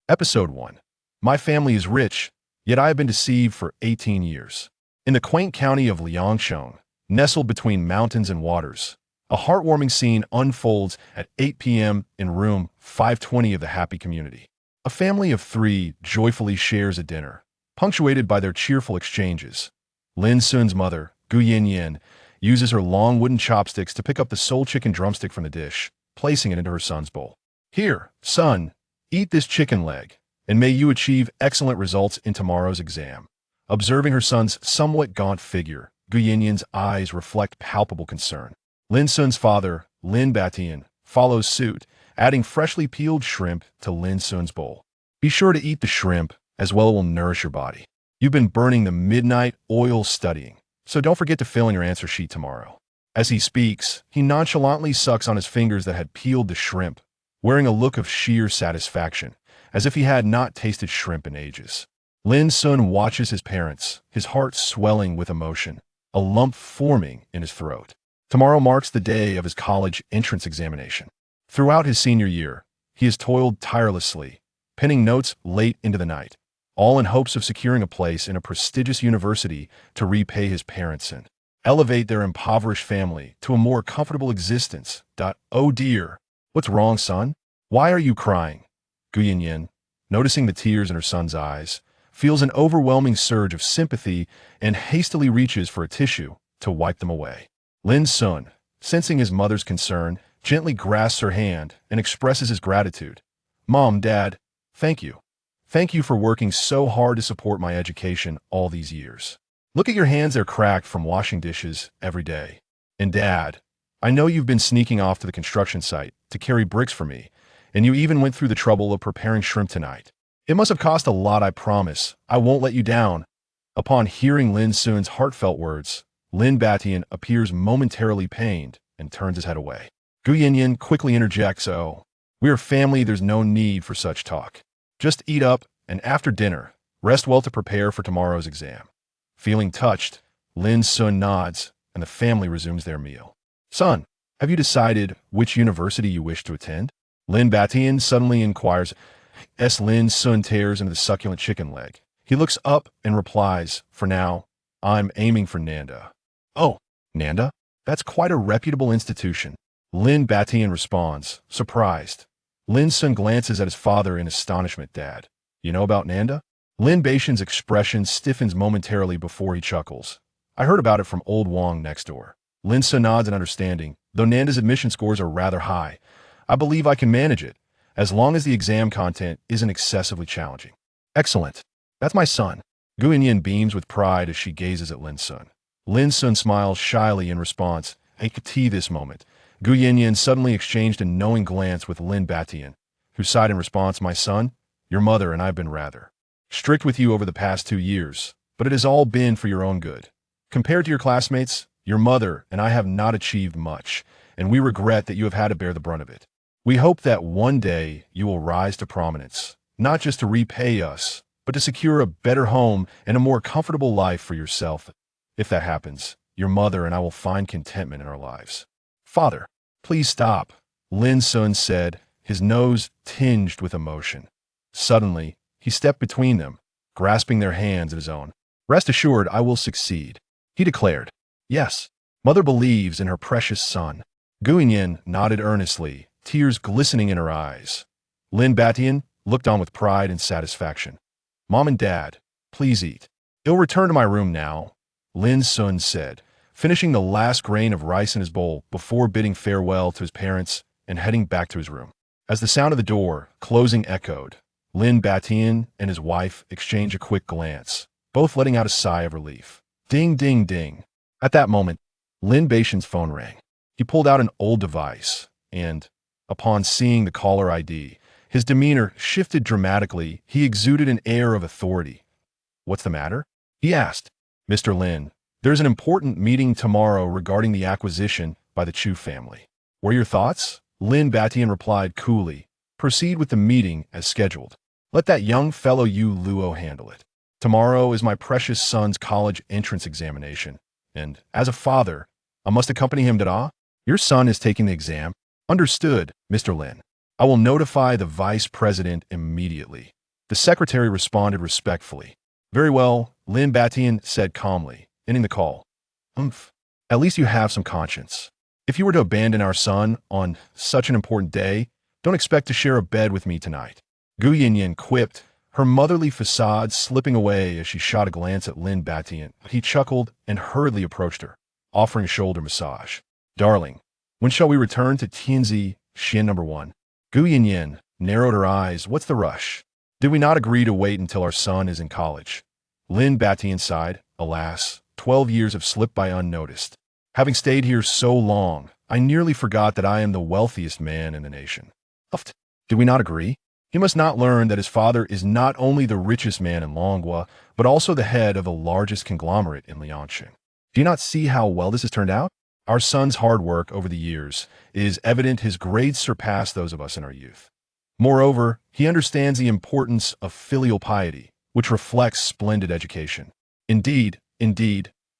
Episode 1. My family is rich, yet I have been deceived for 18 years. In the quaint county of Lin Xun, nestled between mountains and waters, a heartwarming scene unfolds at 8 p.m. in room 520 of the happy community. A family of 3 joyfully shares a dinner, punctuated by their cheerful exchanges. Lin Xun's mother, Gu Yin, uses her long wooden chopsticks to pick up the sole chicken drumstick from the dish, placing it into her son's bowl. Here, son, eat this chicken leg, and may you achieve excellent results in tomorrow's exam. Observing her son's somewhat gaunt figure, Gu Yin's eyes reflect palpable concern. Lin Xun's father, Lin Batian, follows suit, adding freshly peeled shrimp to Lin Xun's bowl. Be sure to eat the shrimp, as well it will nourish your body. You've been burning the midnight oil studying, so don't forget to fill in your answer sheet tomorrow. As he speaks, he nonchalantly sucks on his fingers that had peeled the shrimp, wearing a look of sheer satisfaction, as if he had not tasted shrimp in ages. Lin Xun watches his parents, his heart swelling with emotion, a lump forming in his throat. Tomorrow marks the day of his college entrance examination. Throughout his senior year, he has toiled tirelessly, penning notes late into the night, all in hopes of securing a place in a prestigious university to repay his parents and elevate their impoverished family to a more comfortable existence. Oh dear. What's wrong, son? Why are you crying? Gu Yin, noticing the tears in her son's eyes, feels an overwhelming surge of sympathy and hastily reaches for a tissue to wipe them away. Lin Xun, sensing his mother's concern, gently grasps her hand and expresses his gratitude. Mom, Dad, thank you. Thank you for working so hard to support my education all these years. Look at your hands, they're cracked from washing dishes every day. And Dad, I know you've been sneaking off to the construction site to carry bricks for me, and you even went through the trouble of preparing shrimp tonight. It must have cost a lot, I promise. I won't let you down. Upon hearing Lin Xun's heartfelt words, Lin Batian appears momentarily pained and turns his head away. Gu Yin quickly interjects, "Oh, we are family, there's no need for such talk. Just eat up, and after dinner, rest well to prepare for tomorrow's exam." Feeling touched, Lin Xun nods, and the family resumes their meal. Son, have you decided which university you wish to attend? Lin Batian suddenly inquires. Lin Xun tears into the succulent chicken leg. He looks up and replies, "For now, I'm aiming for Nanda." "Oh, Nanda? That's quite a reputable institution." Lin Batian responds, surprised. Lin Xun glances at his father in astonishment. "Dad, you know about Nanda?" Lin Batian's expression stiffens momentarily before he chuckles. "I heard about it from old Wang next door." Lin Xun nods in understanding. "Though Nanda's admission scores are rather high, I believe I can manage it, as long as the exam content isn't excessively challenging." "Excellent. That's my son." Gu Yin beams with pride as she gazes at Lin Xun. Lin Xun smiles shyly in response. I could see this moment. Gu Yin suddenly exchanged a knowing glance with Lin Batian, who sighed in response. "My son, your mother and I have been rather strict with you over the past 2 years, but it has all been for your own good. Compared to your classmates, your mother and I have not achieved much, and we regret that you have had to bear the brunt of it. We hope that one day you will rise to prominence, not just to repay us, but to secure a better home and a more comfortable life for yourself. If that happens, your mother and I will find contentment in our lives." "Father, please stop," Lin Xun said, his nose tinged with emotion. Suddenly, he stepped between them, grasping their hands in his own. "Rest assured, I will succeed," he declared. "Yes, mother believes in her precious son." Gu Yin nodded earnestly, tears glistening in her eyes. Lin Batian looked on with pride and satisfaction. "Mom and Dad, please eat. I'll return to my room now," Lin Xun said, finishing the last grain of rice in his bowl before bidding farewell to his parents and heading back to his room. As the sound of the door closing echoed, Lin Batian and his wife exchanged a quick glance, both letting out a sigh of relief. Ding, ding, ding. At that moment, Lin Batian's phone rang. He pulled out an old device, and, upon seeing the caller ID, his demeanor shifted dramatically. He exuded an air of authority. "What's the matter?" he asked. "Mr. Lin, there's an important meeting tomorrow regarding the acquisition by the Chu family. What are your thoughts?" Lin Batian replied coolly. "Proceed with the meeting as scheduled. Let that young fellow Yu Luo handle it. Tomorrow is my precious son's college entrance examination, and, as a father, I must accompany him. Your son is taking the exam?" "Understood, Mr. Lin." I will notify the vice president immediately. The secretary responded respectfully. Very well, Lin Batian said calmly, ending the call. Umph. At least you have some conscience. If you were to abandon our son on such an important day, don't expect to share a bed with me tonight. Gu Yinyin quipped, her motherly facade slipping away as she shot a glance at Lin Batian. He chuckled and hurriedly approached her, offering a shoulder massage. Darling, when shall we return to Tianzi, Xian number 1? Gu Yinyin narrowed her eyes. What's the rush? Did we not agree to wait until our son is in college? Lin Batian sighed. Alas, 12 years have slipped by unnoticed. Having stayed here so long, I nearly forgot that I am the wealthiest man in the nation. Uft. Did we not agree? He must not learn that his father is not only the richest man in Longhua, but also the head of the largest conglomerate in Liangshan. Do you not see how well this has turned out? Our son's hard work over the years is evident. His grades surpass those of us in our youth. Moreover, he understands the importance of filial piety, which reflects splendid education. Indeed,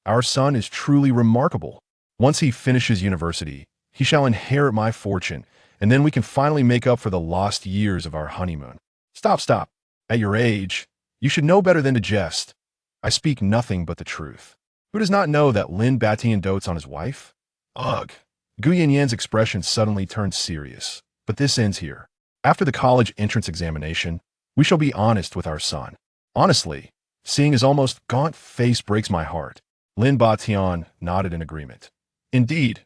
our son is truly remarkable. Once he finishes university, he shall inherit my fortune, and then we can finally make up for the lost years of our honeymoon. Stop. At your age, you should know better than to jest. I speak nothing but the truth. Who does not know that Lin Batian dotes on his wife? Ugh. Gu Yanyan's expression suddenly turned serious. But this ends here. After the college entrance examination, we shall be honest with our son. Honestly, seeing his almost gaunt face breaks my heart. Lin Batian nodded in agreement. Indeed,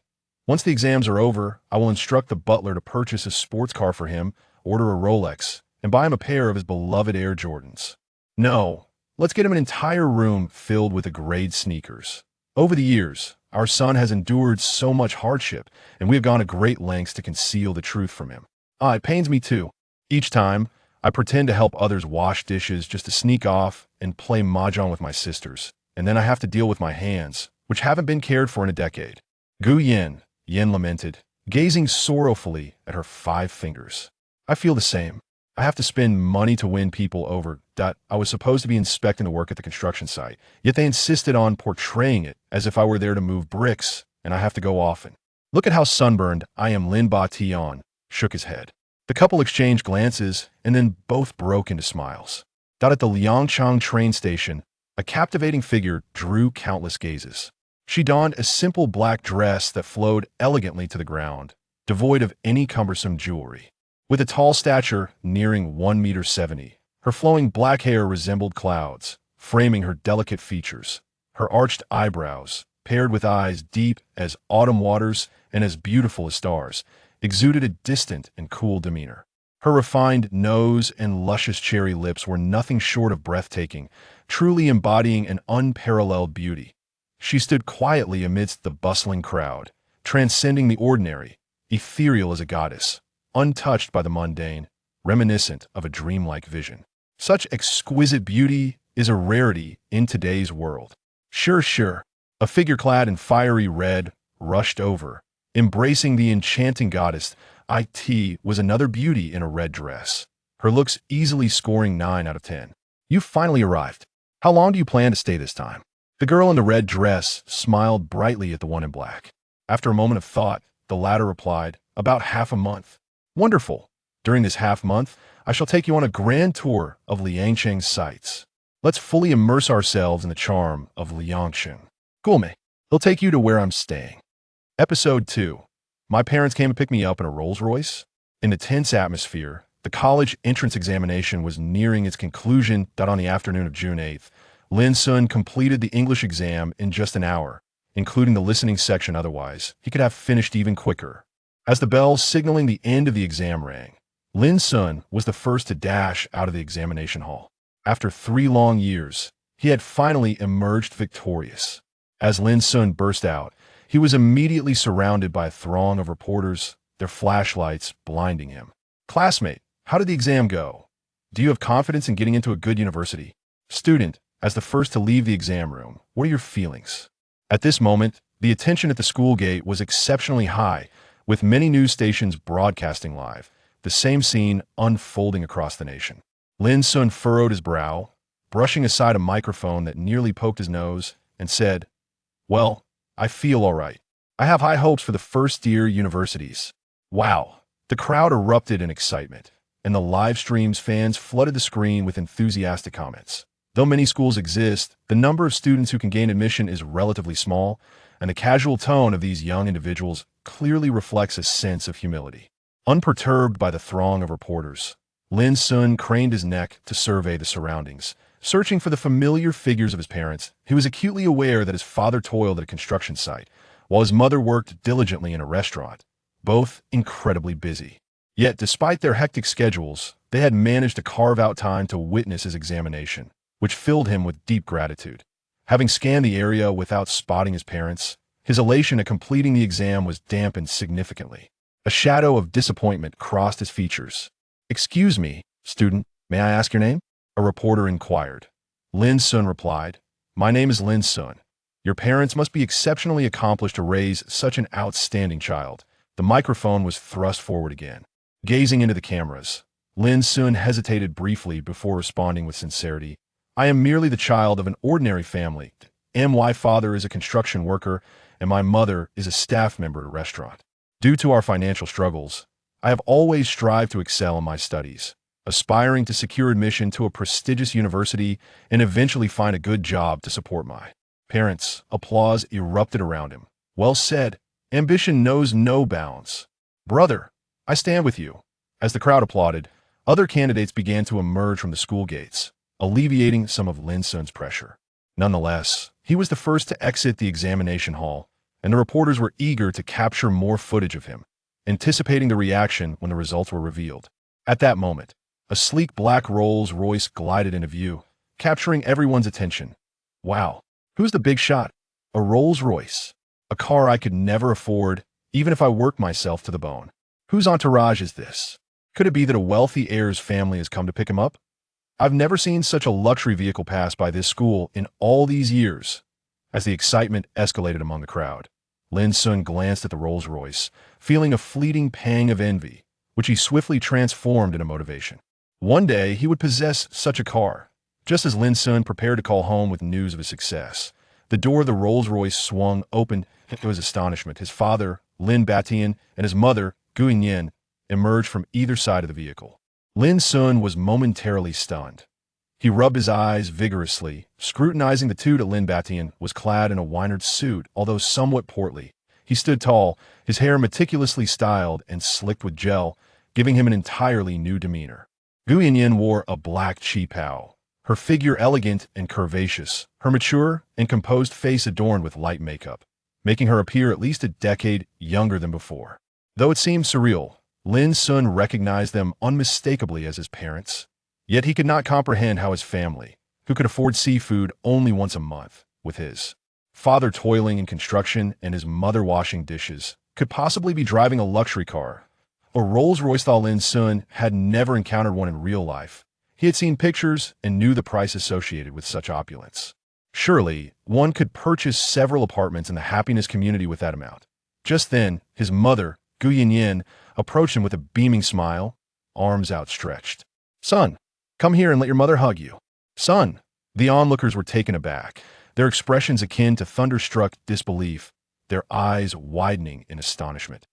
once the exams are over, I will instruct the butler to purchase a sports car for him, order a Rolex, and buy him a pair of his beloved Air Jordans. No, let's get him an entire room filled with the grade sneakers. Over the years, our son has endured so much hardship, and we have gone to great lengths to conceal the truth from him. It pains me too. Each time, I pretend to help others wash dishes just to sneak off and play mahjong with my sisters, and then I have to deal with my hands, which haven't been cared for in a decade. Yen lamented, gazing sorrowfully at her 5 fingers. I feel the same. I have to spend money to win people over. I was supposed to be inspecting the work at the construction site, yet they insisted on portraying it as if I were there to move bricks, and I have to go often. Look at how sunburned I am. Lin Batian shook his head. The couple exchanged glances, and then both broke into smiles. At the Liangchang train station, a captivating figure drew countless gazes. She donned a simple black dress that flowed elegantly to the ground, devoid of any cumbersome jewelry. With a tall stature nearing 1.70 meters, her flowing black hair resembled clouds, framing her delicate features. Her arched eyebrows, paired with eyes deep as autumn waters and as beautiful as stars, exuded a distant and cool demeanor. Her refined nose and luscious cherry lips were nothing short of breathtaking, truly embodying an unparalleled beauty. She stood quietly amidst the bustling crowd, transcending the ordinary, ethereal as a goddess, untouched by the mundane, reminiscent of a dreamlike vision. Such exquisite beauty is a rarity in today's world. Sure. A figure clad in fiery red rushed over, embracing the enchanting goddess. It was another beauty in a red dress, her looks easily scoring 9 out of 10. You've finally arrived. How long do you plan to stay this time? The girl in the red dress smiled brightly at the one in black. After a moment of thought, the latter replied, about half a month. Wonderful. During this half month, I shall take you on a grand tour of Liangsheng's sights. Let's fully immerse ourselves in the charm of Liangsheng. Gulme, he'll take you to where I'm staying. Episode 2. My parents came to pick me up in a Rolls-Royce. In the tense atmosphere, the college entrance examination was nearing its conclusion. On the afternoon of June 8th, Lin Xun completed the English exam in just an hour, including the listening section. Otherwise, he could have finished even quicker. As the bell signaling the end of the exam rang, Lin Xun was the first to dash out of the examination hall. After 3 long years, he had finally emerged victorious. As Lin Xun burst out, he was immediately surrounded by a throng of reporters, their flashlights blinding him. Classmate, how did the exam go? Do you have confidence in getting into a good university? Student, as the first to leave the exam room, what are your feelings? At this moment, the attention at the school gate was exceptionally high, with many news stations broadcasting live, the same scene unfolding across the nation. Lin Xun furrowed his brow, brushing aside a microphone that nearly poked his nose, and said, Well, I feel all right. I have high hopes for the first-year universities. Wow, The crowd erupted in excitement, and the live stream's fans flooded the screen with enthusiastic comments. Though many schools exist, the number of students who can gain admission is relatively small, and the casual tone of these young individuals clearly reflects a sense of humility. Unperturbed by the throng of reporters, Lin Xun craned his neck to survey the surroundings. Searching for the familiar figures of his parents, he was acutely aware that his father toiled at a construction site, while his mother worked diligently in a restaurant, both incredibly busy. Yet, despite their hectic schedules, they had managed to carve out time to witness his examination, which filled him with deep gratitude. Having scanned the area without spotting his parents, his elation at completing the exam was dampened significantly. A shadow of disappointment crossed his features. "Excuse me, student, may I ask your name?" a reporter inquired. Lin Xun replied, "My name is Lin Xun. Your parents must be exceptionally accomplished to raise such an outstanding child." The microphone was thrust forward again. Gazing into the cameras, Lin Xun hesitated briefly before responding with sincerity. "I am merely the child of an ordinary family. My father is a construction worker, and my mother is a staff member at a restaurant. Due to our financial struggles, I have always strived to excel in my studies, aspiring to secure admission to a prestigious university and eventually find a good job to support my parents." Applause erupted around him. "Well said. Ambition knows no bounds. Brother, I stand with you." As the crowd applauded, other candidates began to emerge from the school gates, alleviating some of Lin Xun's pressure. Nonetheless, he was the first to exit the examination hall, and the reporters were eager to capture more footage of him, anticipating the reaction when the results were revealed. At that moment, a sleek black Rolls-Royce glided into view, capturing everyone's attention. "Wow, who's the big shot? A Rolls-Royce. A car I could never afford, even if I worked myself to the bone. Whose entourage is this? Could it be that a wealthy heir's family has come to pick him up? I've never seen such a luxury vehicle pass by this school in all these years." As the excitement escalated among the crowd, Lin Xun glanced at the Rolls-Royce, feeling a fleeting pang of envy, which he swiftly transformed into motivation. One day, he would possess such a car. Just as Lin Xun prepared to call home with news of his success, the door of the Rolls-Royce swung open. To his astonishment, his father, Lin Batian, and his mother, Gu Yin, emerged from either side of the vehicle. Lin Xun was momentarily stunned. He rubbed his eyes vigorously, scrutinizing the two. Lin Batian was clad in a Weinert suit, although somewhat portly. He stood tall, his hair meticulously styled and slicked with gel, giving him an entirely new demeanor. Gu Yin wore a black qipao, her figure elegant and curvaceous, her mature and composed face adorned with light makeup, making her appear at least a decade younger than before. Though it seemed surreal, Lin Xun recognized them unmistakably as his parents. Yet he could not comprehend how his family, who could afford seafood only once a month, with his father toiling in construction and his mother washing dishes, could possibly be driving a luxury car. A Rolls-Royce. Lin Xun had never encountered one in real life. He had seen pictures and knew the price associated with such opulence. Surely, one could purchase several apartments in the happiness community with that amount. Just then, his mother, Gu Yin, approached him with a beaming smile, arms outstretched. "Son, come here and let your mother hug you." "Son!" The onlookers were taken aback, their expressions akin to thunderstruck disbelief, their eyes widening in astonishment.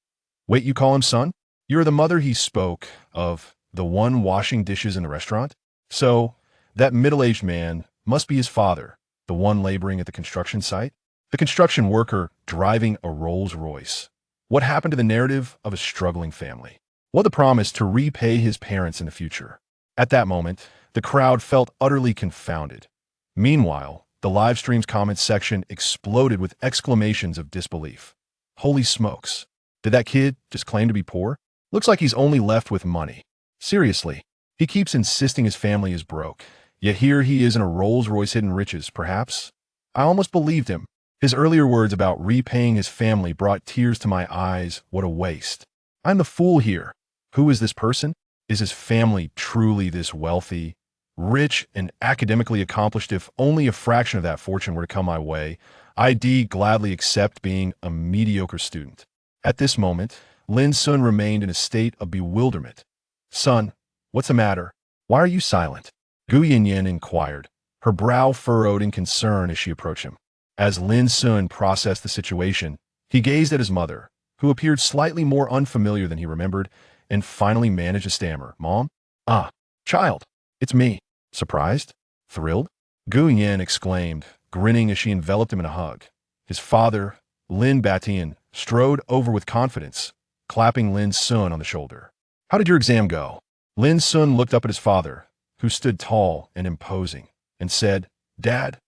"Wait, you call him son? You're the mother he spoke of, the one washing dishes in the restaurant? So, that middle-aged man must be his father, the one laboring at the construction site? The construction worker driving a Rolls-Royce. What happened to the narrative of a struggling family? What the promise to repay his parents in the future?" At that moment, the crowd felt utterly confounded. Meanwhile, the live stream's comments section exploded with exclamations of disbelief. "Holy smokes! Did that kid just claim to be poor? Looks like he's only left with money. Seriously, he keeps insisting his family is broke, yet here he is in a Rolls-Royce hidden riches, perhaps? I almost believed him. His earlier words about repaying his family brought tears to my eyes. What a waste. I'm the fool here. Who is this person? Is his family truly this wealthy, rich, and academically accomplished? If only a fraction of that fortune were to come my way, I'd gladly accept being a mediocre student." At this moment, Lin Xun remained in a state of bewilderment. "Son, what's the matter? Why are you silent?" Gu Yin inquired, her brow furrowed in concern as she approached him. As Lin Xun processed the situation, he gazed at his mother, who appeared slightly more unfamiliar than he remembered, and finally managed to stammer, "Mom? Ah, child, it's me." Surprised? Thrilled? Gu Yan exclaimed, grinning as she enveloped him in a hug. His father, Lin Batian, strode over with confidence, clapping Lin Xun on the shoulder. "How did your exam go?" Lin Xun looked up at his father, who stood tall and imposing, and said, "Dad."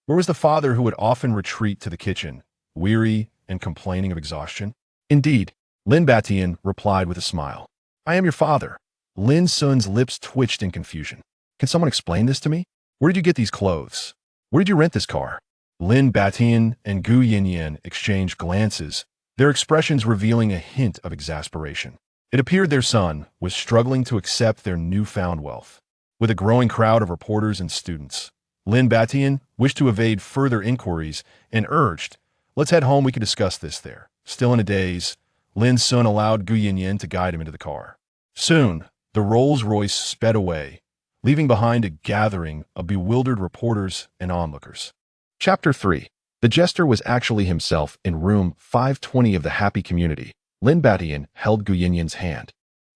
Where was the father who would often retreat to the kitchen, weary and complaining of exhaustion? "Indeed," Lin Batian replied with a smile. "I am your father." Lin Xun's lips twitched in confusion. "Can someone explain this to me? Where did you get these clothes? Where did you rent this car?" Lin Batian and Gu Yanyan exchanged glances, their expressions revealing a hint of exasperation. It appeared their son was struggling to accept their newfound wealth. With a growing crowd of reporters and students, Lin Batian wished to evade further inquiries and urged, "Let's head home, we can discuss this there." Still in a daze, Lin Xun allowed Gu Yanyan to guide him into the car. Soon, the Rolls-Royce sped away, leaving behind a gathering of bewildered reporters and onlookers. Chapter 3. The jester was actually himself in room 520 of the Happy Community. Lin Batian held Gu Yanyan's hand,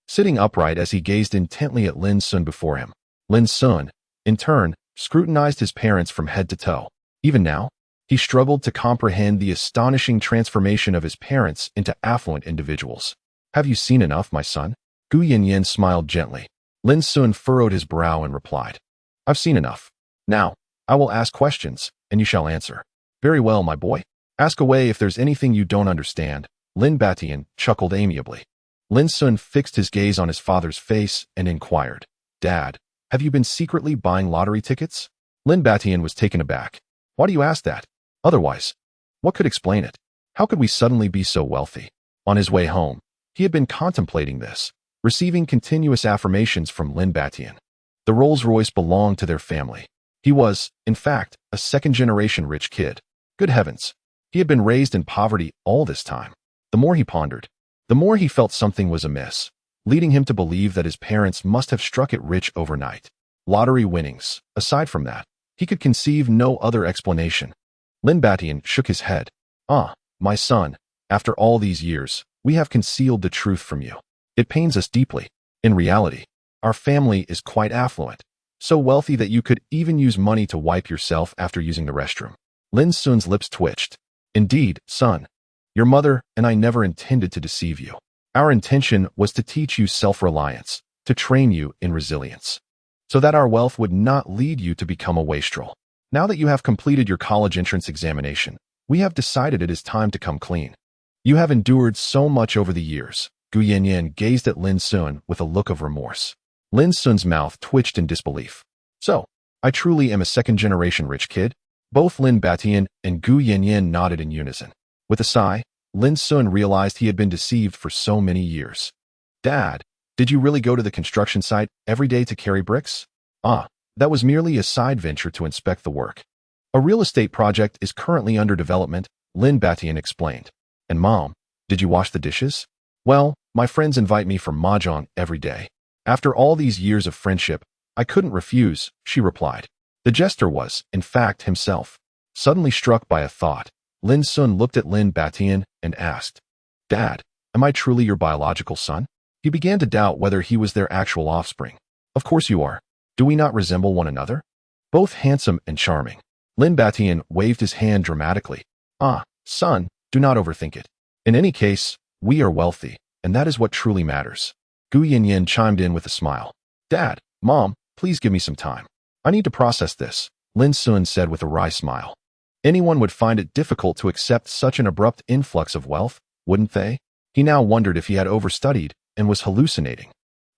sitting upright as he gazed intently at Lin Xun before him. Lin Xun, in turn, scrutinized his parents from head to toe. Even now, he struggled to comprehend the astonishing transformation of his parents into affluent individuals. "Have you seen enough, my son?" Gu Yanyan smiled gently. Lin Xun furrowed his brow and replied, "I've seen enough. Now, I will ask questions, and you shall answer." "Very well, my boy. Ask away if there's anything you don't understand." Lin Batian chuckled amiably. Lin Xun fixed his gaze on his father's face and inquired, "Dad, have you been secretly buying lottery tickets?" Lin Batian was taken aback. "Why do you ask that? Otherwise, what could explain it? How could we suddenly be so wealthy?" On his way home, he had been contemplating this, receiving continuous affirmations from Lin Batian. The Rolls-Royce belonged to their family. He was, in fact, a second-generation rich kid. Good heavens, he had been raised in poverty all this time. The more he pondered, the more he felt something was amiss, leading him to believe that his parents must have struck it rich overnight. Lottery winnings. Aside from that, he could conceive no other explanation. Lin Batian shook his head. "Ah, my son, after all these years, we have concealed the truth from you. It pains us deeply. In reality, our family is quite affluent, so wealthy that you could even use money to wipe yourself after using the restroom." Lin Xun's lips twitched. "Indeed, son, your mother and I never intended to deceive you. Our intention was to teach you self-reliance, to train you in resilience, so that our wealth would not lead you to become a wastrel. Now that you have completed your college entrance examination, we have decided it is time to come clean. You have endured so much over the years." Gu Yanyan gazed at Lin Xun with a look of remorse. Lin Xun's mouth twitched in disbelief. "So, I truly am a second-generation rich kid?" Both Lin Batian and Gu Yanyan nodded in unison. With a sigh, Lin Xun realized he had been deceived for so many years. "Dad, did you really go to the construction site every day to carry bricks?" "Ah, that was merely a side venture to inspect the work. A real estate project is currently under development," Lin Batian explained. "And Mom, did you wash the dishes?" "Well, my friends invite me for mahjong every day. After all these years of friendship, I couldn't refuse," she replied. The jester was, in fact, himself. Suddenly struck by a thought, Lin Xun looked at Lin Batian and asked, "Dad, am I truly your biological son?" He began to doubt whether he was their actual offspring. "Of course you are. Do we not resemble one another? Both handsome and charming." Lin Batian waved his hand dramatically. "Ah, son, do not overthink it. In any case, we are wealthy, and that is what truly matters." Gu Yanyan chimed in with a smile. "Dad, Mom, please give me some time. I need to process this," Lin Xun said with a wry smile. Anyone would find it difficult to accept such an abrupt influx of wealth, wouldn't they? He now wondered if he had overstudied and was hallucinating,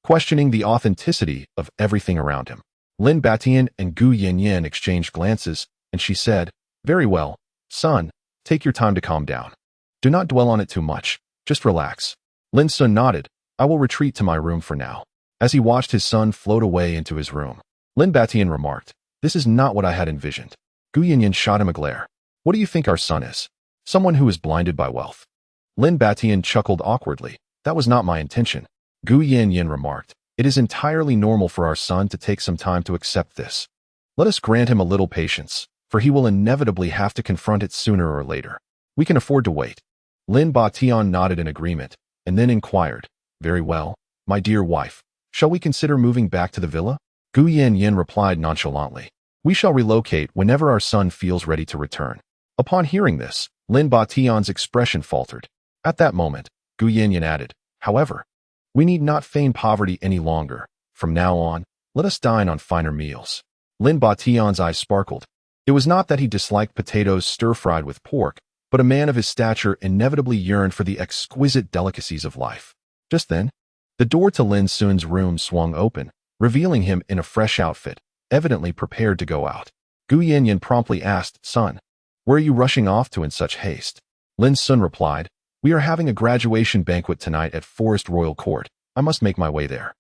questioning the authenticity of everything around him. Lin Batian and Gu Yanyan exchanged glances, and she said, "Very well, son, take your time to calm down. Do not dwell on it too much, just relax." Lin Xun nodded. "I will retreat to my room for now." As he watched his son float away into his room, Lin Batian remarked, "This is not what I had envisioned." Gu Yanyan shot him a glare. "What do you think our son is? Someone who is blinded by wealth?" Lin Batian chuckled awkwardly. "That was not my intention." Gu Yanyan remarked, "It is entirely normal for our son to take some time to accept this. Let us grant him a little patience, for he will inevitably have to confront it sooner or later. We can afford to wait." Lin Batian nodded in agreement, and then inquired, "Very well, My dear wife, shall we consider moving back to the villa? Gu Yanyin replied nonchalantly. We shall relocate whenever our son feels ready to return. Upon hearing this, Lin Batian's expression faltered. At that moment, Gu Yanyin added, however, we need not feign poverty any longer. From now on, let us dine on finer meals. Lin Batian's eyes sparkled. It was not that he disliked potatoes stir-fried with pork, but a man of his stature inevitably yearned for the exquisite delicacies of life. Just then, the door to Lin Xun's room swung open, revealing him in a fresh outfit, evidently prepared to go out. Gu Yanyin promptly asked, Son, where are you rushing off to in such haste? Lin Xun replied, We are having a graduation banquet tonight at Forest Royal Court. I must make my way there.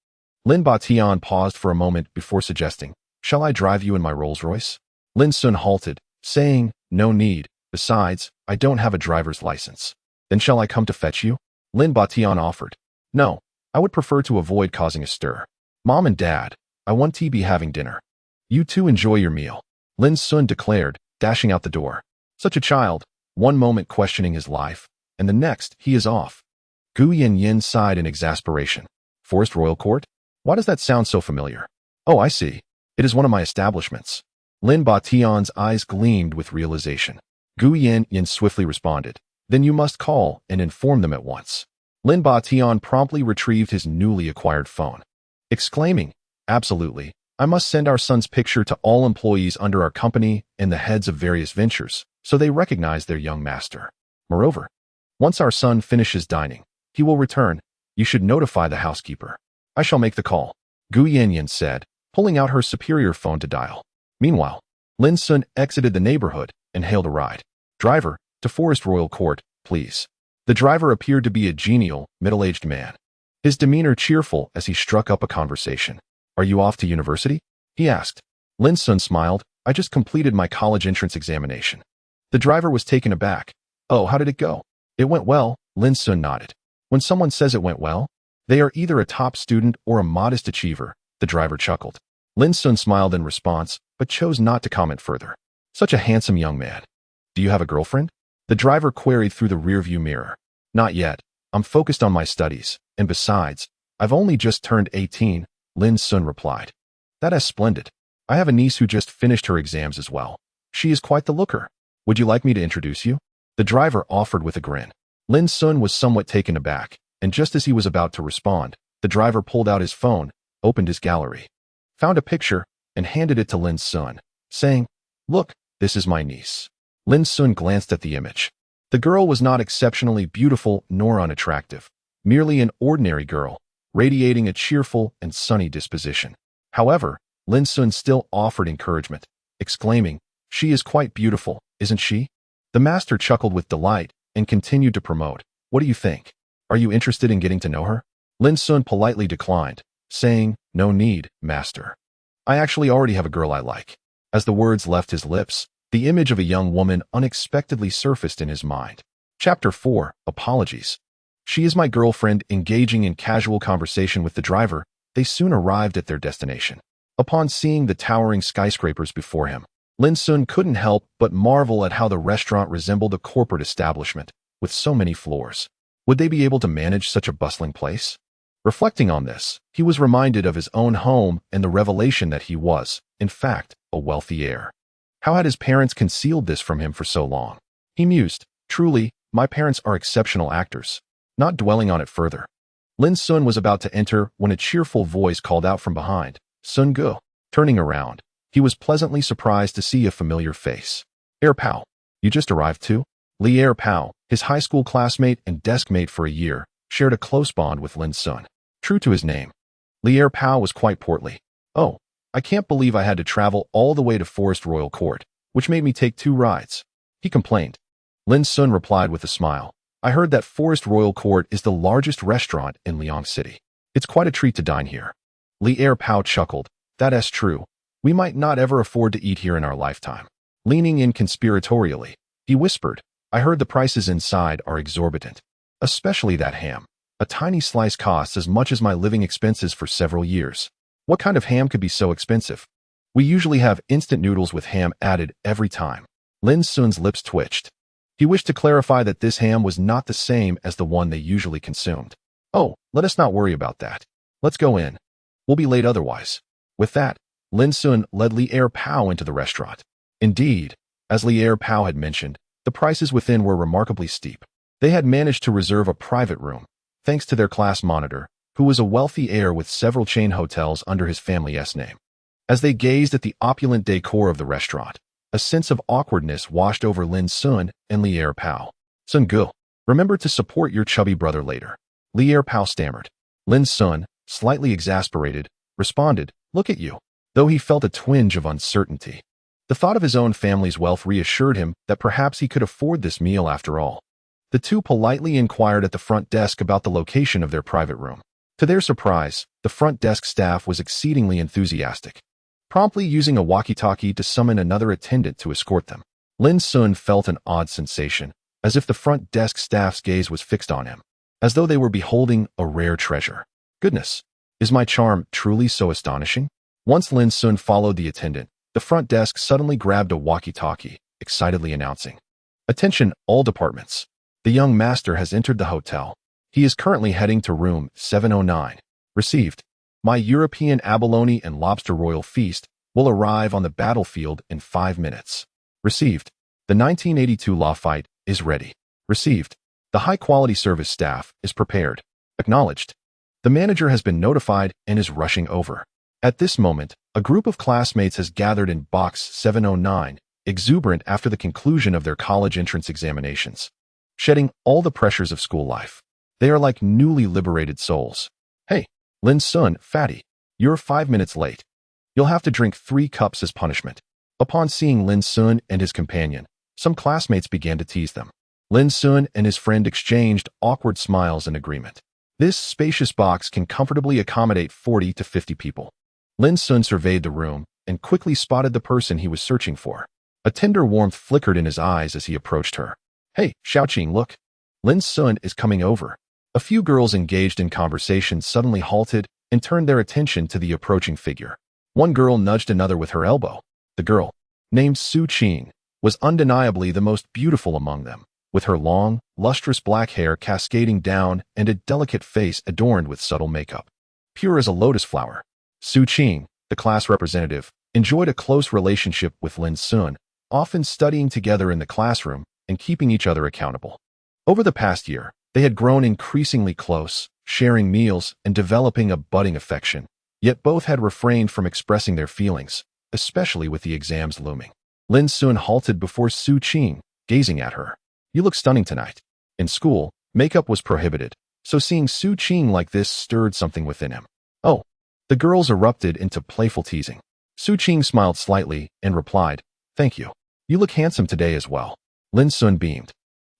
Lin Batian paused for a moment before suggesting, Shall I drive you in my Rolls-Royce? Lin Xun halted, saying, No need. Besides, I don't have a driver's license. Then shall I come to fetch you? Lin Batian offered. No, I would prefer to avoid causing a stir. Mom and Dad, I want to be having dinner. You two enjoy your meal. Lin Xun declared, dashing out the door. Such a child, one moment questioning his life, and the next he is off. Gu Yanyin sighed in exasperation. Forest Royal Court? Why does that sound so familiar? Oh, I see. It is one of my establishments. Lin Batian's eyes gleamed with realization. Gu Yanyin swiftly responded, Then you must call and inform them at once. Lin Batian promptly retrieved his newly acquired phone, exclaiming, Absolutely. I must send our son's picture to all employees under our company and the heads of various ventures, so they recognize their young master. Moreover, once our son finishes dining, he will return. You should notify the housekeeper. I shall make the call, Gu Yanyin said, pulling out her superior phone to dial. Meanwhile, Lin Xun exited the neighborhood and hailed a ride. Driver, to Forest Royal Court, please. The driver appeared to be a genial, middle-aged man. His demeanor cheerful as he struck up a conversation. Are you off to university? He asked. Lin Xun smiled. I just completed my college entrance examination. The driver was taken aback. Oh, how did it go? It went well, Lin Xun nodded. When someone says it went well, they are either a top student or a modest achiever, the driver chuckled. Lin Xun smiled in response, but chose not to comment further. Such a handsome young man. Do you have a girlfriend? The driver queried through the rearview mirror. Not yet. I'm focused on my studies, and besides, I've only just turned 18, Lin Xun replied. That is splendid. I have a niece who just finished her exams as well. She is quite the looker. Would you like me to introduce you? The driver offered with a grin. Lin Xun was somewhat taken aback, and just as he was about to respond, the driver pulled out his phone, opened his gallery, found a picture, and handed it to Lin Xun, saying, Look, this is my niece. Lin Xun glanced at the image. The girl was not exceptionally beautiful nor unattractive, merely an ordinary girl, radiating a cheerful and sunny disposition. However, Lin Xun still offered encouragement, exclaiming, She is quite beautiful, isn't she? The master chuckled with delight and continued to promote. What do you think? Are you interested in getting to know her? Lin Xun politely declined, saying, No need, master. I actually already have a girl I like. As the words left his lips, the image of a young woman unexpectedly surfaced in his mind. Chapter 4, Apologies. She is my girlfriend. Engaging in casual conversation with the driver, they soon arrived at their destination. Upon seeing the towering skyscrapers before him, Lin Xun couldn't help but marvel at how the restaurant resembled a corporate establishment, with so many floors. Would they be able to manage such a bustling place? Reflecting on this, he was reminded of his own home and the revelation that he was, in fact, a wealthy heir. How had his parents concealed this from him for so long? He mused, Truly, my parents are exceptional actors. Not dwelling on it further, Lin Xun was about to enter when a cheerful voice called out from behind, Sun Gu. Turning around, he was pleasantly surprised to see a familiar face. Air Pao. You just arrived too? Li Air Pao, his high school classmate and desk mate for a year, shared a close bond with Lin Xun. True to his name, Li Air Pao was quite portly. Oh, I can't believe I had to travel all the way to Forest Royal Court, which made me take 2 rides. He complained. Lin Xun replied with a smile. I heard that Forest Royal Court is the largest restaurant in Liang City. It's quite a treat to dine here. Li Air Pao chuckled. That is true. We might not ever afford to eat here in our lifetime. Leaning in conspiratorially, he whispered, I heard the prices inside are exorbitant. Especially that ham. A tiny slice costs as much as my living expenses for several years. What kind of ham could be so expensive? We usually have instant noodles with ham added every time. Lin Xun's lips twitched. He wished to clarify that this ham was not the same as the one they usually consumed. Oh, let us not worry about that. Let's go in. We'll be late otherwise. With that, Lin Xun led Li Pao into the restaurant. Indeed, as Li Pao had mentioned, the prices within were remarkably steep. They had managed to reserve a private room, thanks to their class monitor, who was a wealthy heir with several chain hotels under his family's name. As they gazed at the opulent decor of the restaurant, a sense of awkwardness washed over Lin Xun and Li Pao. Sun Gu, remember to support your chubby brother later. Li Pao stammered. Lin Xun, slightly exasperated, responded, look at you. Though he felt a twinge of uncertainty. The thought of his own family's wealth reassured him that perhaps he could afford this meal after all. The two politely inquired at the front desk about the location of their private room. To their surprise, the front desk staff was exceedingly enthusiastic, promptly using a walkie-talkie to summon another attendant to escort them. Lin Xun felt an odd sensation, as if the front desk staff's gaze was fixed on him, as though they were beholding a rare treasure. Goodness, is my charm truly so astonishing? Once Lin Xun followed the attendant, the front desk suddenly grabbed a walkie-talkie, excitedly announcing, attention, all departments. The young master has entered the hotel. He is currently heading to room 709. Received. My European abalone and lobster royal feast will arrive on the battlefield in 5 minutes. Received. The 1982 law fight is ready. Received. The high-quality service staff is prepared. Acknowledged. The manager has been notified and is rushing over. At this moment, a group of classmates has gathered in box 709, exuberant after the conclusion of their college entrance examinations. Shedding all the pressures of school life. They are like newly liberated souls. Hey, Lin Xun, fatty, you're 5 minutes late. You'll have to drink 3 cups as punishment. Upon seeing Lin Xun and his companion, some classmates began to tease them. Lin Xun and his friend exchanged awkward smiles in agreement. This spacious box can comfortably accommodate 40 to 50 people. Lin Xun surveyed the room and quickly spotted the person he was searching for. A tender warmth flickered in his eyes as he approached her. Hey, Xiaoqing, look. Lin Xun is coming over. A few girls engaged in conversation suddenly halted and turned their attention to the approaching figure. One girl nudged another with her elbow. The girl, named Su Qing, was undeniably the most beautiful among them, with her long, lustrous black hair cascading down and a delicate face adorned with subtle makeup. Pure as a lotus flower. Su Qing, the class representative, enjoyed a close relationship with Lin Xun, often studying together in the classroom and keeping each other accountable. Over the past year, they had grown increasingly close, sharing meals and developing a budding affection, yet both had refrained from expressing their feelings, especially with the exams looming. Lin Xun halted before Su Qing, gazing at her. You look stunning tonight. In school, makeup was prohibited, so seeing Su Qing like this stirred something within him. Oh. The girls erupted into playful teasing. Su Qing smiled slightly and replied, thank you. You look handsome today as well. Lin Xun beamed.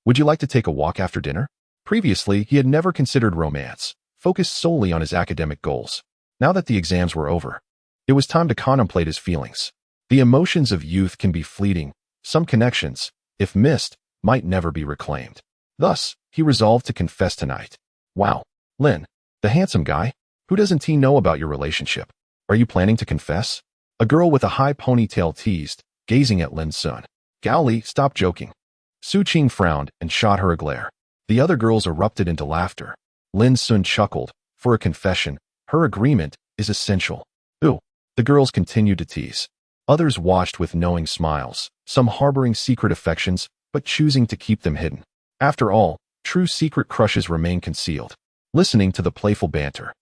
Would you like to take a walk after dinner? Previously, he had never considered romance, focused solely on his academic goals. Now that the exams were over, it was time to contemplate his feelings. The emotions of youth can be fleeting. Some connections, if missed, might never be reclaimed. Thus, he resolved to confess tonight. Wow, Lin, the handsome guy. Who doesn't he know about your relationship? Are you planning to confess? A girl with a high ponytail teased, gazing at Lin Xun. Gao Li, stop joking. Su Qing frowned and shot her a glare. The other girls erupted into laughter. Lin Xun chuckled. For a confession, her agreement is essential. Ooh. The girls continued to tease. Others watched with knowing smiles, some harboring secret affections, but choosing to keep them hidden. After all, true secret crushes remain concealed. Listening to the playful banter,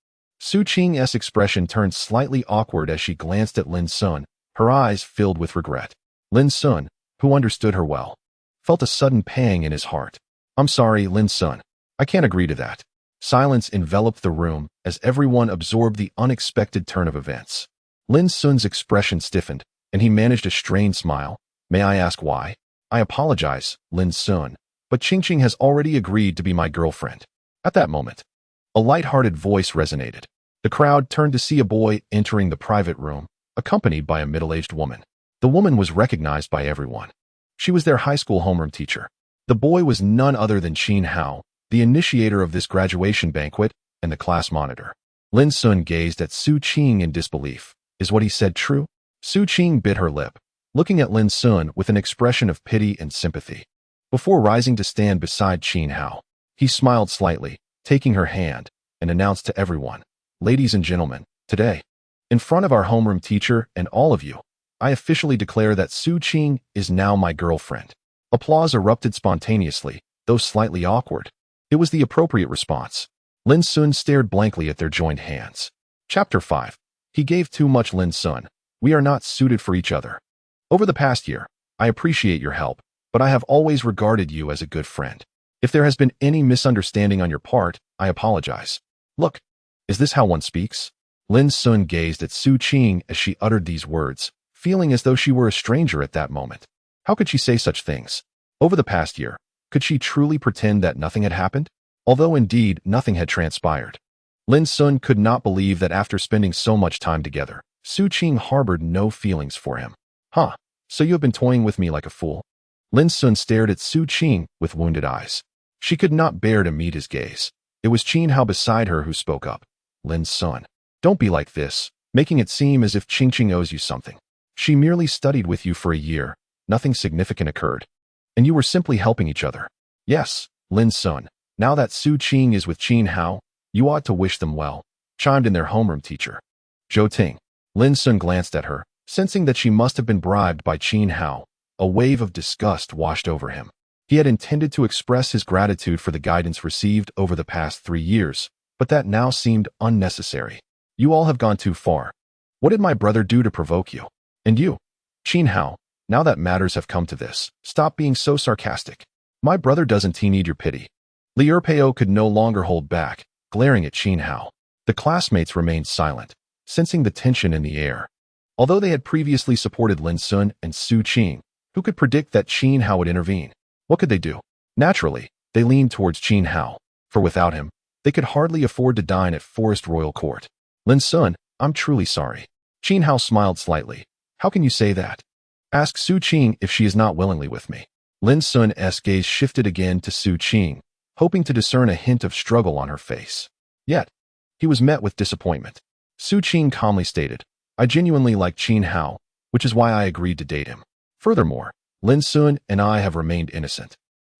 Su Qing's expression turned slightly awkward as she glanced at Lin Xun, her eyes filled with regret. Lin Xun, who understood her well, felt a sudden pang in his heart. I'm sorry, Lin Xun. I can't agree to that. Silence enveloped the room as everyone absorbed the unexpected turn of events. Lin Xun's expression stiffened, and he managed a strained smile. May I ask why? I apologize, Lin Xun, but Qingqing has already agreed to be my girlfriend. At that moment, a light-hearted voice resonated. The crowd turned to see a boy entering the private room, accompanied by a middle-aged woman. The woman was recognized by everyone. She was their high school homeroom teacher. The boy was none other than Qin Hao, the initiator of this graduation banquet and the class monitor. Lin Xun gazed at Su Qing in disbelief. Is what he said true? Su Qing bit her lip, looking at Lin Xun with an expression of pity and sympathy. Before rising to stand beside Qin Hao, he smiled slightly, taking her hand, and announced to everyone, Ladies and gentlemen, today, in front of our homeroom teacher and all of you, I officially declare that Su Qing is now my girlfriend. Applause erupted spontaneously, though slightly awkward. It was the appropriate response. Lin Xun stared blankly at their joined hands. Chapter 5. He gave too much. Lin Xun. We are not suited for each other. Over the past year, I appreciate your help, but I have always regarded you as a good friend. If there has been any misunderstanding on your part, I apologize. Look, is this how one speaks? Lin Xun gazed at Su Qing as she uttered these words, feeling as though she were a stranger at that moment. How could she say such things? Over the past year, could she truly pretend that nothing had happened? Although indeed nothing had transpired. Lin Xun could not believe that after spending so much time together, Su Qing harbored no feelings for him. Huh, so you have been toying with me like a fool? Lin Xun stared at Su Qing with wounded eyes. She could not bear to meet his gaze. It was Qin Hao beside her who spoke up. Lin Xun, don't be like this, making it seem as if Qing owes you something. She merely studied with you for a year. Nothing significant occurred. And you were simply helping each other. Yes, Lin Xun, now that Su Qing is with Qin Hao, you ought to wish them well, chimed in their homeroom teacher. Zhou Ting. Lin Xun glanced at her, sensing that she must have been bribed by Qin Hao. A wave of disgust washed over him. He had intended to express his gratitude for the guidance received over the past 3 years, but that now seemed unnecessary. You all have gone too far. What did my brother do to provoke you? And you, Qin Hao, now that matters have come to this, stop being so sarcastic. My brother doesn't need your pity. Li Erpeo could no longer hold back, glaring at Qin Hao. The classmates remained silent, sensing the tension in the air. Although they had previously supported Lin Xun and Su Qing, who could predict that Qin Hao would intervene? What could they do? Naturally, they leaned towards Qin Hao, for without him, they could hardly afford to dine at Forest Royal Court. Lin Xun, I'm truly sorry. Qin Hao smiled slightly. How can you say that? Ask Su Qing if she is not willingly with me. Lin Xun's gaze shifted again to Su Qing, hoping to discern a hint of struggle on her face. Yet, he was met with disappointment. Su Qing calmly stated, I genuinely like Qin Hao, which is why I agreed to date him. Furthermore, Lin Xun and I have remained innocent.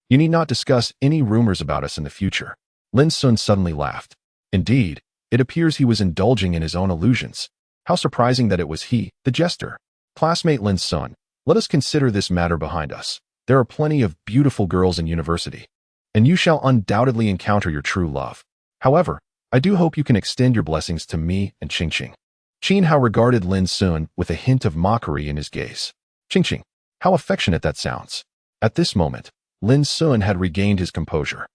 You need not discuss any rumors about us in the future. Lin Xun suddenly laughed. Indeed, it appears he was indulging in his own illusions. How surprising that it was he, the jester. Classmate Lin Xun, let us consider this matter behind us. There are plenty of beautiful girls in university, and you shall undoubtedly encounter your true love. However, I do hope you can extend your blessings to me and Qing. Qin Hao regarded Lin Xun with a hint of mockery in his gaze. Qing, how affectionate that sounds. At this moment, Lin Xun had regained his composure.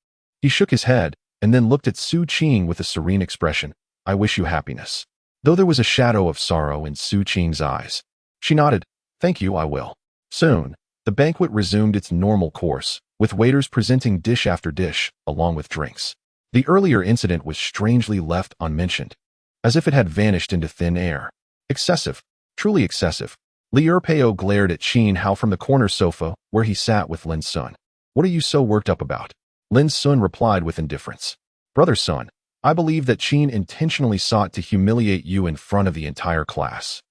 He shook his head and then looked at Su Qing with a serene expression. I wish you happiness. Though there was a shadow of sorrow in Su Qing's eyes. She nodded. Thank you, I will. Soon, the banquet resumed its normal course, with waiters presenting dish after dish, along with drinks. The earlier incident was strangely left unmentioned, as if it had vanished into thin air. Excessive, truly excessive. Li Erpeo glared at Qin Hao from the corner sofa where he sat with Lin Xun. What are you so worked up about? Lin Xun replied with indifference. Brother Sun, I believe that Qin intentionally sought to humiliate you in front of the entire class.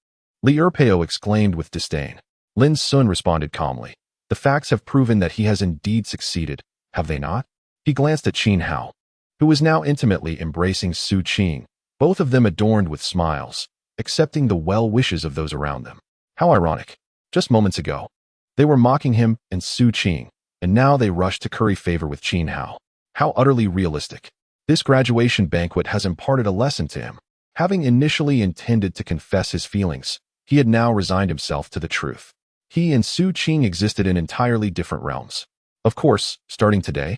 Li Erpeo exclaimed with disdain. Lin Xun responded calmly. The facts have proven that he has indeed succeeded, have they not? He glanced at Qin Hao, who was now intimately embracing Su Qing, both of them adorned with smiles, accepting the well wishes of those around them. How ironic. Just moments ago, they were mocking him and Su Qing, and now they rushed to curry favor with Qin Hao. How utterly realistic. This graduation banquet has imparted a lesson to him. Having initially intended to confess his feelings, he had now resigned himself to the truth. He and Su Qing existed in entirely different realms. Of course, starting today,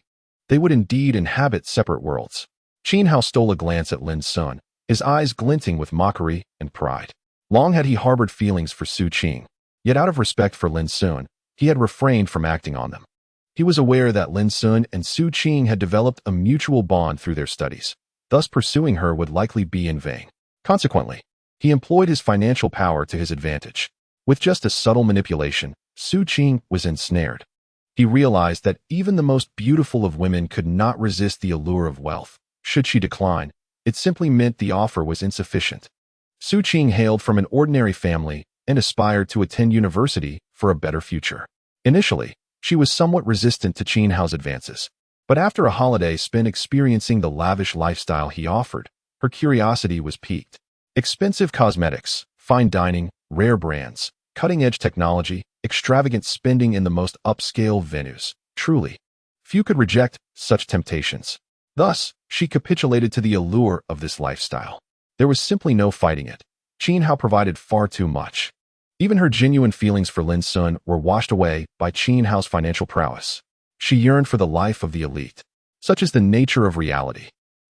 they would indeed inhabit separate worlds. Qin Hao stole a glance at Lin Xun, his eyes glinting with mockery and pride. Long had he harbored feelings for Su Qing, yet out of respect for Lin Xun, he had refrained from acting on them. He was aware that Lin Xun and Su Qing had developed a mutual bond through their studies, thus pursuing her would likely be in vain. Consequently, he employed his financial power to his advantage. With just a subtle manipulation, Su Qing was ensnared. He realized that even the most beautiful of women could not resist the allure of wealth. Should she decline, it simply meant the offer was insufficient. Su Qing hailed from an ordinary family and aspired to attend university for a better future. Initially, she was somewhat resistant to Qin Hao's advances, but after a holiday spent experiencing the lavish lifestyle he offered, Her curiosity was piqued. Expensive cosmetics, fine dining, rare brands, cutting-edge technology, extravagant spending in the most upscale venues. Truly, few could reject such temptations. Thus, she capitulated to the allure of this lifestyle. There was simply no fighting it. Qin Hao provided far too much. Even her genuine feelings for Lin Xun were washed away by Qin Hao's financial prowess. She yearned for the life of the elite. Such is the nature of reality.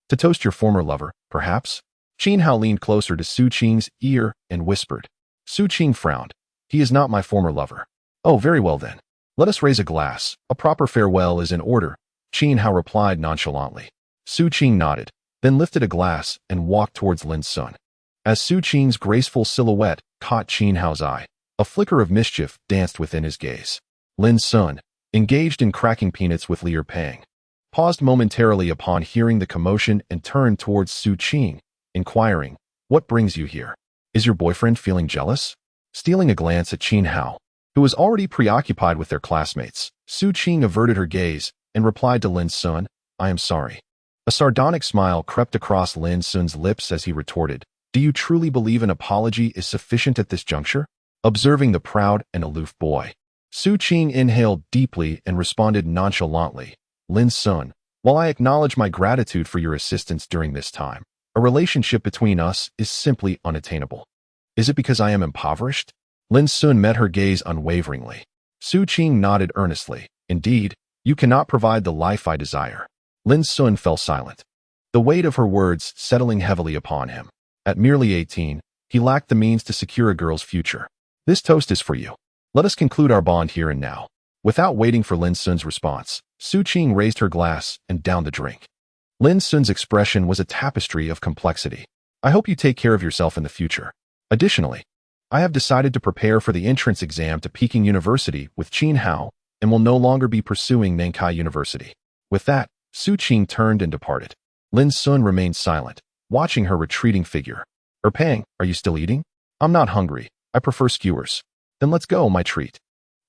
To toast your former lover, perhaps? Qin Hao leaned closer to Su Qing's ear and whispered. Su Qing frowned. He is not my former lover. Oh, very well then. Let us raise a glass. A proper farewell is in order, Qin Hao replied nonchalantly. Su Qing nodded, then lifted a glass and walked towards Lin Xun. As Su Qing's graceful silhouette caught Qin Hao's eye, a flicker of mischief danced within his gaze. Lin Xun, engaged in cracking peanuts with Liu Pang, paused momentarily upon hearing the commotion and turned towards Su Qing, inquiring, "What brings you here? Is your boyfriend feeling jealous?" Stealing a glance at Qin Hao, who was already preoccupied with their classmates, Su Qing averted her gaze and replied to Lin Xun, "I am sorry." A sardonic smile crept across Lin Xun's lips as he retorted, "Do you truly believe an apology is sufficient at this juncture?" Observing the proud and aloof boy, Su Qing inhaled deeply and responded nonchalantly, "Lin Xun, while I acknowledge my gratitude for your assistance during this time, a relationship between us is simply unattainable." "Is it because I am impoverished?" Lin Xun met her gaze unwaveringly. Su Qing nodded earnestly. "Indeed, you cannot provide the life I desire." Lin Xun fell silent, the weight of her words settling heavily upon him. At merely 18, he lacked the means to secure a girl's future. "This toast is for you. Let us conclude our bond here and now." Without waiting for Lin Xun's response, Su Qing raised her glass and downed the drink. Lin Xun's expression was a tapestry of complexity. "I hope you take care of yourself in the future. Additionally, I have decided to prepare for the entrance exam to Peking University with Qin Hao and will no longer be pursuing Nankai University." With that, Su Qing turned and departed. Lin Xun remained silent, watching her retreating figure. "Pang, are you still eating?" "I'm not hungry. I prefer skewers." "Then let's go, my treat."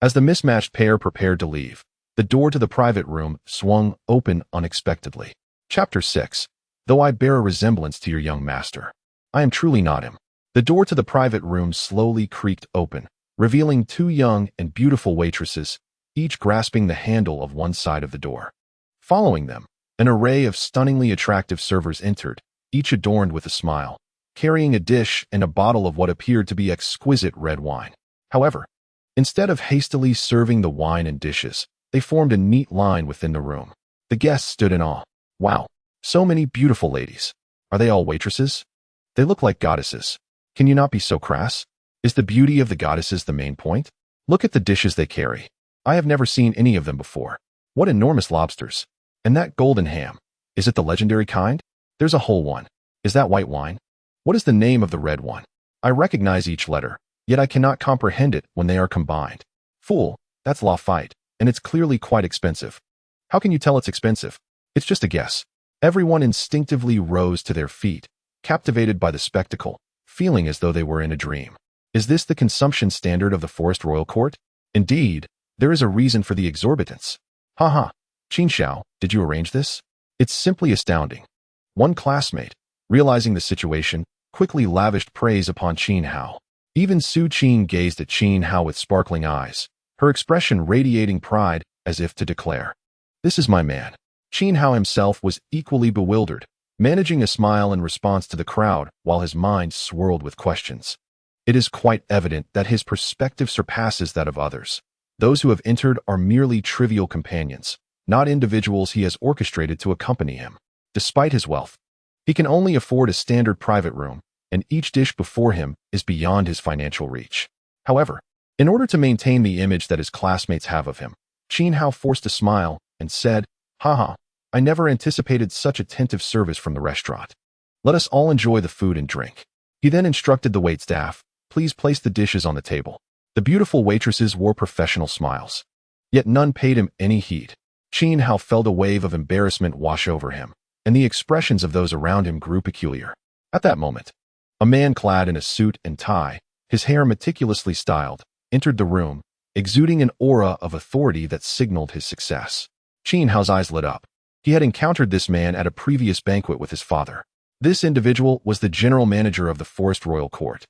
As the mismatched pair prepared to leave, the door to the private room swung open unexpectedly. Chapter 6. Though I bear a resemblance to your young master, I am truly not him. The door to the private room slowly creaked open, revealing two young and beautiful waitresses, each grasping the handle of one side of the door. Following them, an array of stunningly attractive servers entered, each adorned with a smile, carrying a dish and a bottle of what appeared to be exquisite red wine. However, instead of hastily serving the wine and dishes, they formed a neat line within the room. The guests stood in awe. "Wow, so many beautiful ladies. Are they all waitresses? They look like goddesses. Can you not be so crass? Is the beauty of the goddesses the main point? Look at the dishes they carry. I have never seen any of them before. What enormous lobsters. And that golden ham. Is it the legendary kind? There's a whole one. Is that white wine? What is the name of the red one? I recognize each letter, yet I cannot comprehend it when they are combined. Fool, that's Lafite, and it's clearly quite expensive. How can you tell it's expensive? It's just a guess." Everyone instinctively rose to their feet, captivated by the spectacle, feeling as though they were in a dream. Is this the consumption standard of the Forest Royal Court? Indeed, there is a reason for the exorbitance. Haha, Qin Xiao, did you arrange this? It's simply astounding. One classmate, realizing the situation, quickly lavished praise upon Qin Hao. Even Su Qing gazed at Qin Hao with sparkling eyes, her expression radiating pride as if to declare, "This is my man." Qin Hao himself was equally bewildered, managing a smile in response to the crowd while his mind swirled with questions. It is quite evident that his perspective surpasses that of others. Those who have entered are merely trivial companions, not individuals he has orchestrated to accompany him. Despite his wealth, he can only afford a standard private room, and each dish before him is beyond his financial reach. However, in order to maintain the image that his classmates have of him, Qin Hao forced a smile and said, "Haha, I never anticipated such attentive service from the restaurant. Let us all enjoy the food and drink." He then instructed the waitstaff, "Please place the dishes on the table." The beautiful waitresses wore professional smiles, yet none paid him any heed. Qin Hao felt a wave of embarrassment wash over him, and the expressions of those around him grew peculiar. At that moment, a man clad in a suit and tie, his hair meticulously styled, entered the room, exuding an aura of authority that signaled his success. Qin Hao's eyes lit up. He had encountered this man at a previous banquet with his father. This individual was the general manager of the Forest Royal Court,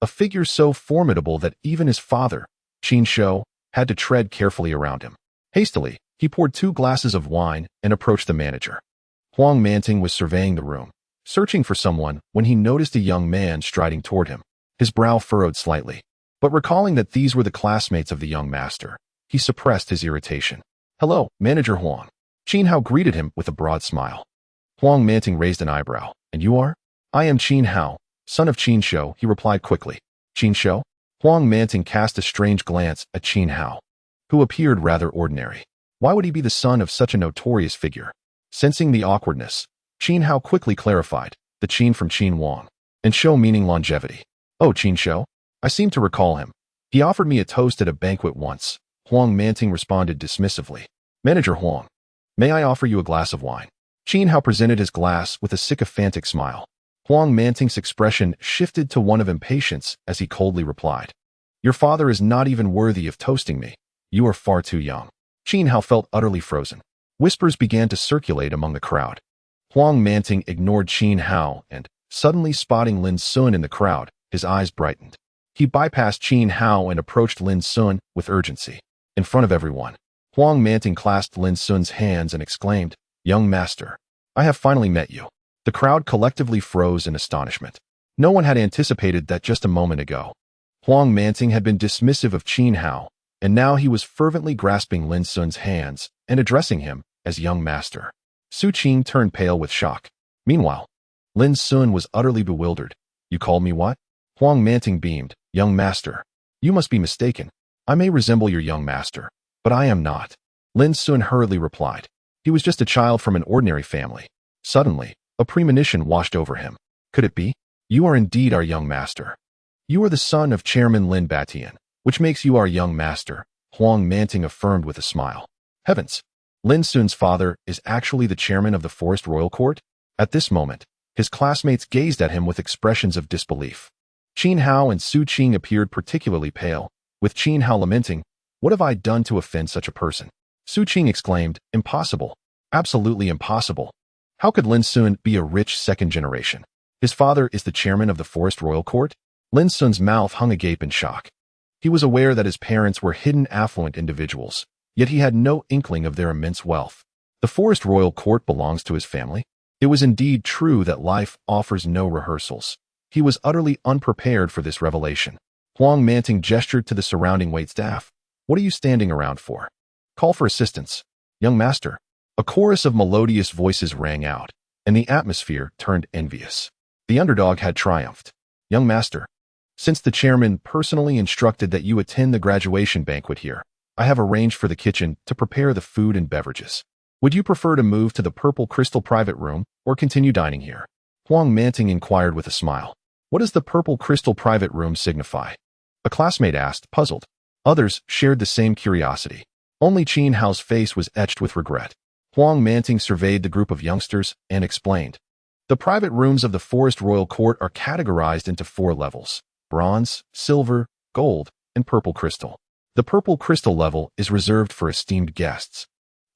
a figure so formidable that even his father, Qin Shou, had to tread carefully around him. Hastily, he poured 2 glasses of wine and approached the manager. Huang Manting was surveying the room, searching for someone when he noticed a young man striding toward him. His brow furrowed slightly, but recalling that these were the classmates of the young master, he suppressed his irritation. "Hello, Manager Huang." Qin Hao greeted him with a broad smile. Huang Manting raised an eyebrow. "And you are?" "I am Qin Hao, son of Qin Shou," he replied quickly. "Qin Shou?" Huang Manting cast a strange glance at Qin Hao, who appeared rather ordinary. Why would he be the son of such a notorious figure? Sensing the awkwardness, Qin Hao quickly clarified, "The Qin from Qin Wang, and Shou meaning longevity." "Oh, Qin Shou? I seem to recall him. He offered me a toast at a banquet once." Huang Manting responded dismissively. "Manager Huang, may I offer you a glass of wine?" Qin Hao presented his glass with a sycophantic smile. Huang Manting's expression shifted to one of impatience as he coldly replied, "Your father is not even worthy of toasting me. You are far too young." Qin Hao felt utterly frozen. Whispers began to circulate among the crowd. Huang Manting ignored Qin Hao and, suddenly spotting Lin Xun in the crowd, his eyes brightened. He bypassed Qin Hao and approached Lin Xun with urgency. In front of everyone, Huang Manting clasped Lin Xun's hands and exclaimed, "Young master, I have finally met you." The crowd collectively froze in astonishment. No one had anticipated that just a moment ago. Huang Manting had been dismissive of Qin Hao, and now he was fervently grasping Lin Xun's hands and addressing him as young master. Su Qing turned pale with shock. Meanwhile, Lin Xun was utterly bewildered. "You called me what?" Huang Manting beamed. "Young master. You must be mistaken. I may resemble your young master, but I am not." Lin Xun hurriedly replied. He was just a child from an ordinary family. Suddenly, a premonition washed over him. Could it be? "You are indeed our young master. You are the son of Chairman Lin Batian, which makes you our young master," Huang Manting affirmed with a smile. Heavens! Lin Xun's father is actually the chairman of the Forest Royal Court? At this moment, his classmates gazed at him with expressions of disbelief. Qin Hao and Su Qing appeared particularly pale, with Qin Hao lamenting, "What have I done to offend such a person?" Su Qing exclaimed, "Impossible. Absolutely impossible. How could Lin Xun be a rich second generation? His father is the chairman of the Forest Royal Court?" Lin Xun's mouth hung agape in shock. He was aware that his parents were hidden affluent individuals, yet he had no inkling of their immense wealth. The Forest Royal Court belongs to his family? It was indeed true that life offers no rehearsals. He was utterly unprepared for this revelation. Huang Manting gestured to the surrounding waitstaff. "What are you standing around for? Call for assistance." "Young master." A chorus of melodious voices rang out, and the atmosphere turned envious. The underdog had triumphed. "Young master, since the chairman personally instructed that you attend the graduation banquet here, I have arranged for the kitchen to prepare the food and beverages. Would you prefer to move to the Purple Crystal private room or continue dining here?" Huang Manting inquired with a smile. "What does the Purple Crystal private room signify?" a classmate asked, puzzled. Others shared the same curiosity. Only Qin Hao's face was etched with regret. Huang Manting surveyed the group of youngsters and explained. "The private rooms of the Forest Royal Court are categorized into 4 levels: bronze, silver, gold, and purple crystal. The purple crystal level is reserved for esteemed guests,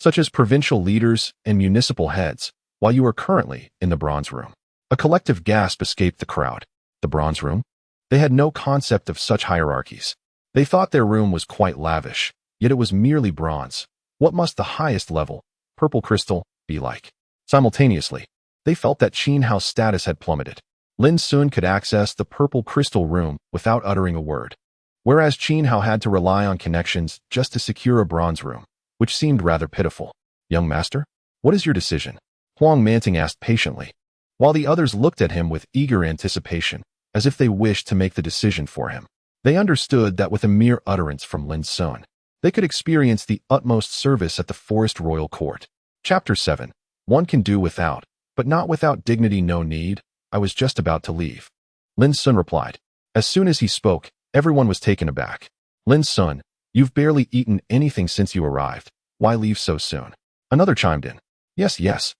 such as provincial leaders and municipal heads, while you are currently in the bronze room." A collective gasp escaped the crowd. The bronze room? They had no concept of such hierarchies. They thought their room was quite lavish, yet it was merely bronze. What must the highest level, purple crystal, be like? Simultaneously, they felt that Qin Hao's status had plummeted. Lin Xun could access the purple crystal room without uttering a word, whereas Qin Hao had to rely on connections just to secure a bronze room, which seemed rather pitiful. "Young master, what is your decision?" Huang Manting asked patiently, while the others looked at him with eager anticipation, as if they wished to make the decision for him. They understood that with a mere utterance from Lin Xun, they could experience the utmost service at the Forest Royal Court. Chapter 7. One can do without, but not without dignity. No need. I was just about to leave. Lin Xun replied. As soon as he spoke, everyone was taken aback. Lin Xun, you've barely eaten anything since you arrived. Why leave so soon? Another chimed in. Yes.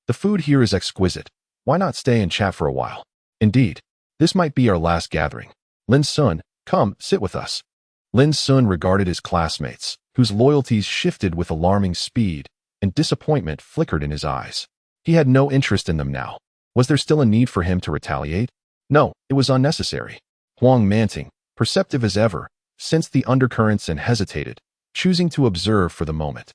The food here is exquisite. Why not stay and chat for a while? Indeed, this might be our last gathering. Lin Xun, come, sit with us. Lin Xun regarded his classmates, whose loyalties shifted with alarming speed, and disappointment flickered in his eyes. He had no interest in them now. Was there still a need for him to retaliate? No, it was unnecessary. Huang Manting, perceptive as ever, sensed the undercurrents and hesitated, choosing to observe for the moment.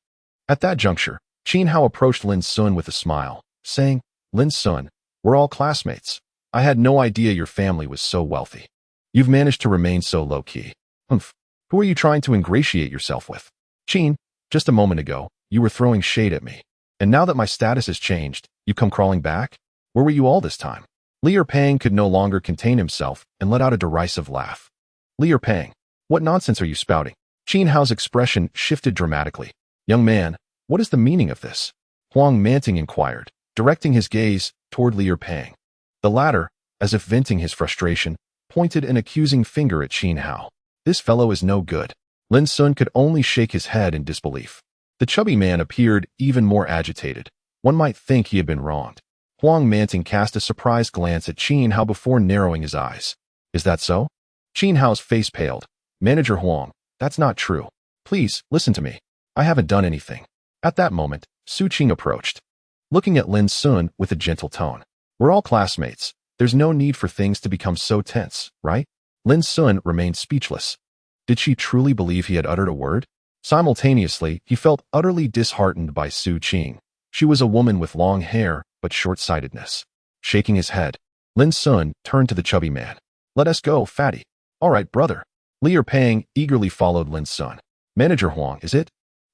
At that juncture, Qin Hao approached Lin Xun with a smile, saying, Lin Xun, we're all classmates. I had no idea your family was so wealthy. You've managed to remain so low-key. Humph. Who are you trying to ingratiate yourself with? Qin, just a moment ago, you were throwing shade at me. And now that my status has changed, you come crawling back? Where were you all this time? Li Erpang could no longer contain himself and let out a derisive laugh. Li Erpang, what nonsense are you spouting? Qin Hao's expression shifted dramatically. Young man, what is the meaning of this? Huang Manting inquired, directing his gaze toward Li Erpang. The latter, as if venting his frustration, pointed an accusing finger at Qin Hao. This fellow is no good. Lin Xun could only shake his head in disbelief. The chubby man appeared even more agitated. One might think he had been wronged. Huang Manting cast a surprised glance at Qin Hao before narrowing his eyes. Is that so? Qin Hao's face paled. Manager Huang, that's not true. Please, listen to me. I haven't done anything. At that moment, Su Qing approached, looking at Lin Xun with a gentle tone. We're all classmates. There's no need for things to become so tense, right? Lin Xun remained speechless. Did she truly believe he had uttered a word? Simultaneously, he felt utterly disheartened by Su Qing. She was a woman with long hair, but short-sightedness. Shaking his head, Lin Xun turned to the chubby man. Let us go, fatty. All right, brother. Li Erpang eagerly followed Lin Xun. Manager Huang, is it?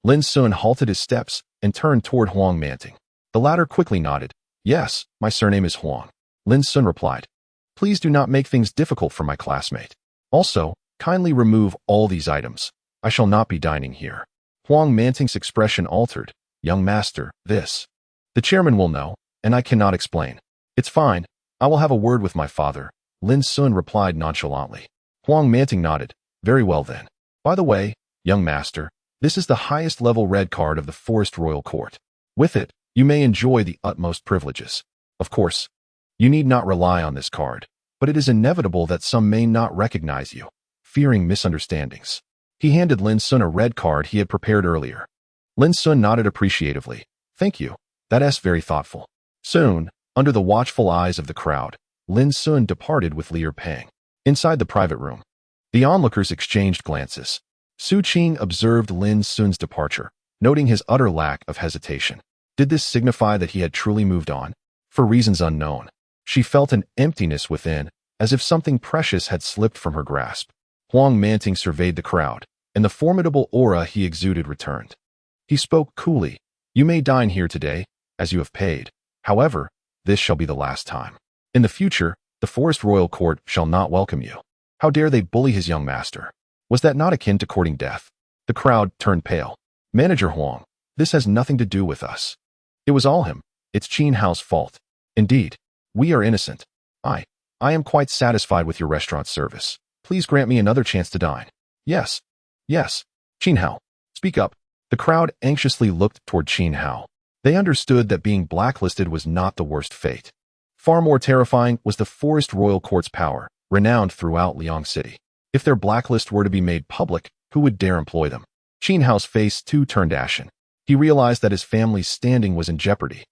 Lin Xun halted his steps and turned toward Huang Manting. The latter quickly nodded. Yes, my surname is Huang. Lin Xun replied. Please do not make things difficult for my classmate. Also, kindly remove all these items. I shall not be dining here. Huang Manting's expression altered. Young master, this. The chairman will know, and I cannot explain. It's fine. I will have a word with my father. Lin Xun replied nonchalantly. Huang Manting nodded. Very well then. By the way, young master, this is the highest level red card of the Forest Royal Court. With it, you may enjoy the utmost privileges. Of course, you need not rely on this card, but it is inevitable that some may not recognize you, fearing misunderstandings. He handed Lin Xun a red card he had prepared earlier. Lin Xun nodded appreciatively. Thank you. That's very thoughtful. Soon, under the watchful eyes of the crowd, Lin Xun departed with Li Erpang. Inside the private room, the onlookers exchanged glances. Su Qing observed Lin Xun's departure, noting his utter lack of hesitation. Did this signify that he had truly moved on? For reasons unknown, she felt an emptiness within, as if something precious had slipped from her grasp. Huang Manting surveyed the crowd, and the formidable aura he exuded returned. He spoke coolly. You may dine here today, as you have paid. However, this shall be the last time. In the future, the Forest Royal Court shall not welcome you. How dare they bully his young master? Was that not akin to courting death? The crowd turned pale. Manager Huang, this has nothing to do with us. It was all him. It's Qin Hao's fault. Indeed, we are innocent. I am quite satisfied with your restaurant service. Please grant me another chance to dine. Yes. Yes. Qin Hao, speak up. The crowd anxiously looked toward Qin Hao. They understood that being blacklisted was not the worst fate. Far more terrifying was the Forest Royal Court's power, renowned throughout Liang City. If their blacklist were to be made public, who would dare employ them? Qin Hao's face too turned ashen. He realized that his family's standing was in jeopardy.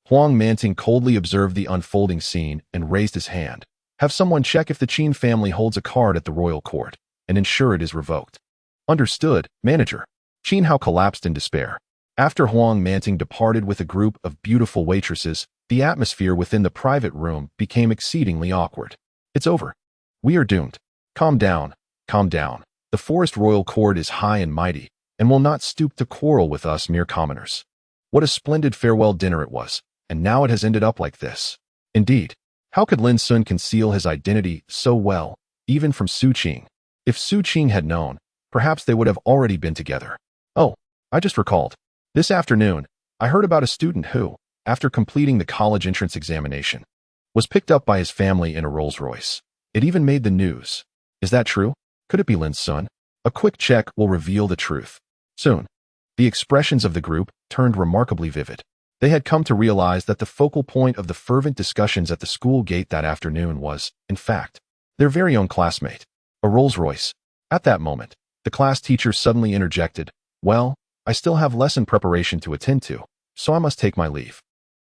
Huang Manting coldly observed the unfolding scene and raised his hand. Have someone check if the Qin family holds a card at the royal court, and ensure it is revoked. Understood, manager. Qin Hao collapsed in despair. After Huang Manting departed with a group of beautiful waitresses, the atmosphere within the private room became exceedingly awkward. It's over. We are doomed. Calm down, calm down. The Forest Royal Court is high and mighty, and will not stoop to quarrel with us mere commoners. What a splendid farewell dinner it was, and now it has ended up like this. Indeed, how could Lin Xun conceal his identity so well, even from Su Qing? If Su Qing had known, perhaps they would have already been together. Oh, I just recalled. This afternoon, I heard about a student who, after completing the college entrance examination, was picked up by his family in a Rolls-Royce. It even made the news. Is that true? Could it be Lin Xun? A quick check will reveal the truth. Soon, the expressions of the group turned remarkably vivid. They had come to realize that the focal point of the fervent discussions at the school gate that afternoon was, in fact, their very own classmate, a Rolls-Royce. At that moment, the class teacher suddenly interjected, "Well, I still have lesson preparation to attend to, so I must take my leave."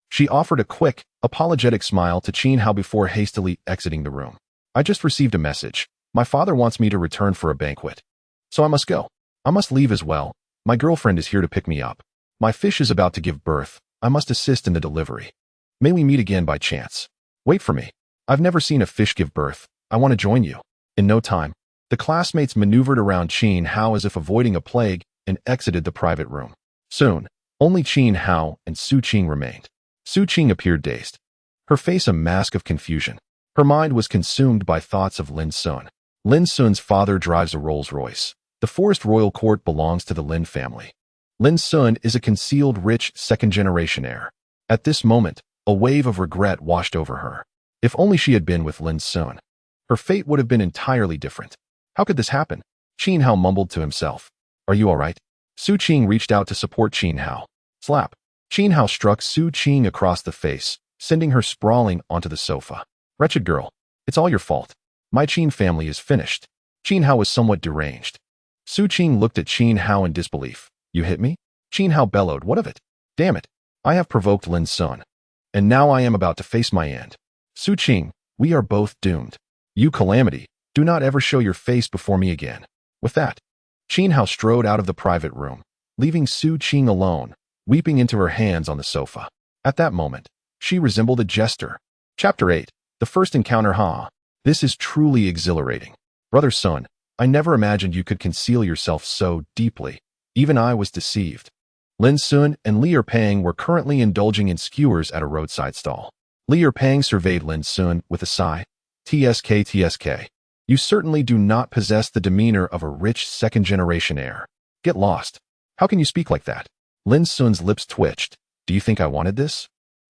She offered a quick, apologetic smile to Qin Hao before hastily exiting the room. I just received a message. My father wants me to return for a banquet. So I must go. I must leave as well. My girlfriend is here to pick me up. My fish is about to give birth. I must assist in the delivery. May we meet again by chance. Wait for me. I've never seen a fish give birth. I want to join you. In no time, the classmates maneuvered around Qin Hao as if avoiding a plague and exited the private room. Soon, only Qin Hao and Su Qing remained. Su Qing appeared dazed, her face a mask of confusion. Her mind was consumed by thoughts of Lin Xun. Lin Xun's father drives a Rolls-Royce. The forest royal court belongs to the Lin family. Lin Xun is a concealed rich second-generation heir. At this moment, a wave of regret washed over her. If only she had been with Lin Xun, her fate would have been entirely different. How could this happen? Qin Hao mumbled to himself. Are you all right? Su Qing reached out to support Qin Hao. Slap. Qin Hao struck Su Qing across the face, sending her sprawling onto the sofa. Wretched girl, it's all your fault. My Qin family is finished. Qin Hao was somewhat deranged. Su Qing looked at Qin Hao in disbelief. You hit me? Qin Hao bellowed. What of it? Damn it. I have provoked Lin Xun. And now I am about to face my end. Su Qing, we are both doomed. You calamity, do not ever show your face before me again. With that, Qin Hao strode out of the private room, leaving Su Qing alone, weeping into her hands on the sofa. At that moment, she resembled a jester. Chapter 8. The First Encounter. This is truly exhilarating. Brother Sun, I never imagined you could conceal yourself so deeply. Even I was deceived. Lin Xun and Li Erpang were currently indulging in skewers at a roadside stall. Li Erpang surveyed Lin Xun with a sigh. TSK. You certainly do not possess the demeanor of a rich second-generation heir. Get lost. How can you speak like that? Lin Xun's lips twitched. Do you think I wanted this?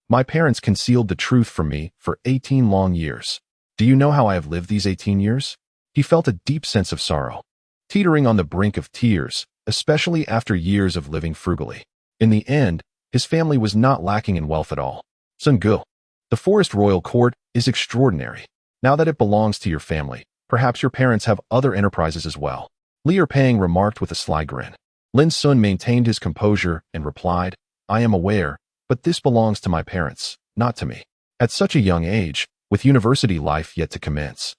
My parents concealed the truth from me for 18 long years. Do you know how I have lived these 18 years? He felt a deep sense of sorrow, teetering on the brink of tears, especially after years of living frugally. In the end, his family was not lacking in wealth at all. Sun Gu, the forest royal court is extraordinary. Now that it belongs to your family, perhaps your parents have other enterprises as well. Li Erpang remarked with a sly grin. Lin Xun maintained his composure and replied, I am aware, but this belongs to my parents, not to me. At such a young age, with university life yet to commence,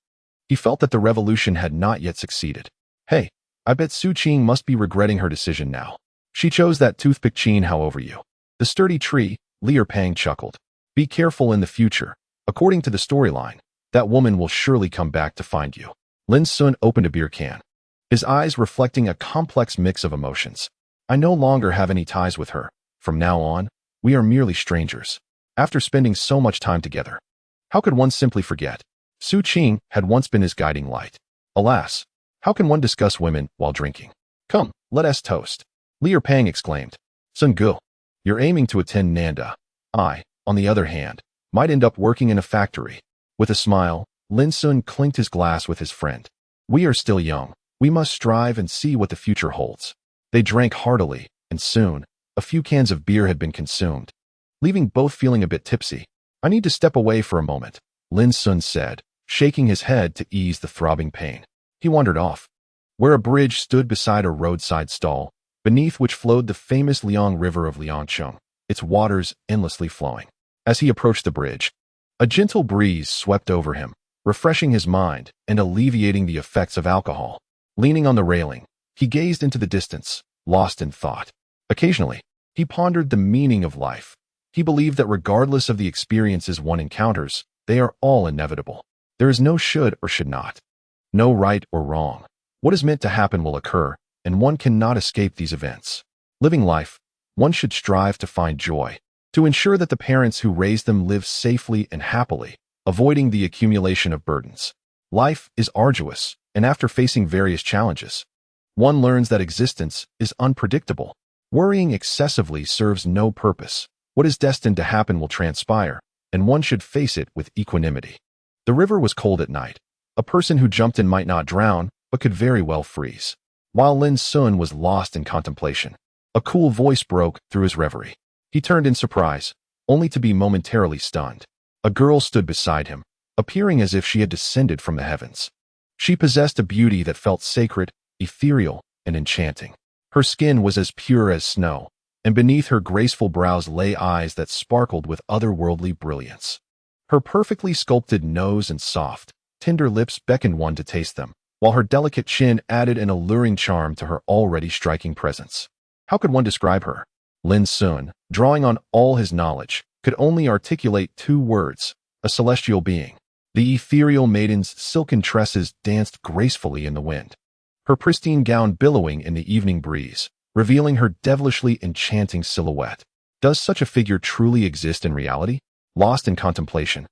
he felt that the revolution had not yet succeeded. Hey, I bet Su Qing must be regretting her decision now. She chose that toothpick Qin Hao over you. The sturdy tree, Li Erpang chuckled. Be careful in the future. According to the storyline, that woman will surely come back to find you. Lin Xun opened a beer can, his eyes reflecting a complex mix of emotions. I no longer have any ties with her. From now on, we are merely strangers. After spending so much time together, how could one simply forget? Su Qing had once been his guiding light. Alas, how can one discuss women while drinking? Come, let us toast. Li Erpang exclaimed. Sun Gu, you're aiming to attend Nanda. I, on the other hand, might end up working in a factory. With a smile, Lin Xun clinked his glass with his friend. We are still young. We must strive and see what the future holds. They drank heartily, and soon, a few cans of beer had been consumed, leaving both feeling a bit tipsy. I need to step away for a moment, Lin Xun said, shaking his head to ease the throbbing pain. He wandered off, where a bridge stood beside a roadside stall, beneath which flowed the famous Liang River of Liangcheng, its waters endlessly flowing. As he approached the bridge, a gentle breeze swept over him, refreshing his mind and alleviating the effects of alcohol. Leaning on the railing, he gazed into the distance, lost in thought. Occasionally, he pondered the meaning of life. He believed that regardless of the experiences one encounters, they are all inevitable. There is no should or should not, no right or wrong. What is meant to happen will occur, and one cannot escape these events. Living life, one should strive to find joy, to ensure that the parents who raised them live safely and happily, avoiding the accumulation of burdens. Life is arduous, and after facing various challenges, one learns that existence is unpredictable. Worrying excessively serves no purpose. What is destined to happen will transpire, and one should face it with equanimity. The river was cold at night. A person who jumped in might not drown, but could very well freeze. While Lin Xun was lost in contemplation, a cool voice broke through his reverie. He turned in surprise, only to be momentarily stunned. A girl stood beside him, appearing as if she had descended from the heavens. She possessed a beauty that felt sacred, ethereal, and enchanting. Her skin was as pure as snow, and beneath her graceful brows lay eyes that sparkled with otherworldly brilliance. Her perfectly sculpted nose and soft, tender lips beckoned one to taste them, while her delicate chin added an alluring charm to her already striking presence. How could one describe her? Lin Xun, drawing on all his knowledge, could only articulate 2 words: a celestial being. The ethereal maiden's silken tresses danced gracefully in the wind, her pristine gown billowing in the evening breeze, revealing her devilishly enchanting silhouette. Does such a figure truly exist in reality? Lost in contemplation,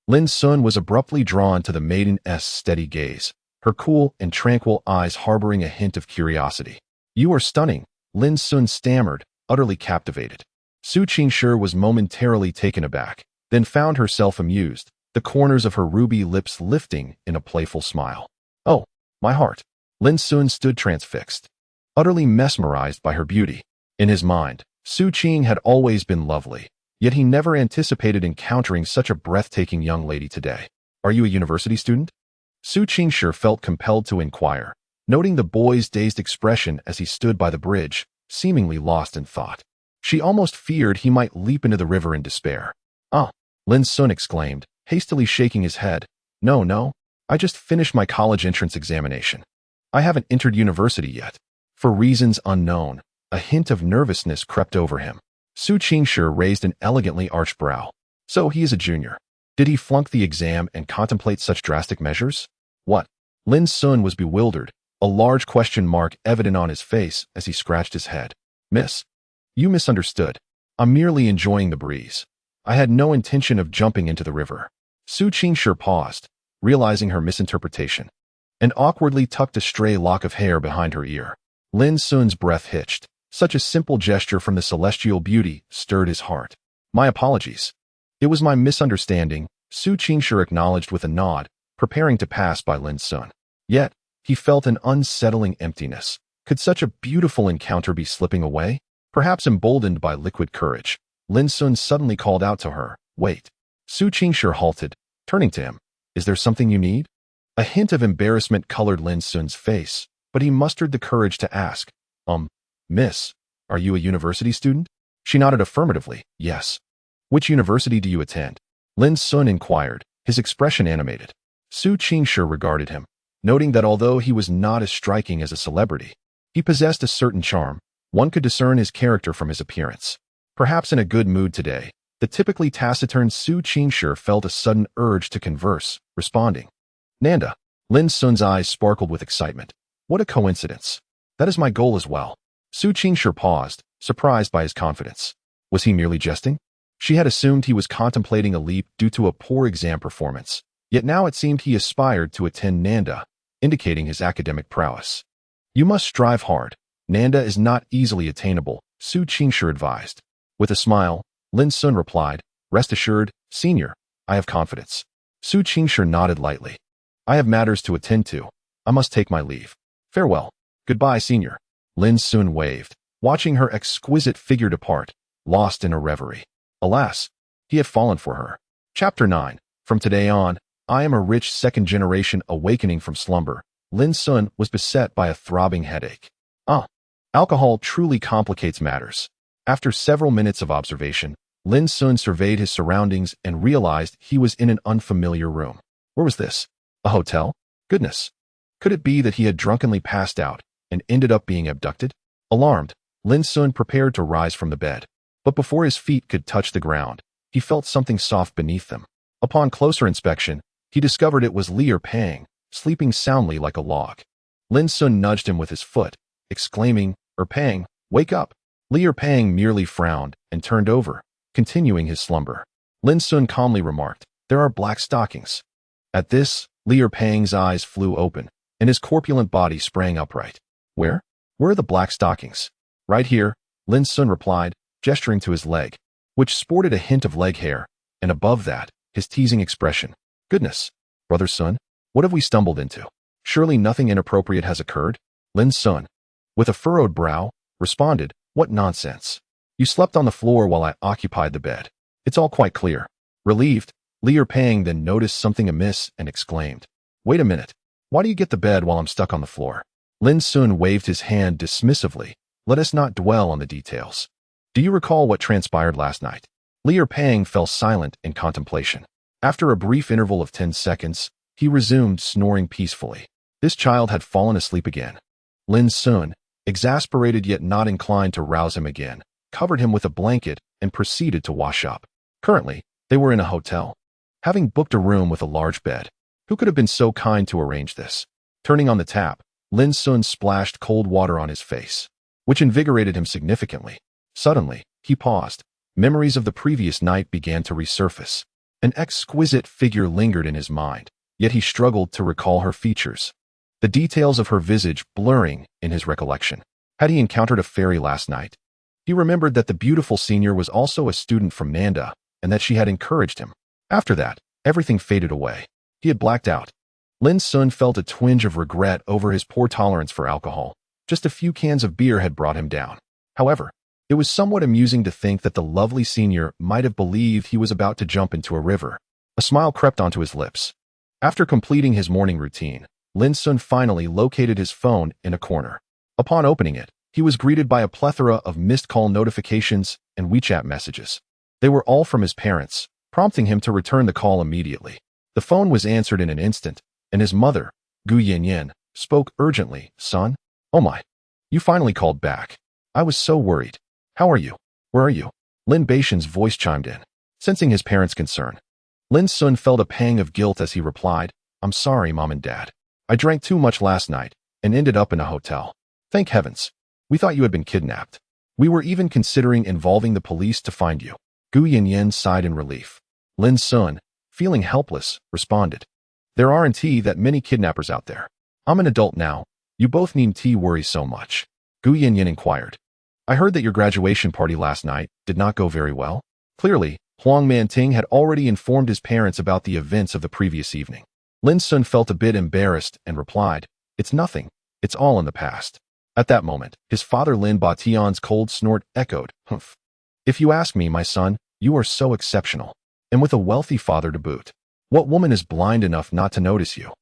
Lin Xun was abruptly drawn to the maiden's steady gaze, her cool and tranquil eyes harboring a hint of curiosity. "You are stunning," Lin Xun stammered, utterly captivated. Su Qingshi was momentarily taken aback, then found herself amused, the corners of her ruby lips lifting in a playful smile. "Oh, my heart." Lin Xun stood transfixed, utterly mesmerized by her beauty. In his mind, Su Qing had always been lovely, yet he never anticipated encountering such a breathtaking young lady today. "Are you a university student?" Su Qingshi felt compelled to inquire, noting the boy's dazed expression as he stood by the bridge, seemingly lost in thought. She almost feared he might leap into the river in despair. "Ah," Lin Xun exclaimed, hastily shaking his head. No, I just finished my college entrance examination. I haven't entered university yet." For reasons unknown, a hint of nervousness crept over him. Su Qingshi raised an elegantly arched brow. "So he is a junior. Did he flunk the exam and contemplate such drastic measures?" "What?" Lin Xun was bewildered, a large question mark evident on his face as he scratched his head. "Miss, you misunderstood. I'm merely enjoying the breeze. I had no intention of jumping into the river." Su Qingshi paused, realizing her misinterpretation, and awkwardly tucked a stray lock of hair behind her ear. Lin Xun's breath hitched. Such a simple gesture from the celestial beauty stirred his heart. "My apologies. It was my misunderstanding," Su Qingshi acknowledged with a nod, preparing to pass by Lin Xun. Yet, he felt an unsettling emptiness. Could such a beautiful encounter be slipping away? Perhaps emboldened by liquid courage, Lin Xun suddenly called out to her, "Wait." Su Qingshi halted, turning to him. "Is there something you need?" A hint of embarrassment colored Lin Xun's face, but he mustered the courage to ask, "Miss, are you a university student?" She nodded affirmatively, "Yes." "Which university do you attend?" Lin Xun inquired, his expression animated. Su Qingshi regarded him, noting that although he was not as striking as a celebrity, he possessed a certain charm. One could discern his character from his appearance. Perhaps in a good mood today, the typically taciturn Su Qingshi felt a sudden urge to converse, responding, "Nanda." Lin Xun's eyes sparkled with excitement. "What a coincidence. That is my goal as well." Su Qingshi paused, surprised by his confidence. Was he merely jesting? She had assumed he was contemplating a leap due to a poor exam performance, yet now it seemed he aspired to attend Nanda, indicating his academic prowess. "You must strive hard. Nanda is not easily attainable," Su Qingshi advised. With a smile, Lin Xun replied, "Rest assured, senior, I have confidence." Su Qingshi nodded lightly. "I have matters to attend to. I must take my leave. Farewell." "Goodbye, senior." Lin Xun waved, watching her exquisite figure depart, lost in a reverie. Alas, he had fallen for her. Chapter 9. From today on, I am a rich second-generation awakening from slumber. Lin Xun was beset by a throbbing headache. Alcohol truly complicates matters. After several minutes of observation, Lin Xun surveyed his surroundings and realized he was in an unfamiliar room. Where was this? A hotel? Goodness. Could it be that he had drunkenly passed out and ended up being abducted? Alarmed, Lin Xun prepared to rise from the bed. But before his feet could touch the ground, he felt something soft beneath them. Upon closer inspection, he discovered it was Li Pang, sleeping soundly like a log. Lin Xun nudged him with his foot, exclaiming, "Pang, wake up." Li Pang merely frowned and turned over, continuing his slumber. Lin Xun calmly remarked, "There are black stockings." At this, Li Pang's eyes flew open, and his corpulent body sprang upright. Where? Where are the black stockings?" "Right here," Lin Xun replied, gesturing to his leg, which sported a hint of leg hair, and above that, his teasing expression. "Goodness, Brother Sun, what have we stumbled into? Surely nothing inappropriate has occurred?" Lin Xun, with a furrowed brow, responded, "What nonsense. You slept on the floor while I occupied the bed. It's all quite clear." Relieved, Li Pang then noticed something amiss and exclaimed, "Wait a minute. Why do you get the bed while I'm stuck on the floor?" Lin Xun waved his hand dismissively. "Let us not dwell on the details. Do you recall what transpired last night? Li Pang fell silent in contemplation. After a brief interval of 10 seconds, he resumed snoring peacefully. This child had fallen asleep again. Lin Xun, exasperated yet not inclined to rouse him again, covered him with a blanket and proceeded to wash up. Currently, they were in a hotel, having booked a room with a large bed. Who could have been so kind to arrange this? Turning on the tap, Lin Xun splashed cold water on his face, which invigorated him significantly. Suddenly, he paused. Memories of the previous night began to resurface. An exquisite figure lingered in his mind, yet he struggled to recall her features, the details of her visage blurring in his recollection. Had he encountered a fairy last night? He remembered that the beautiful senior was also a student from Nanda, and that she had encouraged him. After that, everything faded away. He had blacked out. Lin Xun felt a twinge of regret over his poor tolerance for alcohol. Just a few cans of beer had brought him down. However, it was somewhat amusing to think that the lovely senior might have believed he was about to jump into a river. A smile crept onto his lips. After completing his morning routine, Lin Xun finally located his phone in a corner. Upon opening it, he was greeted by a plethora of missed call notifications and WeChat messages. They were all from his parents, prompting him to return the call immediately. The phone was answered in an instant, and his mother, Gu Yanyan, spoke urgently. "Son? Oh my. You finally called back. I was so worried. How are you? Where are you?" Lin Baishan's voice chimed in. Sensing his parents' concern, Lin Xun felt a pang of guilt as he replied, "I'm sorry, Mom and Dad. I drank too much last night and ended up in a hotel. Thank heavens. We thought you had been kidnapped. We were even considering involving the police to find you." Gu Yanyan sighed in relief. Lin Xun, feeling helpless, responded, "There aren't that many kidnappers out there. I'm an adult now. You both needn't worry so much." Gu Yanyan inquired, "I heard that your graduation party last night did not go very well." Clearly, Huang Manting had already informed his parents about the events of the previous evening. Lin Xun felt a bit embarrassed and replied, "It's nothing. It's all in the past." At that moment, his father Lin Batian's cold snort echoed, "Humph. If you ask me, my son, you are so exceptional. And with a wealthy father to boot. What woman is blind enough not to notice you?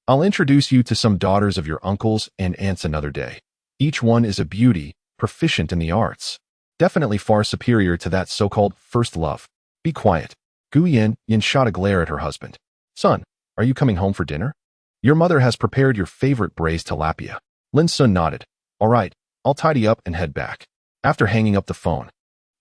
I'll introduce you to some daughters of your uncles and aunts another day. Each one is a beauty, proficient in the arts. Definitely far superior to that so-called first love." "Be quiet." Gu Yan shot a glare at her husband. "Son, are you coming home for dinner? Your mother has prepared your favorite braised tilapia." Lin Xun nodded. "All right, I'll tidy up and head back." After hanging up the phone,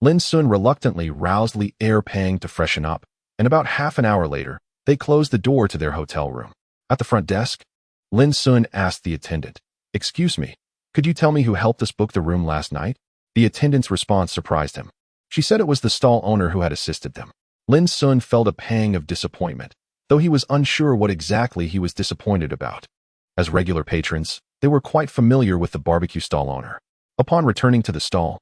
Lin Xun reluctantly roused Li Pang to freshen up, and about half an hour later, they closed the door to their hotel room. At the front desk, Lin Xun asked the attendant, "Excuse me, could you tell me who helped us book the room last night?" The attendant's response surprised him. She said it was the stall owner who had assisted them. Lin Xun felt a pang of disappointment, though he was unsure what exactly he was disappointed about. As regular patrons, they were quite familiar with the barbecue stall owner. Upon returning to the stall,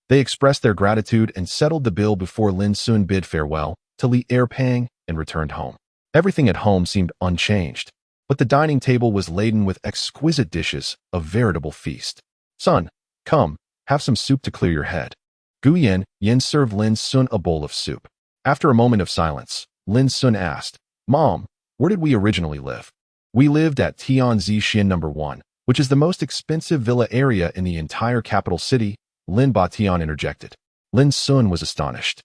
they expressed their gratitude and settled the bill before Lin Xun bid farewell to Li Pang and returned home. Everything at home seemed unchanged, but the dining table was laden with exquisite dishes, a veritable feast. "Son, come, have some soup to clear your head." Gu Yan served Lin Xun a bowl of soup. After a moment of silence, Lin Xun asked, "Mom, where did we originally live?" "We lived at Tianzi No. 1, which is the most expensive villa area in the entire capital city," Lin Batian interjected. Lin Xun was astonished.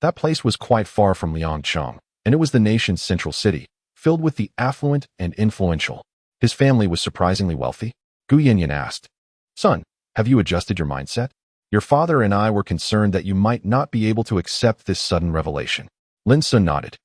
That place was quite far from Liangcheng, and it was the nation's central city, filled with the affluent and influential. His family was surprisingly wealthy. Gu Yanyan asked, "Son, have you adjusted your mindset? Your father and I were concerned that you might not be able to accept this sudden revelation." Lin Xun nodded.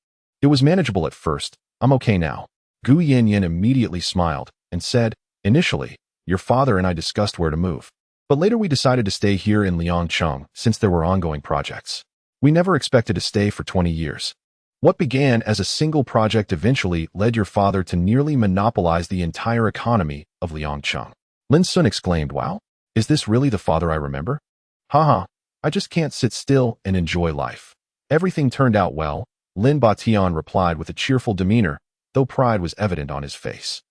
"It was manageable at first. I'm okay now." Gu Yanyan immediately smiled and said, "Initially, your father and I discussed where to move. But later we decided to stay here in Liangcheng since there were ongoing projects. We never expected to stay for 20 years. What began as a single project eventually led your father to nearly monopolize the entire economy of Liangcheng." Lin Xun exclaimed, "Wow, is this really the father I remember? Haha, I just can't sit still and enjoy life." "Everything turned out well," Lin Batian replied with a cheerful demeanor, though pride was evident on his face.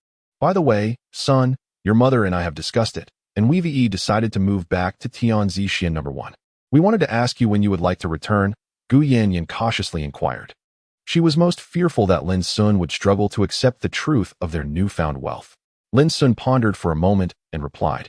"By the way, son, your mother and I have discussed it, and we've decided to move back to Tianzi No. 1. We wanted to ask you when you would like to return," Gu Yanyan cautiously inquired. She was most fearful that Lin Xun would struggle to accept the truth of their newfound wealth. Lin Xun pondered for a moment and replied,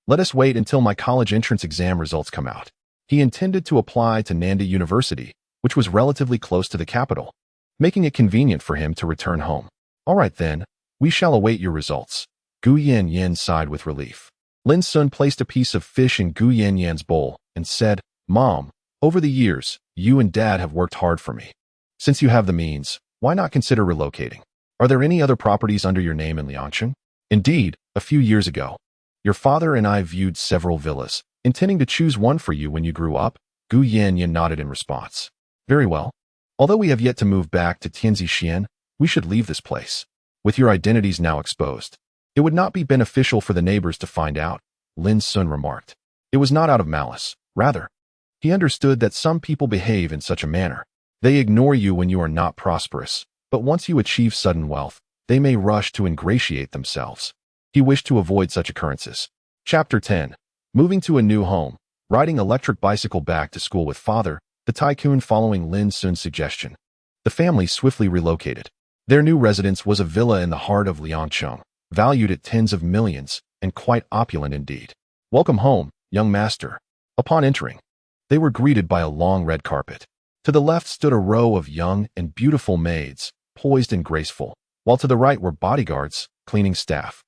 "Let us wait until my college entrance exam results come out. He intended to apply to Nanda University, which was relatively close to the capital, making it convenient for him to return home. All right then, we shall await your results. Gu Yanyan sighed with relief. Lin Xun placed a piece of fish in Gu Yanyan's bowl and said, Mom, over the years, you and Dad have worked hard for me. Since you have the means, why not consider relocating? Are there any other properties under your name in Liangshan? Indeed, a few years ago, your father and I viewed several villas, intending to choose one for you when you grew up. Gu Yanyan nodded in response. Very well. Although we have yet to move back to Tianzixian, we should leave this place. With your identities now exposed, it would not be beneficial for the neighbors to find out, Lin Xun remarked. It was not out of malice. Rather, he understood that some people behave in such a manner. They ignore you when you are not prosperous, but once you achieve sudden wealth, they may rush to ingratiate themselves. He wished to avoid such occurrences. Chapter 10. Moving to a new home, riding electric bicycle back to school with father, the Tycoon following Lin Xun's suggestion. The family swiftly relocated. Their new residence was a villa in the heart of Liangshan, valued at tens of millions, and quite opulent indeed. Welcome home, young master. Upon entering, they were greeted by a long red carpet. To the left stood a row of young and beautiful maids, poised and graceful, while to the right were bodyguards, cleaning staff,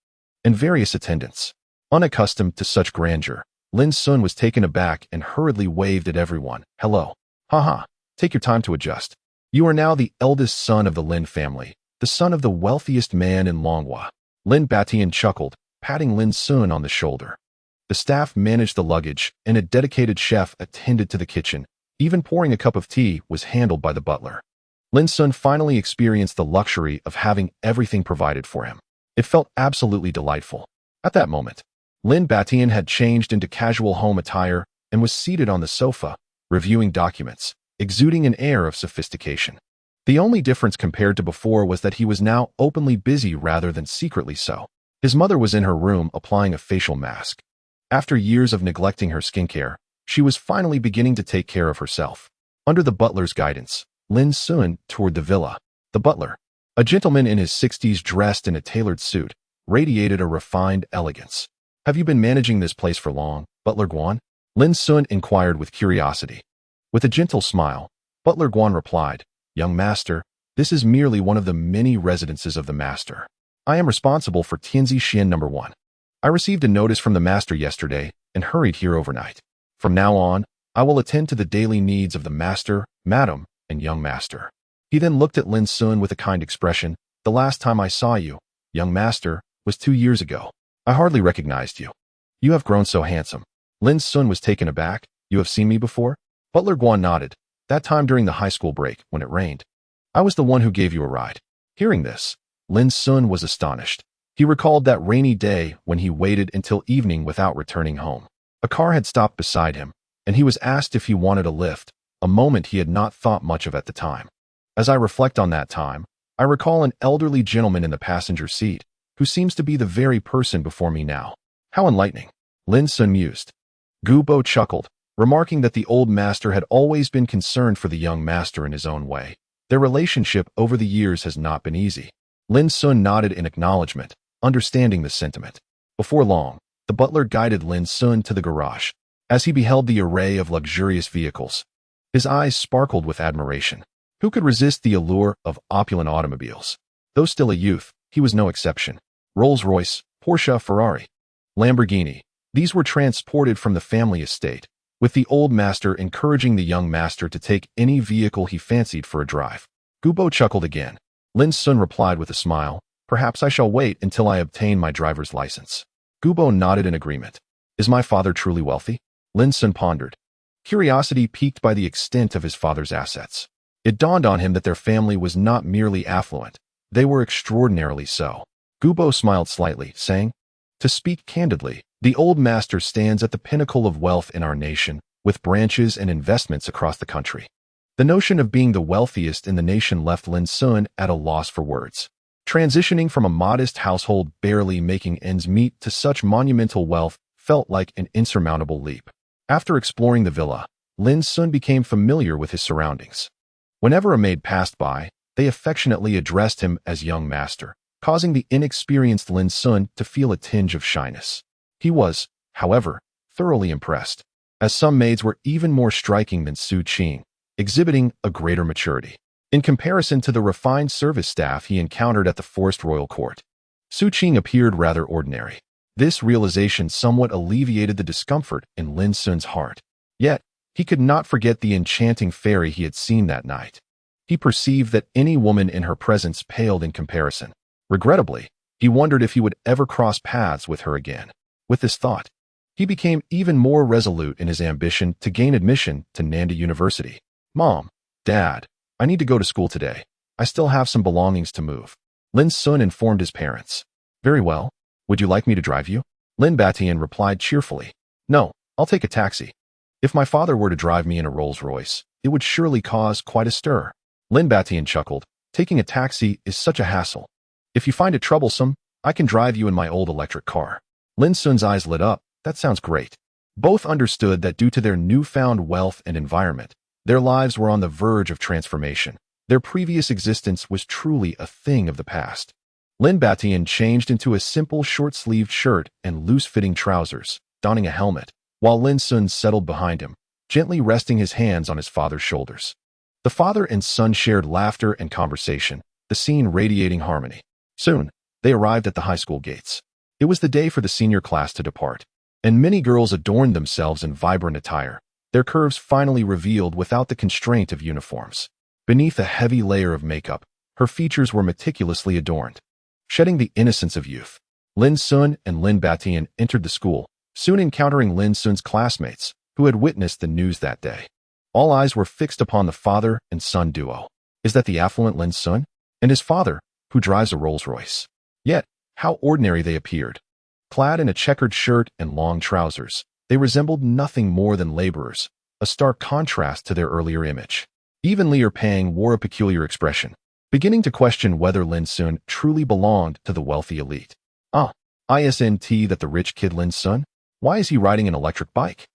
and various attendants. Unaccustomed to such grandeur, Lin Xun was taken aback and hurriedly waved at everyone. Hello. Haha, take your time to adjust. You are now the eldest son of the Lin family, the son of the wealthiest man in Longhua. Lin Batian chuckled, patting Lin Xun on the shoulder. The staff managed the luggage, and a dedicated chef attended to the kitchen. Even pouring a cup of tea was handled by the butler. Lin Xun finally experienced the luxury of having everything provided for him. It felt absolutely delightful. At that moment, Lin Batian had changed into casual home attire and was seated on the sofa, reviewing documents, exuding an air of sophistication. The only difference compared to before was that he was now openly busy rather than secretly so. His mother was in her room applying a facial mask. After years of neglecting her skincare, she was finally beginning to take care of herself. Under the butler's guidance, Lin Xun toured the villa. The butler, a gentleman in his 60s dressed in a tailored suit, radiated a refined elegance. Have you been managing this place for long, Butler Guan? Lin Xun inquired with curiosity. With a gentle smile, Butler Guan replied, Young master, this is merely one of the many residences of the master. I am responsible for Tianzixian No. 1. I received a notice from the master yesterday and hurried here overnight. From now on, I will attend to the daily needs of the master, madam, and young master. He then looked at Lin Xun with a kind expression. The last time I saw you, young master, was 2 years ago. I hardly recognized you. You have grown so handsome. Lin Xun was taken aback. You have seen me before? Butler Guan nodded. That time during the high school break, when it rained. I was the one who gave you a ride. Hearing this, Lin Xun was astonished. He recalled that rainy day when he waited until evening without returning home. A car had stopped beside him, and he was asked if he wanted a lift, a moment he had not thought much of at the time. As I reflect on that time, I recall an elderly gentleman in the passenger seat, who seems to be the very person before me now. How enlightening. Lin Xun mused. Gu Bo chuckled, remarking that the old master had always been concerned for the young master in his own way. Their relationship over the years has not been easy. Lin Xun nodded in acknowledgement, understanding the sentiment. Before long, the butler guided Lin Xun to the garage. As he beheld the array of luxurious vehicles, his eyes sparkled with admiration. Who could resist the allure of opulent automobiles? Though still a youth, he was no exception. Rolls-Royce, Porsche, Ferrari, Lamborghini. These were transported from the family estate, with the old master encouraging the young master to take any vehicle he fancied for a drive. Gubo chuckled again. Lin Xun replied with a smile, Perhaps I shall wait until I obtain my driver's license. Gubo nodded in agreement. Is my father truly wealthy? Lin Xun pondered, curiosity piqued by the extent of his father's assets. It dawned on him that their family was not merely affluent, they were extraordinarily so. Gubo smiled slightly, saying, To speak candidly, the old master stands at the pinnacle of wealth in our nation, with branches and investments across the country. The notion of being the wealthiest in the nation left Lin Xun at a loss for words. Transitioning from a modest household barely making ends meet to such monumental wealth felt like an insurmountable leap. After exploring the villa, Lin Xun became familiar with his surroundings. Whenever a maid passed by, they affectionately addressed him as young master, causing the inexperienced Lin Xun to feel a tinge of shyness. He was, however, thoroughly impressed. as some maids were even more striking than Su Qing, exhibiting a greater maturity. In comparison to the refined service staff he encountered at the forced royal court, Su Qing appeared rather ordinary. This realization somewhat alleviated the discomfort in Lin Xun's heart. Yet, he could not forget the enchanting fairy he had seen that night. He perceived that any woman in her presence paled in comparison. Regrettably, he wondered if he would ever cross paths with her again. With this thought, he became even more resolute in his ambition to gain admission to Nanda University. "Mom, Dad, I need to go to school today. I still have some belongings to move." Lin Xun informed his parents. "Very well. Would you like me to drive you?" Lin Batian replied cheerfully. "No, I'll take a taxi. If my father were to drive me in a Rolls-Royce, it would surely cause quite a stir." Lin Batian chuckled. "Taking a taxi is such a hassle. If you find it troublesome, I can drive you in my old electric car." Lin Xun's eyes lit up. "That sounds great." Both understood that due to their newfound wealth and environment, their lives were on the verge of transformation. Their previous existence was truly a thing of the past. Lin Batian changed into a simple short-sleeved shirt and loose-fitting trousers, donning a helmet, while Lin Xun settled behind him, gently resting his hands on his father's shoulders. The father and son shared laughter and conversation, the scene radiating harmony. Soon, they arrived at the high school gates. It was the day for the senior class to depart, and many girls adorned themselves in vibrant attire, their curves finally revealed without the constraint of uniforms. Beneath a heavy layer of makeup, her features were meticulously adorned, shedding the innocence of youth. Lin Xun and Lin Batian entered the school, soon encountering Lin Xun's classmates, who had witnessed the news that day. All eyes were fixed upon the father and son duo. Is that the affluent Lin Xun? And his father, who drives a Rolls-Royce? Yet, how ordinary they appeared. Clad in a checkered shirt and long trousers, they resembled nothing more than laborers, a stark contrast to their earlier image. Even Liu Pang wore a peculiar expression, beginning to question whether Lin Xun truly belonged to the wealthy elite. Isn't that the rich kid Lin Xun? Why is he riding an electric bike?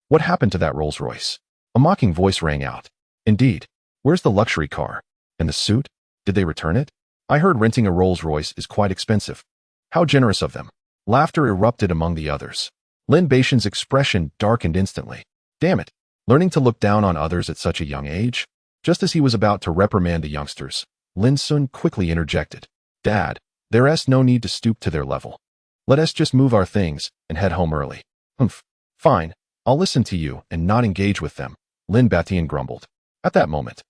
What happened to that Rolls-Royce? A mocking voice rang out. Indeed, where's the luxury car? And the suit? Did they return it? I heard renting a Rolls-Royce is quite expensive. How generous of them. Laughter erupted among the others. Lin Batian's expression darkened instantly. Damn it, learning to look down on others at such a young age? Just as he was about to reprimand the youngsters, Lin Xun quickly interjected. Dad, there's no need to stoop to their level. Let us just move our things and head home early. Fine, I'll listen to you and not engage with them, Lin Batian grumbled. At that moment,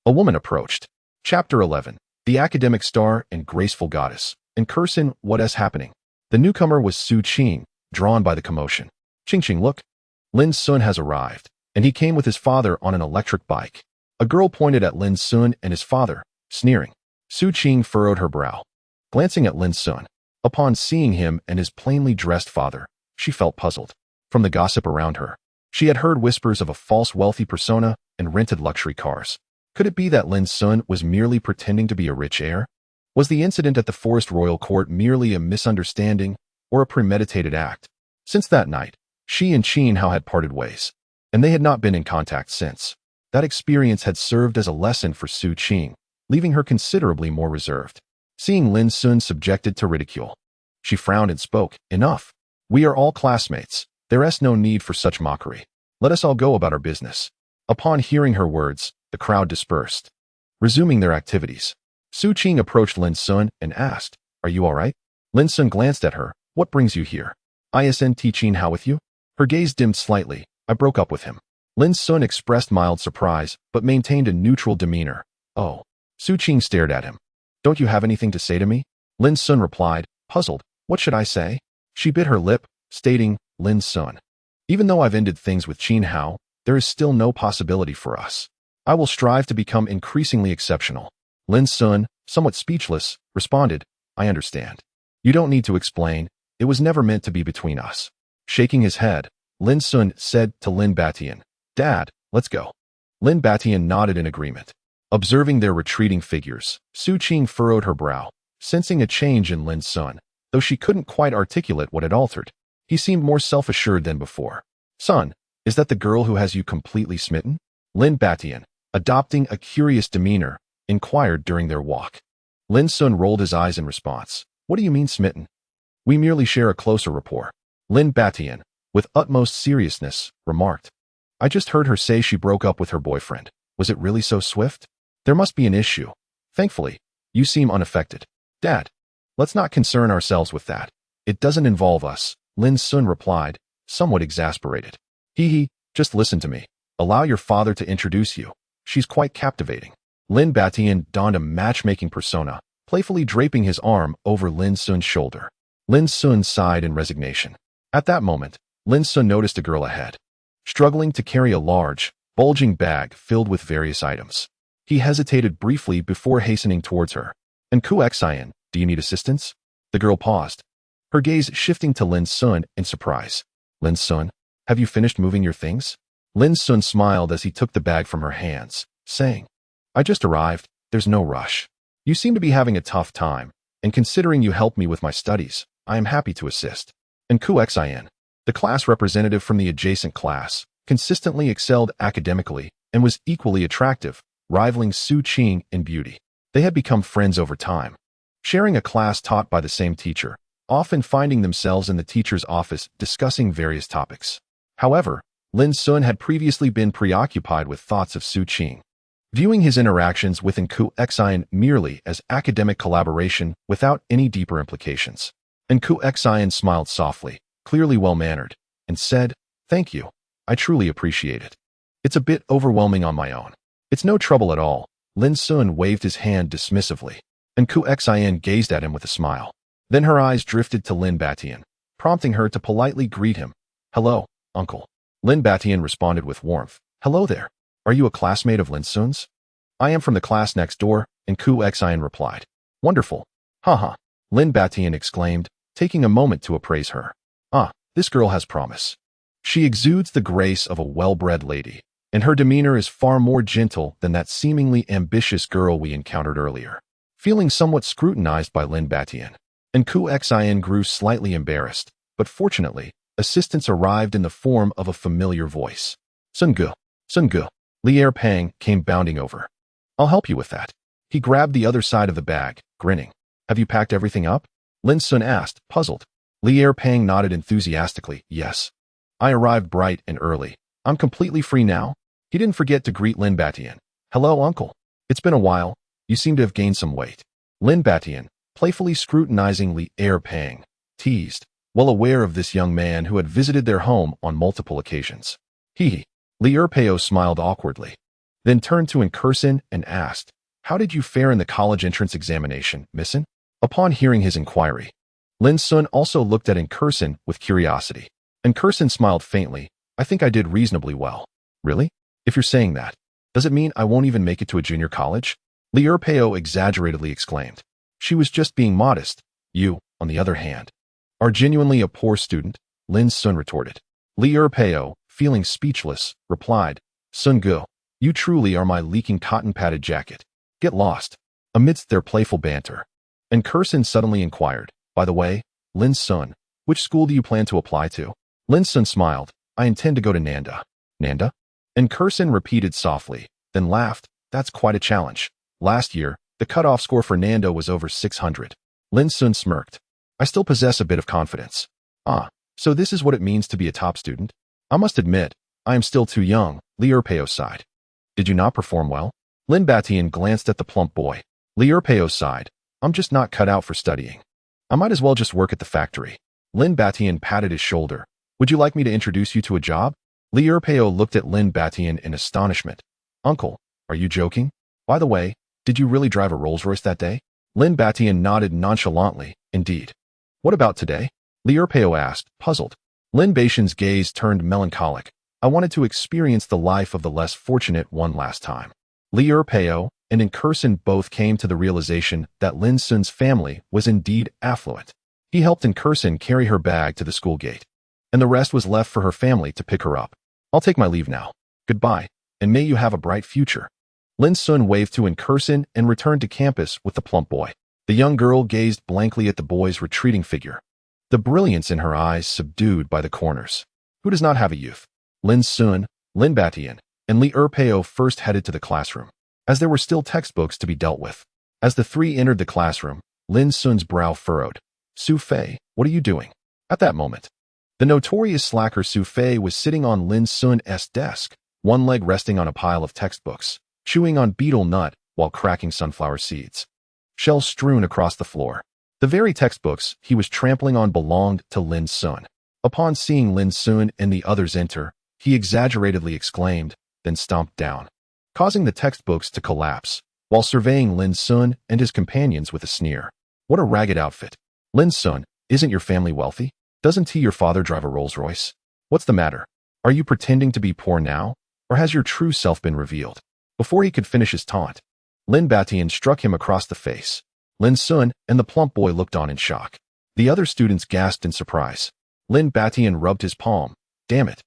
a woman approached. Chapter 11, The Academic Star and Graceful Goddess. In Cursin, what is happening? The newcomer was Su Qing, drawn by the commotion. Ching, look. Lin Xun has arrived, and he came with his father on an electric bike. A girl pointed at Lin Xun and his father, sneering. Su Qing furrowed her brow, glancing at Lin Xun. Upon seeing him and his plainly dressed father, she felt puzzled. From the gossip around her, she had heard whispers of a false wealthy persona and rented luxury cars. Could it be that Lin Xun was merely pretending to be a rich heir? Was the incident at the Forest Royal Court merely a misunderstanding or a premeditated act? Since that night, she and Qin Hao had parted ways, and they had not been in contact since. That experience had served as a lesson for Su Qing, leaving her considerably more reserved. Seeing Lin Xun subjected to ridicule, she frowned and spoke. Enough. We are all classmates. There's no need for such mockery. Let us all go about our business. Upon hearing her words, the crowd dispersed, resuming their activities. Su Qing approached Lin Xun and asked, Are you all right? Lin Xun glanced at her. What brings you here? Isn't Qin Hao with you? Her gaze dimmed slightly. I broke up with him. Lin Xun expressed mild surprise, but maintained a neutral demeanor. Oh. Su Qing stared at him. Don't you have anything to say to me? Lin Xun replied, puzzled. What should I say? She bit her lip, stating, Lin Xun. Even though I've ended things with Qin Hao, there is still no possibility for us. I will strive to become increasingly exceptional. Lin Xun, somewhat speechless, responded, I understand. You don't need to explain. It was never meant to be between us. Shaking his head, Lin Xun said to Lin Batian, Dad, let's go. Lin Batian nodded in agreement. Observing their retreating figures, Su Qing furrowed her brow, sensing a change in Lin Xun, though she couldn't quite articulate what had altered. He seemed more self-assured than before. Son, is that the girl who has you completely smitten? Lin Batian, adopting a curious demeanor, inquired during their walk. Lin Xun rolled his eyes in response. What do you mean smitten? We merely share a closer rapport. Lin Batian, with utmost seriousness, remarked, I just heard her say she broke up with her boyfriend. Was it really so swift? There must be an issue. Thankfully, you seem unaffected. Dad, let's not concern ourselves with that. It doesn't involve us, Lin Xun replied, somewhat exasperated. Just listen to me. Allow your father to introduce you. She's quite captivating. Lin Batian donned a matchmaking persona, playfully draping his arm over Lin Xun's shoulder. Lin Xun sighed in resignation. At that moment, Lin Xun noticed a girl ahead, struggling to carry a large, bulging bag filled with various items. He hesitated briefly before hastening towards her. And Ku Xian, do you need assistance? The girl paused, her gaze shifting to Lin Xun in surprise. Lin Xun, have you finished moving your things? Lin Xun smiled as he took the bag from her hands, saying, I just arrived, there's no rush. You seem to be having a tough time, and considering you helped me with my studies, I am happy to assist. And Ku Xian, the class representative from the adjacent class, consistently excelled academically and was equally attractive, rivaling Su Qing in beauty. They had become friends over time, sharing a class taught by the same teacher, often finding themselves in the teacher's office discussing various topics. However, Lin Xun had previously been preoccupied with thoughts of Su Qing, viewing his interactions with Ku Xian merely as academic collaboration without any deeper implications. And Ku Xian smiled softly, clearly well-mannered, and said, Thank you. I truly appreciate it. It's a bit overwhelming on my own. It's no trouble at all. Lin Xun waved his hand dismissively, and Ku Xian gazed at him with a smile. Then her eyes drifted to Lin Batian, prompting her to politely greet him. Hello, uncle. Lin Batian responded with warmth. Hello there. Are you a classmate of Lin Xun's? I am from the class next door, and Ku Xian replied. Wonderful. Haha. Lin Batian exclaimed, taking a moment to appraise her. Ah, this girl has promise. She exudes the grace of a well-bred lady, and her demeanor is far more gentle than that seemingly ambitious girl we encountered earlier. Feeling somewhat scrutinized by Lin Batian, and Ku Xian grew slightly embarrassed, but fortunately, assistance arrived in the form of a familiar voice. Sun Gu. Lier Pang came bounding over. I'll help you with that. He grabbed the other side of the bag, grinning. Have you packed everything up? Lin Xun asked, puzzled. Lier Pang nodded enthusiastically, yes. I arrived bright and early. I'm completely free now. He didn't forget to greet Lin Batian. Hello, uncle. It's been a while. You seem to have gained some weight. Lin Batian, playfully scrutinizing Lier Pang, teased, well aware of this young man who had visited their home on multiple occasions. Lier Pao smiled awkwardly, then turned to Incursion and asked, How did you fare in the college entrance examination, Missin? Upon hearing his inquiry, Lin Xun also looked at Incursion with curiosity. Incursion smiled faintly. I think I did reasonably well. Really? If you're saying that, does it mean I won't even make it to a junior college? Lier Pao exaggeratedly exclaimed. She was just being modest. You, on the other hand, are genuinely a poor student, Lin Xun retorted. Lier Pao, feeling speechless, replied, Sun Gu, you truly are my leaking cotton-padded jacket. Get lost. Amidst their playful banter, Incursion suddenly inquired, by the way, Lin Xun, which school do you plan to apply to? Lin Xun smiled, I intend to go to Nanda. Nanda? Incursion repeated softly, then laughed, that's quite a challenge. Last year, the cutoff score for Nanda was over 600. Lin Xun smirked. I still possess a bit of confidence. Ah, so this is what it means to be a top student? I must admit, I am still too young, Lier Pao sighed. Did you not perform well? Lin Batian glanced at the plump boy. Lier Pao sighed. I'm just not cut out for studying. I might as well just work at the factory. Lin Batian patted his shoulder. Would you like me to introduce you to a job? Lier Pao looked at Lin Batian in astonishment. Uncle, are you joking? By the way, did you really drive a Rolls-Royce that day? Lin Batian nodded nonchalantly, indeed. What about today? Lier Pao asked, puzzled. Lin Batian's gaze turned melancholic. I wanted to experience the life of the less fortunate one last time. Lier Pao and Incursion both came to the realization that Lin Xun's family was indeed affluent. He helped Incursion carry her bag to the school gate, and the rest was left for her family to pick her up. I'll take my leave now. Goodbye, and may you have a bright future. Lin Xun waved to Incursion and returned to campus with the plump boy. The young girl gazed blankly at the boy's retreating figure, the brilliance in her eyes subdued by the corners. Who does not have a youth? Lin Xun, Lin Batian, and Lier Pao first headed to the classroom, as there were still textbooks to be dealt with. As the three entered the classroom, Lin Xun's brow furrowed. Su Fei, what are you doing? At that moment, The notorious slacker Su Fei was sitting on Lin Xun's desk, one leg resting on a pile of textbooks, chewing on betel nut while cracking sunflower seeds. Shells strewn across the floor. The very textbooks he was trampling on belonged to Lin Xun. Upon seeing Lin Xun and the others enter, he exaggeratedly exclaimed, then stomped down, causing the textbooks to collapse, while surveying Lin Xun and his companions with a sneer. What a ragged outfit. Lin Xun, isn't your family wealthy? Doesn't your father drive a Rolls-Royce? What's the matter? Are you pretending to be poor now, or has your true self been revealed? Before he could finish his taunt, Lin Batian struck him across the face. Lin Xun and the plump boy looked on in shock. The other students gasped in surprise. Lin Batian rubbed his palm. Damn it.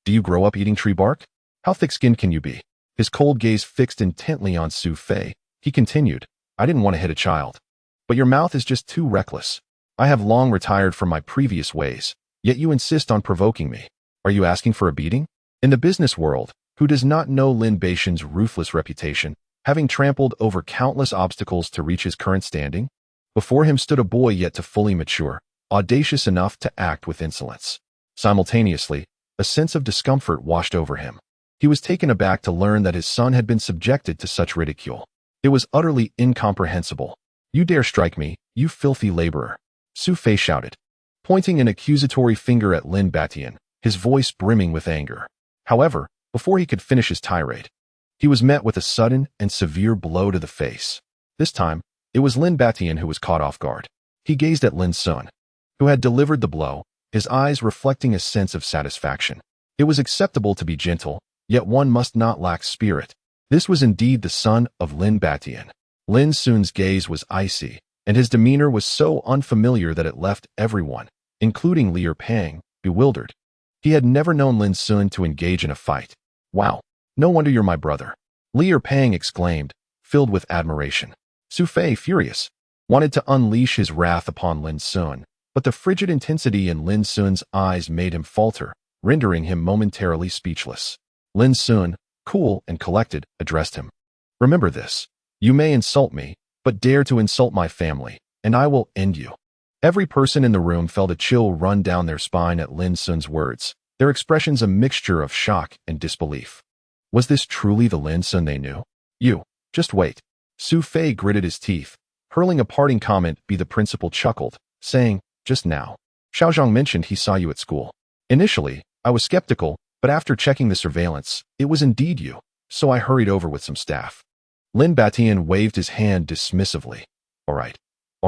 Do you grow up eating tree bark? How thick-skinned can you be? His cold gaze fixed intently on Su Fei. He continued, I didn't want to hit a child. But your mouth is just too reckless. I have long retired from my previous ways, yet you insist on provoking me. Are you asking for a beating? In the business world, who does not know Lin Batian's ruthless reputation, having trampled over countless obstacles to reach his current standing? Before him stood a boy yet to fully mature, audacious enough to act with insolence. Simultaneously, a sense of discomfort washed over him. He was taken aback to learn that his son had been subjected to such ridicule. It was utterly incomprehensible. You dare strike me, you filthy laborer, Su Fei shouted, pointing an accusatory finger at Lin Batian, his voice brimming with anger. However, before he could finish his tirade, he was met with a sudden and severe blow to the face. This time, it was Lin Batian who was caught off guard. He gazed at Lin Xun, who had delivered the blow, his eyes reflecting a sense of satisfaction. It was acceptable to be gentle, yet one must not lack spirit. This was indeed the son of Lin Batian. Lin Xun's gaze was icy, and his demeanor was so unfamiliar that it left everyone, including Lier Pang, bewildered. He had never known Lin Xun to engage in a fight. Wow, no wonder you're my brother, Lier Pang exclaimed, filled with admiration. Su Fei, furious, wanted to unleash his wrath upon Lin Xun, but the frigid intensity in Lin Xun's eyes made him falter, rendering him momentarily speechless. Lin Xun, cool and collected, addressed him. Remember this. You may insult me, but dare to insult my family, and I will end you. Every person in the room felt a chill run down their spine at Lin Xun's words, their expressions a mixture of shock and disbelief. Was this truly the Lin Xun they knew? You, just wait. Su Fei gritted his teeth, hurling a parting comment. The principal chuckled, saying, just now, Xiaozhang mentioned he saw you at school. Initially, I was skeptical, but after checking the surveillance, it was indeed you, so I hurried over with some staff. Lin Batian waved his hand dismissively. All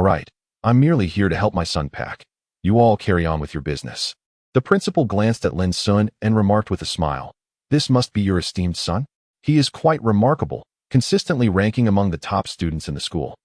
right, I'm merely here to help my son pack. You all carry on with your business. The principal glanced at Lin Xun and remarked with a smile, this must be your esteemed son? He is quite remarkable, consistently ranking among the top students in the school.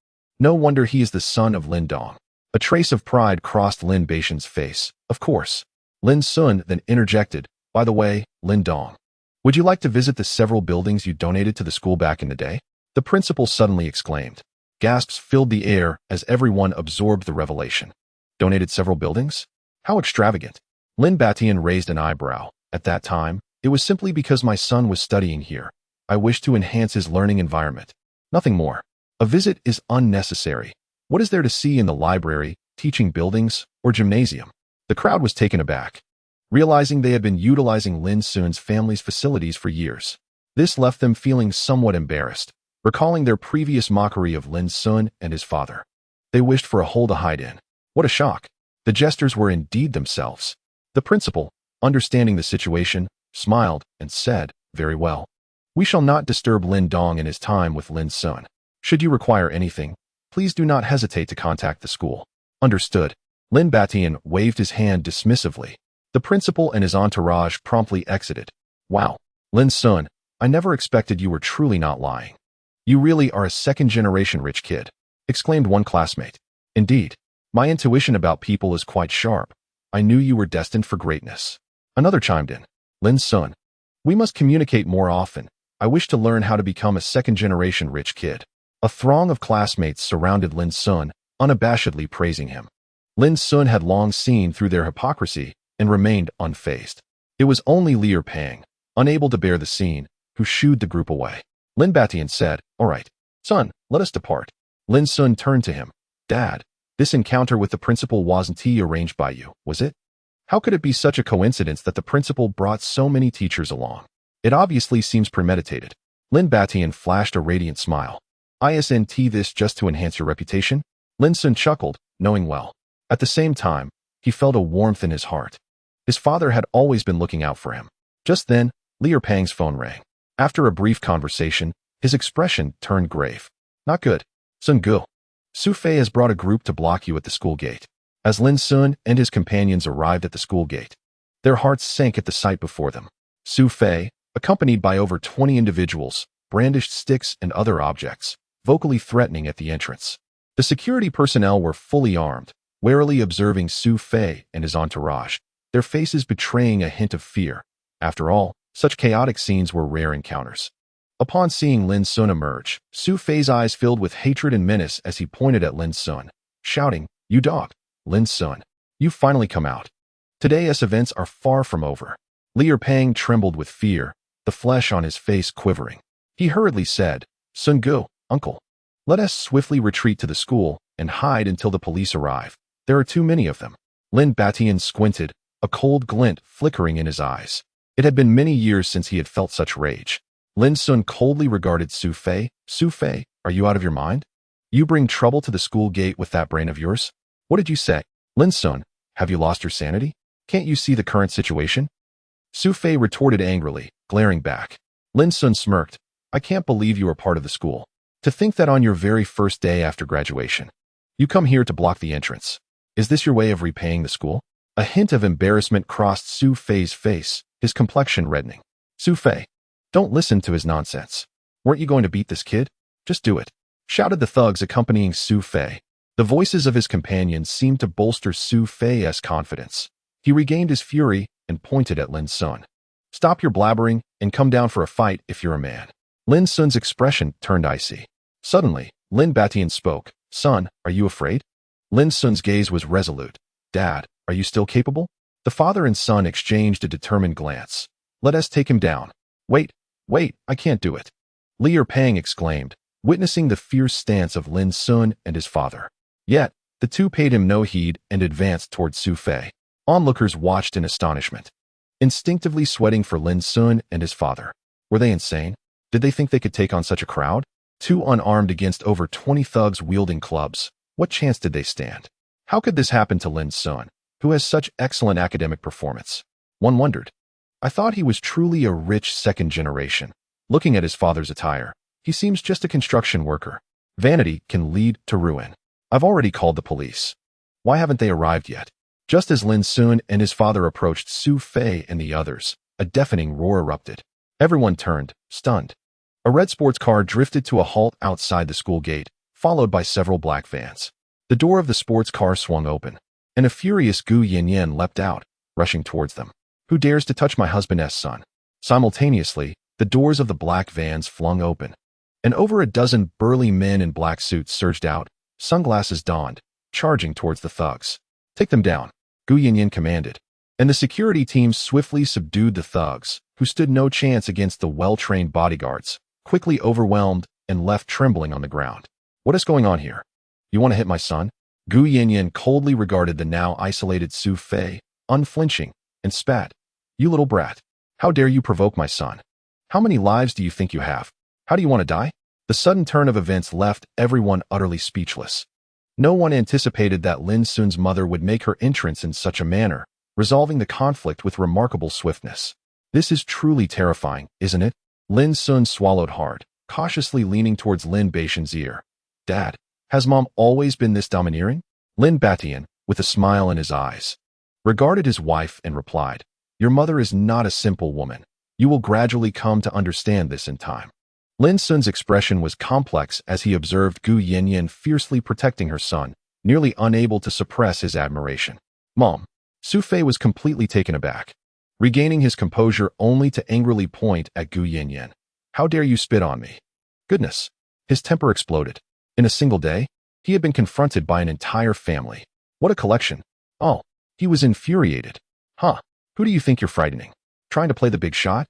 No wonder he is the son of Lin Dong. A trace of pride crossed Lin Batian's face. Of course. Lin Xun then interjected, by the way, Lin Dong, would you like to visit the several buildings you donated to the school back in the day? The principal suddenly exclaimed. Gasps filled the air as everyone absorbed the revelation. Donated several buildings? How extravagant. Lin Batian raised an eyebrow. At that time, it was simply because my son was studying here. I wished to enhance his learning environment. Nothing more. A visit is unnecessary. What is there to see in the library, teaching buildings, or gymnasium? The crowd was taken aback, realizing they had been utilizing Lin Xun's family's facilities for years. This left them feeling somewhat embarrassed, recalling their previous mockery of Lin Xun and his father. They wished for a hole to hide in. What a shock. The jesters were indeed themselves. The principal, understanding the situation, smiled and said, very well. We shall not disturb Lin Dong in his time with Lin Xun. Should you require anything, please do not hesitate to contact the school. Understood. Lin Batian waved his hand dismissively. The principal and his entourage promptly exited. Wow, Lin Xun, I never expected you were truly not lying. You really are a second-generation rich kid, exclaimed one classmate. Indeed, my intuition about people is quite sharp. I knew you were destined for greatness. Another chimed in. Lin Xun, we must communicate more often. I wish to learn how to become a second-generation rich kid. A throng of classmates surrounded Lin Xun, unabashedly praising him. Lin Xun had long seen through their hypocrisy and remained unfazed. It was only Lier Pang, unable to bear the scene, who shooed the group away. Lin Batian said, all right, son, let us depart. Lin Xun turned to him. Dad, this encounter with the principal wasn't arranged by you, was it? How could it be such a coincidence that the principal brought so many teachers along? It obviously seems premeditated. Lin Batian flashed a radiant smile. Isn't this just to enhance your reputation? Lin Xun chuckled, knowing well. At the same time, he felt a warmth in his heart. His father had always been looking out for him. Just then, Li Pang's phone rang. After a brief conversation, his expression turned grave. Not good. Sun Gu. Su Fei has brought a group to block you at the school gate. As Lin Xun and his companions arrived at the school gate, their hearts sank at the sight before them. Su Fei, accompanied by over 20 individuals, brandished sticks and other objects, vocally threatening at the entrance. The security personnel were fully armed, warily observing Su Fei and his entourage, their faces betraying a hint of fear. After all, such chaotic scenes were rare encounters. Upon seeing Lin Xun emerge, Su Fei's eyes filled with hatred and menace as he pointed at Lin Xun, shouting, "You dog! Lin Xun, you've finally come out. Today's events are far from over." Li Pang trembled with fear, the flesh on his face quivering. He hurriedly said, "Sun Gu, uncle, let us swiftly retreat to the school and hide until the police arrive. There are too many of them." Lin Batian squinted, a cold glint flickering in his eyes. It had been many years since he had felt such rage. Lin Xun coldly regarded Su Fei. "Su Fei, are you out of your mind? You bring trouble to the school gate with that brain of yours? What did you say? Lin Xun, have you lost your sanity? Can't you see the current situation?" Su Fei retorted angrily, glaring back. Lin Xun smirked. "I can't believe you are part of the school. To think that on your very first day after graduation, you come here to block the entrance. Is this your way of repaying the school?" A hint of embarrassment crossed Su Fei's face, his complexion reddening. "Su Fei, don't listen to his nonsense. Weren't you going to beat this kid? Just do it," shouted the thugs accompanying Su Fei. The voices of his companions seemed to bolster Su Fei's confidence. He regained his fury and pointed at Lin Xun. "Stop your blabbering and come down for a fight if you're a man." Lin Xun's expression turned icy. Suddenly, Lin Batian spoke. "Son, are you afraid?" Lin Xun's gaze was resolute. "Dad, are you still capable?" The father and son exchanged a determined glance. "Let us take him down." Wait, I can't do it," Li Pang exclaimed, witnessing the fierce stance of Lin Xun and his father. Yet, the two paid him no heed and advanced toward Su Fei. Onlookers watched in astonishment, instinctively sweating for Lin Xun and his father. Were they insane? Did they think they could take on such a crowd? Two unarmed against over 20 thugs wielding clubs. What chance did they stand? How could this happen to Lin Xun, who has such excellent academic performance? One wondered. I thought he was truly a rich second generation. Looking at his father's attire, he seems just a construction worker. Vanity can lead to ruin. I've already called the police. Why haven't they arrived yet? Just as Lin Xun and his father approached Su Fei and the others, a deafening roar erupted. Everyone turned, stunned. A red sports car drifted to a halt outside the school gate, followed by several black vans. The door of the sports car swung open, and a furious Gu Yanyan leapt out, rushing towards them. "Who dares to touch my husband's son?" Simultaneously, the doors of the black vans flung open, and over a dozen burly men in black suits surged out, sunglasses donned, charging towards the thugs. "Take them down," Gu Yanyan commanded, and the security team swiftly subdued the thugs, who stood no chance against the well-trained bodyguards, quickly overwhelmed and left trembling on the ground. "What is going on here? You want to hit my son?" Gu Yanyan coldly regarded the now isolated Su Fei, unflinching, and spat. "You little brat. How dare you provoke my son? How many lives do you think you have? How do you want to die?" The sudden turn of events left everyone utterly speechless. No one anticipated that Lin Xun's mother would make her entrance in such a manner, resolving the conflict with remarkable swiftness. "This is truly terrifying, isn't it?" Lin Xun swallowed hard, cautiously leaning towards Lin Batian's ear. "Dad, has Mom always been this domineering?" Lin Batian, with a smile in his eyes, regarded his wife and replied, "Your mother is not a simple woman. You will gradually come to understand this in time." Lin Xun's expression was complex as he observed Gu Yanyan fiercely protecting her son, nearly unable to suppress his admiration. "Mom." Su Fei was completely taken aback, regaining his composure only to angrily point at Gu Yanyan. "How dare you spit on me?" Goodness! His temper exploded. In a single day, he had been confronted by an entire family. What a collection! Oh, he was infuriated. "Huh, who do you think you're frightening? Trying to play the big shot?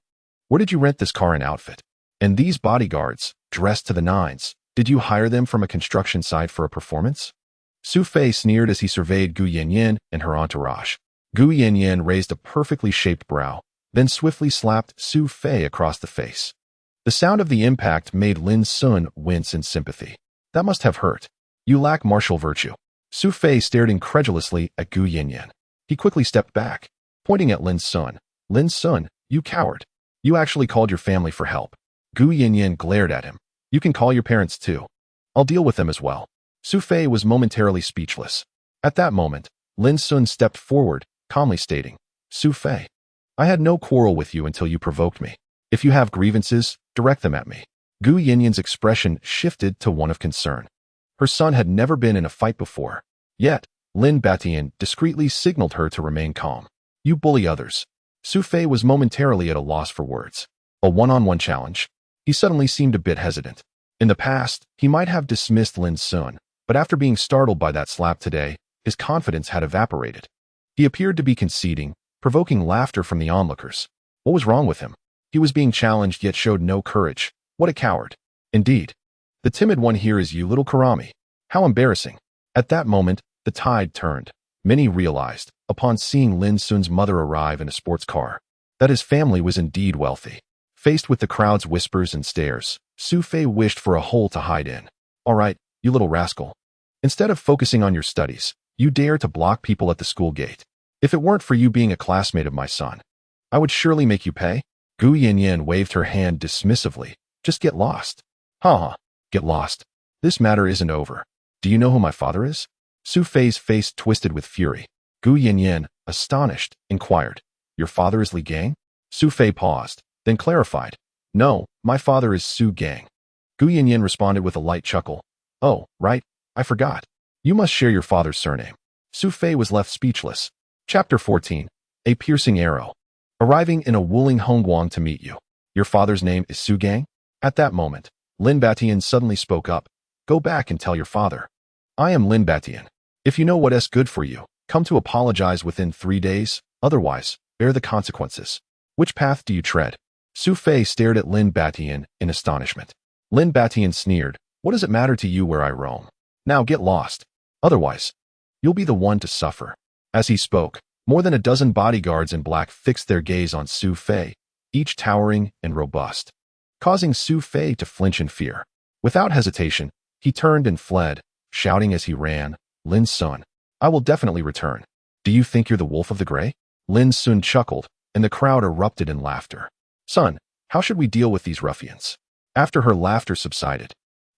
Where did you rent this car and outfit? And these bodyguards, dressed to the nines, did you hire them from a construction site for a performance?" Su Fei sneered as he surveyed Gu Yanyan and her entourage. Gu Yanyan raised a perfectly shaped brow, then swiftly slapped Su Fei across the face. The sound of the impact made Lin Xun wince in sympathy. That must have hurt. You lack martial virtue. Su Fei stared incredulously at Gu Yanyan. He quickly stepped back, pointing at Lin Xun. Lin Xun, you coward. You actually called your family for help. Gu Yanyan glared at him. You can call your parents too. I'll deal with them as well. Su Fei was momentarily speechless. At that moment, Lin Xun stepped forward, calmly stating, Su Fei, I had no quarrel with you until you provoked me. If you have grievances, direct them at me. Gu Yanyan's expression shifted to one of concern. Her son had never been in a fight before. Yet, Lin Batian discreetly signaled her to remain calm. You bully others. Su Fei was momentarily at a loss for words. A one-on-one challenge? He suddenly seemed a bit hesitant. In the past, he might have dismissed Lin Xun, but after being startled by that slap today, his confidence had evaporated. He appeared to be conceding, provoking laughter from the onlookers. What was wrong with him? He was being challenged yet showed no courage. What a coward. Indeed. The timid one here is you, little Karami. How embarrassing. At that moment, the tide turned. Many realized, upon seeing Lin Xun's mother arrive in a sports car, that his family was indeed wealthy. Faced with the crowd's whispers and stares, Su Fei wished for a hole to hide in. All right, you little rascal. Instead of focusing on your studies, you dare to block people at the school gate. If it weren't for you being a classmate of my son, I would surely make you pay. Gu Yanyan waved her hand dismissively. Just get lost. Ha. Get lost. This matter isn't over. Do you know who my father is? Su Fei's face twisted with fury. Gu Yanyan, astonished, inquired, Your father is Li Gang? Su Fei paused, then clarified, No, my father is Su Gang. Gu Yanyan responded with a light chuckle. Oh, right, I forgot. You must share your father's surname. Su Fei was left speechless. Chapter 14. A Piercing Arrow. Arriving in a Wuling Hongguang to meet you. Your father's name is Su Gang? At that moment, Lin Batian suddenly spoke up. Go back and tell your father. I am Lin Batian. If you know what's good for you, come to apologize within 3 days, otherwise, bear the consequences. Which path do you tread? Su Fei stared at Lin Batian in astonishment. Lin Batian sneered, What does it matter to you where I roam? Now get lost. Otherwise, you'll be the one to suffer. As he spoke, more than a dozen bodyguards in black fixed their gaze on Su Fei, each towering and robust, causing Su Fei to flinch in fear. Without hesitation, he turned and fled, shouting as he ran, Lin Xun, I will definitely return. Do you think you're the wolf of the gray? Lin Xun chuckled, and the crowd erupted in laughter. Son, how should we deal with these ruffians? After her laughter subsided,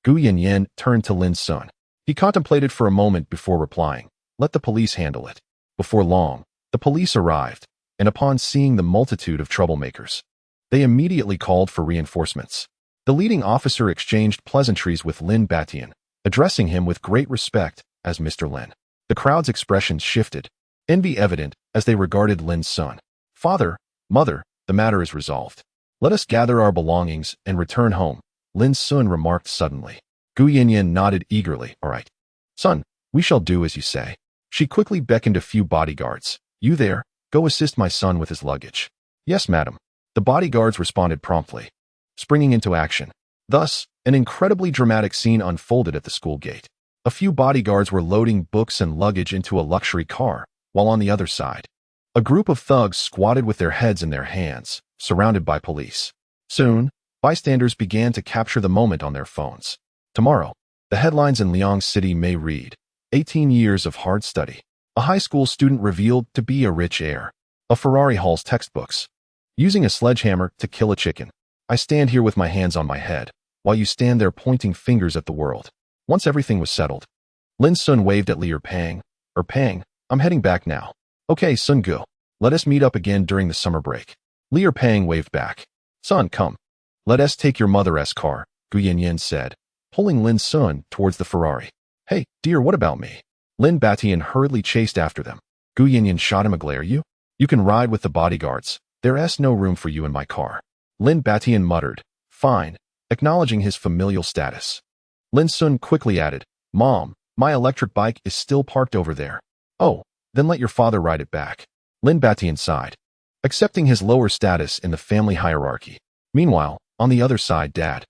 Gu Yanyan turned to Lin Xun. He contemplated for a moment before replying, Let the police handle it. Before long, the police arrived, and upon seeing the multitude of troublemakers, they immediately called for reinforcements. The leading officer exchanged pleasantries with Lin Batian, addressing him with great respect as Mr. Lin. The crowd's expressions shifted, envy evident as they regarded Lin Xun. Father, mother, the matter is resolved. Let us gather our belongings and return home, Lin Xun remarked suddenly. Gu Yanyan nodded eagerly. All right. Son, we shall do as you say. She quickly beckoned a few bodyguards. You there, go assist my son with his luggage. Yes, madam. The bodyguards responded promptly, springing into action. Thus, an incredibly dramatic scene unfolded at the school gate. A few bodyguards were loading books and luggage into a luxury car, while on the other side, a group of thugs squatted with their heads in their hands, surrounded by police. Soon, bystanders began to capture the moment on their phones. Tomorrow, the headlines in Liang City may read, 18 years of hard study. A high school student revealed to be a rich heir. A Ferrari hauls textbooks. Using a sledgehammer to kill a chicken. I stand here with my hands on my head, while you stand there pointing fingers at the world. Once everything was settled, Lin Xun waved at Li Pang. Pang, I'm heading back now. Okay, Sun Gu. Let us meet up again during the summer break. Li Pang waved back. Son, come. Let us take your mother's car, Gu Yanyan said, pulling Lin Xun towards the Ferrari. Hey, dear, what about me? Lin Batian hurriedly chased after them. Gu Yanyan shot him a glare. You can ride with the bodyguards. There's no room for you in my car. Lin Batian muttered, Fine, acknowledging his familial status. Lin Xun quickly added, Mom, my electric bike is still parked over there. Oh, then let your father ride it back. Lin Batian sighed, accepting his lower status in the family hierarchy. Meanwhile, on the other side, Dad.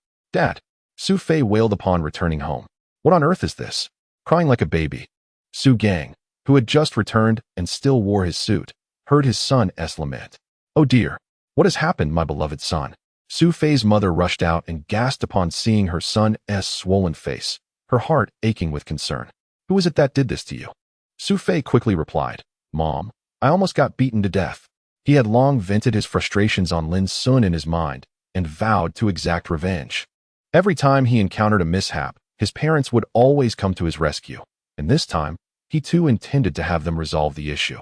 Su Fei wailed upon returning home. What on earth is this? Crying like a baby. Su Gang, who had just returned and still wore his suit, heard his son's lament. "Oh dear, what has happened, my beloved son?" Su Fei's mother rushed out and gasped upon seeing her son's swollen face, her heart aching with concern. "Who is it that did this to you?" Su Fei quickly replied, "Mom, I almost got beaten to death." He had long vented his frustrations on Lin Xun in his mind and vowed to exact revenge. Every time he encountered a mishap, his parents would always come to his rescue, and this time, he too intended to have them resolve the issue.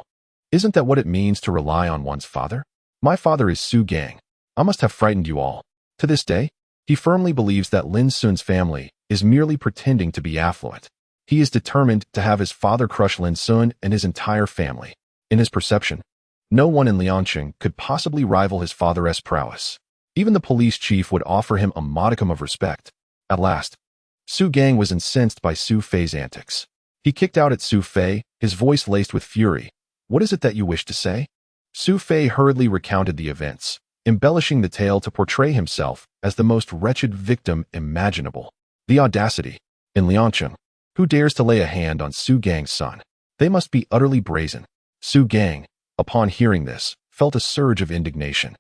Isn't that what it means to rely on one's father? My father is Su Gang. I must have frightened you all. To this day, he firmly believes that Lin Xun's family is merely pretending to be affluent. He is determined to have his father crush Lin Xun and his entire family. In his perception, no one in Liangqing could possibly rival his father's prowess. Even the police chief would offer him a modicum of respect. At last, Su Gang was incensed by Su Fei's antics. He kicked out at Su Fei, his voice laced with fury. "What is it that you wish to say?" Su Fei hurriedly recounted the events, embellishing the tale to portray himself as the most wretched victim imaginable. The audacity! In Liangqing, who dares to lay a hand on Su Gang's son? They must be utterly brazen. Su Gang, upon hearing this, felt a surge of indignation.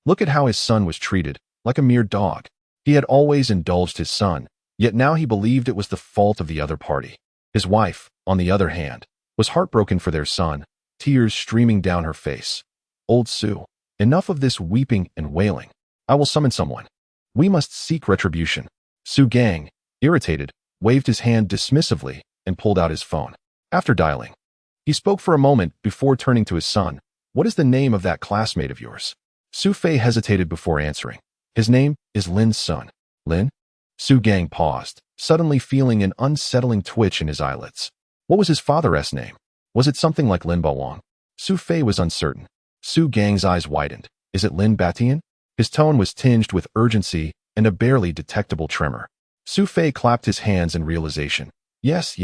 Look at how his son was treated, like a mere dog. He had always indulged his son, yet now he believed it was the fault of the other party. His wife, on the other hand, was heartbroken for their son, tears streaming down her face. "Old Su, enough of this weeping and wailing. I will summon someone. We must seek retribution." Su Gang, irritated, waved his hand dismissively and pulled out his phone. After dialing, he spoke for a moment before turning to his son. "What is the name of that classmate of yours?" Su Fei hesitated before answering. "His name is Lin Xun." "Lin?" Su Gang paused, suddenly feeling an unsettling twitch in his eyelids. What was his father's name? Was it something like Lin Bawang? Su Fei was uncertain. Su Gang's eyes widened. "Is it Lin Batian?" His tone was tinged with urgency and a barely detectable tremor. Su Fei clapped his hands in realization. Yes,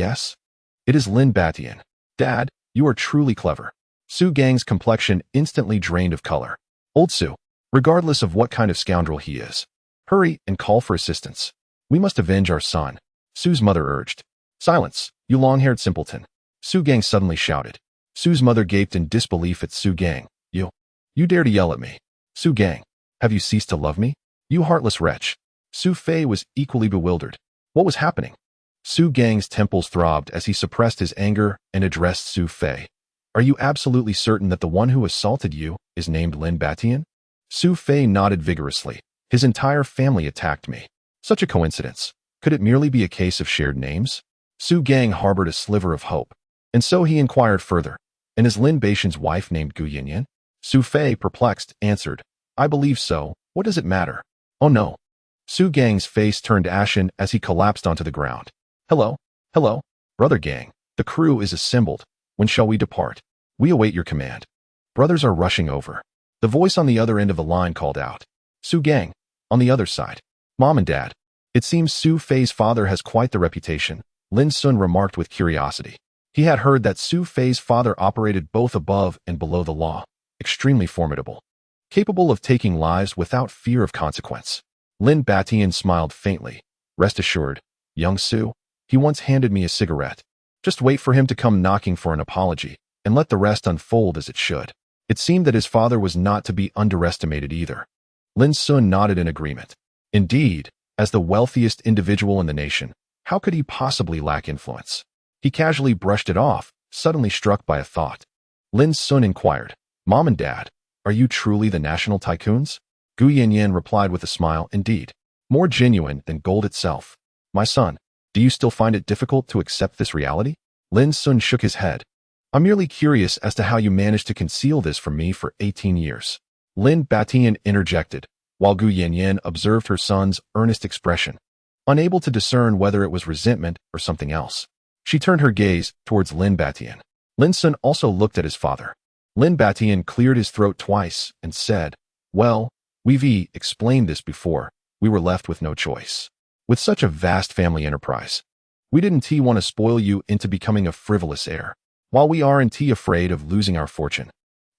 it is Lin Batian. Dad, you are truly clever." Su Gang's complexion instantly drained of color. "Old Su, regardless of what kind of scoundrel he is, hurry and call for assistance. We must avenge our son," Su's mother urged. "Silence, you long-haired simpleton," Su Gang suddenly shouted. Su's mother gaped in disbelief at Su Gang. You dare to yell at me? Su Gang, have you ceased to love me? You heartless wretch." Su Fei was equally bewildered. What was happening? Su Gang's temples throbbed as he suppressed his anger and addressed Su Fei. "Are you absolutely certain that the one who assaulted you is named Lin Batian?" Su Fei nodded vigorously. "His entire family attacked me. Such a coincidence. Could it merely be a case of shared names?" Su Gang harbored a sliver of hope. And so he inquired further. "And is Lin Batian's wife named Gu Yanyan?" Su Fei, perplexed, answered, "I believe so. What does it matter?" "Oh no." Su Gang's face turned ashen as he collapsed onto the ground. Hello, brother Gang. The crew is assembled. When shall we depart? We await your command. Brothers are rushing over." The voice on the other end of the line called out. "Su Gang, on the other side. Mom and Dad. It seems Su Fei's father has quite the reputation," Lin Xun remarked with curiosity. He had heard that Su Fei's father operated both above and below the law, extremely formidable, capable of taking lives without fear of consequence. Lin Batian smiled faintly. "Rest assured, young Su, he once handed me a cigarette. Just wait for him to come knocking for an apology, and let the rest unfold as it should." It seemed that his father was not to be underestimated either. Lin Xun nodded in agreement. Indeed, as the wealthiest individual in the nation, how could he possibly lack influence? He casually brushed it off, suddenly struck by a thought. Lin Xun inquired, "Mom and Dad, are you truly the national tycoons?" Gu Yanyan replied with a smile, "Indeed, more genuine than gold itself." "My son, do you still find it difficult to accept this reality?" Lin Xun shook his head. "I'm merely curious as to how you managed to conceal this from me for 18 years. Lin Batian interjected, while Gu Yanyan observed her son's earnest expression, unable to discern whether it was resentment or something else. She turned her gaze towards Lin Batian. Lin Xun also looked at his father. Lin Batian cleared his throat twice and said, "Well, we've explained this before. We were left with no choice. With such a vast family enterprise, we didn't want to spoil you into becoming a frivolous heir. While we aren't afraid of losing our fortune,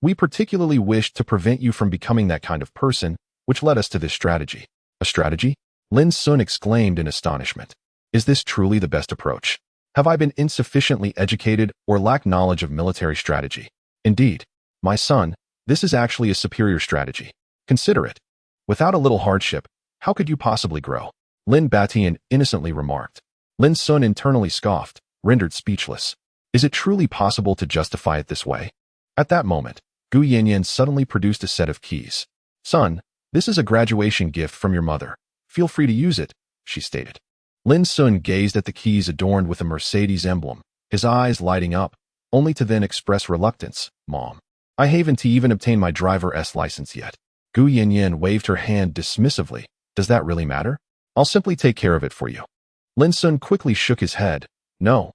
we particularly wished to prevent you from becoming that kind of person, which led us to this strategy." "A strategy?" Lin Xun exclaimed in astonishment. "Is this truly the best approach? Have I been insufficiently educated or lack knowledge of military strategy?" "Indeed, My son, this is actually a superior strategy. Consider it. Without a little hardship, how could you possibly grow? Lin Batian innocently remarked. Lin Xun internally scoffed, rendered speechless. Is it truly possible to justify it this way? At that moment, Gu Yanyan suddenly produced a set of keys. Son, this is a graduation gift from your mother. Feel free to use it, she stated. Lin Xun gazed at the keys adorned with a Mercedes emblem, his eyes lighting up, only to then express reluctance. Mom, I haven't even obtained my driver's license yet. Gu Yanyan waved her hand dismissively. Does that really matter? I'll simply take care of it for you. Lin Xun quickly shook his head. No,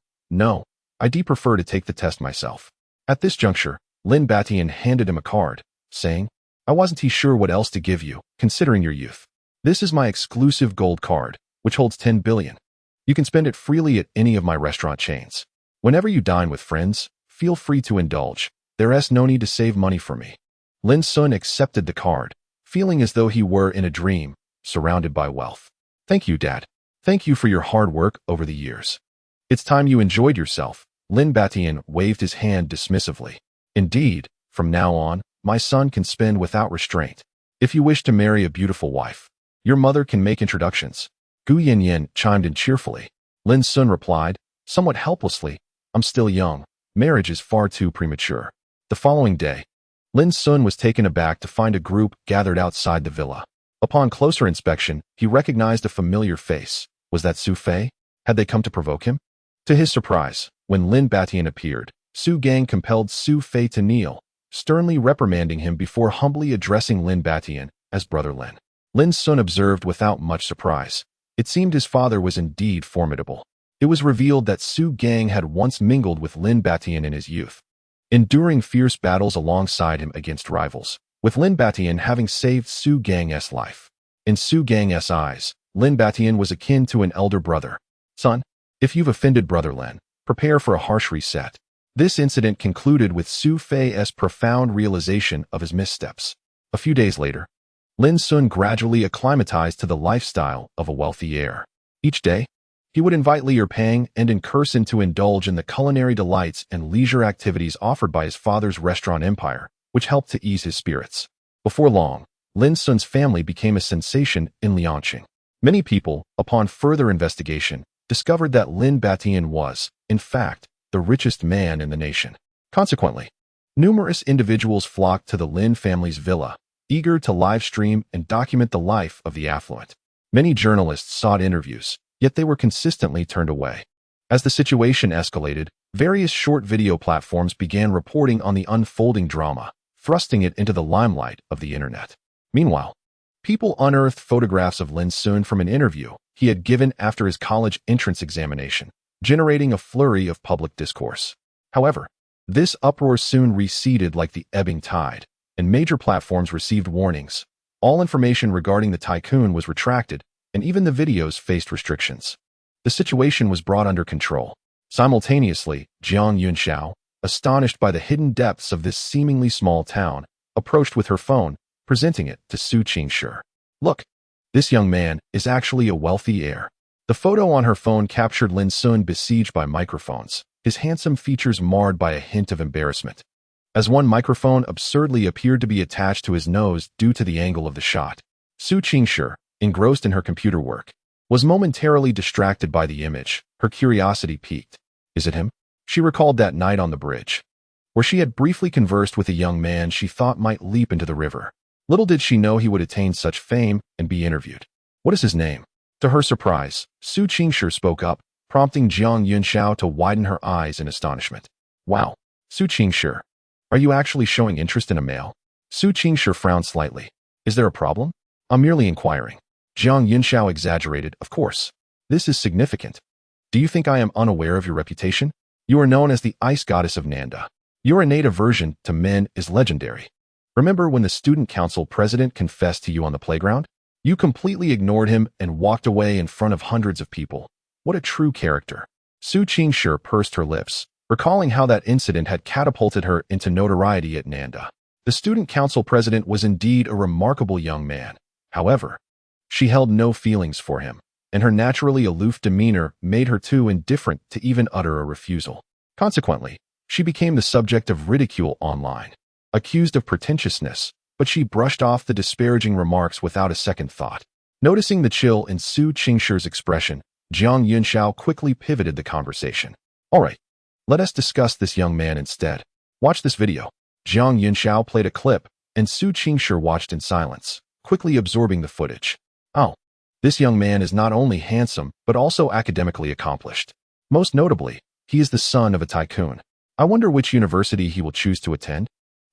I'd prefer to take the test myself. At this juncture, Lin Batian handed him a card, saying, I wasn't sure what else to give you, considering your youth. This is my exclusive gold card, which holds 10 billion. You can spend it freely at any of my restaurant chains. Whenever you dine with friends, feel free to indulge. There's no need to save money for me. Lin Xun accepted the card, feeling as though he were in a dream, surrounded by wealth. Thank you, Dad. Thank you for your hard work over the years. It's time you enjoyed yourself. Lin Batian waved his hand dismissively. Indeed, from now on, my son can spend without restraint. If you wish to marry a beautiful wife, your mother can make introductions. Gu Yanyan chimed in cheerfully. Lin Xun replied, somewhat helplessly, I'm still young. Marriage is far too premature. The following day, Lin Xun was taken aback to find a group gathered outside the villa. Upon closer inspection, he recognized a familiar face. Was that Su Fei? Had they come to provoke him? To his surprise, when Lin Batian appeared, Su Gang compelled Su Fei to kneel, sternly reprimanding him before humbly addressing Lin Batian as Brother Lin. Lin Xun observed without much surprise. It seemed his father was indeed formidable. It was revealed that Su Gang had once mingled with Lin Batian in his youth, enduring fierce battles alongside him against rivals, with Lin Batian having saved Su Gang's life. In Su Gang's eyes, Lin Batian was akin to an elder brother. Son, if you've offended Brother Lin, prepare for a harsh reset. This incident concluded with Su Fei's profound realization of his missteps. A few days later, Lin Xun gradually acclimatized to the lifestyle of a wealthy heir. Each day, he would invite Liu Pang and in person to indulge in the culinary delights and leisure activities offered by his father's restaurant empire, which helped to ease his spirits. Before long, Lin Xun's family became a sensation in Liangqing. Many people, upon further investigation, discovered that Lin Batian was, in fact, the richest man in the nation. Consequently, numerous individuals flocked to the Lin family's villa, eager to live stream and document the life of the affluent. Many journalists sought interviews, yet they were consistently turned away. As the situation escalated, various short video platforms began reporting on the unfolding drama, thrusting it into the limelight of the internet. Meanwhile, people unearthed photographs of Lin Xun from an interview he had given after his college entrance examination, generating a flurry of public discourse. However, this uproar soon receded like the ebbing tide, and major platforms received warnings. All information regarding the Tycoon was retracted, and even the videos faced restrictions. The situation was brought under control. Simultaneously, Jiang Yunxiao, astonished by the hidden depths of this seemingly small town, approached with her phone, presenting it to Su Qingshi. Look, this young man is actually a wealthy heir. The photo on her phone captured Lin Xun besieged by microphones, his handsome features marred by a hint of embarrassment, as one microphone absurdly appeared to be attached to his nose due to the angle of the shot. Su Qingshi, engrossed in her computer work, was momentarily distracted by the image. Her curiosity piqued. Is it him? She recalled that night on the bridge, where she had briefly conversed with a young man she thought might leap into the river. Little did she know he would attain such fame and be interviewed. What is his name? To her surprise, Su Qingshi spoke up, prompting Jiang Yunxiao to widen her eyes in astonishment. Wow, Su Qingshi, are you actually showing interest in a male? Su Qingshi frowned slightly. Is there a problem? I'm merely inquiring. Jiang Yunxiao exaggerated, of course. This is significant. Do you think I am unaware of your reputation? You are known as the ice goddess of Nanda. Your innate aversion to men is legendary. Remember when the student council president confessed to you on the playground? You completely ignored him and walked away in front of hundreds of people. What a true character. Su Qingshi pursed her lips, recalling how that incident had catapulted her into notoriety at Nanda. The student council president was indeed a remarkable young man. However, she held no feelings for him, and her naturally aloof demeanor made her too indifferent to even utter a refusal. Consequently, she became the subject of ridicule online. accused of pretentiousness, but she brushed off the disparaging remarks without a second thought. Noticing the chill in Su Qingshi's expression, Jiang Yunxiao quickly pivoted the conversation. All right, let us discuss this young man instead. Watch this video. Jiang Yunxiao played a clip, and Su Qingshi watched in silence, quickly absorbing the footage. Oh, this young man is not only handsome, but also academically accomplished. Most notably, he is the son of a tycoon. I wonder which university he will choose to attend.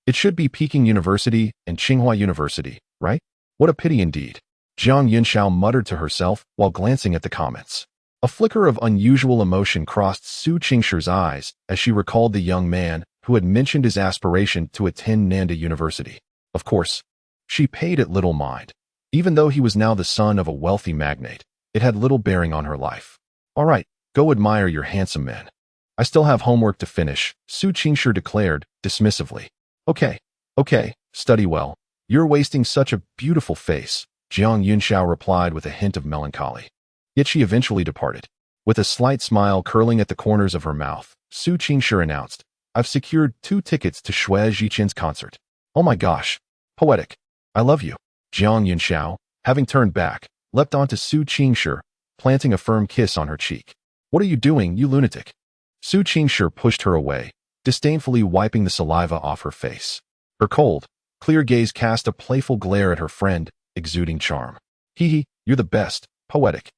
It should be Peking University and Tsinghua University, right? What a pity indeed. Jiang Yunxiao muttered to herself while glancing at the comments. A flicker of unusual emotion crossed Su Qingshi's eyes as she recalled the young man who had mentioned his aspiration to attend Nanda University. Of course, she paid it little mind. Even though he was now the son of a wealthy magnate, it had little bearing on her life. All right, go admire your handsome man. I still have homework to finish, Su Qingshi declared, dismissively. Okay, study well. You're wasting such a beautiful face, Jiang Yunxiao replied with a hint of melancholy. Yet she eventually departed. With a slight smile curling at the corners of her mouth, Su Qingshi announced, I've secured 2 tickets to Xue Zhiqian's concert. Oh my gosh. Poetic. I love you. Jiang Yunxiao, having turned back, leapt onto Su Qingshi, planting a firm kiss on her cheek. What are you doing, you lunatic? Su Qingshi pushed her away, disdainfully wiping the saliva off her face. Her cold, clear gaze cast a playful glare at her friend, exuding charm. Hee, you're the best. Poetic.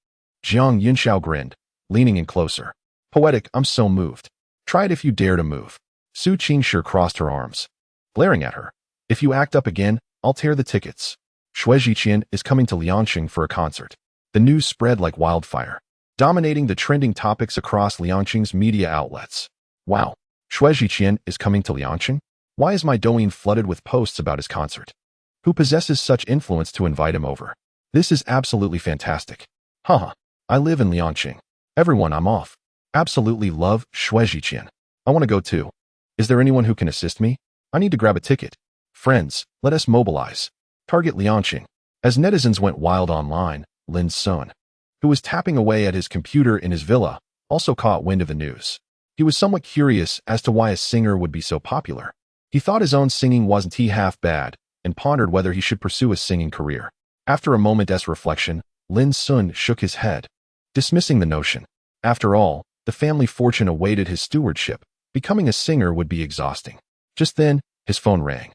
Jiang Yunxiao grinned, leaning in closer. Poetic, I'm so moved. Try it if you dare to move. Su Qingshi crossed her arms, glaring at her. If you act up again, I'll tear the tickets. Xue Zhiqian is coming to Liangqing for a concert. The news spread like wildfire, dominating the trending topics across Liangqing's media outlets. Wow, Xue Zhiqian is coming to Liangqing? Why is my Douyin flooded with posts about his concert? Who possesses such influence to invite him over? This is absolutely fantastic. Haha, I live in Liangqing. Everyone, I'm off. Absolutely love Xue Zhiqian. I want to go too. Is there anyone who can assist me? I need to grab a ticket. Friends, let us mobilize. Target Liangqing. As netizens went wild online, Lin Xun, who was tapping away at his computer in his villa, also caught wind of the news. He was somewhat curious as to why a singer would be so popular. He thought his own singing wasn't half bad, and pondered whether he should pursue a singing career. After a moment's reflection, Lin Xun shook his head, dismissing the notion. After all, the family fortune awaited his stewardship. Becoming a singer would be exhausting. Just then, his phone rang,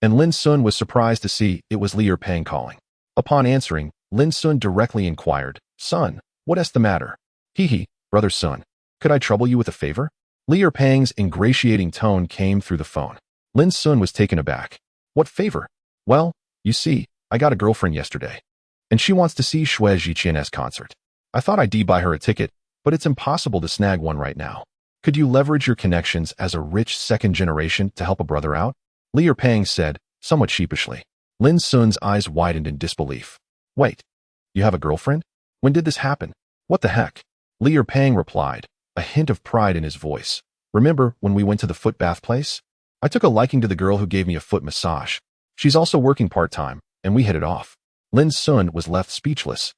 and Lin Xun was surprised to see it was Li Peng calling. Upon answering, Lin Xun directly inquired, Son, what's the matter? Hee, brother Sun, could I trouble you with a favor? Li Peng's ingratiating tone came through the phone. Lin Xun was taken aback. What favor? Well, you see, I got a girlfriend yesterday, and she wants to see Xue Zhiqian's concert. I thought I'd buy her a ticket, but it's impossible to snag one right now. Could you leverage your connections as a rich second generation to help a brother out? Li Peng said, somewhat sheepishly. Lin Xun's eyes widened in disbelief. Wait, you have a girlfriend? When did this happen? What the heck? Li Peng replied, a hint of pride in his voice. Remember when we went to the foot bath place? I took a liking to the girl who gave me a foot massage. She's also working part-time, and we hit it off. Lin Xun was left speechless,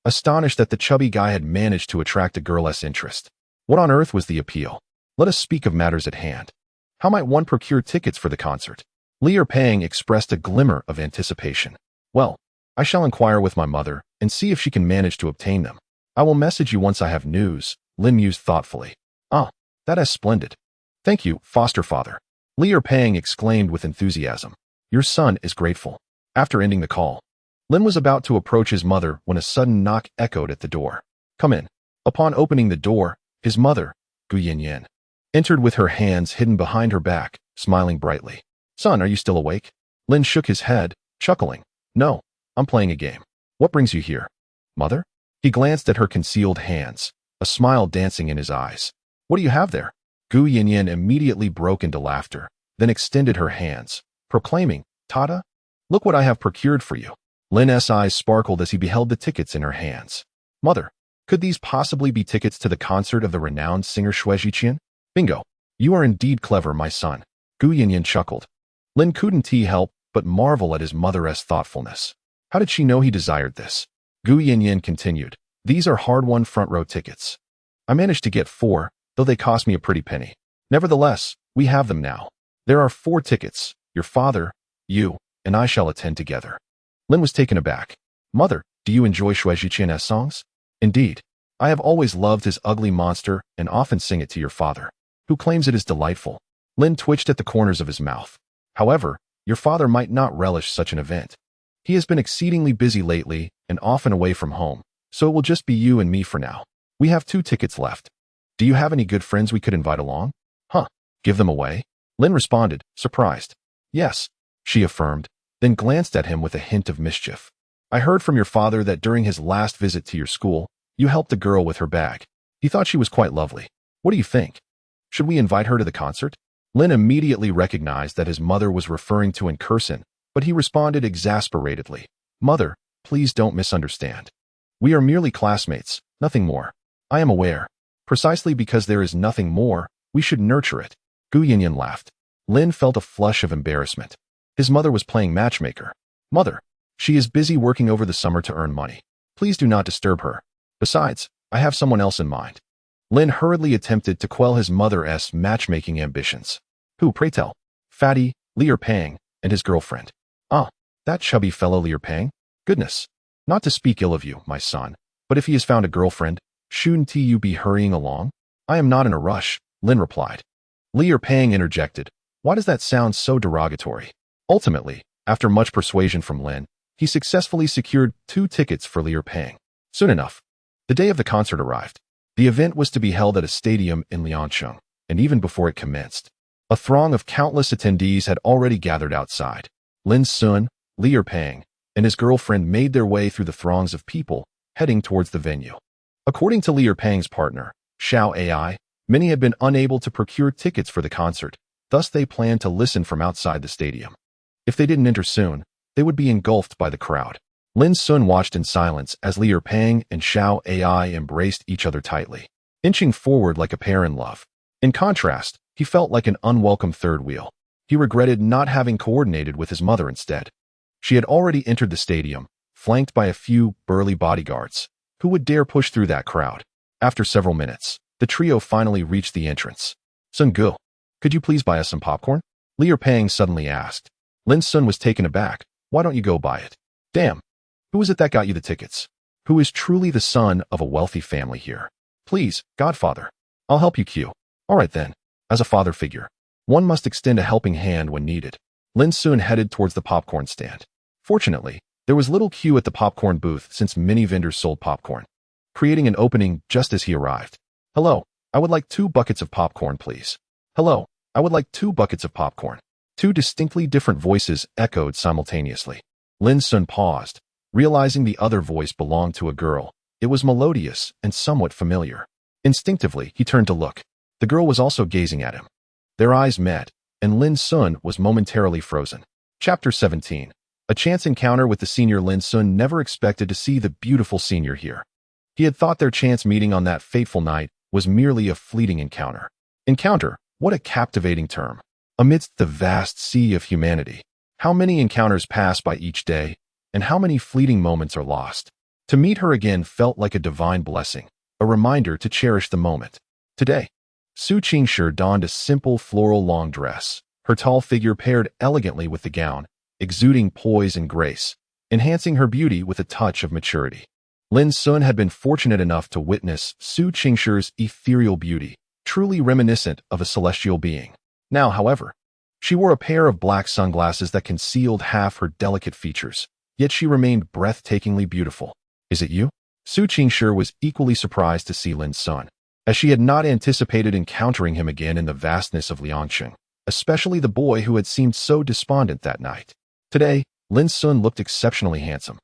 astonished that the chubby guy had managed to attract a girl's interest. What on earth was the appeal? Let us speak of matters at hand. How might one procure tickets for the concert? Li Peng expressed a glimmer of anticipation. Well, I shall inquire with my mother and see if she can manage to obtain them. I will message you once I have news, Lin mused thoughtfully. Ah, that is splendid. Thank you, foster father. Li Peng exclaimed with enthusiasm. Your son is grateful. After ending the call, Lin was about to approach his mother when a sudden knock echoed at the door. Come in. Upon opening the door, his mother, Gu Yanyan, entered with her hands hidden behind her back, smiling brightly. Son, are you still awake? Lin shook his head, chuckling. No, I'm playing a game. What brings you here? Mother? He glanced at her concealed hands, a smile dancing in his eyes. What do you have there? Gu Yanyan immediately broke into laughter, then extended her hands, proclaiming, Tata, look what I have procured for you. Lin's eyes sparkled as he beheld the tickets in her hands. Mother, could these possibly be tickets to the concert of the renowned singer Xue Zhiqian? Bingo. You are indeed clever, my son. Gu Yanyan chuckled. Lin couldn't help but marvel at his mother's thoughtfulness. How did she know he desired this? Gu Yanyan continued. These are hard-won front-row tickets. I managed to get 4, though they cost me a pretty penny. Nevertheless, we have them now. There are 4 tickets. Your father, you, and I shall attend together. Lin was taken aback. Mother, do you enjoy Shui Jiqian's songs? Indeed. I have always loved his ugly monster and often sing it to your father, who claims it is delightful. Lin twitched at the corners of his mouth. However, your father might not relish such an event. He has been exceedingly busy lately and often away from home, so it will just be you and me for now. We have 2 tickets left. Do you have any good friends we could invite along? Huh, give them away? Lin responded, surprised. Yes, she affirmed, then glanced at him with a hint of mischief. I heard from your father that during his last visit to your school, you helped a girl with her bag. He thought she was quite lovely. What do you think? Should we invite her to the concert? Lin immediately recognized that his mother was referring to Lin Xun, but he responded exasperatedly. Mother, please don't misunderstand. We are merely classmates, nothing more. I am aware. Precisely because there is nothing more, we should nurture it. Gu Yinyan laughed. Lin felt a flush of embarrassment. His mother was playing matchmaker. Mother, she is busy working over the summer to earn money. Please do not disturb her. Besides, I have someone else in mind. Lin hurriedly attempted to quell his mother's matchmaking ambitions. Who, pray tell? Fatty, Lier Pang, and his girlfriend. Ah, that chubby fellow Lier Pang? Goodness. Not to speak ill of you, my son, but if he has found a girlfriend, shouldn't you be hurrying along? I am not in a rush, Lin replied. Lier Pang interjected. Why does that sound so derogatory? Ultimately, after much persuasion from Lin, he successfully secured 2 tickets for Lier Pang. Soon enough, the day of the concert arrived. The event was to be held at a stadium in Liangsheng, and even before it commenced, a throng of countless attendees had already gathered outside. Lin Xun, Lier Pang, and his girlfriend made their way through the throngs of people, heading towards the venue. According to Lier Pang's partner, Xiao AI, many had been unable to procure tickets for the concert, thus they planned to listen from outside the stadium. If they didn't enter soon, they would be engulfed by the crowd. Lin Xun watched in silence as Lier Pang and Xiao AI embraced each other tightly, inching forward like a pair in love. In contrast, he felt like an unwelcome third wheel. He regretted not having coordinated with his mother instead. She had already entered the stadium, flanked by a few burly bodyguards. Who would dare push through that crowd? After several minutes, the trio finally reached the entrance. Sun Gu, could you please buy us some popcorn? Lier Pang suddenly asked. Lin Xun was taken aback. Why don't you go buy it? Damn. Who is it that got you the tickets? Who is truly the son of a wealthy family here? Please, Godfather. I'll help you, Q. All right then. As a father figure, one must extend a helping hand when needed. Lin Xun headed towards the popcorn stand. Fortunately, there was little queue at the popcorn booth since many vendors sold popcorn, creating an opening just as he arrived. Hello, I would like 2 buckets of popcorn, please. Hello, I would like 2 buckets of popcorn. 2 distinctly different voices echoed simultaneously. Lin Xun paused. Realizing the other voice belonged to a girl, it was melodious and somewhat familiar. Instinctively, he turned to look. The girl was also gazing at him. Their eyes met, and Lin Xun was momentarily frozen. Chapter 17. A chance encounter with the senior. Lin Xun never expected to see the beautiful senior here. He had thought their chance meeting on that fateful night was merely a fleeting encounter. Encounter, what a captivating term. Amidst the vast sea of humanity, how many encounters pass by each day, and how many fleeting moments are lost. To meet her again felt like a divine blessing, a reminder to cherish the moment. Today, Su Qingshi donned a simple floral long dress, her tall figure paired elegantly with the gown, exuding poise and grace, enhancing her beauty with a touch of maturity. Lin Xun had been fortunate enough to witness Su Qingshi's ethereal beauty, truly reminiscent of a celestial being. Now, however, she wore a pair of black sunglasses that concealed half her delicate features, yet she remained breathtakingly beautiful. Is it you? Su Qingshi was equally surprised to see Lin Xun, as she had not anticipated encountering him again in the vastness of Liangsheng, especially the boy who had seemed so despondent that night. Today, Lin Xun looked exceptionally handsome.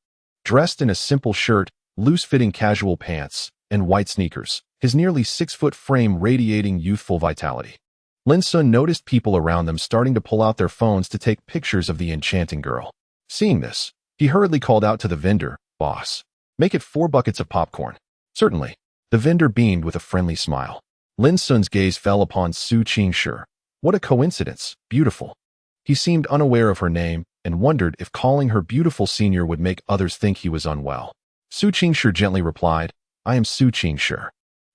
Dressed in a simple shirt, loose-fitting casual pants, and white sneakers, his nearly 6-foot frame radiating youthful vitality. Lin Xun noticed people around them starting to pull out their phones to take pictures of the enchanting girl. Seeing this, he hurriedly called out to the vendor, "Boss, make it 4 buckets of popcorn." Certainly. The vendor beamed with a friendly smile. Lin Xun's gaze fell upon Su Qingshi. What a coincidence, beautiful. He seemed unaware of her name and wondered if calling her beautiful senior would make others think he was unwell. Su Qingshi gently replied, "I am Su Qingshi."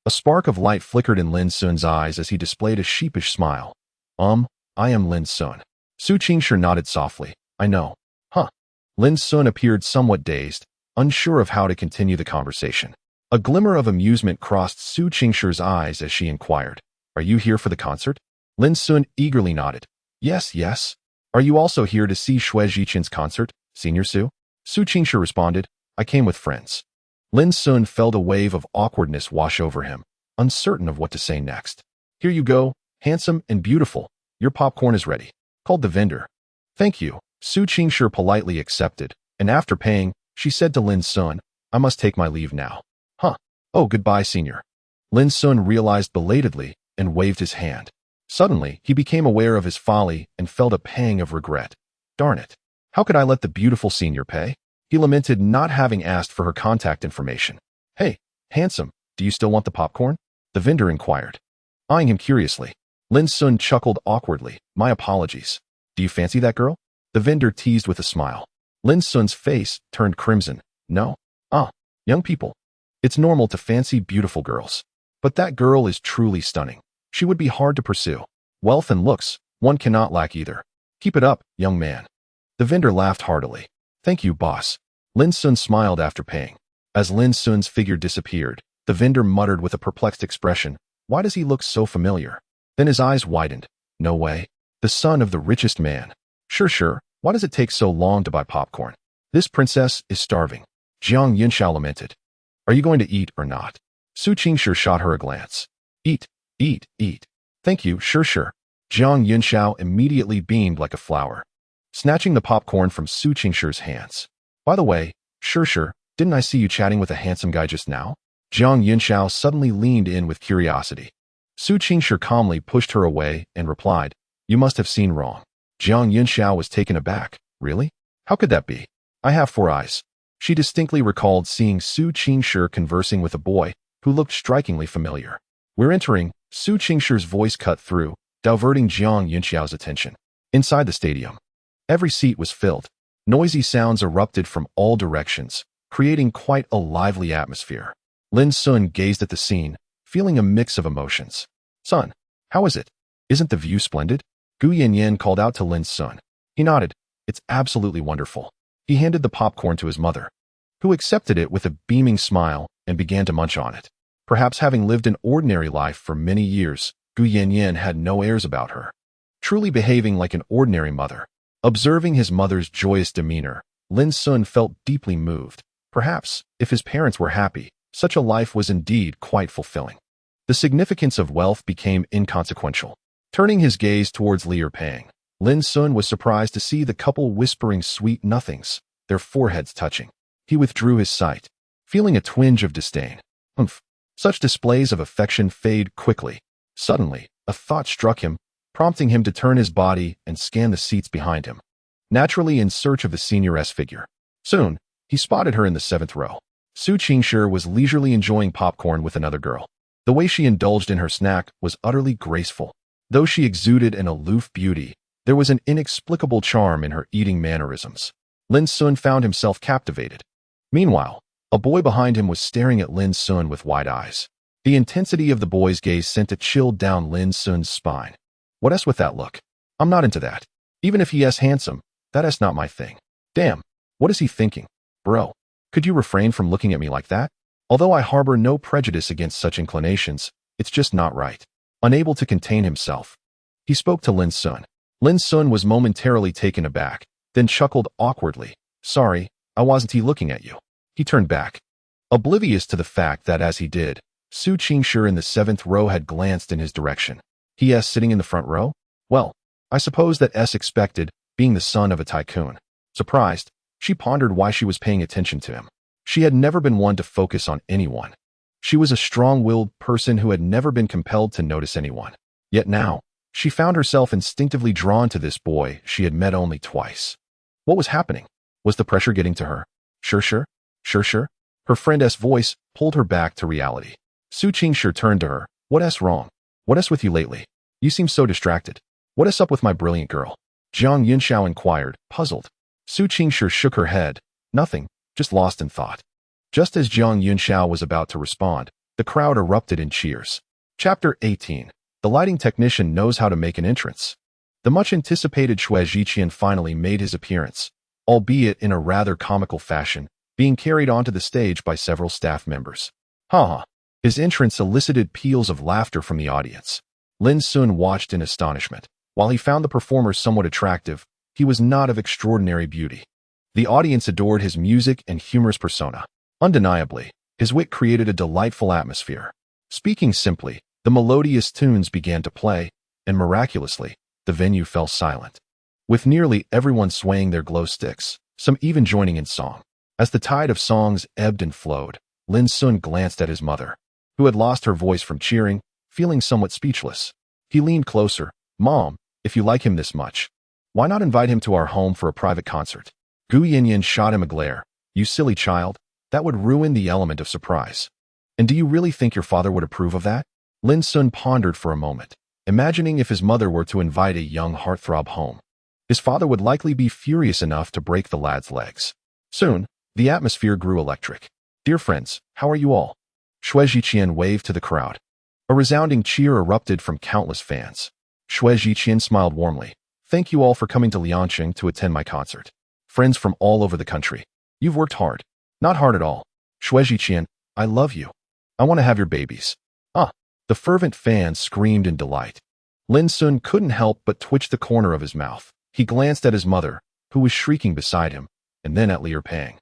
A spark of light flickered in Lin Xun's eyes as he displayed a sheepish smile. I am Lin Xun. Su Qingshi nodded softly. I know. Huh. Lin Xun appeared somewhat dazed, unsure of how to continue the conversation. A glimmer of amusement crossed Su Qingshi's eyes as she inquired, Are you here for the concert? Lin Xun eagerly nodded. Yes, yes. Are you also here to see Xue Zhichen's concert, Senior Su? Su Qingshi responded, I came with friends. Lin Xun felt a wave of awkwardness wash over him, uncertain of what to say next. Here you go, handsome and beautiful. Your popcorn is ready, called the vendor. Thank you. Su Qingshi politely accepted, and after paying, she said to Lin Xun, I must take my leave now. Huh. Oh, goodbye, senior. Lin Xun realized belatedly and waved his hand. Suddenly, he became aware of his folly and felt a pang of regret. Darn it. How could I let the beautiful senior pay? He lamented not having asked for her contact information. Hey, handsome, do you still want the popcorn? The vendor inquired. Eyeing him curiously, Lin Xun chuckled awkwardly. My apologies. Do you fancy that girl? The vendor teased with a smile. Lin Xun's face turned crimson. No. Young people. It's normal to fancy beautiful girls. But that girl is truly stunning. She would be hard to pursue. Wealth and looks, one cannot lack either. Keep it up, young man. The vendor laughed heartily. Thank you, boss. Lin Xun smiled after paying. As Lin Xun's figure disappeared, the vendor muttered with a perplexed expression, Why does he look so familiar? Then his eyes widened. No way. The son of the richest man. Sure. Why does it take so long to buy popcorn? This princess is starving. Jiang Yunxiao lamented. Are you going to eat or not? Su Qingshi shot her a glance. Eat. Thank you, sure. Jiang Yunxiao immediately beamed like a flower, snatching the popcorn from Su Qingshi's hands. By the way, sure, didn't I see you chatting with a handsome guy just now? Jiang Yunxiao suddenly leaned in with curiosity. Su Qingshi calmly pushed her away and replied, You must have seen wrong. Jiang Yunxiao was taken aback. Really? How could that be? I have 4 eyes. She distinctly recalled seeing Su Qingshi conversing with a boy who looked strikingly familiar. We're entering, Su Qingshi's voice cut through, diverting Jiang Yunxiao's attention. Inside the stadium, every seat was filled. Noisy sounds erupted from all directions, creating quite a lively atmosphere. Lin Xun gazed at the scene, feeling a mix of emotions. Son, how is it? Isn't the view splendid? Gu Yanyan called out to Lin Xun. He nodded. It's absolutely wonderful. He handed the popcorn to his mother, who accepted it with a beaming smile and began to munch on it. Perhaps having lived an ordinary life for many years, Gu Yanyan had no airs about her, truly behaving like an ordinary mother. Observing his mother's joyous demeanor, Lin Xun felt deeply moved. Perhaps, if his parents were happy, such a life was indeed quite fulfilling. The significance of wealth became inconsequential. Turning his gaze towards Liu Pang, Lin Xun was surprised to see the couple whispering sweet nothings, their foreheads touching. He withdrew his sight, feeling a twinge of disdain. Such displays of affection fade quickly. Suddenly, a thought struck him, prompting him to turn his body and scan the seats behind him, naturally in search of the senioress figure. Soon, he spotted her in the 7th row. Su Qingshi was leisurely enjoying popcorn with another girl. The way she indulged in her snack was utterly graceful. Though she exuded an aloof beauty, there was an inexplicable charm in her eating mannerisms. Lin Xun found himself captivated. Meanwhile, a boy behind him was staring at Lin Xun with wide eyes. The intensity of the boy's gaze sent a chill down Lin Xun's spine. What else with that look? I'm not into that. Even if he is handsome, that is not my thing. Damn, what is he thinking? Bro, could you refrain from looking at me like that? Although I harbor no prejudice against such inclinations, it's just not right. Unable to contain himself, he spoke to Lin Xun. Lin Xun was momentarily taken aback, then chuckled awkwardly. Sorry, I wasn't looking at you. He turned back, oblivious to the fact that as he did, Su Qingshi in the 7th row had glanced in his direction. He is sitting in the front row? Well, I suppose that S expected, being the son of a tycoon. Surprised, she pondered why she was paying attention to him. She had never been one to focus on anyone. She was a strong-willed person who had never been compelled to notice anyone. Yet now, she found herself instinctively drawn to this boy she had met only twice. What was happening? Was the pressure getting to her? Sure. Her friend's voice pulled her back to reality. Su Qingshi turned to her. What's wrong? What's with you lately? You seem so distracted. What's up with my brilliant girl? Jiang Yunxiao inquired, puzzled. Su Qingshi shook her head. Nothing, just lost in thought. Just as Jiang Yunxiao was about to respond, the crowd erupted in cheers. Chapter 18. The lighting technician knows how to make an entrance. The much-anticipated Xue Zhiqian finally made his appearance, albeit in a rather comical fashion, being carried onto the stage by several staff members. Ha! His entrance elicited peals of laughter from the audience. Lin Xun watched in astonishment. While he found the performer somewhat attractive, he was not of extraordinary beauty. The audience adored his music and humorous persona. Undeniably, his wit created a delightful atmosphere. Speaking simply, the melodious tunes began to play, and miraculously, the venue fell silent. With nearly everyone swaying their glow sticks, some even joining in song. As the tide of songs ebbed and flowed, Lin Xun glanced at his mother, who had lost her voice from cheering, feeling somewhat speechless. He leaned closer. Mom, if you like him this much, why not invite him to our home for a private concert? Gu Yinyan shot him a glare. You silly child, that would ruin the element of surprise. And do you really think your father would approve of that? Lin Xun pondered for a moment, imagining if his mother were to invite a young heartthrob home. His father would likely be furious enough to break the lad's legs. Soon, the atmosphere grew electric. Dear friends, how are you all? Xue Zhiqian waved to the crowd. A resounding cheer erupted from countless fans. Xue Zhiqian smiled warmly. Thank you all for coming to Liangsheng to attend my concert. Friends from all over the country. You've worked hard. Not hard at all. Xue Zhiqian, I love you. I want to have your babies. Ah! The fervent fans screamed in delight. Lin Xun couldn't help but twitch the corner of his mouth. He glanced at his mother, who was shrieking beside him, and then at Liu Pang,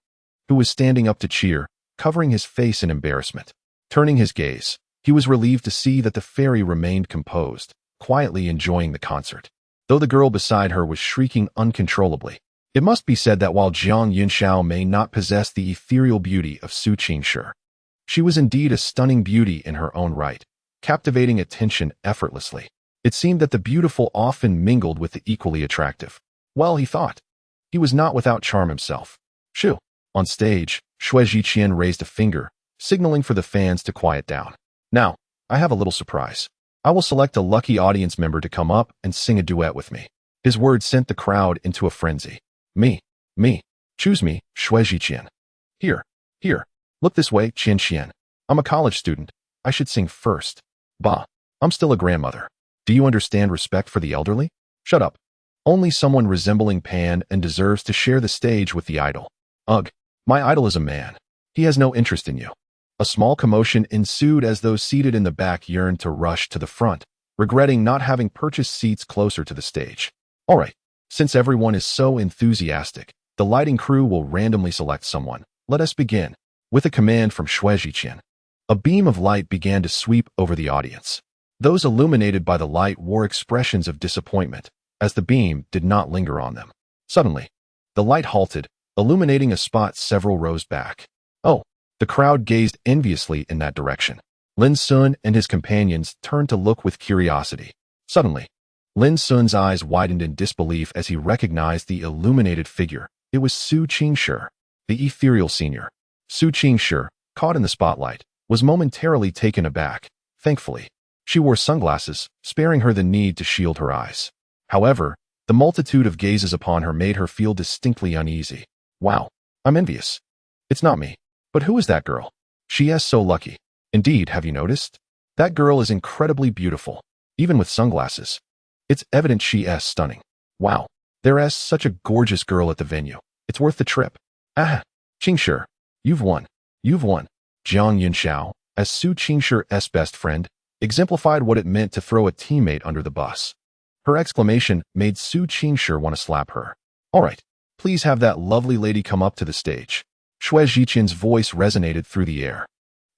who was standing up to cheer, covering his face in embarrassment. Turning his gaze, he was relieved to see that the fairy remained composed, quietly enjoying the concert, though the girl beside her was shrieking uncontrollably. It must be said that while Jiang Yunxiao may not possess the ethereal beauty of Su Qingshi, she was indeed a stunning beauty in her own right, captivating attention effortlessly. It seemed that the beautiful often mingled with the equally attractive. Well, he thought. He was not without charm himself. Shoo! On stage, Xue Zhiqian raised a finger, signaling for the fans to quiet down. Now, I have a little surprise. I will select a lucky audience member to come up and sing a duet with me. His words sent the crowd into a frenzy. Me. Choose me, Xue Zhiqian. Here. Look this way, Qian Xian. I'm a college student. I should sing first. Bah. I'm still a grandmother. Do you understand respect for the elderly? Shut up. Only someone resembling Pan and deserves to share the stage with the idol. Ugh. My idol is a man. He has no interest in you. A small commotion ensued as those seated in the back yearned to rush to the front, regretting not having purchased seats closer to the stage. All right. Since everyone is so enthusiastic, the lighting crew will randomly select someone. Let us begin. With a command from Xue Zhiqian, a beam of light began to sweep over the audience. Those illuminated by the light wore expressions of disappointment, as the beam did not linger on them. Suddenly, the light halted, illuminating a spot several rows back. Oh! The crowd gazed enviously in that direction. Lin Xun and his companions turned to look with curiosity. Suddenly, Lin Xun's eyes widened in disbelief as he recognized the illuminated figure. It was Su Qingshi, the ethereal senior. Su Qingshi, caught in the spotlight, was momentarily taken aback. Thankfully, she wore sunglasses, sparing her the need to shield her eyes. However, the multitude of gazes upon her made her feel distinctly uneasy. Wow, I'm envious. It's not me. But who is that girl? She is so lucky. Indeed, have you noticed? That girl is incredibly beautiful, even with sunglasses. It's evident she is stunning. Wow, there is such a gorgeous girl at the venue. It's worth the trip. Ah, Qingshi, you've won. Jiang Yunxiao, as Su Qingshi's best friend, exemplified what it meant to throw a teammate under the bus. Her exclamation made Su Qingshi want to slap her. All right, please have that lovely lady come up to the stage. Xue Zhiqian's voice resonated through the air.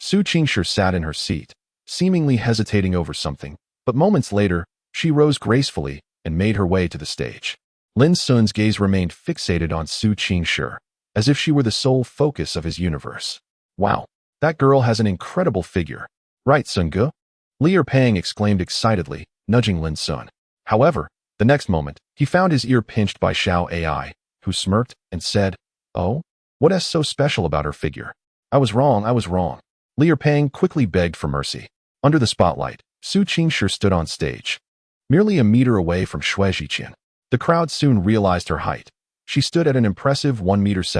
Su Qingshi sat in her seat, seemingly hesitating over something, but moments later, she rose gracefully and made her way to the stage. Lin Xun's gaze remained fixated on Su Qingshi, as if she were the sole focus of his universe. Wow, that girl has an incredible figure. Right, Sun Ge? Liu Pang exclaimed excitedly, nudging Lin Xun. However, the next moment, he found his ear pinched by Xiao Ai, who smirked and said, Oh? What is so special about her figure? I was wrong. Liu Pang quickly begged for mercy. Under the spotlight, Su Qingshi stood on stage, merely a meter away from Xue Zhiqian. The crowd soon realized her height. She stood at an impressive 1.70 meters,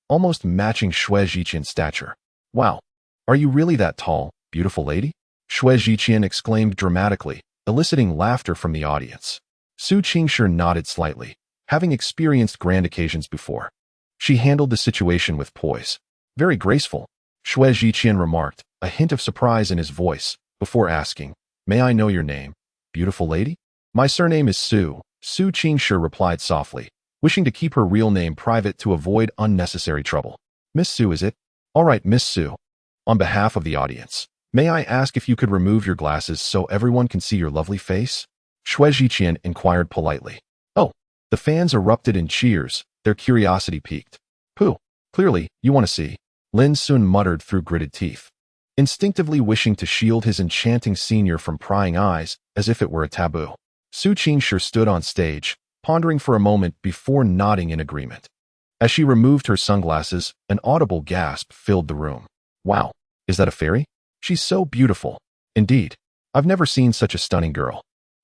almost matching Xue Zhiqian's stature. Wow, are you really that tall, beautiful lady? Xue Zhiqian exclaimed dramatically, eliciting laughter from the audience. Su Qingshi nodded slightly, having experienced grand occasions before. She handled the situation with poise. Very graceful, Shui Jiqian remarked, a hint of surprise in his voice, before asking, "May I know your name, beautiful lady?" "My surname is Su," Su Qingshi replied softly, wishing to keep her real name private to avoid unnecessary trouble. "Miss Su, is it? All right, Miss Su. On behalf of the audience, may I ask if you could remove your glasses so everyone can see your lovely face?" Shui Jiqian inquired politely. "Oh." The fans erupted in cheers, their curiosity piqued. "Pooh, clearly, you want to see," Lin Xun muttered through gritted teeth, instinctively wishing to shield his enchanting senior from prying eyes as if it were a taboo. Su Qingshi stood on stage, pondering for a moment before nodding in agreement. As she removed her sunglasses, an audible gasp filled the room. "Wow, is that a fairy? She's so beautiful. Indeed, I've never seen such a stunning girl.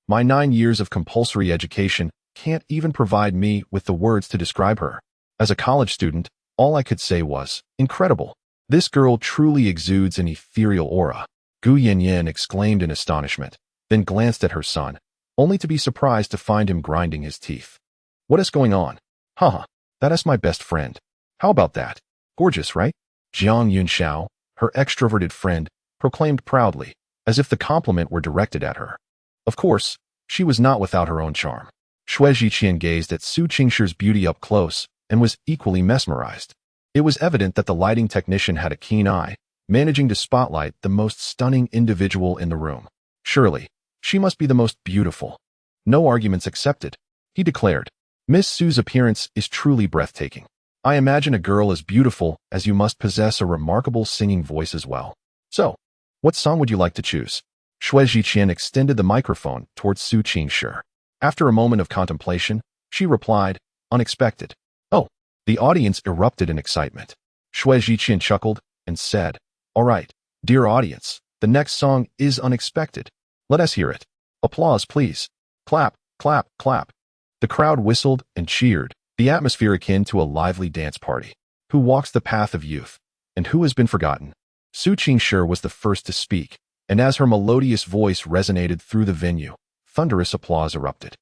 My 9 years of compulsory education can't even provide me with the words to describe her. As a college student, all I could say was, incredible. This girl truly exudes an ethereal aura." Gu Yanyan exclaimed in astonishment, then glanced at her son, only to be surprised to find him grinding his teeth. "What is going on? Haha, that is my best friend. How about that? Gorgeous, right?" Jiang Yunxiao, her extroverted friend, proclaimed proudly, as if the compliment were directed at her. Of course, she was not without her own charm. Shui Jiqian gazed at Su Qingshi's beauty up close and was equally mesmerized. It was evident that the lighting technician had a keen eye, managing to spotlight the most stunning individual in the room. "Surely, she must be the most beautiful. No arguments accepted," he declared. "Miss Su's appearance is truly breathtaking. I imagine a girl as beautiful as you must possess a remarkable singing voice as well. So, what song would you like to choose?" Shui Jiqian extended the microphone towards Su Qingshi. After a moment of contemplation, she replied, "Unexpected." "Oh." The audience erupted in excitement. Shui Jiqian chuckled and said, "All right, dear audience, the next song is unexpected. Let us hear it. Applause, please. Clap, clap, clap." The crowd whistled and cheered, the atmosphere akin to a lively dance party. Who walks the path of youth, and who has been forgotten? Su Qingshi was the first to speak, and as her melodious voice resonated through the venue, thunderous applause erupted.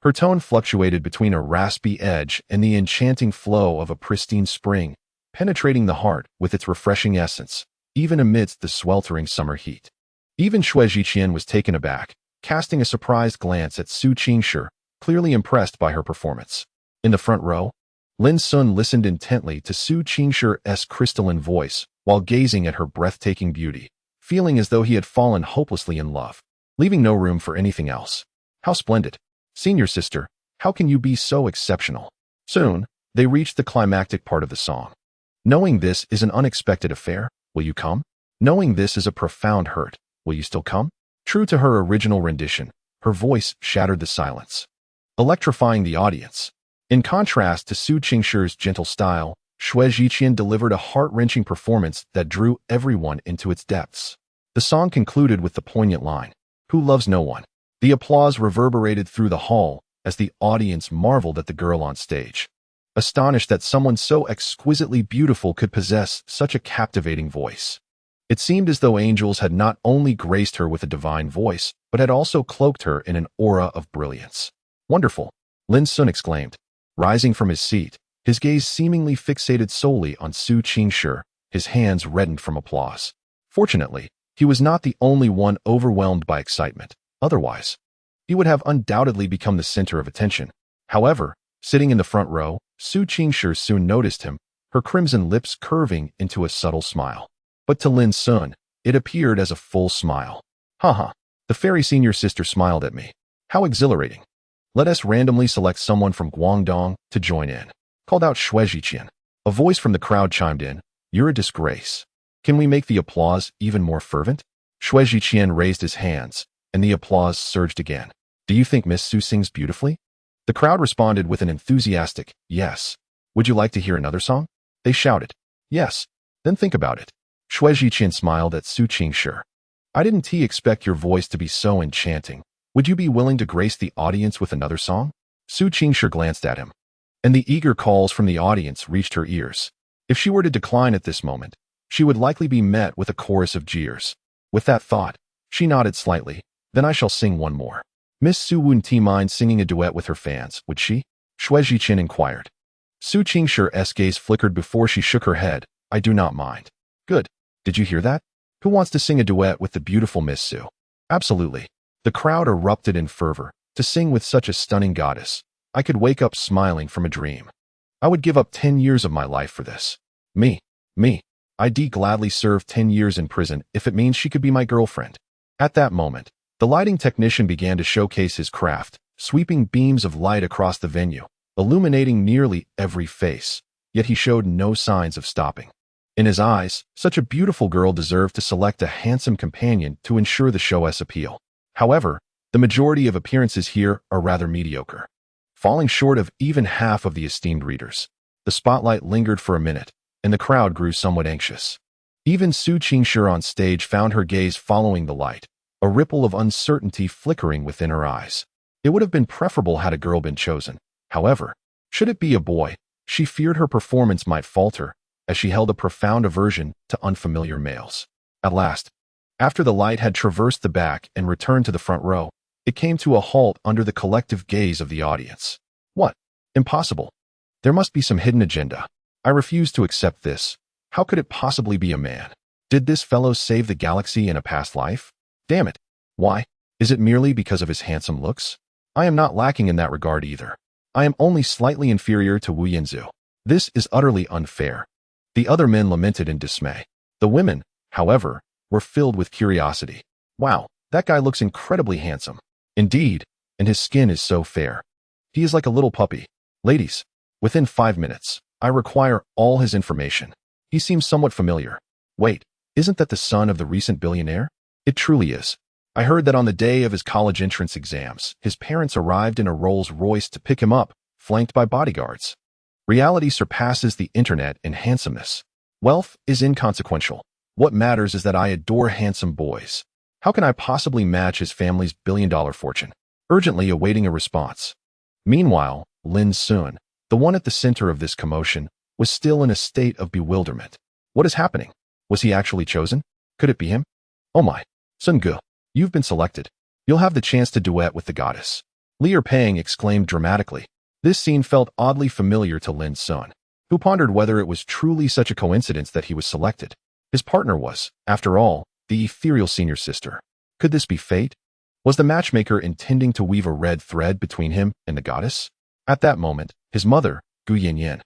Her tone fluctuated between a raspy edge and the enchanting flow of a pristine spring, penetrating the heart with its refreshing essence, even amidst the sweltering summer heat. Even Shui Jiqian was taken aback, casting a surprised glance at Su Qingshi, clearly impressed by her performance. In the front row, Lin Xun listened intently to Su Qingshi's crystalline voice while gazing at her breathtaking beauty, feeling as though he had fallen hopelessly in love, leaving no room for anything else. "How splendid! Senior sister, how can you be so exceptional?" Soon, they reached the climactic part of the song. "Knowing this is an unexpected affair, will you come? Knowing this is a profound hurt, will you still come?" True to her original rendition, her voice shattered the silence, electrifying the audience. In contrast to Su Qingshi's gentle style, Shui Jiqian delivered a heart-wrenching performance that drew everyone into its depths. The song concluded with the poignant line, "Who loves no one?" The applause reverberated through the hall as the audience marveled at the girl on stage, astonished that someone so exquisitely beautiful could possess such a captivating voice. It seemed as though angels had not only graced her with a divine voice, but had also cloaked her in an aura of brilliance. "Wonderful," Lin Xun exclaimed, rising from his seat, his gaze seemingly fixated solely on Su Qingshi, his hands reddened from applause. Fortunately, he was not the only one overwhelmed by excitement. Otherwise, he would have undoubtedly become the center of attention. However, sitting in the front row, Su Qingshi soon noticed him, her crimson lips curving into a subtle smile. But to Lin Xun, it appeared as a full smile. "Haha, the fairy senior sister smiled at me. How exhilarating. Let us randomly select someone from Guangdong to join in," called out Shui Jiqian. A voice from the crowd chimed in, "You're a disgrace. Can we make the applause even more fervent?" Shui Jiqian raised his hands, and the applause surged again. "Do you think Miss Su sings beautifully?" The crowd responded with an enthusiastic, "Yes." "Would you like to hear another song?" They shouted. "Yes. Then think about it." Shui Jiqian smiled at Su Qingshi. "I didn't expect your voice to be so enchanting. Would you be willing to grace the audience with another song?" Su Qingshi glanced at him, and the eager calls from the audience reached her ears. If she were to decline at this moment, she would likely be met with a chorus of jeers. With that thought, she nodded slightly. "Then I shall sing one more." Miss Su wouldn't mind singing a duet with her fans, would she? Shui Zhiqian inquired. Su Qingshi's gaze flickered before she shook her head. I do not mind. Good. Did you hear that? Who wants to sing a duet with the beautiful Miss Su? Absolutely. The crowd erupted in fervor. To sing with such a stunning goddess. I could wake up smiling from a dream. I would give up 10 years of my life for this. Me. I'd gladly serve 10 years in prison if it means she could be my girlfriend. At that moment, the lighting technician began to showcase his craft, sweeping beams of light across the venue, illuminating nearly every face, yet he showed no signs of stopping. In his eyes, such a beautiful girl deserved to select a handsome companion to ensure the show's appeal. However, the majority of appearances here are rather mediocre, falling short of even half of the esteemed readers. The spotlight lingered for a minute, and the crowd grew somewhat anxious. Even Su Qingshi on stage found her gaze following the light, a ripple of uncertainty flickering within her eyes. It would have been preferable had a girl been chosen. However, should it be a boy, she feared her performance might falter, as she held a profound aversion to unfamiliar males. At last, after the light had traversed the back and returned to the front row, it came to a halt under the collective gaze of the audience. What? Impossible. There must be some hidden agenda. I refuse to accept this. How could it possibly be a man? Did this fellow save the galaxy in a past life? Damn it. Why? Is it merely because of his handsome looks? I am not lacking in that regard either. I am only slightly inferior to Wu Yanzu. This is utterly unfair. The other men lamented in dismay. The women, however, were filled with curiosity. Wow, that guy looks incredibly handsome. Indeed, and his skin is so fair. He is like a little puppy. Ladies, within 5 minutes, I require all his information. He seems somewhat familiar. Wait, isn't that the son of the recent billionaire? It truly is. I heard that on the day of his college entrance exams, his parents arrived in a Rolls-Royce to pick him up, flanked by bodyguards. Reality surpasses the internet in handsomeness. Wealth is inconsequential. What matters is that I adore handsome boys. How can I possibly match his family's billion-dollar fortune? Urgently awaiting a response. Meanwhile, Lin Xun, the one at the center of this commotion, was still in a state of bewilderment. What is happening? Was he actually chosen? Could it be him? Oh my, Sun Gu, you've been selected. You'll have the chance to duet with the goddess. Li Pang exclaimed dramatically. This scene felt oddly familiar to Lin Xun, who pondered whether it was truly such a coincidence that he was selected. His partner was, after all, the ethereal senior sister. Could this be fate? Was the matchmaker intending to weave a red thread between him and the goddess? At that moment, his mother, Gu Yanyan,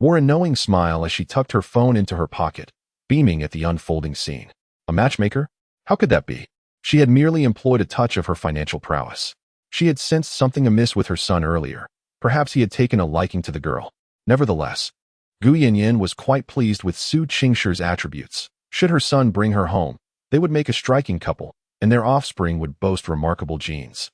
wore a knowing smile as she tucked her phone into her pocket, beaming at the unfolding scene. A matchmaker? How could that be? She had merely employed a touch of her financial prowess. She had sensed something amiss with her son earlier. Perhaps he had taken a liking to the girl. Nevertheless, Gu Yanyan was quite pleased with Su Qingshi's attributes. Should her son bring her home, they would make a striking couple, and their offspring would boast remarkable genes.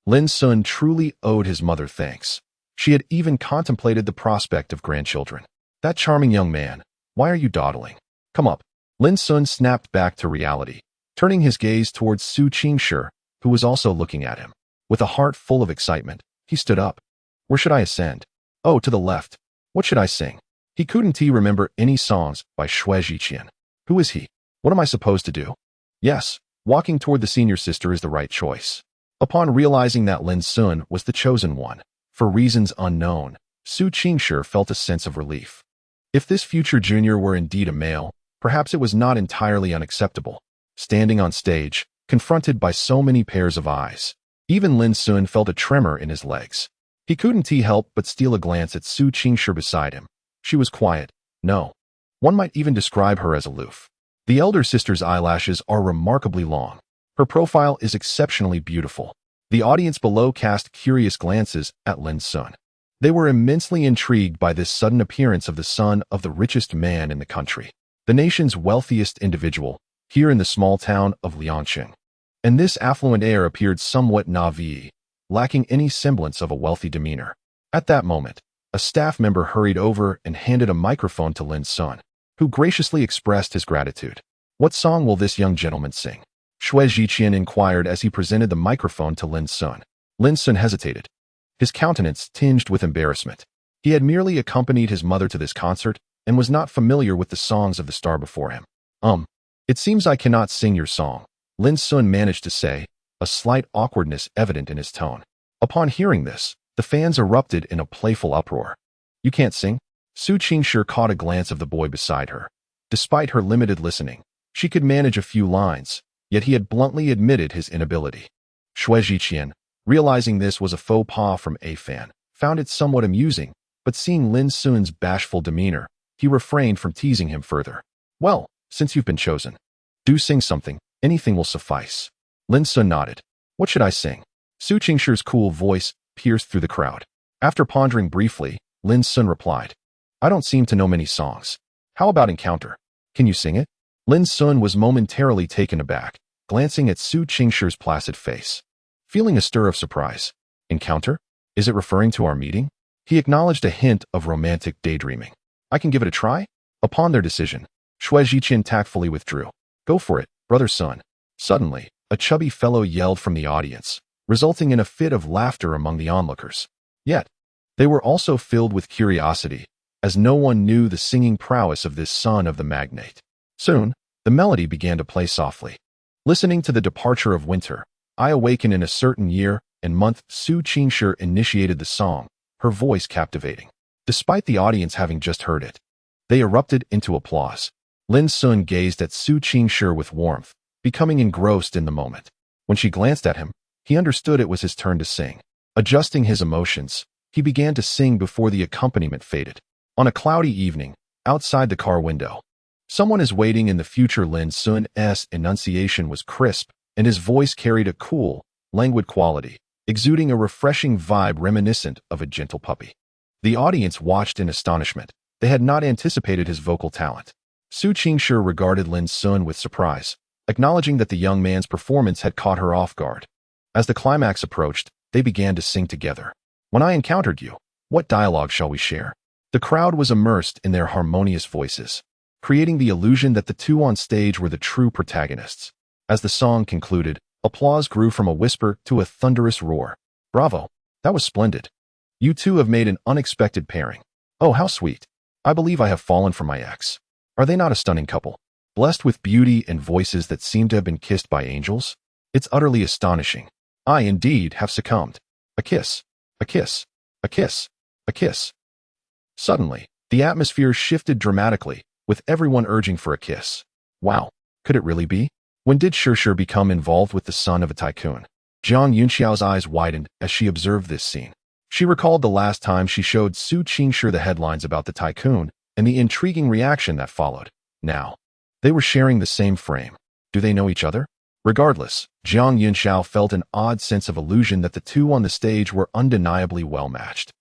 Lin Xun truly owed his mother thanks. She had even contemplated the prospect of grandchildren. That charming young man, why are you dawdling? Come up. Lin Xun snapped back to reality, turning his gaze towards Su Qingshi, who was also looking at him. With a heart full of excitement, he stood up. Where should I ascend? Oh, to the left. What should I sing? He couldn't remember any songs by Shui Zhiqian. Who is he? What am I supposed to do? Yes, walking toward the senior sister is the right choice. Upon realizing that Lin Xun was the chosen one, for reasons unknown, Su Qingshi felt a sense of relief. If this future junior were indeed a male, perhaps it was not entirely unacceptable. Standing on stage, confronted by so many pairs of eyes, even Lin Xun felt a tremor in his legs. He couldn't help but steal a glance at Su Qingshi beside him. She was quiet. No. One might even describe her as aloof. The elder sister's eyelashes are remarkably long. Her profile is exceptionally beautiful. The audience below cast curious glances at Lin Xun. They were immensely intrigued by this sudden appearance of the son of the richest man in the country, the nation's wealthiest individual, here in the small town of Liangsheng. And this affluent heir appeared somewhat naive, lacking any semblance of a wealthy demeanor. At that moment, a staff member hurried over and handed a microphone to Lin Xun, who graciously expressed his gratitude. What song will this young gentleman sing? Shui Zhiqian inquired as he presented the microphone to Lin Xun. Lin Xun hesitated, his countenance tinged with embarrassment. He had merely accompanied his mother to this concert and was not familiar with the songs of the star before him. It seems I cannot sing your song, Lin Xun managed to say, a slight awkwardness evident in his tone. Upon hearing this, the fans erupted in a playful uproar. You can't sing? Su Qingshi caught a glance of the boy beside her. Despite her limited listening, she could manage a few lines, yet he had bluntly admitted his inability. Shui Ziqian, realizing this was a faux pas from a fan, found it somewhat amusing, but seeing Lin Xun's bashful demeanor, he refrained from teasing him further. Well, since you've been chosen, do sing something, anything will suffice. Lin Xun nodded. What should I sing? Su Qingshi's cool voice pierced through the crowd. After pondering briefly, Lin Xun replied, I don't seem to know many songs. How about Encounter? Can you sing it? Lin Xun was momentarily taken aback, glancing at Su Qingshi's placid face. Feeling a stir of surprise. Encounter? Is it referring to our meeting? He acknowledged a hint of romantic daydreaming. I can give it a try? Upon their decision, Shui Ziqian tactfully withdrew. Go for it, brother Sun. Suddenly, a chubby fellow yelled from the audience, resulting in a fit of laughter among the onlookers. Yet, they were also filled with curiosity, as no one knew the singing prowess of this son of the magnate. Soon, the melody began to play softly. Listening to the departure of winter, I awaken in a certain year and month. Su Qingshi initiated the song, her voice captivating. Despite the audience having just heard it, they erupted into applause. Lin Xun gazed at Su Qingshi with warmth, becoming engrossed in the moment. When she glanced at him, he understood it was his turn to sing. Adjusting his emotions, he began to sing before the accompaniment faded. On a cloudy evening, outside the car window, someone is waiting. In the future. Lin Xun's enunciation was crisp, and his voice carried a cool, languid quality, exuding a refreshing vibe reminiscent of a gentle puppy. The audience watched in astonishment. They had not anticipated his vocal talent. Su Qingshi regarded Lin Xun with surprise, acknowledging that the young man's performance had caught her off guard. As the climax approached, they began to sing together. When I encountered you, what dialogue shall we share? The crowd was immersed in their harmonious voices, creating the illusion that the two on stage were the true protagonists. As the song concluded, applause grew from a whisper to a thunderous roar. Bravo! That was splendid. You two have made an unexpected pairing. Oh, how sweet. I believe I have fallen for my ex. Are they not a stunning couple? Blessed with beauty and voices that seem to have been kissed by angels? It's utterly astonishing. I indeed have succumbed. A kiss. A kiss. A kiss. A kiss. Suddenly, the atmosphere shifted dramatically, with everyone urging for a kiss. Wow, could it really be? When did Shishir become involved with the son of a tycoon? Jiang Yunxiao's eyes widened as she observed this scene. She recalled the last time she showed Su Qingshi the headlines about the tycoon and the intriguing reaction that followed. Now, they were sharing the same frame. Do they know each other? Regardless, Jiang Yunxiao felt an odd sense of illusion that the two on the stage were undeniably well-matched.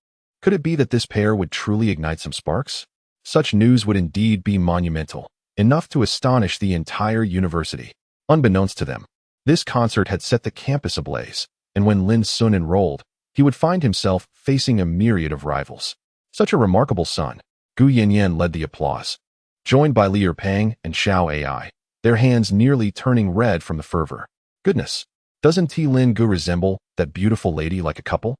Could it be that this pair would truly ignite some sparks? Such news would indeed be monumental, enough to astonish the entire university. Unbeknownst to them, this concert had set the campus ablaze, and when Lin Xun enrolled, he would find himself facing a myriad of rivals. Such a remarkable son. Gu Yanyan led the applause, joined by Li Pang and Xiao Ai, their hands nearly turning red from the fervor. Goodness, doesn't Lin Gu resemble that beautiful lady like a couple?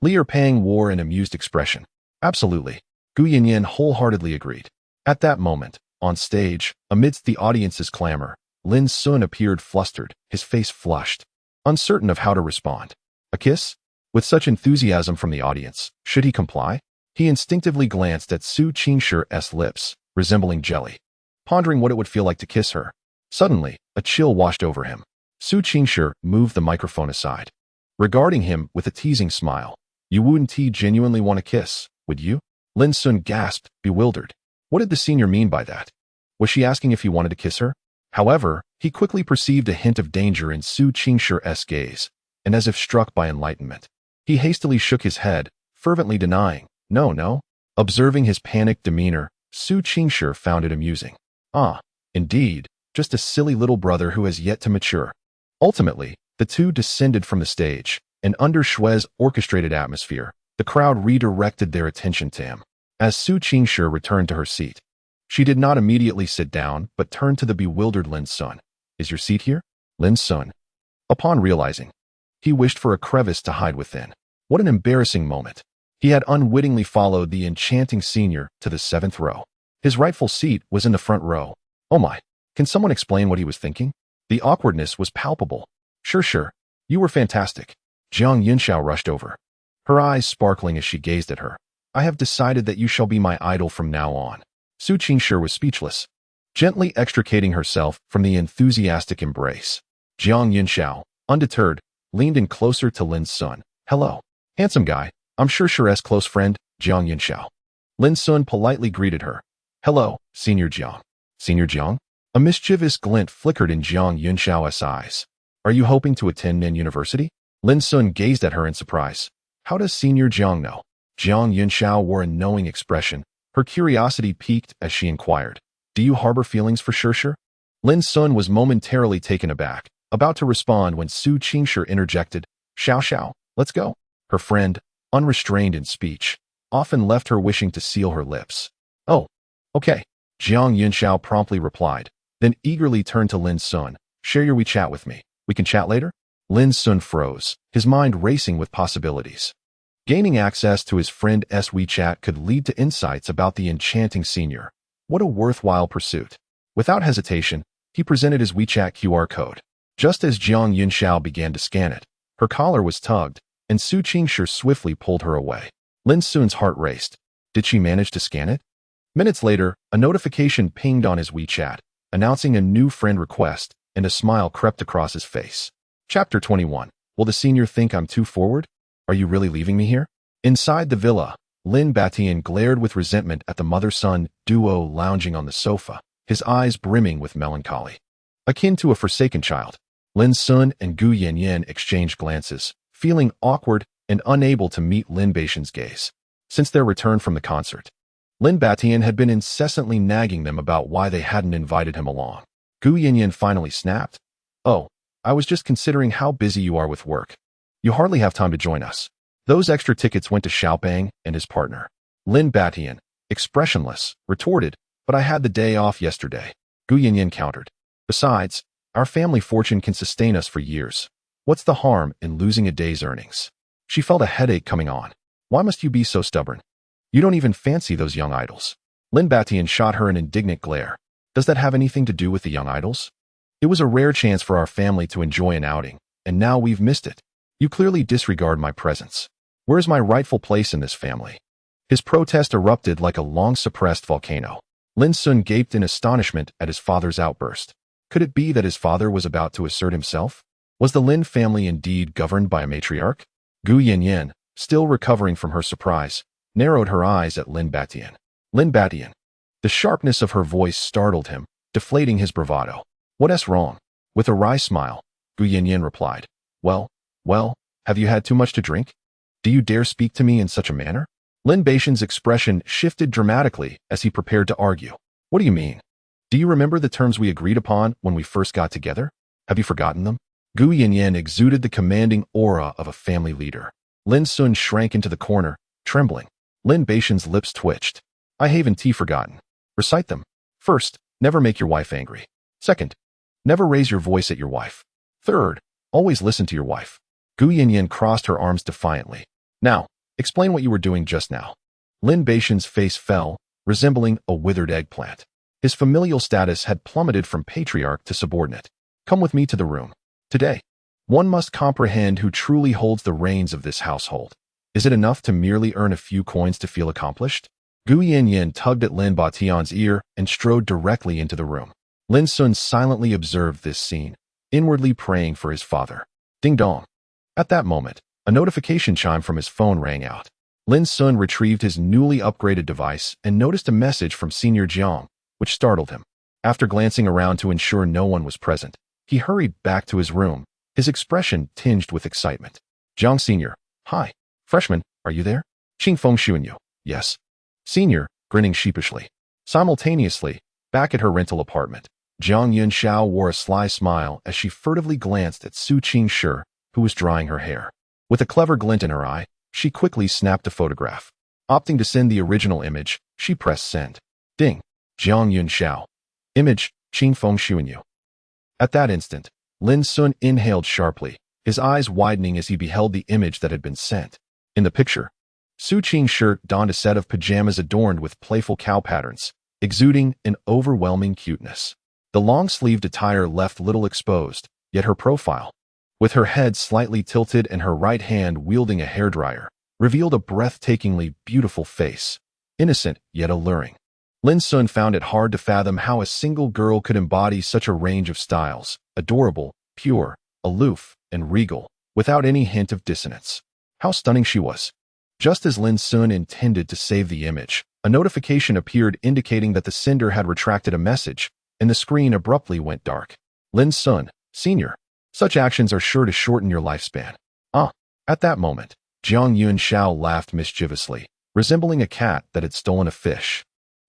Li Pang wore an amused expression. Absolutely. Gu Yanyan wholeheartedly agreed. At that moment, on stage, amidst the audience's clamor, Lin Xun appeared flustered, his face flushed, uncertain of how to respond. A kiss? With such enthusiasm from the audience, should he comply? He instinctively glanced at Su Qingshi's lips, resembling jelly, pondering what it would feel like to kiss her. Suddenly, a chill washed over him. Su Qingshi moved the microphone aside, regarding him with a teasing smile. You wouldn't genuinely want a kiss, would you? Lin Xun gasped, bewildered. What did the senior mean by that? Was she asking if he wanted to kiss her? However, he quickly perceived a hint of danger in Su Qingshi's gaze, and as if struck by enlightenment, he hastily shook his head, fervently denying, No. Observing his panicked demeanor, Su Qingshi found it amusing. Ah, indeed, just a silly little brother who has yet to mature. Ultimately, the two descended from the stage, and under Shui's orchestrated atmosphere, the crowd redirected their attention to him. As Su Qingshi returned to her seat, she did not immediately sit down, but turned to the bewildered Lin Xun. Is your seat here? Lin Xun. Upon realizing, he wished for a crevice to hide within. What an embarrassing moment. He had unwittingly followed the enchanting senior to the 7th row. His rightful seat was in the front row. Oh my, can someone explain what he was thinking? The awkwardness was palpable. Sure. You were fantastic. Jiang Yunxiao rushed over, her eyes sparkling as she gazed at her. I have decided that you shall be my idol from now on. Su Qingshi was speechless, gently extricating herself from the enthusiastic embrace. Jiang Yunxiao, undeterred, leaned in closer to Lin Xun. Hello, handsome guy. I'm sure Shire's close friend, Jiang Yunxiao. Lin Xun politely greeted her. Hello, Senior Jiang. Senior Jiang? A mischievous glint flickered in Jiang Yunxiao's eyes. Are you hoping to attend Nin University? Lin Xun gazed at her in surprise. How does Senior Jiang know? Jiang Yunxiao wore a knowing expression. Her curiosity piqued as she inquired. Do you harbor feelings for Shir? Lin Xun was momentarily taken aback, about to respond when Su Qingshi interjected. Xiao, let's go. Her friend, unrestrained in speech, often left her wishing to seal her lips. Oh, okay. Jiang Yunxiao promptly replied, then eagerly turned to Lin Xun. Share your WeChat with me. We can chat later? Lin Xun froze, his mind racing with possibilities. Gaining access to his friend's WeChat could lead to insights about the enchanting senior. What a worthwhile pursuit. Without hesitation, he presented his WeChat QR code. Just as Jiang Yunxiao began to scan it, her collar was tugged, and Su Qingshi swiftly pulled her away. Lin Xun's heart raced. Did she manage to scan it? Minutes later, a notification pinged on his WeChat, announcing a new friend request, and a smile crept across his face. Chapter 21. Will the senior think I'm too forward? Are you really leaving me here? Inside the villa, Lin Batian glared with resentment at the mother-son duo lounging on the sofa, his eyes brimming with melancholy. Akin to a forsaken child, Lin Xun and Gu Yanyan exchanged glances, feeling awkward and unable to meet Lin Baishan's gaze. Since their return from the concert, Lin Batian had been incessantly nagging them about why they hadn't invited him along. Gu Yanyan finally snapped. Oh, I was just considering how busy you are with work. You hardly have time to join us. Those extra tickets went to Xiaobang and his partner. Lin Batian, expressionless, retorted, but I had the day off yesterday. Gu Yanyan countered. Besides, our family fortune can sustain us for years. What's the harm in losing a day's earnings? She felt a headache coming on. Why must you be so stubborn? You don't even fancy those young idols. Lin Batian shot her an indignant glare. Does that have anything to do with the young idols? It was a rare chance for our family to enjoy an outing, and now we've missed it. You clearly disregard my presence. Where's my rightful place in this family? His protest erupted like a long-suppressed volcano. Lin Xun gaped in astonishment at his father's outburst. Could it be that his father was about to assert himself? Was the Lin family indeed governed by a matriarch? Gu Yanyan, still recovering from her surprise, narrowed her eyes at Lin Batian. Lin Batian. The sharpness of her voice startled him, deflating his bravado. What's wrong? With a wry smile, Gu Yanyan replied. Well, have you had too much to drink? Do you dare speak to me in such a manner? Lin Baishan's expression shifted dramatically as he prepared to argue. What do you mean? Do you remember the terms we agreed upon when we first got together? Have you forgotten them? Gu Yanyan exuded the commanding aura of a family leader. Lin Xun shrank into the corner, trembling. Lin Baishan's lips twitched. I haven't forgotten. Recite them. First, never make your wife angry. Second, never raise your voice at your wife. Third, always listen to your wife. Gu Yanyan crossed her arms defiantly. Now, explain what you were doing just now. Lin Baishan's face fell, resembling a withered eggplant. His familial status had plummeted from patriarch to subordinate. Come with me to the room. Today, one must comprehend who truly holds the reins of this household. Is it enough to merely earn a few coins to feel accomplished? Gu Yanyan tugged at Lin Batian's ear and strode directly into the room. Lin Xun silently observed this scene, inwardly praying for his father. Ding dong. At that moment, a notification chime from his phone rang out. Lin Xun retrieved his newly upgraded device and noticed a message from Senior Jiang, which startled him. After glancing around to ensure no one was present, he hurried back to his room, his expression tinged with excitement. Jiang Senior. Hi. Freshman, are you there? Qing Feng Xuan you. Yes. Senior, grinning sheepishly. Simultaneously, back at her rental apartment, Jiang Yunxiao wore a sly smile as she furtively glanced at Su Qingshi, who was drying her hair. With a clever glint in her eye, she quickly snapped a photograph. Opting to send the original image, she pressed send. Ding. Jiang Yunxiao. Image, Qing Feng Xuan you. At that instant, Lin Xun inhaled sharply, his eyes widening as he beheld the image that had been sent. In the picture, Su Qingshi donned a set of pajamas adorned with playful cow patterns, exuding an overwhelming cuteness. The long-sleeved attire left little exposed, yet her profile, with her head slightly tilted and her right hand wielding a hairdryer, revealed a breathtakingly beautiful face, innocent yet alluring. Lin Xun found it hard to fathom how a single girl could embody such a range of styles, adorable, pure, aloof, and regal, without any hint of dissonance. How stunning she was. Just as Lin Xun intended to save the image, a notification appeared indicating that the sender had retracted a message, and the screen abruptly went dark. Lin Xun, Sr. Such actions are sure to shorten your lifespan. At that moment, Jiang Yunxiao laughed mischievously, resembling a cat that had stolen a fish.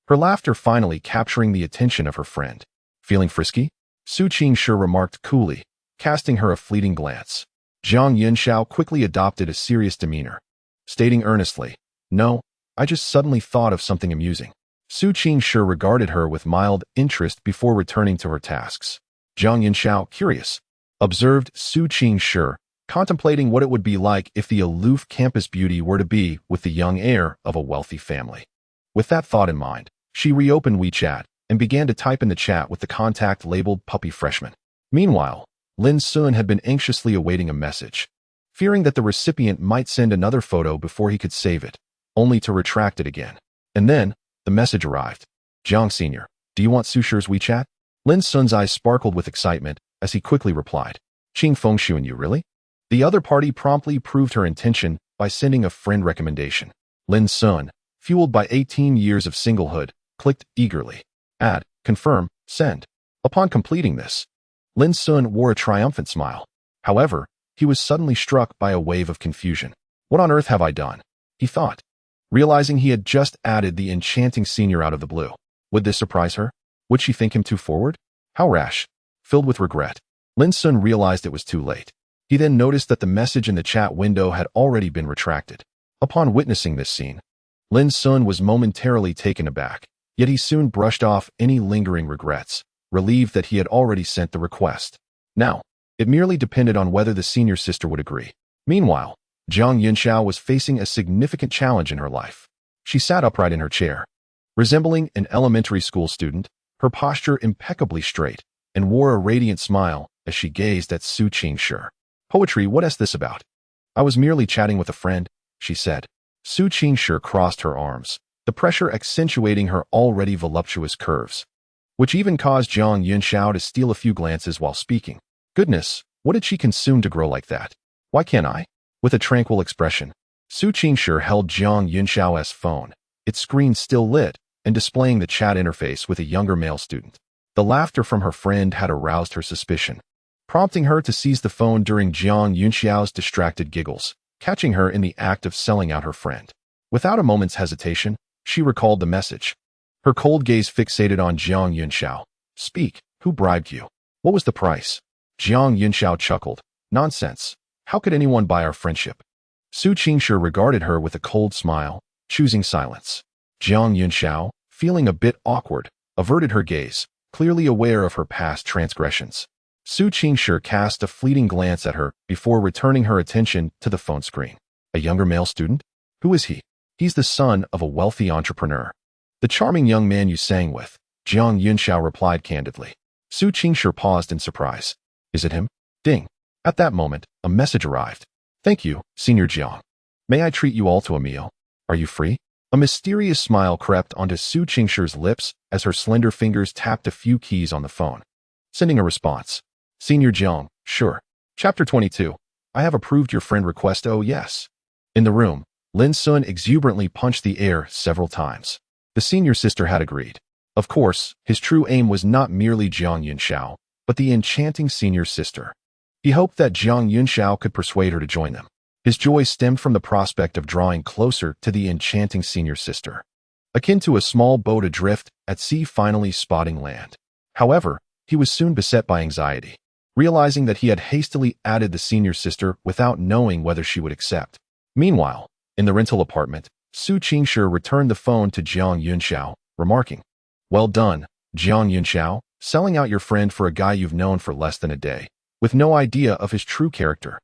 Her laughter finally capturing the attention of her friend. Feeling frisky? Su Qingshi remarked coolly, casting her a fleeting glance. Jiang Yunxiao quickly adopted a serious demeanor, stating earnestly, "No, I just suddenly thought of something amusing." Su Qingshi regarded her with mild interest before returning to her tasks. Jiang Yunxiao, curious, observed Su Qingshi, contemplating what it would be like if the aloof campus beauty were to be with the young heir of a wealthy family. With that thought in mind, she reopened WeChat and began to type in the chat with the contact labeled Puppy Freshman. Meanwhile, Lin Xun had been anxiously awaiting a message, fearing that the recipient might send another photo before he could save it, only to retract it again. And then, the message arrived. "Jiang Sr., do you want Sushi's WeChat?" Lin Xun's eyes sparkled with excitement as he quickly replied, "Qing Fengshu and you, really?" The other party promptly proved her intention by sending a friend recommendation. Lin Xun, fueled by 18 years of singlehood, clicked eagerly. Add, confirm, send. Upon completing this, Lin Xun wore a triumphant smile. However, he was suddenly struck by a wave of confusion. What on earth have I done? He thought, realizing he had just added the enchanting senior out of the blue. Would this surprise her? Would she think him too forward? How rash. Filled with regret, Lin Xun realized it was too late. He then noticed that the message in the chat window had already been retracted. Upon witnessing this scene, Lin Xun was momentarily taken aback, yet he soon brushed off any lingering regrets, relieved that he had already sent the request. Now, it merely depended on whether the senior sister would agree. Meanwhile, Jiang Yunxiao was facing a significant challenge in her life. She sat upright in her chair, resembling an elementary school student, her posture impeccably straight, and wore a radiant smile as she gazed at Su Qingshi. "Poetry, what is this about?" "I was merely chatting with a friend," she said. Su Qingshi crossed her arms, the pressure accentuating her already voluptuous curves, which even caused Jiang Yunxiao to steal a few glances while speaking. Goodness, what did she consume to grow like that? Why can't I? With a tranquil expression, Su Qingshi held Jiang Yunxiao's phone, its screen still lit, and displaying the chat interface with a younger male student. The laughter from her friend had aroused her suspicion, prompting her to seize the phone during Jiang Yunxiao's distracted giggles, catching her in the act of selling out her friend. Without a moment's hesitation, she recalled the message. Her cold gaze fixated on Jiang Yunxiao. "Speak, who bribed you? What was the price?" Jiang Yunxiao chuckled. "Nonsense. How could anyone buy our friendship?" Su Qingshi regarded her with a cold smile, choosing silence. Jiang Yunxiao, feeling a bit awkward, averted her gaze, clearly aware of her past transgressions. Su Qingshi cast a fleeting glance at her before returning her attention to the phone screen. "A younger male student? Who is he?" "He's the son of a wealthy entrepreneur. The charming young man you sang with," Jiang Yunxiao replied candidly. Su Qingshi paused in surprise. "Is it him?" Ding. At that moment, a message arrived. "Thank you, Senior Jiang. May I treat you all to a meal? Are you free?" A mysterious smile crept onto Su Qingshi's lips as her slender fingers tapped a few keys on the phone, sending a response. "Senior Jiang, sure." Chapter 22. "I have approved your friend request, oh yes." In the room, Lin Xun exuberantly punched the air several times. The senior sister had agreed. Of course, his true aim was not merely Jiang Yunxiao, but the enchanting senior sister. He hoped that Jiang Yunxiao could persuade her to join them. His joy stemmed from the prospect of drawing closer to the enchanting senior sister, akin to a small boat adrift at sea finally spotting land. However, he was soon beset by anxiety, realizing that he had hastily added the senior sister without knowing whether she would accept. Meanwhile, in the rental apartment, Su Qingshi returned the phone to Jiang Yunxiao, remarking, "Well done, Jiang Yunxiao, selling out your friend for a guy you've known for less than a day, with no idea of his true character.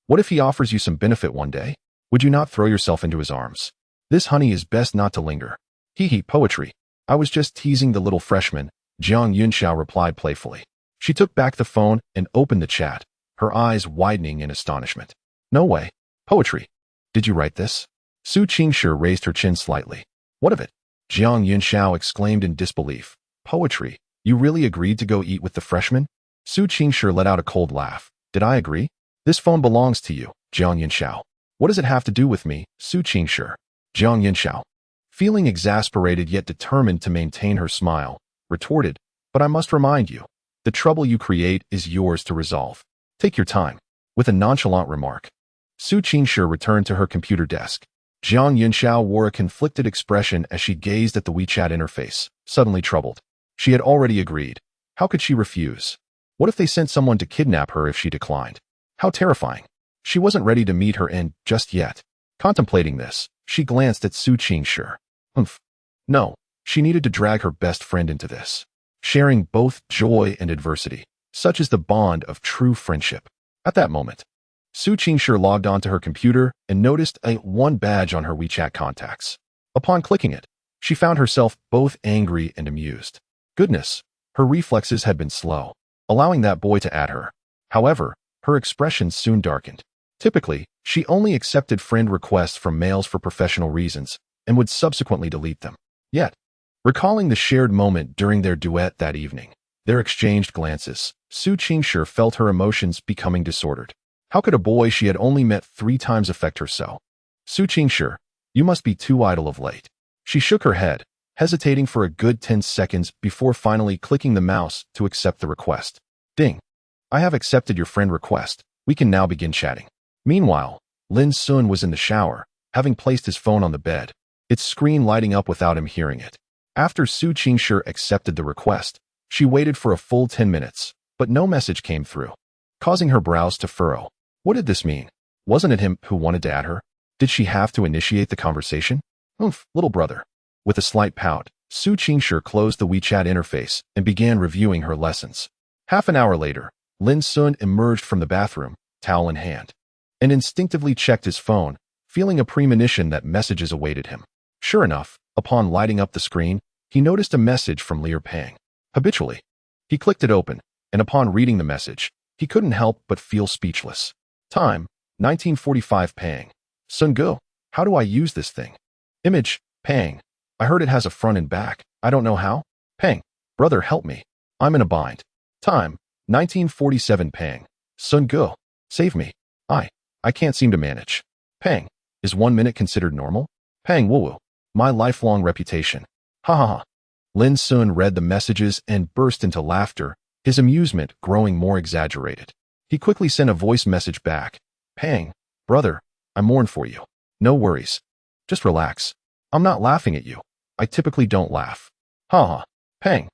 What if he offers you some benefit one day? Would you not throw yourself into his arms? This honey is best not to linger." "Hee hee, poetry. I was just teasing the little freshman," Jiang Yunxiao replied playfully. She took back the phone and opened the chat, her eyes widening in astonishment. No way. Poetry. Did you write this? Su Qingshi raised her chin slightly. What of it? Jiang Yunxiao exclaimed in disbelief. Poetry. You really agreed to go eat with the freshman? Su Qingshi let out a cold laugh. Did I agree? This phone belongs to you, Jiang Yunxiao. What does it have to do with me, Su Qingshi? Jiang Yunxiao, feeling exasperated yet determined to maintain her smile, retorted, but I must remind you, the trouble you create is yours to resolve. Take your time. With a nonchalant remark, Su Qingshi returned to her computer desk. Jiang Yunxiao wore a conflicted expression as she gazed at the WeChat interface, suddenly troubled. She had already agreed. How could she refuse? What if they sent someone to kidnap her if she declined? How terrifying. She wasn't ready to meet her end just yet. Contemplating this, she glanced at Su Qingshi. No, she needed to drag her best friend into this. Sharing both joy and adversity. Such is the bond of true friendship. At that moment, Su Qingshi logged onto her computer and noticed a one badge on her WeChat contacts. Upon clicking it, she found herself both angry and amused. Goodness, her reflexes had been slow, allowing that boy to add her. However, her expression soon darkened. Typically, she only accepted friend requests from males for professional reasons and would subsequently delete them. Yet, recalling the shared moment during their duet that evening, their exchanged glances, Su Qingshi felt her emotions becoming disordered. How could a boy she had only met 3 times affect her so? Su Qingshi, you must be too idle of late. She shook her head, hesitating for a good 10 seconds before finally clicking the mouse to accept the request. Ding. I have accepted your friend request. We can now begin chatting. Meanwhile, Lin Xun was in the shower, having placed his phone on the bed, its screen lighting up without him hearing it. After Su Qingshi accepted the request, she waited for a full 10 minutes, but no message came through, causing her brows to furrow. What did this mean? Wasn't it him who wanted to add her? Did she have to initiate the conversation? Little brother. With a slight pout, Su Qingshi closed the WeChat interface and began reviewing her lessons. Half an hour later, Lin Xun emerged from the bathroom, towel in hand, and instinctively checked his phone, feeling a premonition that messages awaited him. Sure enough, upon lighting up the screen, he noticed a message from Liu Pang. Habitually, he clicked it open, and upon reading the message, he couldn't help but feel speechless. Time, 1945 Pang. Sun Gu, how do I use this thing? Image, Pang. I heard it has a front and back. I don't know how. Pang. Brother, help me. I'm in a bind. Time, 1947 Pang. Sun Gu, save me. I can't seem to manage. Pang. Is 1 minute considered normal? Pang woo-woo. My lifelong reputation. Ha ha ha. Lin Xun read the messages and burst into laughter, his amusement growing more exaggerated. He quickly sent a voice message back. Pang. Brother, I mourn for you. No worries. Just relax. I'm not laughing at you. I typically don't laugh. Ha ha. Pang.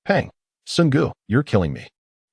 Pang. Sun Gu, you're killing me.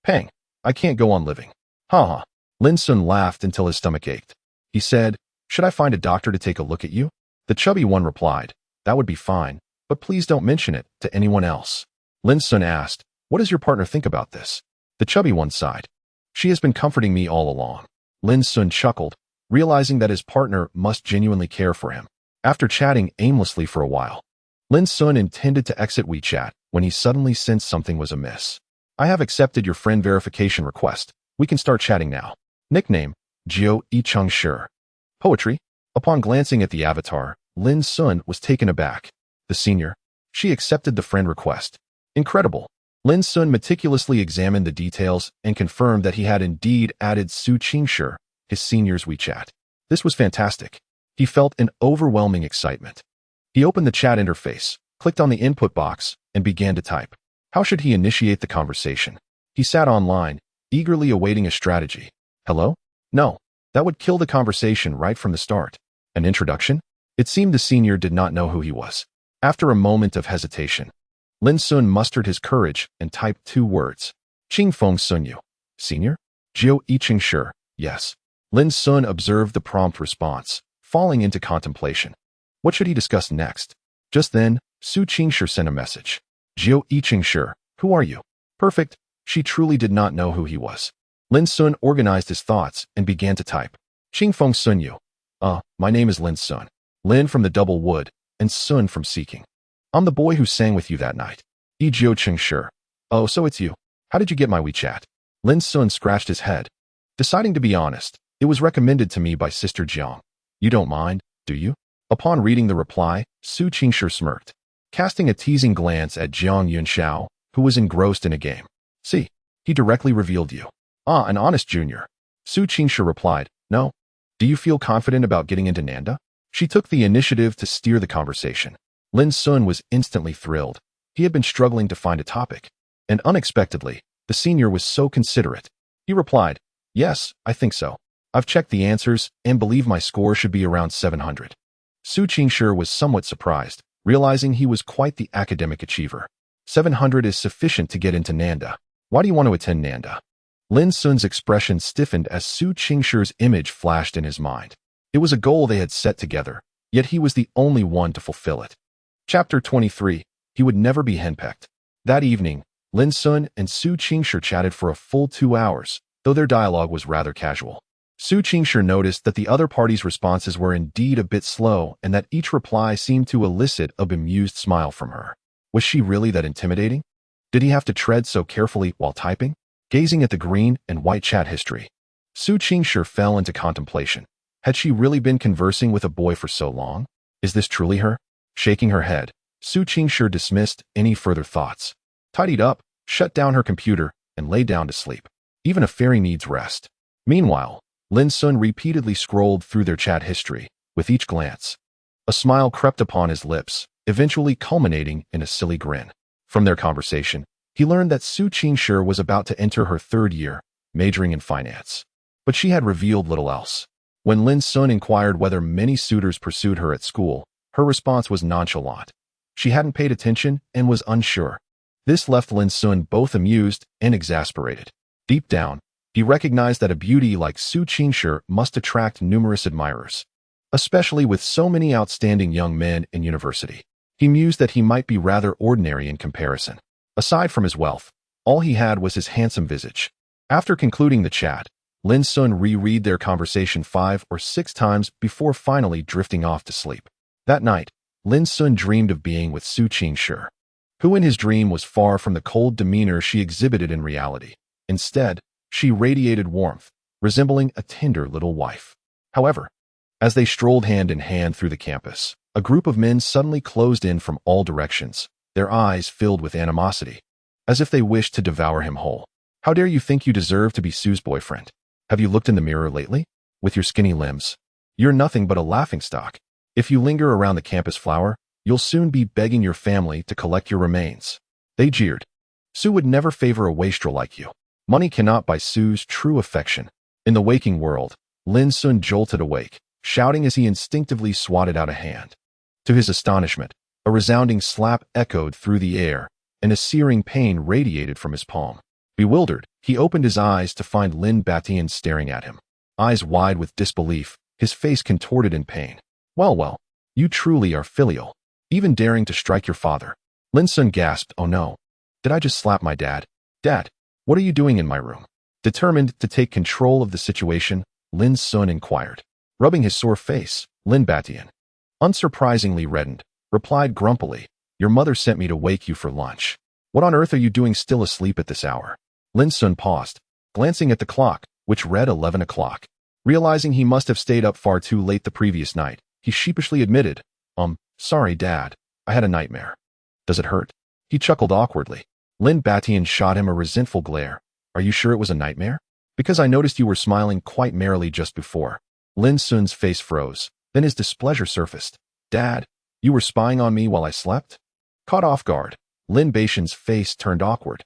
Pang. I can't go on living. Ha ha. Lin Xun laughed until his stomach ached. He said, should I find a doctor to take a look at you? The chubby one replied, that would be fine, but please don't mention it to anyone else. Lin Xun asked, what does your partner think about this? The chubby one sighed. She has been comforting me all along. Lin Xun chuckled, realizing that his partner must genuinely care for him. After chatting aimlessly for a while, Lin Xun intended to exit WeChat when he suddenly sensed something was amiss. I have accepted your friend verification request. We can start chatting now. Nickname, Jiu Yicheng Shi. Poetry. Upon glancing at the avatar, Lin Xun was taken aback. The senior. She accepted the friend request. Incredible. Lin Xun meticulously examined the details and confirmed that he had indeed added Su Qingshi, his senior's WeChat. This was fantastic. He felt an overwhelming excitement. He opened the chat interface, clicked on the input box, and began to type. How should he initiate the conversation? He sat online, eagerly awaiting a strategy. Hello? No. That would kill the conversation right from the start. An introduction? It seemed the senior did not know who he was. After a moment of hesitation, Lin Xun mustered his courage and typed 2 words. Qing Feng Sun Yu. Senior? Jiu Yicheng Shi. Yes. Lin Xun observed the prompt response, falling into contemplation. What should he discuss next? Just then, Su Qingshi sent a message. Jiu Yicheng Shi. Who are you? Perfect. She truly did not know who he was. Lin Xun organized his thoughts and began to type. Qing Feng Sun Yu. My name is Lin Xun. Lin from the Double Wood, and Sun from Seeking. I'm the boy who sang with you that night. Jiu Cheng Shi. Oh, so it's you. How did you get my WeChat? Lin Xun scratched his head. Deciding to be honest, it was recommended to me by Sister Jiang. You don't mind, do you? Upon reading the reply, Su Qingshi smirked, casting a teasing glance at Jiang Yunxiao, who was engrossed in a game. See, he directly revealed you. Ah, an honest junior. Su Qingshi replied, no. Do you feel confident about getting into Nanda? She took the initiative to steer the conversation. Lin Xun was instantly thrilled. He had been struggling to find a topic. And unexpectedly, the senior was so considerate. He replied, yes, I think so. I've checked the answers and believe my score should be around 700. Su Qingshi was somewhat surprised, realizing he was quite the academic achiever. 700 is sufficient to get into Nanda. Why do you want to attend Nanda? Lin Xun's expression stiffened as Su Qingshi's image flashed in his mind. It was a goal they had set together, yet he was the only one to fulfill it. Chapter 23. He would never be henpecked. That evening, Lin Xun and Su Qingshi chatted for a full 2 hours, though their dialogue was rather casual. Su Qingshi noticed that the other party's responses were indeed a bit slow and that each reply seemed to elicit a bemused smile from her. Was she really that intimidating? Did he have to tread so carefully while typing? Gazing at the green and white chat history, Su Qingshi fell into contemplation. Had she really been conversing with a boy for so long? Is this truly her? Shaking her head, Su Qingshi dismissed any further thoughts, tidied up, shut down her computer, and lay down to sleep. Even a fairy needs rest. Meanwhile, Lin Xun repeatedly scrolled through their chat history. With each glance, a smile crept upon his lips, eventually culminating in a silly grin. From their conversation, he learned that Su Qingshi was about to enter her 3rd year, majoring in finance. But she had revealed little else. When Lin Xun inquired whether many suitors pursued her at school, her response was nonchalant. She hadn't paid attention and was unsure. This left Lin Xun both amused and exasperated. Deep down, he recognized that a beauty like Su Qingshi must attract numerous admirers, especially with so many outstanding young men in university. He mused that he might be rather ordinary in comparison. Aside from his wealth, all he had was his handsome visage. After concluding the chat, Lin Xun reread their conversation 5 or 6 times before finally drifting off to sleep. That night, Lin Xun dreamed of being with Su Qingshi, who in his dream was far from the cold demeanor she exhibited in reality. Instead, she radiated warmth, resembling a tender little wife. However, as they strolled hand in hand through the campus, a group of men suddenly closed in from all directions, their eyes filled with animosity, as if they wished to devour him whole. How dare you think you deserve to be Sue's boyfriend? Have you looked in the mirror lately? With your skinny limbs, you're nothing but a laughingstock. If you linger around the campus flower, you'll soon be begging your family to collect your remains. They jeered. Sue would never favor a wastrel like you. Money cannot buy Sue's true affection. In the waking world, Lin Xun jolted awake, shouting as he instinctively swatted out a hand. To his astonishment, a resounding slap echoed through the air, and a searing pain radiated from his palm. Bewildered, he opened his eyes to find Lin Batian staring at him. Eyes wide with disbelief, his face contorted in pain. Well, you truly are filial, even daring to strike your father. Lin Xun gasped, oh no. Did I just slap my dad? Dad, what are you doing in my room? Determined to take control of the situation, Lin Xun inquired. Rubbing his sore face, Lin Batian, unsurprisingly reddened, replied grumpily, your mother sent me to wake you for lunch. What on earth are you doing still asleep at this hour? Lin Xun paused, glancing at the clock, which read 11 o'clock. Realizing he must have stayed up far too late the previous night, he sheepishly admitted, sorry, Dad, I had a nightmare. Does it hurt? He chuckled awkwardly. Lin Batian shot him a resentful glare. Are you sure it was a nightmare? Because I noticed you were smiling quite merrily just before. Lin Xun's face froze, then his displeasure surfaced. Dad, you were spying on me while I slept? Caught off guard, Lin Batian's face turned awkward,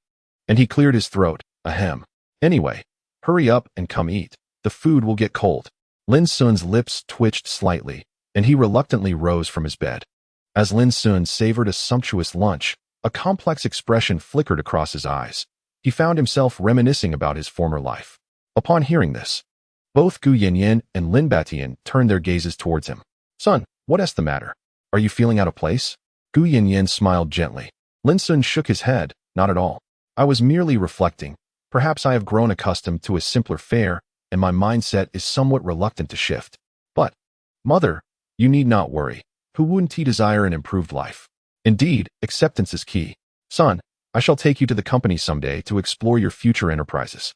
and he cleared his throat, ahem. Anyway, hurry up and come eat. The food will get cold. Lin Xun's lips twitched slightly, and he reluctantly rose from his bed. As Lin Xun savored a sumptuous lunch, a complex expression flickered across his eyes. He found himself reminiscing about his former life. Upon hearing this, both Gu Yanyan and Lin Batian turned their gazes towards him. Son, what's the matter? Are you feeling out of place? Gu Yanyan smiled gently. Lin Xun shook his head, not at all. I was merely reflecting. Perhaps I have grown accustomed to a simpler fare, and my mindset is somewhat reluctant to shift. But, Mother, you need not worry. Who wouldn't he desire an improved life? Indeed, acceptance is key. Son, I shall take you to the company someday to explore your future enterprises.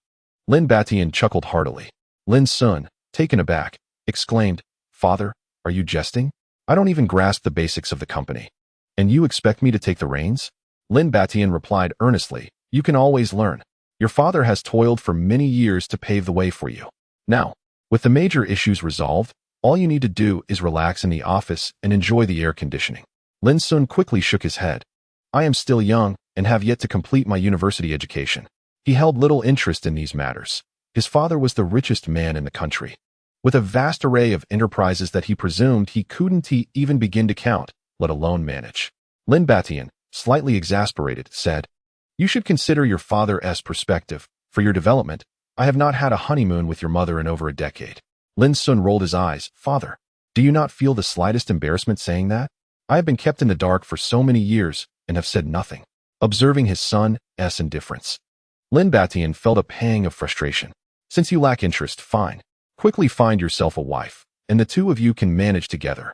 Lin Batian chuckled heartily. Lin Xun, taken aback, exclaimed, "Father, are you jesting? I don't even grasp the basics of the company. And you expect me to take the reins?" Lin Batian replied earnestly, "You can always learn. Your father has toiled for many years to pave the way for you. Now, with the major issues resolved, all you need to do is relax in the office and enjoy the air conditioning." Lin Xun quickly shook his head. "I am still young and have yet to complete my university education." He held little interest in these matters. His father was the richest man in the country, with a vast array of enterprises that he presumed he couldn't even begin to count, let alone manage. Lin Batian, slightly exasperated, said, "You should consider your father's perspective. For your development, I have not had a honeymoon with your mother in over a decade." Lin Xun rolled his eyes. "Father, do you not feel the slightest embarrassment saying that? I have been kept in the dark for so many years and have said nothing." Observing his son's indifference, Lin Batian felt a pang of frustration. "Since you lack interest, fine. Quickly find yourself a wife, and the two of you can manage together,"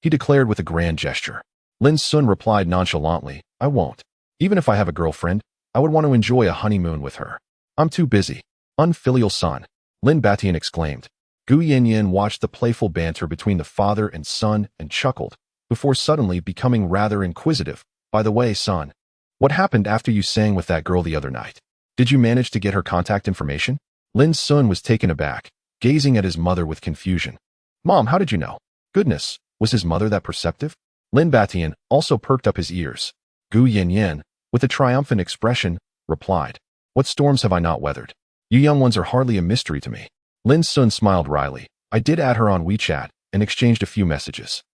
he declared with a grand gesture. Lin Xun replied nonchalantly, "I won't. Even if I have a girlfriend, I would want to enjoy a honeymoon with her. I'm too busy." "Unfilial son," Lin Batian exclaimed. Gu Yanyan watched the playful banter between the father and son and chuckled, before suddenly becoming rather inquisitive. "By the way, son, what happened after you sang with that girl the other night? Did you manage to get her contact information?" Lin Xun was taken aback, gazing at his mother with confusion. "Mom, how did you know?" Goodness, was his mother that perceptive? Lin Batian also perked up his ears. Gu Yanyan, with a triumphant expression, replied, "What storms have I not weathered? You young ones are hardly a mystery to me." Lin Xun smiled wryly. "I did add her on WeChat and exchanged a few messages."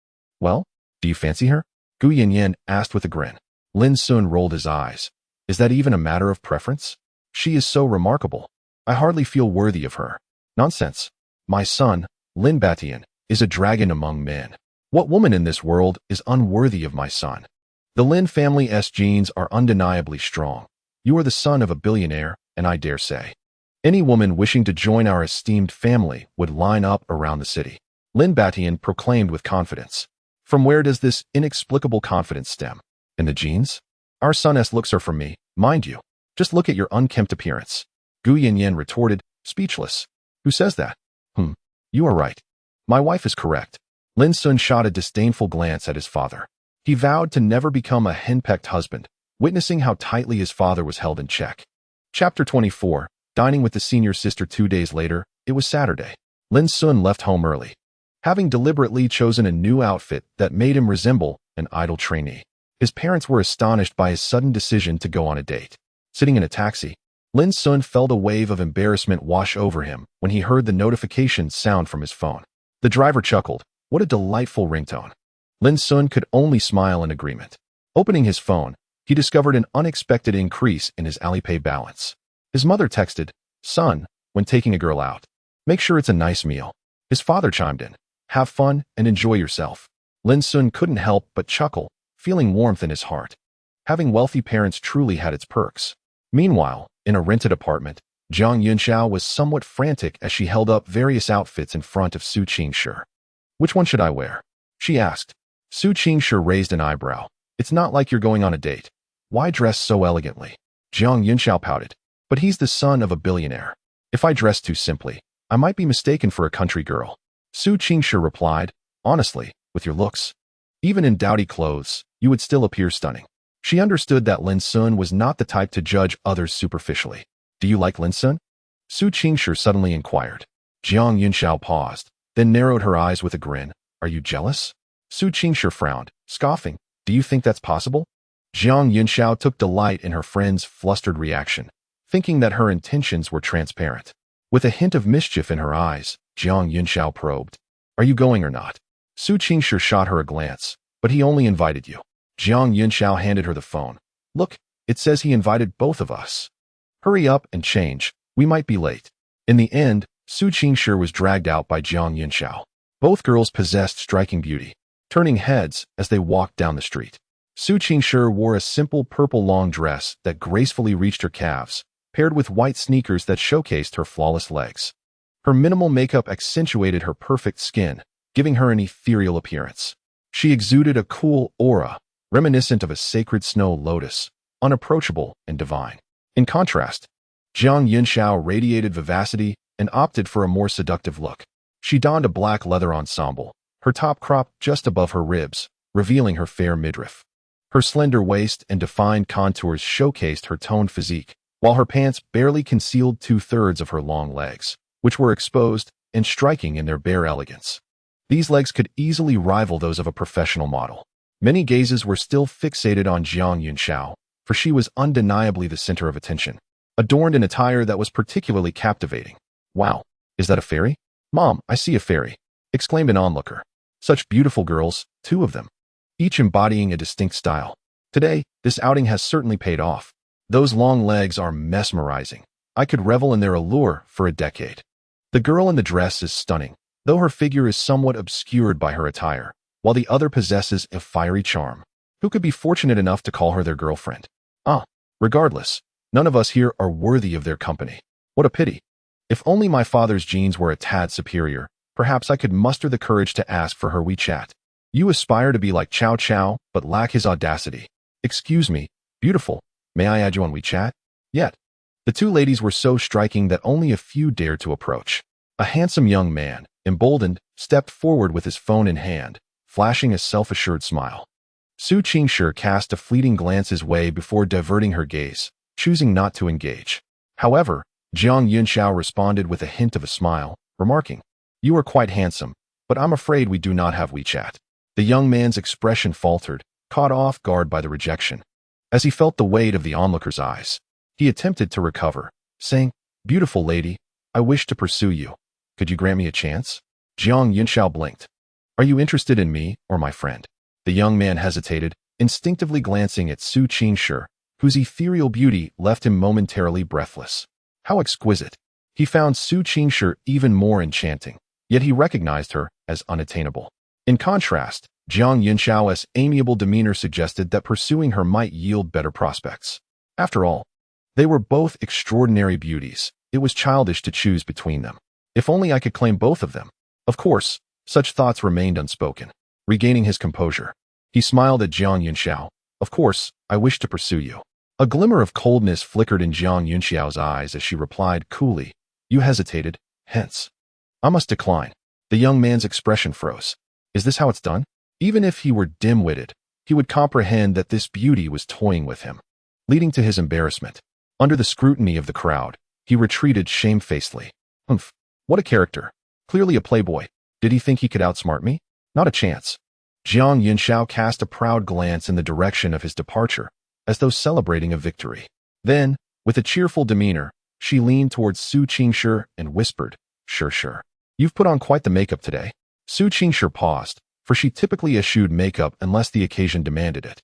"Well, do you fancy her?" Gu Yanyan asked with a grin. Lin Xun rolled his eyes. "Is that even a matter of preference? She is so remarkable. I hardly feel worthy of her." "Nonsense. My son, Lin Batian, is a dragon among men. What woman in this world is unworthy of my son? The Lin family's genes are undeniably strong. You are the son of a billionaire, and I dare say any woman wishing to join our esteemed family would line up around the city," Lin Batian proclaimed with confidence. "From where does this inexplicable confidence stem? In the genes? Our son's looks are from me, mind you. Just look at your unkempt appearance." Gu Yanyan retorted, speechless. "Who says that?" You are right. My wife is correct." Lin Xun shot a disdainful glance at his father. He vowed to never become a henpecked husband, witnessing how tightly his father was held in check. Chapter 24, Dining with the senior sister 2 days later. It was Saturday. Lin Xun left home early, having deliberately chosen a new outfit that made him resemble an idle trainee. His parents were astonished by his sudden decision to go on a date. Sitting in a taxi, Lin Xun felt a wave of embarrassment wash over him when he heard the notification sound from his phone. The driver chuckled. What a delightful ringtone. Lin Xun could only smile in agreement. Opening his phone, he discovered an unexpected increase in his Alipay balance. His mother texted, "Son, when taking a girl out, make sure it's a nice meal." His father chimed in, "Have fun and enjoy yourself." Lin Xun couldn't help but chuckle, feeling warmth in his heart. Having wealthy parents truly had its perks. Meanwhile, in a rented apartment, Jiang Yunxiao was somewhat frantic as she held up various outfits in front of Su Qingshi. "Which one should I wear?" she asked. Su Qingshi raised an eyebrow. "It's not like you're going on a date. Why dress so elegantly?" Jiang Yunxiao pouted. "But he's the son of a billionaire. If I dress too simply, I might be mistaken for a country girl." Su Qingshi replied, "Honestly, with your looks, even in dowdy clothes, you would still appear stunning." She understood that Lin Xun was not the type to judge others superficially. "Do you like Lin Xun?" Su Qingshi suddenly inquired. Jiang Yunxiao paused, then narrowed her eyes with a grin. "Are you jealous?" Su Qingshi frowned, scoffing. "Do you think that's possible?" Jiang Yunxiao took delight in her friend's flustered reaction, thinking that her intentions were transparent. With a hint of mischief in her eyes, Jiang Yunxiao probed, "Are you going or not?" Su Qingshi shot her a glance. "But he only invited you." Jiang Yunxiao handed her the phone. "Look, it says he invited both of us. Hurry up and change. We might be late." In the end, Su Qingshi was dragged out by Jiang Yunxiao. Both girls possessed striking beauty, turning heads as they walked down the street. Su Qingshi wore a simple purple long dress that gracefully reached her calves, paired with white sneakers that showcased her flawless legs. Her minimal makeup accentuated her perfect skin, giving her an ethereal appearance. She exuded a cool aura, reminiscent of a sacred snow lotus, unapproachable and divine. In contrast, Jiang Yunxiao radiated vivacity and opted for a more seductive look. She donned a black leather ensemble, her top cropped just above her ribs, revealing her fair midriff. Her slender waist and defined contours showcased her toned physique, while her pants barely concealed 2/3 of her long legs, which were exposed and striking in their bare elegance. These legs could easily rival those of a professional model. Many gazes were still fixated on Jiang Yunxiao, for she was undeniably the center of attention, adorned in attire that was particularly captivating. "Wow, is that a fairy?" "Mom, I see a fairy," exclaimed an onlooker. "Such beautiful girls, 2 of them, each embodying a distinct style. Today, this outing has certainly paid off. Those long legs are mesmerizing. I could revel in their allure for a decade." The girl in the dress is stunning, though her figure is somewhat obscured by her attire, while the other possesses a fiery charm. Who could be fortunate enough to call her their girlfriend? Regardless, none of us here are worthy of their company. What a pity. If only my father's genes were a tad superior, perhaps I could muster the courage to ask for her WeChat. You aspire to be like Chow Chow, but lack his audacity. "Excuse me, beautiful, may I add you on WeChat?" Yet, the 2 ladies were so striking that only a few dared to approach. A handsome young man, emboldened, stepped forward with his phone in hand, flashing a self-assured smile. Su Qingshi cast a fleeting glance his way before diverting her gaze, choosing not to engage. However, Jiang Yunxiao responded with a hint of a smile, remarking, "You are quite handsome, but I'm afraid we do not have WeChat." The young man's expression faltered, caught off guard by the rejection. As he felt the weight of the onlooker's eyes, he attempted to recover, saying, "Beautiful lady, I wish to pursue you. Could you grant me a chance?" Jiang Yunxiao blinked. "Are you interested in me or my friend?" The young man hesitated, instinctively glancing at Su Qingshi, whose ethereal beauty left him momentarily breathless. How exquisite! He found Su Qingshi even more enchanting, yet he recognized her as unattainable. In contrast, Jiang Yunxiao's amiable demeanor suggested that pursuing her might yield better prospects. After all, they were both extraordinary beauties. It was childish to choose between them. If only I could claim both of them. Of course, such thoughts remained unspoken. Regaining his composure, he smiled at Jiang Yunxiao. "Of course, I wish to pursue you." A glimmer of coldness flickered in Jiang Yunxiao's eyes as she replied coolly, "You hesitated, hence. I must decline." The young man's expression froze. Is this how it's done? Even if he were dim-witted, he would comprehend that this beauty was toying with him. Leading to his embarrassment, under the scrutiny of the crowd, he retreated shamefacedly. "Humph, what a character. Clearly a playboy. Did he think he could outsmart me? Not a chance." Jiang Yunxiao cast a proud glance in the direction of his departure, as though celebrating a victory. Then, with a cheerful demeanor, she leaned towards Su Qingshi and whispered, Sure. You've put on quite the makeup today." Su Qingshi paused, for she typically eschewed makeup unless the occasion demanded it.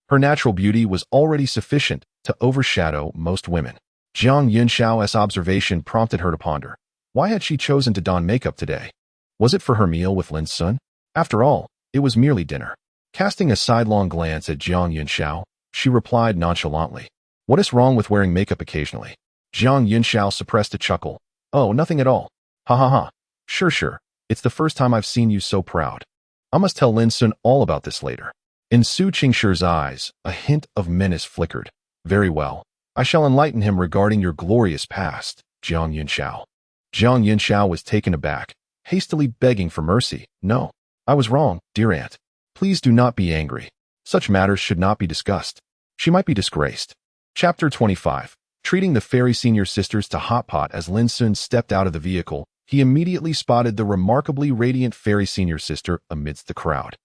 Her natural beauty was already sufficient to overshadow most women. Jiang Yunxiao's observation prompted her to ponder. Why had she chosen to don makeup today? Was it for her meal with Lin Xun? After all, it was merely dinner. Casting a sidelong glance at Jiang Yunxiao, she replied nonchalantly, "What is wrong with wearing makeup occasionally?" Jiang Yunxiao suppressed a chuckle. "Oh, nothing at all. Ha ha ha. Sure. It's the first time I've seen you so proud. I must tell Lin Xun all about this later." In Su Qingshi's eyes, a hint of menace flickered. "Very well. I shall enlighten him regarding your glorious past, Jiang Yunxiao." Jiang Yunxiao was taken aback, hastily begging for mercy. "No, I was wrong, dear aunt. Please do not be angry. Such matters should not be discussed. She might be disgraced." Chapter 25. Treating the fairy senior sisters to hot pot. As Lin Xun stepped out of the vehicle, he immediately spotted the remarkably radiant fairy senior sister amidst the crowd,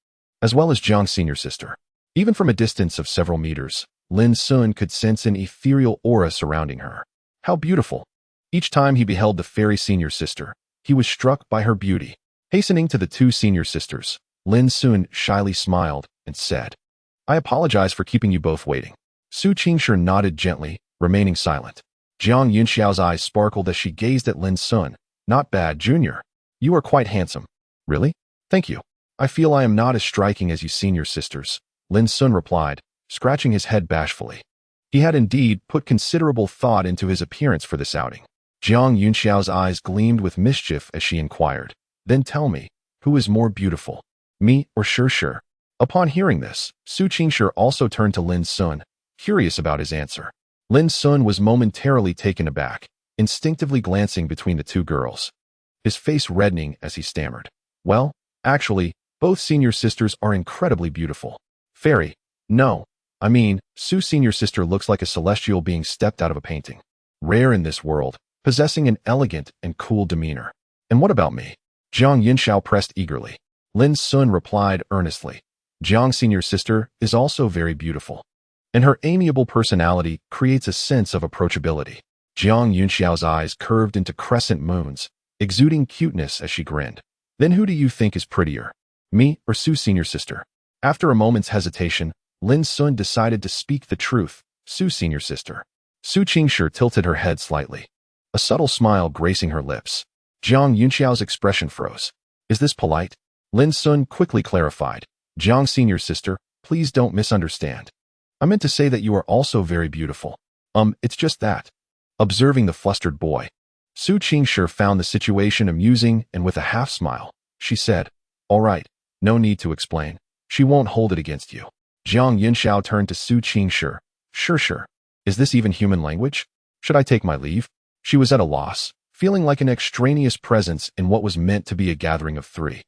as well as Jiang's senior sister. Even from a distance of several meters, Lin Xun could sense an ethereal aura surrounding her. How beautiful! Each time he beheld the fairy senior sister, he was struck by her beauty. Hastening to the 2 senior sisters, Lin Xun shyly smiled and said, "I apologize for keeping you both waiting." Su Qingshi nodded gently, remaining silent. Jiang Yunxiao's eyes sparkled as she gazed at Lin Xun. "Not bad, Junior. You are quite handsome." "Really? Thank you. I feel I am not as striking as you senior sisters," Lin Xun replied, scratching his head bashfully. He had indeed put considerable thought into his appearance for this outing. Jiang Yunxiao's eyes gleamed with mischief as she inquired, "Then tell me, who is more beautiful, me or Sure?" Upon hearing this, Su Qingshi also turned to Lin Xun, curious about his answer. Lin Xun was momentarily taken aback, instinctively glancing between the two girls, his face reddening as he stammered. Well, actually, both senior sisters are incredibly beautiful. Fairy. No. I mean, Su's senior sister looks like a celestial being stepped out of a painting. Rare in this world, possessing an elegant and cool demeanor. And what about me? Jiang Yinxiao pressed eagerly. Lin Xun replied earnestly. Jiang's senior sister is also very beautiful, and her amiable personality creates a sense of approachability. Jiang Yunxiao's eyes curved into crescent moons, exuding cuteness as she grinned. Then who do you think is prettier, me or Su's senior sister? After a moment's hesitation, Lin Xun decided to speak the truth, Su's senior sister. Su Qingshi tilted her head slightly, a subtle smile gracing her lips. Jiang Yunxiao's expression froze. Is this polite? Lin Xun quickly clarified. Jiang senior sister, please don't misunderstand. I meant to say that you are also very beautiful. It's just that. Observing the flustered boy, Su Qingshi found the situation amusing, and with a half smile, she said, all right, no need to explain. She won't hold it against you. Jiang Yinxiao turned to Su Qingshi. Sure. Is this even human language? Should I take my leave? She was at a loss, feeling like an extraneous presence in what was meant to be a gathering of three.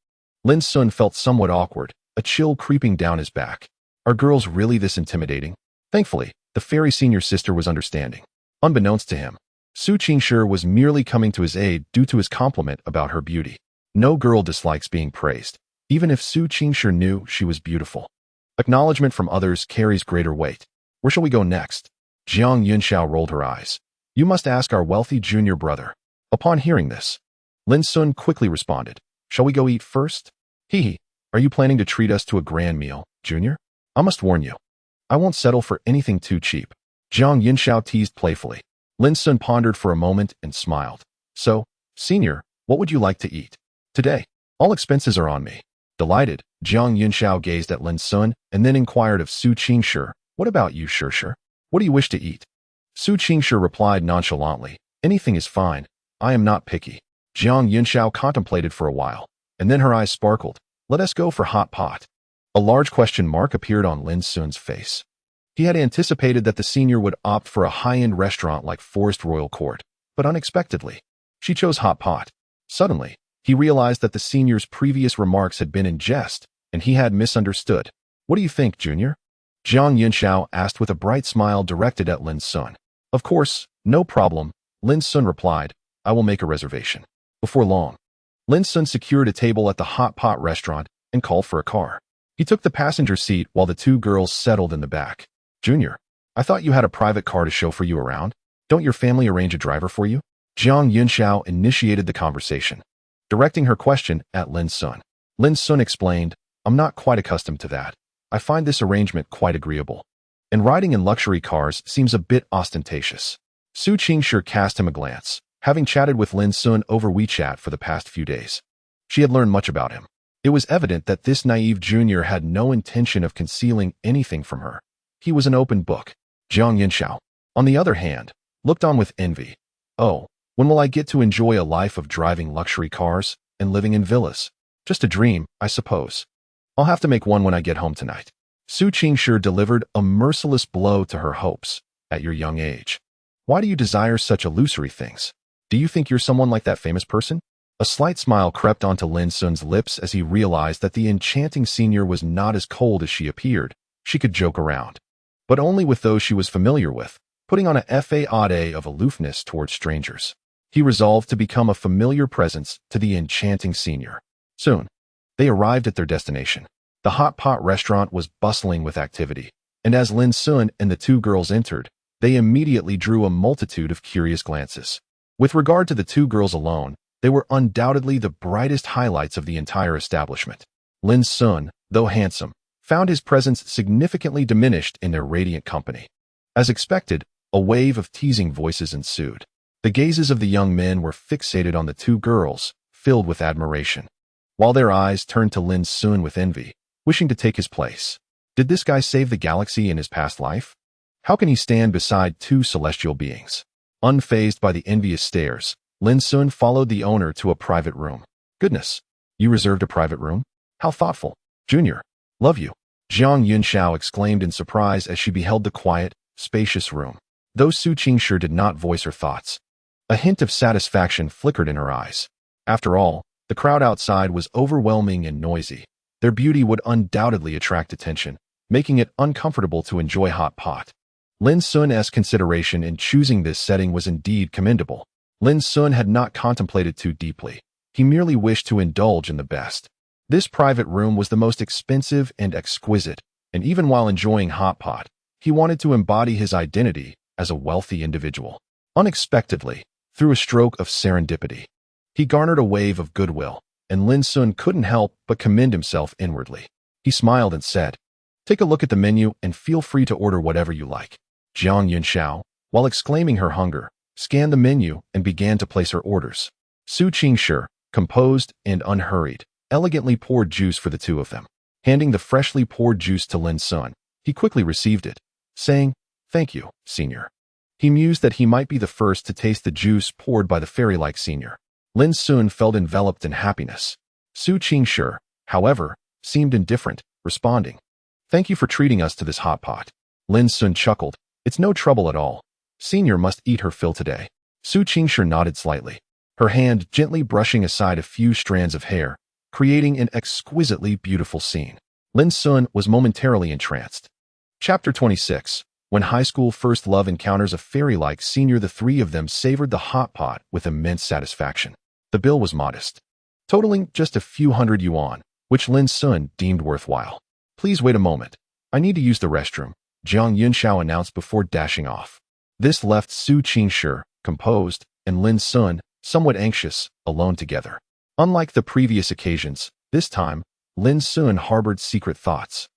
Lin Xun felt somewhat awkward, a chill creeping down his back. Are girls really this intimidating? Thankfully, the fairy senior sister was understanding. Unbeknownst to him, Su Qingshi was merely coming to his aid due to his compliment about her beauty. No girl dislikes being praised, even if Su Qingshi knew she was beautiful. Acknowledgement from others carries greater weight. Where shall we go next? Jiang Yunxiao rolled her eyes. You must ask our wealthy junior brother. Upon hearing this, Lin Xun quickly responded. Shall we go eat first? Hee. Are you planning to treat us to a grand meal, Junior? I must warn you, I won't settle for anything too cheap. Jiang Yinxiao teased playfully. Lin Xun pondered for a moment and smiled. So, Senior, what would you like to eat? Today, all expenses are on me. Delighted, Jiang Yunxiao gazed at Lin Xun and then inquired of Su Qingshi. What about you, Shi? What do you wish to eat? Su Qingshi replied nonchalantly. Anything is fine. I am not picky. Jiang Yunxiao contemplated for a while, and then her eyes sparkled. Let us go for hot pot. A large question mark appeared on Lin Xun's face. He had anticipated that the senior would opt for a high-end restaurant like Forest Royal Court, but unexpectedly, she chose hot pot. Suddenly, he realized that the senior's previous remarks had been in jest, and he had misunderstood. What do you think, Junior? Jiang Yunxiao asked with a bright smile directed at Lin Xun. Of course, no problem, Lin Xun replied. I will make a reservation. Before long, Lin Xun secured a table at the hot pot restaurant and called for a car. He took the passenger seat while the two girls settled in the back. Junior, I thought you had a private car to chauffeur you around. Don't your family arrange a driver for you? Jiang Yunxiao initiated the conversation, directing her question at Lin Xun. Lin Xun explained, I'm not quite accustomed to that. I find this arrangement quite agreeable, and riding in luxury cars seems a bit ostentatious. Su Qingshi cast him a glance, having chatted with Lin Xun over WeChat for the past few days. She had learned much about him. It was evident that this naive junior had no intention of concealing anything from her. He was an open book. Jiang Yinxiao, on the other hand, looked on with envy. Oh, when will I get to enjoy a life of driving luxury cars and living in villas? Just a dream, I suppose. I'll have to make one when I get home tonight. Su Qingshi delivered a merciless blow to her hopes. At your young age, why do you desire such illusory things? Do you think you're someone like that famous person? A slight smile crept onto Lin Xun's lips as he realized that the enchanting senior was not as cold as she appeared. She could joke around, but only with those she was familiar with, putting on a facade of aloofness towards strangers. He resolved to become a familiar presence to the enchanting senior. Soon, they arrived at their destination. The hot pot restaurant was bustling with activity, and as Lin Xun and the two girls entered, they immediately drew a multitude of curious glances. With regard to the two girls alone, they were undoubtedly the brightest highlights of the entire establishment. Lin Xun, though handsome, found his presence significantly diminished in their radiant company. As expected, a wave of teasing voices ensued. The gazes of the young men were fixated on the two girls, filled with admiration, while their eyes turned to Lin Xun with envy, wishing to take his place. Did this guy save the galaxy in his past life? How can he stand beside two celestial beings? Unfazed by the envious stares, Lin Xun followed the owner to a private room. Goodness, you reserved a private room? How thoughtful. Junior, love you. Jiang Yunxiao exclaimed in surprise as she beheld the quiet, spacious room. though Su Qingshi did not voice her thoughts. A hint of satisfaction flickered in her eyes. After all, the crowd outside was overwhelming and noisy. Their beauty would undoubtedly attract attention, making it uncomfortable to enjoy hot pot. Lin Xun's consideration in choosing this setting was indeed commendable. Lin Xun had not contemplated too deeply. He merely wished to indulge in the best. This private room was the most expensive and exquisite, and even while enjoying hot pot, he wanted to embody his identity as a wealthy individual. Unexpectedly, through a stroke of serendipity, he garnered a wave of goodwill, and Lin Xun couldn't help but commend himself inwardly. He smiled and said, "Take a look at the menu and feel free to order whatever you like." Jiang Yunxiao, while exclaiming her hunger, scanned the menu and began to place her orders. Su Qingshi, composed and unhurried, elegantly poured juice for the two of them. Handing the freshly poured juice to Lin Xun, he quickly received it, saying, "Thank you, senior." He mused that he might be the first to taste the juice poured by the fairy-like senior. Lin Xun felt enveloped in happiness. Su Qingshi, however, seemed indifferent, responding, "Thank you for treating us to this hot pot." Lin Xun chuckled, "It's no trouble at all. Senior must eat her fill today." Su Qingshi nodded slightly, her hand gently brushing aside a few strands of hair, creating an exquisitely beautiful scene. Lin Xun was momentarily entranced. Chapter 26. When high school first love encounters a fairy-like senior, the three of them savored the hot pot with immense satisfaction. The bill was modest, totaling just a few hundred yuan, which Lin Xun deemed worthwhile. "Please wait a moment. I need to use the restroom," Jiang Yunxiao announced before dashing off. This left Su Qingshi, composed, and Lin Xun, somewhat anxious, alone together. Unlike the previous occasions, this time, Lin Xun harbored secret thoughts.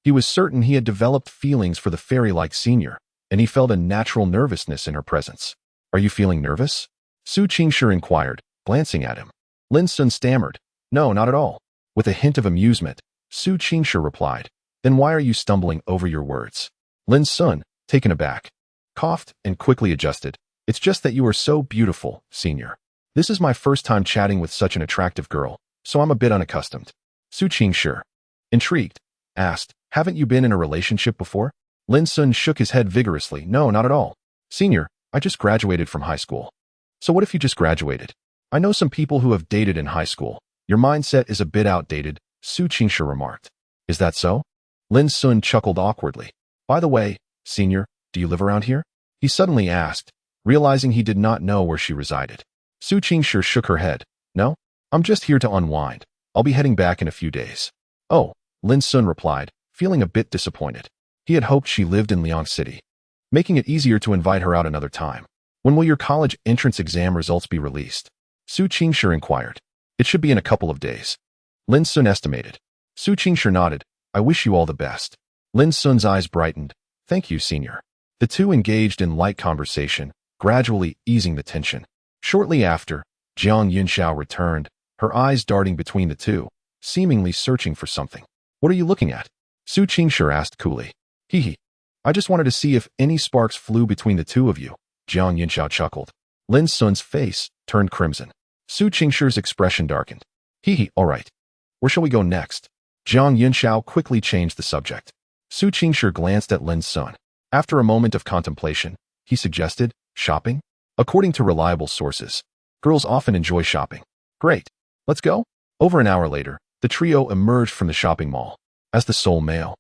He was certain he had developed feelings for the fairy-like senior, and he felt a natural nervousness in her presence. "Are you feeling nervous?" Su Qingshi inquired, glancing at him. Lin Xun stammered, "No, not at all." With a hint of amusement, Su Qingshi replied, "Then why are you stumbling over your words?" Lin Xun, taken aback, coughed and quickly adjusted. "It's just that you are so beautiful, senior. This is my first time chatting with such an attractive girl, so I'm a bit unaccustomed." Su Qingshi, intrigued, asked, "Haven't you been in a relationship before?" Lin Xun shook his head vigorously. "No, not at all. Senior, I just graduated from high school." "So what if you just graduated?" "I know some people who have dated in high school. Your mindset is a bit outdated," Su Qingshi remarked. "Is that so?" Lin Xun chuckled awkwardly. "By the way, senior, do you live around here?" he suddenly asked, realizing he did not know where she resided. Su Qingshi shook her head. "No, I'm just here to unwind. I'll be heading back in a few days." "Oh," Lin Xun replied, feeling a bit disappointed. He had hoped she lived in Liang City, making it easier to invite her out another time. "When will your college entrance exam results be released?" Su Qingshi inquired. "It should be in a couple of days," Lin Xun estimated. Su Qingshi nodded. "I wish you all the best." Lin Xun's eyes brightened. "Thank you, senior." The two engaged in light conversation, gradually easing the tension. Shortly after, Jiang Yunxiao returned, her eyes darting between the two, seemingly searching for something. "What are you looking at?" Su Qingshi asked coolly. "Hee. I just wanted to see if any sparks flew between the two of you," Jiang Yunxiao chuckled. Lin Xun's face turned crimson. Su Qingshi's expression darkened. "Hee, all right. Where shall we go next?" Jiang Yunxiao quickly changed the subject. Su Qingshi glanced at Lin Xun. After a moment of contemplation, he suggested, "Shopping?" According to reliable sources, girls often enjoy shopping. "Great. Let's go." Over an hour later, the trio emerged from the shopping mall. As the sole male,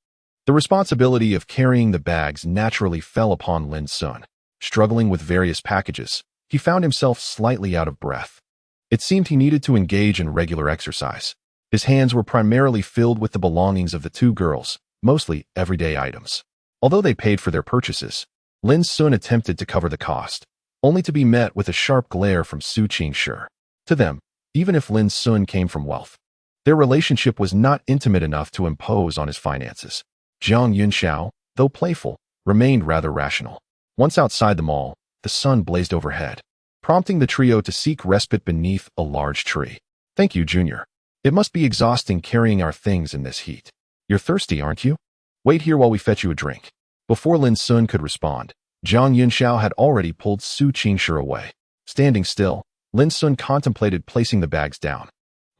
the responsibility of carrying the bags naturally fell upon Lin Xun. Struggling with various packages, he found himself slightly out of breath. It seemed he needed to engage in regular exercise. His hands were primarily filled with the belongings of the two girls, mostly everyday items. Although they paid for their purchases, Lin Xun attempted to cover the cost, only to be met with a sharp glare from Su Qingshi. To them, even if Lin Xun came from wealth, their relationship was not intimate enough to impose on his finances. Jiang Yunxiao, though playful, remained rather rational. Once outside the mall, the sun blazed overhead, prompting the trio to seek respite beneath a large tree. "Thank you, Junior. It must be exhausting carrying our things in this heat. You're thirsty, aren't you? Wait here while we fetch you a drink." Before Lin Xun could respond, Jiang Yunxiao had already pulled Su Qingshi away. Standing still, Lin Xun contemplated placing the bags down.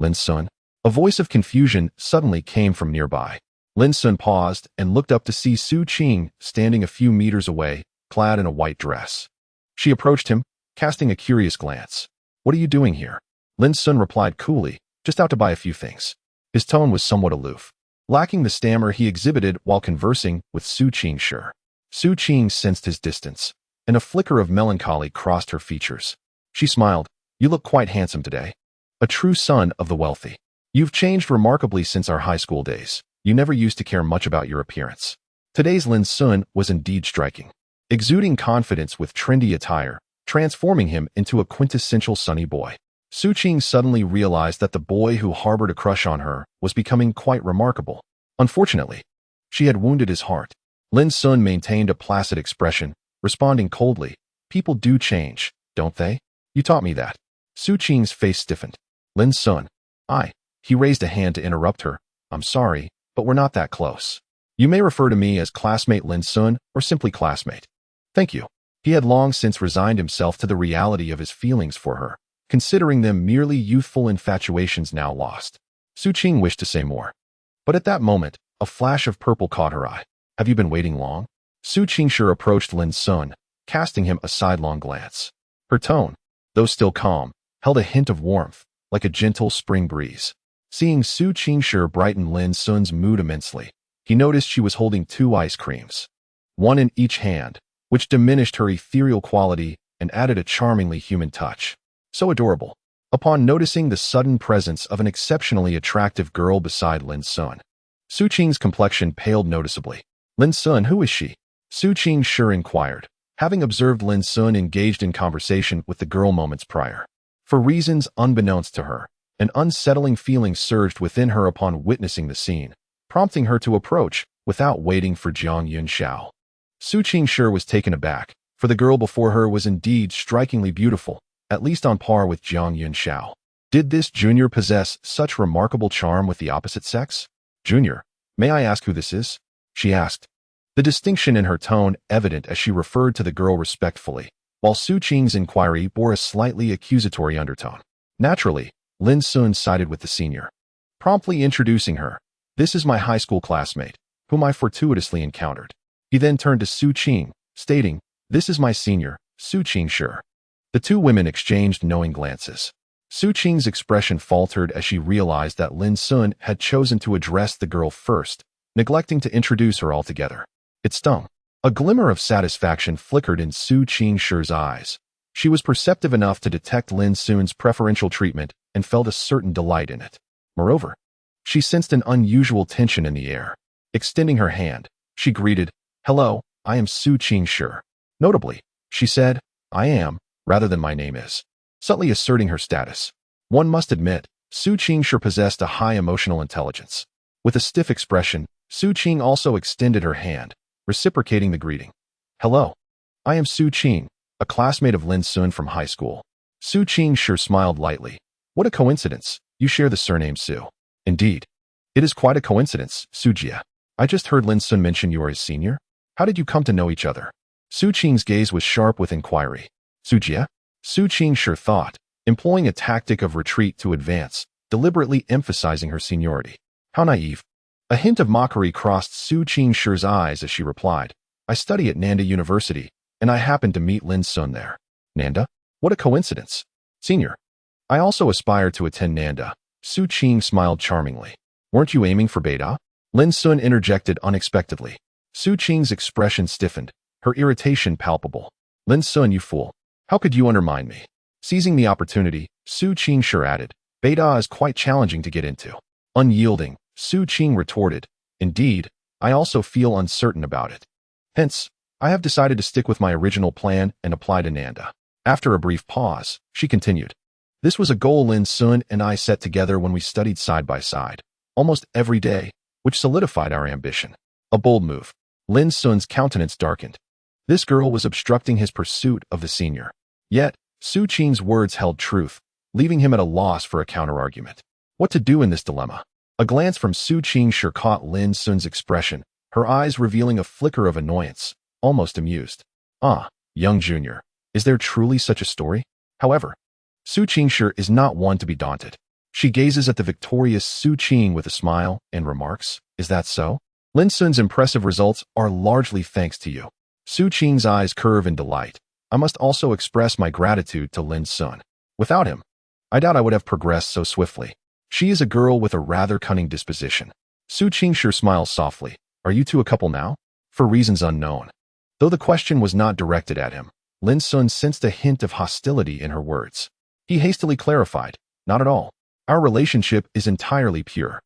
"Lin Xun?" A voice of confusion suddenly came from nearby. Lin Xun paused and looked up to see Su Qing standing a few meters away, clad in a white dress. She approached him, casting a curious glance. "What are you doing here?" Lin Xun replied coolly, "Just out to buy a few things." His tone was somewhat aloof, lacking the stammer he exhibited while conversing with Su Qingshi. Su Qing sensed his distance, and a flicker of melancholy crossed her features. She smiled. "You look quite handsome today. A true son of the wealthy. You've changed remarkably since our high school days. You never used to care much about your appearance." Today's Lin Xun was indeed striking, exuding confidence with trendy attire, transforming him into a quintessential sunny boy. Su Qing suddenly realized that the boy who harbored a crush on her was becoming quite remarkable. Unfortunately, she had wounded his heart. Lin Xun maintained a placid expression, responding coldly, "People do change, don't they? You taught me that." Su Qing's face stiffened. "Lin Xun, He raised a hand to interrupt her. "I'm sorry, but we're not that close. You may refer to me as classmate Lin Xun or simply classmate." "Thank you." He had long since resigned himself to the reality of his feelings for her, considering them merely youthful infatuations now lost. Su Qing wished to say more, but at that moment, a flash of purple caught her eye. "Have you been waiting long?" Su Qingshi approached Lin Xun, casting him a sidelong glance. Her tone, though still calm, held a hint of warmth, like a gentle spring breeze. Seeing Su Qingshi brighten Lin Xun's mood immensely, he noticed she was holding 2 ice creams, one in each hand, which diminished her ethereal quality and added a charmingly human touch. So adorable. Upon noticing the sudden presence of an exceptionally attractive girl beside Lin Xun, Su Qing's complexion paled noticeably. "Lin Xun, who is she?" Su Qingshi inquired, having observed Lin Xun engaged in conversation with the girl moments prior. For reasons unbeknownst to her, an unsettling feeling surged within her upon witnessing the scene, prompting her to approach without waiting for Jiang Yunxiao. Su Qingshi was taken aback, for the girl before her was indeed strikingly beautiful, at least on par with Jiang Yunxiao. Did this junior possess such remarkable charm with the opposite sex? "Junior, may I ask who this is?" she asked, the distinction in her tone evident as she referred to the girl respectfully, while Su Qing's inquiry bore a slightly accusatory undertone. Naturally, Lin Xun sided with the senior, promptly introducing her. "This is my high school classmate, whom I fortuitously encountered." He then turned to Su Qing, stating, "This is my senior, Su Qingshi." The two women exchanged knowing glances. Su Qing's expression faltered as she realized that Lin Xun had chosen to address the girl first, neglecting to introduce her altogether. It stung. A glimmer of satisfaction flickered in Su Qingshi's eyes. She was perceptive enough to detect Lin Xun's preferential treatment and felt a certain delight in it. Moreover, she sensed an unusual tension in the air. Extending her hand, she greeted, "Hello, I am Su Qingshi." Notably, she said, "I am," rather than "my name is," subtly asserting her status. One must admit, Su Qingshi possessed a high emotional intelligence. With a stiff expression, Su Qing also extended her hand, reciprocating the greeting. "Hello, I am Su Qing, a classmate of Lin Xun from high school." Su Qingshi smiled lightly. "What a coincidence, you share the surname Su." "Indeed. It is quite a coincidence, Sujia. I just heard Lin Xun mention you are his senior. How did you come to know each other?" Su Qing's gaze was sharp with inquiry. "Sujia?" Su Qingshi thought, employing a tactic of retreat to advance, deliberately emphasizing her seniority. How naive. A hint of mockery crossed Su Qingshi's eyes as she replied, "I study at Nanda University, and I happened to meet Lin Xun there." "Nanda? What a coincidence. Senior, I also aspire to attend Nanda." Su Qing smiled charmingly. "Weren't you aiming for Beida?" Lin Xun interjected unexpectedly. Su Qing's expression stiffened, her irritation palpable. "Lin Xun, you fool. How could you undermine me?" Seizing the opportunity, Su Qingshi added, "Beida is quite challenging to get into." Unyielding, Su Qing retorted, "Indeed, I also feel uncertain about it. Hence, I have decided to stick with my original plan and apply to Nanda." After a brief pause, she continued, "This was a goal Lin Xun and I set together when we studied side by side, almost every day, which solidified our ambition." A bold move. Lin Xun's countenance darkened. This girl was obstructing his pursuit of the senior. Yet, Su Qing's words held truth, leaving him at a loss for a counterargument. What to do in this dilemma? A glance from Su Qingshi caught Lin Xun's expression, her eyes revealing a flicker of annoyance, almost amused. "Ah, young junior, is there truly such a story?" However, Su Qingshi is not one to be daunted. She gazes at the victorious Su Qing with a smile and remarks, "Is that so? Lin Xun's impressive results are largely thanks to you." Su Qing's eyes curve in delight. I must also express my gratitude to Lin Xun. Without him, I doubt I would have progressed so swiftly. She is a girl with a rather cunning disposition. Su Qingshi smiles softly. Are you two a couple now? For reasons unknown. Though the question was not directed at him, Lin Xun sensed a hint of hostility in her words. He hastily clarified, not at all. Our relationship is entirely pure.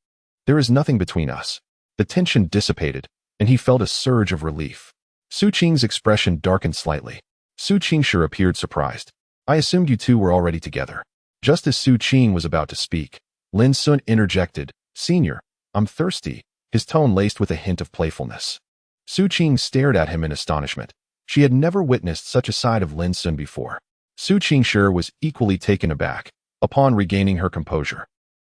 There is nothing between us. The tension dissipated, and he felt a surge of relief. Su Qing's expression darkened slightly. Su Qingshi appeared surprised. I assumed you two were already together. Just as Su Qing was about to speak, Lin Xun interjected, Senior, I'm thirsty, his tone laced with a hint of playfulness. Su Qing stared at him in astonishment. She had never witnessed such a side of Lin Xun before. Su Qingshi was equally taken aback, upon regaining her composure.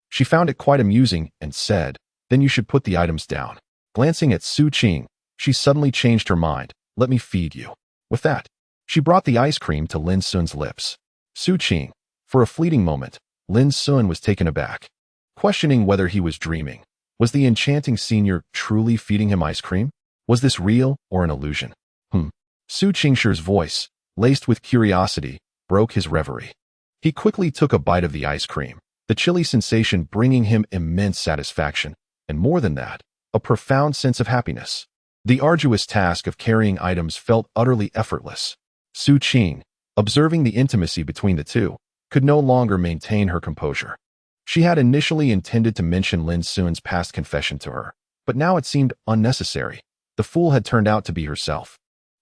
She found it quite amusing and said, Then you should put the items down. Glancing at Su Qing, she suddenly changed her mind. Let me feed you. With that, she brought the ice cream to Lin Xun's lips. Su Qing, for a fleeting moment, Lin Xun was taken aback, questioning whether he was dreaming. Was the enchanting senior truly feeding him ice cream? Was this real or an illusion? Su Qingshi's voice, laced with curiosity, broke his reverie. He quickly took a bite of the ice cream, the chilly sensation bringing him immense satisfaction, and more than that, a profound sense of happiness. The arduous task of carrying items felt utterly effortless. Su Qing, observing the intimacy between the two, could no longer maintain her composure. She had initially intended to mention Lin Xun's past confession to her, but now it seemed unnecessary. The fool had turned out to be herself.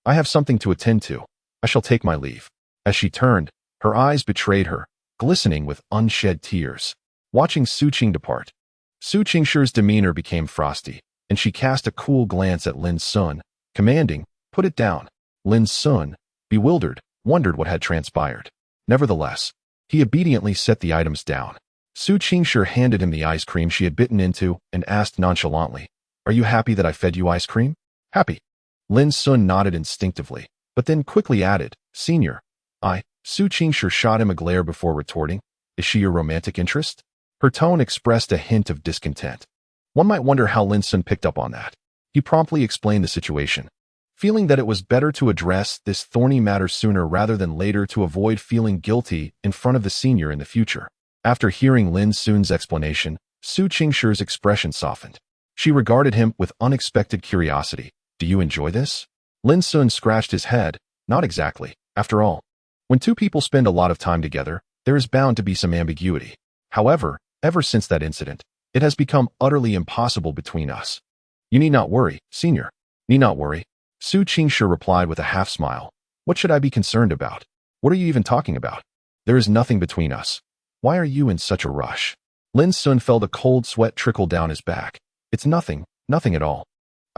I have something to attend to. I shall take my leave. As she turned, her eyes betrayed her, glistening with unshed tears. Watching Su Qing depart, Su Qingshi's demeanor became frosty, and she cast a cool glance at Lin Xun, commanding, Put it down. Lin Xun, bewildered, wondered what had transpired. Nevertheless, he obediently set the items down. Su Qingshi handed him the ice cream she had bitten into and asked nonchalantly, Are you happy that I fed you ice cream? Happy. Lin Xun nodded instinctively, but then quickly added, Senior, Su Qingshi shot him a glare before retorting, Is she your romantic interest? Her tone expressed a hint of discontent. One might wonder how Lin Xun picked up on that. He promptly explained the situation, feeling that it was better to address this thorny matter sooner rather than later to avoid feeling guilty in front of the senior in the future. After hearing Lin Xun's explanation, Su Qingshi's expression softened. She regarded him with unexpected curiosity. Do you enjoy this? Lin Xun scratched his head. Not exactly. After all, when two people spend a lot of time together, there is bound to be some ambiguity. However, ever since that incident, it has become utterly impossible between us. You need not worry, Senior. Need not worry. Su Qingshi replied with a half-smile. What should I be concerned about? What are you even talking about? There is nothing between us. Why are you in such a rush? Lin Xun felt a cold sweat trickle down his back. It's nothing, nothing at all.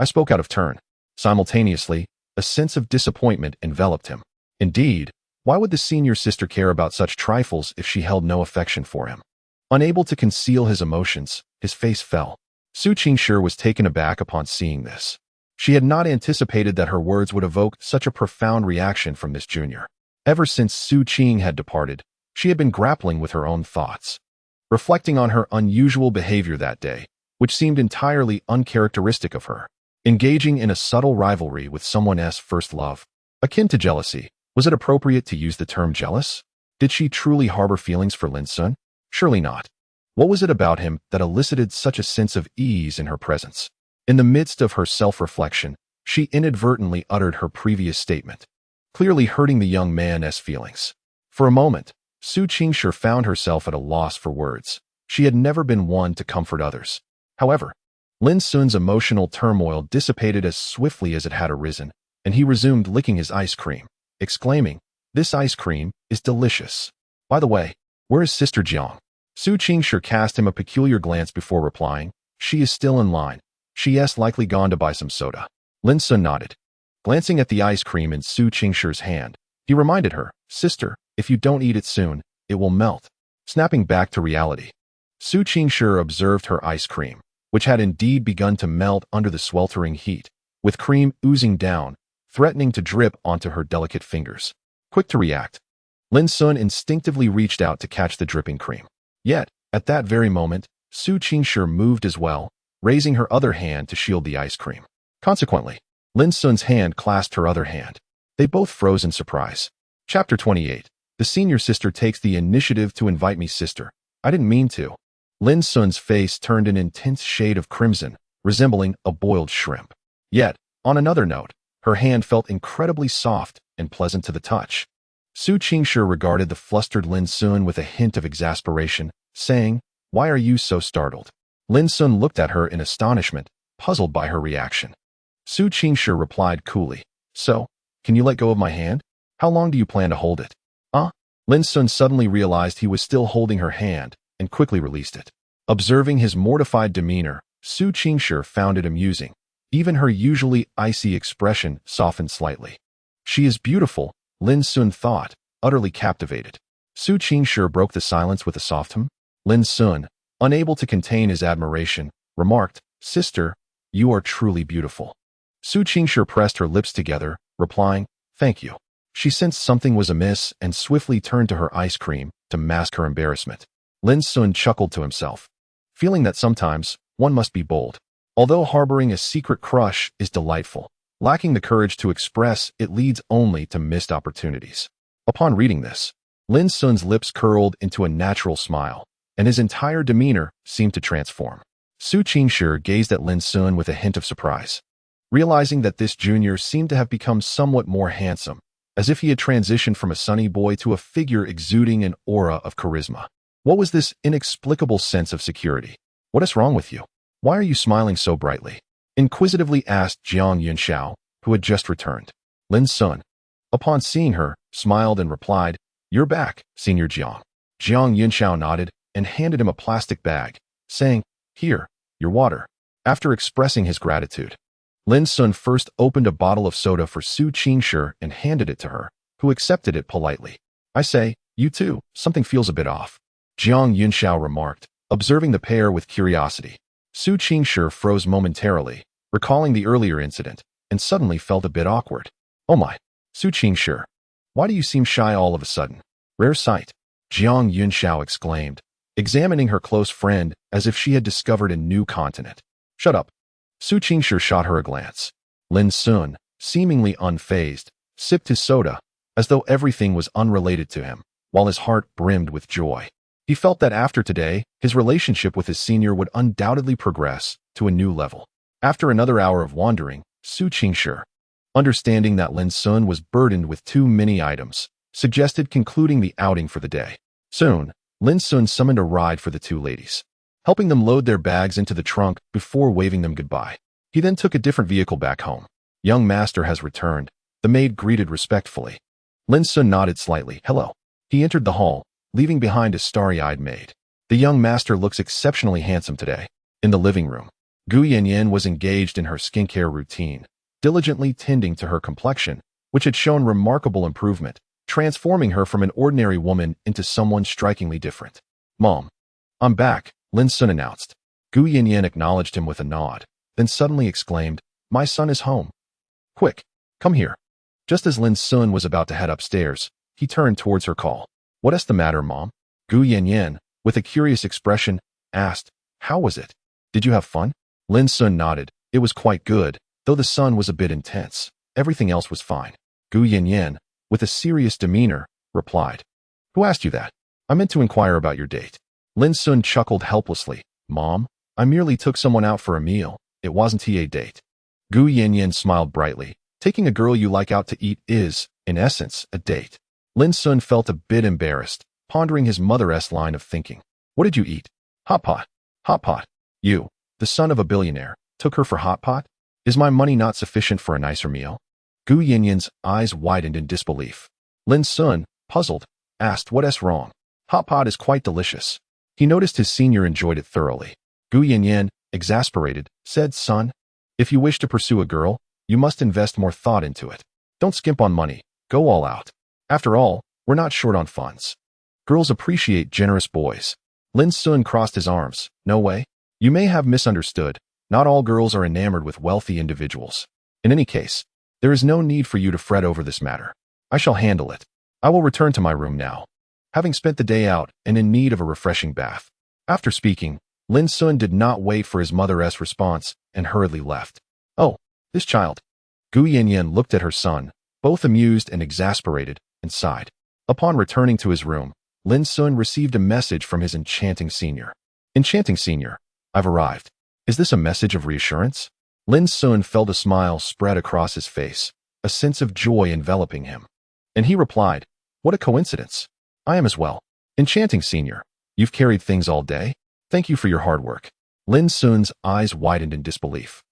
I spoke out of turn. Simultaneously, a sense of disappointment enveloped him. Indeed, why would the senior sister care about such trifles if she held no affection for him? Unable to conceal his emotions, his face fell. Su Qingshi was taken aback upon seeing this. She had not anticipated that her words would evoke such a profound reaction from this junior. Ever since Su Qing had departed, she had been grappling with her own thoughts, reflecting on her unusual behavior that day, which seemed entirely uncharacteristic of her. Engaging in a subtle rivalry with someone's first love, akin to jealousy. Was it appropriate to use the term jealous? Did she truly harbor feelings for Lin Xun? Surely not. What was it about him that elicited such a sense of ease in her presence? In the midst of her self-reflection, she inadvertently uttered her previous statement, clearly hurting the young man's feelings. For a moment, Su Qingshi found herself at a loss for words. She had never been one to comfort others. However, Lin Xun's emotional turmoil dissipated as swiftly as it had arisen, and he resumed licking his ice cream, exclaiming, This ice cream is delicious. By the way, where is Sister Jiang? Su Qingshi cast him a peculiar glance before replying, She is still in line. She has likely gone to buy some soda. Lin Xun nodded. Glancing at the ice cream in Su Qingshi's hand, he reminded her, Sister, if you don't eat it soon, it will melt. Snapping back to reality, Su Qingshi observed her ice cream, which had indeed begun to melt under the sweltering heat, with cream oozing down, threatening to drip onto her delicate fingers. Quick to react, Lin Xun instinctively reached out to catch the dripping cream. Yet, at that very moment, Su Qingshi moved as well, raising her other hand to shield the ice cream. Consequently, Lin Xun's hand clasped her other hand. They both froze in surprise. Chapter 28. The senior sister takes the initiative to invite me, sister. I didn't mean to. Lin Xun's face turned an intense shade of crimson, resembling a boiled shrimp. Yet, on another note, her hand felt incredibly soft and pleasant to the touch. Su Qingshi regarded the flustered Lin Xun with a hint of exasperation, saying, "Why are you so startled?" Lin Xun looked at her in astonishment, puzzled by her reaction. Su Qingshi replied coolly, "So, can you let go of my hand? How long do you plan to hold it?" Lin Xun suddenly realized he was still holding her hand and quickly released it. Observing his mortified demeanor, Su Qingshi found it amusing. Even her usually icy expression softened slightly. She is beautiful, Lin Xun thought, utterly captivated. Su Qingshi broke the silence with a soft hum. Lin Xun, unable to contain his admiration, remarked, "Sister, you are truly beautiful." Su Qingshi pressed her lips together, replying, "Thank you." She sensed something was amiss and swiftly turned to her ice cream to mask her embarrassment. Lin Xun chuckled to himself, feeling that sometimes one must be bold. Although harboring a secret crush is delightful, lacking the courage to express it leads only to missed opportunities. Upon reading this, Lin Xun's lips curled into a natural smile, and his entire demeanor seemed to transform. Su Qingshi gazed at Lin Xun with a hint of surprise, realizing that this junior seemed to have become somewhat more handsome, as if he had transitioned from a sunny boy to a figure exuding an aura of charisma. What was this inexplicable sense of security? What is wrong with you? Why are you smiling so brightly? Inquisitively asked Jiang Yunxiao, who had just returned. Lin Xun, upon seeing her, smiled and replied, "You're back, Senior Jiang." Jiang Yunxiao nodded and handed him a plastic bag, saying, "Here, your water." After expressing his gratitude, Lin Xun first opened a bottle of soda for Su Qingshi and handed it to her, who accepted it politely. "I say, you too, something feels a bit off," Jiang Yunxiao remarked, observing the pair with curiosity. Su Qingshi froze momentarily, recalling the earlier incident, and suddenly felt a bit awkward. "Oh my, Su Qingshi, why do you seem shy all of a sudden? Rare sight," Jiang Yunxiao exclaimed, examining her close friend as if she had discovered a new continent. "Shut up." Su Qingshi shot her a glance. Lin Xun, seemingly unfazed, sipped his soda, as though everything was unrelated to him, while his heart brimmed with joy. He felt that after today, his relationship with his senior would undoubtedly progress to a new level. After another hour of wandering, Su Qingshi, understanding that Lin Xun was burdened with too many items, suggested concluding the outing for the day. Soon, Lin Xun summoned a ride for the two ladies, helping them load their bags into the trunk before waving them goodbye. He then took a different vehicle back home. "Young master has returned," the maid greeted respectfully. Lin Xun nodded slightly. "Hello." He entered the hall, leaving behind a starry-eyed maid. "The young master looks exceptionally handsome today." In the living room, Gu Yanyan was engaged in her skincare routine, diligently tending to her complexion, which had shown remarkable improvement, transforming her from an ordinary woman into someone strikingly different. "Mom, I'm back," Lin Xun announced. Gu Yanyan acknowledged him with a nod, then suddenly exclaimed, "My son is home. Quick, come here." Just as Lin Xun was about to head upstairs, he turned towards her call. "What is the matter, Mom?" Gu Yanyan, with a curious expression, asked, "How was it? Did you have fun?" Lin Xun nodded. "It was quite good, though the sun was a bit intense. Everything else was fine." Gu Yanyan, with a serious demeanor, replied, "Who asked you that? I meant to inquire about your date." Lin Xun chuckled helplessly. "Mom, I merely took someone out for a meal. It wasn't a date." Gu Yanyan smiled brightly. "Taking a girl you like out to eat is, in essence, a date." Lin Xun felt a bit embarrassed, pondering his mother's line of thinking. "What did you eat?" "Hot pot." "Hot pot? You, the son of a billionaire, took her for hot pot? Is my money not sufficient for a nicer meal?" Gu Yanyan's eyes widened in disbelief. Lin Xun, puzzled, asked what's wrong. "Hot pot is quite delicious." He noticed his senior enjoyed it thoroughly. Gu Yanyan, exasperated, said, "Son, if you wish to pursue a girl, you must invest more thought into it. Don't skimp on money, go all out. After all, we're not short on funds. Girls appreciate generous boys." Lin Xun crossed his arms. "No way. You may have misunderstood. Not all girls are enamored with wealthy individuals. In any case, there is no need for you to fret over this matter. I shall handle it. I will return to my room now, having spent the day out and in need of a refreshing bath." After speaking, Lin Xun did not wait for his mother's response and hurriedly left. "Oh, this child. Gu Yanyan looked at her son, both amused and exasperated, and sighed. Upon returning to his room, Lin Xun received a message from his enchanting senior. Enchanting senior, I've arrived. Is this a message of reassurance? Lin Xun felt a smile spread across his face, a sense of joy enveloping him. And he replied, what a coincidence. I am as well. Enchanting senior, you've carried things all day? Thank you for your hard work. Lin Xun's eyes widened in disbelief.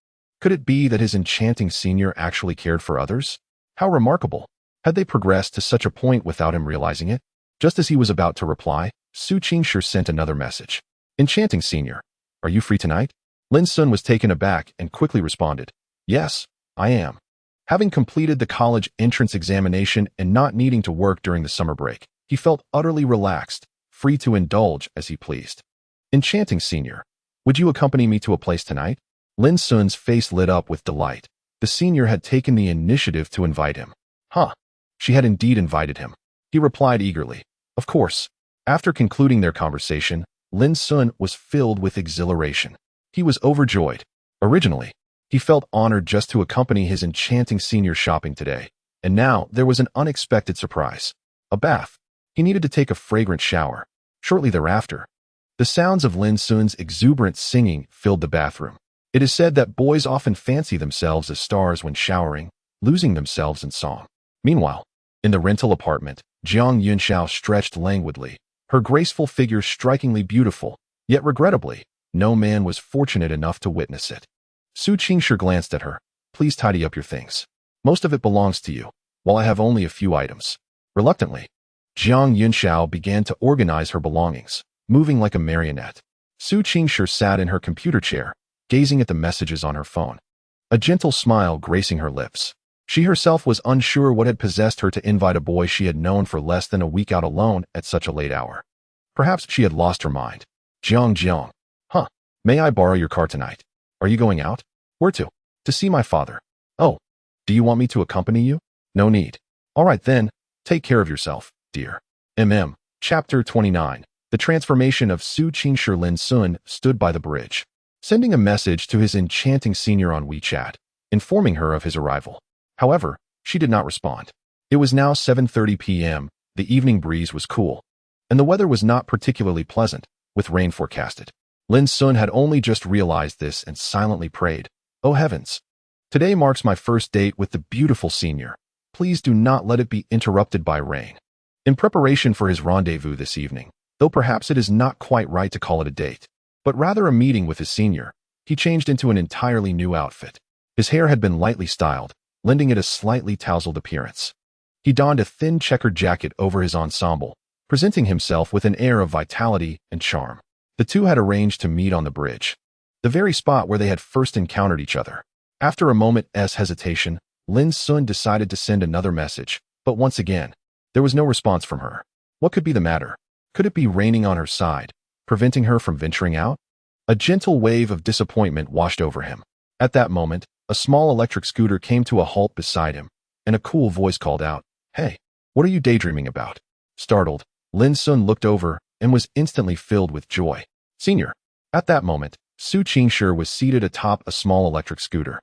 Could it be that his enchanting senior actually cared for others? How remarkable. Had they progressed to such a point without him realizing it? Just as he was about to reply, Su Qingshi sent another message. Enchanting senior, are you free tonight? Lin Xun was taken aback and quickly responded, yes, I am. Having completed the college entrance examination and not needing to work during the summer break, he felt utterly relaxed, free to indulge as he pleased. Enchanting senior, would you accompany me to a place tonight? Lin Xun's face lit up with delight. The senior had taken the initiative to invite him. Huh. She had indeed invited him. He replied eagerly, of course. After concluding their conversation, Lin Xun was filled with exhilaration. He was overjoyed. Originally, he felt honored just to accompany his enchanting senior shopping today, and now there was an unexpected surprise. A bath. He needed to take a fragrant shower. Shortly thereafter, the sounds of Lin Xun's exuberant singing filled the bathroom. It is said that boys often fancy themselves as stars when showering, losing themselves in song. Meanwhile, in the rental apartment, Jiang Yunxiao stretched languidly, her graceful figure strikingly beautiful, yet regrettably, no man was fortunate enough to witness it. Su Qingshi glanced at her. Please tidy up your things. Most of it belongs to you, while I have only a few items. Reluctantly, Jiang Yunxiao began to organize her belongings, moving like a marionette. Su Qingshi sat in her computer chair, gazing at the messages on her phone. A gentle smile gracing her lips. She herself was unsure what had possessed her to invite a boy she had known for less than a week out alone at such a late hour. Perhaps she had lost her mind. Jiang. Huh. May I borrow your car tonight? Are you going out? Where to? To see my father. Oh. Do you want me to accompany you? No need. All right then. Take care of yourself, dear. Chapter 29. The transformation of Su Qingshi. Lin Xun stood by the bridge, sending a message to his enchanting senior on WeChat, informing her of his arrival. However, she did not respond. It was now 7:30 p.m., the evening breeze was cool, and the weather was not particularly pleasant, with rain forecasted. Lin Xun had only just realized this and silently prayed, "Oh heavens! Today marks my first date with the beautiful senior. Please do not let it be interrupted by rain." In preparation for his rendezvous this evening, though perhaps it is not quite right to call it a date, but rather a meeting with his senior, he changed into an entirely new outfit. His hair had been lightly styled, lending it a slightly tousled appearance. He donned a thin checkered jacket over his ensemble, presenting himself with an air of vitality and charm. The two had arranged to meet on the bridge, the very spot where they had first encountered each other. After a moment's hesitation, Lin Xun decided to send another message, but once again, there was no response from her. What could be the matter? Could it be raining on her side, preventing her from venturing out? A gentle wave of disappointment washed over him. At that moment, a small electric scooter came to a halt beside him, and a cool voice called out, "Hey, what are you daydreaming about?" Startled, Lin Xun looked over and was instantly filled with joy. Senior. At that moment, Su Qingshi was seated atop a small electric scooter,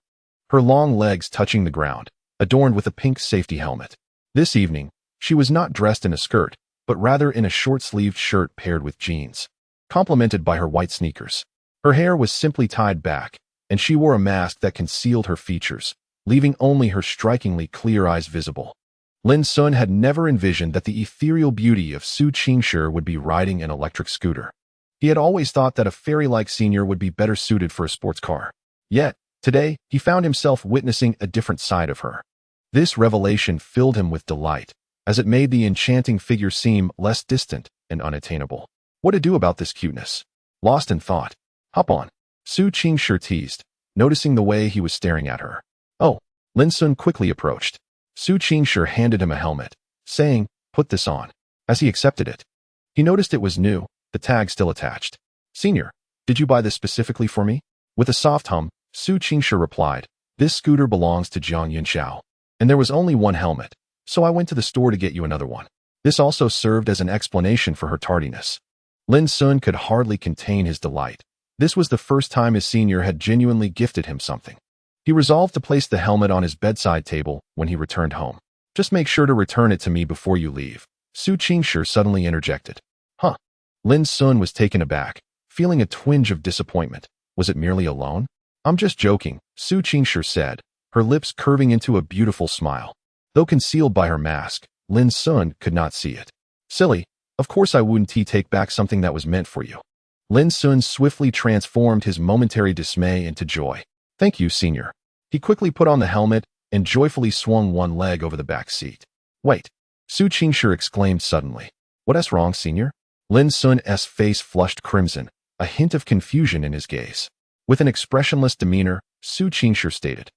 her long legs touching the ground, adorned with a pink safety helmet. This evening, she was not dressed in a skirt, but rather in a short-sleeved shirt paired with jeans, complemented by her white sneakers. Her hair was simply tied back, and she wore a mask that concealed her features, leaving only her strikingly clear eyes visible. Lin Xun had never envisioned that the ethereal beauty of Su Qingshi would be riding an electric scooter. He had always thought that a fairy-like senior would be better suited for a sports car. Yet, today, he found himself witnessing a different side of her. This revelation filled him with delight, as it made the enchanting figure seem less distant and unattainable. What to do about this cuteness? Lost in thought. Hop on. Su Qingshi teased, noticing the way he was staring at her. Oh, Lin Xun quickly approached. Su Qingshi handed him a helmet, saying, "Put this on." As he accepted it, he noticed it was new, the tag still attached. "Senior, did you buy this specifically for me?" With a soft hum, Su Qingshi replied, "This scooter belongs to Jiang Yunxiao, and there was only one helmet, so I went to the store to get you another one." This also served as an explanation for her tardiness. Lin Xun could hardly contain his delight. This was the first time his senior had genuinely gifted him something. He resolved to place the helmet on his bedside table when he returned home. Just make sure to return it to me before you leave, Su Qingshi suddenly interjected. Huh? Lin Xun was taken aback, feeling a twinge of disappointment. Was it merely a loan? I'm just joking, Su Qingshi said, her lips curving into a beautiful smile. Though concealed by her mask, Lin Xun could not see it. Silly, of course I wouldn't take back something that was meant for you. Lin Xun swiftly transformed his momentary dismay into joy. Thank you, senior. He quickly put on the helmet and joyfully swung one leg over the back seat. Wait, Su Qingshi exclaimed suddenly. What's wrong, senior? Lin Xun's face flushed crimson, a hint of confusion in his gaze. With an expressionless demeanor, Su Qingshi stated,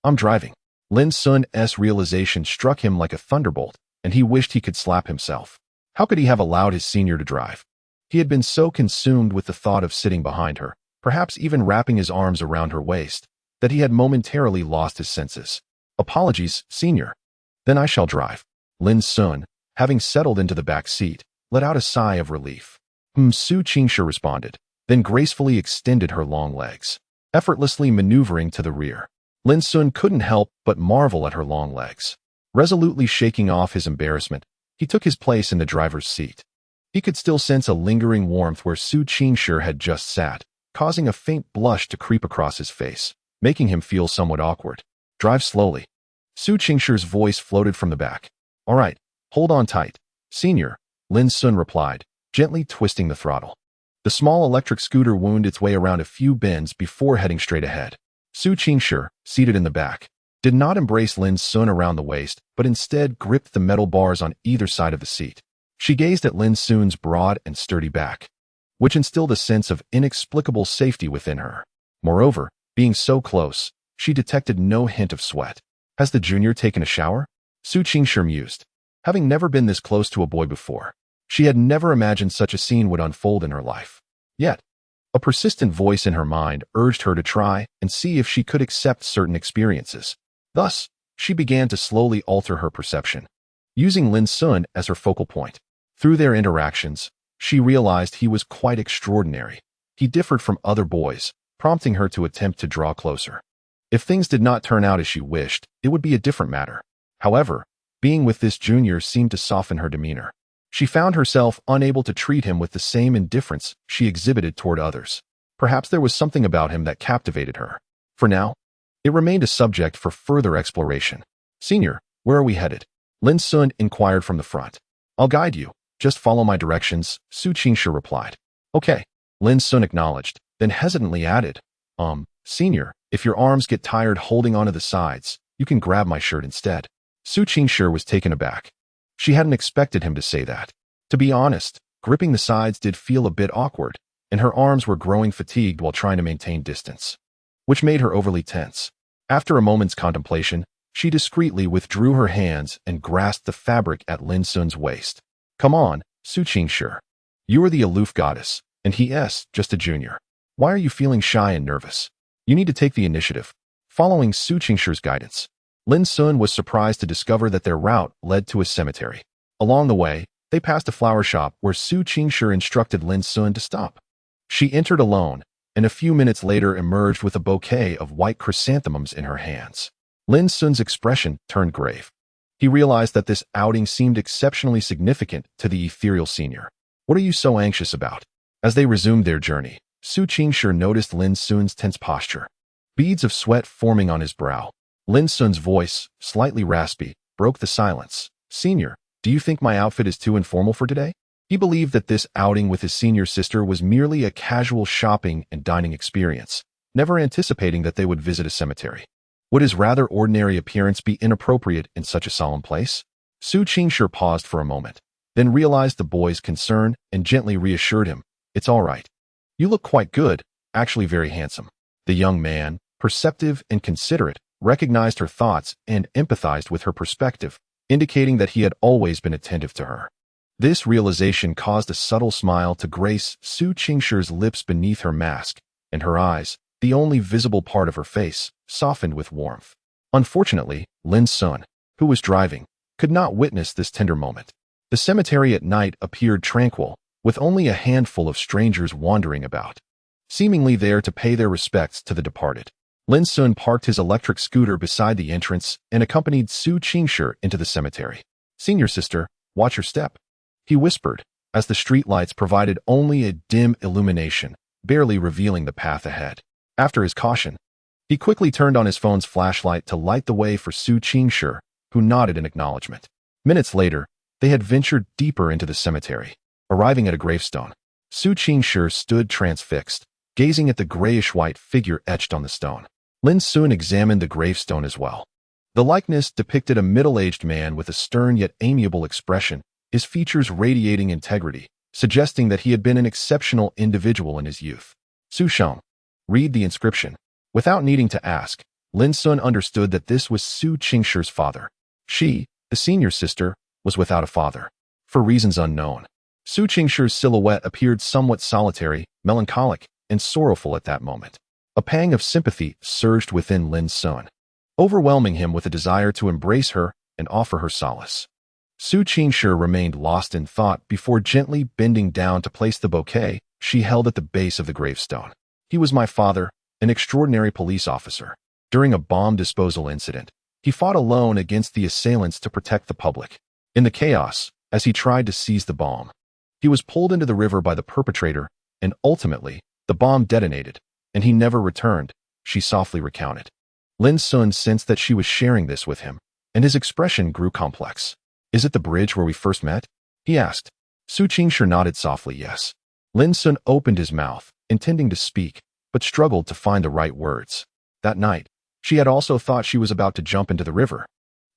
I'm driving. Lin Xun's realization struck him like a thunderbolt, and he wished he could slap himself. How could he have allowed his senior to drive? He had been so consumed with the thought of sitting behind her, perhaps even wrapping his arms around her waist, that he had momentarily lost his senses. Apologies, senior. Then I shall drive. Lin Xun, having settled into the back seat, let out a sigh of relief. Su Qingshi responded, then gracefully extended her long legs, effortlessly maneuvering to the rear. Lin Xun couldn't help but marvel at her long legs. Resolutely shaking off his embarrassment, he took his place in the driver's seat. He could still sense a lingering warmth where Su Qingshi had just sat, causing a faint blush to creep across his face, making him feel somewhat awkward. Drive slowly. Su Qingshi's voice floated from the back. All right, hold on tight, senior, Lin Xun replied, gently twisting the throttle. The small electric scooter wound its way around a few bends before heading straight ahead. Su Qingshi, seated in the back, did not embrace Lin Xun around the waist, but instead gripped the metal bars on either side of the seat. She gazed at Lin Xun's broad and sturdy back, which instilled a sense of inexplicable safety within her. Moreover, being so close, she detected no hint of sweat. Has the junior taken a shower? Su Qingshi mused. Having never been this close to a boy before, she had never imagined such a scene would unfold in her life. Yet, a persistent voice in her mind urged her to try and see if she could accept certain experiences. Thus, she began to slowly alter her perception, using Lin Xun as her focal point. Through their interactions, she realized he was quite extraordinary. He differed from other boys, prompting her to attempt to draw closer. If things did not turn out as she wished, it would be a different matter. However, being with this junior seemed to soften her demeanor. She found herself unable to treat him with the same indifference she exhibited toward others. Perhaps there was something about him that captivated her. For now, it remained a subject for further exploration. Senior, where are we headed? Lin Xun inquired from the front. I'll guide you. Just follow my directions, Su Qingshi replied. Okay, Lin Xun acknowledged, then hesitantly added, Senior, if your arms get tired holding onto the sides, you can grab my shirt instead. Su Qingshi was taken aback. She hadn't expected him to say that. To be honest, gripping the sides did feel a bit awkward, and her arms were growing fatigued while trying to maintain distance, which made her overly tense. After a moment's contemplation, she discreetly withdrew her hands and grasped the fabric at Lin Xun's waist. Come on, Su Qingshi. You are the aloof goddess, and he's just a junior. Why are you feeling shy and nervous? You need to take the initiative. Following Su Qingshi's guidance, Lin Xun was surprised to discover that their route led to a cemetery. Along the way, they passed a flower shop where Su Qingshi instructed Lin Xun to stop. She entered alone, and a few minutes later emerged with a bouquet of white chrysanthemums in her hands. Lin Xun's expression turned grave. He realized that this outing seemed exceptionally significant to the ethereal senior. What are you so anxious about? As they resumed their journey, Su Qingshi noticed Lin Xun's tense posture, beads of sweat forming on his brow. Lin Xun's voice, slightly raspy, broke the silence. Senior, do you think my outfit is too informal for today? He believed that this outing with his senior sister was merely a casual shopping and dining experience, never anticipating that they would visit a cemetery. Would his rather ordinary appearance be inappropriate in such a solemn place? Su Qingshi paused for a moment, then realized the boy's concern and gently reassured him. It's all right. You look quite good, actually very handsome. The young man, perceptive and considerate, recognized her thoughts and empathized with her perspective, indicating that he had always been attentive to her. This realization caused a subtle smile to grace Su Qingshi's lips beneath her mask, and her eyes, the only visible part of her face, softened with warmth. Unfortunately, Lin Xun, who was driving, could not witness this tender moment. The cemetery at night appeared tranquil, with only a handful of strangers wandering about, seemingly there to pay their respects to the departed. Lin Xun parked his electric scooter beside the entrance and accompanied Su Qingshi into the cemetery. "Senior sister, watch your step," he whispered, as the streetlights provided only a dim illumination, barely revealing the path ahead. After his caution, he quickly turned on his phone's flashlight to light the way for Su Qingshi, who nodded in acknowledgement. Minutes later, they had ventured deeper into the cemetery. Arriving at a gravestone, Su Qingshi stood transfixed, gazing at the grayish-white figure etched on the stone. Lin Xun examined the gravestone as well. The likeness depicted a middle-aged man with a stern yet amiable expression, his features radiating integrity, suggesting that he had been an exceptional individual in his youth. "Su Sheng." Read the inscription. Without needing to ask, Lin Xun understood that this was Su Qingshi's father. She, the senior sister, was without a father. For reasons unknown, Su Qingshi's silhouette appeared somewhat solitary, melancholic, and sorrowful at that moment. A pang of sympathy surged within Lin Xun, overwhelming him with a desire to embrace her and offer her solace. Su Qingshi remained lost in thought before gently bending down to place the bouquet she held at the base of the gravestone. "He was my father, an extraordinary police officer. During a bomb disposal incident, he fought alone against the assailants to protect the public. In the chaos, as he tried to seize the bomb, he was pulled into the river by the perpetrator, and ultimately, the bomb detonated, and he never returned," she softly recounted. Lin Xun sensed that she was sharing this with him, and his expression grew complex. "Is it the bridge where we first met?" he asked. Su Qingshi nodded softly yes. Lin Xun opened his mouth, intending to speak, but struggled to find the right words. That night, she had also thought she was about to jump into the river,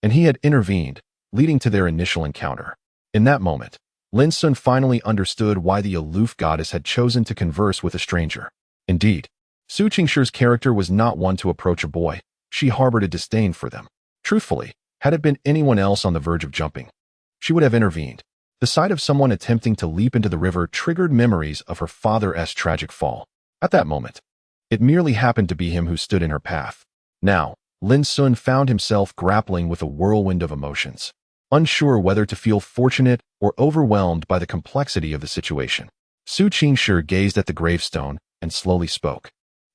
and he had intervened, leading to their initial encounter. In that moment, Lin Xun finally understood why the aloof goddess had chosen to converse with a stranger. Indeed, Su Qingshi's character was not one to approach a boy. She harbored a disdain for them. Truthfully, had it been anyone else on the verge of jumping, she would have intervened. The sight of someone attempting to leap into the river triggered memories of her father's tragic fall. At that moment, it merely happened to be him who stood in her path. Now, Lin Xun found himself grappling with a whirlwind of emotions, unsure whether to feel fortunate or overwhelmed by the complexity of the situation. Su Qingshi gazed at the gravestone and slowly spoke.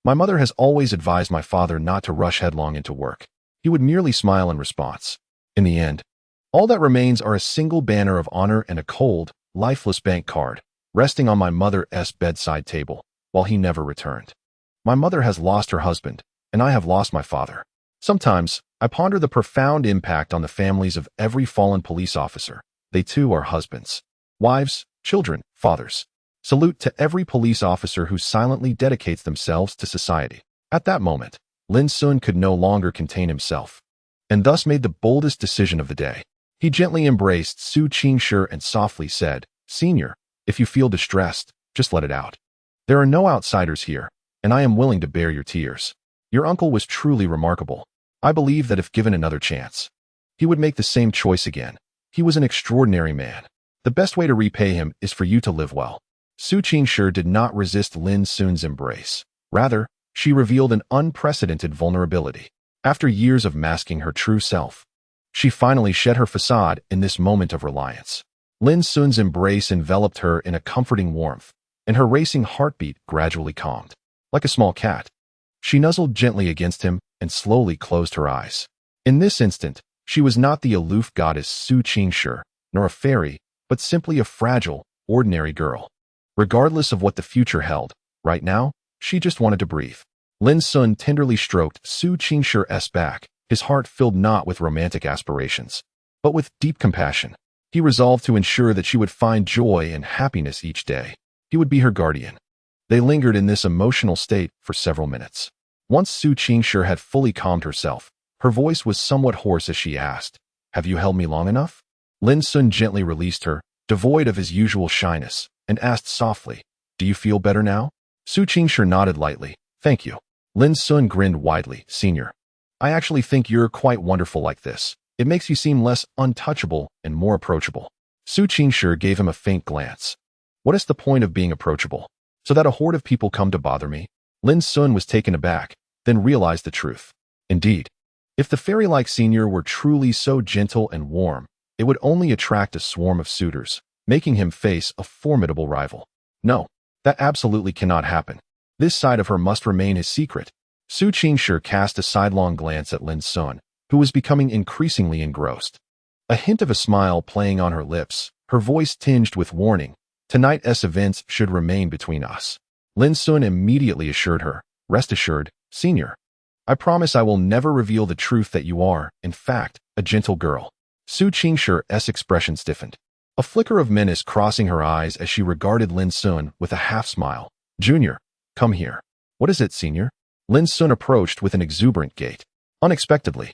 "My mother has always advised my father not to rush headlong into work." He would merely smile in response. In the end, all that remains are a single banner of honor and a cold, lifeless bank card, resting on my mother's bedside table, while he never returned. My mother has lost her husband, and I have lost my father. Sometimes, I ponder the profound impact on the families of every fallen police officer. They too are husbands, wives, children, fathers. Salute to every police officer who silently dedicates themselves to society. At that moment, Lin Xun could no longer contain himself, and thus made the boldest decision of the day. He gently embraced Su Qingshi and softly said, "Senior, if you feel distressed, just let it out. There are no outsiders here, and I am willing to bear your tears. Your uncle was truly remarkable. I believe that if given another chance, he would make the same choice again. He was an extraordinary man. The best way to repay him is for you to live well." Su Qingshi did not resist Lin Xun's embrace. Rather, she revealed an unprecedented vulnerability. After years of masking her true self, she finally shed her facade in this moment of reliance. Lin Xun's embrace enveloped her in a comforting warmth, and her racing heartbeat gradually calmed. Like a small cat, she nuzzled gently against him and slowly closed her eyes. In this instant, she was not the aloof goddess Su Qingshi, nor a fairy, but simply a fragile, ordinary girl. Regardless of what the future held, right now, she just wanted to breathe. Lin Xun tenderly stroked Su Qingshi's back, his heart filled not with romantic aspirations, but with deep compassion. He resolved to ensure that she would find joy and happiness each day. He would be her guardian. They lingered in this emotional state for several minutes. Once Su Qingshi had fully calmed herself, her voice was somewhat hoarse as she asked, "Have you held me long enough?" Lin Xun gently released her, devoid of his usual shyness, and asked softly, "Do you feel better now?" Su Qingshi nodded lightly, "Thank you." Lin Xun grinned widely, "Senior, I actually think you're quite wonderful like this. It makes you seem less untouchable and more approachable." Su Qingshi gave him a faint glance. "What is the point of being approachable? So that a horde of people come to bother me?" Lin Xun was taken aback, then realized the truth. Indeed, if the fairy-like senior were truly so gentle and warm, it would only attract a swarm of suitors, making him face a formidable rival. No, that absolutely cannot happen. This side of her must remain his secret. Su Qingshi cast a sidelong glance at Lin Xun, who was becoming increasingly engrossed. A hint of a smile playing on her lips, her voice tinged with warning. Tonight's events should remain between us. Lin Xun immediately assured her, rest assured, Senior. I promise I will never reveal the truth that you are, in fact, a gentle girl. Su Qingshi's expression stiffened. A flicker of menace crossing her eyes as she regarded Lin Xun with a half-smile. Junior, come here. What is it, Senior? Lin Xun approached with an exuberant gait. Unexpectedly,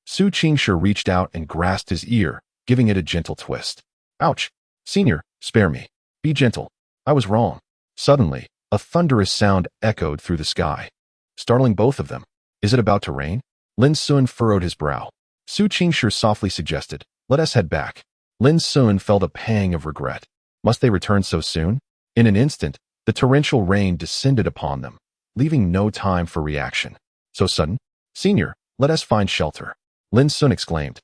Su Qingshi reached out and grasped his ear, giving it a gentle twist. Ouch! Senior, spare me. Be gentle. I was wrong. Suddenly, a thunderous sound echoed through the sky, startling both of them. Is it about to rain? Lin Xun furrowed his brow. Su Qingshi softly suggested, let us head back. Lin Xun felt a pang of regret. Must they return so soon? In an instant, the torrential rain descended upon them, leaving no time for reaction. So sudden? Senior, let us find shelter. Lin Xun exclaimed,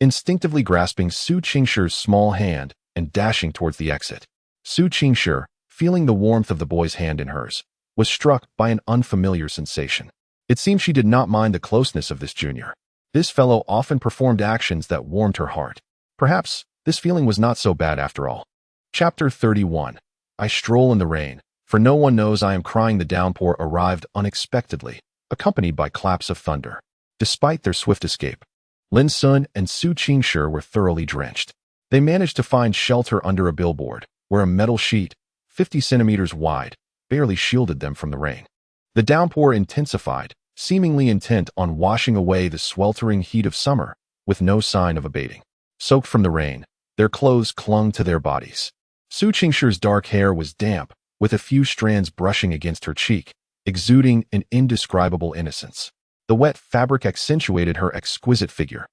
instinctively grasping Su Qingshi's small hand and dashing towards the exit. Su Qingshi, feeling the warmth of the boy's hand in hers, was struck by an unfamiliar sensation. It seemed she did not mind the closeness of this junior. This fellow often performed actions that warmed her heart. Perhaps this feeling was not so bad after all. Chapter 31. I stroll in the rain, for no one knows I am crying. The downpour arrived unexpectedly, accompanied by claps of thunder. Despite their swift escape, Lin Xun and Su Qingshi were thoroughly drenched. They managed to find shelter under a billboard, where a metal sheet, 50 centimeters wide, barely shielded them from the rain. The downpour intensified, seemingly intent on washing away the sweltering heat of summer, with no sign of abating. Soaked from the rain, their clothes clung to their bodies. Su Qingshi's dark hair was damp, with a few strands brushing against her cheek, exuding an indescribable innocence. The wet fabric accentuated her exquisite figure,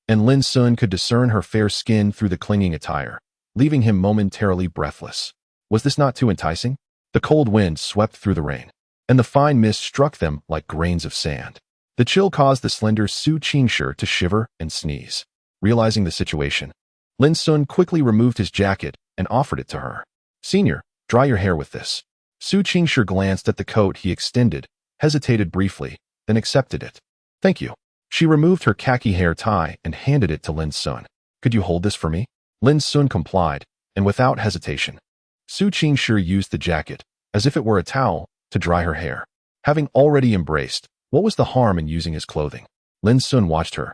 and Lin Xun could discern her fair skin through the clinging attire, leaving him momentarily breathless. Was this not too enticing? The cold wind swept through the rain, and the fine mist struck them like grains of sand. The chill caused the slender Su Qingshi to shiver and sneeze. Realizing the situation, Lin Xun quickly removed his jacket and offered it to her. Senior, dry your hair with this. Su Qingshi glanced at the coat he extended, hesitated briefly, then accepted it. Thank you. She removed her khaki hair tie and handed it to Lin Xun. Could you hold this for me? Lin Xun complied, and without hesitation, Su Qingshi used the jacket, as if it were a towel, to dry her hair. Having already embraced, what was the harm in using his clothing? Lin Xun watched her,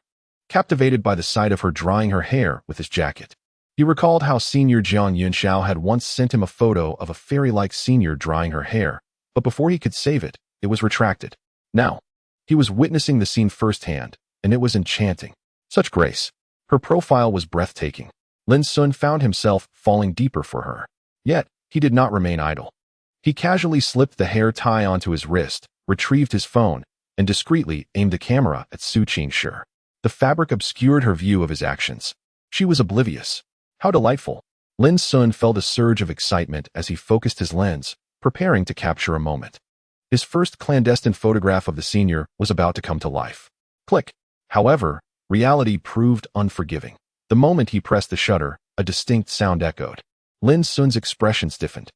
captivated by the sight of her drying her hair with his jacket. He recalled how Senior Jiang Yunxiao had once sent him a photo of a fairy-like senior drying her hair, but before he could save it, it was retracted. Now, he was witnessing the scene firsthand, and it was enchanting. Such grace. Her profile was breathtaking. Lin Xun found himself falling deeper for her. Yet, he did not remain idle. He casually slipped the hair tie onto his wrist, retrieved his phone, and discreetly aimed the camera at Su Qingshi. The fabric obscured her view of his actions. She was oblivious. How delightful. Lin Xun felt a surge of excitement as he focused his lens, preparing to capture a moment. His first clandestine photograph of the senior was about to come to life. Click. However, reality proved unforgiving. The moment he pressed the shutter, a distinct sound echoed. Lin Xun's expression stiffened.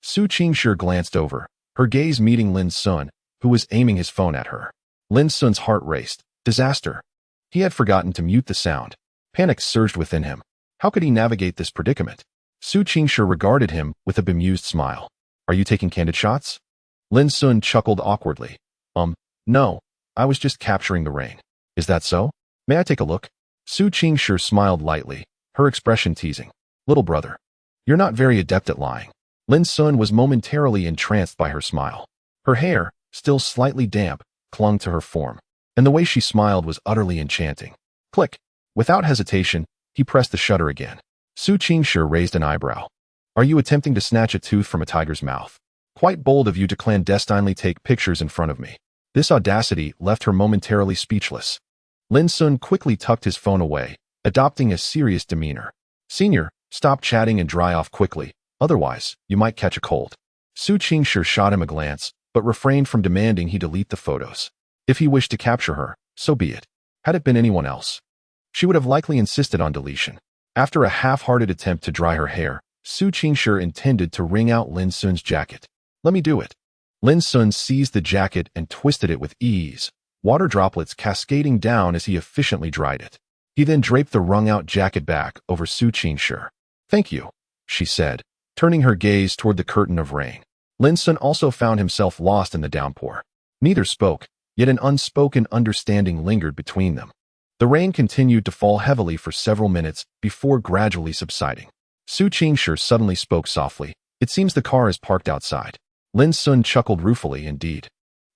Su Qingshi glanced over, her gaze meeting Lin Xun, who was aiming his phone at her. Lin Xun's heart raced. Disaster. He had forgotten to mute the sound. Panic surged within him. How could he navigate this predicament? Su Qingshi regarded him with a bemused smile. Are you taking candid shots? Lin Xun chuckled awkwardly. No, I was just capturing the rain. Is that so? May I take a look? Su Qingshi smiled lightly, her expression teasing. Little brother, you're not very adept at lying. Lin Xun was momentarily entranced by her smile. Her hair, still slightly damp, clung to her form, and the way she smiled was utterly enchanting. Click. Without hesitation, he pressed the shutter again. Su Qingshi raised an eyebrow. Are you attempting to snatch a tooth from a tiger's mouth? Quite bold of you to clandestinely take pictures in front of me. This audacity left her momentarily speechless. Lin Xun quickly tucked his phone away, adopting a serious demeanor. Senior, stop chatting and dry off quickly, otherwise, you might catch a cold. Su Qingshi shot him a glance, but refrained from demanding he delete the photos. If he wished to capture her, so be it. Had it been anyone else, she would have likely insisted on deletion. After a half-hearted attempt to dry her hair, Su Qingshi intended to wring out Lin Xun's jacket. Let me do it. Lin Xun seized the jacket and twisted it with ease, water droplets cascading down as he efficiently dried it. He then draped the wrung-out jacket back over Su Qingshi. "Thank you," she said, turning her gaze toward the curtain of rain. Lin Xun also found himself lost in the downpour. Neither spoke, yet an unspoken understanding lingered between them. The rain continued to fall heavily for several minutes before gradually subsiding. Su Qingshi suddenly spoke softly. "It seems the car is parked outside." Lin Xun chuckled ruefully. "Indeed.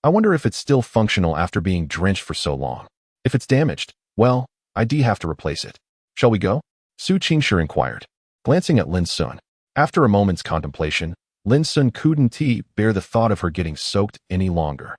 I wonder if it's still functional after being drenched for so long. If it's damaged, well, I'd have to replace it. Shall we go?" Su Qingshi inquired, glancing at Lin Xun. After a moment's contemplation, Lin Xun couldn't bear the thought of her getting soaked any longer.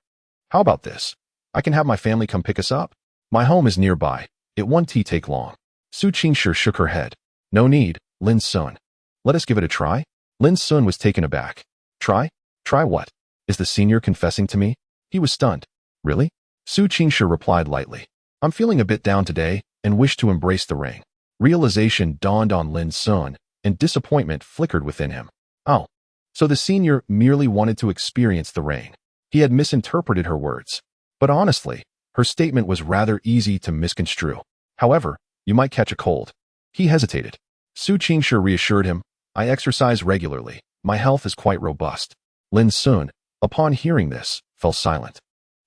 "How about this? I can have my family come pick us up. My home is nearby. It won't take long." Su Qingshi shook her head. "No need, Lin Xun. Let us give it a try." Lin Xun was taken aback. "Try? Try what? Is the senior confessing to me?" He was stunned. "Really?" Su Qingshi replied lightly. "I'm feeling a bit down today and wish to embrace the rain." Realization dawned on Lin Xun, and disappointment flickered within him. Oh, so the senior merely wanted to experience the rain. He had misinterpreted her words. But honestly, her statement was rather easy to misconstrue. "However, you might catch a cold." He hesitated. Su Qingshi reassured him, "I exercise regularly. My health is quite robust." Lin Xun, upon hearing this, fell silent.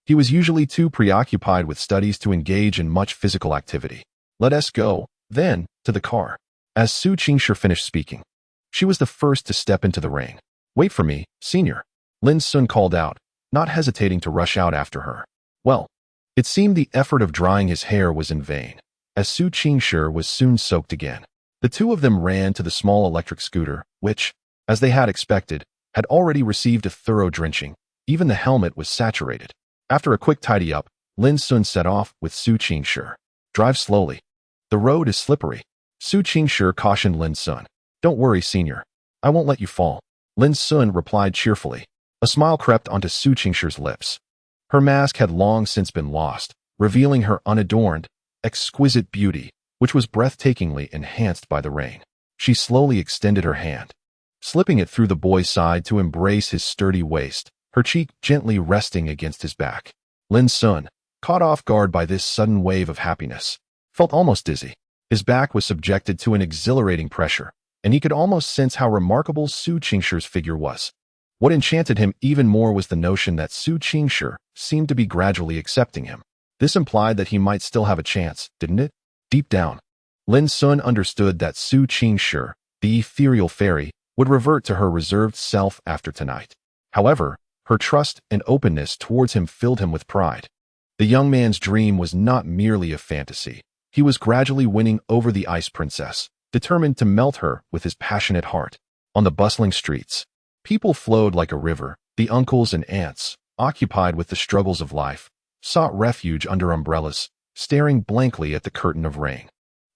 He was usually too preoccupied with studies to engage in much physical activity. "Let us go, then, to the car." As Su Qingshi finished speaking, she was the first to step into the rain. "Wait for me, senior," Lin Xun called out, not hesitating to rush out after her. Well, it seemed the effort of drying his hair was in vain, as Su Qingshi was soon soaked again. The two of them ran to the small electric scooter, which, as they had expected, had already received a thorough drenching. Even the helmet was saturated. After a quick tidy-up, Lin Xun set off with Su Qingshi. "Drive slowly. The road is slippery." Su Qingshi cautioned Lin Xun. "Don't worry, senior. I won't let you fall." Lin Xun replied cheerfully. A smile crept onto Su Qingshi's lips. Her mask had long since been lost, revealing her unadorned, exquisite beauty, which was breathtakingly enhanced by the rain. She slowly extended her hand, slipping it through the boy's side to embrace his sturdy waist, her cheek gently resting against his back. Lin Xun, caught off guard by this sudden wave of happiness, felt almost dizzy. His back was subjected to an exhilarating pressure, and he could almost sense how remarkable Su Qingshi's figure was. What enchanted him even more was the notion that Su Qingshi seemed to be gradually accepting him. This implied that he might still have a chance, didn't it? Deep down, Lin Xun understood that Su Qingshi, the ethereal fairy, would revert to her reserved self after tonight. However, her trust and openness towards him filled him with pride. The young man's dream was not merely a fantasy. He was gradually winning over the ice princess, determined to melt her with his passionate heart. On the bustling streets, people flowed like a river. The uncles and aunts, occupied with the struggles of life, sought refuge under umbrellas, staring blankly at the curtain of rain.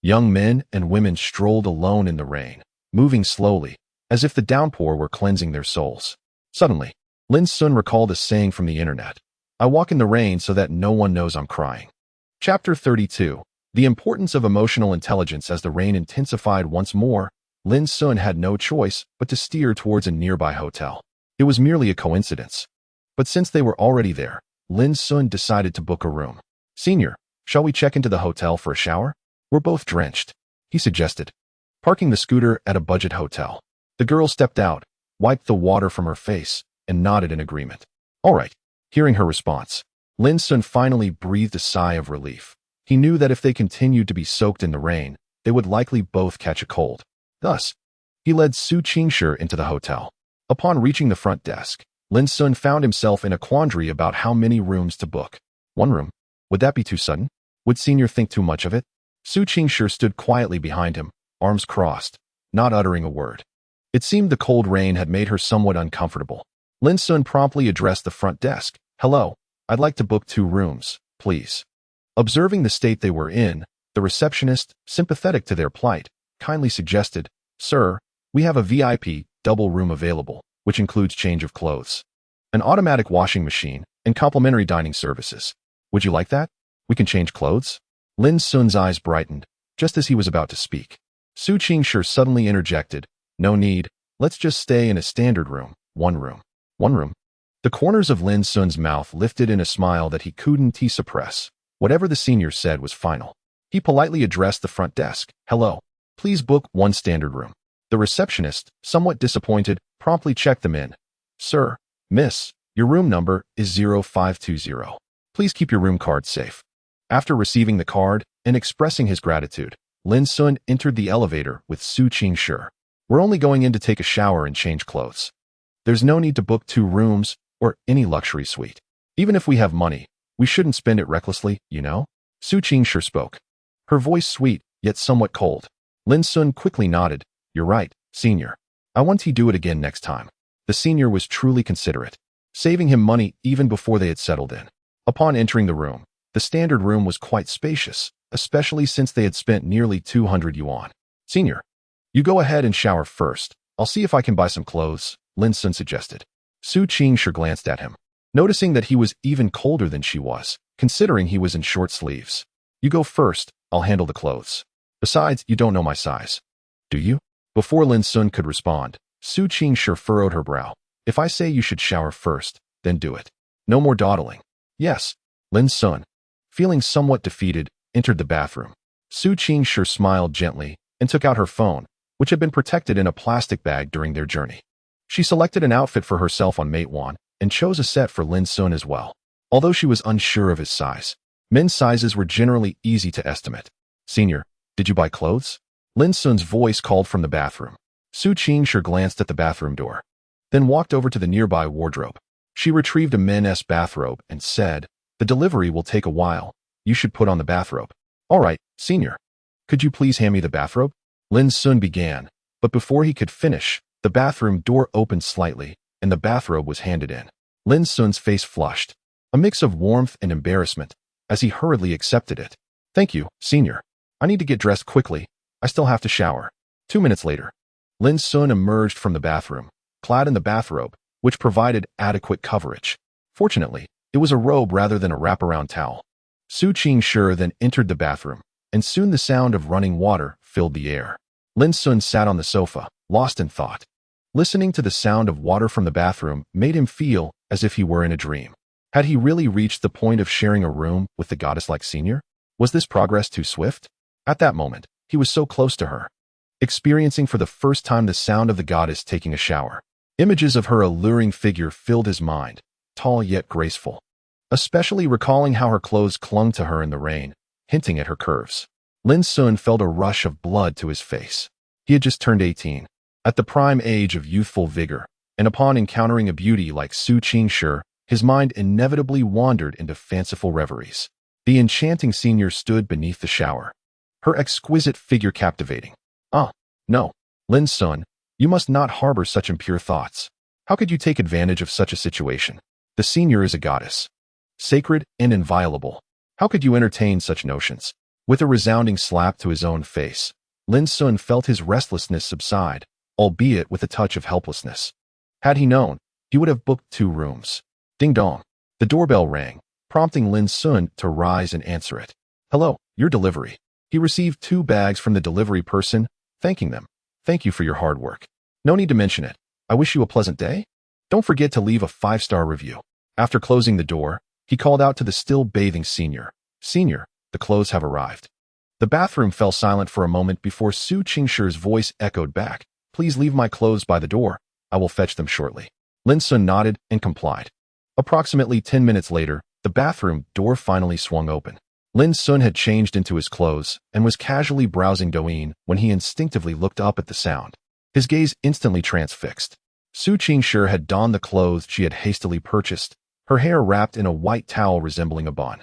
Young men and women strolled alone in the rain, moving slowly, as if the downpour were cleansing their souls. Suddenly, Lin Xun recalled a saying from the internet. "I walk in the rain so that no one knows I'm crying." Chapter 32. The importance of emotional intelligence. As the rain intensified once more, Lin Xun had no choice but to steer towards a nearby hotel. It was merely a coincidence. But since they were already there, Lin Xun decided to book a room. "Senior, shall we check into the hotel for a shower? We're both drenched," he suggested, parking the scooter at a budget hotel. The girl stepped out, wiped the water from her face, and nodded in agreement. "All right." Hearing her response, Lin Xun finally breathed a sigh of relief. He knew that if they continued to be soaked in the rain, they would likely both catch a cold. Thus, he led Su Qingshi into the hotel. Upon reaching the front desk, Lin Xun found himself in a quandary about how many rooms to book. One room? Would that be too sudden? Would senior think too much of it? Su Qingshi stood quietly behind him, arms crossed, not uttering a word. It seemed the cold rain had made her somewhat uncomfortable. Lin Xun promptly addressed the front desk. "Hello, I'd like to book 2 rooms, please." Observing the state they were in, the receptionist, sympathetic to their plight, kindly suggested, "Sir, we have a VIP double room available, which includes change of clothes, an automatic washing machine, and complimentary dining services. Would you like that? We can change clothes?" Lin Xun's eyes brightened, just as he was about to speak. Su Qingshi suddenly interjected, "No need, let's just stay in a standard room, one room." "One room? The corners of Lin Xun's mouth lifted in a smile that he couldn't suppress. Whatever the senior said was final. He politely addressed the front desk. "Hello. Please book one standard room." The receptionist, somewhat disappointed, promptly checked them in. "Sir, miss, your room number is 0520. Please keep your room card safe." After receiving the card and expressing his gratitude, Lin Xun entered the elevator with Su Qingshi. "We're only going in to take a shower and change clothes. There's no need to book 2 rooms or any luxury suite. Even if we have money, we shouldn't spend it recklessly, you know?" Su Qingshi spoke, her voice sweet, yet somewhat cold. Lin Xun quickly nodded. "You're right, senior. I want to do it again next time." The senior was truly considerate, saving him money even before they had settled in. Upon entering the room, the standard room was quite spacious, especially since they had spent nearly 200 yuan. "Senior, you go ahead and shower first. I'll see if I can buy some clothes," Lin Xun suggested. Su Qingshi glanced at him, noticing that he was even colder than she was, considering he was in short sleeves. "You go first, I'll handle the clothes. Besides, you don't know my size. Do you?" Before Lin Xun could respond, Su Qingshi furrowed her brow. "If I say you should shower first, then do it. No more dawdling." "Yes." Lin Xun, feeling somewhat defeated, entered the bathroom. Su Qingshi smiled gently and took out her phone, which had been protected in a plastic bag during their journey. She selected an outfit for herself on Matewan and chose a set for Lin Xun as well. Although she was unsure of his size, men's sizes were generally easy to estimate. "Senior, did you buy clothes?" Lin Xun's voice called from the bathroom. Su Qingshi glanced at the bathroom door, then walked over to the nearby wardrobe. She retrieved a men's bathrobe and said, "The delivery will take a while. You should put on the bathrobe." "All right, senior. Could you please hand me the bathrobe?" Lin Xun began, but before he could finish, the bathroom door opened slightly, and the bathrobe was handed in. Lin Xun's face flushed, a mix of warmth and embarrassment, as he hurriedly accepted it. "Thank you, senior. I need to get dressed quickly. I still have to shower." 2 minutes later, Lin Xun emerged from the bathroom, clad in the bathrobe, which provided adequate coverage. Fortunately, it was a robe rather than a wraparound towel. Su Qingshi then entered the bathroom, and soon the sound of running water filled the air. Lin Xun sat on the sofa, lost in thought. Listening to the sound of water from the bathroom made him feel as if he were in a dream. Had he really reached the point of sharing a room with the goddess-like senior? Was this progress too swift? At that moment, he was so close to her, experiencing for the first time the sound of the goddess taking a shower. Images of her alluring figure filled his mind, tall yet graceful, especially recalling how her clothes clung to her in the rain, hinting at her curves. Lin Xun felt a rush of blood to his face. He had just turned 18, at the prime age of youthful vigor, and upon encountering a beauty like Su Qingshi, his mind inevitably wandered into fanciful reveries. The enchanting senior stood beneath the shower, her exquisite figure captivating. "Ah, no, Lin Xun, you must not harbor such impure thoughts. How could you take advantage of such a situation? The senior is a goddess, sacred and inviolable. How could you entertain such notions?" With a resounding slap to his own face, Lin Xun felt his restlessness subside, albeit with a touch of helplessness. Had he known, he would have booked 2 rooms. Ding dong. The doorbell rang, prompting Lin Xun to rise and answer it. "Hello, your delivery." He received 2 bags from the delivery person, thanking them. "Thank you for your hard work. No need to mention it. I wish you a pleasant day. Don't forget to leave a 5-star review." After closing the door, he called out to the still bathing senior. "Senior, the clothes have arrived." The bathroom fell silent for a moment before Su Qingshi's voice echoed back. "Please leave my clothes by the door. I will fetch them shortly." Lin Xun nodded and complied. Approximately 10 minutes later, the bathroom door finally swung open. Lin Xun had changed into his clothes and was casually browsing Douyin when he instinctively looked up at the sound. His gaze instantly transfixed. Su Qingshi had donned the clothes she had hastily purchased, her hair wrapped in a white towel resembling a bun.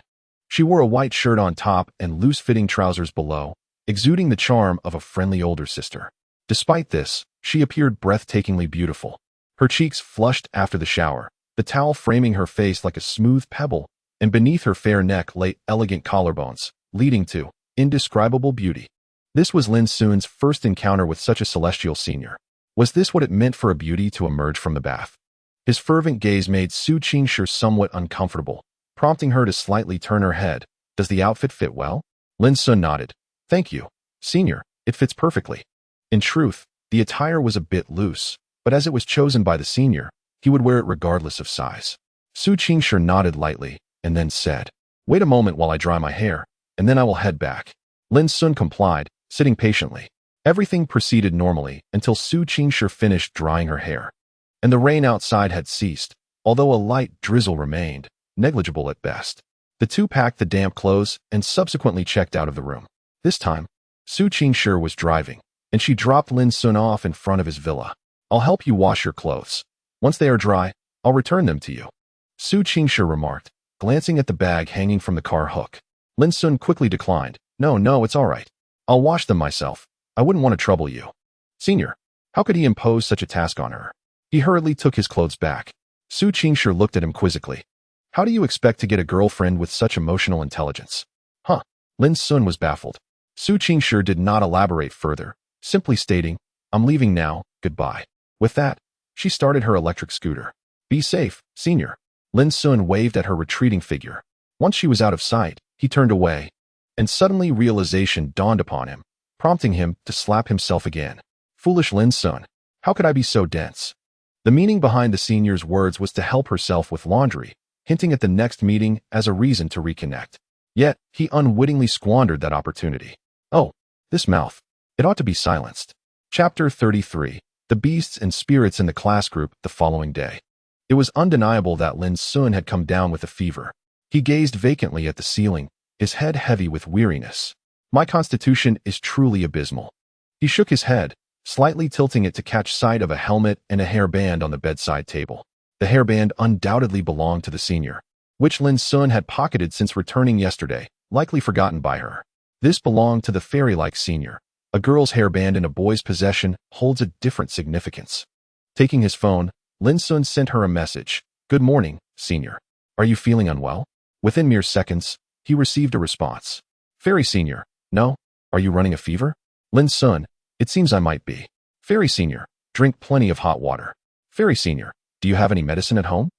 She wore a white shirt on top and loose-fitting trousers below, exuding the charm of a friendly older sister. Despite this, she appeared breathtakingly beautiful. Her cheeks flushed after the shower, the towel framing her face like a smooth pebble, and beneath her fair neck lay elegant collarbones, leading to indescribable beauty. This was Lin Xun's first encounter with such a celestial senior. Was this what it meant for a beauty to emerge from the bath? His fervent gaze made Su Qingshi somewhat uncomfortable, prompting her to slightly turn her head. "Does the outfit fit well?" Lin Xun nodded. "Thank you, senior, it fits perfectly." In truth, the attire was a bit loose, but as it was chosen by the senior, he would wear it regardless of size. Su Qingshi nodded lightly and then said, "Wait a moment while I dry my hair, and then I will head back." Lin Xun complied, sitting patiently. Everything proceeded normally until Su Qingshi finished drying her hair. And the rain outside had ceased, although a light drizzle remained, negligible at best. The two packed the damp clothes and subsequently checked out of the room. This time, Su Qingshi was driving, and she dropped Lin Xun off in front of his villa. "I'll help you wash your clothes. Once they are dry, I'll return them to you," Su Qingshi remarked, glancing at the bag hanging from the car hook. Lin Xun quickly declined. No, it's all right. I'll wash them myself. I wouldn't want to trouble you." Senior, how could he impose such a task on her? He hurriedly took his clothes back. Su Qingshi looked at him quizzically. "How do you expect to get a girlfriend with such emotional intelligence?" Huh. Lin Xun was baffled. Su Qingshi did not elaborate further, simply stating, "I'm leaving now, goodbye." With that, she started her electric scooter. "Be safe, Senior." Lin Xun waved at her retreating figure. Once she was out of sight, he turned away, and suddenly realization dawned upon him, prompting him to slap himself again. Foolish Lin Xun, how could I be so dense? The meaning behind the senior's words was to help herself with laundry, hinting at the next meeting as a reason to reconnect. Yet, he unwittingly squandered that opportunity. Oh, this mouth. It ought to be silenced. Chapter 33. The Beasts and Spirits in the Class Group the following day. It was undeniable that Lin Xun had come down with a fever. He gazed vacantly at the ceiling, his head heavy with weariness. "My constitution is truly abysmal." He shook his head, slightly tilting it to catch sight of a helmet and a hairband on the bedside table. The hairband undoubtedly belonged to the senior, which Lin Xun had pocketed since returning yesterday, likely forgotten by her. This belonged to the fairy-like senior. A girl's hairband in a boy's possession holds a different significance. Taking his phone, Lin Xun sent her a message. "Good morning, Senior. Are you feeling unwell?" Within mere seconds, he received a response. "Fairy Senior, no? Are you running a fever?" Lin Xun, "It seems I might be." "Fairy Senior, drink plenty of hot water." "Fairy Senior, do you have any medicine at home?"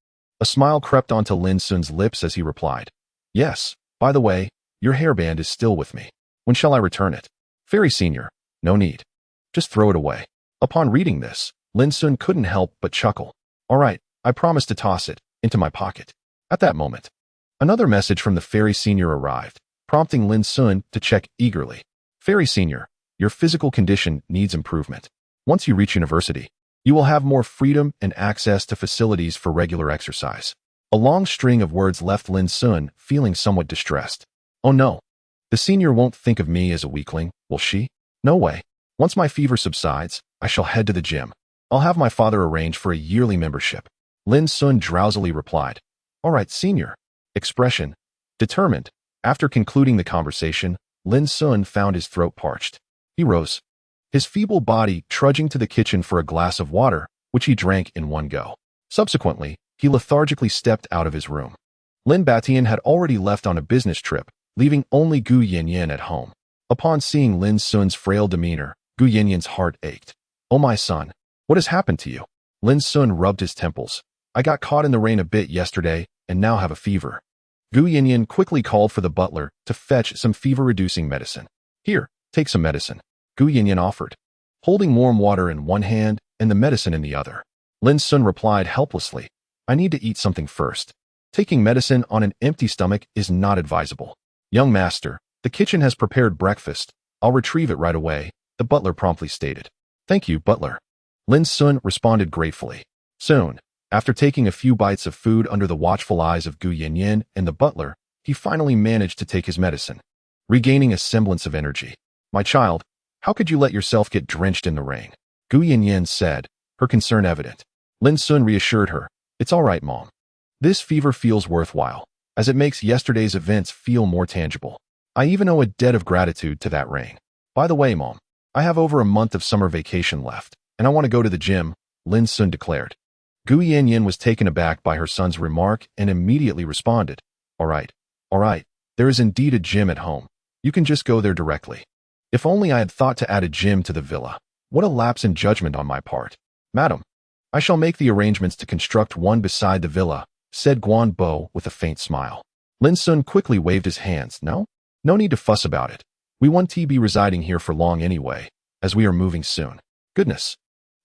A smile crept onto Lin Xun's lips as he replied. "Yes, by the way, your hairband is still with me. When shall I return it?" "Fairy Senior, no need. Just throw it away." Upon reading this, Lin Xun couldn't help but chuckle. "All right, I promise to toss it into my pocket." At that moment, another message from the Fairy Senior arrived, prompting Lin Xun to check eagerly. "Fairy Senior, your physical condition needs improvement. Once you reach university, you will have more freedom and access to facilities for regular exercise." A long string of words left Lin Xun feeling somewhat distressed. "Oh no. The senior won't think of me as a weakling, will she? No way. Once my fever subsides, I shall head to the gym. I'll have my father arrange for a yearly membership." Lin Xun drowsily replied, "All right, Senior." Expression: determined. After concluding the conversation, Lin Xun found his throat parched. He rose, his feeble body trudging to the kitchen for a glass of water, which he drank in one go. Subsequently, he lethargically stepped out of his room. Lin Batian had already left on a business trip, leaving only Gu Yanyan at home. Upon seeing Lin Xun's frail demeanor, Gu Yanyan's heart ached. "Oh my son, what has happened to you?" Lin Xun rubbed his temples. "I got caught in the rain a bit yesterday and now have a fever." Gu Yanyan quickly called for the butler to fetch some fever-reducing medicine. "Here, take some medicine," Gu Yanyan offered, holding warm water in one hand and the medicine in the other. Lin Xun replied helplessly, "I need to eat something first. Taking medicine on an empty stomach is not advisable." "Young master, the kitchen has prepared breakfast. I'll retrieve it right away," the butler promptly stated. "Thank you, butler." Lin Xun responded gratefully. Soon, after taking a few bites of food under the watchful eyes of Gu Yanyan and the butler, he finally managed to take his medicine, regaining a semblance of energy. "My child, how could you let yourself get drenched in the rain?" Gu Yanyan said, her concern evident. Lin Xun reassured her, "It's all right, Mom. This fever feels worthwhile, as it makes yesterday's events feel more tangible. I even owe a debt of gratitude to that rain. By the way, Mom, I have over a month of summer vacation left, and I want to go to the gym," Lin Xun declared. Gu Yanyan was taken aback by her son's remark and immediately responded, all right, there is indeed a gym at home. You can just go there directly." If only I had thought to add a gym to the villa. What a lapse in judgment on my part. "Madam, I shall make the arrangements to construct one beside the villa," said Guan Bo with a faint smile. Lin Xun quickly waved his hands. No need to fuss about it. We won't be residing here for long anyway, as we are moving soon." "Goodness.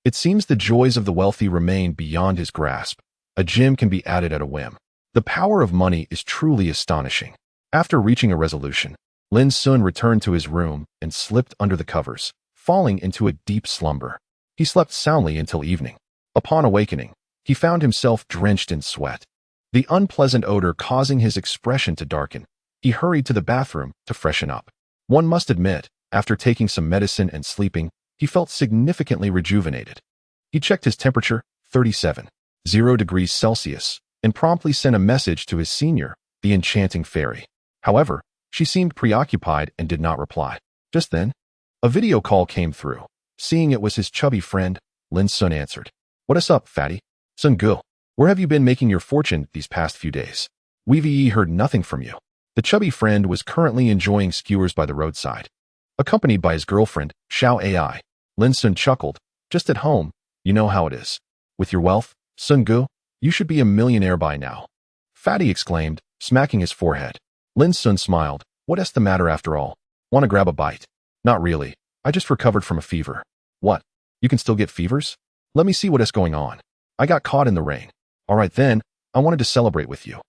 It seems the joys of the wealthy remain beyond his grasp. A gym can be added at a whim. The power of money is truly astonishing. After reaching a resolution, Lin Xun returned to his room and slipped under the covers, falling into a deep slumber. He slept soundly until evening. Upon awakening, he found himself drenched in sweat, the unpleasant odor causing his expression to darken. He hurried to the bathroom to freshen up. One must admit, after taking some medicine and sleeping, he felt significantly rejuvenated. He checked his temperature, 37.0 degrees Celsius, and promptly sent a message to his senior, the enchanting fairy. However, she seemed preoccupied and did not reply. Just then, a video call came through. Seeing it was his chubby friend, Lin Xun answered. "What is up, fatty? Sun Gu, where have you been making your fortune these past few days? We've heard nothing from you." The chubby friend was currently enjoying skewers by the roadside, accompanied by his girlfriend, Xiao Ai. Lin Xun chuckled. "Just at home, you know how it is. With your wealth, Sun Gu, you should be a millionaire by now." Fatty exclaimed, smacking his forehead. Lin Xun smiled. "What's the matter after all? Want to grab a bite?" "Not really. I just recovered from a fever." "What? You can still get fevers? Let me see what is going on." "I got caught in the rain." "All right then, I wanted to celebrate with you.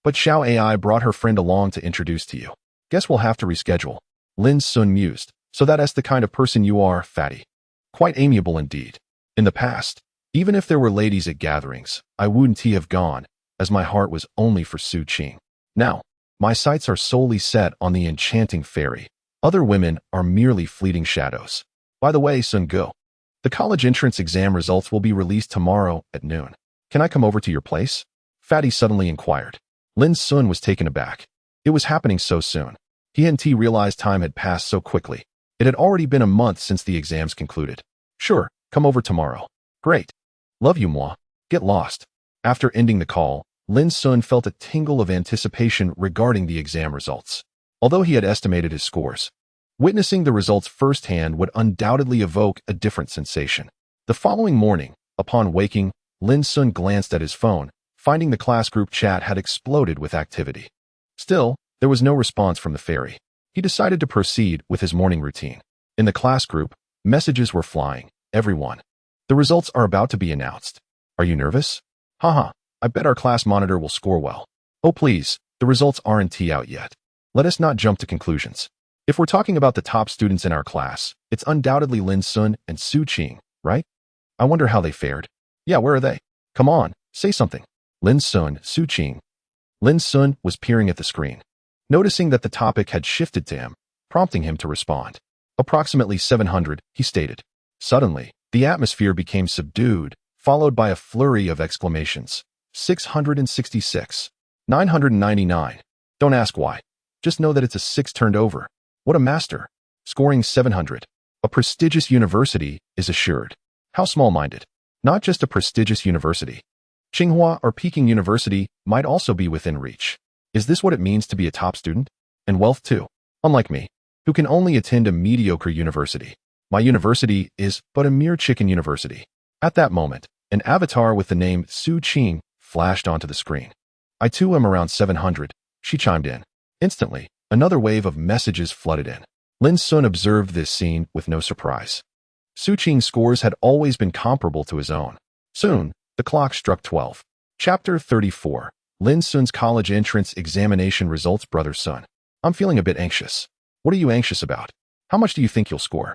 But Xiao Ai brought her friend along to introduce to you. Guess we'll have to reschedule." Lin Xun mused. "So that's the kind of person you are, fatty. Quite amiable indeed. In the past, even if there were ladies at gatherings, I wouldn't have gone, as my heart was only for Su Qing. Now, my sights are solely set on the enchanting fairy. Other women are merely fleeting shadows. By the way, Sun Gu, the college entrance exam results will be released tomorrow at noon. Can I come over to your place?" Fatty suddenly inquired. Lin Xun was taken aback. It was happening so soon. He hadn't realized time had passed so quickly. It had already been a month since the exams concluded. "Sure, come over tomorrow." "Great. Love you, moi. Get lost." After ending the call, Lin Xun felt a tingle of anticipation regarding the exam results. Although he had estimated his scores, witnessing the results firsthand would undoubtedly evoke a different sensation. The following morning, upon waking, Lin Xun glanced at his phone, finding the class group chat had exploded with activity. Still, there was no response from the fairy. He decided to proceed with his morning routine. In the class group, messages were flying. "Everyone, the results are about to be announced. Are you nervous? Haha, I bet our class monitor will score well. Oh please, the results aren't out yet. Let us not jump to conclusions. If we're talking about the top students in our class, it's undoubtedly Lin Xun and Su Qing, right? I wonder how they fared. Yeah, where are they? Come on, say something." Lin Xun, Su Qing. Lin Xun was peering at the screen, noticing that the topic had shifted to him, prompting him to respond. "Approximately 700, he stated. Suddenly, the atmosphere became subdued, followed by a flurry of exclamations. 666. 999. Don't ask why. Just know that it's a 6 turned over. What a master. Scoring 700. A prestigious university is assured. How small-minded. Not just a prestigious university. Tsinghua or Peking University might also be within reach. Is this what it means to be a top student? And wealth too. Unlike me, who can only attend a mediocre university. My university is but a mere chicken university." At that moment, an avatar with the name Su Qing flashed onto the screen. "I too am around 700, she chimed in. Instantly, another wave of messages flooded in. Lin Xun observed this scene with no surprise. Su Qing's scores had always been comparable to his own. Soon, the clock struck 12. Chapter 34. Lin Xun's college entrance examination results. Brother Sun, I'm feeling a bit anxious. What are you anxious about? How much do you think you'll score?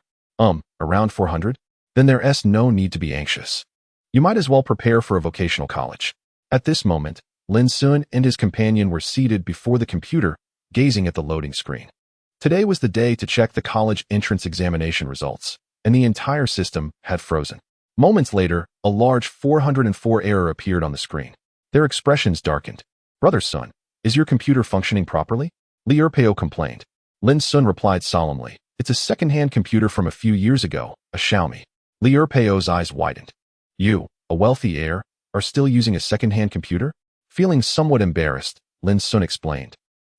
Around 400? Then there's no need to be anxious. You might as well prepare for a vocational college." At this moment, Lin Xun and his companion were seated before the computer, gazing at the loading screen. Today was the day to check the college entrance examination results, and the entire system had frozen. Moments later, a large 404 error appeared on the screen. Their expressions darkened. "Brother Sun, is your computer functioning properly?" Li Erpeo complained. Lin Xun replied solemnly, "It's a second-hand computer from a few years ago, a Xiaomi." Li Erpeo's eyes widened. "You, a wealthy heir, are still using a second-hand computer?" Feeling somewhat embarrassed, Lin Xun explained.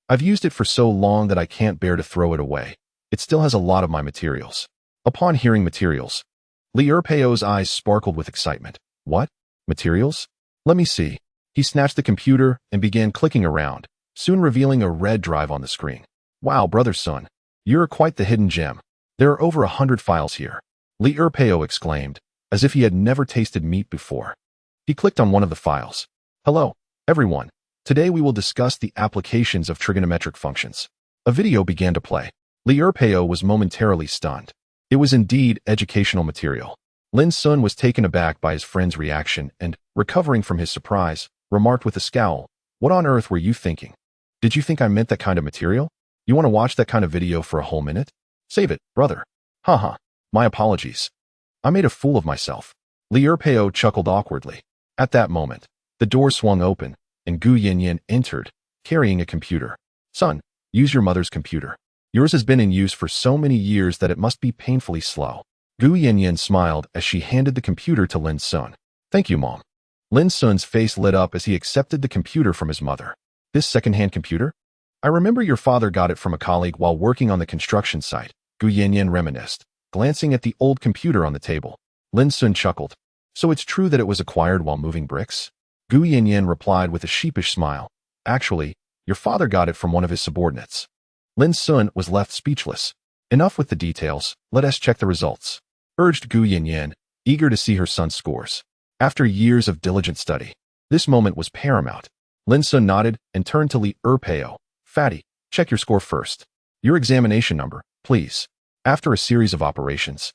"I've used it for so long that I can't bear to throw it away. It still has a lot of my materials." Upon hearing materials, Li Erpeo's eyes sparkled with excitement. "What? Materials? Let me see." He snatched the computer and began clicking around, soon revealing a red drive on the screen. "Wow, Brother Sun, you're quite the hidden gem. There are over 100 files here." Li Erpeo exclaimed, as if he had never tasted meat before. He clicked on one of the files. Hello, everyone. Today we will discuss the applications of trigonometric functions. A video began to play. Li Erpeo was momentarily stunned. It was indeed educational material. Lin Xun was taken aback by his friend's reaction and, recovering from his surprise, remarked with a scowl, "What on earth were you thinking? Did you think I meant that kind of material? You want to watch that kind of video for a whole minute? Save it, brother." Haha, my apologies. I made a fool of myself. Li Erpeo chuckled awkwardly. At that moment, the door swung open, and Gu Yinyan entered, carrying a computer. "Son, use your mother's computer. Yours has been in use for so many years that it must be painfully slow." Gu Yinyan smiled as she handed the computer to Lin Xun. "Thank you, Mom." Lin Xun's face lit up as he accepted the computer from his mother. "This second-hand computer? I remember your father got it from a colleague while working on the construction site," Gu Yinyan reminisced, glancing at the old computer on the table. Lin Xun chuckled. "So it's true that it was acquired while moving bricks?" Gu Yinyan replied with a sheepish smile. "Actually, your father got it from one of his subordinates." Lin Xun was left speechless. "Enough with the details, let us check the results," urged Gu Yinyan, eager to see her son's scores. After years of diligent study, this moment was paramount. Lin Xun nodded and turned to Li Erpeo. "Fatty, check your score first. Your examination number, please." After a series of operations,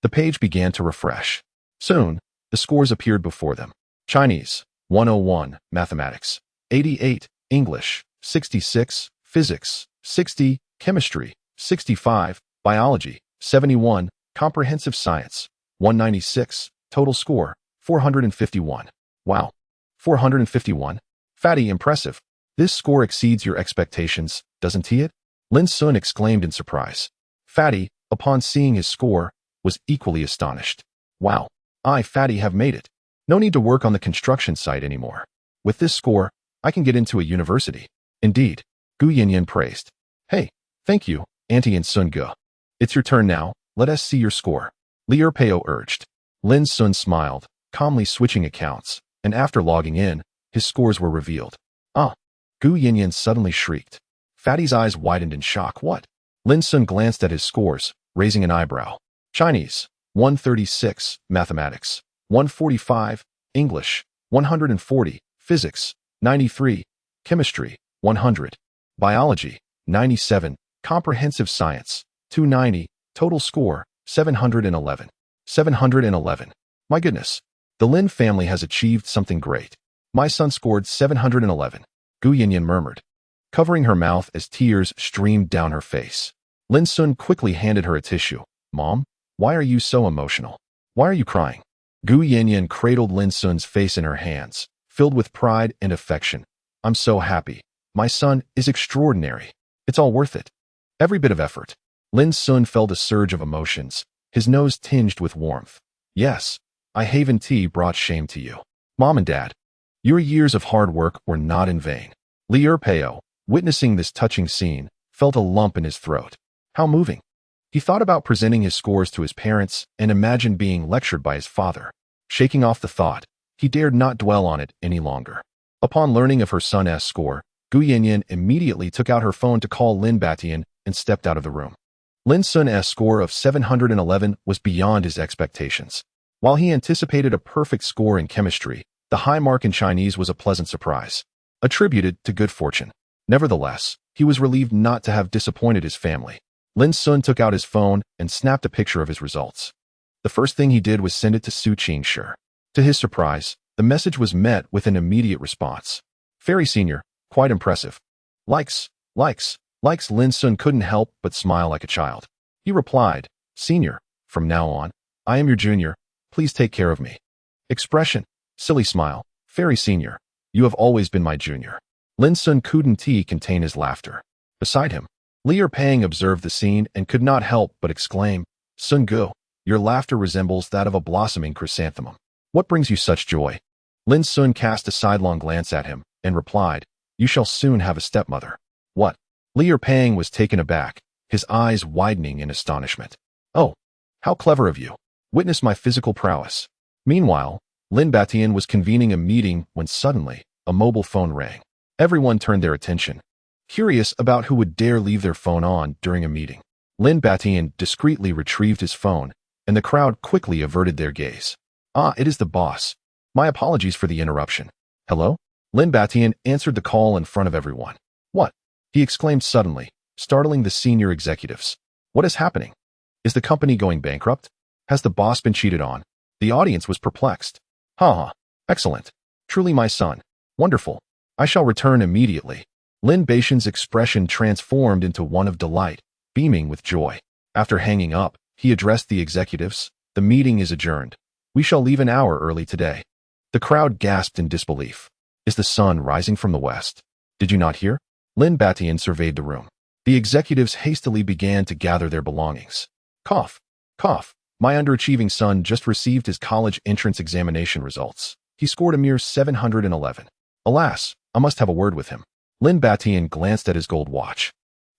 the page began to refresh. Soon, the scores appeared before them. Chinese, 101, Mathematics, 88, English, 66, Physics, 60, Chemistry, 65, Biology, 71, Comprehensive Science, 196, total score, 451. Wow, 451? Fatty, impressive. This score exceeds your expectations, doesn't it? Lin Xun exclaimed in surprise. Fatty, upon seeing his score, was equally astonished. Wow, I, Fatty, have made it. No need to work on the construction site anymore. With this score, I can get into a university. Indeed, Gu Yinyan praised. Hey, thank you, Auntie and Sun Ge. It's your turn now, let us see your score. Li Erpeo urged. Lin Xun smiled, calmly switching accounts, and after logging in, his scores were revealed. Ah! Gu Yinyan suddenly shrieked. Fatty's eyes widened in shock. What? Lin Xun glanced at his scores, raising an eyebrow. Chinese, 136, Mathematics, 145, English, 140, Physics, 93, Chemistry, 100, Biology, 97, Comprehensive Science, 290, total score, 711. 711. My goodness, the Lin family has achieved something great. My son scored 711, Gu Yinyan murmured, covering her mouth as tears streamed down her face. Lin Xun quickly handed her a tissue. Mom, why are you so emotional? Why are you crying? Gu Yinyan cradled Lin Xun's face in her hands, filled with pride and affection. I'm so happy. My son is extraordinary. It's all worth it. Every bit of effort. Lin Xun felt a surge of emotions, his nose tinged with warmth. Yes, I Haven Tea brought shame to you. Mom and Dad, your years of hard work were not in vain. Li Erpeo, witnessing this touching scene, felt a lump in his throat. How moving. He thought about presenting his scores to his parents and imagined being lectured by his father. Shaking off the thought, he dared not dwell on it any longer. Upon learning of her son's score, Gu Yinyan immediately took out her phone to call Lin Batian and stepped out of the room. Lin Xun's score of 711 was beyond his expectations. While he anticipated a perfect score in chemistry, the high mark in Chinese was a pleasant surprise, attributed to good fortune. Nevertheless, he was relieved not to have disappointed his family. Lin Xun took out his phone and snapped a picture of his results. The first thing he did was send it to Su Qingshi. To his surprise, the message was met with an immediate response. Fairy Senior, quite impressive. Likes. Lin Xun couldn't help but smile like a child. He replied, Senior, from now on, I am your junior, please take care of me. Expression, silly smile, Fairy Senior, you have always been my junior. Lin Xun couldn't contain his laughter. Beside him, Li Erpeo observed the scene and could not help but exclaim, Sun Ge, your laughter resembles that of a blossoming chrysanthemum. What brings you such joy? Lin Xun cast a sidelong glance at him and replied, You shall soon have a stepmother. What? Li Erpeo was taken aback, his eyes widening in astonishment. Oh, how clever of you. Witness my physical prowess. Meanwhile, Lin Batian was convening a meeting when suddenly, a mobile phone rang. Everyone turned their attention, curious about who would dare leave their phone on during a meeting. Lin Batian discreetly retrieved his phone and the crowd quickly averted their gaze. Ah, it is the boss. My apologies for the interruption. Hello? Lin Batian answered the call in front of everyone. What? He exclaimed suddenly, startling the senior executives. What is happening? Is the company going bankrupt? Has the boss been cheated on? The audience was perplexed. Ha! Excellent. Truly my son. Wonderful. I shall return immediately. Lin Batian's expression transformed into one of delight, beaming with joy. After hanging up, he addressed the executives. The meeting is adjourned. We shall leave an hour early today. The crowd gasped in disbelief. Is the sun rising from the west? Did you not hear? Lin Batian surveyed the room. The executives hastily began to gather their belongings. Cough. Cough. My underachieving son just received his college entrance examination results. He scored a mere 711. Alas, I must have a word with him. Lin Batian glanced at his gold watch.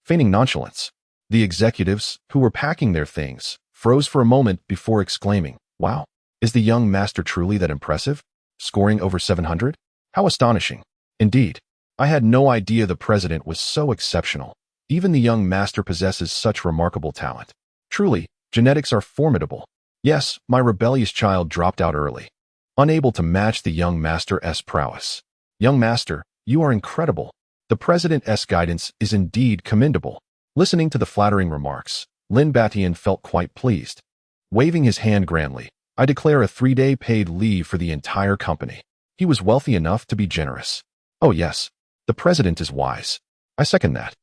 Feigning nonchalance, the executives, who were packing their things, froze for a moment before exclaiming, Wow, is the young master truly that impressive? Scoring over 700? How astonishing. Indeed, I had no idea the president was so exceptional. Even the young master possesses such remarkable talent. Truly, genetics are formidable. Yes, my rebellious child dropped out early, unable to match the young master's prowess. Young master, you are incredible. The president's guidance is indeed commendable. Listening to the flattering remarks, Lin Batian felt quite pleased. Waving his hand grandly, I declare a 3-day paid leave for the entire company. He was wealthy enough to be generous. Oh yes, the president is wise. I second that.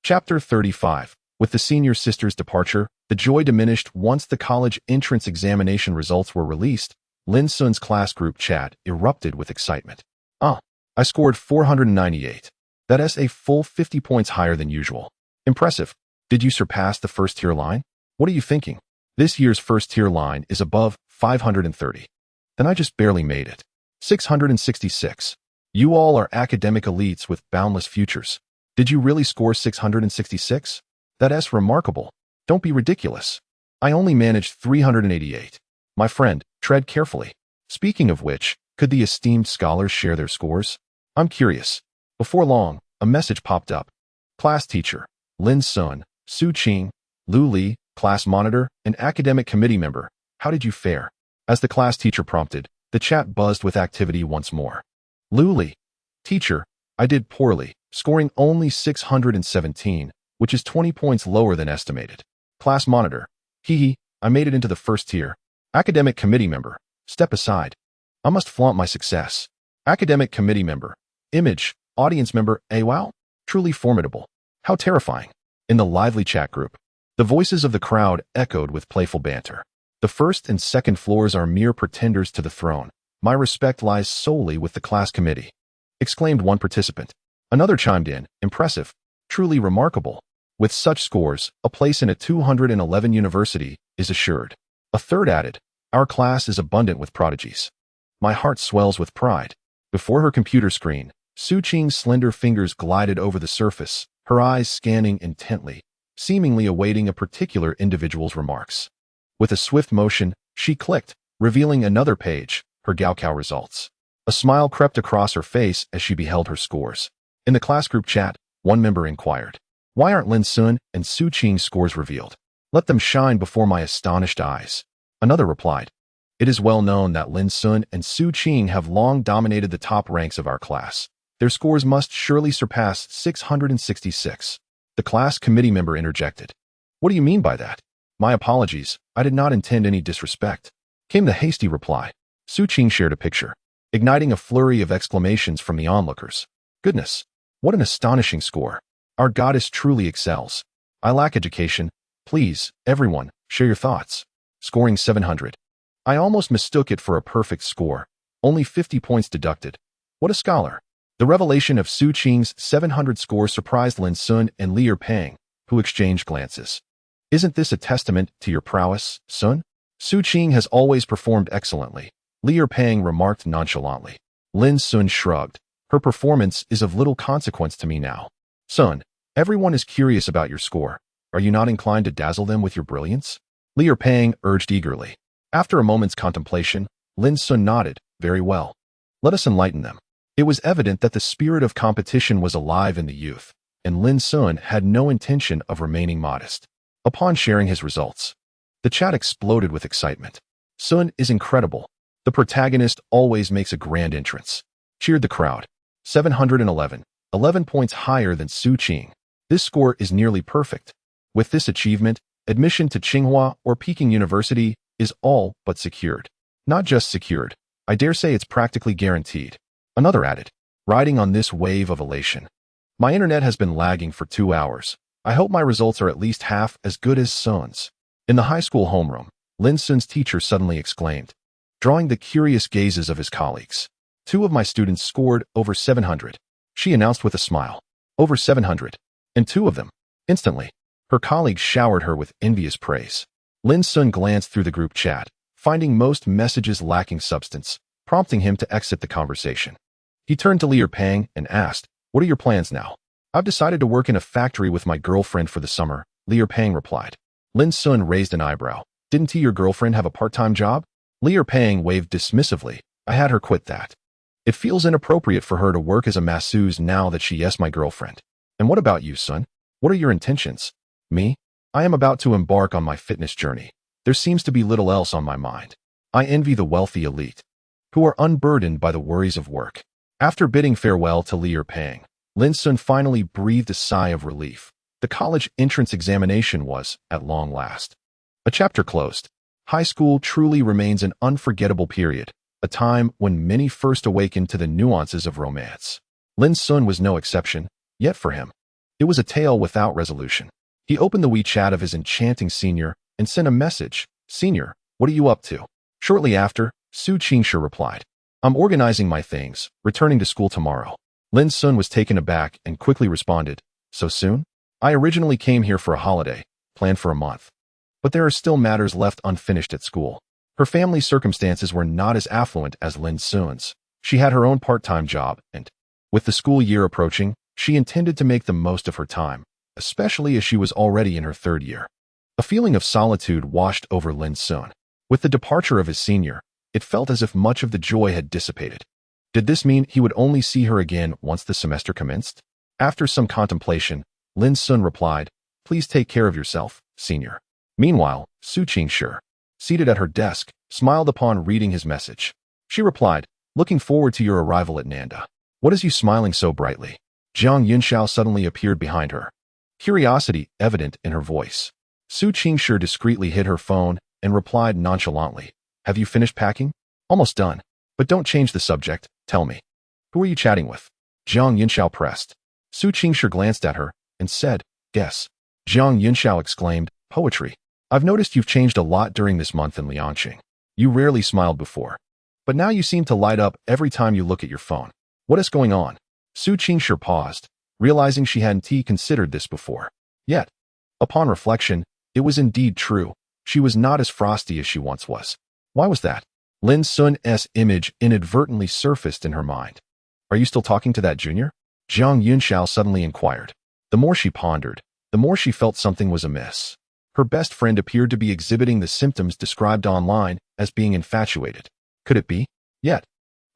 Chapter 35. With the senior sister's departure, the joy diminished once the college entrance examination results were released. Lin Xun's class group chat erupted with excitement. I scored 498. That is a full 50 points higher than usual. Impressive. Did you surpass the first tier line? What are you thinking? This year's first tier line is above 530. Then I just barely made it. 666. You all are academic elites with boundless futures. Did you really score 666? That is remarkable. Don't be ridiculous. I only managed 388. My friend, tread carefully. Speaking of which, could the esteemed scholars share their scores? I'm curious. Before long, a message popped up. Class teacher, Lin Xun, Su Qing, Lu Li, class monitor, and academic committee member. How did you fare? As the class teacher prompted, the chat buzzed with activity once more. Lu Li. Teacher, I did poorly, scoring only 617, which is 20 points lower than estimated. Class monitor. Hee, I made it into the first tier. Academic committee member. Step aside. I must flaunt my success. Academic committee member. Image. Audience member. Wow. Truly formidable. How terrifying. In the lively chat group, the voices of the crowd echoed with playful banter. The first and second floors are mere pretenders to the throne. My respect lies solely with the class committee. Exclaimed one participant. Another chimed in. Impressive. Truly remarkable. With such scores, a place in a 211 university is assured. A third added. Our class is abundant with prodigies. My heart swells with pride. Before her computer screen, Su Qing's slender fingers glided over the surface, her eyes scanning intently, seemingly awaiting a particular individual's remarks. With a swift motion, she clicked, revealing another page, her Gaokao results. A smile crept across her face as she beheld her scores. In the class group chat, one member inquired, Why aren't Lin Xun and Su Qing's scores revealed? Let them shine before my astonished eyes. Another replied, It is well known that Lin Xun and Su Qing have long dominated the top ranks of our class. Their scores must surely surpass 666. The class committee member interjected. What do you mean by that? My apologies, I did not intend any disrespect. Came the hasty reply. Su Qing shared a picture, igniting a flurry of exclamations from the onlookers. Goodness, what an astonishing score. Our goddess truly excels. I lack education. Please, everyone, share your thoughts. Scoring 700. I almost mistook it for a perfect score. Only 50 points deducted. What a scholar. The revelation of Su Qing's 700 score surprised Lin Xun and Li Pang, who exchanged glances. Isn't this a testament to your prowess, Sun? Su Qing has always performed excellently, Li Pang remarked nonchalantly. Lin Xun shrugged. Her performance is of little consequence to me now. Sun, everyone is curious about your score. Are you not inclined to dazzle them with your brilliance? Li Pang urged eagerly. After a moment's contemplation, Lin Xun nodded. Very well. Let us enlighten them. It was evident that the spirit of competition was alive in the youth, and Lin Xun had no intention of remaining modest. Upon sharing his results, The chat exploded with excitement. Sun is incredible. The protagonist always makes a grand entrance. Cheered the crowd. 711. 11 points higher than Su Qing. This score is nearly perfect. With this achievement, admission to Tsinghua or Peking University is all but secured. Not just secured, I dare say it's practically guaranteed. Another added, riding on this wave of elation. My internet has been lagging for 2 hours. I hope my results are at least half as good as Sun's. In the high school homeroom, Lin Xun's teacher suddenly exclaimed, drawing the curious gazes of his colleagues. 2 of my students scored over 700. She announced with a smile. Over 700. And 2 of them. Instantly, her colleagues showered her with envious praise. Lin Xun glanced through the group chat, finding most messages lacking substance, prompting him to exit the conversation. He turned to Liu Pang and asked, what are your plans now? I've decided to work in a factory with my girlfriend for the summer, Liu Pang replied. Lin Xun raised an eyebrow. Didn't your girlfriend have a part-time job? Liu Pang waved dismissively. I had her quit that. It feels inappropriate for her to work as a masseuse now that she is my girlfriend. And what about you, Sun? What are your intentions? Me? I am about to embark on my fitness journey. There seems to be little else on my mind. I envy the wealthy elite, who are unburdened by the worries of work. After bidding farewell to Liu Pang, Lin Xun finally breathed a sigh of relief. The college entrance examination was, at long last, a chapter closed. High school truly remains an unforgettable period, a time when many first awakened to the nuances of romance. Lin Xun was no exception, yet for him, it was a tale without resolution. He opened the WeChat of his enchanting senior and sent a message. Senior, what are you up to? Shortly after, Su Qingshi replied, I'm organizing my things, returning to school tomorrow. Lin Xun was taken aback and quickly responded, so soon? I originally came here for a holiday, planned for a month. But there are still matters left unfinished at school. Her family's circumstances were not as affluent as Lin Xun's. She had her own part-time job, and, with the school year approaching, she intended to make the most of her time, especially as she was already in her 3rd year. A feeling of solitude washed over Lin Xun. With the departure of his senior, it felt as if much of the joy had dissipated. Did this mean he would only see her again once the semester commenced? After some contemplation, Lin Xun replied, please take care of yourself, senior. Meanwhile, Su Qingshi, seated at her desk, smiled upon reading his message. She replied, looking forward to your arrival at Nanda. What is you smiling so brightly? Jiang Yunxiao suddenly appeared behind her, curiosity evident in her voice. Su Qingshi discreetly hid her phone and replied nonchalantly, have you finished packing? Almost done. But don't change the subject, tell me. Who are you chatting with? Jiang Yunxiao pressed. Su Qingshi glanced at her and said, guess. Jiang Yunxiao exclaimed, poetry. I've noticed you've changed a lot during this month in Liangqing. You rarely smiled before. But now you seem to light up every time you look at your phone. What is going on? Su Qingshi paused, realizing she hadn't considered this before. Yet, upon reflection, it was indeed true. She was not as frosty as she once was. Why was that? Lin Xun's image inadvertently surfaced in her mind. Are you still talking to that junior? Jiang Yunxiao suddenly inquired. The more she pondered, the more she felt something was amiss. Her best friend appeared to be exhibiting the symptoms described online as being infatuated. Could it be? Yet,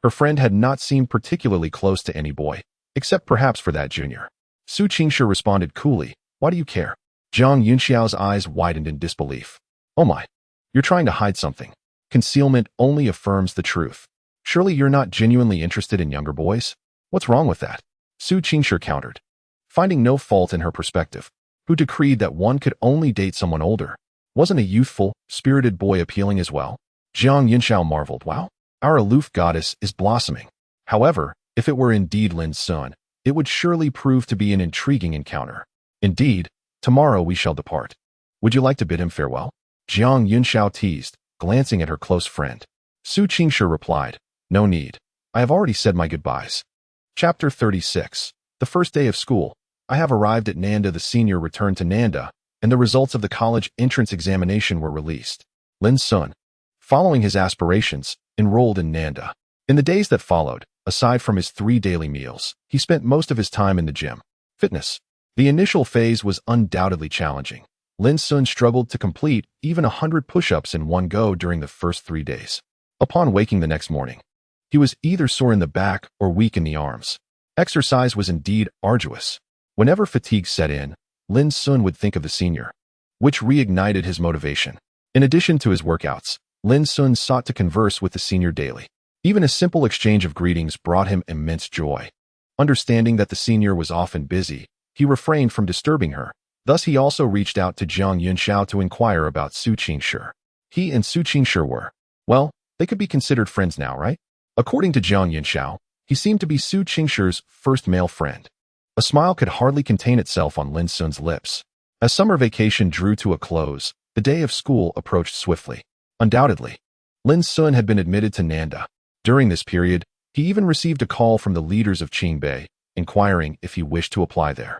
her friend had not seemed particularly close to any boy, except perhaps for that junior. Su Qingshi responded coolly, why do you care? Jiang Yunxiao's eyes widened in disbelief. Oh my, you're trying to hide something. Concealment only affirms the truth. Surely you're not genuinely interested in younger boys? What's wrong with that? Su Qingshi countered, finding no fault in her perspective. Who decreed that one could only date someone older? Wasn't a youthful, spirited boy appealing as well? Jiang Yunxiao marveled, wow, our aloof goddess is blossoming. However, if it were indeed Lin Xun, it would surely prove to be an intriguing encounter. Indeed, tomorrow we shall depart. Would you like to bid him farewell? Jiang Yunxiao teased, glancing at her close friend. Su Qingshi replied, no need. I have already said my goodbyes. Chapter 36. The first day of school. I have arrived at Nanda. The senior returned to Nanda, and the results of the college entrance examination were released. Lin Xun, following his aspirations, enrolled in Nanda. In the days that followed, aside from his 3 daily meals, he spent most of his time in the gym. Fitness. The initial phase was undoubtedly challenging. Lin Xun struggled to complete even 100 push-ups in one go during the first 3 days. Upon waking the next morning, he was either sore in the back or weak in the arms. Exercise was indeed arduous. Whenever fatigue set in, Lin Xun would think of the senior, which reignited his motivation. In addition to his workouts, Lin Xun sought to converse with the senior daily. Even a simple exchange of greetings brought him immense joy. Understanding that the senior was often busy, he refrained from disturbing her. Thus, he also reached out to Jiang Yunxiao to inquire about Su Qingshi. He and Su Qingshi were, well, they could be considered friends now, right? According to Jiang Yunxiao, he seemed to be Su Qingshi's first male friend. A smile could hardly contain itself on Lin Xun's lips. As summer vacation drew to a close, the day of school approached swiftly. Undoubtedly, Lin Xun had been admitted to Nanda. During this period, he even received a call from the leaders of Qingbei, inquiring if he wished to apply there.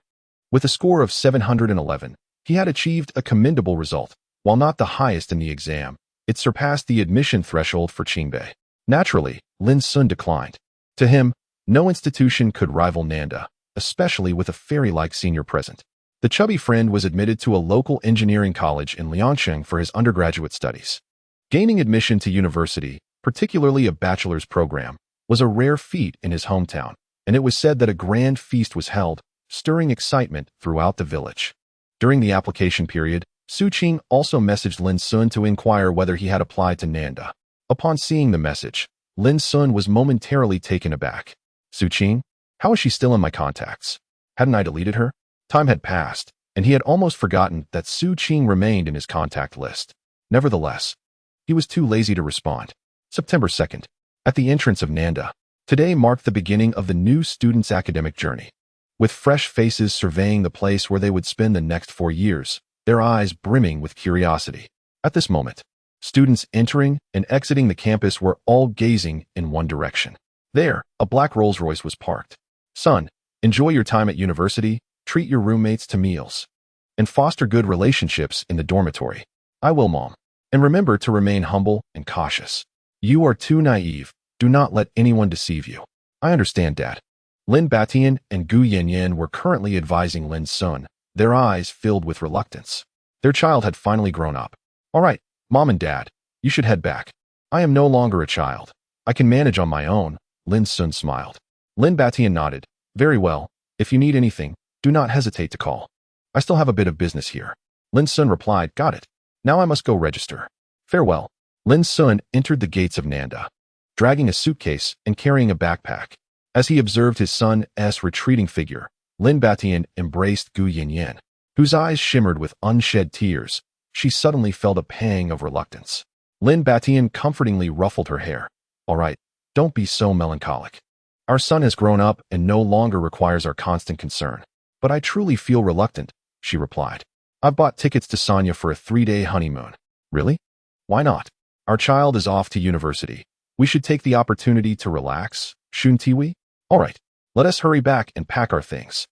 With a score of 711, he had achieved a commendable result. While not the highest in the exam, it surpassed the admission threshold for Qingbei. Naturally, Lin Xun declined. To him, no institution could rival Nanda, especially with a fairy-like senior present. The chubby friend was admitted to a local engineering college in Liangshan for his undergraduate studies. Gaining admission to university, particularly a bachelor's program, was a rare feat in his hometown, and it was said that a grand feast was held, stirring excitement throughout the village. During the application period, Su Qing also messaged Lin Xun to inquire whether he had applied to Nanda. Upon seeing the message, Lin Xun was momentarily taken aback. Su Qing? How is she still in my contacts? Hadn't I deleted her? Time had passed, and he had almost forgotten that Su Qing remained in his contact list. Nevertheless, he was too lazy to respond. September 2nd. At the entrance of Nanda, today marked the beginning of the new students' academic journey. With fresh faces surveying the place where they would spend the next 4 years, their eyes brimming with curiosity. At this moment, students entering and exiting the campus were all gazing in one direction. There, a black Rolls-Royce was parked. Son, enjoy your time at university, treat your roommates to meals, and foster good relationships in the dormitory. I will, Mom. And remember to remain humble and cautious. You are too naive. Do not let anyone deceive you. I understand, Dad. Lin Batian and Gu Yanyan were currently advising Lin Xun, their eyes filled with reluctance. Their child had finally grown up. All right, Mom and Dad, you should head back. I am no longer a child. I can manage on my own, Lin Xun smiled. Lin Batian nodded. Very well. If you need anything, do not hesitate to call. I still have a bit of business here. Lin Xun replied, got it. Now I must go register. Farewell. Lin Xun entered the gates of Nanda, dragging a suitcase and carrying a backpack. As he observed his son's retreating figure, Lin Batian embraced Gu Yanyan, whose eyes shimmered with unshed tears. She suddenly felt a pang of reluctance. Lin Batian comfortingly ruffled her hair. All right, don't be so melancholic. Our son has grown up and no longer requires our constant concern. But I truly feel reluctant, she replied. I've bought tickets to Sanya for a 3-day honeymoon. Really? Why not? Our child is off to university. We should take the opportunity to relax, shouldn't we? All right, let us hurry back and pack our things.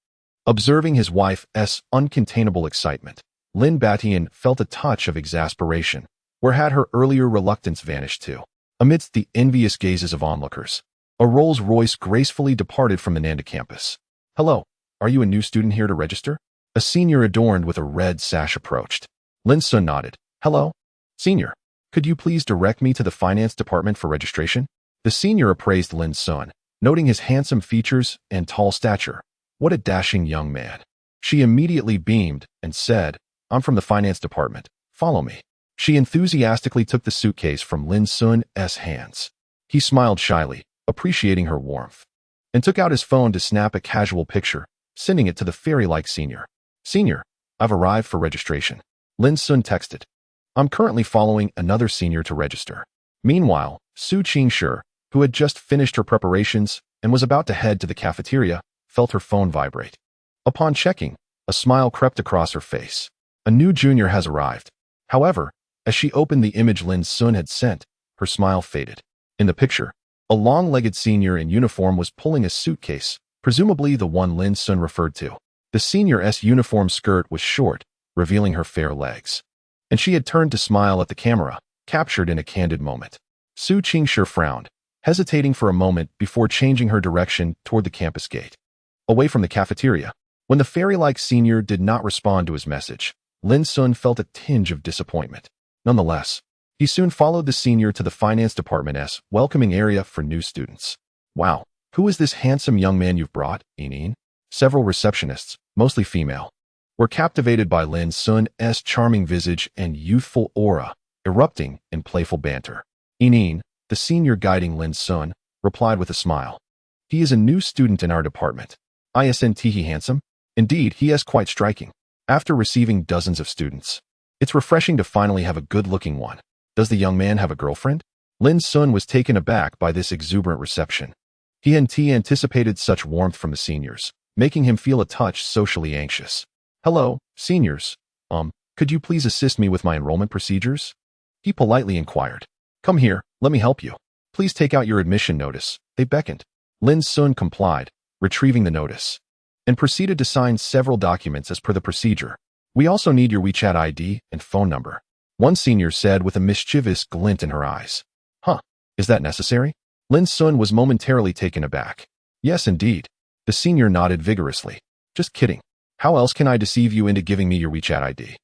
Observing his wife's uncontainable excitement, Lin Batian felt a touch of exasperation. Where had her earlier reluctance vanished to? Amidst the envious gazes of onlookers, a Rolls-Royce gracefully departed from the Nanda campus. Hello, are you a new student here to register? A senior adorned with a red sash approached. Lin Xun nodded. Hello? Senior, could you please direct me to the finance department for registration? The senior appraised Lin Xun, noting his handsome features and tall stature. What a dashing young man. She immediately beamed and said, I'm from the finance department. Follow me. She enthusiastically took the suitcase from Lin Xun's hands. He smiled shyly, appreciating her warmth, and took out his phone to snap a casual picture, sending it to the fairy-like senior. Senior, I've arrived for registration. Lin Xun texted. I'm currently following another senior to register. Meanwhile, Su Qingshi, who had just finished her preparations and was about to head to the cafeteria, felt her phone vibrate. Upon checking, a smile crept across her face. A new junior has arrived. However, as she opened the image Lin Xun had sent, her smile faded. In the picture, a long-legged senior in uniform was pulling a suitcase, presumably the one Lin Xun referred to. The senior's uniform skirt was short, revealing her fair legs, and she had turned to smile at the camera, captured in a candid moment. Su Qingshi frowned, hesitating for a moment before changing her direction toward the campus gate. Away from the cafeteria, when the fairy-like senior did not respond to his message, Lin Xun felt a tinge of disappointment. Nonetheless, he soon followed the senior to the finance department's welcoming area for new students. Wow, who is this handsome young man you've brought, Inin? Several receptionists, mostly female, were captivated by Lin Xun's charming visage and youthful aura. erupting in playful banter. Yinyin, the senior guiding Lin Xun, replied with a smile. He is a new student in our department. Isn't he handsome? Indeed, he is quite striking. After receiving dozens of students, it's refreshing to finally have a good-looking one. Does the young man have a girlfriend? Lin Xun was taken aback by this exuberant reception. He anticipated such warmth from the seniors, making him feel a touch socially anxious. Hello, seniors. Could you please assist me with my enrollment procedures? He politely inquired. Come here, let me help you. Please take out your admission notice. They beckoned. Lin Xun complied, retrieving the notice, and proceeded to sign several documents as per the procedure. We also need your WeChat ID and phone number, one senior said with a mischievous glint in her eyes. Huh, is that necessary? Lin Xun was momentarily taken aback. Yes, indeed. The senior nodded vigorously. Just kidding. How else can I deceive you into giving me your WeChat ID?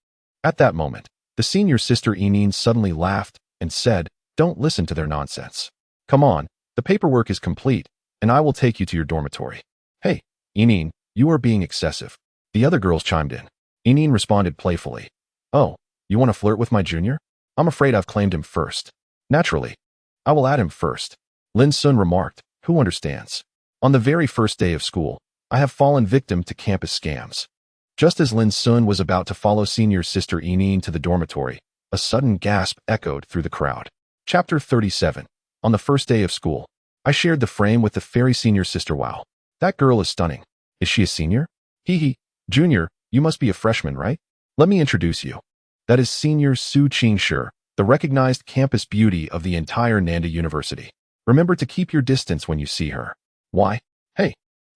At that moment, the senior sister Yinyin suddenly laughed and said, Don't listen to their nonsense. Come on, the paperwork is complete, and I will take you to your dormitory. Hey, Yinyin, you are being excessive. The other girls chimed in. Yinyin responded playfully. Oh, you want to flirt with my junior? I'm afraid I've claimed him first. Naturally. I will add him first. Lin Xun remarked, Who understands? On the very first day of school, I have fallen victim to campus scams. Just as Lin Xun was about to follow senior sister Yinyin to the dormitory, a sudden gasp echoed through the crowd. Chapter 37. On the first day of school, I shared the frame with the fairy senior sister. Wow, that girl is stunning. Is she a senior? Hee. Junior, you must be a freshman, right? Let me introduce you. That is Senior Su Qingshi, the recognized campus beauty of the entire Nanda University. Remember to keep your distance when you see her. Why? Hey,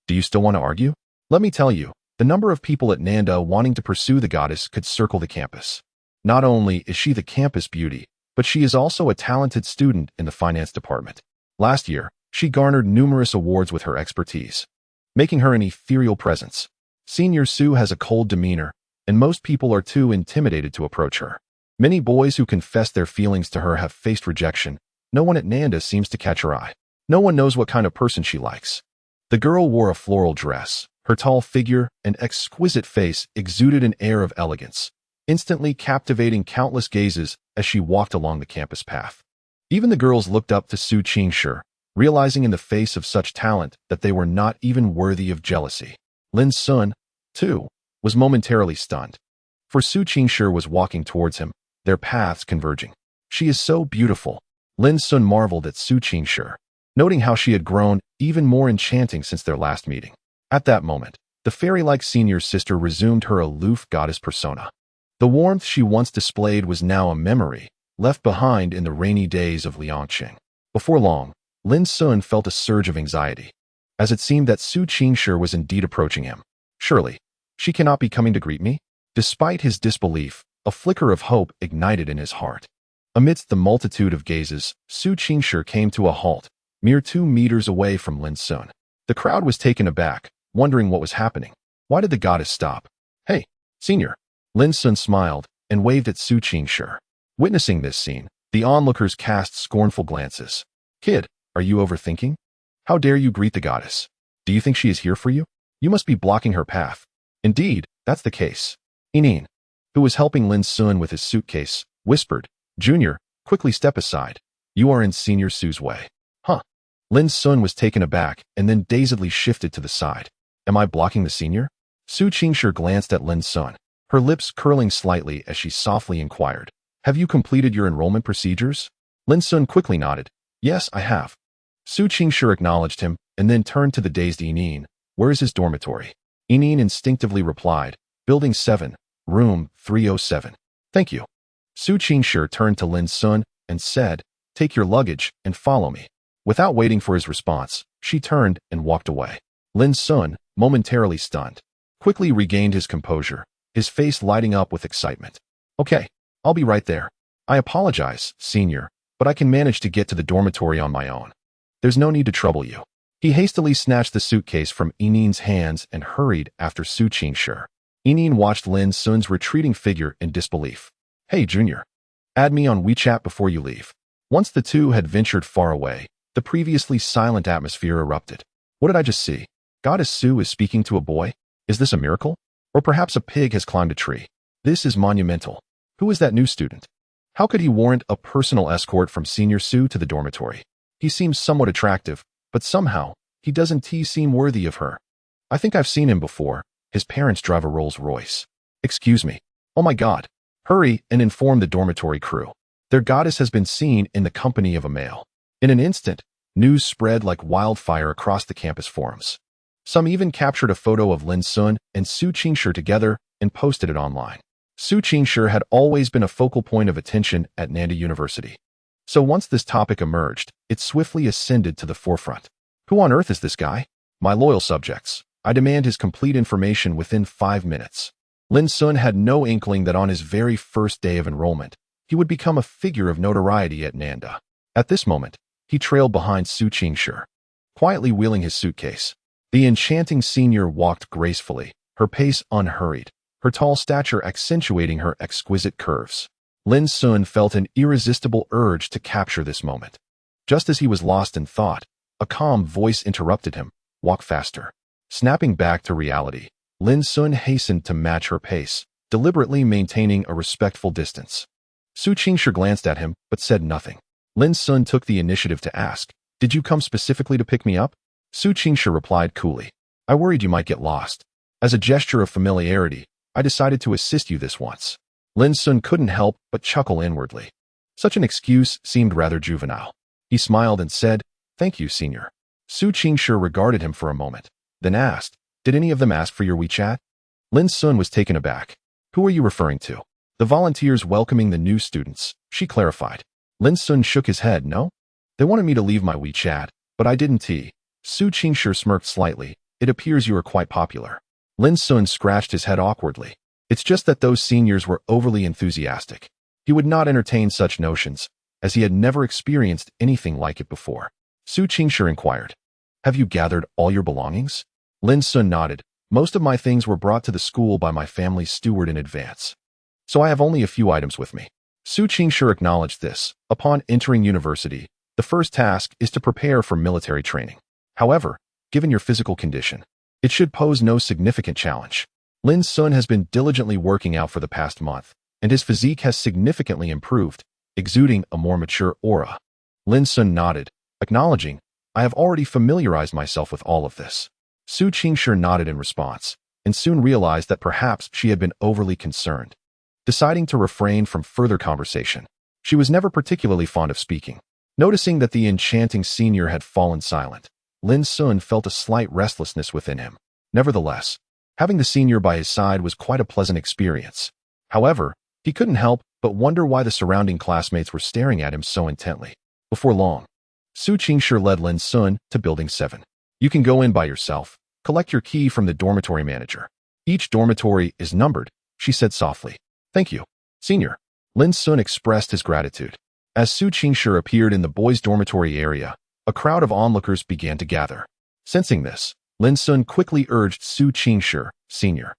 do you still want to argue? Let me tell you, the number of people at Nanda wanting to pursue the goddess could circle the campus. Not only is she the campus beauty, but she is also a talented student in the finance department. Last year, she garnered numerous awards with her expertise, making her an ethereal presence. Senior Su has a cold demeanor, and most people are too intimidated to approach her. Many boys who confess their feelings to her have faced rejection. No one at Nanda seems to catch her eye. No one knows what kind of person she likes. The girl wore a floral dress. Her tall figure and exquisite face exuded an air of elegance, instantly captivating countless gazes as she walked along the campus path. Even the girls looked up to Su Qingshi, realizing in the face of such talent that they were not even worthy of jealousy. Lin Xun, too, was momentarily stunned. For Su Qingshi was walking towards him, their paths converging. She is so beautiful. Lin Xun marveled at Su Qingshi, noting how she had grown even more enchanting since their last meeting. At that moment, the fairy-like senior sister resumed her aloof goddess persona. The warmth she once displayed was now a memory, left behind in the rainy days of Liangqing. Before long, Lin Xun felt a surge of anxiety, as it seemed that Su Qingshi was indeed approaching him. Surely, she cannot be coming to greet me? Despite his disbelief, a flicker of hope ignited in his heart. Amidst the multitude of gazes, Su Qingshi came to a halt, mere 2 meters away from Lin Xun. The crowd was taken aback, wondering what was happening. Why did the goddess stop? Hey, senior. Lin Xun smiled and waved at Su Qingshi. Witnessing this scene, the onlookers cast scornful glances. Kid, are you overthinking? How dare you greet the goddess? Do you think she is here for you? You must be blocking her path. Indeed, that's the case. Yinyin, who was helping Lin Xun with his suitcase, whispered, Junior, quickly step aside. You are in Senior Su's way. Huh. Lin Xun was taken aback and then dazedly shifted to the side. Am I blocking the senior? Su Qingshi glanced at Lin Xun, her lips curling slightly as she softly inquired, Have you completed your enrollment procedures? Lin Xun quickly nodded. Yes, I have. Su Qingshi acknowledged him and then turned to the dazed Yinyin. Where is his dormitory? Yinyin instinctively replied, Building 7, room 307. Thank you. Su Qingshi turned to Lin Xun and said, Take your luggage and follow me. Without waiting for his response, she turned and walked away. Lin Xun, momentarily stunned, quickly regained his composure, his face lighting up with excitement. Okay, I'll be right there. I apologize, senior, but I can manage to get to the dormitory on my own. There's no need to trouble you. He hastily snatched the suitcase from Yinyin's hands and hurried after Su Qingshi. Yinyin watched Lin Xun's retreating figure in disbelief. Hey, Junior. Add me on WeChat before you leave. Once the two had ventured far away, the previously silent atmosphere erupted. What did I just see? Goddess Su is speaking to a boy? Is this a miracle? Or perhaps a pig has climbed a tree? This is monumental. Who is that new student? How could he warrant a personal escort from Senior Sue to the dormitory? He seems somewhat attractive, but somehow, he doesn't seem worthy of her. I think I've seen him before. His parents drive a Rolls Royce. Excuse me. Oh my God. Hurry and inform the dormitory crew. Their goddess has been seen in the company of a male. In an instant, news spread like wildfire across the campus forums. Some even captured a photo of Lin Xun and Su Qingshi together and posted it online. Su Qingshi had always been a focal point of attention at Nanda University. So once this topic emerged, it swiftly ascended to the forefront. Who on earth is this guy? My loyal subjects, I demand his complete information within 5 minutes. Lin Xun had no inkling that on his very first day of enrollment, he would become a figure of notoriety at Nanda. At this moment, he trailed behind Su Qingshi, quietly wheeling his suitcase. The enchanting senior walked gracefully, her pace unhurried, her tall stature accentuating her exquisite curves. Lin Xun felt an irresistible urge to capture this moment. Just as he was lost in thought, a calm voice interrupted him. Walk faster. Snapping back to reality, Lin Xun hastened to match her pace, deliberately maintaining a respectful distance. Su Qingshi glanced at him, but said nothing. Lin Xun took the initiative to ask, "Did you come specifically to pick me up?" Su Qingshi replied coolly, "I worried you might get lost. As a gesture of familiarity, I decided to assist you this once." Lin Xun couldn't help but chuckle inwardly. Such an excuse seemed rather juvenile. He smiled and said, "Thank you, senior." Su Qingshi regarded him for a moment, then asked, "Did any of them ask for your WeChat?" Lin Xun was taken aback. "Who are you referring to?" "The volunteers welcoming the new students," she clarified. Lin Xun shook his head. "No? They wanted me to leave my WeChat, but I didn't." Su Qingshi smirked slightly. "It appears you are quite popular." Lin Xun scratched his head awkwardly. It's just that those seniors were overly enthusiastic. He would not entertain such notions, as he had never experienced anything like it before. Su Qingshi inquired, "Have you gathered all your belongings?" Lin Xun nodded. "Most of my things were brought to the school by my family's steward in advance, so I have only a few items with me." Su Qingshi acknowledged this. Upon entering university, the first task is to prepare for military training. However, given your physical condition, it should pose no significant challenge. Lin Xun has been diligently working out for the past month, and his physique has significantly improved, exuding a more mature aura. Lin Xun nodded, acknowledging, "I have already familiarized myself with all of this." Su Qingshi nodded in response, and soon realized that perhaps she had been overly concerned. Deciding to refrain from further conversation, she was never particularly fond of speaking. Noticing that the enchanting senior had fallen silent, Lin Xun felt a slight restlessness within him. Nevertheless, having the senior by his side was quite a pleasant experience. However, he couldn't help but wonder why the surrounding classmates were staring at him so intently. Before long, Su Qingshi led Lin Xun to Building 7. "You can go in by yourself. Collect your key from the dormitory manager. Each dormitory is numbered," she said softly. "Thank you, senior." Lin Xun expressed his gratitude. As Su Qingshi appeared in the boys' dormitory area, a crowd of onlookers began to gather. Sensing this, Lin Xun quickly urged Su Qingshi, "Senior,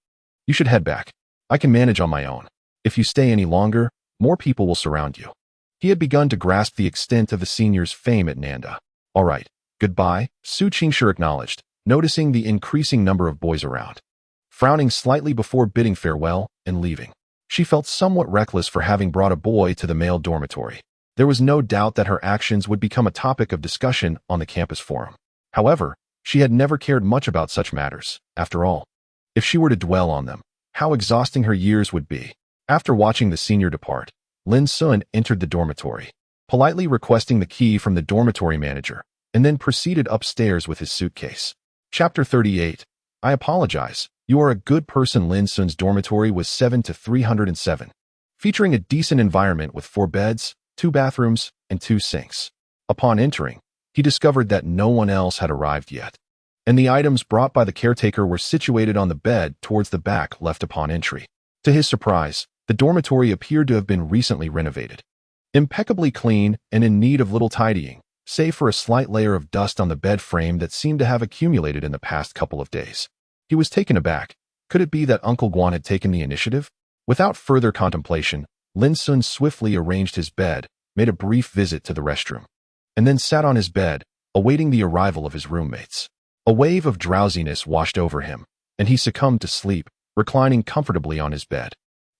you should head back. I can manage on my own. If you stay any longer, more people will surround you." He had begun to grasp the extent of the senior's fame at Nanda. "All right, goodbye," Su Qingshi acknowledged, noticing the increasing number of boys around. Frowning slightly before bidding farewell and leaving, she felt somewhat reckless for having brought a boy to the male dormitory. There was no doubt that her actions would become a topic of discussion on the campus forum. However, she had never cared much about such matters. After all, if she were to dwell on them, how exhausting her years would be. After watching the senior depart, Lin Xun entered the dormitory, politely requesting the key from the dormitory manager, and then proceeded upstairs with his suitcase. Chapter 38. I apologize. You are a good person. Lin Xun's dormitory was 7 to 307, featuring a decent environment with 4 beds, 2 bathrooms, and 2 sinks. Upon entering, he discovered that no one else had arrived yet, and the items brought by the caretaker were situated on the bed towards the back left upon entry. To his surprise, the dormitory appeared to have been recently renovated. Impeccably clean and in need of little tidying, save for a slight layer of dust on the bed frame that seemed to have accumulated in the past couple of days. He was taken aback. Could it be that Uncle Guan had taken the initiative? Without further contemplation, Lin Xun swiftly arranged his bed, made a brief visit to the restroom, and then sat on his bed, awaiting the arrival of his roommates. A wave of drowsiness washed over him, and he succumbed to sleep, reclining comfortably on his bed.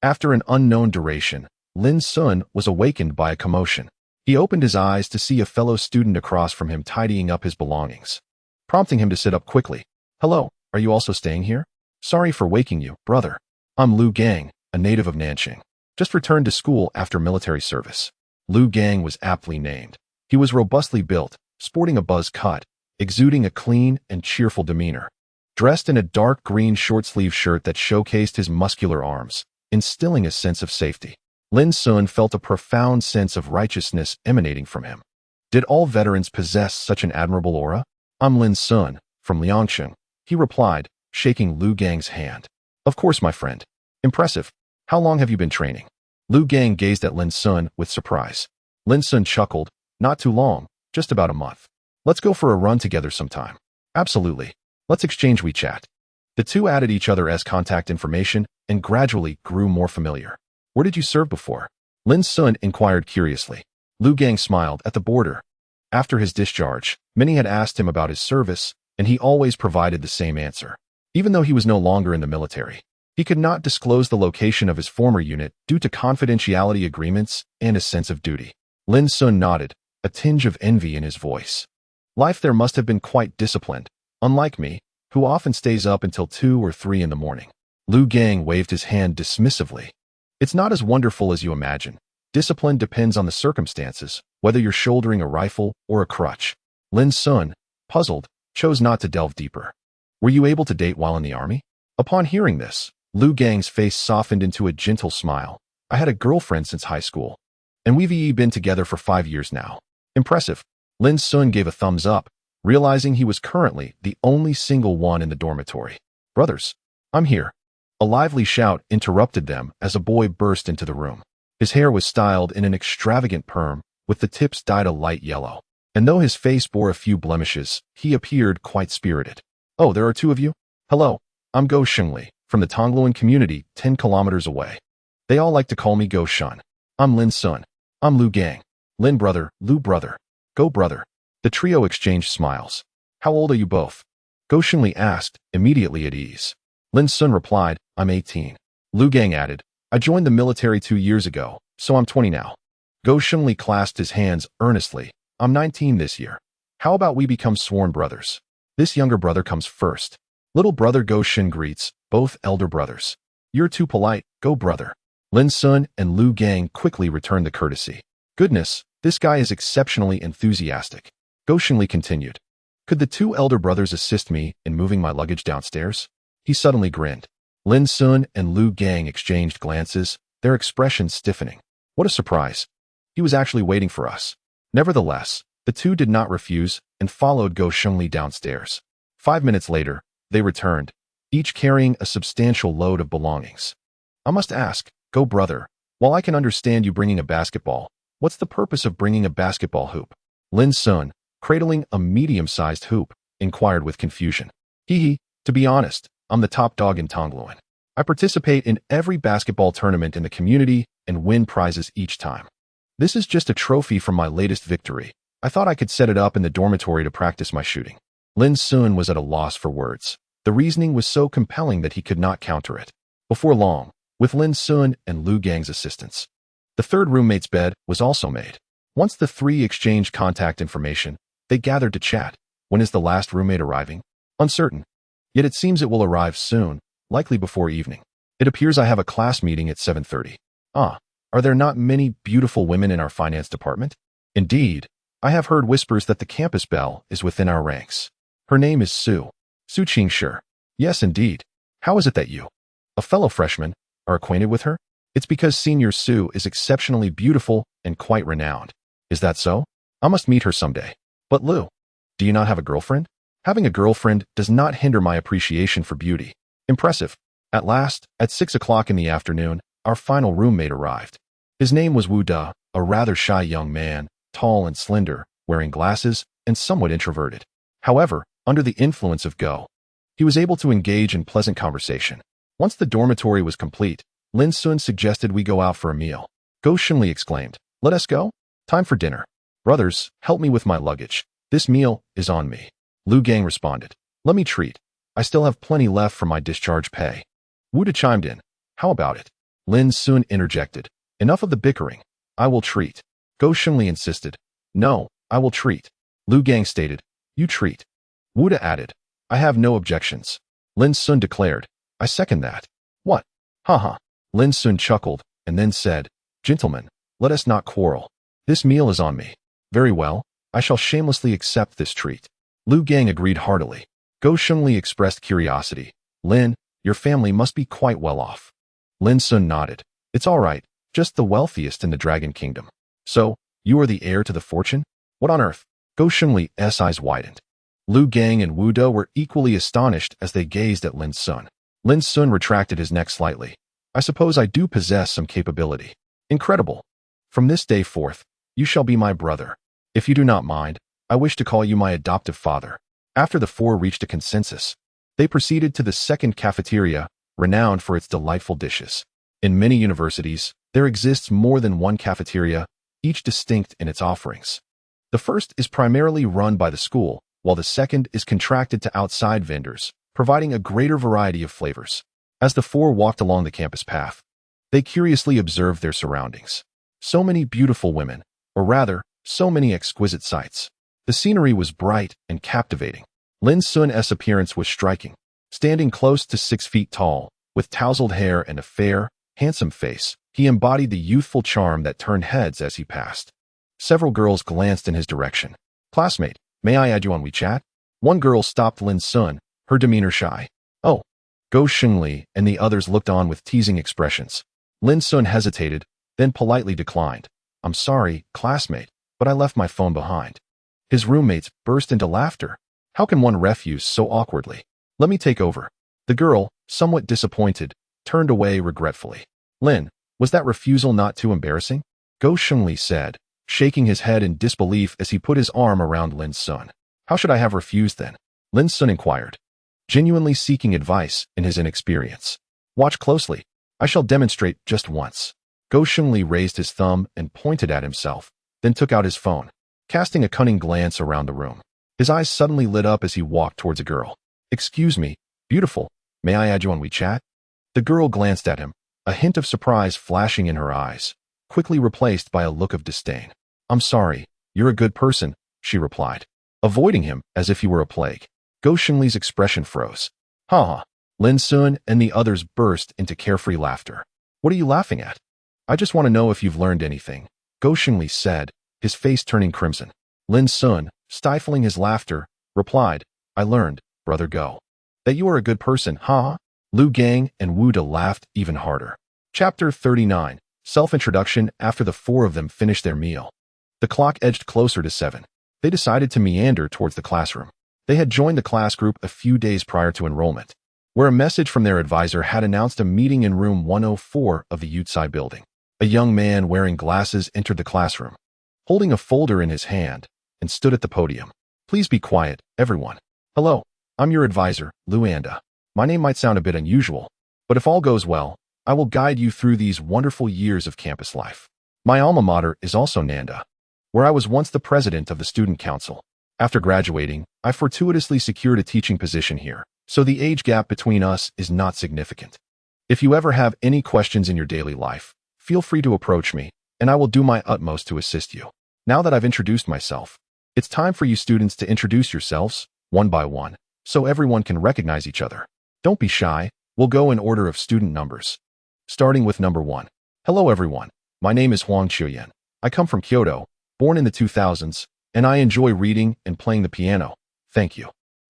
After an unknown duration, Lin Xun was awakened by a commotion. He opened his eyes to see a fellow student across from him tidying up his belongings, prompting him to sit up quickly. Hello, are you also staying here? Sorry for waking you, brother. I'm Lu Gang, a native of Nanqing. Just returned to school after military service. Lu Gang was aptly named. He was robustly built, sporting a buzz cut, exuding a clean and cheerful demeanor. Dressed in a dark green short-sleeve shirt that showcased his muscular arms, instilling a sense of safety. Lin Xun felt a profound sense of righteousness emanating from him. Did all veterans possess such an admirable aura? I'm Lin Xun, from Liangsheng, he replied, shaking Lu Gang's hand. Of course, my friend. Impressive. How long have you been training? Lu Gang gazed at Lin Xun with surprise. Lin Xun chuckled. Not too long, just about a month. Let's go for a run together sometime. Absolutely. Let's exchange WeChat. The two added each other's contact information and gradually grew more familiar. Where did you serve before? Lin Xun inquired curiously. Lu Gang smiled at the border. After his discharge, many had asked him about his service, and he always provided the same answer. Even though he was no longer in the military, he could not disclose the location of his former unit due to confidentiality agreements and a sense of duty. Lin Xun nodded, a tinge of envy in his voice. Life there must have been quite disciplined, unlike me, who often stays up until 2 or 3 in the morning. Lu Gang waved his hand dismissively. It's not as wonderful as you imagine. Discipline depends on the circumstances, whether you're shouldering a rifle or a crutch. Lin Xun, puzzled, chose not to delve deeper. Were you able to date while in the army? Upon hearing this, Lu Gang's face softened into a gentle smile. I had a girlfriend since high school, and we've been together for 5 years now. Impressive. Lin Xun gave a thumbs up, realizing he was currently the only single one in the dormitory. Brothers, I'm here. A lively shout interrupted them as a boy burst into the room. His hair was styled in an extravagant perm, with the tips dyed a light yellow. And though his face bore a few blemishes, he appeared quite spirited. Oh, there are 2 of you? Hello, I'm Go Shengli, from the Tongluan community 10 kilometers away. They all like to call me Go Shun. I'm Lin Xun. I'm Lu Gang. Lin brother, Lu brother. Go brother. The trio exchanged smiles. How old are you both? Go Shengli asked, immediately at ease. Lin Xun replied, I'm 18. Lu Gang added, I joined the military 2 years ago, so I'm 20 now. Go Shengli clasped his hands earnestly. I'm 19 this year. How about we become sworn brothers? This younger brother comes first. Little brother Go Shin greets both elder brothers. You're too polite, Go brother. Lin Xun and Lu Gang quickly returned the courtesy. Goodness, this guy is exceptionally enthusiastic. Go Shengli continued. Could the 2 elder brothers assist me in moving my luggage downstairs? He suddenly grinned. Lin Xun and Lu Gang exchanged glances, their expressions stiffening. What a surprise. He was actually waiting for us. Nevertheless, the 2 did not refuse and followed Go Shengli downstairs. 5 minutes later, they returned, each carrying a substantial load of belongings. I must ask, Go brother, while I can understand you bringing a basketball, what's the purpose of bringing a basketball hoop? Lin Xun, cradling a medium-sized hoop, inquired with confusion. To be honest, I'm the top dog in Tongluan. I participate in every basketball tournament in the community and win prizes each time. This is just a trophy from my latest victory. I thought I could set it up in the dormitory to practice my shooting. Lin Xun was at a loss for words. The reasoning was so compelling that he could not counter it. Before long, with Lin Xun and Lu Gang's assistance, the 3rd roommate's bed was also made. Once the 3 exchanged contact information, they gathered to chat. When is the last roommate arriving? Uncertain. Yet it seems it will arrive soon, likely before evening. It appears I have a class meeting at 7:30. Are there not many beautiful women in our finance department? Indeed, I have heard whispers that the campus belle is within our ranks. Her name is Su Qingshi. Yes, indeed. How is it that you, a fellow freshman, are acquainted with her? It's because Senior Su is exceptionally beautiful and quite renowned. Is that so? I must meet her someday. But Lu, do you not have a girlfriend? Having a girlfriend does not hinder my appreciation for beauty. Impressive. At last, at 6 o'clock in the afternoon, our final roommate arrived. His name was Wu Da, a rather shy young man, tall and slender, wearing glasses, and somewhat introverted. However, under the influence of Go, he was able to engage in pleasant conversation. Once the dormitory was complete, Lin Xun suggested we go out for a meal. Go Shengli exclaimed, Let us go? Time for dinner. Brothers, help me with my luggage. This meal is on me. Lu Gang responded. Let me treat. I still have plenty left from my discharge pay. Wu Da chimed in. How about it? Lin Xun interjected. Enough of the bickering. I will treat. Go Shunli insisted. No, I will treat. Lu Gang stated. You treat. Wuda added. I have no objections. Lin Xun declared. I second that. What? Haha. Lin Xun chuckled, and then said, Gentlemen, let us not quarrel. This meal is on me. Very well, I shall shamelessly accept this treat. Lu Gang agreed heartily. Go Shunli expressed curiosity. Lin, your family must be quite well off. Lin Xun nodded. It's all right, just the wealthiest in the Dragon Kingdom. So, you are the heir to the fortune? What on earth? Go Shunli's eyes widened. Lu Gang and Wu De were equally astonished as they gazed at Lin Xun. Lin Xun retracted his neck slightly. I suppose I do possess some capability. Incredible. From this day forth, you shall be my brother. If you do not mind, I wish to call you my adoptive father. After the four reached a consensus, they proceeded to the second cafeteria, renowned for its delightful dishes. In many universities, there exists more than one cafeteria, each distinct in its offerings. The first is primarily run by the school, while the second is contracted to outside vendors, providing a greater variety of flavors. As the four walked along the campus path, they curiously observed their surroundings. So many beautiful women, or rather, so many exquisite sights. The scenery was bright and captivating. Lin Xun's appearance was striking. Standing close to 6 feet tall, with tousled hair and a fair, handsome face, he embodied the youthful charm that turned heads as he passed. Several girls glanced in his direction. Classmate, may I add you on WeChat? One girl stopped Lin Xun, her demeanor shy. Oh. Go Shunli and the others looked on with teasing expressions. Lin Xun hesitated, then politely declined. I'm sorry, classmate, but I left my phone behind. His roommates burst into laughter. How can one refuse so awkwardly? Let me take over. The girl, somewhat disappointed, turned away regretfully. Lin, was that refusal not too embarrassing? Go Shunli said, shaking his head in disbelief as he put his arm around Lin Xun. How should I have refused then? Lin Xun inquired, genuinely seeking advice in his inexperience. Watch closely. I shall demonstrate just once. Go Shunli raised his thumb and pointed at himself, then took out his phone, casting a cunning glance around the room. His eyes suddenly lit up as he walked towards a girl. Excuse me, beautiful, may I add you on WeChat? The girl glanced at him, a hint of surprise flashing in her eyes, quickly replaced by a look of disdain. I'm sorry, you're a good person, she replied, avoiding him as if he were a plague. Go Shunli's expression froze. Ha. Lin Xun and the others burst into carefree laughter. What are you laughing at? I just want to know if you've learned anything, Go Shunli said, his face turning crimson. Lin Xun, stifling his laughter, replied, I learned, brother Go, that you are a good person, ha? Lu Gang and Wu De laughed even harder. Chapter 39, Self-Introduction. After the four of them finished their meal, the clock edged closer to 7. They decided to meander towards the classroom. They had joined the class group a few days prior to enrollment, where a message from their advisor had announced a meeting in room 104 of the Yutsai building. A young man wearing glasses entered the classroom, holding a folder in his hand, and stood at the podium. Please be quiet, everyone. Hello, I'm your advisor, Nanda. My name might sound a bit unusual, but if all goes well, I will guide you through these wonderful years of campus life. My alma mater is also Nanda, where I was once the president of the student council. After graduating, I fortuitously secured a teaching position here, so the age gap between us is not significant. If you ever have any questions in your daily life, feel free to approach me, and I will do my utmost to assist you. Now that I've introduced myself, it's time for you students to introduce yourselves, one by one, so everyone can recognize each other. Don't be shy, we'll go in order of student numbers. Starting with number 1. Hello everyone, my name is Huang Chuyan. I come from Kyoto, born in the 2000s, and I enjoy reading and playing the piano. Thank you.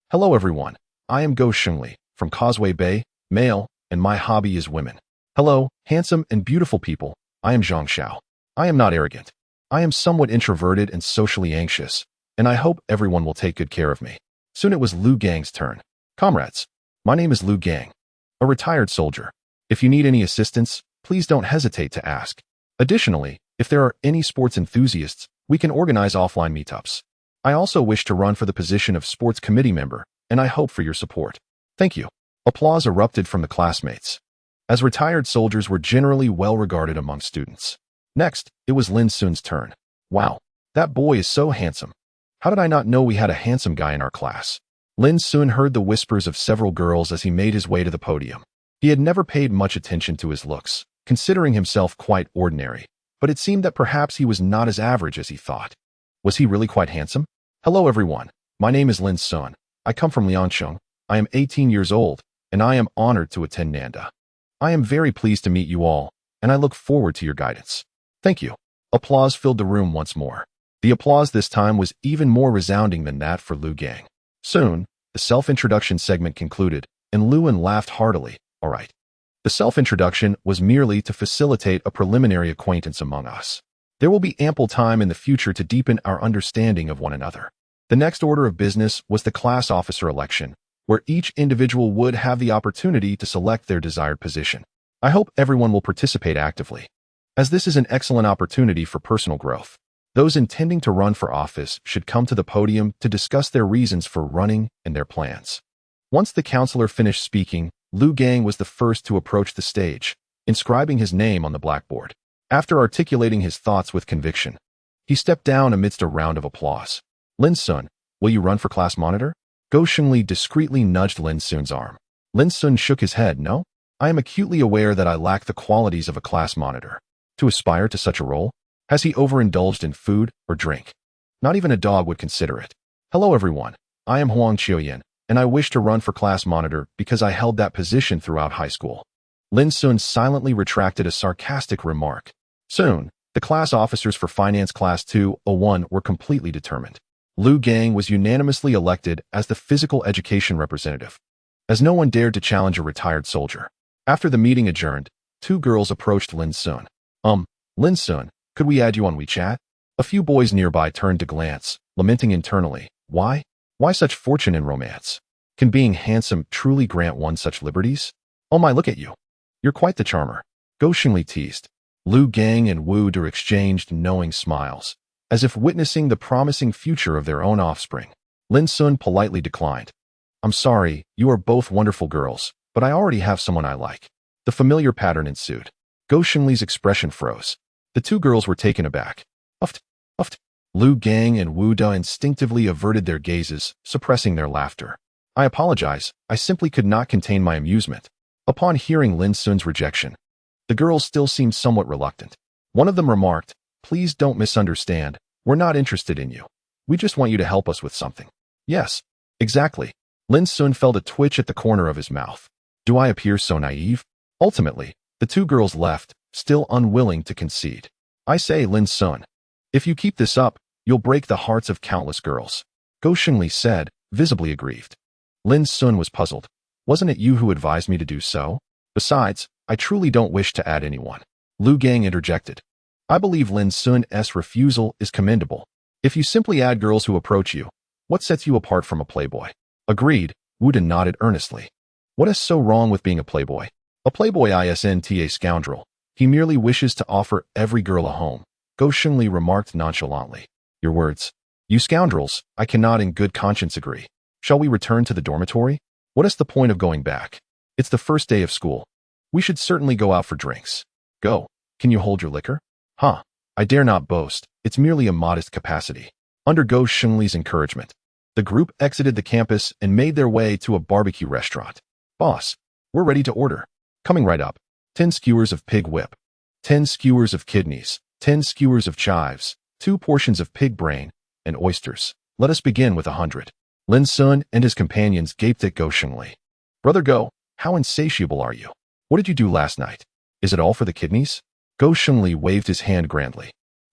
Hello everyone, I am Go Shunli, from Causeway Bay, male, and my hobby is women. Hello, handsome and beautiful people, I am Zhang Xiao. I am not arrogant. I am somewhat introverted and socially anxious, and I hope everyone will take good care of me. Soon it was Lu Gang's turn. Comrades, my name is Lu Gang, a retired soldier. If you need any assistance, please don't hesitate to ask. Additionally, if there are any sports enthusiasts, we can organize offline meetups. I also wish to run for the position of sports committee member, and I hope for your support. Thank you. Applause erupted from the classmates, as retired soldiers were generally well regarded among students. Next, it was Lin Xun's turn. Wow, that boy is so handsome. How did I not know we had a handsome guy in our class? Lin Xun heard the whispers of several girls as he made his way to the podium. He had never paid much attention to his looks, considering himself quite ordinary, but it seemed that perhaps he was not as average as he thought. Was he really quite handsome? Hello everyone, my name is Lin Xun. I come from Lin Xun. I am 18 years old, and I am honored to attend Nanda. I am very pleased to meet you all, and I look forward to your guidance. Thank you. Applause filled the room once more. The applause this time was even more resounding than that for Lu Gang. Soon, the self-introduction segment concluded, and Luan laughed heartily. All right. The self-introduction was merely to facilitate a preliminary acquaintance among us. There will be ample time in the future to deepen our understanding of one another. The next order of business was the class officer election, where each individual would have the opportunity to select their desired position. I hope everyone will participate actively, as this is an excellent opportunity for personal growth. Those intending to run for office should come to the podium to discuss their reasons for running and their plans. Once the counselor finished speaking, Lu Gang was the first to approach the stage, inscribing his name on the blackboard. After articulating his thoughts with conviction, he stepped down amidst a round of applause. Lin Xun, will you run for class monitor? Go Shengli discreetly nudged Lin Xun's arm. Lin Xun shook his head. No, I am acutely aware that I lack the qualities of a class monitor. To aspire to such a role, has he overindulged in food or drink? Not even a dog would consider it. Hello everyone, I am Huang Qiuyan, and I wish to run for class monitor because I held that position throughout high school. Lin Xun silently retracted a sarcastic remark. Soon, the class officers for Finance Class 201 were completely determined. Lu Gang was unanimously elected as the physical education representative, as no one dared to challenge a retired soldier. After the meeting adjourned, two girls approached Lin Xun. Lin Xun, could we add you on WeChat? A few boys nearby turned to glance, lamenting internally. Why? Why such fortune in romance? Can being handsome truly grant one such liberties? Oh my, look at you. You're quite the charmer. Go Shengli teased. Lu Gang and Wu De exchanged knowing smiles, as if witnessing the promising future of their own offspring. Lin Xun politely declined. I'm sorry, you are both wonderful girls, but I already have someone I like. The familiar pattern ensued. Go Shengli's expression froze. The two girls were taken aback. Uft, uft. Lu Gang and Wu De instinctively averted their gazes, suppressing their laughter. I apologize, I simply could not contain my amusement. Upon hearing Lin Xun's rejection, the girls still seemed somewhat reluctant. One of them remarked, please don't misunderstand, we're not interested in you. We just want you to help us with something. Yes, exactly. Lin Xun felt a twitch at the corner of his mouth. Do I appear so naive? Ultimately, the two girls left, still unwilling to concede. I say, Lin Xun, if you keep this up, you'll break the hearts of countless girls. Go Shengli said, visibly aggrieved. Lin Xun was puzzled. Wasn't it you who advised me to do so? Besides, I truly don't wish to add anyone. Lu Gang interjected. I believe Lin Xun's refusal is commendable. If you simply add girls who approach you, what sets you apart from a playboy? Agreed, Wu De nodded earnestly. What is so wrong with being a playboy? A playboy isn't a scoundrel. He merely wishes to offer every girl a home. Go Shengli remarked nonchalantly. Your words. You scoundrels, I cannot in good conscience agree. Shall we return to the dormitory? What is the point of going back? It's the first day of school. We should certainly go out for drinks. Go. Can you hold your liquor? Huh. I dare not boast. It's merely a modest capacity. Under Go Shengli's encouragement, the group exited the campus and made their way to a barbecue restaurant. Boss, we're ready to order. Coming right up. 10 skewers of pig whip, 10 skewers of kidneys, 10 skewers of chives, 2 portions of pig brain, and oysters. Let us begin with 100. Lin Xun and his companions gaped at Go Shengli. Brother Go, how insatiable are you? What did you do last night? Is it all for the kidneys? Go Shengli waved his hand grandly.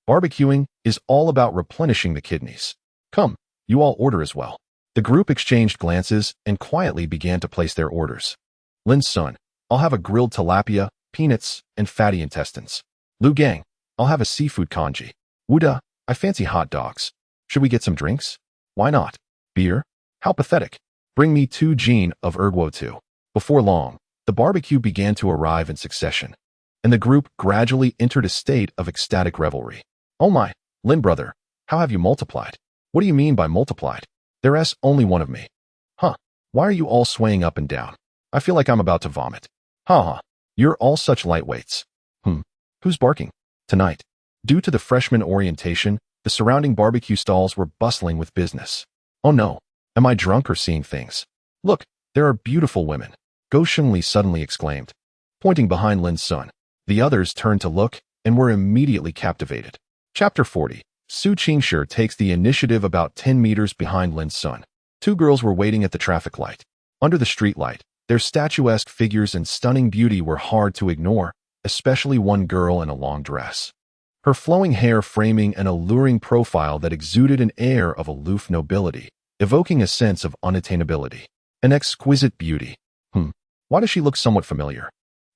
Barbecuing is all about replenishing the kidneys. Come, you all order as well. The group exchanged glances and quietly began to place their orders. Lin Xun, I'll have a grilled tilapia, peanuts, and fatty intestines. Lu Gang, I'll have a seafood congee. Wu De, I fancy hot dogs. Should we get some drinks? Why not? Beer? How pathetic. Bring me 2 gin of erguo too. Before long, the barbecue began to arrive in succession, and the group gradually entered a state of ecstatic revelry. Oh my, Lin brother, how have you multiplied? What do you mean by multiplied? There's only one of me. Huh, why are you all swaying up and down? I feel like I'm about to vomit. Ha, you're all such lightweights. Who's barking? Tonight, due to the freshman orientation, the surrounding barbecue stalls were bustling with business. Oh no, am I drunk or seeing things? Look, there are beautiful women. Go Shengli suddenly exclaimed, pointing behind Lin Xun. The others turned to look and were immediately captivated. Chapter 40. Su Qingshi takes the initiative about 10 meters behind Lin Xun. Two girls were waiting at the traffic light. Under the streetlight, their statuesque figures and stunning beauty were hard to ignore, especially one girl in a long dress. Her flowing hair framing an alluring profile that exuded an air of aloof nobility, evoking a sense of unattainability. An exquisite beauty. Why does she look somewhat familiar?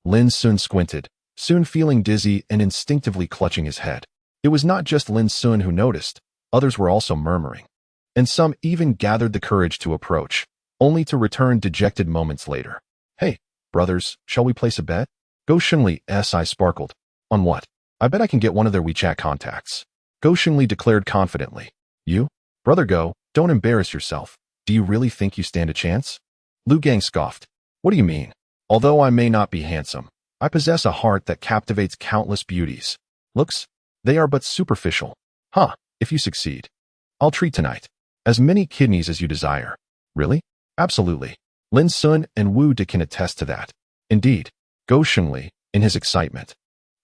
Lin Xun squinted, soon feeling dizzy and instinctively clutching his head. It was not just Lin Xun who noticed, others were also murmuring. And some even gathered the courage to approach, only to return dejected moments later. Hey, brothers, shall we place a bet? Go Shengli's eye sparkled. On what? I bet I can get one of their WeChat contacts. Go Shengli declared confidently. You? Brother Go, don't embarrass yourself. Do you really think you stand a chance? Lu Gang scoffed. What do you mean? Although I may not be handsome, I possess a heart that captivates countless beauties. Looks? They are but superficial. If you succeed, I'll treat tonight. As many kidneys as you desire. Really? Absolutely. Lin Xun and Wu De can attest to that. Indeed. Go Shengli, in his excitement,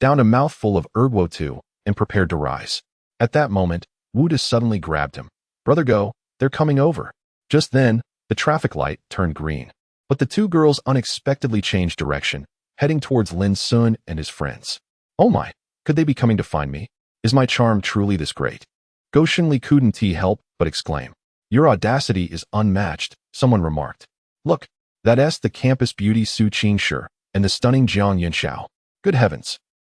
downed a mouthful of erguo too and prepared to rise. At that moment, Wu De suddenly grabbed him. Brother Go, they're coming over. Just then, the traffic light turned green. But the two girls unexpectedly changed direction, heading towards Lin Xun and his friends. Oh my, could they be coming to find me? Is my charm truly this great? Go Shengli couldn't help but exclaim. Your audacity is unmatched, someone remarked. Look, that's the campus beauty Su Qingshi and the stunning Jiang Yunxiao. Good heavens.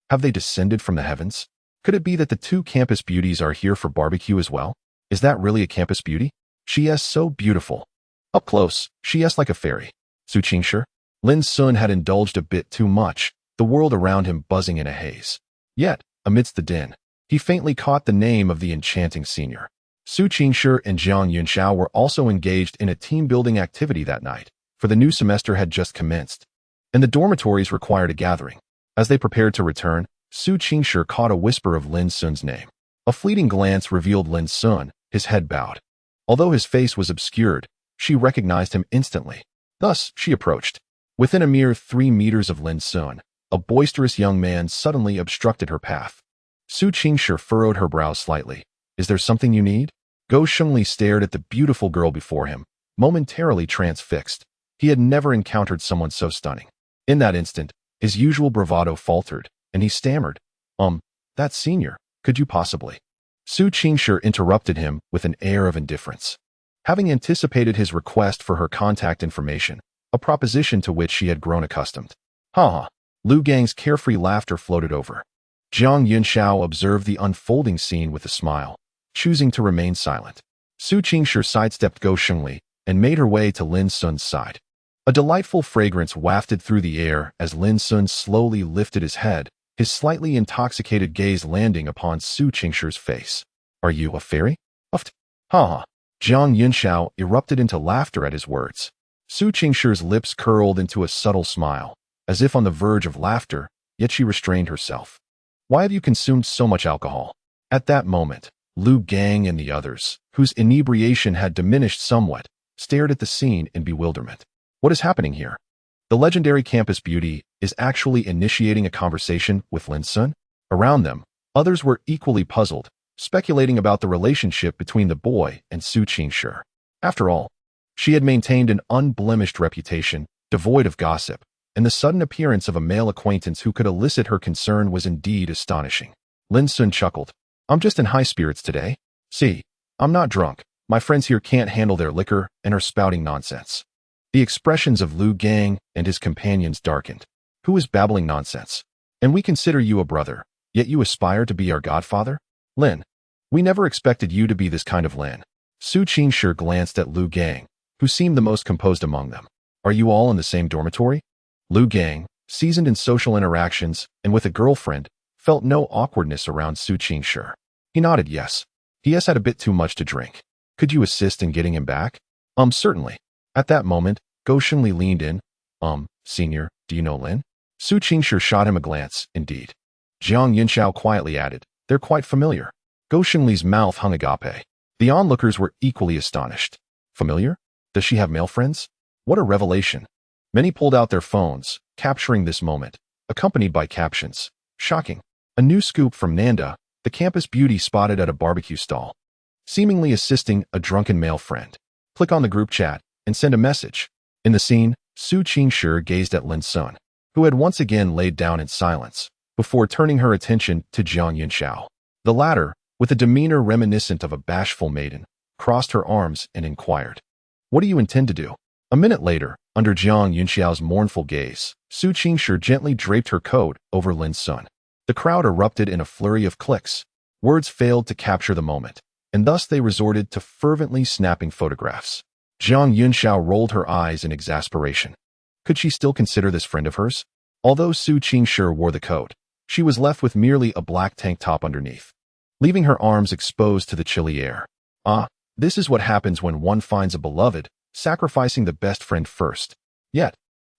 Have they descended from the heavens? Could it be that the two campus beauties are here for barbecue as well? Is that really a campus beauty? She is so beautiful. Up close, she is like a fairy. Su Qingshi? Lin Xun had indulged a bit too much, the world around him buzzing in a haze. Yet, amidst the din, he faintly caught the name of the enchanting senior. Su Qingshi and Jiang Yunxiao were also engaged in a team-building activity that night, for the new semester had just commenced, and the dormitories required a gathering. As they prepared to return, Su Qingshi caught a whisper of Lin Xun's name. A fleeting glance revealed Lin Xun, his head bowed. Although his face was obscured, she recognized him instantly. Thus, she approached. Within a mere 3 meters of Lin Xun, a boisterous young man suddenly obstructed her path. Su Qingshi furrowed her brows slightly. Is there something you need? Go Shengli stared at the beautiful girl before him, momentarily transfixed. He had never encountered someone so stunning. In that instant, his usual bravado faltered, and he stammered. That's senior, could you possibly? Su Qingshi interrupted him with an air of indifference. Having anticipated his request for her contact information, a proposition to which she had grown accustomed. Lu Gang's carefree laughter floated over. Jiang Yunxiao observed the unfolding scene with a smile, choosing to remain silent. Su Qingshi sidestepped Go Shengli and made her way to Lin Xun's side. A delightful fragrance wafted through the air as Lin Xun slowly lifted his head, his slightly intoxicated gaze landing upon Su Qingshi's face. Are you a fairy? Uffed. Jiang Yunxiao erupted into laughter at his words. Su Qingshi's lips curled into a subtle smile, as if on the verge of laughter, yet she restrained herself. Why have you consumed so much alcohol? At that moment, Lu Gang and the others, whose inebriation had diminished somewhat, stared at the scene in bewilderment. What is happening here? The legendary campus beauty is actually initiating a conversation with Lin Xun? Around them, others were equally puzzled, speculating about the relationship between the boy and Su Qingshi. After all, she had maintained an unblemished reputation, devoid of gossip, and the sudden appearance of a male acquaintance who could elicit her concern was indeed astonishing. Lin Xun chuckled. I'm just in high spirits today. See, I'm not drunk. My friends here can't handle their liquor and are spouting nonsense. The expressions of Lu Gang and his companions darkened. Who is babbling nonsense? And we consider you a brother, yet you aspire to be our godfather? Lin, we never expected you to be this kind of Lin. Su Qingshi glanced at Lu Gang, who seemed the most composed among them. Are you all in the same dormitory? Lu Gang, seasoned in social interactions and with a girlfriend, felt no awkwardness around Su Qingshi. He nodded yes. He has had a bit too much to drink. Could you assist in getting him back? Certainly. At that moment, Go Shengli leaned in. Senior, do you know Lin? Su Qingshi shot him a glance, indeed. Jiang Yunxiao quietly added, they're quite familiar. Go Shengli's mouth hung agape. The onlookers were equally astonished. Familiar? Does she have male friends? What a revelation. Many pulled out their phones, capturing this moment, accompanied by captions. Shocking. A new scoop from Nanda, the campus beauty spotted at a barbecue stall, seemingly assisting a drunken male friend. Click on the group chat and send a message. In the scene, Su Qingshi gazed at Lin Xun, who had once again laid down in silence, before turning her attention to Jiang Yunxiao. The latter, with a demeanor reminiscent of a bashful maiden, crossed her arms and inquired, "What do you intend to do?" A minute later, under Jiang Yunxiao's mournful gaze, Su Qingshi gently draped her coat over Lin Xun. The crowd erupted in a flurry of clicks. Words failed to capture the moment, and thus they resorted to fervently snapping photographs. Jiang Yunxiao rolled her eyes in exasperation. Could she still consider this friend of hers? Although Su Qingshi wore the coat, she was left with merely a black tank top underneath, leaving her arms exposed to the chilly air. This is what happens when one finds a beloved, sacrificing the best friend first. Yet,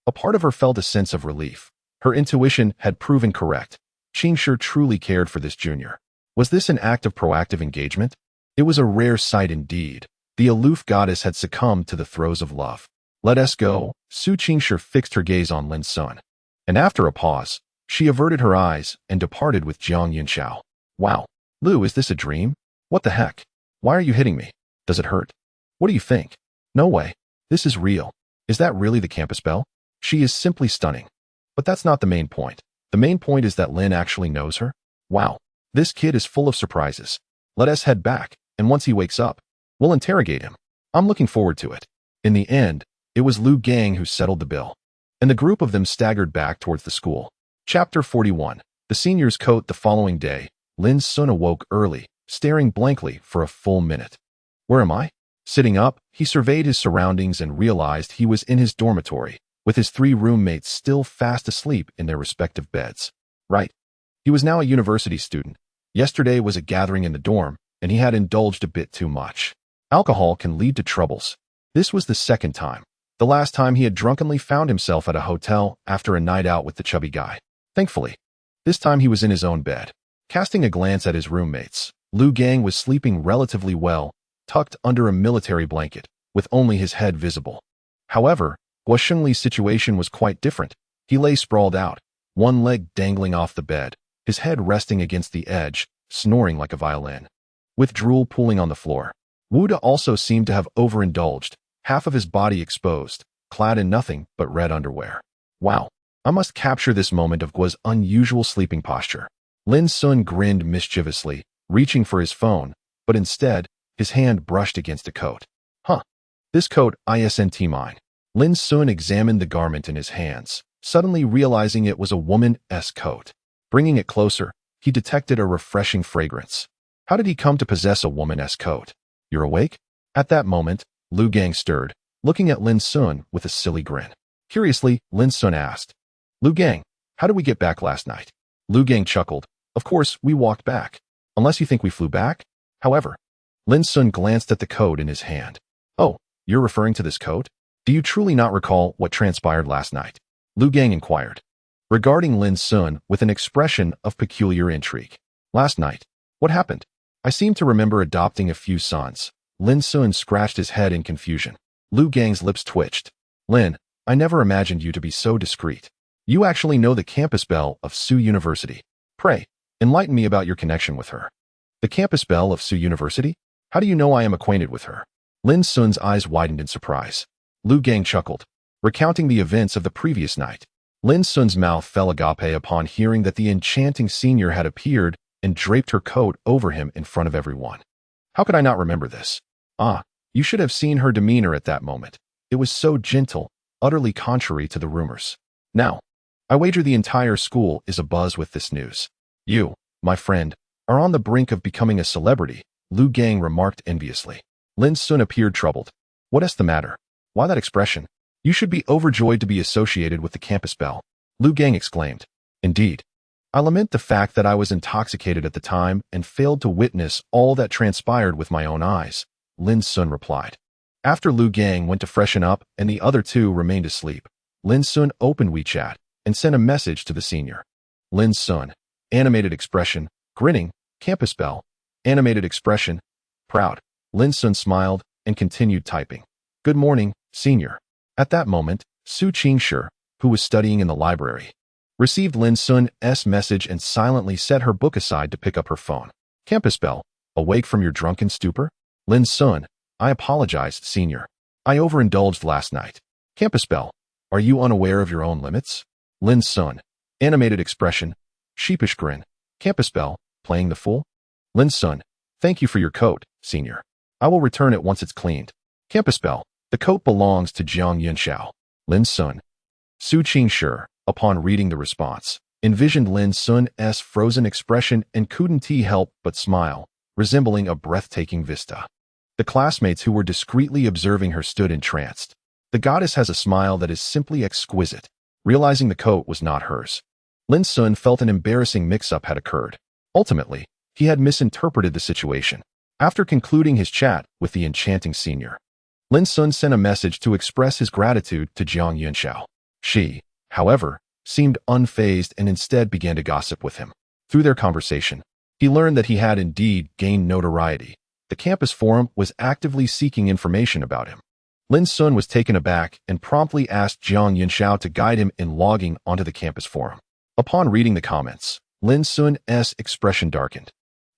a part of her felt a sense of relief. Her intuition had proven correct. Qingshi truly cared for this junior. Was this an act of proactive engagement? It was a rare sight indeed. The aloof goddess had succumbed to the throes of love. Let us go. Su Qingshi fixed her gaze on Lin Xun, and after a pause, she averted her eyes and departed with Jiang Yunxiao. Wow. Lu, is this a dream? What the heck? Why are you hitting me? Does it hurt? What do you think? No way. This is real. Is that really the campus belle? She is simply stunning. But that's not the main point. The main point is that Lin actually knows her. Wow. This kid is full of surprises. Let us head back, and once he wakes up, we'll interrogate him. I'm looking forward to it. In the end, it was Lu Gang who settled the bill, and the group of them staggered back towards the school. Chapter 41. The senior's coat. The following day, Lin Xun awoke early, staring blankly for a full minute. Where am I? Sitting up, he surveyed his surroundings and realized he was in his dormitory, with his 3 roommates still fast asleep in their respective beds. Right. He was now a university student. Yesterday was a gathering in the dorm, and he had indulged a bit too much. Alcohol can lead to troubles. This was the second time. The last time he had drunkenly found himself at a hotel after a night out with the chubby guy. Thankfully, this time he was in his own bed. Casting a glance at his roommates, Lu Gang was sleeping relatively well, tucked under a military blanket, with only his head visible. However, Guo Shengli's situation was quite different. He lay sprawled out, one leg dangling off the bed, his head resting against the edge, snoring like a violin, with drool pooling on the floor. Wuda also seemed to have overindulged, half of his body exposed, clad in nothing but red underwear. Wow. I must capture this moment of Guo's unusual sleeping posture. Lin Xun grinned mischievously, reaching for his phone, but instead, his hand brushed against a coat. This coat isn't mine. Lin Xun examined the garment in his hands, suddenly realizing it was a woman's coat. Bringing it closer, he detected a refreshing fragrance. How did he come to possess a woman's coat? You're awake? At that moment, Lu Gang stirred, looking at Lin Xun with a silly grin. Curiously, Lin Xun asked, Lu Gang, how did we get back last night? Lu Gang chuckled. Of course, we walked back. Unless you think we flew back? However, Lin Xun glanced at the coat in his hand. Oh, you're referring to this coat? Do you truly not recall what transpired last night? Lu Gang inquired, regarding Lin Xun with an expression of peculiar intrigue. Last night? What happened? I seem to remember adopting a few sons. Lin Xun scratched his head in confusion. Lu Gang's lips twitched. Lin, I never imagined you to be so discreet. You actually know the campus belle of Su University. Pray, enlighten me about your connection with her. The campus belle of Su University? How do you know I am acquainted with her? Lin Xun's eyes widened in surprise. Lu Gang chuckled, recounting the events of the previous night. Lin Xun's mouth fell agape upon hearing that the enchanting senior had appeared and draped her coat over him in front of everyone. How could I not remember this? You should have seen her demeanor at that moment. It was so gentle, utterly contrary to the rumors. Now, I wager the entire school is abuzz with this news. You, my friend, are on the brink of becoming a celebrity, Lu Gang remarked enviously. Lin Xun appeared troubled. What's the matter? Why that expression? You should be overjoyed to be associated with the campus belle, Lu Gang exclaimed. Indeed. I lament the fact that I was intoxicated at the time and failed to witness all that transpired with my own eyes, Lin Xun replied. After Lu Gang went to freshen up and the other two remained asleep, Lin Xun opened WeChat and sent a message to the senior. Lin Xun, animated expression, grinning, campus belle, animated expression, proud. Lin Xun smiled and continued typing. Good morning, senior. At that moment, Su Qingshi, who was studying in the library, Received Lin Xun's message and silently set her book aside to pick up her phone. Campus bell. Awake from your drunken stupor? Lin Xun. I apologize, senior. I overindulged last night. Campus bell. Are you unaware of your own limits? Lin Xun. Animated expression. Sheepish grin. Campus bell. Playing the fool? Lin Xun. Thank you for your coat, senior. I will return it once it's cleaned. Campus bell. The coat belongs to Jiang Yunxiao. Lin Xun. Su Qingshi, upon reading the response, envisioned Lin Xun's frozen expression and couldn't help but smile, resembling a breathtaking vista. The classmates who were discreetly observing her stood entranced. The goddess has a smile that is simply exquisite. Realizing the coat was not hers, Lin Xun felt an embarrassing mix-up had occurred. Ultimately, he had misinterpreted the situation. After concluding his chat with the enchanting senior, Lin Xun sent a message to express his gratitude to Jiang Yunxiao. She, however, seemed unfazed and instead began to gossip with him. Through their conversation, he learned that he had indeed gained notoriety. The campus forum was actively seeking information about him. Lin Xun was taken aback and promptly asked Jiang Yunxiao to guide him in logging onto the campus forum. Upon reading the comments, Lin Xun's expression darkened.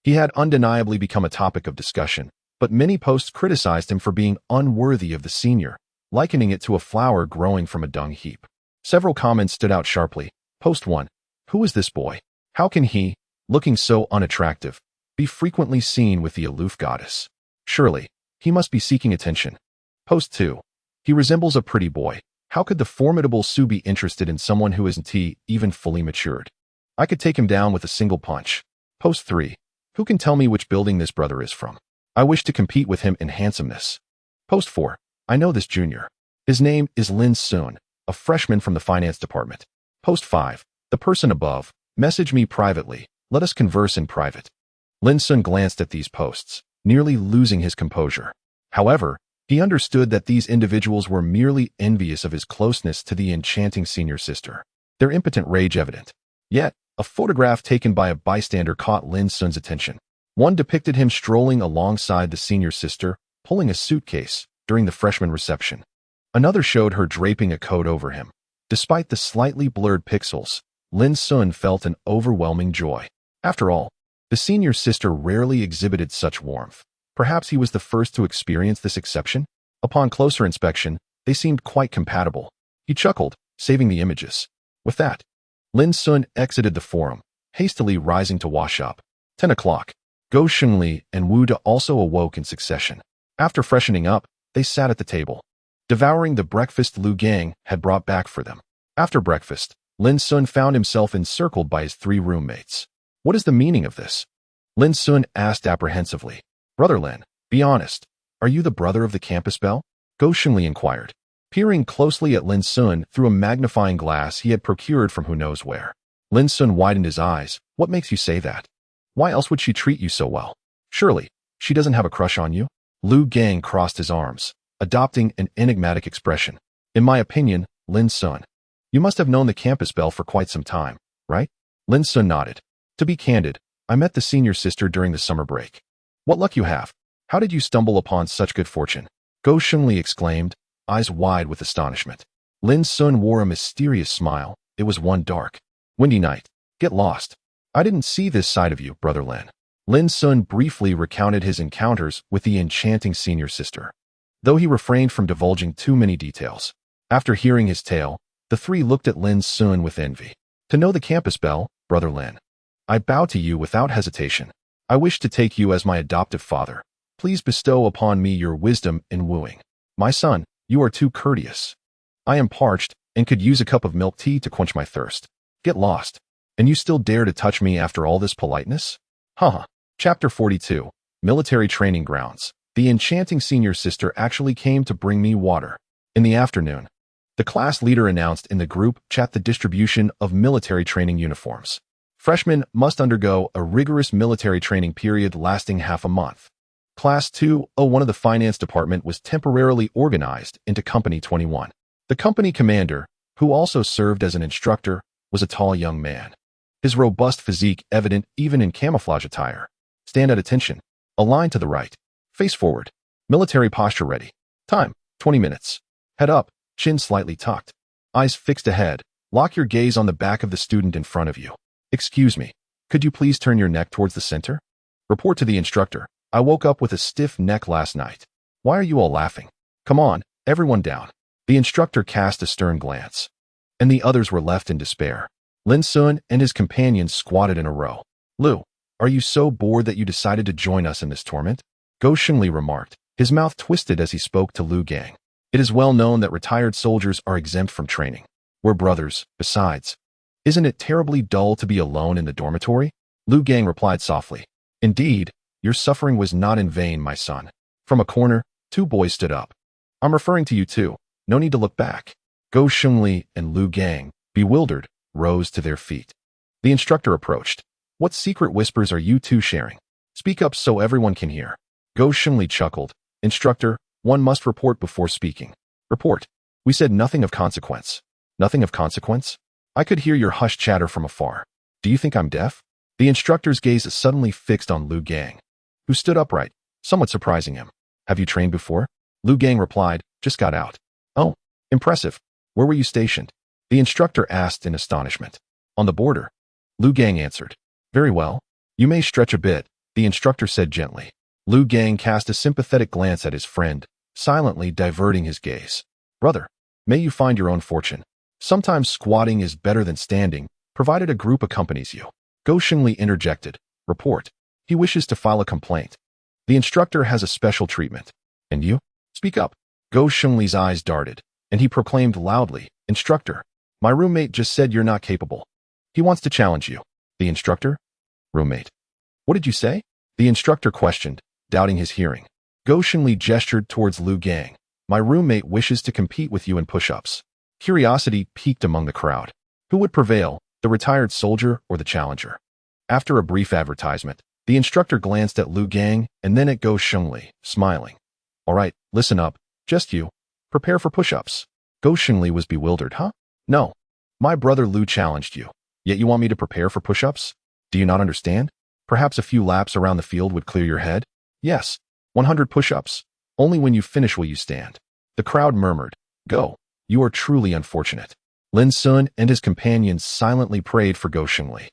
He had undeniably become a topic of discussion, but many posts criticized him for being unworthy of the senior, likening it to a flower growing from a dung heap. Several comments stood out sharply. Post 1. Who is this boy? How can he, looking so unattractive, be frequently seen with the aloof goddess? Surely, he must be seeking attention. Post 2. He resembles a pretty boy. How could the formidable Su be interested in someone who isn't even fully matured? I could take him down with a single punch. Post 3. Who can tell me which building this brother is from? I wish to compete with him in handsomeness. Post 4. I know this junior. His name is Lin Xun, a freshman from the finance department. Post 5. The person above. Message me privately. Let us converse in private. Lin Xun glanced at these posts, nearly losing his composure. However, he understood that these individuals were merely envious of his closeness to the enchanting senior sister, their impotent rage evident. Yet, a photograph taken by a bystander caught Lin Xun's attention. One depicted him strolling alongside the senior sister, pulling a suitcase during the freshman reception. Another showed her draping a coat over him. Despite the slightly blurred pixels, Lin Xun felt an overwhelming joy. After all, the senior sister rarely exhibited such warmth. Perhaps he was the first to experience this exception? Upon closer inspection, they seemed quite compatible. He chuckled, saving the images. With that, Lin Xun exited the forum, hastily rising to wash up. 10 o'clock. Go Shengli and Wu De also awoke in succession. After freshening up, they sat at the table, devouring the breakfast Lu Gang had brought back for them. After breakfast, Lin Xun found himself encircled by his 3 roommates. What is the meaning of this? Lin Xun asked apprehensively. Brother Lin, be honest. Are you the brother of the campus belle? Go Shengli inquired, peering closely at Lin Xun through a magnifying glass he had procured from who knows where. Lin Xun widened his eyes. What makes you say that? Why else would she treat you so well? Surely, she doesn't have a crush on you? Lu Gang crossed his arms, adopting an enigmatic expression. In my opinion, Lin Xun, you must have known the campus belle for quite some time, right? Lin Xun nodded. To be candid, I met the senior sister during the summer break. What luck you have. How did you stumble upon such good fortune? Go Shengli exclaimed, eyes wide with astonishment. Lin Xun wore a mysterious smile. It was one dark, windy night. Get lost. I didn't see this side of you, Brother Lin. Lin Xun briefly recounted his encounters with the enchanting senior sister, though he refrained from divulging too many details. After hearing his tale, the 3 looked at Lin Xun with envy. To know the campus belle, Brother Lin, I bow to you without hesitation. I wish to take you as my adoptive father. Please bestow upon me your wisdom in wooing. My son, you are too courteous. I am parched and could use a cup of milk tea to quench my thirst. Get lost. And you still dare to touch me after all this politeness? Haha. Chapter 42. Military Training Grounds. The enchanting senior sister actually came to bring me water. In the afternoon, the class leader announced in the group chat the distribution of military training uniforms. Freshmen must undergo a rigorous military training period lasting half a month. Class 201 of the finance department was temporarily organized into Company 21. The company commander, who also served as an instructor, was a tall young man. His robust physique evident even in camouflage attire. Stand at attention. Align to the right. Face forward. Military posture ready. Time, 20 minutes. Head up, chin slightly tucked. Eyes fixed ahead. Lock your gaze on the back of the student in front of you. Excuse me, could you please turn your neck towards the center? Report to the instructor. I woke up with a stiff neck last night. Why are you all laughing? Come on, everyone down. The instructor cast a stern glance, and the others were left in despair. Lin Xun and his companions squatted in a row. Lu, are you so bored that you decided to join us in this torment? Go Shengli remarked, his mouth twisted as he spoke to Lu Gang. It is well known that retired soldiers are exempt from training. We're brothers, besides. Isn't it terribly dull to be alone in the dormitory? Lu Gang replied softly. Indeed, your suffering was not in vain, my son. From a corner, two boys stood up. I'm referring to you too. No need to look back. Go Shengli and Lu Gang, bewildered, rose to their feet. The instructor approached. What secret whispers are you two sharing? Speak up so everyone can hear. Go Shengli chuckled. Instructor, one must report before speaking. Report. We said nothing of consequence. Nothing of consequence? I could hear your hushed chatter from afar. Do you think I'm deaf? The instructor's gaze suddenly fixed on Lu Gang, who stood upright, somewhat surprising him. Have you trained before? Lu Gang replied, just got out. Oh, impressive. Where were you stationed? The instructor asked in astonishment. On the border. Lu Gang answered. Very well. You may stretch a bit, the instructor said gently. Lu Gang cast a sympathetic glance at his friend, silently diverting his gaze. Brother, may you find your own fortune. Sometimes squatting is better than standing, provided a group accompanies you. Go Shengli interjected. Report. He wishes to file a complaint. The instructor has a special treatment. And you? Speak up. Go Shengli's eyes darted, and he proclaimed loudly, Instructor, my roommate just said you're not capable. He wants to challenge you. The instructor? Roommate. What did you say? The instructor questioned, doubting his hearing. Go Shengli gestured towards Lu Gang. My roommate wishes to compete with you in push-ups. Curiosity piqued among the crowd. Who would prevail, the retired soldier or the challenger? After a brief advertisement, the instructor glanced at Lu Gang and then at Go Shengli, smiling. All right, listen up, just you. Prepare for push-ups. Go Shengli was bewildered, huh? No. My brother Lu challenged you, yet you want me to prepare for push-ups? Do you not understand? Perhaps a few laps around the field would clear your head? Yes, 100 push-ups. Only when you finish will you stand. The crowd murmured, Go, you are truly unfortunate. Lin Xun and his companions silently prayed for Go Shengli.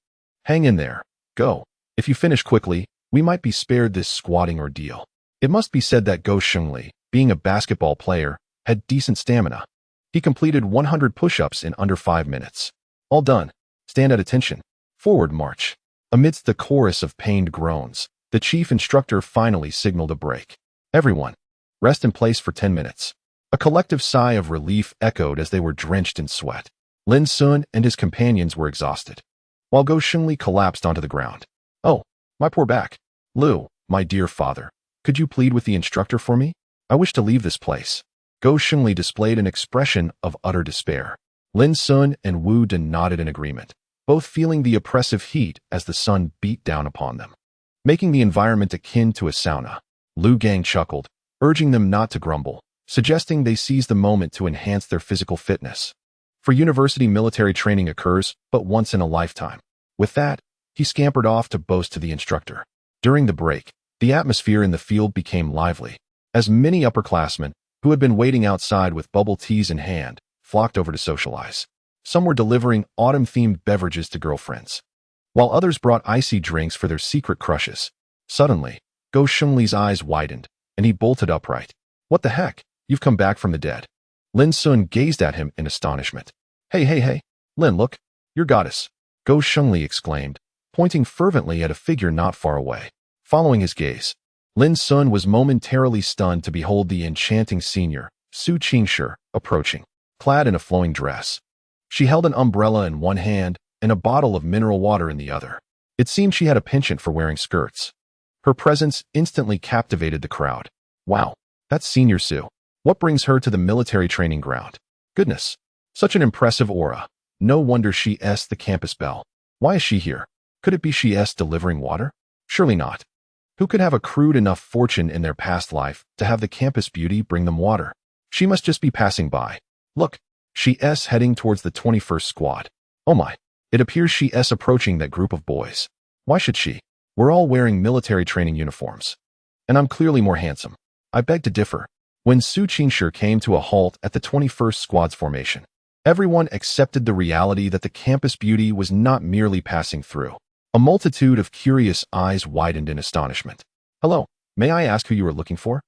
Hang in there, Go. If you finish quickly, we might be spared this squatting ordeal. It must be said that Go Shengli, being a basketball player, had decent stamina. He completed 100 push-ups in under 5 minutes. All done. Stand at attention. Forward march. Amidst the chorus of pained groans, the chief instructor finally signaled a break. Everyone, rest in place for 10 minutes. A collective sigh of relief echoed as they were drenched in sweat. Lin Xun and his companions were exhausted, while Go Shengli collapsed onto the ground. Oh, my poor back. Lu, my dear father, could you plead with the instructor for me? I wish to leave this place. Go Shengli displayed an expression of utter despair. Lin Xun and Wu Dan nodded in agreement, both feeling the oppressive heat as the sun beat down upon them, making the environment akin to a sauna. Lu Gang chuckled, urging them not to grumble, suggesting they seize the moment to enhance their physical fitness. For university military training occurs but once in a lifetime. With that, he scampered off to boast to the instructor. During the break, the atmosphere in the field became lively, as many upperclassmen, who had been waiting outside with bubble teas in hand, flocked over to socialize. Some were delivering autumn-themed beverages to girlfriends, while others brought icy drinks for their secret crushes. Suddenly, Go Shengli's eyes widened, and he bolted upright. What the heck? You've come back from the dead. Lin Xun gazed at him in astonishment. Hey, Lin, look, your goddess. Go Shengli exclaimed, pointing fervently at a figure not far away. Following his gaze, Lin Xun was momentarily stunned to behold the enchanting senior, Su Qingshi, approaching, clad in a flowing dress. She held an umbrella in one hand and a bottle of mineral water in the other. It seemed she had a penchant for wearing skirts. Her presence instantly captivated the crowd. Wow, that's Senior Su. What brings her to the military training ground? Goodness, such an impressive aura. No wonder she's the campus belle. Why is she here? Could it be she's delivering water? Surely not. Who could have accrued enough fortune in their past life to have the campus beauty bring them water? She must just be passing by. Look, she's heading towards the 21st squad. Oh my, it appears she's approaching that group of boys. Why should she? We're all wearing military training uniforms. And I'm clearly more handsome. I beg to differ. When Su Qingshi came to a halt at the 21st squad's formation, Everyone accepted the reality that the campus beauty was not merely passing through. A multitude of curious eyes widened in astonishment. "Hello, may I ask who you are looking for?"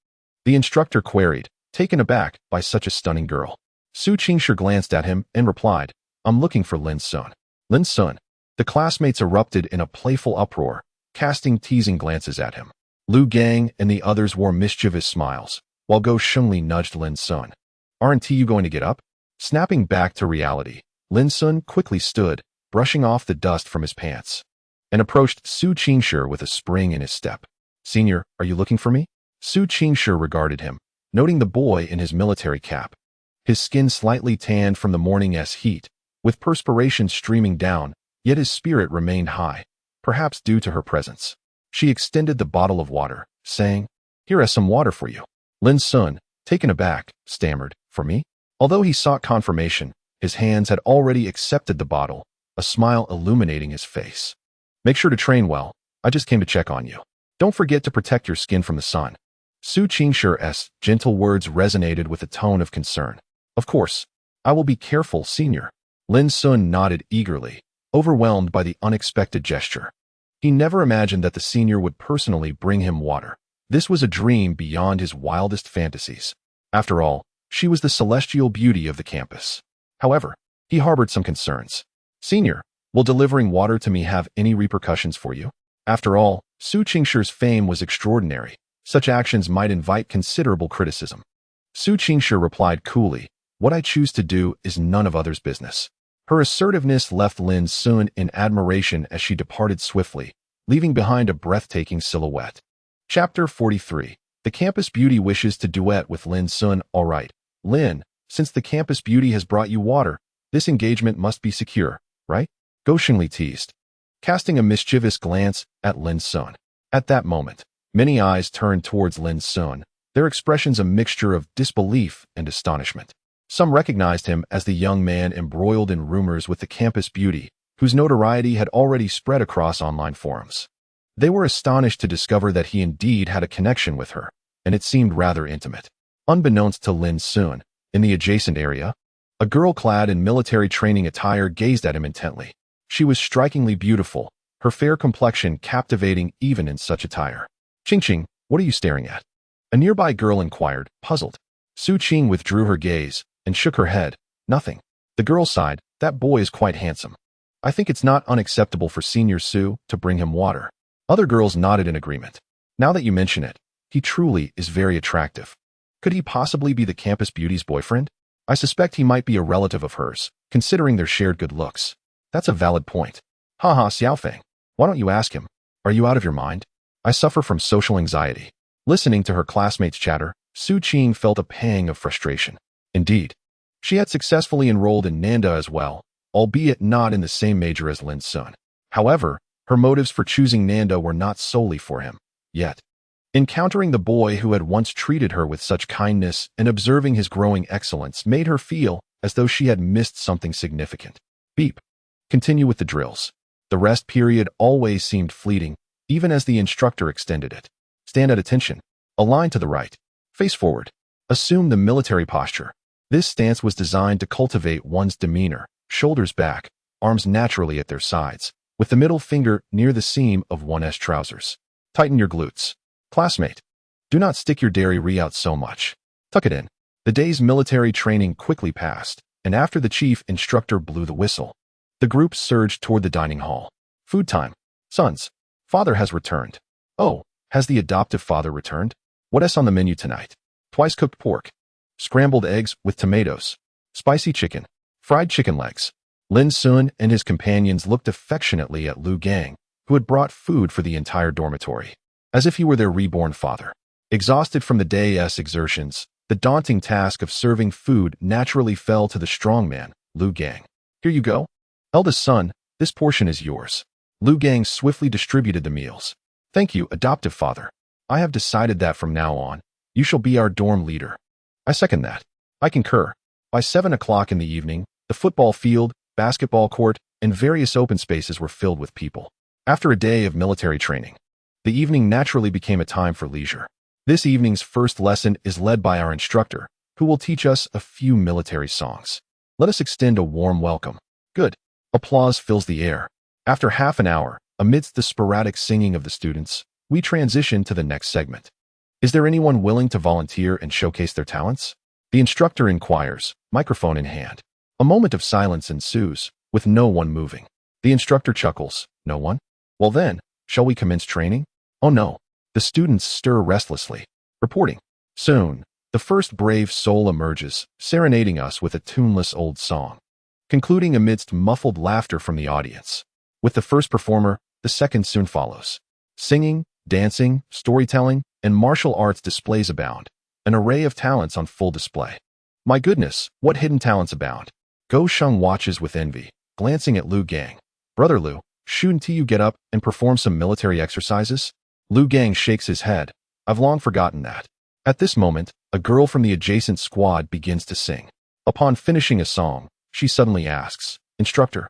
the instructor queried, taken aback by such a stunning girl. Su Qingshi glanced at him and replied, "I'm looking for Lin Xun." Lin Xun. The classmates erupted in a playful uproar, casting teasing glances at him. Lu Gang and the others wore mischievous smiles, while Go Shengli nudged Lin Xun. "Aren't you going to get up?" Snapping back to reality, Lin Xun quickly stood, brushing off the dust from his pants, and approached Su Qingshi with a spring in his step. "Senior, are you looking for me?" Su Qingshi regarded him, noting the boy in his military cap. His skin slightly tanned from the morning's heat, with perspiration streaming down, yet his spirit remained high, perhaps due to her presence. She extended the bottle of water, saying, "Here is some water for you." Lin Xun, taken aback, stammered, "For me?" Although he sought confirmation, his hands had already accepted the bottle, a smile illuminating his face. "Make sure to train well. I just came to check on you. Don't forget to protect your skin from the sun." Su Qingshi's gentle words resonated with a tone of concern. "Of course, I will be careful, senior." Lin Xun nodded eagerly, overwhelmed by the unexpected gesture. He never imagined that the senior would personally bring him water. This was a dream beyond his wildest fantasies. After all, she was the celestial beauty of the campus. However, he harbored some concerns. "Senior, will delivering water to me have any repercussions for you?" After all, Su Qingshi's fame was extraordinary. Such actions might invite considerable criticism. Su Qingshi replied coolly, "What I choose to do is none of others' business." Her assertiveness left Lin Xun in admiration as she departed swiftly, leaving behind a breathtaking silhouette. Chapter 43. The campus beauty wishes to duet with Lin Xun. "All right, Lin, since the campus beauty has brought you water, this engagement must be secure, right?" Go Shengli teased, casting a mischievous glance at Lin Xun. At that moment, many eyes turned towards Lin Xun, their expressions a mixture of disbelief and astonishment. Some recognized him as the young man embroiled in rumors with the campus beauty, whose notoriety had already spread across online forums. They were astonished to discover that he indeed had a connection with her, and it seemed rather intimate. Unbeknownst to Lin Xun, in the adjacent area, a girl clad in military training attire gazed at him intently. She was strikingly beautiful, her fair complexion captivating even in such attire. "Qing, what are you staring at?" a nearby girl inquired, puzzled. Su Qing withdrew her gaze and shook her head. "Nothing." The girl sighed, "That boy is quite handsome. I think it's not unacceptable for Senior Su to bring him water." Other girls nodded in agreement. "Now that you mention it, he truly is very attractive. Could he possibly be the campus beauty's boyfriend? I suspect he might be a relative of hers, considering their shared good looks." "That's a valid point." "Haha, Xiaofeng. Why don't you ask him? Are you out of your mind?" "I suffer from social anxiety." Listening to her classmates' chatter, Su Qing felt a pang of frustration. Indeed, she had successfully enrolled in Nanda as well, albeit not in the same major as Lin Xun. However, her motives for choosing Nanda were not solely for him, yet. Encountering the boy who had once treated her with such kindness and observing his growing excellence made her feel as though she had missed something significant. Beep. Continue with the drills. The rest period always seemed fleeting, even as the instructor extended it. Stand at attention. Align to the right. Face forward. Assume the military posture. This stance was designed to cultivate one's demeanor, shoulders back, arms naturally at their sides, with the middle finger near the seam of one's trousers. Tighten your glutes. Classmate, do not stick your dairy out so much. Tuck it in. The day's military training quickly passed, and after the chief instructor blew the whistle, the group surged toward the dining hall. Food time. Sons, father has returned. Oh, has the adoptive father returned? What is on the menu tonight? Twice cooked pork, scrambled eggs with tomatoes, spicy chicken, fried chicken legs. Lin Xun and his companions looked affectionately at Lu Gang, who had brought food for the entire dormitory, as if he were their reborn father. Exhausted from the day's exertions, the daunting task of serving food naturally fell to the strong man, Lu Gang. Here you go. Eldest son, this portion is yours. Lu Gang swiftly distributed the meals. Thank you, adoptive father. I have decided that from now on, you shall be our dorm leader. I second that. I concur. By 7 o'clock in the evening, the football field, basketball court, and various open spaces were filled with people. After a day of military training, the evening naturally became a time for leisure. This evening's first lesson is led by our instructor, who will teach us a few military songs. Let us extend a warm welcome. Good. Applause fills the air. After half an hour, amidst the sporadic singing of the students, we transition to the next segment. Is there anyone willing to volunteer and showcase their talents? The instructor inquires, microphone in hand. A moment of silence ensues, with no one moving. The instructor chuckles. No one? Well then, shall we commence training? Oh no. The students stir restlessly. Reporting. Soon, the first brave soul emerges, serenading us with a tuneless old song, concluding amidst muffled laughter from the audience. With the first performer, the second soon follows. Singing, dancing, storytelling, and martial arts displays abound, an array of talents on full display. My goodness, what hidden talents abound. Go Sheng watches with envy, glancing at Lu Gang. Brother Lu, shouldn't you get up and perform some military exercises? Lu Gang shakes his head. I've long forgotten that. At this moment, a girl from the adjacent squad begins to sing. Upon finishing a song, she suddenly asks, Instructor,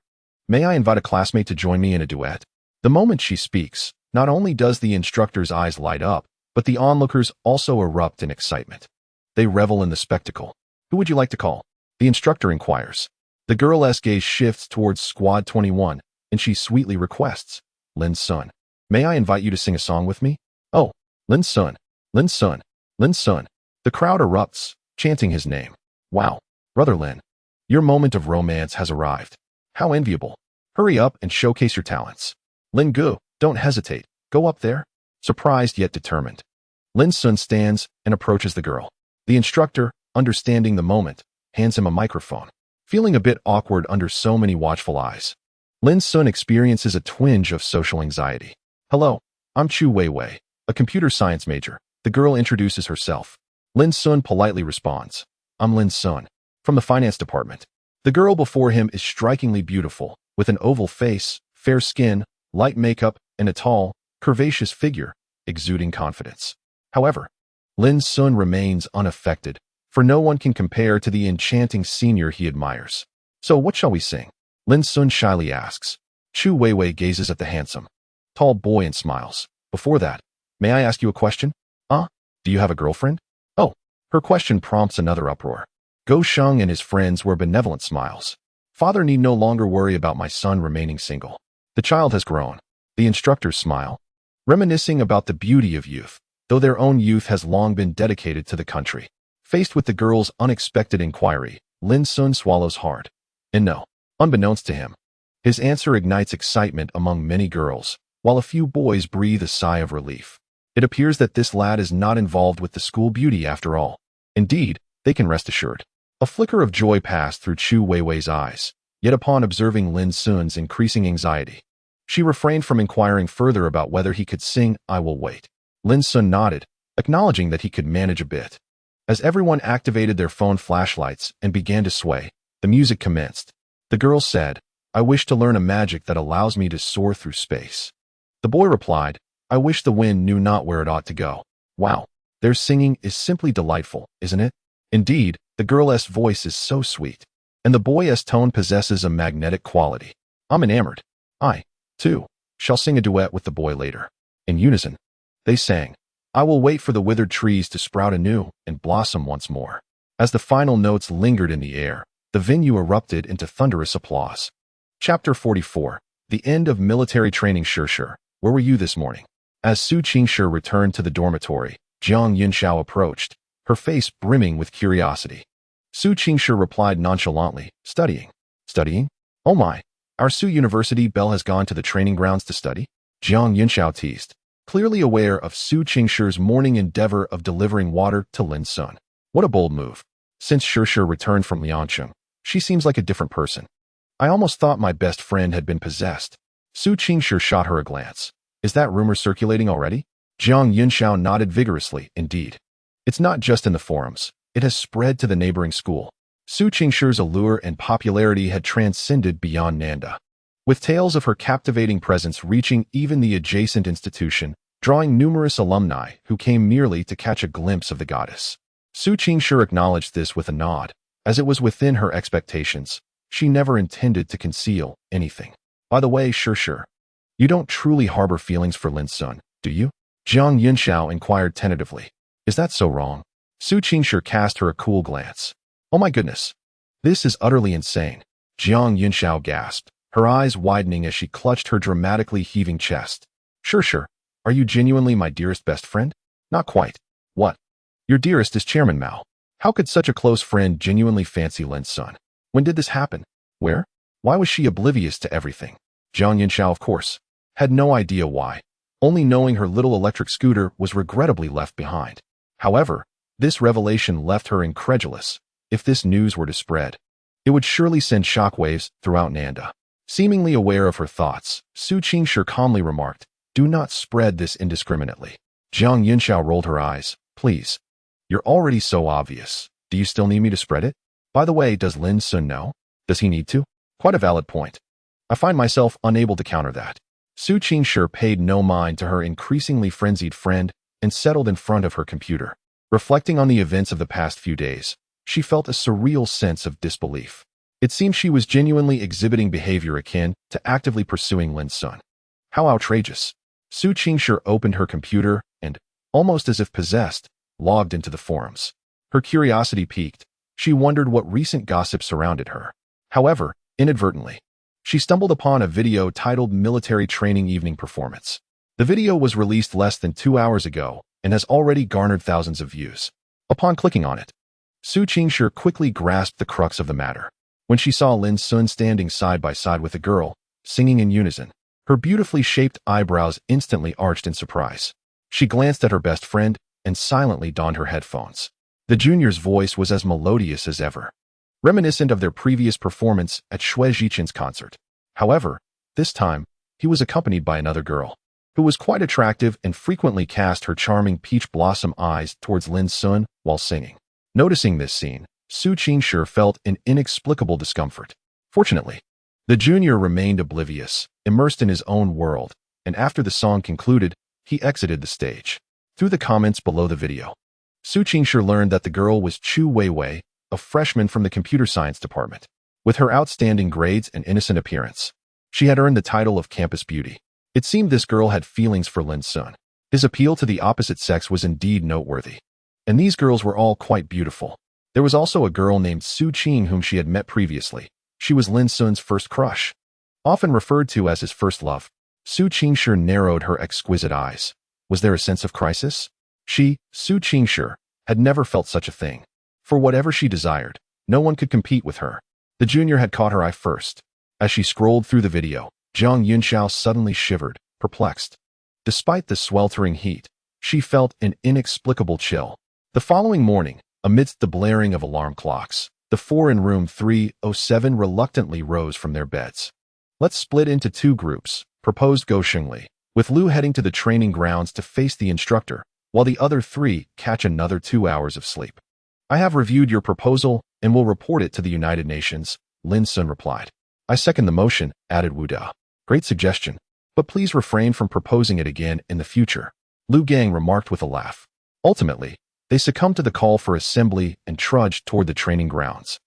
may I invite a classmate to join me in a duet? The moment she speaks, not only does the instructor's eyes light up, but the onlookers also erupt in excitement. They revel in the spectacle. Who would you like to call? The instructor inquires. The girl's gaze shifts towards Squad 21, and she sweetly requests, Lin Xun, may I invite you to sing a song with me? Oh, Lin Xun, Lin Xun, Lin Xun. The crowd erupts, chanting his name. Wow, Brother Lin, your moment of romance has arrived. How enviable. Hurry up and showcase your talents. Lin Gu, don't hesitate. Go up there. Surprised yet determined. Lin Xun stands and approaches the girl. The instructor, understanding the moment, hands him a microphone. Feeling a bit awkward under so many watchful eyes, Lin Xun experiences a twinge of social anxiety. Hello, I'm Chu Weiwei, a computer science major. The girl introduces herself. Lin Xun politely responds, I'm Lin Xun, from the finance department. The girl before him is strikingly beautiful, with an oval face, fair skin, light makeup, and a tall, curvaceous figure, exuding confidence. However, Lin Xun remains unaffected, for no one can compare to the enchanting senior he admires. So what shall we sing? Lin Xun shyly asks. Chu Weiwei gazes at the handsome, tall boy and smiles. Before that, may I ask you a question? Do you have a girlfriend? Oh, her question prompts another uproar. Go Sheng and his friends were benevolent smiles. Father need no longer worry about my son remaining single. The child has grown. The instructors smile, reminiscing about the beauty of youth, though their own youth has long been dedicated to the country. Faced with the girl's unexpected inquiry, Lin Xun swallows hard. And no, unbeknownst to him, his answer ignites excitement among many girls, while a few boys breathe a sigh of relief. It appears that this lad is not involved with the school beauty after all. Indeed, they can rest assured. A flicker of joy passed through Chu Weiwei's eyes, yet upon observing Lin Xun's increasing anxiety, she refrained from inquiring further about whether he could sing I Will Wait. Lin Xun nodded, acknowledging that he could manage a bit. As everyone activated their phone flashlights and began to sway, the music commenced. The girl said, I wish to learn a magic that allows me to soar through space. The boy replied, I wish the wind knew not where it ought to go. Wow, their singing is simply delightful, isn't it? Indeed, the girl's voice is so sweet, and the boy's tone possesses a magnetic quality. I'm enamored. I, too, shall sing a duet with the boy later. In unison, they sang, I will wait for the withered trees to sprout anew and blossom once more. As the final notes lingered in the air, the venue erupted into thunderous applause. Chapter 44. The End of Military Training. Sure. Where were you this morning? As Su Qingshi returned to the dormitory, Jiang Yunxiao approached, her face brimming with curiosity. Su Qingshi replied nonchalantly, Studying. Studying? Oh my, our Su University belle has gone to the training grounds to study? Jiang Yunxiao teased, clearly aware of Su Qingshi's morning endeavor of delivering water to Lin Xun. What a bold move. Since Shi returned from Liangcheng, she seems like a different person. I almost thought my best friend had been possessed. Su Qingshi shot her a glance. Is that rumor circulating already? Jiang Yunxiao nodded vigorously, indeed. It's not just in the forums. It has spread to the neighboring school. Su Qingshi's allure and popularity had transcended beyond Nanda, with tales of her captivating presence reaching even the adjacent institution, drawing numerous alumni who came merely to catch a glimpse of the goddess. Su Qingshi acknowledged this with a nod, as it was within her expectations. She never intended to conceal anything. By the way, sure. You don't truly harbor feelings for Lin Xun, do you? Jiang Yunxiao inquired tentatively. Is that so wrong? Su Qingshi cast her a cool glance. Oh my goodness. This is utterly insane. Jiang Yunxiao gasped, her eyes widening as she clutched her dramatically heaving chest. Sure. Are you genuinely my dearest best friend? Not quite. What? Your dearest is Chairman Mao. How could such a close friend genuinely fancy Lin Xun? When did this happen? Where? Why was she oblivious to everything? Jiang Yunxiao, of course, had no idea why, only knowing her little electric scooter was regrettably left behind. However, this revelation left her incredulous. If this news were to spread, it would surely send shockwaves throughout Nanda. Seemingly aware of her thoughts, Su Qingshi calmly remarked, "Do not spread this indiscriminately." Jiang Yunxiao rolled her eyes. "Please. You're already so obvious. Do you still need me to spread it? By the way, does Lin Xun know? Does he need to?" Quite a valid point. I find myself unable to counter that. Su Qingshi paid no mind to her increasingly frenzied friend and settled in front of her computer. Reflecting on the events of the past few days, she felt a surreal sense of disbelief. It seemed she was genuinely exhibiting behavior akin to actively pursuing Lin Xun. How outrageous. Su Qingshi opened her computer and, almost as if possessed, logged into the forums. Her curiosity piqued. She wondered what recent gossip surrounded her. However, inadvertently, she stumbled upon a video titled Military Training Evening Performance. The video was released less than 2 hours ago and has already garnered thousands of views. Upon clicking on it, Su Qingshi quickly grasped the crux of the matter. When she saw Lin Xun standing side by side with a girl, singing in unison, her beautifully shaped eyebrows instantly arched in surprise. She glanced at her best friend and silently donned her headphones. The junior's voice was as melodious as ever, reminiscent of their previous performance at Xue Zhichen's concert. However, this time, he was accompanied by another girl, who was quite attractive and frequently cast her charming peach blossom eyes towards Lin Xun while singing. Noticing this scene, Su Qingshi felt an inexplicable discomfort. Fortunately, the junior remained oblivious, immersed in his own world, and after the song concluded, he exited the stage. Through the comments below the video, Su Qingshi learned that the girl was Chu Weiwei, a freshman from the computer science department. With her outstanding grades and innocent appearance, she had earned the title of campus beauty. It seemed this girl had feelings for Lin Xun. His appeal to the opposite sex was indeed noteworthy. And these girls were all quite beautiful. There was also a girl named Su Qing whom she had met previously. She was Lin Xun's first crush. Often referred to as his first love, Su Qingshi narrowed her exquisite eyes. Was there a sense of crisis? She, Su Qingshi, had never felt such a thing. For whatever she desired, no one could compete with her. The junior had caught her eye first. As she scrolled through the video, Jiang Yunxiao suddenly shivered, perplexed. Despite the sweltering heat, she felt an inexplicable chill. The following morning, amidst the blaring of alarm clocks, the four in room 307 reluctantly rose from their beds. "Let's split into 2 groups, proposed Go Shengli, with Lu heading to the training grounds to face the instructor, while the other 3 catch another 2 hours of sleep. "I have reviewed your proposal and will report it to the United Nations," Lin Xun replied. "I second the motion," added Wu Da. "Great suggestion, but please refrain from proposing it again in the future," Lu Gang remarked with a laugh. Ultimately, they succumbed to the call for assembly and trudged toward the training grounds,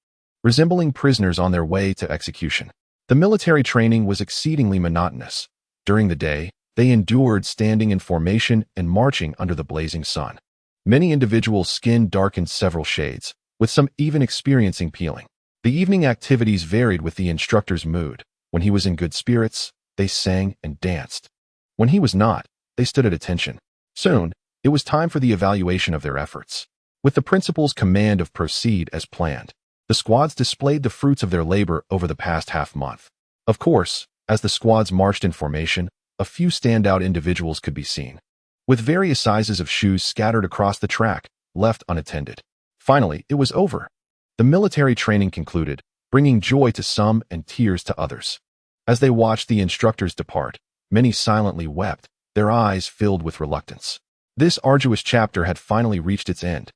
resembling prisoners on their way to execution. The military training was exceedingly monotonous. During the day, they endured standing in formation and marching under the blazing sun. Many individuals' skin darkened several shades, with some even experiencing peeling. The evening activities varied with the instructor's mood. When he was in good spirits, they sang and danced. When he was not, they stood at attention. Soon, it was time for the evaluation of their efforts. With the principal's command of proceed as planned, the squads displayed the fruits of their labor over the past half-month. Of course, as the squads marched in formation, a few standout individuals could be seen, with various sizes of shoes scattered across the track, left unattended. Finally, it was over. The military training concluded, bringing joy to some and tears to others. As they watched the instructors depart, many silently wept, their eyes filled with reluctance. This arduous chapter had finally reached its end.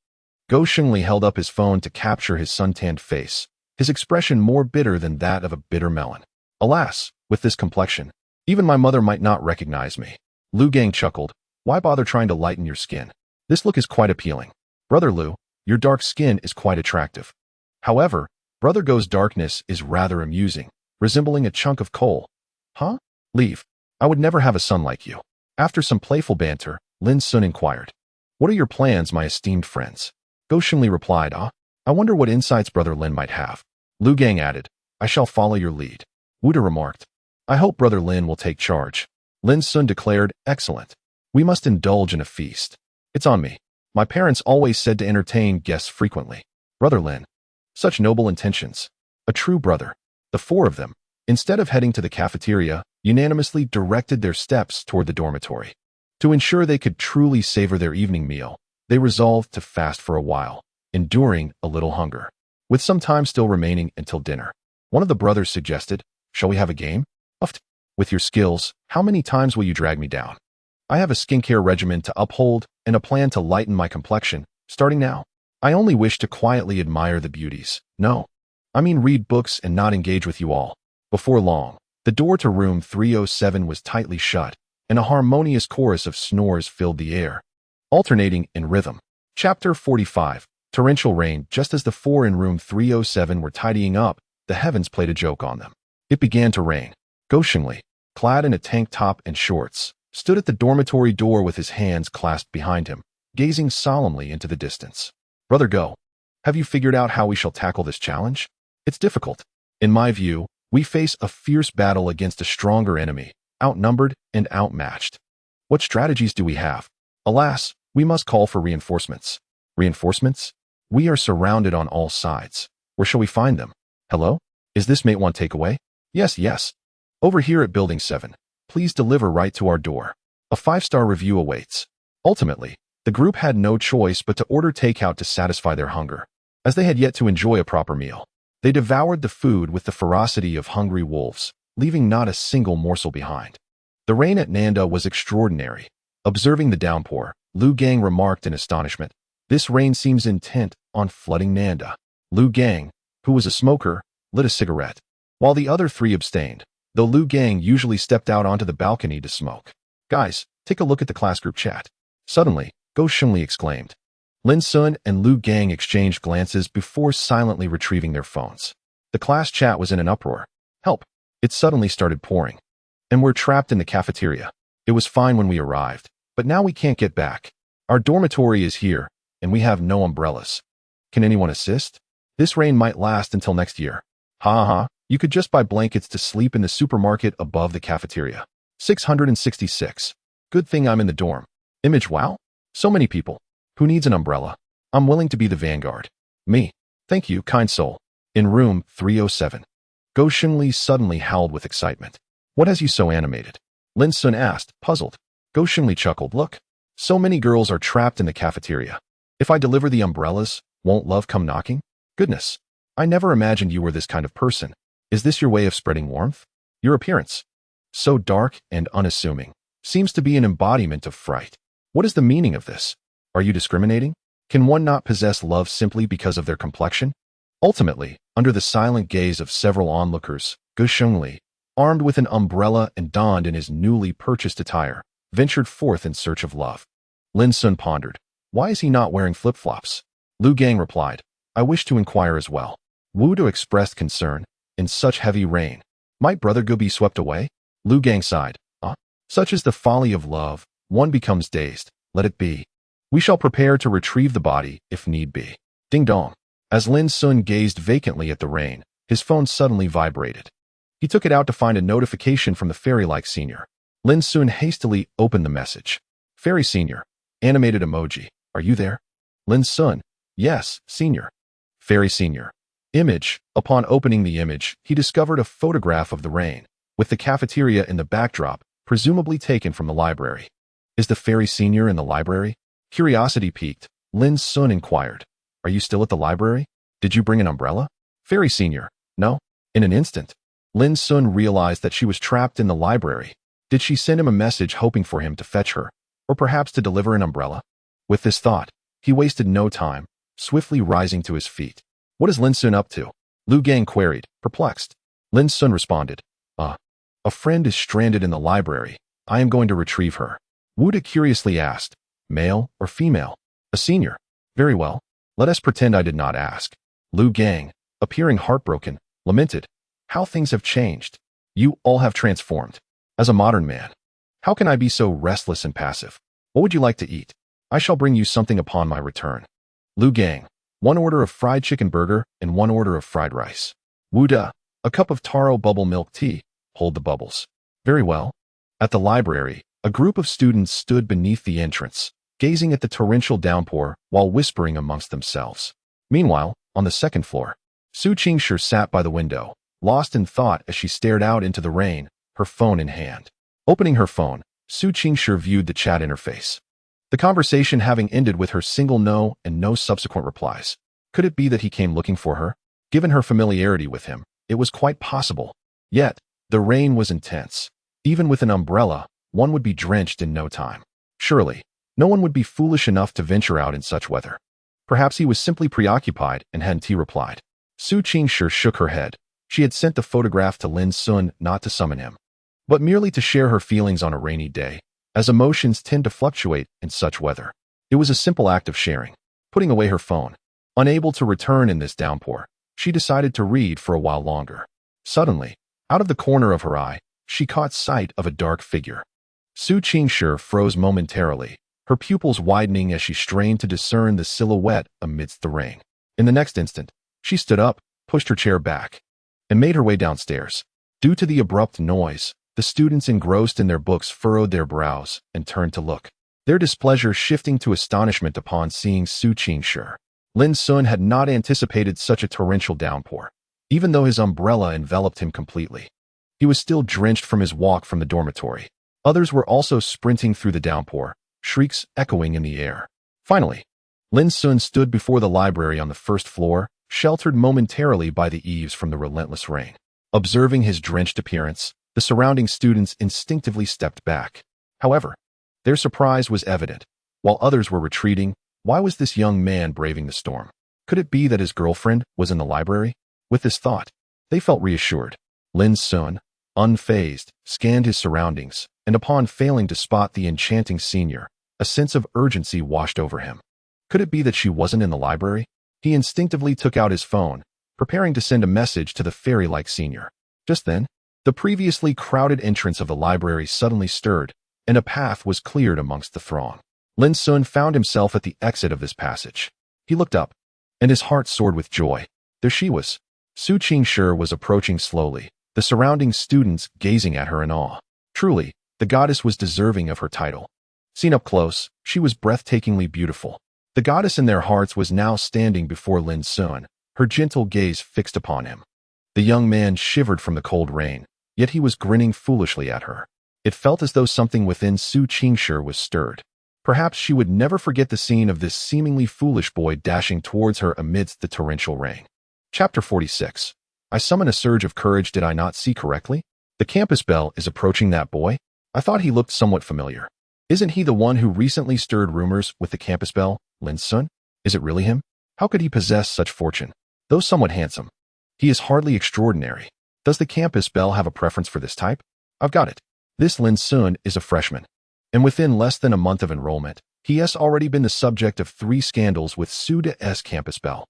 Go Shengli held up his phone to capture his suntanned face, his expression more bitter than that of a bitter melon. "Alas, with this complexion, even my mother might not recognize me." Lu Gang chuckled. "Why bother trying to lighten your skin? This look is quite appealing. Brother Lu, your dark skin is quite attractive. However, Brother Go's darkness is rather amusing, resembling a chunk of coal." "Huh? Leave. I would never have a son like you." After some playful banter, Lin Xun inquired, "What are your plans, my esteemed friends?" Go Shengli replied, I wonder what insights Brother Lin might have." Lu Gang added, I shall follow your lead. Wu remarked, I hope Brother Lin will take charge. Lin Xun declared, excellent. We must indulge in a feast. It's on me. My parents always said to entertain guests frequently. Brother Lin. Such noble intentions. A true brother. The four of them, instead of heading to the cafeteria, unanimously directed their steps toward the dormitory. To ensure they could truly savor their evening meal, they resolved to fast for a while, enduring a little hunger. With some time still remaining until dinner, one of the brothers suggested, shall we have a game? With your skills, how many times will you drag me down? I have a skincare regimen to uphold and a plan to lighten my complexion, starting now. I only wish to quietly admire the beauties. No. I mean read books and not engage with you all. Before long, the door to room 307 was tightly shut, and a harmonious chorus of snores filled the air, alternating in rhythm. Chapter 45. Torrential rain. Just as the four in room 307 were tidying up, the heavens played a joke on them. It began to rain. Go Shengli, clad in a tank top and shorts, stood at the dormitory door with his hands clasped behind him, gazing solemnly into the distance. Brother Go, have you figured out how we shall tackle this challenge? It's difficult. In my view, we face a fierce battle against a stronger enemy, outnumbered and outmatched. What strategies do we have? Alas, we must call for reinforcements. Reinforcements? We are surrounded on all sides. Where shall we find them? Hello? Is this mate one takeaway? Yes. Over here at Building 7. Please deliver right to our door. A 5-star review awaits. Ultimately, the group had no choice but to order takeout to satisfy their hunger. As they had yet to enjoy a proper meal, they devoured the food with the ferocity of hungry wolves, leaving not a single morsel behind. The rain at Nanda was extraordinary. Observing the downpour, Lu Gang remarked in astonishment, this rain seems intent on flooding Nanda. Lu Gang, who was a smoker, lit a cigarette, while the other three abstained, though Lu Gang usually stepped out onto the balcony to smoke. Guys, take a look at the class group chat. Suddenly, Go Shengli exclaimed. Lin Xun and Lu Gang exchanged glances before silently retrieving their phones. The class chat was in an uproar. Help! It suddenly started pouring. And we're trapped in the cafeteria. It was fine when we arrived, but now we can't get back. Our dormitory is here, and we have no umbrellas. Can anyone assist? This rain might last until next year. Ha. You could just buy blankets to sleep in the supermarket above the cafeteria. 666. Good thing I'm in the dorm. Image wow? So many people. Who needs an umbrella? I'm willing to be the vanguard. Me. Thank you, kind soul. In room 307. Go Shengli suddenly howled with excitement. What has you so animated? Lin Xun asked, puzzled. Go Shengli chuckled. Look. So many girls are trapped in the cafeteria. If I deliver the umbrellas, won't love come knocking? Goodness. I never imagined you were this kind of person. Is this your way of spreading warmth? Your appearance, so dark and unassuming, seems to be an embodiment of fright. What is the meaning of this? Are you discriminating? Can one not possess love simply because of their complexion? Ultimately, under the silent gaze of several onlookers, Go Shengli, armed with an umbrella and donned in his newly purchased attire, ventured forth in search of love. Lin Xun pondered. Why is he not wearing flip-flops? Lu Gang replied, I wish to inquire as well. Wu expressed concern. In such heavy rain, might Brother Go be swept away? Lu Gang sighed. Such is the folly of love, one becomes dazed. Let it be. We shall prepare to retrieve the body, if need be. Ding dong. As Lin Xun gazed vacantly at the rain, his phone suddenly vibrated. He took it out to find a notification from the fairy-like senior. Lin Xun hastily opened the message. Fairy senior. Animated emoji. Are you there? Lin Xun. Yes, senior. Fairy senior. Image. Upon opening the image, he discovered a photograph of the rain, with the cafeteria in the backdrop, presumably taken from the library. Is the fairy senior in the library? Curiosity piqued, Lin Xun inquired. Are you still at the library? Did you bring an umbrella? Fairy senior. No. In an instant, Lin Xun realized that she was trapped in the library. Did she send him a message hoping for him to fetch her, or perhaps to deliver an umbrella? With this thought, he wasted no time, swiftly rising to his feet. What is Lin Xun up to? Lu Gang queried, perplexed. Lin Xun responded. A friend is stranded in the library. I am going to retrieve her. Wu curiously asked, male or female? A senior. Very well. Let us pretend I did not ask. Lu Gang, appearing heartbroken, lamented. How things have changed. You all have transformed. As a modern man, how can I be so restless and passive? What would you like to eat? I shall bring you something upon my return. Lu Gang, 1 order of fried chicken burger and 1 order of fried rice. Wuda, a cup of taro bubble milk tea. Hold the bubbles. Very well. At the library, a group of students stood beneath the entrance, gazing at the torrential downpour while whispering amongst themselves. Meanwhile, on the second floor, Su Qingshi sat by the window, lost in thought as she stared out into the rain, her phone in hand. Opening her phone, Su Qingshi viewed the chat interface. The conversation having ended with her single no and no subsequent replies. Could it be that he came looking for her? Given her familiarity with him, it was quite possible. Yet, the rain was intense. Even with an umbrella, one would be drenched in no time. Surely, no one would be foolish enough to venture out in such weather. Perhaps he was simply preoccupied and hadn't replied. Su Qingshi shook her head. She had sent the photograph to Lin Xun not to summon him, but merely to share her feelings on a rainy day, as emotions tend to fluctuate in such weather. It was a simple act of sharing. Putting away her phone, unable to return in this downpour, she decided to read for a while longer. Suddenly, out of the corner of her eye, she caught sight of a dark figure. Su Qingshi froze momentarily, her pupils widening as she strained to discern the silhouette amidst the rain. In the next instant, she stood up, pushed her chair back, and made her way downstairs. Due to the abrupt noise, the students engrossed in their books furrowed their brows and turned to look, their displeasure shifting to astonishment upon seeing Su Qingshi. Lin Xun had not anticipated such a torrential downpour. Even though his umbrella enveloped him completely, he was still drenched from his walk from the dormitory. Others were also sprinting through the downpour, shrieks echoing in the air. Finally, Lin Xun stood before the library on the first floor, sheltered momentarily by the eaves from the relentless rain. Observing his drenched appearance, the surrounding students instinctively stepped back. However, their surprise was evident. While others were retreating, why was this young man braving the storm? Could it be that his girlfriend was in the library? With this thought, they felt reassured. Lin Xun, unfazed, scanned his surroundings, and upon failing to spot the enchanting senior, a sense of urgency washed over him. Could it be that she wasn't in the library? He instinctively took out his phone, preparing to send a message to the fairy-like senior. Just then, the previously crowded entrance of the library suddenly stirred, and a path was cleared amongst the throng. Lin Xun found himself at the exit of this passage. He looked up, and his heart soared with joy. There she was. Su Qingshi was approaching slowly, the surrounding students gazing at her in awe. Truly, the goddess was deserving of her title. Seen up close, she was breathtakingly beautiful. The goddess in their hearts was now standing before Lin Xun, her gentle gaze fixed upon him. The young man shivered from the cold rain, yet he was grinning foolishly at her. It felt as though something within Su Qingshi was stirred. Perhaps she would never forget the scene of this seemingly foolish boy dashing towards her amidst the torrential rain. Chapter 46. I summon a surge of courage. Did I not see correctly? The campus bell is approaching that boy. I thought he looked somewhat familiar. Isn't he the one who recently stirred rumors with the campus bell, Lin Xun? Is it really him? How could he possess such fortune? Though somewhat handsome, he is hardly extraordinary. Does the campus bell have a preference for this type? I've got it. This Lin Xun is a freshman, and within less than a month of enrollment, he has already been the subject of 3 scandals with Suda's campus bell.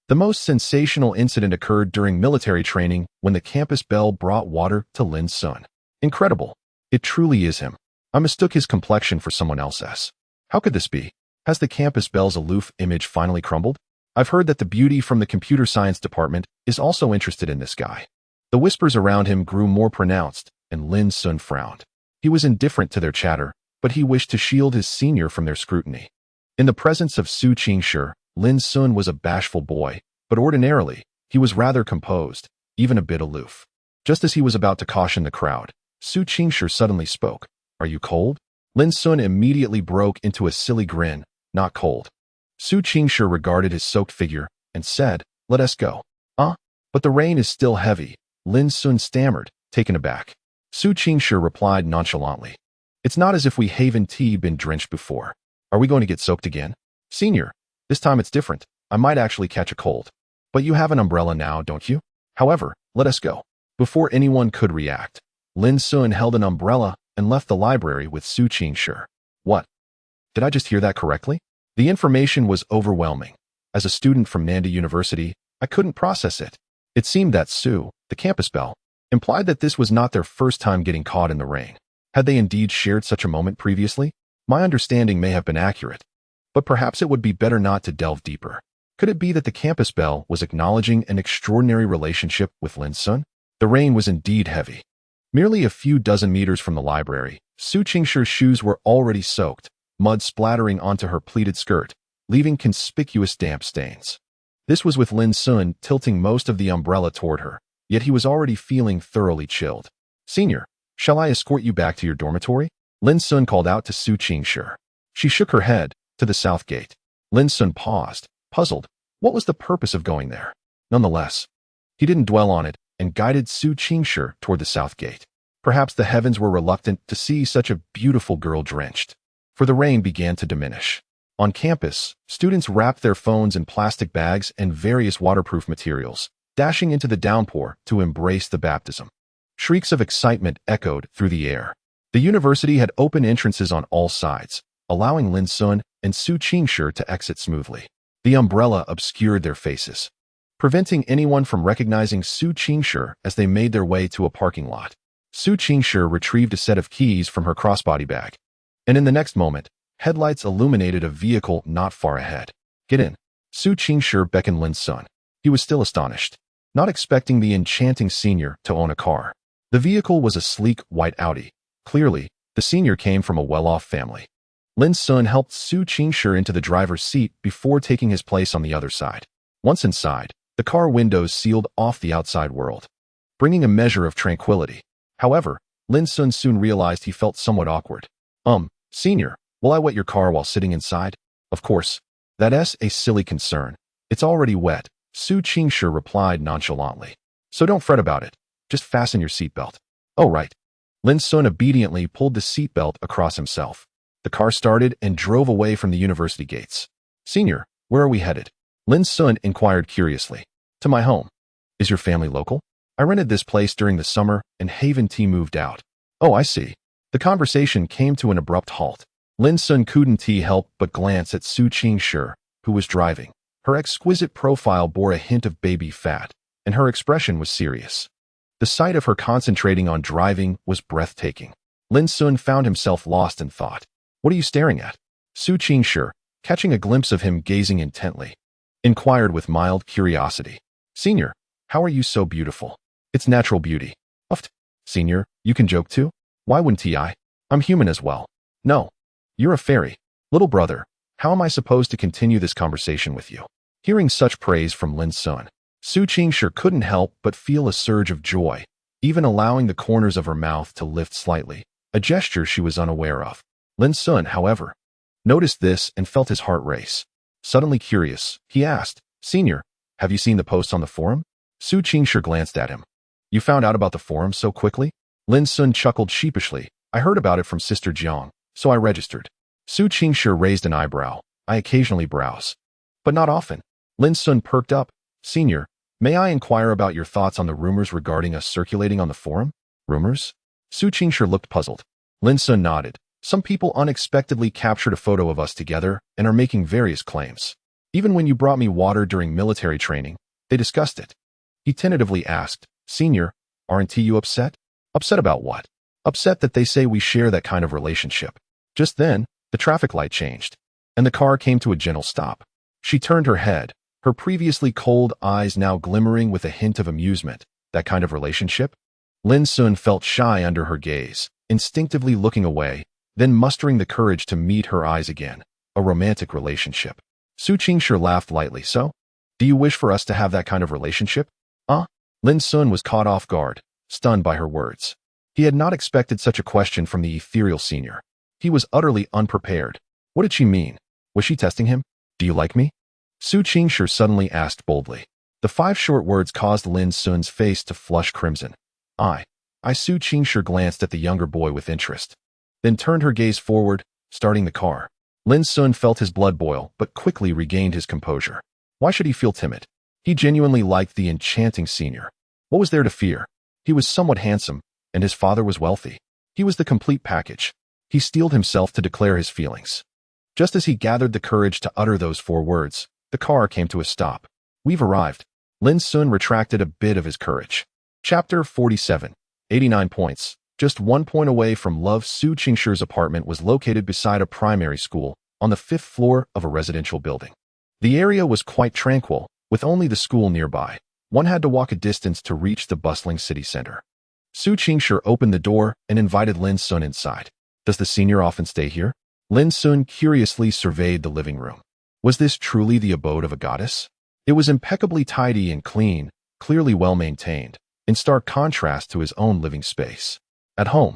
The most sensational incident occurred during military training when the campus bell brought water to Lin Xun. Incredible. It truly is him. I mistook his complexion for someone else's. How could this be? Has the campus bell's aloof image finally crumbled? I've heard that the beauty from the computer science department is also interested in this guy. The whispers around him grew more pronounced, and Lin Xun frowned. He was indifferent to their chatter, but he wished to shield his senior from their scrutiny. In the presence of Su Qingshi, Lin Xun was a bashful boy, but ordinarily, he was rather composed, even a bit aloof. Just as he was about to caution the crowd, Su Qingshi suddenly spoke. Are you cold? Lin Xun immediately broke into a silly grin. Not cold. Su Qingshi regarded his soaked figure and said, let us go. But the rain is still heavy, Lin Xun stammered, taken aback. Su Qingshi replied nonchalantly. It's not as if we haven't been drenched before. Are we going to get soaked again? Senior, this time it's different. I might actually catch a cold. But you have an umbrella now, don't you? However, let us go. Before anyone could react, Lin Xun held an umbrella and left the library with Su Qingshi. What? Did I just hear that correctly? The information was overwhelming. As a student from Nanda University, I couldn't process it. It seemed that Su, the campus bell, implied that this was not their first time getting caught in the rain. Had they indeed shared such a moment previously? My understanding may have been accurate, but perhaps it would be better not to delve deeper. Could it be that the campus bell was acknowledging an extraordinary relationship with Lin Xun? The rain was indeed heavy. Merely a few dozen meters from the library, Su Qingshi's shoes were already soaked, mud splattering onto her pleated skirt, leaving conspicuous damp stains. This was with Lin Xun tilting most of the umbrella toward her, yet he was already feeling thoroughly chilled. "Senior, shall I escort you back to your dormitory?" Lin Xun called out to Su Qingshi. She shook her head, to the south gate. Lin Xun paused, puzzled. What was the purpose of going there? Nonetheless, he didn't dwell on it and guided Su Qingshi toward the south gate. Perhaps the heavens were reluctant to see such a beautiful girl drenched, for the rain began to diminish. On campus, students wrapped their phones in plastic bags and various waterproof materials, dashing into the downpour to embrace the baptism. Shrieks of excitement echoed through the air. The university had open entrances on all sides, allowing Lin Xun and Su Qingshi to exit smoothly. The umbrella obscured their faces, preventing anyone from recognizing Su Qingshi as they made their way to a parking lot. Su Qingshi retrieved a set of keys from her crossbody bag, and in the next moment, headlights illuminated a vehicle not far ahead. "Get in." Su Qingshi beckoned Lin Xun. He was still astonished, not expecting the enchanting senior to own a car. The vehicle was a sleek white Audi. Clearly, the senior came from a well-off family. Lin Xun helped Su Qingshi into the driver's seat before taking his place on the other side. Once inside, the car windows sealed off the outside world, bringing a measure of tranquility. However, Lin Xun soon realized he felt somewhat awkward. Senior, will I wet your car while sitting inside?" "Of course. That's a silly concern. It's already wet," Su Qingshi replied nonchalantly. "So don't fret about it. Just fasten your seatbelt." "Oh, right." Lin Xun obediently pulled the seatbelt across himself. The car started and drove away from the university gates. "Senior, where are we headed?" Lin Xun inquired curiously. "To my home." "Is your family local?" "I rented this place during the summer and Haven T moved out." "Oh, I see." The conversation came to an abrupt halt. Lin Xun couldn't help but glance at Su Qingshi, who was driving. Her exquisite profile bore a hint of baby fat, and her expression was serious. The sight of her concentrating on driving was breathtaking. Lin Xun found himself lost in thought. "What are you staring at?" Su Qingshi, catching a glimpse of him gazing intently, inquired with mild curiosity. "Senior, how are you so beautiful?" "It's natural beauty." "Uft. Senior, you can joke too?" "Why wouldn't I? I'm human as well." "No. You're a fairy." "Little brother, how am I supposed to continue this conversation with you?" Hearing such praise from Lin Xun, Su Qingshi couldn't help but feel a surge of joy, even allowing the corners of her mouth to lift slightly, a gesture she was unaware of. Lin Xun, however, noticed this and felt his heart race. Suddenly curious, he asked, "Senior, have you seen the posts on the forum?" Su Qingshi glanced at him. "You found out about the forum so quickly?" Lin Xun chuckled sheepishly. "I heard about it from Sister Jiang, so I registered." Su Qingshi raised an eyebrow. "I occasionally browse, but not often." Lin Xun perked up. "Senior, may I inquire about your thoughts on the rumors regarding us circulating on the forum?" "Rumors?" Su Qingshi looked puzzled. Lin Xun nodded. "Some people unexpectedly captured a photo of us together and are making various claims. Even when you brought me water during military training, they discussed it." He tentatively asked, "Senior, aren't you upset?" "Upset about what?" "Upset that they say we share that kind of relationship." Just then, the traffic light changed, and the car came to a gentle stop. She turned her head, her previously cold eyes now glimmering with a hint of amusement. "That kind of relationship?" Lin Xun felt shy under her gaze, instinctively looking away, then mustering the courage to meet her eyes again. "A romantic relationship." Su Qingshi laughed lightly. "So? Do you wish for us to have that kind of relationship?" Lin Xun was caught off guard, stunned by her words. He had not expected such a question from the ethereal senior. He was utterly unprepared. What did she mean? Was she testing him? "Do you like me?" Su Qingshi suddenly asked boldly. The 5 short words caused Lin Xun's face to flush crimson. I Su Qingshi glanced at the younger boy with interest, then turned her gaze forward, starting the car. Lin Xun felt his blood boil, but quickly regained his composure. Why should he feel timid? He genuinely liked the enchanting senior. What was there to fear? He was somewhat handsome, and his father was wealthy. He was the complete package. He steeled himself to declare his feelings. Just as he gathered the courage to utter those 4 words, the car came to a stop. "We've arrived." Lin Xun retracted a bit of his courage. Chapter 47. 89 points. Just 1 point away from Love, Su Qingshi's apartment was located beside a primary school on the 5th floor of a residential building. The area was quite tranquil, with only the school nearby. One had to walk a distance to reach the bustling city center. Su Qingshi opened the door and invited Lin Xun inside. Does the senior often stay here? Lin Xun curiously surveyed the living room. Was this truly the abode of a goddess? It was impeccably tidy and clean, clearly well-maintained, in stark contrast to his own living space. At home,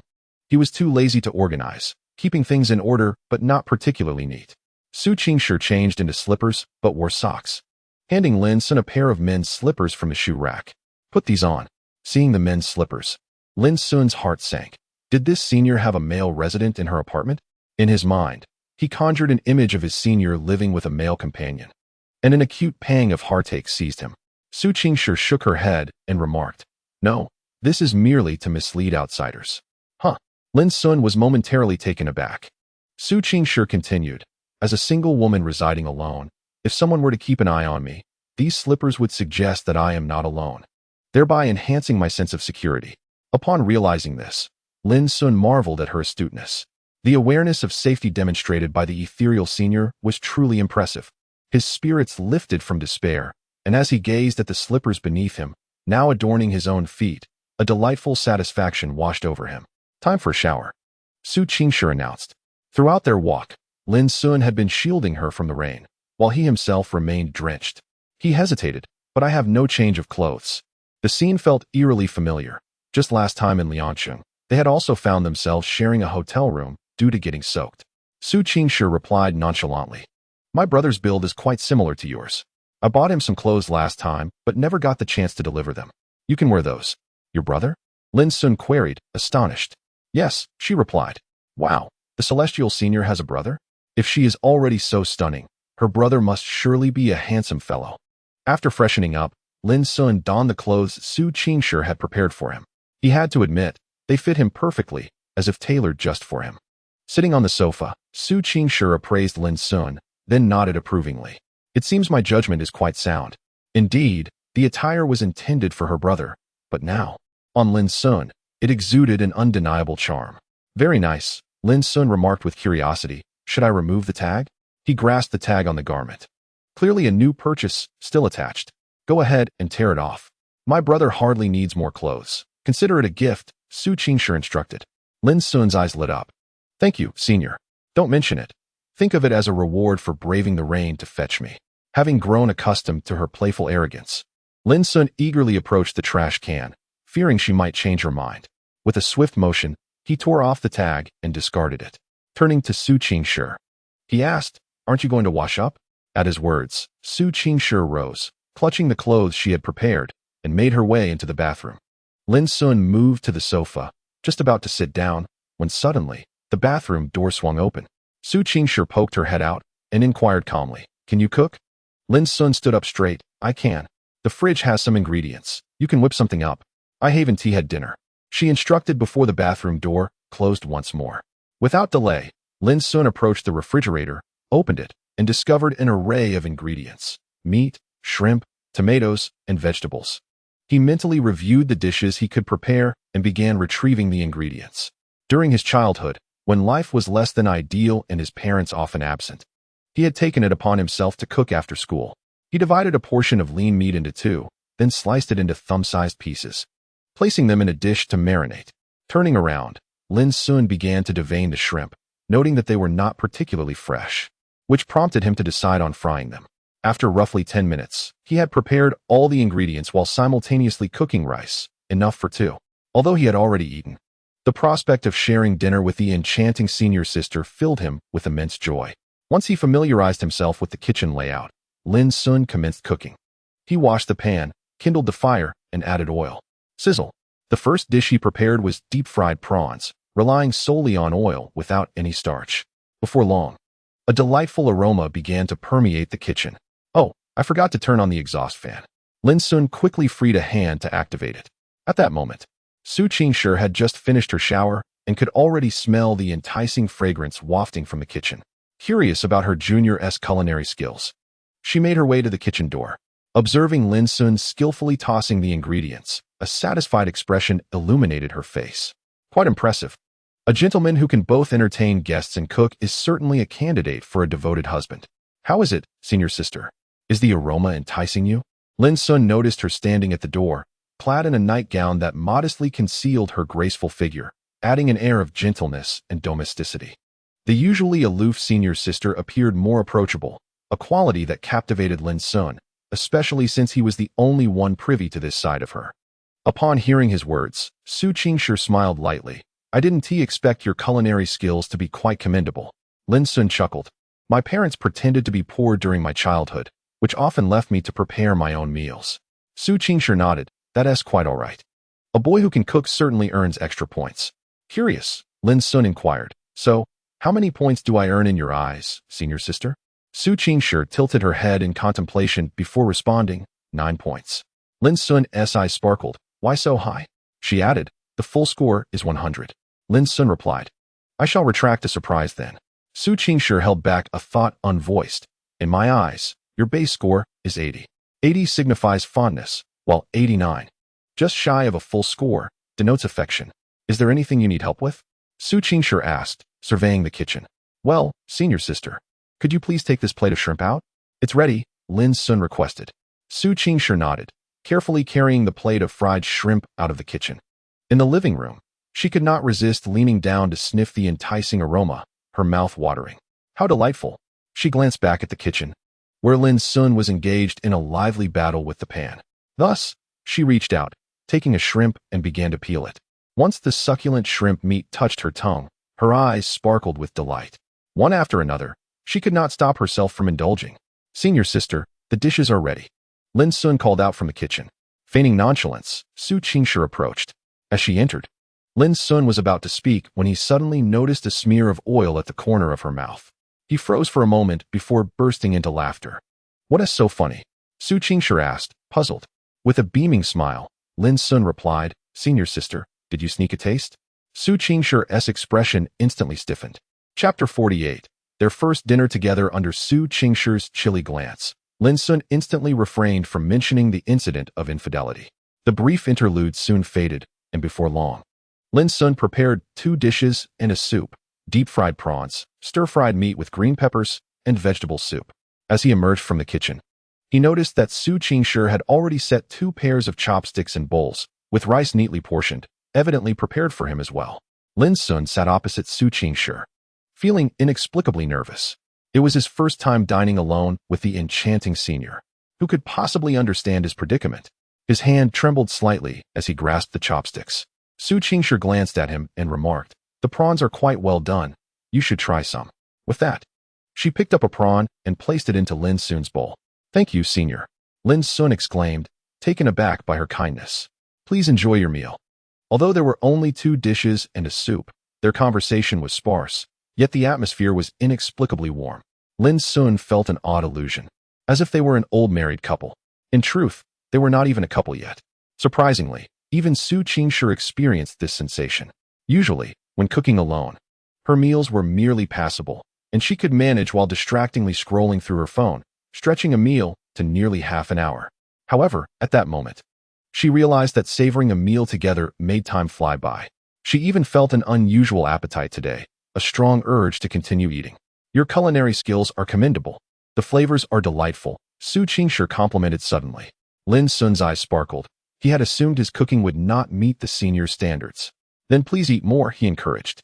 he was too lazy to organize, keeping things in order but not particularly neat. Su Qingshi changed into slippers but wore socks, handing Lin Xun a pair of men's slippers from his shoe rack. Put these on. Seeing the men's slippers, Lin Xun's heart sank. Did this senior have a male resident in her apartment? In his mind, he conjured an image of his senior living with a male companion, and an acute pang of heartache seized him. Su Qingshi shook her head and remarked, "No, this is merely to mislead outsiders." Huh. Lin Xun was momentarily taken aback. Su Qingshi continued, "As a single woman residing alone, if someone were to keep an eye on me, these slippers would suggest that I am not alone, thereby enhancing my sense of security." Upon realizing this, Lin Xun marveled at her astuteness. The awareness of safety demonstrated by the ethereal senior was truly impressive. His spirits lifted from despair, and as he gazed at the slippers beneath him, now adorning his own feet, a delightful satisfaction washed over him. "Time for a shower," Su Qingshi announced. Throughout their walk, Lin Xun had been shielding her from the rain, while he himself remained drenched. He hesitated, "But I have no change of clothes." The scene felt eerily familiar. Just last time in Liangcheng, they had also found themselves sharing a hotel room due to getting soaked. Su Qingshi replied nonchalantly, "My brother's build is quite similar to yours. I bought him some clothes last time, but never got the chance to deliver them. You can wear those." "Your brother?" Lin Xun queried, astonished. "Yes," she replied. "Wow, the celestial senior has a brother? If she is already so stunning, her brother must surely be a handsome fellow." After freshening up, Lin Xun donned the clothes Su Qingshi had prepared for him. He had to admit, they fit him perfectly, as if tailored just for him. Sitting on the sofa, Su Qingshi appraised Lin Xun, then nodded approvingly. "It seems my judgment is quite sound." Indeed, the attire was intended for her brother, but now, on Lin Xun, it exuded an undeniable charm. "Very nice," Lin Xun remarked with curiosity. "Should I remove the tag?" He grasped the tag on the garment. Clearly a new purchase, still attached. "Go ahead and tear it off. My brother hardly needs more clothes. Consider it a gift," Su Qingshi instructed. Lin Xun's eyes lit up. "Thank you, senior. Don't mention it. Think of it as a reward for braving the rain to fetch me." Having grown accustomed to her playful arrogance, Lin Xun eagerly approached the trash can, fearing she might change her mind. With a swift motion, he tore off the tag and discarded it. Turning to Su Qingshi, he asked, "Aren't you going to wash up?" At his words, Su Qingshi rose, clutching the clothes she had prepared, and made her way into the bathroom. Lin Xun moved to the sofa, just about to sit down, when suddenly, the bathroom door swung open. Su Qingshi poked her head out and inquired calmly, "Can you cook?" Lin Xun stood up straight. "I can. The fridge has some ingredients. You can whip something up. I haven't had dinner," she instructed before the bathroom door closed once more. Without delay, Lin Xun approached the refrigerator, opened it, and discovered an array of ingredients: meat, shrimp, tomatoes, and vegetables. He mentally reviewed the dishes he could prepare and began retrieving the ingredients. During his childhood, when life was less than ideal and his parents often absent, he had taken it upon himself to cook after school. He divided a portion of lean meat into two, then sliced it into thumb-sized pieces, placing them in a dish to marinate. Turning around, Lin Xun began to devein the shrimp, noting that they were not particularly fresh, which prompted him to decide on frying them. After roughly 10 minutes, he had prepared all the ingredients while simultaneously cooking rice, enough for two. Although he had already eaten, the prospect of sharing dinner with the enchanting senior sister filled him with immense joy. Once he familiarized himself with the kitchen layout, Lin Xun commenced cooking. He washed the pan, kindled the fire, and added oil. Sizzle. The first dish he prepared was deep-fried prawns, relying solely on oil without any starch. Before long, a delightful aroma began to permeate the kitchen. "Oh, I forgot to turn on the exhaust fan." Lin Xun quickly freed a hand to activate it. At that moment, Su Qingshi had just finished her shower and could already smell the enticing fragrance wafting from the kitchen. Curious about her junior-esque culinary skills, she made her way to the kitchen door. Observing Lin Xun skillfully tossing the ingredients, a satisfied expression illuminated her face. Quite impressive. A gentleman who can both entertain guests and cook is certainly a candidate for a devoted husband. "How is it, senior sister?" Is the aroma enticing you? Lin Xun noticed her standing at the door, clad in a nightgown that modestly concealed her graceful figure, adding an air of gentleness and domesticity. The usually aloof senior sister appeared more approachable, a quality that captivated Lin Xun, especially since he was the only one privy to this side of her. Upon hearing his words, Su Qingshi smiled lightly. I didn't expect your culinary skills to be quite commendable. Lin Xun chuckled. My parents pretended to be poor during my childhood, which often left me to prepare my own meals. Su Qingshi nodded. That's quite all right. A boy who can cook certainly earns extra points. Curious, Lin Xun inquired. So, how many points do I earn in your eyes, senior sister? Su Qingshi tilted her head in contemplation before responding, 9 points. Lin Xun's eyes sparkled. Why so high? She added, the full score is 100. Lin Xun replied. I shall retract a surprise then. Su Qingshi held back a thought unvoiced. In my eyes, your base score is 80. 80 signifies fondness, while 89, just shy of a full score, denotes affection. Is there anything you need help with? Su Qingshi asked, surveying the kitchen. Well, senior sister, could you please take this plate of shrimp out? It's ready, Lin Xun requested. Su Qingshi nodded, carefully carrying the plate of fried shrimp out of the kitchen. In the living room, she could not resist leaning down to sniff the enticing aroma, her mouth watering. How delightful! She glanced back at the kitchen, where Lin Xun was engaged in a lively battle with the pan. Thus, she reached out, taking a shrimp and began to peel it. Once the succulent shrimp meat touched her tongue, her eyes sparkled with delight. One after another, she could not stop herself from indulging. Senior sister, the dishes are ready. Lin Xun called out from the kitchen. Feigning nonchalance, Su Qingshi approached. As she entered, Lin Xun was about to speak when he suddenly noticed a smear of oil at the corner of her mouth. He froze for a moment before bursting into laughter. What is so funny? Su Qingshi asked, puzzled. With a beaming smile, Lin Xun replied, Senior sister, did you sneak a taste? Su Qingshi's expression instantly stiffened. Chapter 48. Their first dinner together under Su Qingshi's chilly glance. Lin Xun instantly refrained from mentioning the incident of infidelity. The brief interlude soon faded, and before long, Lin Xun prepared 2 dishes and a soup, deep-fried prawns, stir-fried meat with green peppers, and vegetable soup. As he emerged from the kitchen, he noticed that Su Qingshi had already set 2 pairs of chopsticks and bowls, with rice neatly portioned, evidently prepared for him as well. Lin Xun sat opposite Su Qingshi, feeling inexplicably nervous. It was his first time dining alone with the enchanting senior. Who could possibly understand his predicament? His hand trembled slightly as he grasped the chopsticks. Su Qingshi glanced at him and remarked, the prawns are quite well done. You should try some. With that, she picked up a prawn and placed it into Lin Xun's bowl. Thank you, senior. Lin Xun exclaimed, taken aback by her kindness. Please enjoy your meal. Although there were only 2 dishes and a soup, their conversation was sparse, yet the atmosphere was inexplicably warm. Lin Xun felt an odd illusion, as if they were an old married couple. In truth, they were not even a couple yet. Surprisingly, even Su Qingshi experienced this sensation. Usually, when cooking alone, her meals were merely passable, and she could manage while distractingly scrolling through her phone, stretching a meal to nearly half an hour. However, at that moment, she realized that savoring a meal together made time fly by. She even felt an unusual appetite today, a strong urge to continue eating. Your culinary skills are commendable. The flavors are delightful, Su Qingshi complimented suddenly. Lin Xun's eyes sparkled. He had assumed his cooking would not meet the senior's standards. Then please eat more, he encouraged.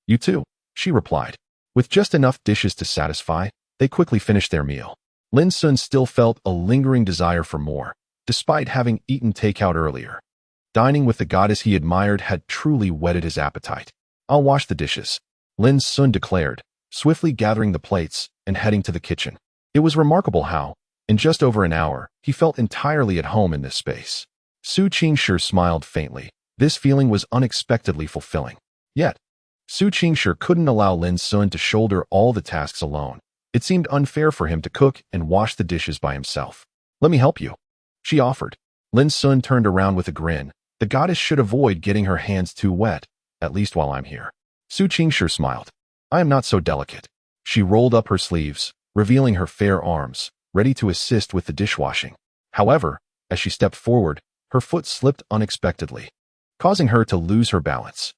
You too, she replied. With just enough dishes to satisfy, they quickly finished their meal. Lin Xun still felt a lingering desire for more, despite having eaten takeout earlier. Dining with the goddess he admired had truly whetted his appetite. I'll wash the dishes, Lin Xun declared, swiftly gathering the plates and heading to the kitchen. It was remarkable how, in just over an hour, he felt entirely at home in this space. Su Qingshi smiled faintly. This feeling was unexpectedly fulfilling. Yet, Su Qingshi couldn't allow Lin Xun to shoulder all the tasks alone. It seemed unfair for him to cook and wash the dishes by himself. Let me help you, she offered. Lin Xun turned around with a grin. The goddess should avoid getting her hands too wet, at least while I'm here. Su Qingshi smiled. I am not so delicate. She rolled up her sleeves, revealing her fair arms, ready to assist with the dishwashing. However, as she stepped forward, her foot slipped unexpectedly, causing her to lose her balance.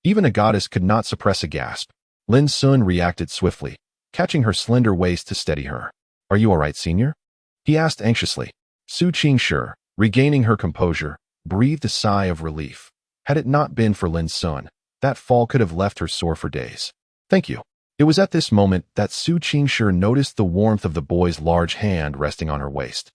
Even a goddess could not suppress a gasp. Lin Xun reacted swiftly, catching her slender waist to steady her. Are you all right, senior? he asked anxiously. Su Qingshi, regaining her composure, breathed a sigh of relief. Had it not been for Lin Xun, that fall could have left her sore for days. Thank you. It was at this moment that Su Qingshi noticed the warmth of the boy's large hand resting on her waist,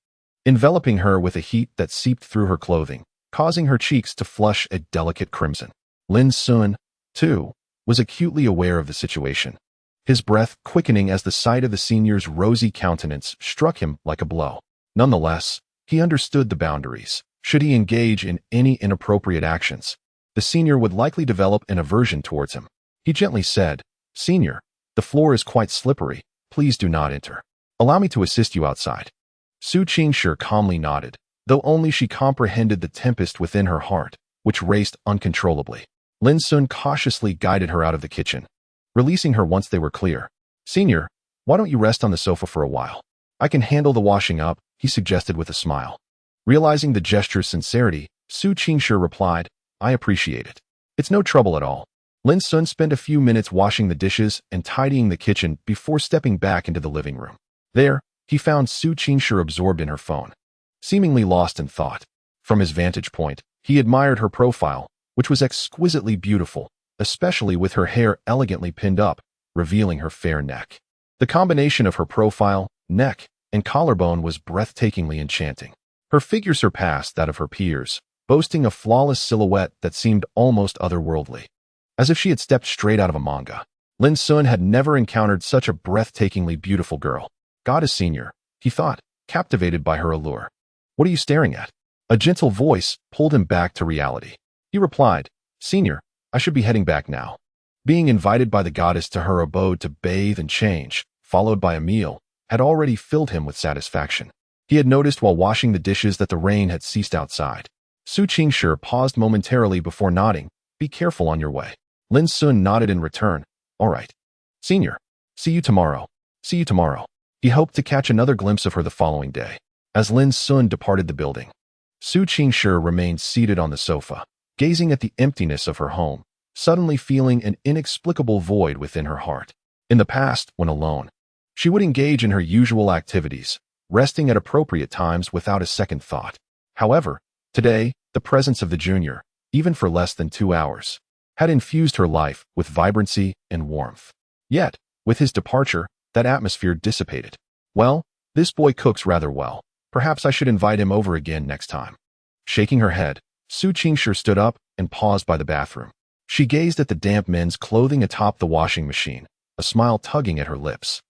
enveloping her with a heat that seeped through her clothing, causing her cheeks to flush a delicate crimson. Lin Xun, too, was acutely aware of the situation, his breath quickening as the sight of the senior's rosy countenance struck him like a blow. Nonetheless, he understood the boundaries. Should he engage in any inappropriate actions, the senior would likely develop an aversion towards him. He gently said, "Senior, the floor is quite slippery. Please do not enter. Allow me to assist you outside." Su Qingshi calmly nodded, though only she comprehended the tempest within her heart, which raced uncontrollably. Lin Xun cautiously guided her out of the kitchen, releasing her once they were clear. "Senior, why don't you rest on the sofa for a while? I can handle the washing up," he suggested with a smile. Realizing the gesture's sincerity, Su Qingshi replied, "I appreciate it. It's no trouble at all." Lin Xun spent a few minutes washing the dishes and tidying the kitchen before stepping back into the living room. There, he found Su Qingshi absorbed in her phone, seemingly lost in thought. From his vantage point, he admired her profile, which was exquisitely beautiful, especially with her hair elegantly pinned up, revealing her fair neck. The combination of her profile, neck, and collarbone was breathtakingly enchanting. Her figure surpassed that of her peers, boasting a flawless silhouette that seemed almost otherworldly, as if she had stepped straight out of a manga. Lin Xun had never encountered such a breathtakingly beautiful girl. "Goddess Senior," he thought, captivated by her allure. "What are you staring at?" A gentle voice pulled him back to reality. He replied, "Senior, I should be heading back now." Being invited by the goddess to her abode to bathe and change, followed by a meal, had already filled him with satisfaction. He had noticed while washing the dishes that the rain had ceased outside. Su Qingshi paused momentarily before nodding, "Be careful on your way." Lin Xun nodded in return. "All right. Senior, see you tomorrow." "See you tomorrow." He hoped to catch another glimpse of her the following day. As Lin Xun departed the building, Su Qingshi remained seated on the sofa, gazing at the emptiness of her home, suddenly feeling an inexplicable void within her heart. In the past, when alone, she would engage in her usual activities, resting at appropriate times without a second thought. However, today, the presence of the junior, even for less than 2 hours, had infused her life with vibrancy and warmth. Yet, with his departure, that atmosphere dissipated. "Well, this boy cooks rather well. Perhaps I should invite him over again next time." Shaking her head, Su Qingshi stood up and paused by the bathroom. She gazed at the damp men's clothing atop the washing machine, a smile tugging at her lips.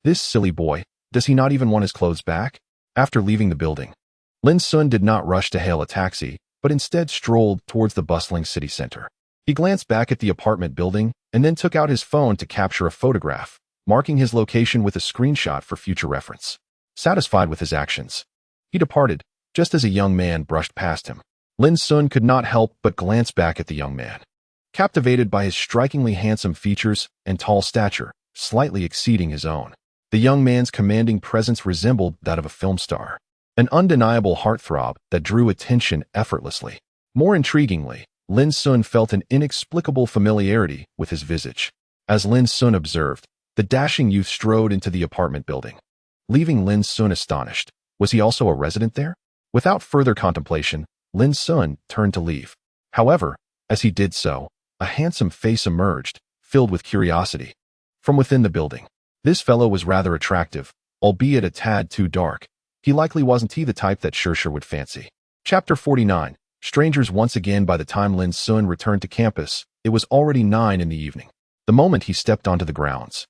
This silly boy, does he not even want his clothes back? After leaving the building, Lin Xun did not rush to hail a taxi, but instead strolled towards the bustling city center. He glanced back at the apartment building and then took out his phone to capture a photograph, marking his location with a screenshot for future reference. Satisfied with his actions, he departed, just as a young man brushed past him. Lin Xun could not help but glance back at the young man, captivated by his strikingly handsome features and tall stature, slightly exceeding his own. The young man's commanding presence resembled that of a film star, an undeniable heartthrob that drew attention effortlessly. More intriguingly, Lin Xun felt an inexplicable familiarity with his visage. As Lin Xun observed, the dashing youth strode into the apartment building, leaving Lin Xun astonished. Was he also a resident there? Without further contemplation, Lin Xun turned to leave. However, as he did so, a handsome face emerged, filled with curiosity, from within the building. This fellow was rather attractive, albeit a tad too dark. He likely wasn't the type that Xu would fancy. Chapter 49. Strangers once again. By the time Lin Xun returned to campus, it was already 9 in the evening. The moment he stepped onto the grounds,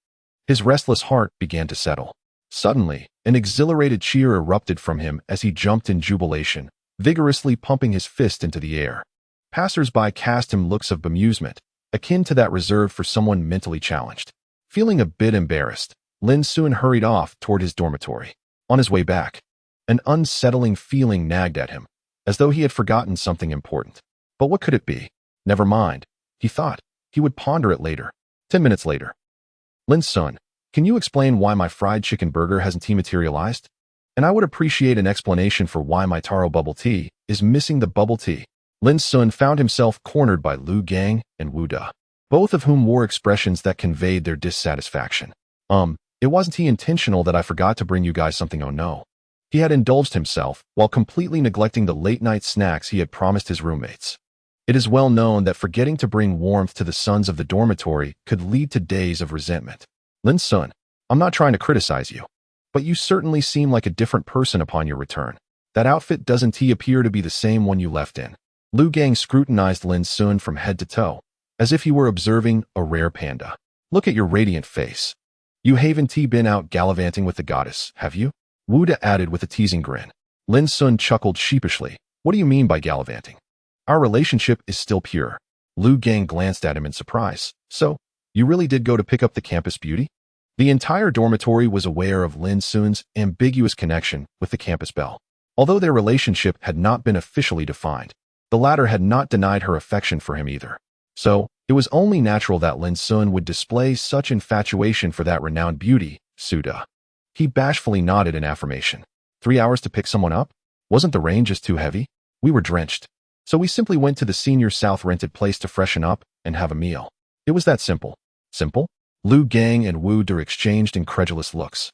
his restless heart began to settle. Suddenly, an exhilarated cheer erupted from him as he jumped in jubilation, vigorously pumping his fist into the air. Passers-by cast him looks of bemusement, akin to that reserved for someone mentally challenged. Feeling a bit embarrassed, Lin Xun hurried off toward his dormitory. On his way back, an unsettling feeling nagged at him, as though he had forgotten something important. But what could it be? Never mind, he thought. He would ponder it later. 10 minutes later. Lin Xun, can you explain why my fried chicken burger hasn't materialized? And I would appreciate an explanation for why my taro bubble tea is missing the bubble tea. Lin Xun found himself cornered by Lu Gang and Wu Da, both of whom wore expressions that conveyed their dissatisfaction. It wasn't intentional that I forgot to bring you guys something, oh no. He had indulged himself while completely neglecting the late-night snacks he had promised his roommates. It is well known that forgetting to bring warmth to the sons of the dormitory could lead to days of resentment. Lin Xun, I'm not trying to criticize you, but you certainly seem like a different person upon your return. That outfit doesn't appear to be the same one you left in. Lu Gang scrutinized Lin Xun from head to toe, as if he were observing a rare panda. Look at your radiant face. You haven't been out gallivanting with the goddess, have you? Wu De added with a teasing grin. Lin Xun chuckled sheepishly. What do you mean by gallivanting? Our relationship is still pure. Lu Gang glanced at him in surprise. So, you really did go to pick up the campus beauty? The entire dormitory was aware of Lin Xun's ambiguous connection with the campus belle. Although their relationship had not been officially defined, the latter had not denied her affection for him either. So, it was only natural that Lin Xun would display such infatuation for that renowned beauty, Suda. He bashfully nodded in affirmation. 3 hours to pick someone up? Wasn't the rain just too heavy? We were drenched. So we simply went to the senior South rented place to freshen up and have a meal. It was that simple. Simple? Lu Gang and Wu De exchanged incredulous looks,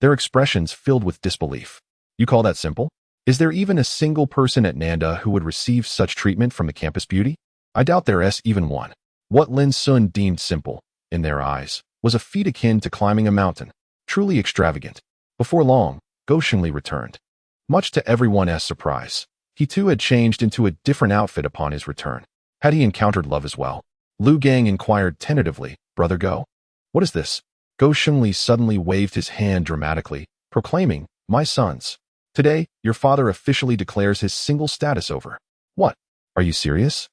their expressions filled with disbelief. You call that simple? Is there even a single person at Nanda who would receive such treatment from the campus beauty? I doubt there's even one. What Lin Xun deemed simple, in their eyes, was a feat akin to climbing a mountain, truly extravagant. Before long, Go Shengli returned. Much to everyone's surprise, he too had changed into a different outfit upon his return. Had he encountered love as well? Lu Gang inquired tentatively, Brother Go? What is this? Go Shengli suddenly waved his hand dramatically, proclaiming, My sons. Today, your father officially declares his single status over. What? Are you serious?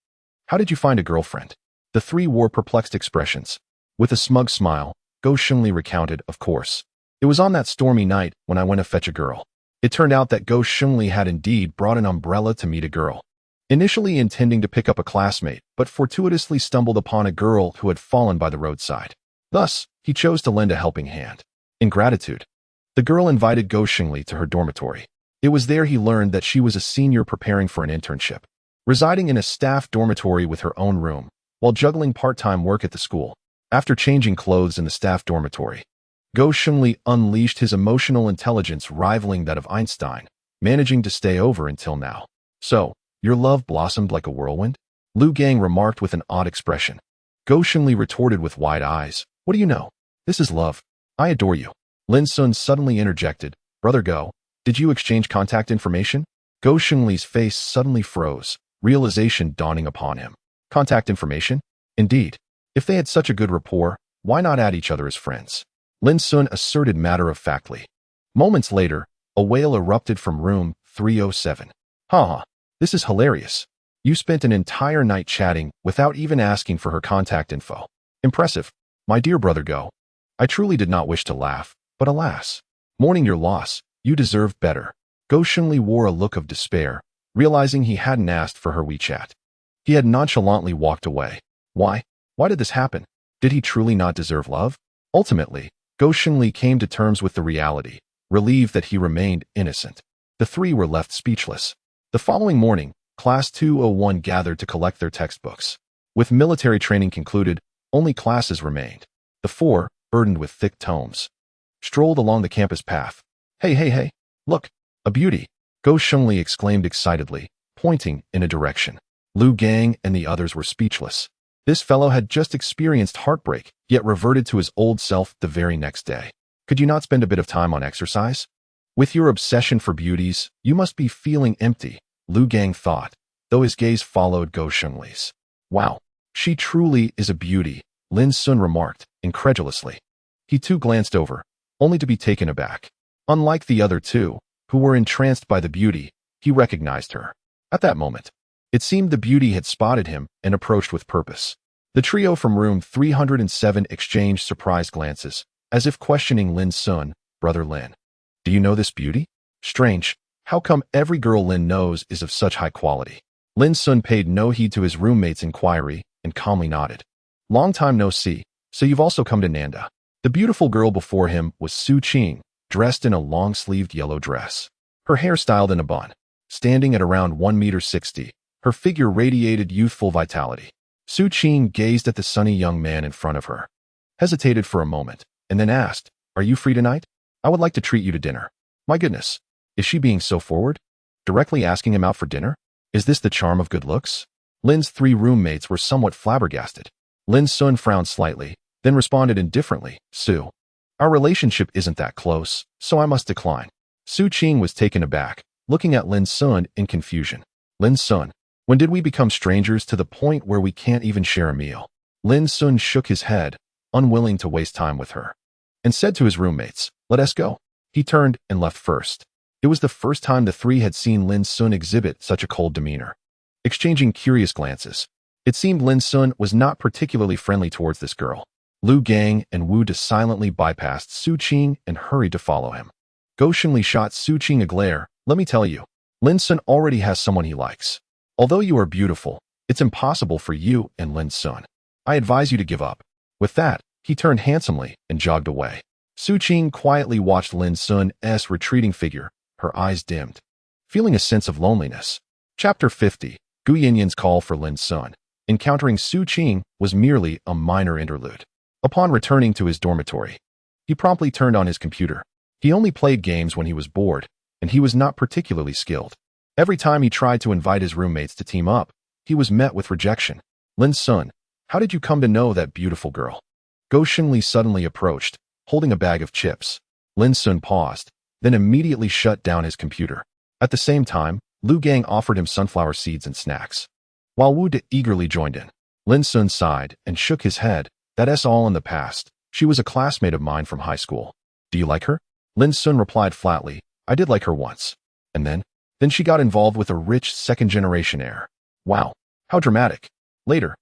How did you find a girlfriend? The three wore perplexed expressions. With a smug smile, Go Shengli recounted, of course. It was on that stormy night when I went to fetch a girl. It turned out that Go Shengli had indeed brought an umbrella to meet a girl. Initially intending to pick up a classmate, but fortuitously stumbled upon a girl who had fallen by the roadside. Thus, he chose to lend a helping hand. In gratitude, the girl invited Go Shengli to her dormitory. It was there he learned that she was a senior preparing for an internship, residing in a staff dormitory with her own room, while juggling part-time work at the school. After changing clothes in the staff dormitory, Go Shengli unleashed his emotional intelligence rivaling that of Einstein, managing to stay over until now. So, your love blossomed like a whirlwind? Lu Gang remarked with an odd expression. Go Shengli retorted with wide eyes. What do you know? This is love. I adore you. Lin Xun suddenly interjected. Brother Go, did you exchange contact information? Go Shengli's face suddenly froze, realization dawning upon him. Contact information? Indeed. If they had such a good rapport, why not add each other as friends? Lin Xun asserted matter-of-factly. Moments later, a wail erupted from room 307. Haha, this is hilarious. You spent an entire night chatting without even asking for her contact info. Impressive. My dear Brother Go. I truly did not wish to laugh, but alas. Mourning your loss, you deserved better. Go Shengli wore a look of despair, realizing he hadn't asked for her WeChat. He had nonchalantly walked away. Why? Why did this happen? Did he truly not deserve love? Ultimately, Go Shengli came to terms with the reality, relieved that he remained innocent. The three were left speechless. The following morning, Class 201 gathered to collect their textbooks. With military training concluded, only classes remained. The four, burdened with thick tomes, strolled along the campus path. Hey, look, a beauty, Go Shengli exclaimed excitedly, pointing in a direction. Lu Gang and the others were speechless. This fellow had just experienced heartbreak, yet reverted to his old self the very next day. Could you not spend a bit of time on exercise? With your obsession for beauties, you must be feeling empty, Lu Gang thought, though his gaze followed Go Shengli's. Wow, she truly is a beauty, Lin Xun remarked, incredulously. He too glanced over, only to be taken aback. Unlike the other two, who were entranced by the beauty, he recognized her. At that moment, it seemed the beauty had spotted him and approached with purpose. The trio from room 307 exchanged surprised glances, as if questioning Lin Xun. Brother Lin, do you know this beauty? Strange, how come every girl Lin knows is of such high quality? Lin Xun paid no heed to his roommate's inquiry and calmly nodded. Long time no see, so you've also come to Nanda. The beautiful girl before him was Su Qing, dressed in a long-sleeved yellow dress. Her hair styled in a bun. Standing at around 1.60 meters, her figure radiated youthful vitality. Su Qing gazed at the sunny young man in front of her, hesitated for a moment, and then asked, Are you free tonight? I would like to treat you to dinner. My goodness, Is she being so forward? Directly asking him out for dinner? Is this the charm of good looks? Lin's 3 roommates were somewhat flabbergasted. Lin Xun frowned slightly, then responded indifferently, Su. Our relationship isn't that close, so I must decline. Su Qing was taken aback, looking at Lin Xun in confusion. Lin Xun, when did we become strangers to the point where we can't even share a meal? Lin Xun shook his head, unwilling to waste time with her, and said to his roommates, let us go. He turned and left first. It was the first time the 3 had seen Lin Xun exhibit such a cold demeanor. Exchanging curious glances, it seemed Lin Xun was not particularly friendly towards this girl. Lu Gang and Wu De silently bypassed Su Qing and hurried to follow him. Go Shengli shot Su Qing a glare. Let me tell you, Lin Xun already has someone he likes. Although you are beautiful, it's impossible for you and Lin Xun. I advise you to give up. With that, he turned handsomely and jogged away. Su Qing quietly watched Lin Xun's retreating figure, her eyes dimmed, feeling a sense of loneliness. Chapter 50. Gu Yinyan's call for Lin Xun. Encountering Su Qing was merely a minor interlude. Upon returning to his dormitory, he promptly turned on his computer. He only played games when he was bored, and he was not particularly skilled. Every time he tried to invite his roommates to team up, he was met with rejection. Lin Xun, how did you come to know that beautiful girl? Go Shengli suddenly approached, holding a bag of chips. Lin Xun paused, then immediately shut down his computer. At the same time, Lu Gang offered him sunflower seeds and snacks. While Wu De eagerly joined in, Lin Xun sighed and shook his head. That's all in the past. She was a classmate of mine from high school. Do you like her? Lin Xun replied flatly, I did like her once. And then she got involved with a rich second-generation heir. Wow, how dramatic. Later,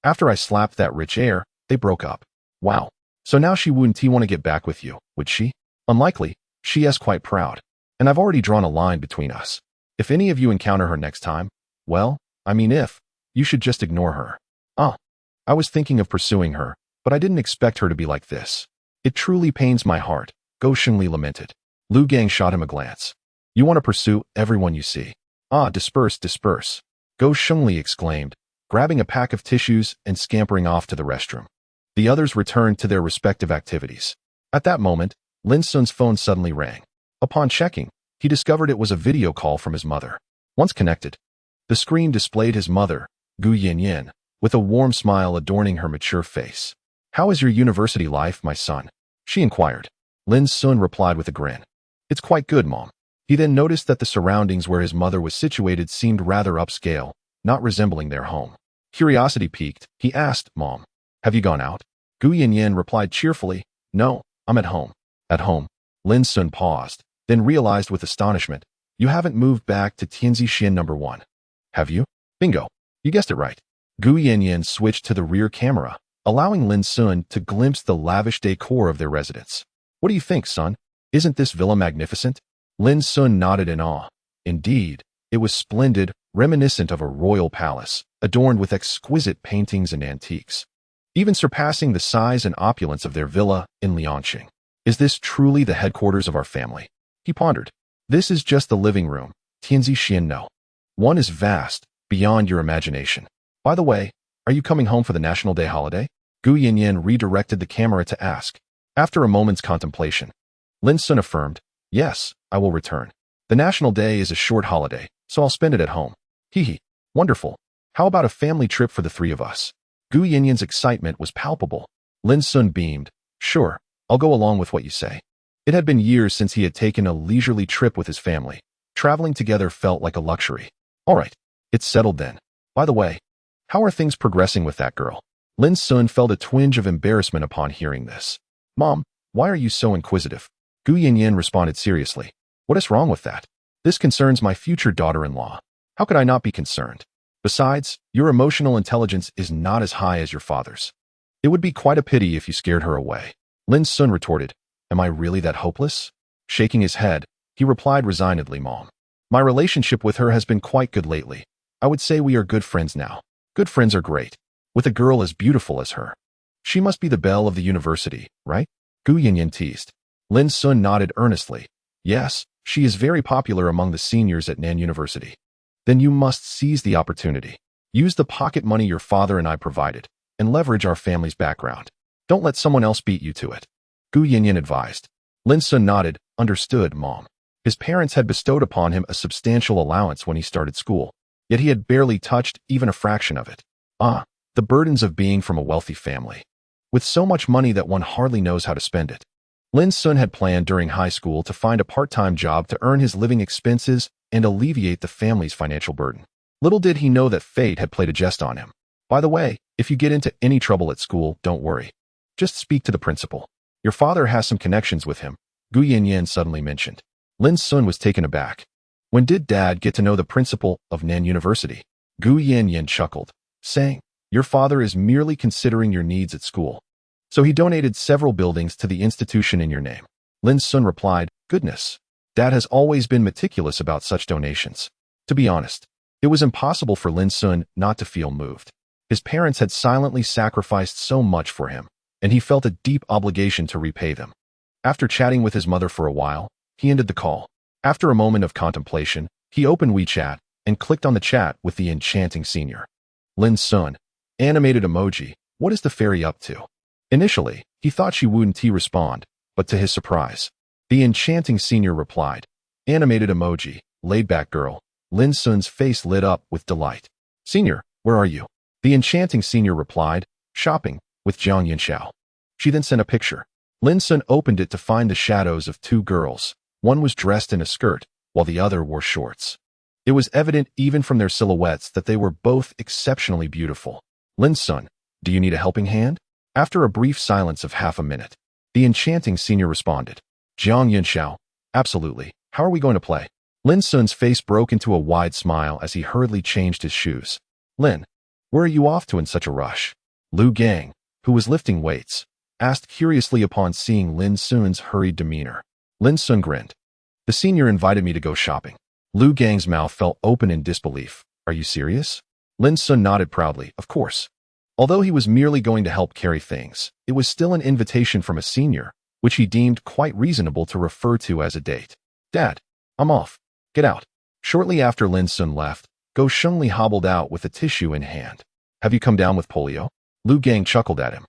after I slapped that rich heir, they broke up. Wow. So now she wouldn't want to get back with you, would she? Unlikely. She is quite proud. And I've already drawn a line between us. If any of you encounter her next time, well, I mean you should just ignore her. I was thinking of pursuing her, but I didn't expect her to be like this. It truly pains my heart, Go Shengli lamented. Lu Gang shot him a glance. You want to pursue everyone you see. Disperse. Go Shengli exclaimed, grabbing a pack of tissues and scampering off to the restroom. The others returned to their respective activities. At that moment, Lin Xun's phone suddenly rang. Upon checking, he discovered it was a video call from his mother. Once connected, the screen displayed his mother, Gu Yinyan, with a warm smile adorning her mature face. How is your university life, my son? She inquired. Lin Xun replied with a grin. It's quite good, Mom. He then noticed that the surroundings where his mother was situated seemed rather upscale, not resembling their home. Curiosity piqued, he asked, Mom, have you gone out? Gu Yinyan replied cheerfully, No, I'm at home. At home. Lin Xun paused, then realized with astonishment, you haven't moved back to Tianzixin number 1. Have you? Bingo. You guessed it right. Gu Yinyan switched to the rear camera, allowing Lin Xun to glimpse the lavish decor of their residence. What do you think, son? Isn't this villa magnificent? Lin Xun nodded in awe. Indeed, it was splendid, reminiscent of a royal palace, adorned with exquisite paintings and antiques, even surpassing the size and opulence of their villa in Liangqing. Is this truly the headquarters of our family? He pondered. This is just the living room, Tianzixin no. 1 is vast, beyond your imagination. By the way, are you coming home for the National Day holiday? Gu Yinyan redirected the camera to ask. After a moment's contemplation, Lin Xun affirmed, Yes, I will return. The National Day is a short holiday, so I'll spend it at home. Hee. Wonderful. How about a family trip for the 3 of us? Gu Yinyan's excitement was palpable. Lin Xun beamed. Sure, I'll go along with what you say. It had been years since he had taken a leisurely trip with his family. Traveling together felt like a luxury. All right, it's settled then. By the way, how are things progressing with that girl? Lin Xun felt a twinge of embarrassment upon hearing this. Mom, why are you so inquisitive? Gu Yinyan responded seriously. What is wrong with that? This concerns my future daughter-in-law. How could I not be concerned? Besides, your emotional intelligence is not as high as your father's. It would be quite a pity if you scared her away. Lin Xun retorted, Am I really that hopeless? Shaking his head, he replied resignedly, Mom. My relationship with her has been quite good lately. I would say we are good friends now. Good friends are great. With a girl as beautiful as her. She must be the belle of the university, right? Gu Yinyan teased. Lin Xun nodded earnestly. Yes, she is very popular among the seniors at Nan University. Then you must seize the opportunity. Use the pocket money your father and I provided, and leverage our family's background. Don't let someone else beat you to it. Gu Yinyan advised. Lin Xun nodded, Understood, Mom. His parents had bestowed upon him a substantial allowance when he started school, yet he had barely touched even a fraction of it. The burdens of being from a wealthy family, with so much money that one hardly knows how to spend it. Lin Xun had planned during high school to find a part-time job to earn his living expenses and alleviate the family's financial burden. Little did he know that fate had played a jest on him. By the way, if you get into any trouble at school, don't worry. Just speak to the principal. Your father has some connections with him, Gu Yanyan suddenly mentioned. Lin Xun was taken aback. When did Dad get to know the principal of Nan University? Gu Yanyan chuckled, saying, your father is merely considering your needs at school. So he donated several buildings to the institution in your name. Lin Xun replied, goodness. Dad has always been meticulous about such donations. To be honest, it was impossible for Lin Xun not to feel moved. His parents had silently sacrificed so much for him, and he felt a deep obligation to repay them. After chatting with his mother for a while, he ended the call. After a moment of contemplation, he opened WeChat and clicked on the chat with the enchanting senior. Lin Xun, animated emoji, what is the fairy up to? Initially, he thought she wouldn't respond, but to his surprise, the enchanting senior replied, animated emoji, laid-back girl. Lin Xun's face lit up with delight. Senior, where are you? The enchanting senior replied, shopping, with Jiang Yinxiao. She then sent a picture. Lin Xun opened it to find the shadows of two girls. One was dressed in a skirt, while the other wore shorts. It was evident even from their silhouettes that they were both exceptionally beautiful. Lin Xun, do you need a helping hand? After a brief silence of half a minute, the enchanting senior responded. Jiang Yinxiao, absolutely. How are we going to play? Lin Xun's face broke into a wide smile as he hurriedly changed his shoes. Lin, where are you off to in such a rush? Lu Gang, who was lifting weights, asked curiously upon seeing Lin Xun's hurried demeanor. Lin Xun grinned. The senior invited me to go shopping. Lu Gang's mouth fell open in disbelief. Are you serious? Lin Xun nodded proudly, of course. Although he was merely going to help carry things, it was still an invitation from a senior, which he deemed quite reasonable to refer to as a date. Dad, I'm off. Get out. Shortly after Lin Xun left, Go Shengli hobbled out with a tissue in hand. Have you come down with polio? Lu Gang chuckled at him.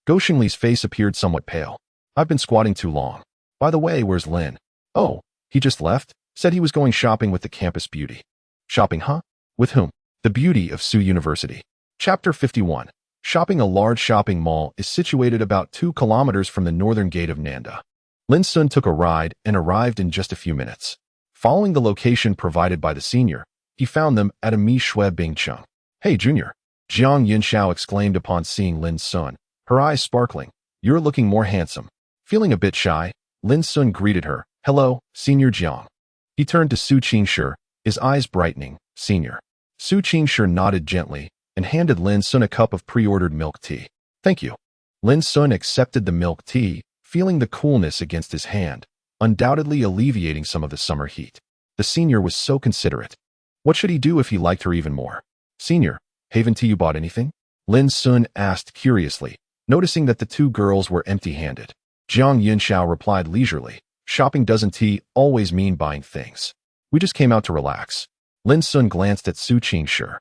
Go Shengli's face appeared somewhat pale. I've been squatting too long. By the way, where's Lin? Oh, he just left? Said he was going shopping with the campus beauty. Shopping, huh? With whom? The beauty of Tsu University. Chapter 51. Shopping. A large shopping mall is situated about 2 kilometers from the northern gate of Nanda. Lin Xun took a ride and arrived in just a few minutes. Following the location provided by the senior, he found them at a Mi Shui Bingcheng. Hey, Junior! Jiang Yinxiao exclaimed upon seeing Lin Xun, her eyes sparkling. You're looking more handsome. Feeling a bit shy, Lin Xun greeted her. Hello, Senior Jiang. He turned to Su Qingshi, his eyes brightening. Senior. Su Qingshi nodded gently and handed Lin Xun a cup of pre-ordered milk tea. Thank you. Lin Xun accepted the milk tea, feeling the coolness against his hand, undoubtedly alleviating some of the summer heat. The senior was so considerate. What should he do if he liked her even more? Senior, haven't you bought anything? Lin Xun asked curiously, noticing that the 2 girls were empty-handed. Jiang Yinxiao replied leisurely, shopping doesn't always mean buying things. We just came out to relax. Lin Xun glanced at Su Qingshi,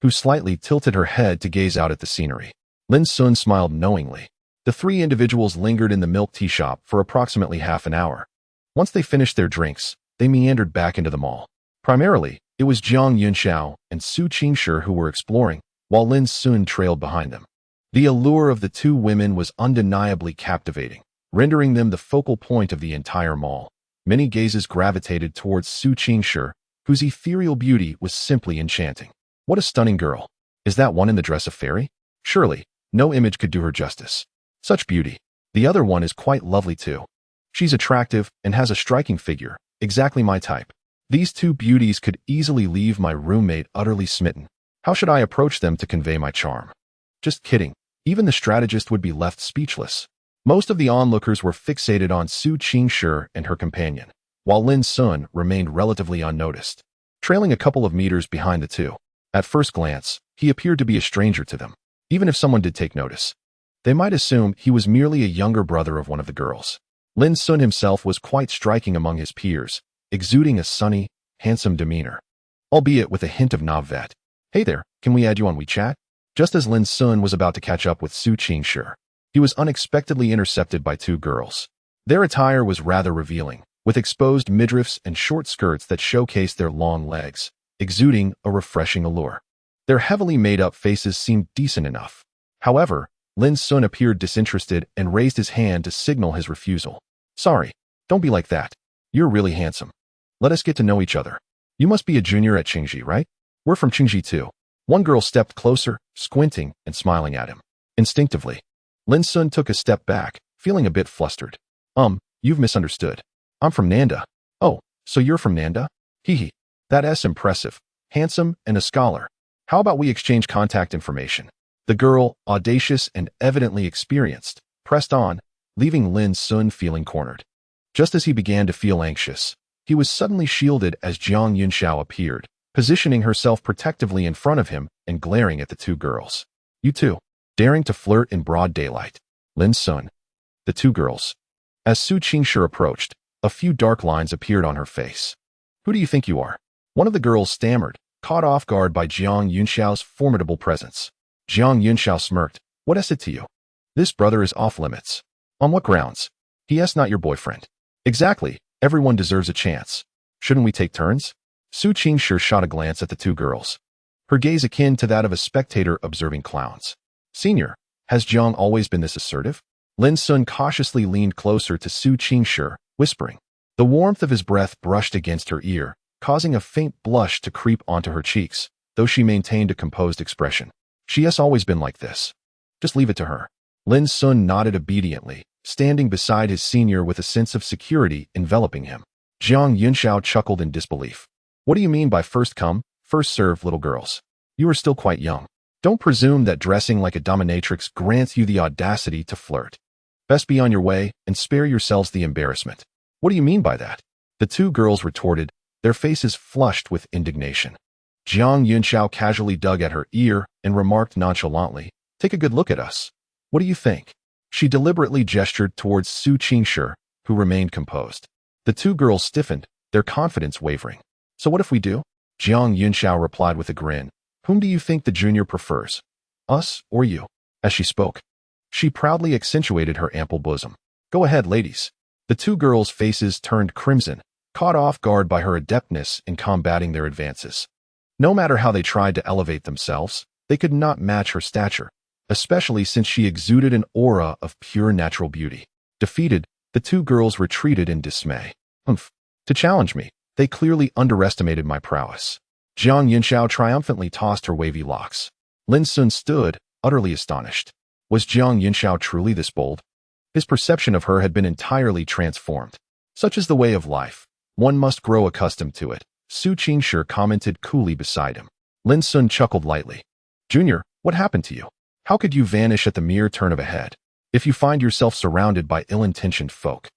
who slightly tilted her head to gaze out at the scenery. Lin Xun smiled knowingly. The 3 individuals lingered in the milk tea shop for approximately half an hour. Once they finished their drinks, they meandered back into the mall. Primarily, it was Jiang Yinxiao and Su Qingshi who were exploring, while Lin Xun trailed behind them. The allure of the 2 women was undeniably captivating, rendering them the focal point of the entire mall. Many gazes gravitated towards Su Qingshi, whose ethereal beauty was simply enchanting. What a stunning girl. Is that one in the dress of fairy? Surely, no image could do her justice. Such beauty. The other one is quite lovely too. She's attractive and has a striking figure, exactly my type. These 2 beauties could easily leave my roommate utterly smitten. How should I approach them to convey my charm? Just kidding. Even the strategist would be left speechless. Most of the onlookers were fixated on Su Qingshi and her companion, while Lin Xun remained relatively unnoticed, trailing a couple of meters behind the 2. At first glance, he appeared to be a stranger to them. Even if someone did take notice, they might assume he was merely a younger brother of one of the girls. Lin Xun himself was quite striking among his peers, exuding a sunny, handsome demeanor, albeit with a hint of naivete. Hey there, can we add you on WeChat? Just as Lin Xun was about to catch up with Su Qingshi, he was unexpectedly intercepted by 2 girls. Their attire was rather revealing, with exposed midriffs and short skirts that showcased their long legs, exuding a refreshing allure. Their heavily made-up faces seemed decent enough. However, Lin Xun appeared disinterested and raised his hand to signal his refusal. Sorry, don't be like that. You're really handsome. Let us get to know each other. You must be a junior at Qingji, right? We're from Qingji too. One girl stepped closer, squinting and smiling at him. Instinctively, Lin Xun took a step back, feeling a bit flustered. You've misunderstood. I'm from Nanda. Oh, so you're from Nanda? Hee. That's impressive. Handsome and a scholar. How about we exchange contact information? The girl, audacious and evidently experienced, pressed on, leaving Lin Xun feeling cornered. Just as he began to feel anxious, he was suddenly shielded as Jiang Yunxiao appeared, positioning herself protectively in front of him and glaring at the two girls. You two, daring to flirt in broad daylight. Lin Xun. The two girls. As Su Qingshi approached, a few dark lines appeared on her face. Who do you think you are? One of the girls stammered, caught off guard by Jiang Yunxiao's formidable presence. Jiang Yunxiao smirked. What is it to you? This brother is off limits. On what grounds? He is not your boyfriend. Exactly. Everyone deserves a chance. Shouldn't we take turns? Su Qingshi shot a glance at the two girls, her gaze akin to that of a spectator observing clowns. Senior, has Jiang always been this assertive? Lin Xun cautiously leaned closer to Su Qingshi, whispering. The warmth of his breath brushed against her ear, causing a faint blush to creep onto her cheeks, though she maintained a composed expression. She has always been like this. Just leave it to her. Lin Xun nodded obediently, standing beside his senior with a sense of security enveloping him. Jiang Yunxiao chuckled in disbelief. What do you mean by first come, first serve, little girls? You are still quite young. Don't presume that dressing like a dominatrix grants you the audacity to flirt. Best be on your way and spare yourselves the embarrassment. What do you mean by that? The two girls retorted, their faces flushed with indignation. Jiang Yunxiao casually dug at her ear and remarked nonchalantly, Take a good look at us. What do you think? She deliberately gestured towards Su Qingshi, who remained composed. The two girls stiffened, their confidence wavering. So what if we do? Jiang Yunxiao replied with a grin. Whom do you think the junior prefers? Us or you? As she spoke, she proudly accentuated her ample bosom. Go ahead, ladies. The two girls' faces turned crimson, caught off guard by her adeptness in combating their advances. No matter how they tried to elevate themselves, they could not match her stature, especially since she exuded an aura of pure natural beauty. Defeated, the two girls retreated in dismay. To challenge me, they clearly underestimated my prowess. Jiang Yunxiao triumphantly tossed her wavy locks. Lin Xun stood, utterly astonished. Was Jiang Yunxiao truly this bold? His perception of her had been entirely transformed. Such is the way of life. One must grow accustomed to it. Su Qingshi commented coolly beside him. Lin Xun chuckled lightly. Junior, what happened to you? How could you vanish at the mere turn of a head? If you find yourself surrounded by ill-intentioned folk,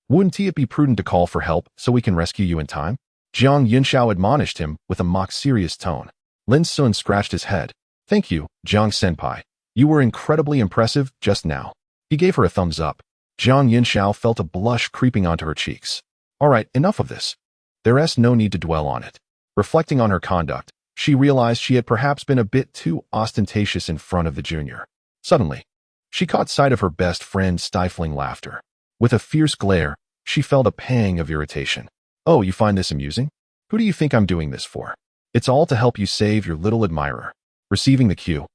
wouldn't it be prudent to call for help so we can rescue you in time? Jiang Yunxiao admonished him with a mock-serious tone. Lin Xun scratched his head. Thank you, Jiang Senpai. You were incredibly impressive just now. He gave her a thumbs up. Jiang Yunxiao felt a blush creeping onto her cheeks. All right, enough of this. There's no need to dwell on it. Reflecting on her conduct, she realized she had perhaps been a bit too ostentatious in front of the junior. Suddenly, she caught sight of her best friend's stifling laughter. With a fierce glare, she felt a pang of irritation. Oh, you find this amusing? Who do you think I'm doing this for? It's all to help you save your little admirer. Receiving the cue,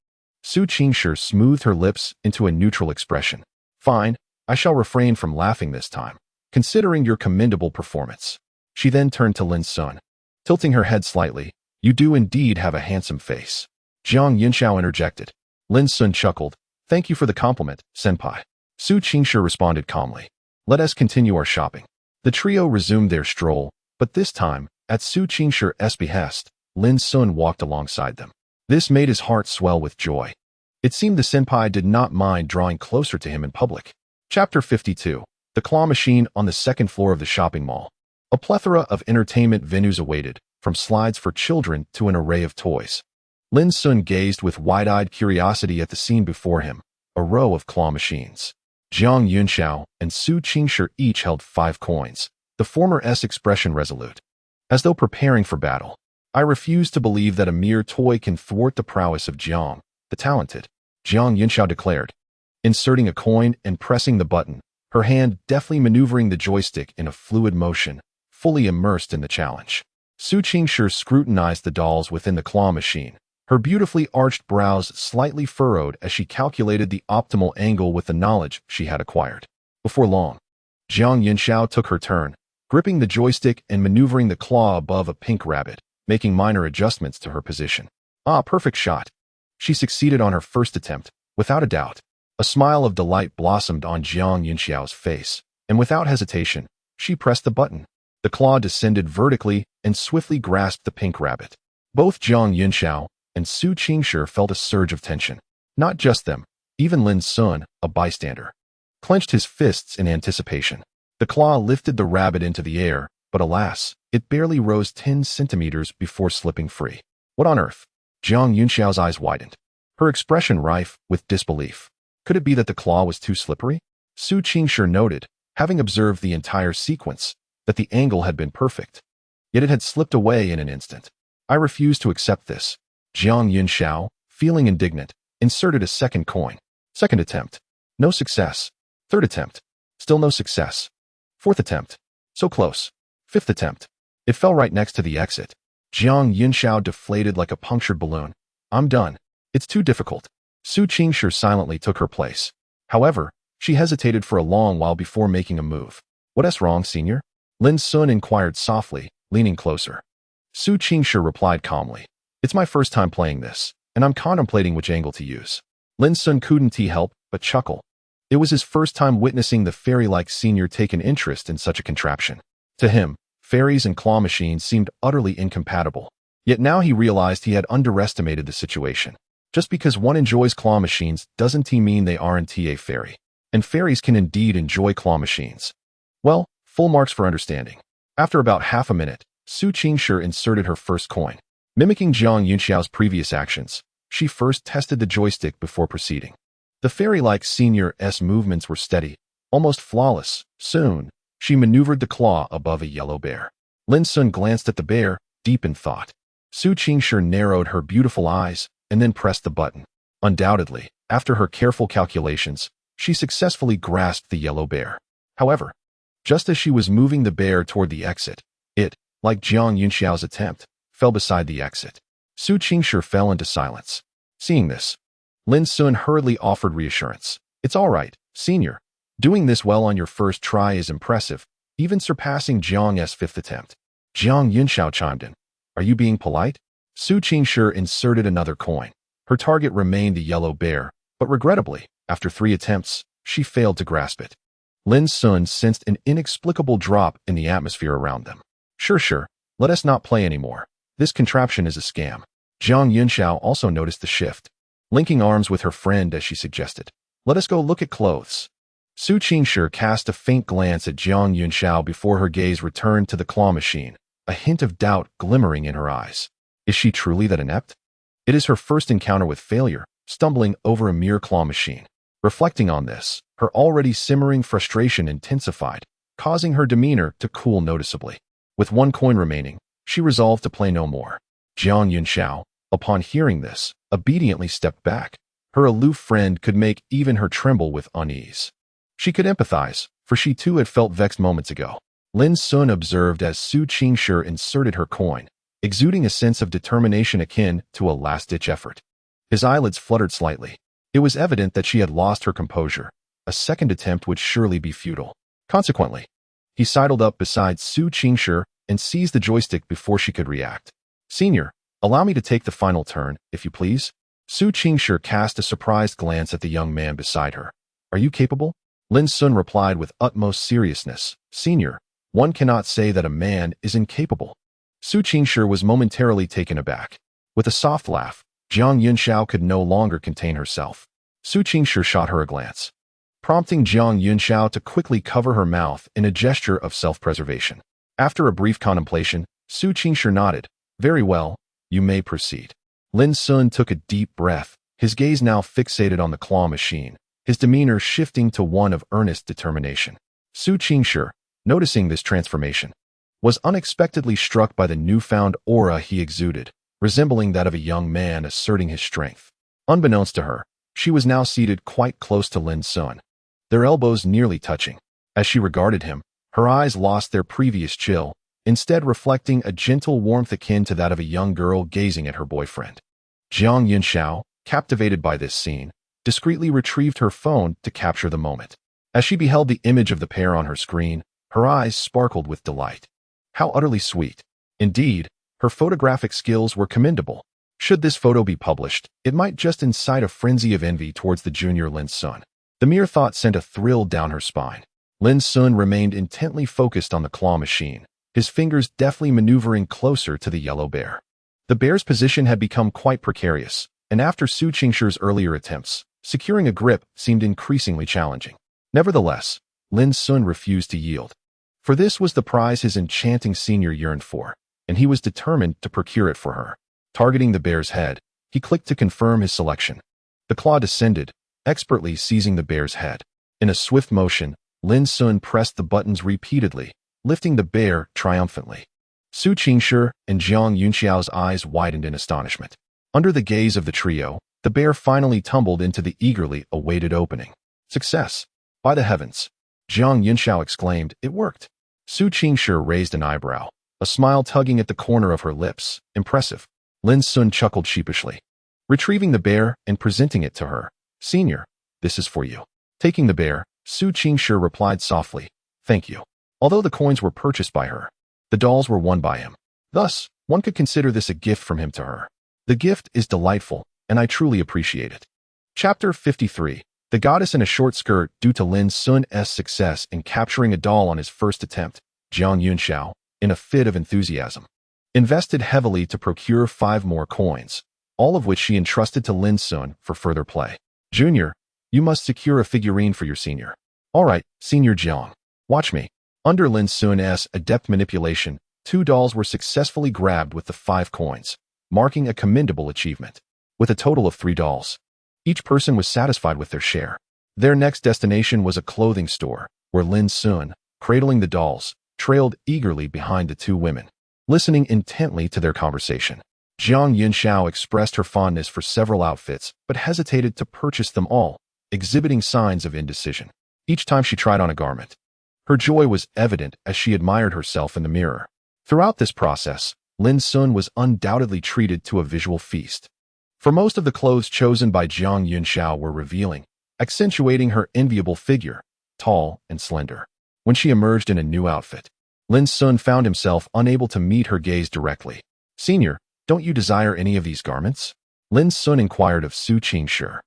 Su Qingshi smoothed her lips into a neutral expression. Fine, I shall refrain from laughing this time, considering your commendable performance. She then turned to Lin Xun. Tilting her head slightly, you do indeed have a handsome face. Jiang Yunxiao interjected. Lin Xun chuckled. Thank you for the compliment, senpai. Su Qingshi responded calmly. Let us continue our shopping. The trio resumed their stroll, but this time, at Su Qingshi's behest, Lin Xun walked alongside them. This made his heart swell with joy. It seemed the senpai did not mind drawing closer to him in public. Chapter 52. The claw machine on the second floor of the shopping mall. A plethora of entertainment venues awaited, from slides for children to an array of toys. Lin Xun gazed with wide-eyed curiosity at the scene before him, a row of claw machines. Jiang Yunxiao and Su Qingshi each held 5 coins, the former's expression resolute. As though preparing for battle. I refuse to believe that a mere toy can thwart the prowess of Jiang, the talented, Jiang Yunxiao declared. Inserting a coin and pressing the button, her hand deftly maneuvering the joystick in a fluid motion, fully immersed in the challenge. Su Qingshi scrutinized the dolls within the claw machine, her beautifully arched brows slightly furrowed as she calculated the optimal angle with the knowledge she had acquired. Before long, Jiang Yunxiao took her turn, gripping the joystick and maneuvering the claw above a pink rabbit, making minor adjustments to her position. Perfect shot. She succeeded on her first attempt, without a doubt. A smile of delight blossomed on Jiang Yunxiao's face, and without hesitation, she pressed the button. The claw descended vertically and swiftly grasped the pink rabbit. Both Jiang Yunxiao and Su Qingshi felt a surge of tension. Not just them, even Lin Xun, a bystander, clenched his fists in anticipation. The claw lifted the rabbit into the air, but alas, it barely rose 10 centimeters before slipping free. What on earth? Jiang Yunxiao's eyes widened, her expression rife with disbelief. Could it be that the claw was too slippery? Su Qingshi noted, having observed the entire sequence, that the angle had been perfect. Yet it had slipped away in an instant. I refuse to accept this. Jiang Yunxiao, feeling indignant, inserted a second coin. Second attempt. No success. Third attempt. Still no success. Fourth attempt. So close. Fifth attempt. It fell right next to the exit. Jiang Yunxiao deflated like a punctured balloon. I'm done. It's too difficult. Su Qingshi silently took her place. However, she hesitated for a long while before making a move. What's wrong, senior? Lin Xun inquired softly, leaning closer. Su Qingshi replied calmly. It's my first time playing this, and I'm contemplating which angle to use. Lin Xun couldn't help but chuckle. It was his first time witnessing the fairy-like senior take an interest in such a contraption. To him, fairies and claw machines seemed utterly incompatible. Yet now he realized he had underestimated the situation. Just because one enjoys claw machines doesn't mean they aren't a fairy. And fairies can indeed enjoy claw machines. Well, full marks for understanding. After about half a minute, Su Qingshi inserted her first coin. Mimicking Jiang Yunxiao's previous actions, she first tested the joystick before proceeding. The fairy-like senior's movements were steady, almost flawless. Soon, she maneuvered the claw above a yellow bear. Lin Xun glanced at the bear, deep in thought. Su Qingshi narrowed her beautiful eyes and then pressed the button. Undoubtedly, after her careful calculations, she successfully grasped the yellow bear. However, just as she was moving the bear toward the exit, it, like Jiang Yunxiao's attempt, fell beside the exit. Su Qingshi fell into silence. Seeing this, Lin Xun hurriedly offered reassurance. It's all right, senior. Doing this well on your first try is impressive, even surpassing Jiang's fifth attempt. Jiang Yunxiao chimed in. Are you being polite? Su Qingshi inserted another coin. Her target remained the yellow bear, but regrettably, after 3 attempts, she failed to grasp it. Lin Xun sensed an inexplicable drop in the atmosphere around them. Sure, let us not play anymore. This contraption is a scam. Jiang Yunxiao also noticed the shift, linking arms with her friend as she suggested. Let us go look at clothes. Su Qingshi cast a faint glance at Jiang Yunxiao before her gaze returned to the claw machine, a hint of doubt glimmering in her eyes. Is she truly that inept? It is her first encounter with failure, stumbling over a mere claw machine. Reflecting on this, her already simmering frustration intensified, causing her demeanor to cool noticeably. With 1 coin remaining, she resolved to play no more. Jiang Yunxiao, upon hearing this, obediently stepped back. Her aloof friend could make even her tremble with unease. She could empathize, for she too had felt vexed moments ago. Lin Xun observed as Su Qingshi inserted her coin, exuding a sense of determination akin to a last-ditch effort. His eyelids fluttered slightly. It was evident that she had lost her composure. A second attempt would surely be futile. Consequently, he sidled up beside Su Qingshi and seized the joystick before she could react. Senior, allow me to take the final turn, if you please. Su Qingshi cast a surprised glance at the young man beside her. Are you capable? Lin Xun replied with utmost seriousness. Senior, one cannot say that a man is incapable. Su Qingshi was momentarily taken aback. With a soft laugh, Jiang Yunxiao could no longer contain herself. Su Qingshi shot her a glance, prompting Jiang Yunxiao to quickly cover her mouth in a gesture of self-preservation. After a brief contemplation, Su Qingshi nodded. Very well, you may proceed. Lin Xun took a deep breath, his gaze now fixated on the claw machine, his demeanor shifting to one of earnest determination. Su Qingshi, noticing this transformation, was unexpectedly struck by the newfound aura he exuded, resembling that of a young man asserting his strength. Unbeknownst to her, she was now seated quite close to Lin Xun. their elbows nearly touching. As she regarded him, her eyes lost their previous chill, instead reflecting a gentle warmth akin to that of a young girl gazing at her boyfriend. Jiang Yunxiao, captivated by this scene, discreetly retrieved her phone to capture the moment. As she beheld the image of the pair on her screen, her eyes sparkled with delight. How utterly sweet. Indeed, her photographic skills were commendable. Should this photo be published, it might just incite a frenzy of envy towards the junior Lin Xun. The mere thought sent a thrill down her spine. Lin Xun remained intently focused on the claw machine, his fingers deftly maneuvering closer to the yellow bear. The bear's position had become quite precarious, and after Su Qingshi's earlier attempts, securing a grip seemed increasingly challenging. Nevertheless, Lin Xun refused to yield. For this was the prize his enchanting senior yearned for, and he was determined to procure it for her. Targeting the bear's head, he clicked to confirm his selection. The claw descended, expertly seizing the bear's head. In a swift motion, Lin Xun pressed the buttons repeatedly, lifting the bear triumphantly. Su Qingshi and Jiang Yunxiao's eyes widened in astonishment. Under the gaze of the trio, the bear finally tumbled into the eagerly awaited opening. Success! By the heavens! Jiang Yunxiao exclaimed, it worked. Su Qingshi raised an eyebrow, a smile tugging at the corner of her lips. Impressive. Lin Xun chuckled sheepishly. Retrieving the bear and presenting it to her. Senior, this is for you. Taking the bear, Su Qingshi replied softly, thank you. Although the coins were purchased by her, the dolls were won by him. Thus, one could consider this a gift from him to her. The gift is delightful, and I truly appreciate it. Chapter 53. The goddess in a short skirt. Due to Lin Xun's success in capturing a doll on his first attempt, Jiang Yunxiao, in a fit of enthusiasm, invested heavily to procure 5 more coins, all of which she entrusted to Lin Xun for further play. Junior, you must secure a figurine for your senior. All right, Senior Jiang. Watch me. Under Lin Xun's adept manipulation, 2 dolls were successfully grabbed with the 5 coins, marking a commendable achievement. With a total of 3 dolls, each person was satisfied with their share. Their next destination was a clothing store, where Lin Xun, cradling the dolls, trailed eagerly behind the 2 women, listening intently to their conversation. Jiang Yunxiao expressed her fondness for several outfits, but hesitated to purchase them all, exhibiting signs of indecision. Each time she tried on a garment, her joy was evident as she admired herself in the mirror. Throughout this process, Lin Xun was undoubtedly treated to a visual feast. For most of the clothes chosen by Jiang Yunxiao were revealing, accentuating her enviable figure, tall and slender. When she emerged in a new outfit, Lin Xun found himself unable to meet her gaze directly. Senior, don't you desire any of these garments? Lin Xun inquired of Su Qingshi,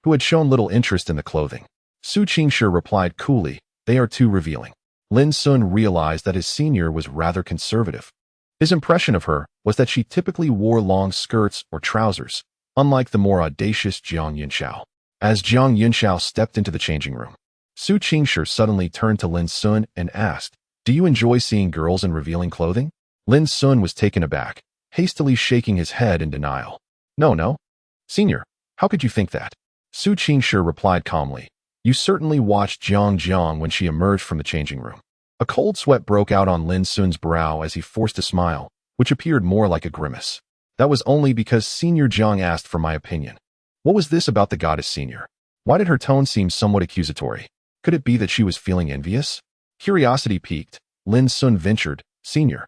who had shown little interest in the clothing. Su Qingshi replied coolly, they are too revealing. Lin Xun realized that his senior was rather conservative. His impression of her was that she typically wore long skirts or trousers, unlike the more audacious Jiang Yunxiao. As Jiang Yunxiao stepped into the changing room, Su Qingshi suddenly turned to Lin Xun and asked, do you enjoy seeing girls in revealing clothing? Lin Xun was taken aback, hastily shaking his head in denial. No. Senior, how could you think that? Su Qingshi replied calmly, you certainly watched Jiang when she emerged from the changing room. A cold sweat broke out on Lin Xun's brow as he forced a smile, which appeared more like a grimace. That was only because Senior Jiang asked for my opinion. What was this about the goddess Senior? Why did her tone seem somewhat accusatory? Could it be that she was feeling envious? Curiosity piqued, Lin Xun ventured, Senior,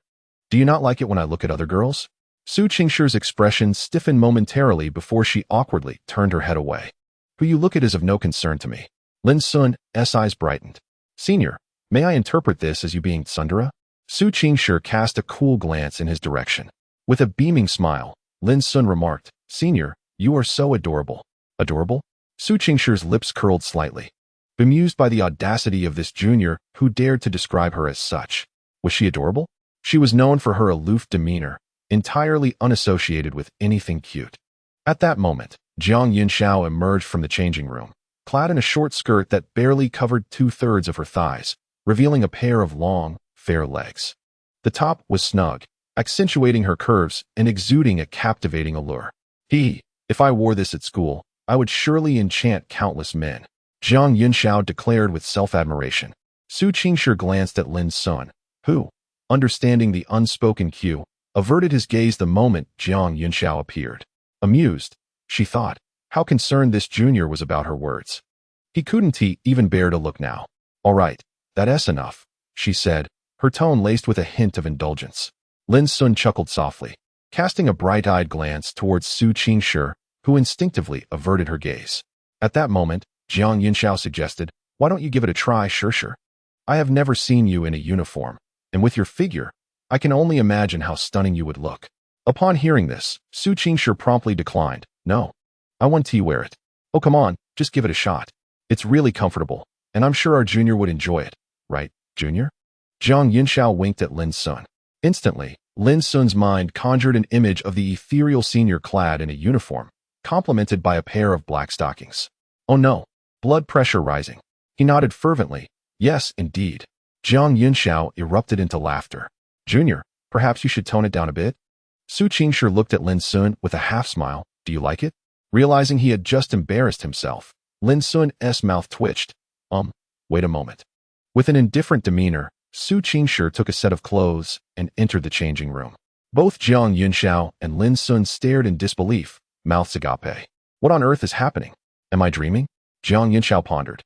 do you not like it when I look at other girls? Su Qingshi's expression stiffened momentarily before she awkwardly turned her head away. Who you look at is of no concern to me. Lin Xun's eyes brightened. Senior, may I interpret this as you being tsundere? Su Qingshi cast a cool glance in his direction. With a beaming smile, Lin Xun remarked, Senior, you are so adorable. Adorable? Su Qingshi's lips curled slightly, bemused by the audacity of this junior who dared to describe her as such. Was she adorable? She was known for her aloof demeanor, entirely unassociated with anything cute. At that moment, Jiang Yunxiao emerged from the changing room, clad in a short skirt that barely covered 2/3 of her thighs, revealing a pair of long, fair legs. The top was snug, accentuating her curves and exuding a captivating allure. If I wore this at school, I would surely enchant countless men, Jiang Yunxiao declared with self-admiration. Su Qingshi glanced at Lin Xun, who, understanding the unspoken cue, averted his gaze the moment Jiang Yunxiao appeared. Amused, she thought, how concerned this junior was about her words. He couldn't even bear to look now. All right, that's enough, she said, her tone laced with a hint of indulgence. Lin Xun chuckled softly, casting a bright-eyed glance towards Su Qingshi, who instinctively averted her gaze. At that moment, Jiang Yunxiao suggested, "Why don't you give it a try, Shi? I have never seen you in a uniform, and with your figure, I can only imagine how stunning you would look." Upon hearing this, Su Qingshi promptly declined. "No, I want to wear it." "Oh, come on, just give it a shot. It's really comfortable, and I'm sure our junior would enjoy it. Right, junior?" Jiang Yunxiao winked at Lin Xun. Instantly, Lin Xun's mind conjured an image of the ethereal senior clad in a uniform, complemented by a pair of black stockings. Oh no, blood pressure rising. He nodded fervently. Yes, indeed. Jiang Yunxiao erupted into laughter. "Junior, perhaps you should tone it down a bit?" Su Qingshi looked at Lin Xun with a half-smile. "Do you like it?" Realizing he had just embarrassed himself, Lin Xun's mouth twitched. Wait a moment. With an indifferent demeanor, Su Qingshi took a set of clothes and entered the changing room. Both Jiang Yunxiao and Lin Xun stared in disbelief, mouths agape. What on earth is happening? Am I dreaming? Jiang Yunxiao pondered,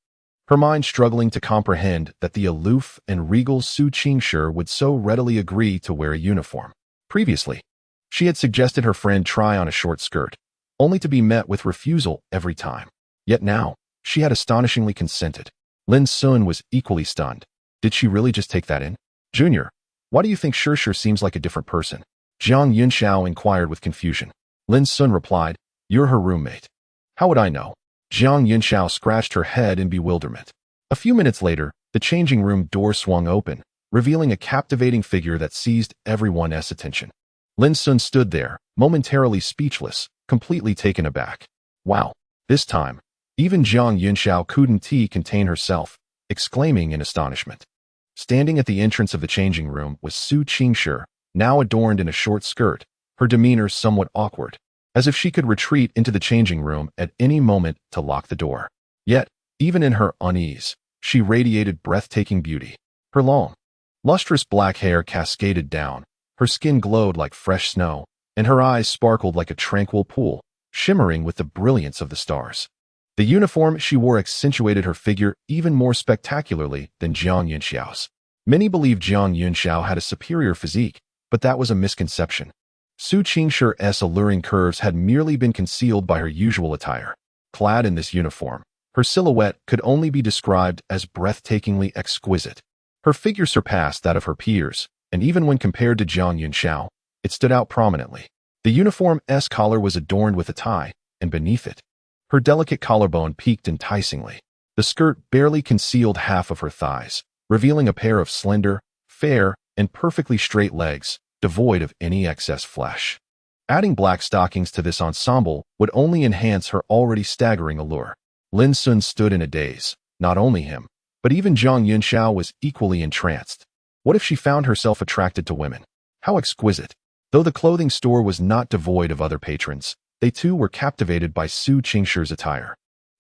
her mind struggling to comprehend that the aloof and regal Su Qingshi would so readily agree to wear a uniform. Previously, she had suggested her friend try on a short skirt, only to be met with refusal every time. Yet now, she had astonishingly consented. Lin Xun was equally stunned. Did she really just take that in? "Junior, why do you think Shi seems like a different person?" Jiang Yunxiao inquired with confusion. Lin Xun replied, "You're her roommate." "How would I know?" Jiang Yunxiao scratched her head in bewilderment. A few minutes later, the changing room door swung open, revealing a captivating figure that seized everyone's attention. Lin Xun stood there, momentarily speechless, completely taken aback. Wow, this time, even Jiang Yunxiao couldn't contain herself, exclaiming in astonishment. Standing at the entrance of the changing room was Su Qingshi, now adorned in a short skirt, her demeanor somewhat awkward, as if she could retreat into the changing room at any moment to lock the door. Yet, even in her unease, she radiated breathtaking beauty. Her long, lustrous black hair cascaded down, her skin glowed like fresh snow, and her eyes sparkled like a tranquil pool, shimmering with the brilliance of the stars. The uniform she wore accentuated her figure even more spectacularly than Jiang Yunxiao's. Many believed Jiang Yunxiao had a superior physique, but that was a misconception. Su Qingshi's alluring curves had merely been concealed by her usual attire. Clad in this uniform, her silhouette could only be described as breathtakingly exquisite. Her figure surpassed that of her peers, and even when compared to Jiang Yunxiao, it stood out prominently. The uniform's collar was adorned with a tie, and beneath it, her delicate collarbone peaked enticingly. The skirt barely concealed half of her thighs, revealing a pair of slender, fair, and perfectly straight legs, devoid of any excess flesh. Adding black stockings to this ensemble would only enhance her already staggering allure. Lin Xun stood in a daze. Not only him, but even Jiang Yunxiao was equally entranced. What if she found herself attracted to women? How exquisite! Though the clothing store was not devoid of other patrons, they too were captivated by Su Qingshi's attire,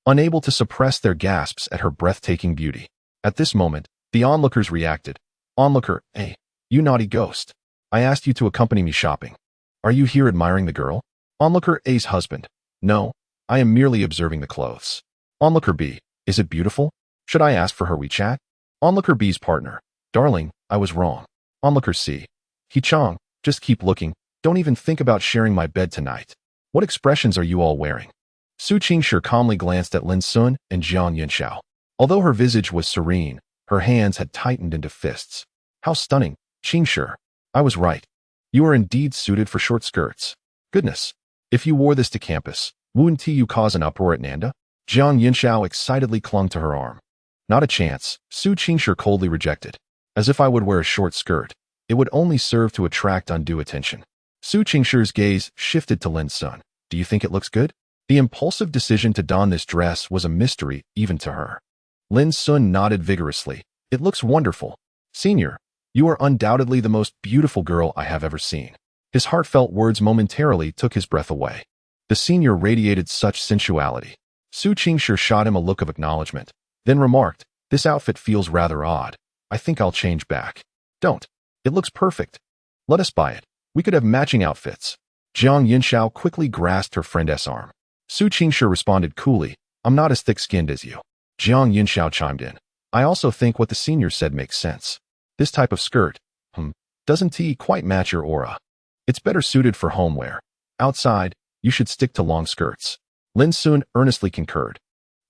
unable to suppress their gasps at her breathtaking beauty. At this moment, the onlookers reacted. "Onlooker, hey, you naughty ghost. I asked you to accompany me shopping. Are you here admiring the girl?" Onlooker A's husband. "No, I am merely observing the clothes." Onlooker B. "Is it beautiful? Should I ask for her WeChat?" Onlooker B's partner. "Darling, I was wrong." Onlooker C. "He-chong, just keep looking. Don't even think about sharing my bed tonight. What expressions are you all wearing?" Su Qingshi calmly glanced at Lin Xun and Jiang Yunxiao. Although her visage was serene, her hands had tightened into fists. "How stunning, Qingshi. I was right. You are indeed suited for short skirts. Goodness, if you wore this to campus, wouldn't you cause an uproar at Nanda?" Jiang Yunxiao excitedly clung to her arm. "Not a chance," Su Qingshi coldly rejected. "As if I would wear a short skirt. It would only serve to attract undue attention." Su Qingshi's gaze shifted to Lin Xun. "Do you think it looks good?" The impulsive decision to don this dress was a mystery even to her. Lin Xun nodded vigorously. "It looks wonderful. Senior, you are undoubtedly the most beautiful girl I have ever seen." His heartfelt words momentarily took his breath away. The senior radiated such sensuality. Su Qingshi shot him a look of acknowledgement, then remarked, "This outfit feels rather odd. I think I'll change back." "Don't. It looks perfect. Let us buy it. We could have matching outfits." Jiang Yunxiao quickly grasped her friend's arm. Su Qingshi responded coolly, "I'm not as thick-skinned as you." Jiang Yunxiao chimed in. I also think what the senior said makes sense. This type of skirt, doesn't quite match your aura. It's better suited for homeware. Outside, you should stick to long skirts. Lin Xun earnestly concurred.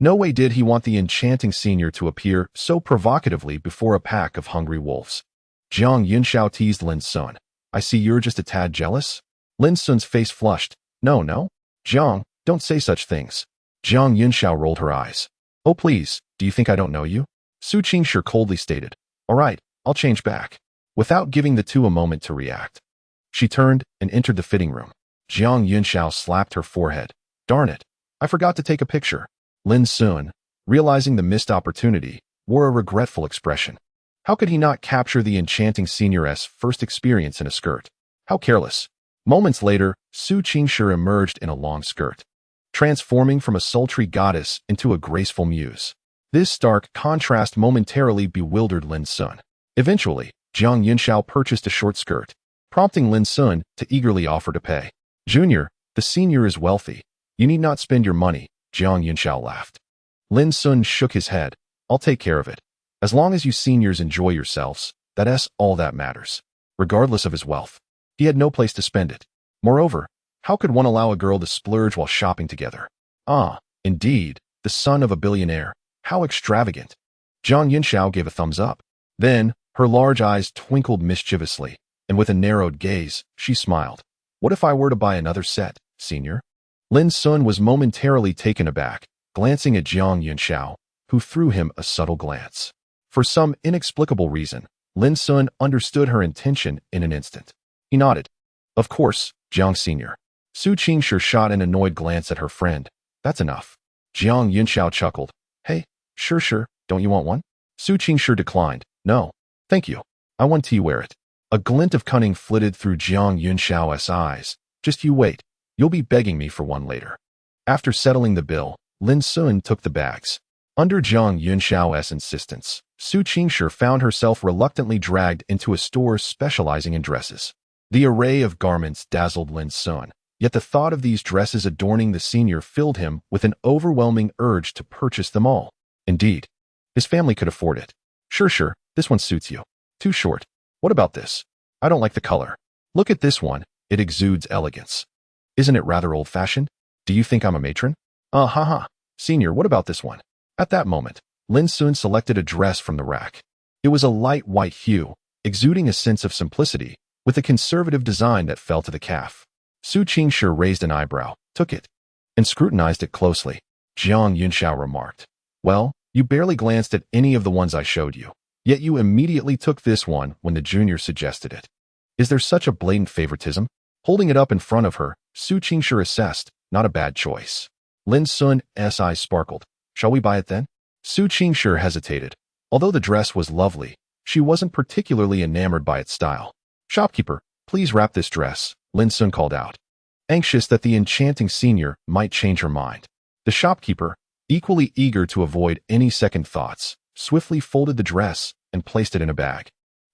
No way did he want the enchanting senior to appear so provocatively before a pack of hungry wolves. Jiang Yunxiao teased Lin Xun. I see you're just a tad jealous? Lin Xun's face flushed. No. Jiang, don't say such things. Jiang Yunxiao rolled her eyes. Oh please, do you think I don't know you? Su Qingshi coldly stated. All right, I'll change back. Without giving the two a moment to react, she turned and entered the fitting room. Jiang Yunxiao slapped her forehead. Darn it, I forgot to take a picture. Lin Xun, realizing the missed opportunity, wore a regretful expression. How could he not capture the enchanting senioress' first experience in a skirt? How careless. Moments later, Su Qingshi emerged in a long skirt, transforming from a sultry goddess into a graceful muse. This stark contrast momentarily bewildered Lin Xun. Eventually, Jiang Yunxiao purchased a short skirt, prompting Lin Xun to eagerly offer to pay. Junior, the senior is wealthy. You need not spend your money, Jiang Yunxiao laughed. Lin Xun shook his head. I'll take care of it. As long as you seniors enjoy yourselves, that's all that matters. Regardless of his wealth, he had no place to spend it. Moreover, how could one allow a girl to splurge while shopping together? Ah, indeed, the son of a billionaire. How extravagant. Jiang Yunxiao gave a thumbs up. Then, her large eyes twinkled mischievously, and with a narrowed gaze, she smiled. What if I were to buy another set, senior? Lin Xun was momentarily taken aback, glancing at Jiang Yunxiao, who threw him a subtle glance. For some inexplicable reason, Lin Xun understood her intention in an instant. He nodded. Of course, Jiang senior. Su Qingshi shot an annoyed glance at her friend. That's enough. Jiang Yunxiao chuckled. Hey, sure, don't you want one? Su Qingshi declined. No, thank you. I want to wear it. A glint of cunning flitted through Jiang Yunxiao's eyes. Just you wait. You'll be begging me for one later. After settling the bill, Lin Xun took the bags. Under Jiang Yunxiao's insistence, Su Qingshi found herself reluctantly dragged into a store specializing in dresses. The array of garments dazzled Lin Xun, yet the thought of these dresses adorning the senior filled him with an overwhelming urge to purchase them all. Indeed, his family could afford it. Sure, this one suits you. Too short. What about this? I don't like the color. Look at this one, it exudes elegance. Isn't it rather old-fashioned? Do you think I'm a matron? Senior, what about this one? At that moment, Lin Xun selected a dress from the rack. It was a light white hue, exuding a sense of simplicity, with a conservative design that fell to the calf. Su Qingshi raised an eyebrow, took it, and scrutinized it closely. Jiang Yunxiao remarked, well, you barely glanced at any of the ones I showed you, yet you immediately took this one when the junior suggested it. Is there such a blatant favoritism? Holding it up in front of her, Su Qingshi assessed, not a bad choice. Lin Xun's eyes sparkled. Shall we buy it then? Su Qingshi hesitated. Although the dress was lovely, she wasn't particularly enamored by its style. Shopkeeper, please wrap this dress, Lin Xun called out, anxious that the enchanting senior might change her mind. The shopkeeper, equally eager to avoid any second thoughts, swiftly folded the dress and placed it in a bag.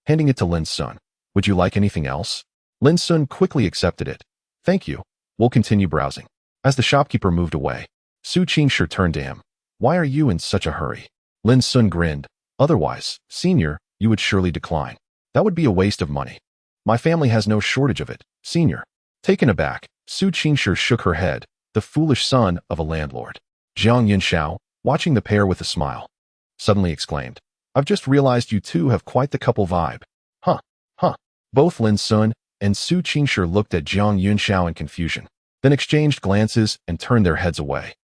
Handing it to Lin Xun. Would you like anything else? Lin Xun quickly accepted it. Thank you. We'll continue browsing. As the shopkeeper moved away, Su Qingshi turned to him. Why are you in such a hurry? Lin Xun grinned. Otherwise, senior, you would surely decline. That would be a waste of money. My family has no shortage of it, senior. Taken aback, Su Qingshi shook her head, the foolish son of a landlord. Jiang Yunxiao, watching the pair with a smile, suddenly exclaimed, I've just realized you two have quite the couple vibe. Huh. Both Lin Xun and Su Qingshi looked at Jiang Yunxiao in confusion, then exchanged glances and turned their heads away.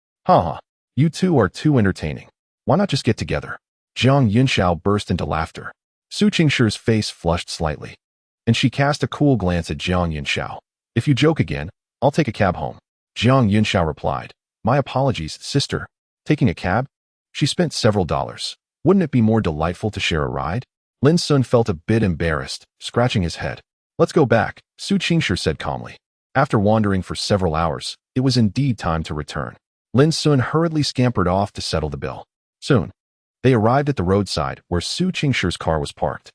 You two are too entertaining. Why not just get together? Jiang Yunxiao burst into laughter. Su Qingshi's face flushed slightly, and she cast a cool glance at Jiang Yunxiao. If you joke again, I'll take a cab home. Jiang Yunxiao replied. My apologies, sister. Taking a cab? She spent several dollars. Wouldn't it be more delightful to share a ride? Lin Xun felt a bit embarrassed, scratching his head. Let's go back, Su Qingshi said calmly. After wandering for several hours, it was indeed time to return. Lin Xun hurriedly scampered off to settle the bill. Soon, they arrived at the roadside where Su Qingshi's car was parked.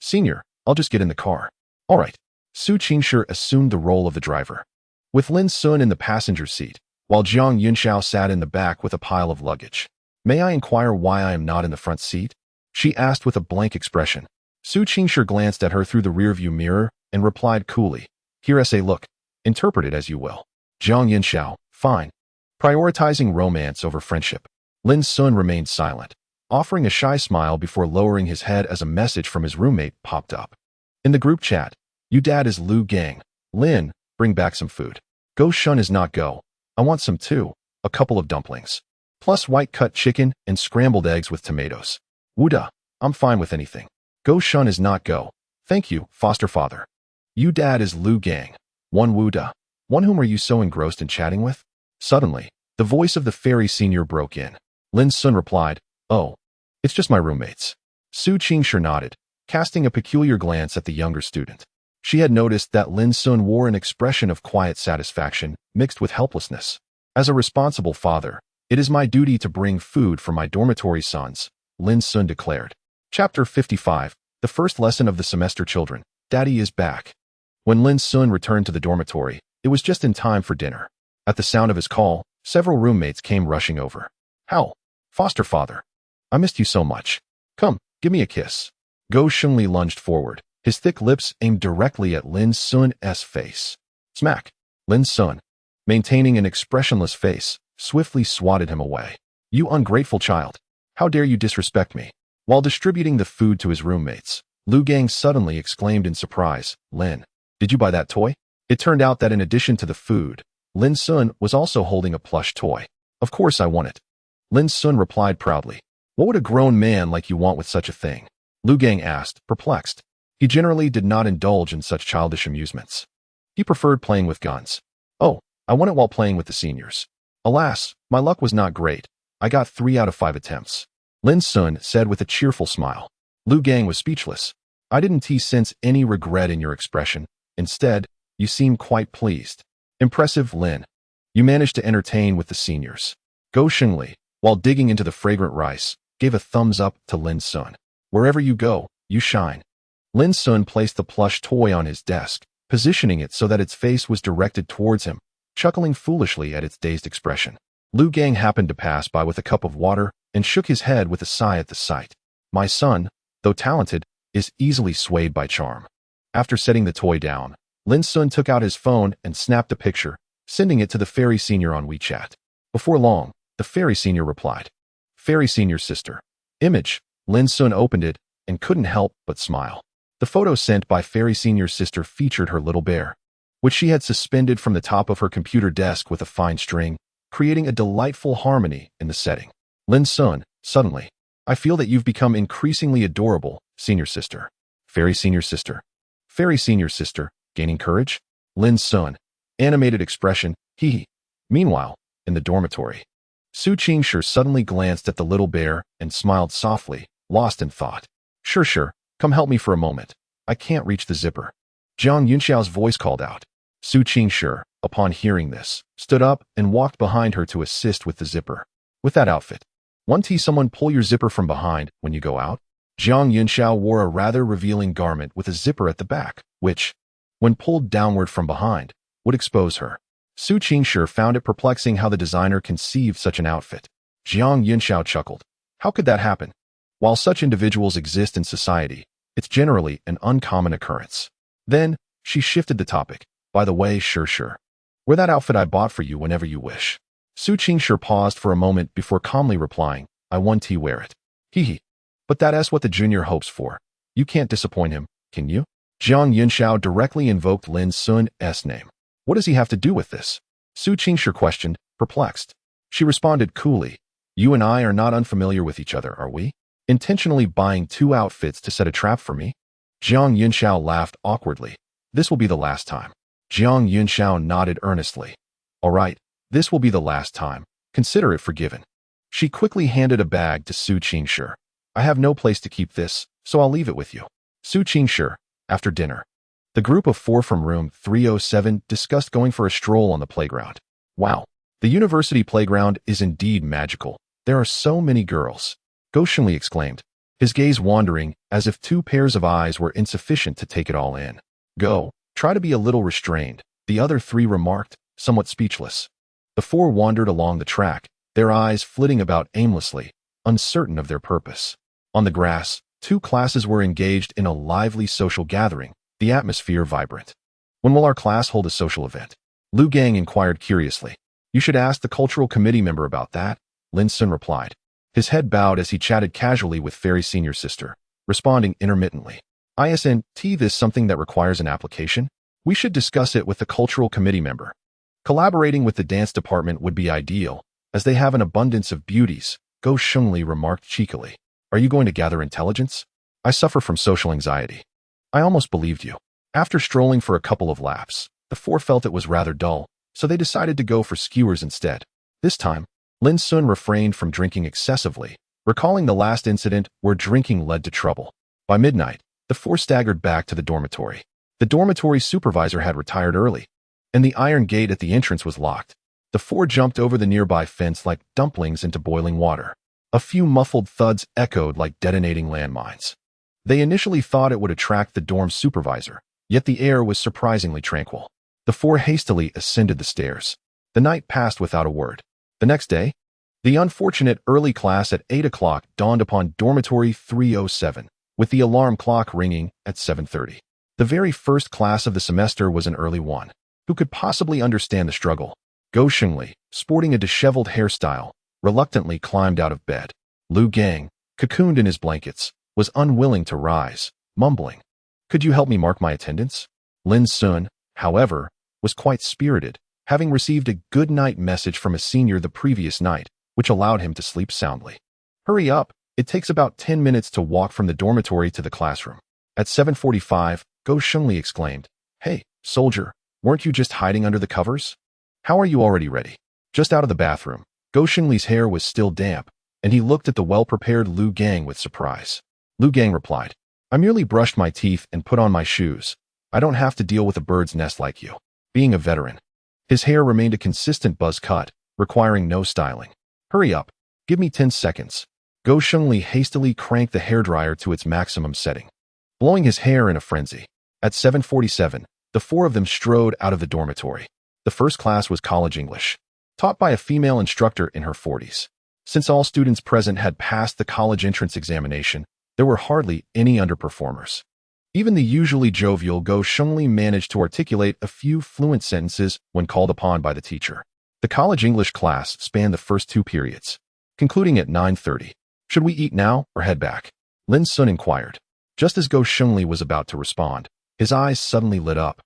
Senior, I'll just get in the car. All right. Su Qingshi assumed the role of the driver, with Lin Xun in the passenger seat, while Jiang Yunxiao sat in the back with a pile of luggage. May I inquire why I am not in the front seat? She asked with a blank expression. Su Qingshi glanced at her through the rearview mirror and replied coolly, Here SA look. Interpret it as you will. Jiang Yinxiao, fine. Prioritizing romance over friendship. Lin Xun remained silent, offering a shy smile before lowering his head as a message from his roommate popped up. In the group chat, You dad is Lu Gang. Lin, bring back some food. Go Shun is not go. I want some too. A couple of dumplings. Plus white cut chicken and scrambled eggs with tomatoes. Wuda, I'm fine with anything. Go Shun is not go. Thank you, foster father. You dad is Lu Gang. One Wuda. One whom are you so engrossed in chatting with? Suddenly, the voice of the fairy senior broke in. Lin Xun replied, Oh, it's just my roommates. Su Qingshi nodded, casting a peculiar glance at the younger student. She had noticed that Lin Xun wore an expression of quiet satisfaction mixed with helplessness. As a responsible father, it is my duty to bring food for my dormitory sons, Lin Xun declared. Chapter 55, the first lesson of the semester children, Daddy is back. When Lin Xun returned to the dormitory, it was just in time for dinner. At the sound of his call, several roommates came rushing over. How? Foster father. I missed you so much. Come, give me a kiss. Go Shengli lunged forward, his thick lips aimed directly at Lin Xun's face. Smack. Lin Xun, maintaining an expressionless face, swiftly swatted him away. You ungrateful child. How dare you disrespect me? While distributing the food to his roommates, Lu Gang suddenly exclaimed in surprise, Lin, did you buy that toy? It turned out that in addition to the food, Lin Xun was also holding a plush toy. Of course I want it. Lin Xun replied proudly. What would a grown man like you want with such a thing? Lu Gang asked, perplexed. He generally did not indulge in such childish amusements. He preferred playing with guns. Oh, I won it while playing with the seniors. Alas, my luck was not great. I got 3 out of 5 attempts. Lin Xun said with a cheerful smile. Lu Gang was speechless. I didn't sense any regret in your expression. Instead, you seem quite pleased. Impressive, Lin. You managed to entertain with the seniors. Go Shengli, while digging into the fragrant rice, gave a thumbs up to Lin Xun. Wherever you go, you shine. Lin Xun placed the plush toy on his desk, positioning it so that its face was directed towards him, chuckling foolishly at its dazed expression. Lu Gang happened to pass by with a cup of water and shook his head with a sigh at the sight. My son, though talented, is easily swayed by charm. After setting the toy down, Lin Xun took out his phone and snapped a picture, sending it to the fairy senior on WeChat. Before long, the fairy senior replied. Fairy senior's sister. Image. Lin Xun opened it and couldn't help but smile. The photo sent by fairy senior's sister featured her little bear, which she had suspended from the top of her computer desk with a fine string, creating a delightful harmony in the setting. Lin Xun, suddenly, I feel that you've become increasingly adorable, senior sister. Fairy senior sister. Fairy senior sister, gaining courage? Lin Xun, animated expression, hee. Meanwhile, in the dormitory, Su Qingshi suddenly glanced at the little bear and smiled softly, lost in thought. Sure, come help me for a moment. I can't reach the zipper. Jiang Yunxiao's voice called out. Su Qingshi, upon hearing this, stood up and walked behind her to assist with the zipper. With that outfit, won't someone pull your zipper from behind when you go out? Jiang Yunxiao wore a rather revealing garment with a zipper at the back, which, when pulled downward from behind, would expose her. Su Qingshi found it perplexing how the designer conceived such an outfit. Jiang Yunxiao chuckled. How could that happen? While such individuals exist in society, it's generally an uncommon occurrence. Then, she shifted the topic. By the way, sure. Wear that outfit I bought for you whenever you wish. Su Qingshi paused for a moment before calmly replying, I want to wear it. Hee. But that's what the junior hopes for. You can't disappoint him, can you? Jiang Yunxiao directly invoked Lin Xun's name. What does he have to do with this? Su Qingshi questioned, perplexed. She responded coolly. You and I are not unfamiliar with each other, are we? Intentionally buying 2 outfits to set a trap for me? Jiang Yunxiao laughed awkwardly. This will be the last time. Jiang Yunxiao nodded earnestly. All right, this will be the last time. Consider it forgiven. She quickly handed a bag to Su Qingshi. I have no place to keep this, so I'll leave it with you. Su Qingshi, after dinner. The group of 4 from room 307 discussed going for a stroll on the playground. Wow, the university playground is indeed magical. There are so many girls. Go Shengli exclaimed, his gaze wandering as if 2 pairs of eyes were insufficient to take it all in. Go, try to be a little restrained, the other 3 remarked, somewhat speechless. The 4 wandered along the track, their eyes flitting about aimlessly, uncertain of their purpose. On the grass, two classes were engaged in a lively social gathering, the atmosphere vibrant. When will our class hold a social event? Lu Gang inquired curiously. You should ask the cultural committee member about that, Lin Xun replied. His head bowed as he chatted casually with Fairy's senior sister, responding intermittently. Isn't this something that requires an application? We should discuss it with the cultural committee member. Collaborating with the dance department would be ideal, as they have an abundance of beauties, Go Shengli remarked cheekily. Are you going to gather intelligence? I suffer from social anxiety. I almost believed you. After strolling for a couple of laps, the four felt it was rather dull, so they decided to go for skewers instead. This time, Lin Xun refrained from drinking excessively, recalling the last incident where drinking led to trouble. By midnight, the four staggered back to the dormitory. The dormitory supervisor had retired early, and the iron gate at the entrance was locked. The four jumped over the nearby fence like dumplings into boiling water. A few muffled thuds echoed like detonating landmines. They initially thought it would attract the dorm supervisor, yet the air was surprisingly tranquil. The four hastily ascended the stairs. The night passed without a word. The next day, the unfortunate early class at 8 o'clock dawned upon dormitory 307, with the alarm clock ringing at 7:30. The very first class of the semester was an early one. Who could possibly understand the struggle? Go Shengli, sporting a disheveled hairstyle, reluctantly climbed out of bed. Lu Gang, cocooned in his blankets, was unwilling to rise, mumbling. Could you help me mark my attendance? Lin Xun, however, was quite spirited, having received a good night message from a senior the previous night, which allowed him to sleep soundly. Hurry up, it takes about 10 minutes to walk from the dormitory to the classroom. At 7:45, Go Shengli exclaimed, Hey, soldier, weren't you just hiding under the covers? How are you already ready? Just out of the bathroom. Go Shengli's hair was still damp, and he looked at the well-prepared Lu Gang with surprise. Lu Gang replied, I merely brushed my teeth and put on my shoes. I don't have to deal with a bird's nest like you. Being a veteran. His hair remained a consistent buzz cut, requiring no styling. Hurry up. Give me 10 seconds. Go Shengli hastily cranked the hairdryer to its maximum setting, blowing his hair in a frenzy. At 7:47, the four of them strode out of the dormitory. The first class was college English, taught by a female instructor in her 40s. Since all students present had passed the college entrance examination, there were hardly any underperformers. Even the usually jovial Go Shengli managed to articulate a few fluent sentences when called upon by the teacher. The college English class spanned the first two periods, concluding at 9:30. Should we eat now or head back? Lin Xun inquired. Just as Go Shengli was about to respond, his eyes suddenly lit up,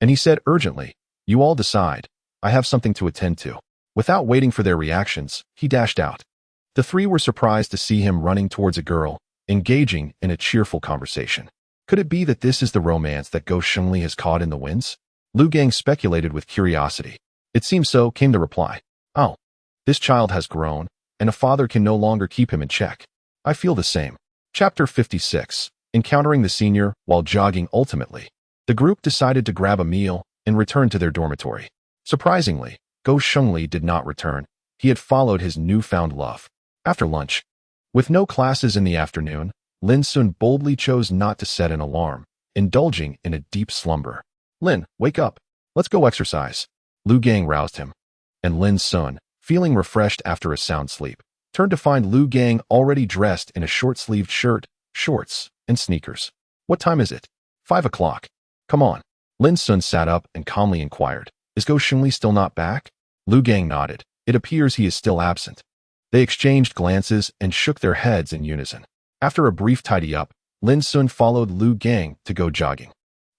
and he said urgently, You all decide. I have something to attend to. Without waiting for their reactions, he dashed out. The three were surprised to see him running towards a girl, engaging in a cheerful conversation. Could it be that this is the romance that Go Shengli has caught in the winds? Lu Gang speculated with curiosity. It seems so, came the reply. Oh, this child has grown, and a father can no longer keep him in check. I feel the same. Chapter 56. Encountering the senior while jogging. Ultimately, the group decided to grab a meal and return to their dormitory. Surprisingly, Go Shengli did not return. He had followed his newfound love. After lunch, with no classes in the afternoon, Lin Xun boldly chose not to set an alarm, indulging in a deep slumber. Lin, wake up. Let's go exercise. Lu Gang roused him, and Lin Xun, feeling refreshed after a sound sleep, turned to find Lu Gang already dressed in a short-sleeved shirt, shorts, and sneakers. What time is it? 5 o'clock. Come on. Lin Xun sat up and calmly inquired, Is Go Shengli still not back? Lu Gang nodded. It appears he is still absent. They exchanged glances and shook their heads in unison. After a brief tidy-up, Lin Xun followed Lu Gang to go jogging.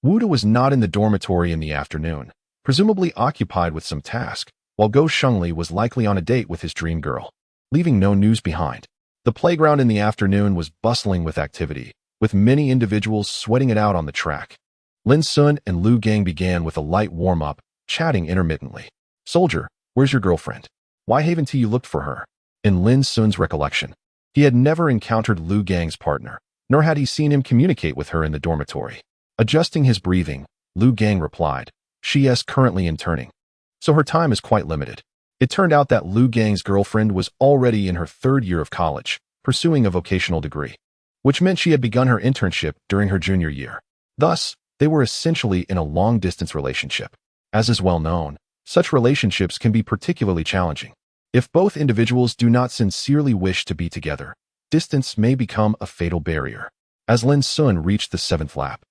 Wuda was not in the dormitory in the afternoon, presumably occupied with some task, while Go Shengli was likely on a date with his dream girl, leaving no news behind. The playground in the afternoon was bustling with activity, with many individuals sweating it out on the track. Lin Xun and Lu Gang began with a light warm-up, chatting intermittently. Soldier, where's your girlfriend? Why haven't you looked for her? In Lin Xun's recollection, he had never encountered Lu Gang's partner, nor had he seen him communicate with her in the dormitory. Adjusting his breathing, Lu Gang replied, She is currently interning, so her time is quite limited. It turned out that Lu Gang's girlfriend was already in her third year of college, pursuing a vocational degree, which meant she had begun her internship during her junior year. Thus, they were essentially in a long-distance relationship. As is well known, such relationships can be particularly challenging. If both individuals do not sincerely wish to be together, distance may become a fatal barrier. As Lin Xun reached the 7th lap,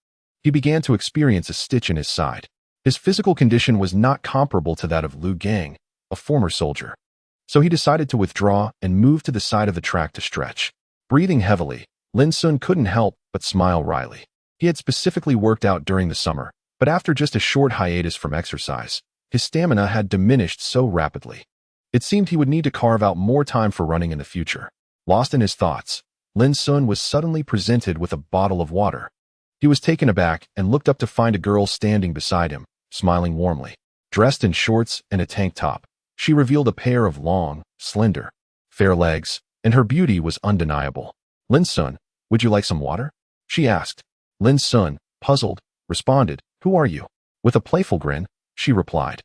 he began to experience a stitch in his side. His physical condition was not comparable to that of Lu Gang, a former soldier. So he decided to withdraw and move to the side of the track to stretch. Breathing heavily, Lin Xun couldn't help but smile wryly. He had specifically worked out during the summer, but after just a short hiatus from exercise, his stamina had diminished so rapidly. It seemed he would need to carve out more time for running in the future. Lost in his thoughts, Lin Xun was suddenly presented with a bottle of water. He was taken aback and looked up to find a girl standing beside him, smiling warmly. Dressed in shorts and a tank top, she revealed a pair of long, slender, fair legs, and her beauty was undeniable. "Lin Xun, would you like some water?" she asked. Lin Xun, puzzled, responded, "Who are you?" With a playful grin, she replied,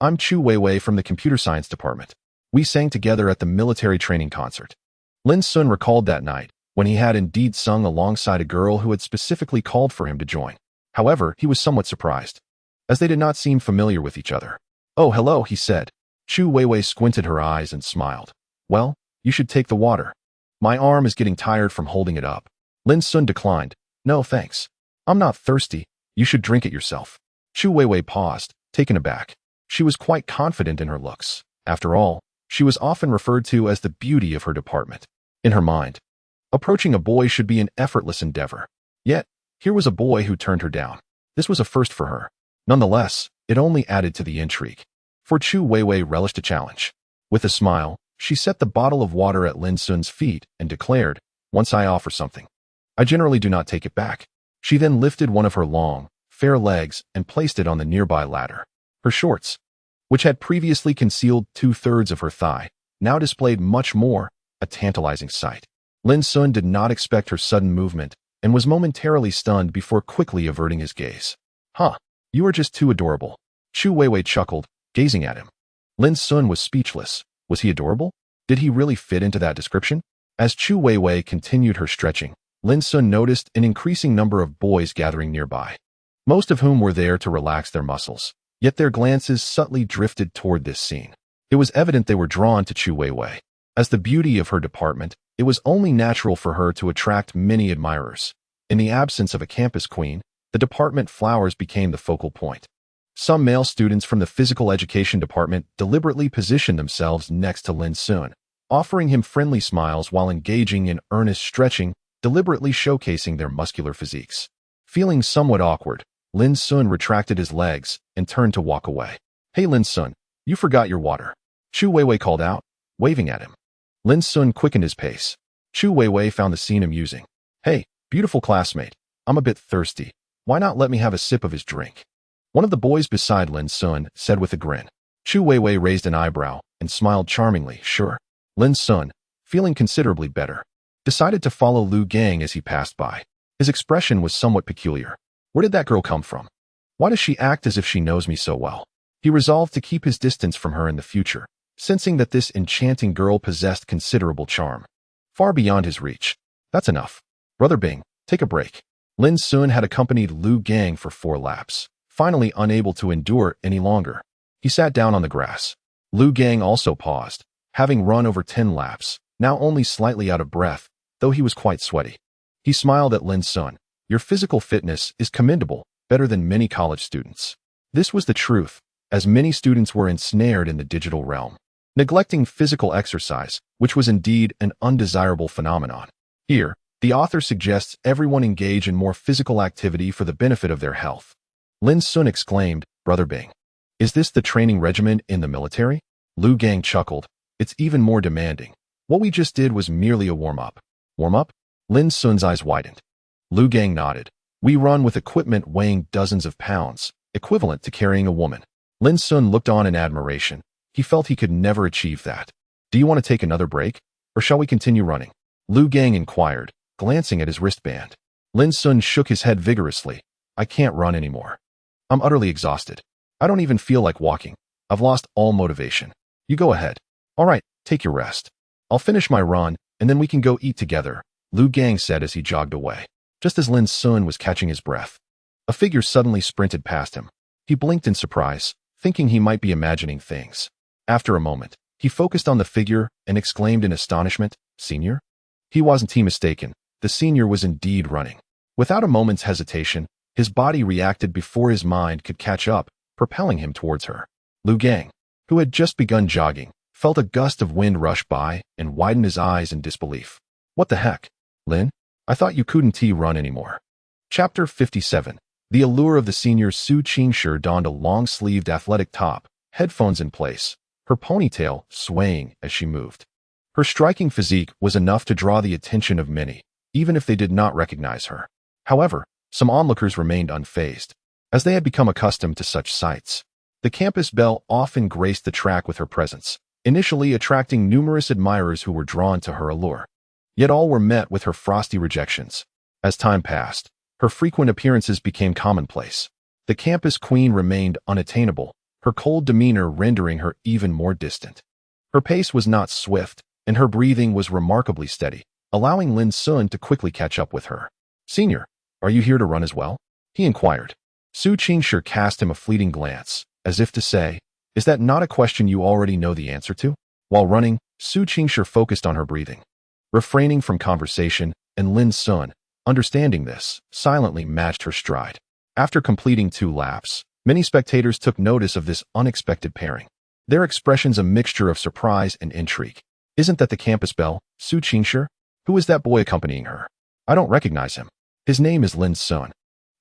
"I'm Chu Weiwei from the computer science department. We sang together at the military training concert." Lin Xun recalled that night, when he had indeed sung alongside a girl who had specifically called for him to join. However, he was somewhat surprised, as they did not seem familiar with each other. "Oh, hello," he said. Chu Weiwei squinted her eyes and smiled. "Well, you should take the water. My arm is getting tired from holding it up." Lin Xun declined. "No, thanks. I'm not thirsty. You should drink it yourself." Chu Weiwei paused, taken aback. She was quite confident in her looks. After all, she was often referred to as the beauty of her department. In her mind, approaching a boy should be an effortless endeavor. Yet, here was a boy who turned her down. This was a first for her. Nonetheless, it only added to the intrigue. For Chu Weiwei relished a challenge. With a smile, she set the bottle of water at Lin Xun's feet and declared, "Once I offer something, I generally do not take it back." She then lifted one of her long, fair legs and placed it on the nearby ladder. Her shorts, which had previously concealed 2/3 of her thigh, now displayed much more, a tantalizing sight. Lin Xun did not expect her sudden movement and was momentarily stunned before quickly averting his gaze. "Huh, you are just too adorable." Chu Weiwei chuckled, gazing at him. Lin Xun was speechless. Was he adorable? Did he really fit into that description? As Chu Weiwei continued her stretching, Lin Xun noticed an increasing number of boys gathering nearby, most of whom were there to relax their muscles, yet their glances subtly drifted toward this scene. It was evident they were drawn to Chu Weiwei. As the beauty of her department, it was only natural for her to attract many admirers. In the absence of a campus queen, the department flowers became the focal point. Some male students from the physical education department deliberately positioned themselves next to Lin Xun, offering him friendly smiles while engaging in earnest stretching, deliberately showcasing their muscular physiques. Feeling somewhat awkward, Lin Xun retracted his legs and turned to walk away. "Hey Lin Xun, you forgot your water," Chu Weiwei called out, waving at him. Lin Xun quickened his pace. Chu Weiwei found the scene amusing. "Hey, beautiful classmate, I'm a bit thirsty. Why not let me have a sip of his drink?" One of the boys beside Lin Xun said with a grin. Chu Weiwei raised an eyebrow and smiled charmingly. "Sure." Lin Xun, feeling considerably better, decided to follow Lu Gang as he passed by. His expression was somewhat peculiar. Where did that girl come from? Why does she act as if she knows me so well? He resolved to keep his distance from her in the future, sensing that this enchanting girl possessed considerable charm, far beyond his reach. "That's enough. Brother Bing, take a break." Lin Xun had accompanied Lu Gang for 4 laps. Finally unable to endure any longer, he sat down on the grass. Lu Gang also paused, having run over 10 laps, now only slightly out of breath, though he was quite sweaty. He smiled at Lin Xun. "Your physical fitness is commendable, better than many college students." This was the truth, as many students were ensnared in the digital realm, neglecting physical exercise, which was indeed an undesirable phenomenon. Here, the author suggests everyone engage in more physical activity for the benefit of their health. Lin Xun exclaimed, "Brother Bing, is this the training regimen in the military?" Lu Gang chuckled. "It's even more demanding. What we just did was merely a warm-up." "Warm-up?" Lin Xun's eyes widened. Lu Gang nodded. "We run with equipment weighing dozens of pounds, equivalent to carrying a woman." Lin Xun looked on in admiration. He felt he could never achieve that. "Do you want to take another break, or shall we continue running?" Lu Gang inquired, glancing at his wristband. Lin Xun shook his head vigorously. "I can't run anymore. I'm utterly exhausted. I don't even feel like walking. I've lost all motivation. You go ahead." "All right, take your rest. I'll finish my run, and then we can go eat together," Lu Gang said as he jogged away. Just as Lin Xun was catching his breath, a figure suddenly sprinted past him. He blinked in surprise, thinking he might be imagining things. After a moment, He focused on the figure and exclaimed in astonishment, "Senior?" He wasn't mistaken. The senior was indeed running. Without a moment's hesitation, his body reacted before his mind could catch up, propelling him towards her. Lu Gang, who had just begun jogging, felt a gust of wind rush by and widened his eyes in disbelief. "What the heck? Lin? I thought you couldn't run anymore." Chapter 57. The allure of the senior. Su Qingshi donned a long-sleeved athletic top, headphones in place, her ponytail swaying as she moved. Her striking physique was enough to draw the attention of many, even if they did not recognize her. However, some onlookers remained unfazed, as they had become accustomed to such sights. The campus belle often graced the track with her presence, initially attracting numerous admirers who were drawn to her allure. Yet all were met with her frosty rejections. As time passed, her frequent appearances became commonplace. The campus queen remained unattainable, her cold demeanor rendering her even more distant. Her pace was not swift, and her breathing was remarkably steady, allowing Lin Xun to quickly catch up with her. "Senior, are you here to run as well?" he inquired. Su Qingshi cast him a fleeting glance, as if to say, "Is that not a question you already know the answer to?" While running, Su Qingshi focused on her breathing, refraining from conversation, and Lin Xun, understanding this, silently matched her stride. After completing 2 laps, many spectators took notice of this unexpected pairing, their expressions a mixture of surprise and intrigue. "Isn't that the campus belle, Su Qingshi? Who is that boy accompanying her? I don't recognize him. His name is Lin Xun,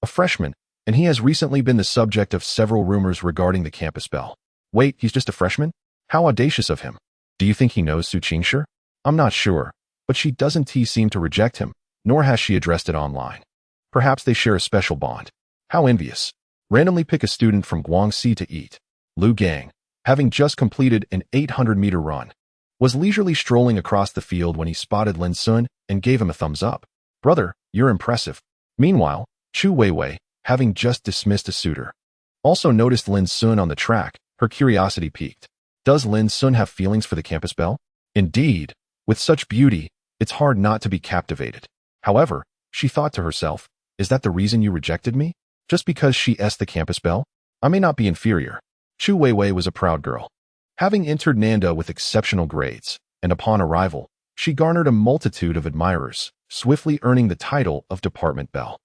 a freshman, and he has recently been the subject of several rumors regarding the campus belle." "Wait, he's just a freshman? How audacious of him. Do you think he knows Su Qingshi?" "I'm not sure, but she doesn't seem to reject him, nor has she addressed it online. Perhaps they share a special bond. How envious. Randomly pick a student from Guangxi to eat." Lu Gang, having just completed an 800-meter run, was leisurely strolling across the field when he spotted Lin Xun and gave him a thumbs up. "Brother, you're impressive." Meanwhile, Chu Weiwei, having just dismissed a suitor, also noticed Lin Xun on the track. Her curiosity piqued. Does Lin Xun have feelings for the campus belle? Indeed, with such beauty, it's hard not to be captivated. However, she thought to herself, is that the reason you rejected me? Just because she's the campus belle? I may not be inferior. Chu Weiwei was a proud girl, having entered Nanda with exceptional grades, and upon arrival, she garnered a multitude of admirers, swiftly earning the title of department belle.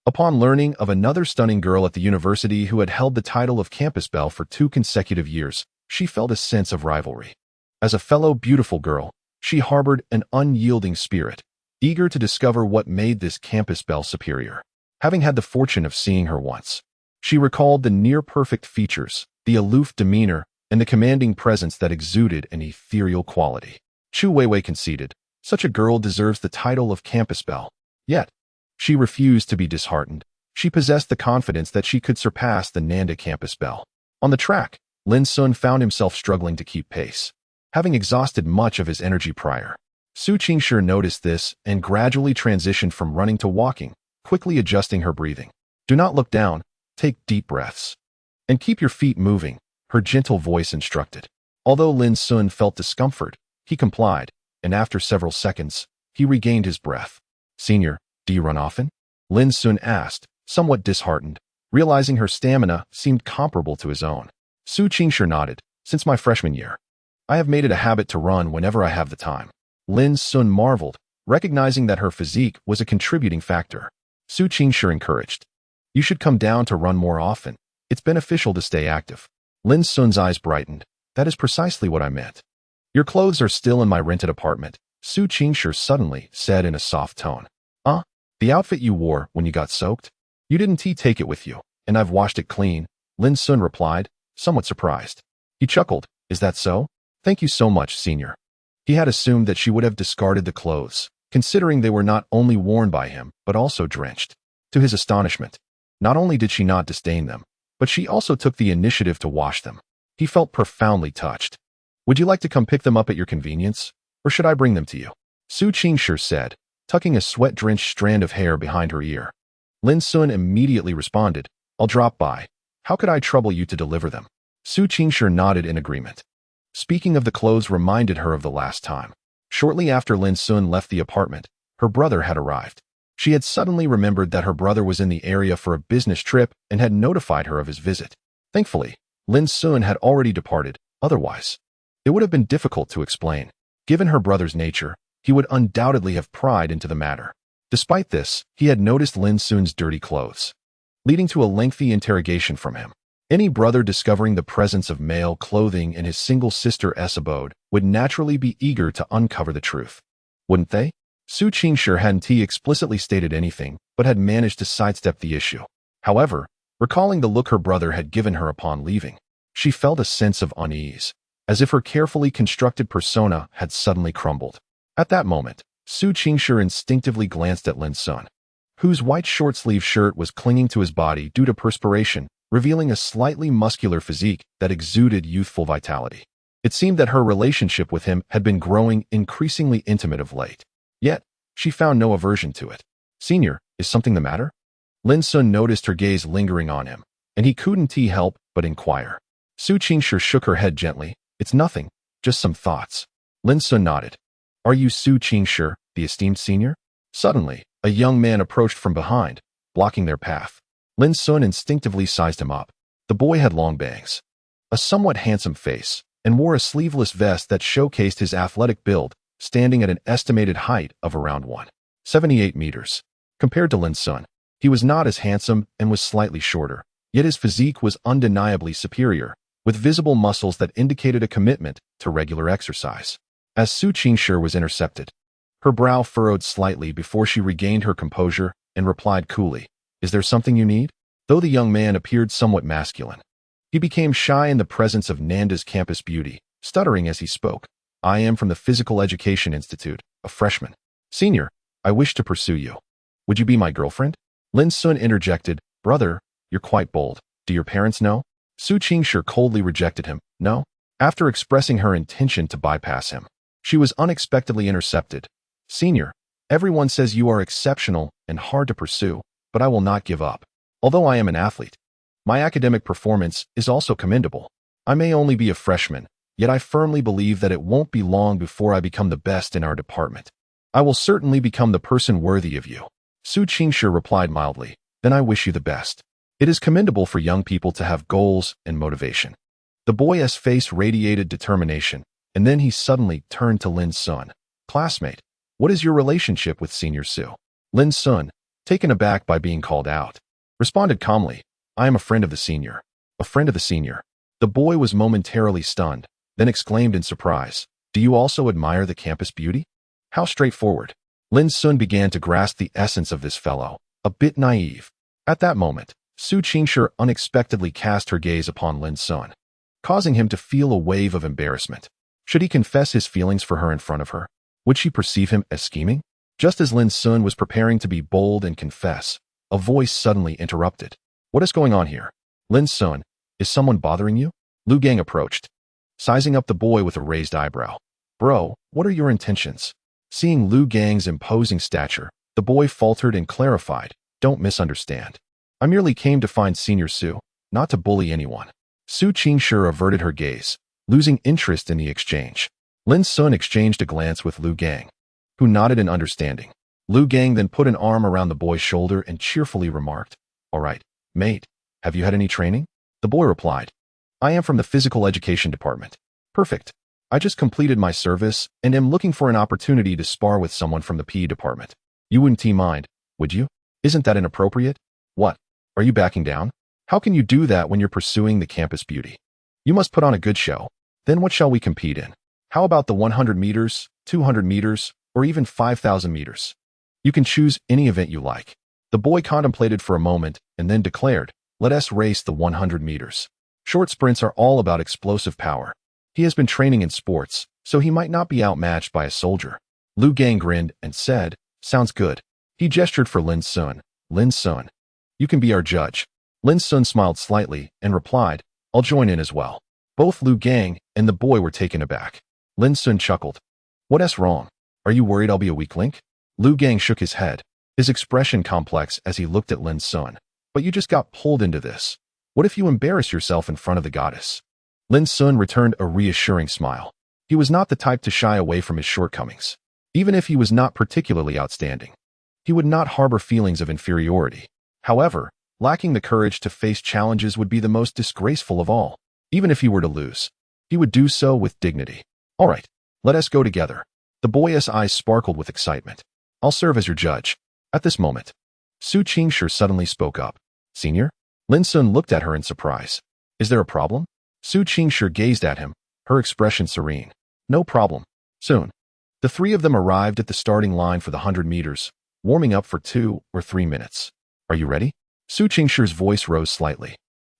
Upon learning of another stunning girl at the university who had held the title of campus belle for 2 consecutive years, she felt a sense of rivalry. As a fellow beautiful girl, she harbored an unyielding spirit, eager to discover what made this campus belle superior. Having had the fortune of seeing her once, she recalled the near-perfect features, the aloof demeanor, and the commanding presence that exuded an ethereal quality. Chu Weiwei conceded, such a girl deserves the title of campus belle. Yet, she refused to be disheartened. She possessed the confidence that she could surpass the Nanda campus belle. On the track, Lin Xun found himself struggling to keep pace, having exhausted much of his energy prior. Su Qingshi noticed this and gradually transitioned from running to walking, quickly adjusting her breathing. "Do not look down, take deep breaths, and keep your feet moving," her gentle voice instructed. Although Lin Xun felt discomfort, he complied, and after several seconds, he regained his breath. "Senior, do you run often?" Lin Xun asked, somewhat disheartened, realizing her stamina seemed comparable to his own. Su Qingshi nodded. "Since my freshman year, I have made it a habit to run whenever I have the time." Lin Xun marveled, recognizing that her physique was a contributing factor. Su Qingshi encouraged, "You should come down to run more often. It's beneficial to stay active." Lin Xun's eyes brightened. "That is precisely what I meant." "Your clothes are still in my rented apartment," Su Qingshi suddenly said in a soft tone. The outfit you wore when you got soaked? You didn't take it with you, and I've washed it clean," Lin Xun replied, somewhat surprised. He chuckled. "Is that so? Thank you so much, senior." He had assumed that she would have discarded the clothes, considering they were not only worn by him, but also drenched. To his astonishment, not only did she not disdain them, but she also took the initiative to wash them. He felt profoundly touched. "Would you like to come pick them up at your convenience, or should I bring them to you?" Su Qingshi said, tucking a sweat-drenched strand of hair behind her ear. Lin Xun immediately responded, "I'll drop by. How could I trouble you to deliver them?" Su Qingshi nodded in agreement. Speaking of the clothes reminded her of the last time. Shortly after Lin Xun left the apartment, her brother had arrived. She had suddenly remembered that her brother was in the area for a business trip and had notified her of his visit. Thankfully, Lin Xun had already departed, otherwise, It would have been difficult to explain. Given her brother's nature, he would undoubtedly have pried into the matter. Despite this, he had noticed Lin Xun's dirty clothes, leading to a lengthy interrogation from him. Any brother discovering the presence of male clothing in his single sister's abode would naturally be eager to uncover the truth. Wouldn't they? Su Qingshi hadn't explicitly stated anything, but had managed to sidestep the issue. However, recalling the look her brother had given her upon leaving, she felt a sense of unease, as if her carefully constructed persona had suddenly crumbled. At that moment, Su Qingshi instinctively glanced at Lin Xun, whose white short-sleeve shirt was clinging to his body due to perspiration, revealing a slightly muscular physique that exuded youthful vitality. It seemed that her relationship with him had been growing increasingly intimate of late. Yet, she found no aversion to it. "Senior, is something the matter?" Lin Xun noticed her gaze lingering on him, and he couldn't help but inquire. Su Qingshi shook her head gently. "It's nothing, just some thoughts." Lin Xun nodded. "Are you Su Qingshi, the esteemed senior?" Suddenly, a young man approached from behind, blocking their path. Lin Xun instinctively sized him up. The boy had long bangs, a somewhat handsome face, and wore a sleeveless vest that showcased his athletic build, standing at an estimated height of around 178 meters. Compared to Lin Xun, he was not as handsome and was slightly shorter, yet his physique was undeniably superior, with visible muscles that indicated a commitment to regular exercise. As Su Qingshi was intercepted, her brow furrowed slightly before she regained her composure and replied coolly, "Is there something you need?" Though the young man appeared somewhat masculine, he became shy in the presence of Nanda's campus beauty, stuttering as he spoke. "I am from the Physical Education Institute, a freshman. Senior, I wish to pursue you. Would you be my girlfriend?" Lin Xun interjected, "Brother, you're quite bold. Do your parents know?" Su Qingshi coldly rejected him. "No." After expressing her intention to bypass him, she was unexpectedly intercepted. "Senior, everyone says you are exceptional and hard to pursue, but I will not give up. Although I am an athlete, my academic performance is also commendable. I may only be a freshman, yet I firmly believe that it won't be long before I become the best in our department. I will certainly become the person worthy of you." Su Qingshi replied mildly, "Then I wish you the best." It is commendable for young people to have goals and motivation. The boy's face radiated determination, and then he suddenly turned to Lin Xun. "Classmate, what is your relationship with Senior Su?" Lin Xun, taken aback by being called out, responded calmly, "I am a friend of the senior." "A friend of the senior?" The boy was momentarily stunned, then exclaimed in surprise, "Do you also admire the campus beauty?" How straightforward. Lin Xun began to grasp the essence of this fellow, a bit naive. At that moment, Su Qingshi unexpectedly cast her gaze upon Lin Xun, causing him to feel a wave of embarrassment. Should he confess his feelings for her in front of her? Would she perceive him as scheming? Just as Lin Xun was preparing to be bold and confess, a voice suddenly interrupted. "What is going on here?" "Lin Xun, is someone bothering you?" Lu Gang approached, sizing up the boy with a raised eyebrow. "Bro, what are your intentions?" Seeing Lu Gang's imposing stature, the boy faltered and clarified, "Don't misunderstand. I merely came to find Senior Su, not to bully anyone." Su Qingshi averted her gaze, losing interest in the exchange. Lin Xun exchanged a glance with Lu Gang, who nodded in understanding. Lu Gang then put an arm around the boy's shoulder and cheerfully remarked, "All right, mate, have you had any training?" The boy replied, "I am from the Physical Education Department." "Perfect. I just completed my service and am looking for an opportunity to spar with someone from the PE department. You wouldn't mind, would you? Isn't that inappropriate?" "What? Are you backing down? How can you do that when you're pursuing the campus beauty? You must put on a good show. Then what shall we compete in? How about the 100 meters, 200 meters, or even 5,000 meters? You can choose any event you like." The boy contemplated for a moment and then declared, "Let us race the 100 meters. Short sprints are all about explosive power. He has been training in sports, so he might not be outmatched by a soldier." Lu Gang grinned and said, "Sounds good." He gestured for Lin Xun. "Lin Xun, you can be our judge." Lin Xun smiled slightly and replied, "I'll join in as well." Both Lu Gang and the boy were taken aback. Lin Xun chuckled. "What's wrong? Are you worried I'll be a weak link?" Lu Gang shook his head, his expression complex as he looked at Lin Xun. "But you just got pulled into this. What if you embarrass yourself in front of the goddess?" Lin Xun returned a reassuring smile. He was not the type to shy away from his shortcomings. Even if he was not particularly outstanding, he would not harbor feelings of inferiority. However, lacking the courage to face challenges would be the most disgraceful of all. Even if he were to lose, he would do so with dignity. All right, let us go together. The boy's eyes sparkled with excitement. I'll serve as your judge. At this moment, Su Qingshi suddenly spoke up. Senior? Lin Xun looked at her in surprise. Is there a problem? Su Qingshi gazed at him, her expression serene. No problem. Soon. The three of them arrived at the starting line for the 100 meters, warming up for 2 or 3 minutes. Are you ready? Su Qingshi's voice rose slightly,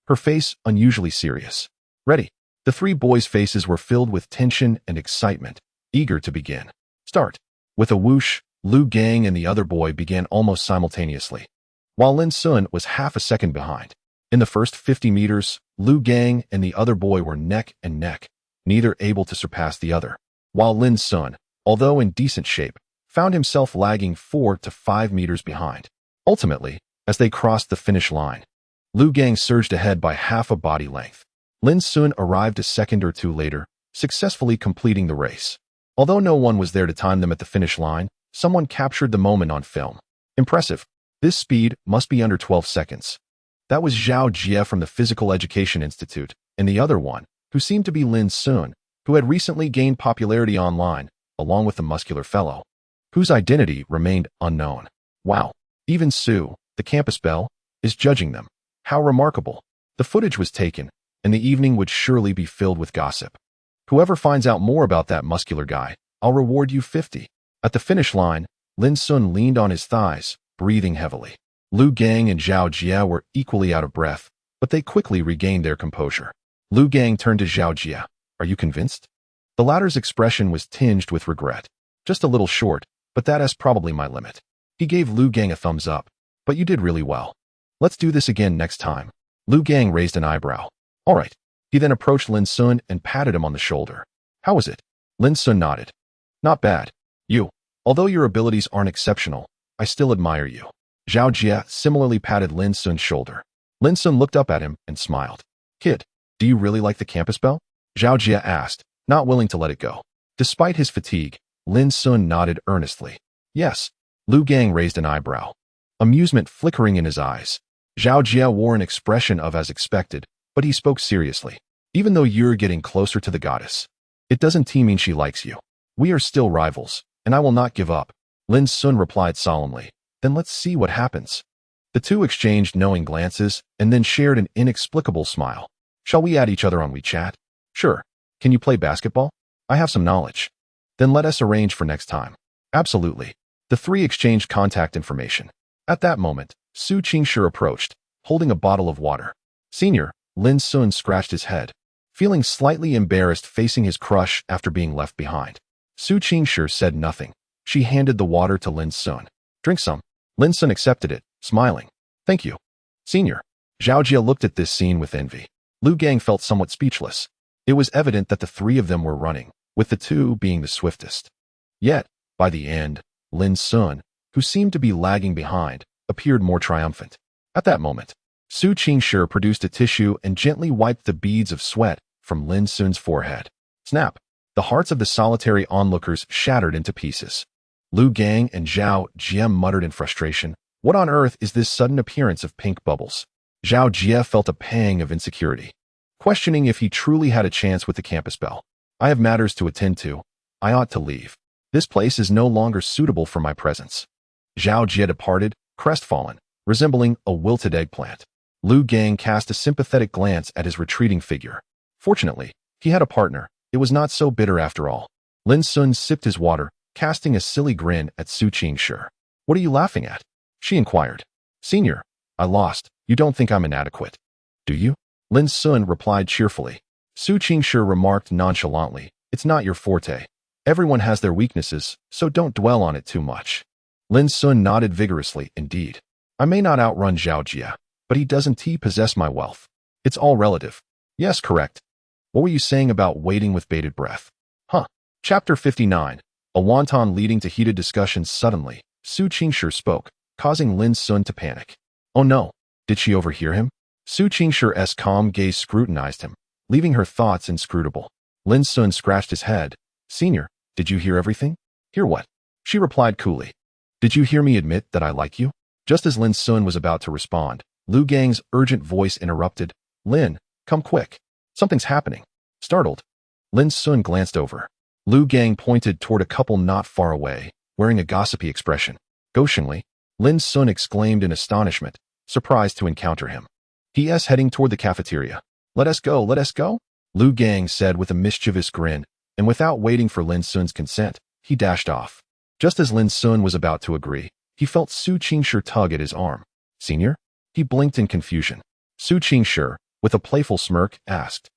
her face unusually serious. Ready. The three boys' faces were filled with tension and excitement, eager to begin. Start. With a whoosh, Lu Gang and the other boy began almost simultaneously, while Lin Xun was half a second behind. In the first 50 meters, Lu Gang and the other boy were neck and neck, neither able to surpass the other, while Lin Xun, although in decent shape, found himself lagging 4 to 5 meters behind. Ultimately, as they crossed the finish line, Lu Gang surged ahead by half a body length. Lin Xun arrived a second or two later, successfully completing the race. Although no one was there to time them at the finish line, someone captured the moment on film. Impressive. This speed must be under 12 seconds. That was Zhao Jie from the Physical Education Institute, and the other one, who seemed to be Lin Xun, who had recently gained popularity online, along with the muscular fellow, whose identity remained unknown. Wow. Even Su, the campus belle, is judging them. How remarkable. The footage was taken, and the evening would surely be filled with gossip. Whoever finds out more about that muscular guy, I'll reward you 50. At the finish line, Lin Xun leaned on his thighs, breathing heavily. Lu Gang and Zhao Jie were equally out of breath, but they quickly regained their composure. Lu Gang turned to Zhao Jie. Are you convinced? The latter's expression was tinged with regret. Just a little short, but that is probably my limit. He gave Lu Gang a thumbs up. But you did really well. Let's do this again next time. Lu Gang raised an eyebrow. All right. He then approached Lin Xun and patted him on the shoulder. How was it? Lin Xun nodded. Not bad. You. Although your abilities aren't exceptional, I still admire you. Zhao Jie similarly patted Lin Xun's shoulder. Lin Xun looked up at him and smiled. Kid, do you really like the campus belle? Zhao Jie asked, not willing to let it go. Despite his fatigue, Lin Xun nodded earnestly. Yes. Lu Gang raised an eyebrow, amusement flickering in his eyes. Zhao Jie wore an expression of as expected, but he spoke seriously. Even though you're getting closer to the goddess, it doesn't mean she likes you. We are still rivals, and I will not give up. Lin Xun replied solemnly. Then let's see what happens. The two exchanged knowing glances and then shared an inexplicable smile. Shall we add each other on WeChat? Sure. Can you play basketball? I have some knowledge. Then let us arrange for next time. Absolutely. The three exchanged contact information. At that moment, Su Qingshi approached, holding a bottle of water. Senior, Lin Xun scratched his head, feeling slightly embarrassed facing his crush after being left behind. Su Qingshi said nothing. She handed the water to Lin Xun. Drink some. Lin Xun accepted it, smiling. Thank you. Senior. Zhao Jie looked at this scene with envy. Lu Gang felt somewhat speechless. It was evident that the three of them were running, with the two being the swiftest. Yet, by the end, Lin Xun, who seemed to be lagging behind, appeared more triumphant. At that moment, Su Qingshi produced a tissue and gently wiped the beads of sweat from Lin Xun's forehead. Snap! The hearts of the solitary onlookers shattered into pieces. Lu Gang and Zhao Jie muttered in frustration. What on earth is this sudden appearance of pink bubbles? Zhao Jie felt a pang of insecurity, questioning if he truly had a chance with the campus belle. I have matters to attend to. I ought to leave. This place is no longer suitable for my presence. Zhao Jie departed, crestfallen, resembling a wilted eggplant. Lu Gang cast a sympathetic glance at his retreating figure. Fortunately, he had a partner. It was not so bitter after all. Lin Xun sipped his water, casting a silly grin at Su Qingshi. What are you laughing at? She inquired. Senior, I lost. You don't think I'm inadequate, do you? Lin Xun replied cheerfully. Su Qingshi remarked nonchalantly. It's not your forte. Everyone has their weaknesses, so don't dwell on it too much. Lin Xun nodded vigorously. Indeed. I may not outrun Zhao Jie, but he doesn't possess my wealth. It's all relative. Yes, correct. What were you saying about waiting with bated breath? Huh. Chapter 59. A wonton leading to heated discussions. Suddenly, Su Qingshi spoke, causing Lin Xun to panic. Oh no. Did she overhear him? Su Qingshi's calm gaze scrutinized him, leaving her thoughts inscrutable. Lin Xun scratched his head. Senior, did you hear everything? Hear what? She replied coolly. Did you hear me admit that I like you? Just as Lin Xun was about to respond, Lu Gang's urgent voice interrupted. Lin, come quick. Something's happening. Startled, Lin Xun glanced over. Lu Gang pointed toward a couple not far away, wearing a gossipy expression. Gauchingly, Lin Xun exclaimed in astonishment, surprised to encounter him. He.s. heading toward the cafeteria. Let us go, let us go, Lu Gang said with a mischievous grin, and without waiting for Lin Xun's consent, he dashed off. Just as Lin Xun was about to agree, he felt Su Qingshi tug at his arm. Senior? He blinked in confusion. Su Qingshi, with a playful smirk, asked.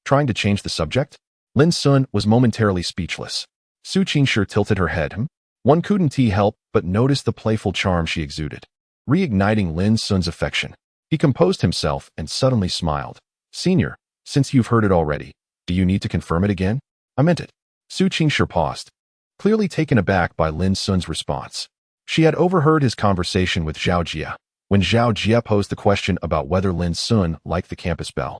Trying to change the subject? Lin Xun was momentarily speechless. Su Qingshi tilted her head. One couldn't help but notice the playful charm she exuded. Reigniting Lin Xun's affection, he composed himself and suddenly smiled. Senior, since you've heard it already, do you need to confirm it again? I meant it. Su Qingshi paused, clearly taken aback by Lin Xun's response. She had overheard his conversation with Zhao Jia, when Zhao Jia posed the question about whether Lin Xun liked the campus bell.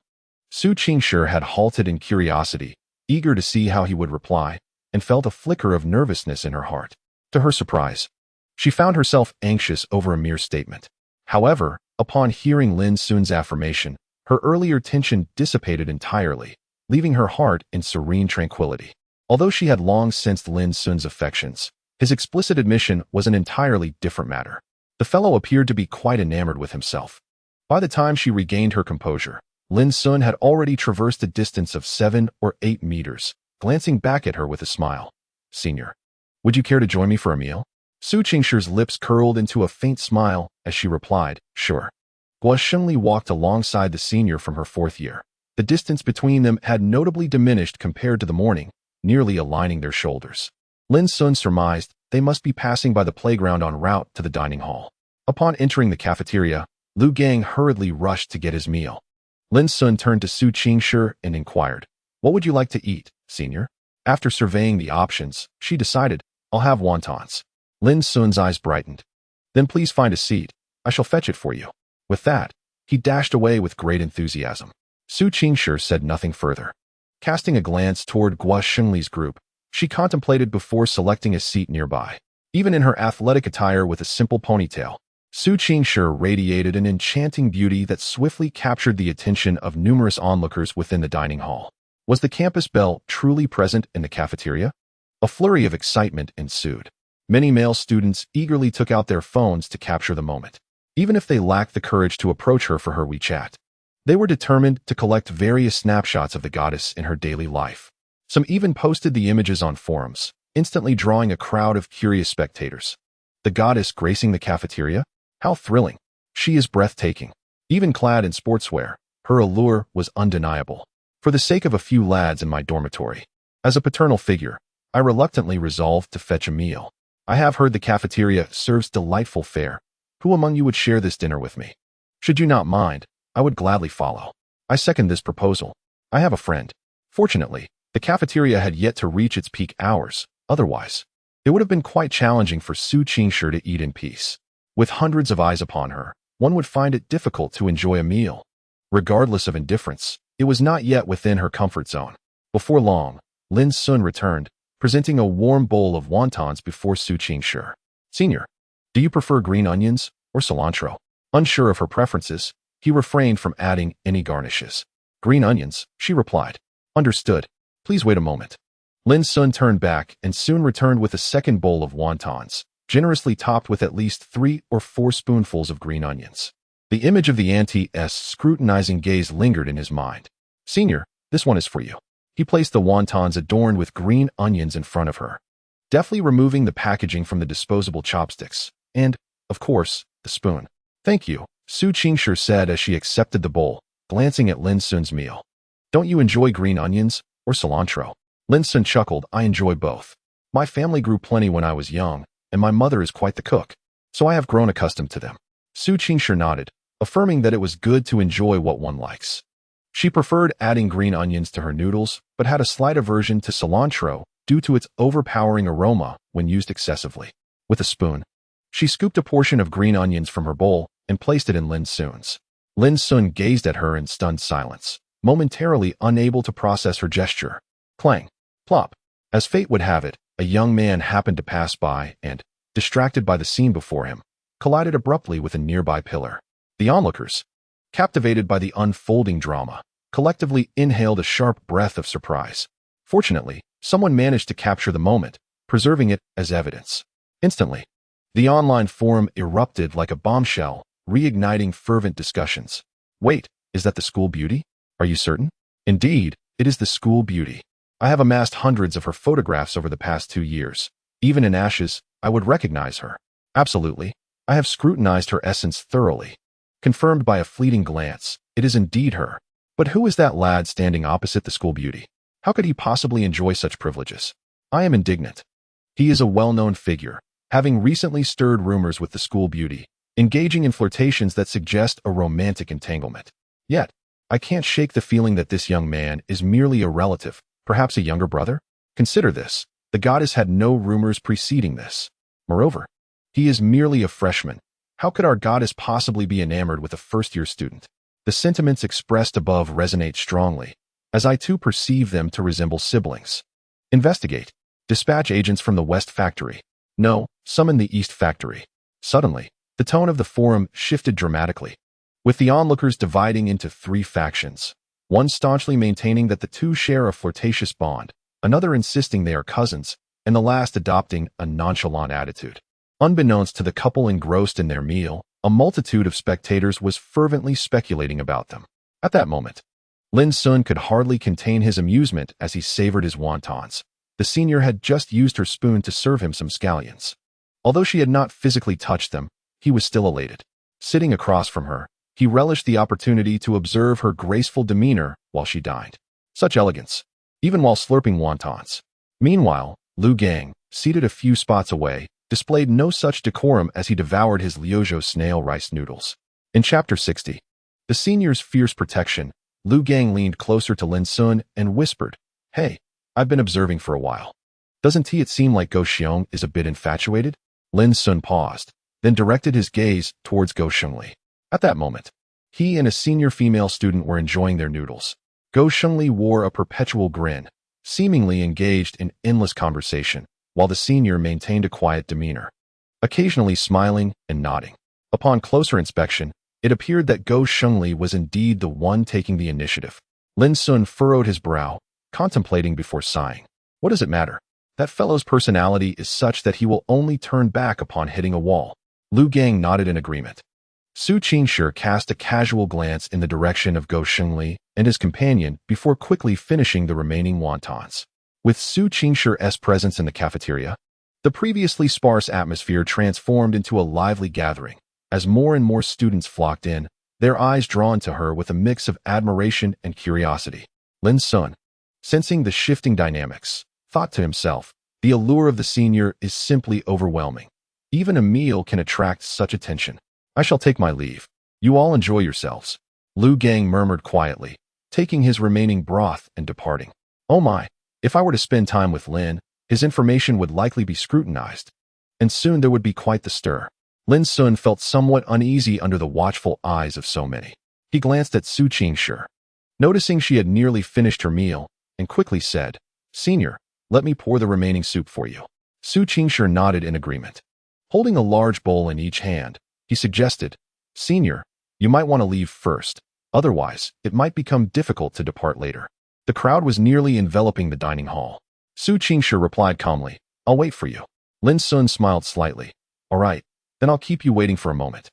Su Qingshi had halted in curiosity, eager to see how he would reply, and felt a flicker of nervousness in her heart. To her surprise, she found herself anxious over a mere statement. However, upon hearing Lin Xun's affirmation, her earlier tension dissipated entirely, leaving her heart in serene tranquility. Although she had long sensed Lin Xun's affections, his explicit admission was an entirely different matter. The fellow appeared to be quite enamored with himself. By the time she regained her composure, Lin Xun had already traversed a distance of 7 or 8 meters, glancing back at her with a smile. Senior, would you care to join me for a meal? Su Qingshi's lips curled into a faint smile as she replied, sure. Gua Shengli walked alongside the senior from her 4th year. The distance between them had notably diminished compared to the morning, nearly aligning their shoulders. Lin Xun surmised they must be passing by the playground en route to the dining hall. Upon entering the cafeteria, Lu Gang hurriedly rushed to get his meal. Lin Xun turned to Su Qingshi and inquired, what would you like to eat, senior? After surveying the options, she decided, I'll have wontons. Lin Xun's eyes brightened. Then please find a seat. I shall fetch it for you. With that, he dashed away with great enthusiasm. Su Qingshi said nothing further. Casting a glance toward Gua Shengli's group, she contemplated before selecting a seat nearby. Even in her athletic attire with a simple ponytail, Su Qingshi radiated an enchanting beauty that swiftly captured the attention of numerous onlookers within the dining hall. Was the campus belle truly present in the cafeteria? A flurry of excitement ensued. Many male students eagerly took out their phones to capture the moment. Even if they lacked the courage to approach her for her WeChat, they were determined to collect various snapshots of the goddess in her daily life. Some even posted the images on forums, instantly drawing a crowd of curious spectators. The goddess gracing the cafeteria? How thrilling! She is breathtaking. Even clad in sportswear, her allure was undeniable. For the sake of a few lads in my dormitory, as a paternal figure, I reluctantly resolved to fetch a meal. I have heard the cafeteria serves delightful fare. Who among you would share this dinner with me? Should you not mind, I would gladly follow. I second this proposal. I have a friend. Fortunately, the cafeteria had yet to reach its peak hours. Otherwise, it would have been quite challenging for Su Qingshi to eat in peace. With hundreds of eyes upon her, one would find it difficult to enjoy a meal. Regardless of indifference, it was not yet within her comfort zone. Before long, Lin Xun returned, presenting a warm bowl of wontons before Su Qingshi. Senior, do you prefer green onions or cilantro? Unsure of her preferences, he refrained from adding any garnishes. Green onions, she replied. Understood. Please wait a moment. Lin Xun turned back and soon returned with a second bowl of wontons, generously topped with at least 3 or 4 spoonfuls of green onions. The image of the auntie's scrutinizing gaze lingered in his mind. Senior, this one is for you. He placed the wontons adorned with green onions in front of her, deftly removing the packaging from the disposable chopsticks, and, of course, the spoon. Thank you, Su Qingshi said as she accepted the bowl, glancing at Lin Xun's meal. Don't you enjoy green onions or cilantro? Lin Xun chuckled. I enjoy both. My family grew plenty when I was young, and my mother is quite the cook, so I have grown accustomed to them. Su Qingshi nodded, affirming that it was good to enjoy what one likes. She preferred adding green onions to her noodles, but had a slight aversion to cilantro due to its overpowering aroma when used excessively. With a spoon, she scooped a portion of green onions from her bowl and placed it in Lin Xun's. Lin Xun gazed at her in stunned silence, momentarily unable to process her gesture. Clang! Plop! As fate would have it, a young man happened to pass by and, distracted by the scene before him, collided abruptly with a nearby pillar. The onlookers, captivated by the unfolding drama, collectively inhaled a sharp breath of surprise. Fortunately, someone managed to capture the moment, preserving it as evidence. Instantly, the online forum erupted like a bombshell, reigniting fervent discussions. Wait, is that the school beauty? Are you certain? Indeed, it is the school beauty. I have amassed hundreds of her photographs over the past 2 years. Even in ashes, I would recognize her. Absolutely. I have scrutinized her essence thoroughly. Confirmed by a fleeting glance, it is indeed her. But who is that lad standing opposite the school beauty? How could he possibly enjoy such privileges? I am indignant. He is a well-known figure, having recently stirred rumors with the school beauty, engaging in flirtations that suggest a romantic entanglement. Yet, I can't shake the feeling that this young man is merely a relative, perhaps a younger brother? Consider this. The goddess had no rumors preceding this. Moreover, he is merely a freshman. How could our goddess possibly be enamored with a first-year student? The sentiments expressed above resonate strongly, as I too perceive them to resemble siblings. Investigate. Dispatch agents from the West Factory. No, summon the East Factory. Suddenly, the tone of the forum shifted dramatically, with the onlookers dividing into 3 factions. One staunchly maintaining that the two share a flirtatious bond, another insisting they are cousins, and the last adopting a nonchalant attitude. Unbeknownst to the couple engrossed in their meal, a multitude of spectators was fervently speculating about them. At that moment, Lin Xun could hardly contain his amusement as he savored his wontons. The senior had just used her spoon to serve him some scallions. Although she had not physically touched them, he was still elated. Sitting across from her, he relished the opportunity to observe her graceful demeanor while she dined. Such elegance, even while slurping wontons. Meanwhile, Lu Gang, seated a few spots away, displayed no such decorum as he devoured his Liuzhou snail rice noodles. In Chapter 60, the senior's fierce protection, Lu Gang leaned closer to Lin Xun and whispered, "Hey, I've been observing for a while. Doesn't it seem like Go Xiong is a bit infatuated?" Lin Xun paused, then directed his gaze towards Go Shengli. At that moment, he and a senior female student were enjoying their noodles. Go Shengli wore a perpetual grin, seemingly engaged in endless conversation, while the senior maintained a quiet demeanor, occasionally smiling and nodding. Upon closer inspection, it appeared that Go Shengli was indeed the one taking the initiative. Lin Xun furrowed his brow, contemplating before sighing. What does it matter? That fellow's personality is such that he will only turn back upon hitting a wall. Lu Gang nodded in agreement. Su Qingshi cast a casual glance in the direction of Go Shengli and his companion before quickly finishing the remaining wontons. With Su Qingshi's presence in the cafeteria, the previously sparse atmosphere transformed into a lively gathering. As more and more students flocked in, their eyes drawn to her with a mix of admiration and curiosity. Lin Xun, sensing the shifting dynamics, thought to himself, the allure of the senior is simply overwhelming. Even a meal can attract such attention. I shall take my leave. You all enjoy yourselves. Lu Gang murmured quietly, taking his remaining broth and departing. Oh my, if I were to spend time with Lin, his information would likely be scrutinized, and soon there would be quite the stir. Lin Xun felt somewhat uneasy under the watchful eyes of so many. He glanced at Su Qingshi, noticing she had nearly finished her meal, and quickly said, "Senior, let me pour the remaining soup for you." Su Qingshi nodded in agreement. Holding a large bowl in each hand, he suggested, "Senior, you might want to leave first. Otherwise, it might become difficult to depart later." The crowd was nearly enveloping the dining hall. Su Qingshi replied calmly, "I'll wait for you." Lin Xun smiled slightly. "All right, then I'll keep you waiting for a moment."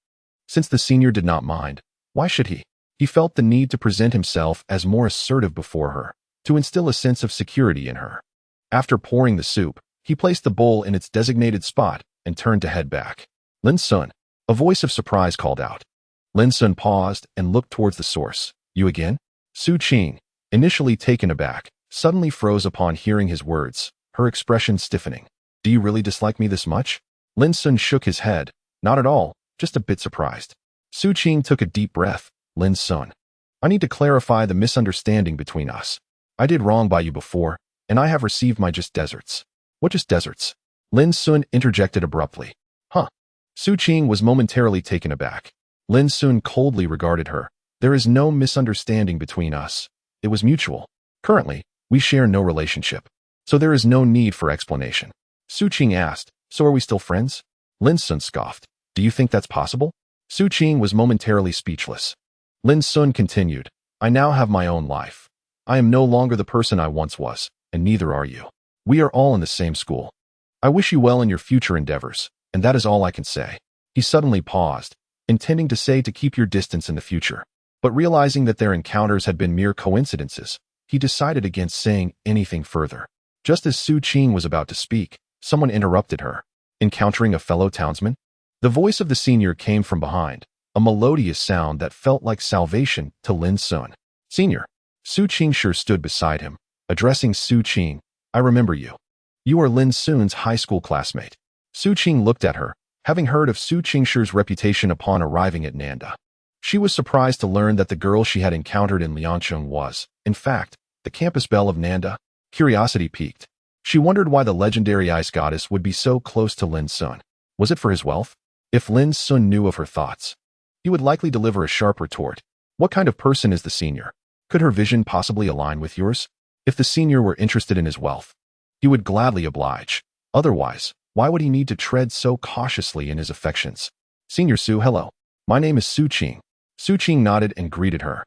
Since the senior did not mind, why should he? He felt the need to present himself as more assertive before her, to instill a sense of security in her. After pouring the soup, he placed the bowl in its designated spot and turned to head back. "Lin Xun," a voice of surprise called out. Lin Xun paused and looked towards the source. "You again?" Su Qing, initially taken aback, suddenly froze upon hearing his words, her expression stiffening. "Do you really dislike me this much?" Lin Xun shook his head. "Not at all, just a bit surprised." Su Qing took a deep breath. "Lin Xun, I need to clarify the misunderstanding between us. I did wrong by you before, and I have received my just deserts." "What just deserts?" Lin Xun interjected abruptly. "Huh." Su Qing was momentarily taken aback. Lin Xun coldly regarded her. "There is no misunderstanding between us. It was mutual. Currently, we share no relationship, so there is no need for explanation." Su Qing asked, "So are we still friends?" Lin Xun scoffed. "Do you think that's possible?" Su Qing was momentarily speechless. Lin Xun continued, "I now have my own life. I am no longer the person I once was. and neither are you. We are all in the same school. I wish you well in your future endeavors, and that is all I can say." He suddenly paused, intending to say to keep your distance in the future. But realizing that their encounters had been mere coincidences, he decided against saying anything further. Just as Su Qing was about to speak, someone interrupted her. Encountering a fellow townsman? The voice of the senior came from behind, a melodious sound that felt like salvation to Lin Xun. "Senior." Su Qing stood beside him, addressing Su Qing. "I remember you. You are Lin Xun's high school classmate." Su Qing looked at her, having heard of Su Qing's reputation upon arriving at Nanda. She was surprised to learn that the girl she had encountered in Liangcheng was, in fact, the campus belle of Nanda. Curiosity piqued. She wondered why the legendary ice goddess would be so close to Lin Xun. Was it for his wealth? If Lin Xun knew of her thoughts, he would likely deliver a sharp retort. What kind of person is the senior? Could her vision possibly align with yours? If the senior were interested in his wealth, he would gladly oblige. Otherwise, why would he need to tread so cautiously in his affections? "Senior Su, hello. My name is Su Qing." Su Qing nodded and greeted her.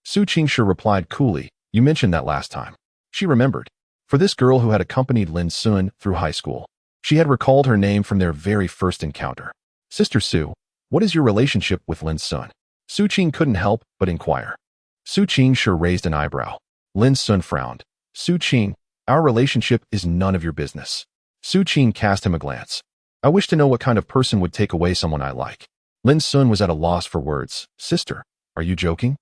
Su Qing replied coolly, "You mentioned that last time." She remembered. For this girl who had accompanied Lin Xun through high school, she had recalled her name from their very first encounter. "Sister Su, what is your relationship with Lin Xun?" Su Qing couldn't help but inquire. Su Qing raised an eyebrow. Lin Xun frowned. "Su Qing, our relationship is none of your business." Su Qing cast him a glance. "I wish to know what kind of person would take away someone I like." Lin Xun was at a loss for words. "Sister, are you joking?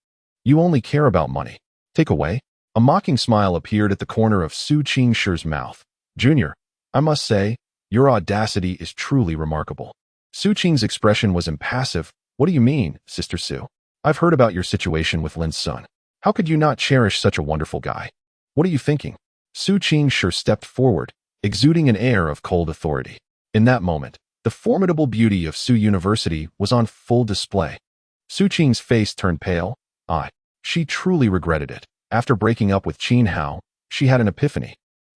You only care about money. Take away?" A mocking smile appeared at the corner of Su Qing's mouth. "Junior, I must say, your audacity is truly remarkable." Su Qing's expression was impassive. "What do you mean, Sister Su? I've heard about your situation with Lin Xun. How could you not cherish such a wonderful guy? What are you thinking?" Su Qing stepped forward, exuding an air of cold authority. In that moment, the formidable beauty of Su University was on full display. Su Qing's face turned pale. She truly regretted it. After breaking up with Qin Hao, she had an epiphany,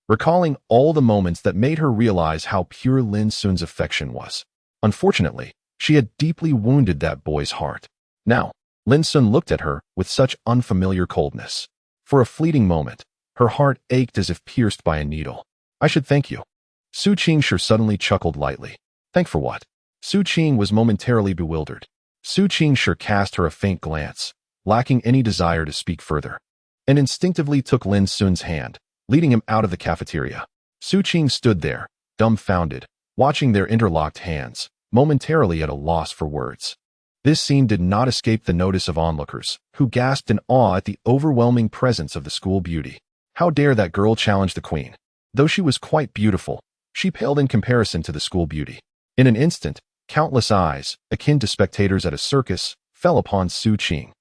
recalling all the moments that made her realize how pure Lin Xun's affection was. Unfortunately, she had deeply wounded that boy's heart. Now, Lin Xun looked at her with such unfamiliar coldness. For a fleeting moment, her heart ached as if pierced by a needle. "I should thank you." Su Qing suddenly chuckled lightly. "Thank for what?" Su Qing was momentarily bewildered. Su Qing cast her a faint glance, lacking any desire to speak further, and instinctively took Lin Xun's hand, leading him out of the cafeteria. Su Qing stood there, dumbfounded, watching their interlocked hands, momentarily at a loss for words. This scene did not escape the notice of onlookers, who gasped in awe at the overwhelming presence of the school beauty. How dare that girl challenge the queen? Though she was quite beautiful, she paled in comparison to the school beauty. In an instant, countless eyes, akin to spectators at a circus, fell upon Su Qing.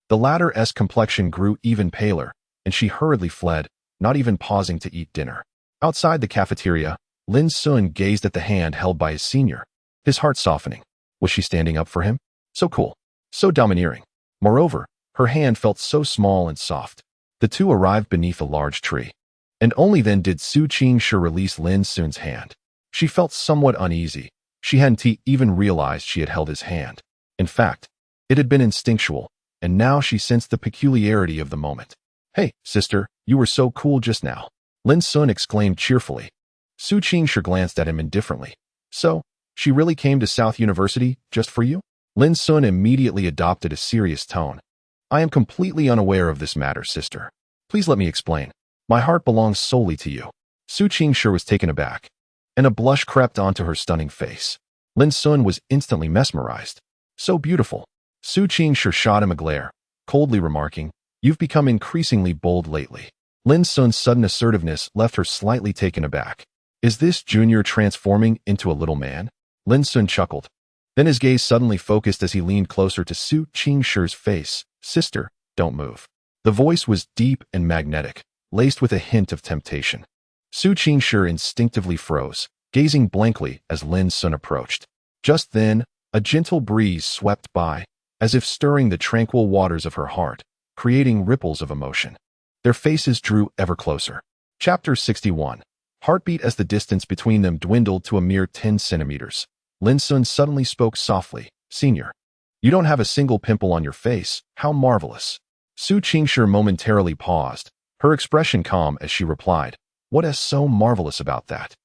The latter's complexion grew even paler, and she hurriedly fled, not even pausing to eat dinner. Outside the cafeteria, Lin Xun gazed at the hand held by his senior, his heart softening. Was she standing up for him? So cool, so domineering. Moreover, her hand felt so small and soft. The two arrived beneath a large tree, and only then did Su Qing release Lin Xun's hand. She felt somewhat uneasy. She hadn't even realized she had held his hand. In fact, it had been instinctual, and now she sensed the peculiarity of the moment. "Hey, sister, you were so cool just now," Lin Xun exclaimed cheerfully. Su Qing glanced at him indifferently. "So, she really came to South University just for you?" Lin Xun immediately adopted a serious tone. "I am completely unaware of this matter, sister. Please let me explain. My heart belongs solely to you." Su Qing was taken aback, and a blush crept onto her stunning face. Lin Xun was instantly mesmerized. "So beautiful." Su Qing shot him a glare, coldly remarking, "You've become increasingly bold lately." Lin Xun's sudden assertiveness left her slightly taken aback. "Is this junior transforming into a little man?" Lin Xun chuckled. Then his gaze suddenly focused as he leaned closer to Su Qing's face. "Sister, don't move." The voice was deep and magnetic, laced with a hint of temptation. Su Qing instinctively froze, gazing blankly as Lin Xun approached. Just then, a gentle breeze swept by, as if stirring the tranquil waters of her heart, creating ripples of emotion. Their faces drew ever closer. Chapter 61. Heartbeat. As the distance between them dwindled to a mere 10 centimeters, Lin Xun suddenly spoke softly. "Senior, you don't have a single pimple on your face. How marvelous." Su Qing momentarily paused, her expression calm as she replied, What is so marvelous about that?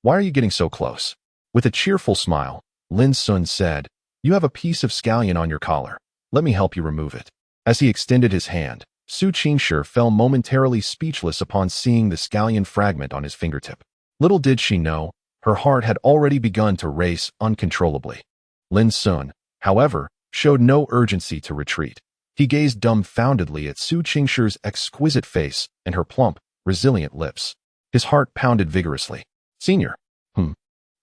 Why are you getting so close? With a cheerful smile, Lin Xun said, you have a piece of scallion on your collar. Let me help you remove it. As he extended his hand, Su Qingshi fell momentarily speechless upon seeing the scallion fragment on his fingertip. Little did she know, her heart had already begun to race uncontrollably. Lin Xun, however, showed no urgency to retreat. He gazed dumbfoundedly at Su Qingshi's exquisite face and her plump, resilient lips. His heart pounded vigorously. Senior.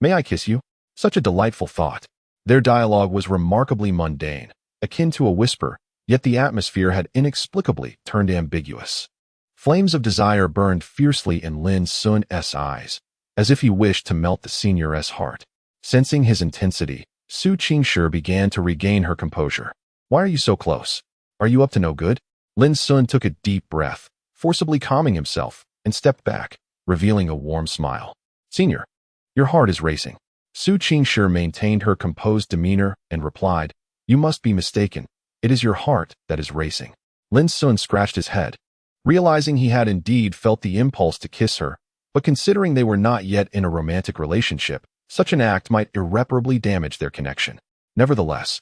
May I kiss you? Such a delightful thought. Their dialogue was remarkably mundane, akin to a whisper, yet the atmosphere had inexplicably turned ambiguous. Flames of desire burned fiercely in Lin Xun's eyes, as if he wished to melt the senior's heart. Sensing his intensity, Su Qingshi began to regain her composure. Why are you so close? Are you up to no good? Lin Xun took a deep breath, forcibly calming himself, and stepped back, revealing a warm smile. Senior, your heart is racing. Su Qingshi maintained her composed demeanor and replied, you must be mistaken. It is your heart that is racing. Lin Xun scratched his head, realizing he had indeed felt the impulse to kiss her, but considering they were not yet in a romantic relationship, such an act might irreparably damage their connection. Nevertheless,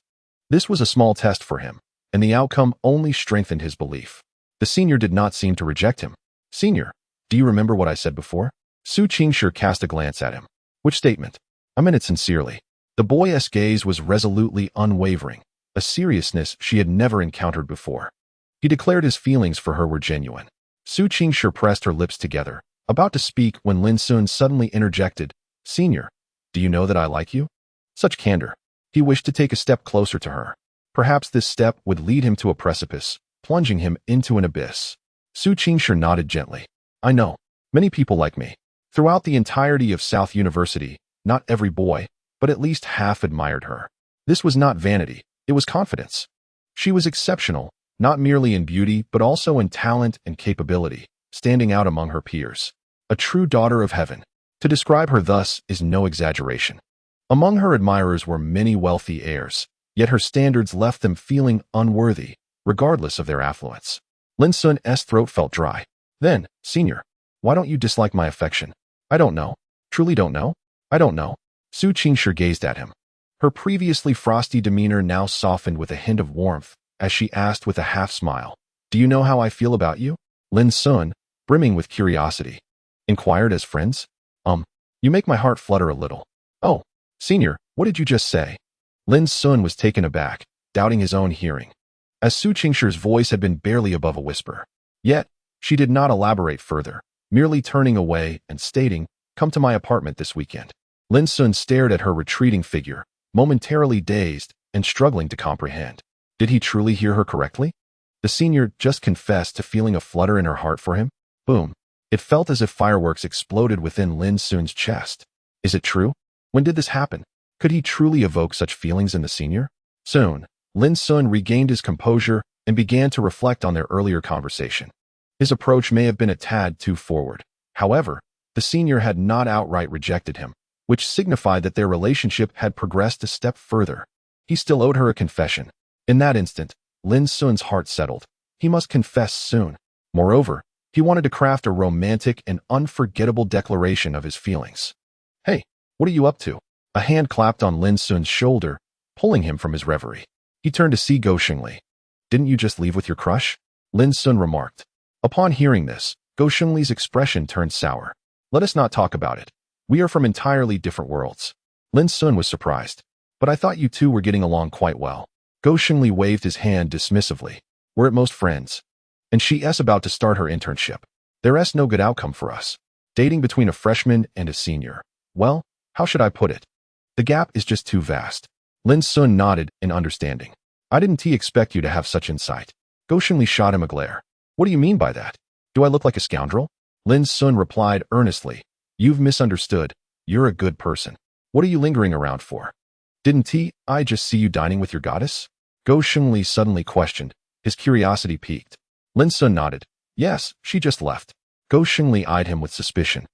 this was a small test for him, and the outcome only strengthened his belief. The senior did not seem to reject him. Senior, do you remember what I said before? Su Qingshi cast a glance at him. Which statement? I meant it sincerely. The boy's gaze was resolutely unwavering, a seriousness she had never encountered before. He declared his feelings for her were genuine. Su Qingshi pressed her lips together, about to speak when Lin Xun suddenly interjected, Senior, do you know that I like you? Such candor. He wished to take a step closer to her. Perhaps this step would lead him to a precipice, plunging him into an abyss. Su Qingshi nodded gently. I know. Many people like me. Throughout the entirety of South University, not every boy, but at least half admired her. This was not vanity, it was confidence. She was exceptional, not merely in beauty but also in talent and capability, standing out among her peers. A true daughter of heaven. To describe her thus is no exaggeration. Among her admirers were many wealthy heirs, yet her standards left them feeling unworthy, regardless of their affluence. Lin Xun's throat felt dry. Then, Senior, why don't you dislike my affection? I don't know. Truly don't know? I don't know. Su Qingshi gazed at him. Her previously frosty demeanor now softened with a hint of warmth, as she asked with a half-smile, do you know how I feel about you? Lin Xun, brimming with curiosity, inquired as friends. You make my heart flutter a little. Oh, Senior, what did you just say? Lin Xun was taken aback, doubting his own hearing, as Su Qingshi's voice had been barely above a whisper. Yet, she did not elaborate further, merely turning away and stating, come to my apartment this weekend. Lin Xun stared at her retreating figure, momentarily dazed and struggling to comprehend. Did he truly hear her correctly? The senior just confessed to feeling a flutter in her heart for him? Boom. It felt as if fireworks exploded within Lin Xun's chest. Is it true? When did this happen? Could he truly evoke such feelings in the senior? Soon, Lin Xun regained his composure and began to reflect on their earlier conversation. His approach may have been a tad too forward. However, the senior had not outright rejected him, which signified that their relationship had progressed a step further. He still owed her a confession. In that instant, Lin Xun's heart settled. He must confess soon. Moreover, he wanted to craft a romantic and unforgettable declaration of his feelings. Hey, what are you up to? A hand clapped on Lin Xun's shoulder, pulling him from his reverie. He turned to see Go Xingli. Didn't you just leave with your crush? Lin Xun remarked. Upon hearing this, Go Xingli's expression turned sour. Let us not talk about it. We are from entirely different worlds. Lin Xun was surprised. But I thought you two were getting along quite well. Go Xingli waved his hand dismissively. We're at most friends. And she's about to start her internship. There's no good outcome for us. Dating between a freshman and a senior. Well, how should I put it? The gap is just too vast. Lin Xun nodded in understanding. I didn't expect you to have such insight. Go Xingli shot him a glare. What do you mean by that? Do I look like a scoundrel? Lin Xun replied earnestly. You've misunderstood. You're a good person. What are you lingering around for? Didn't I just see you dining with your goddess? Go Xingli suddenly questioned, his curiosity piqued. Lin Xun nodded. Yes, she just left. Go Xingli eyed him with suspicion.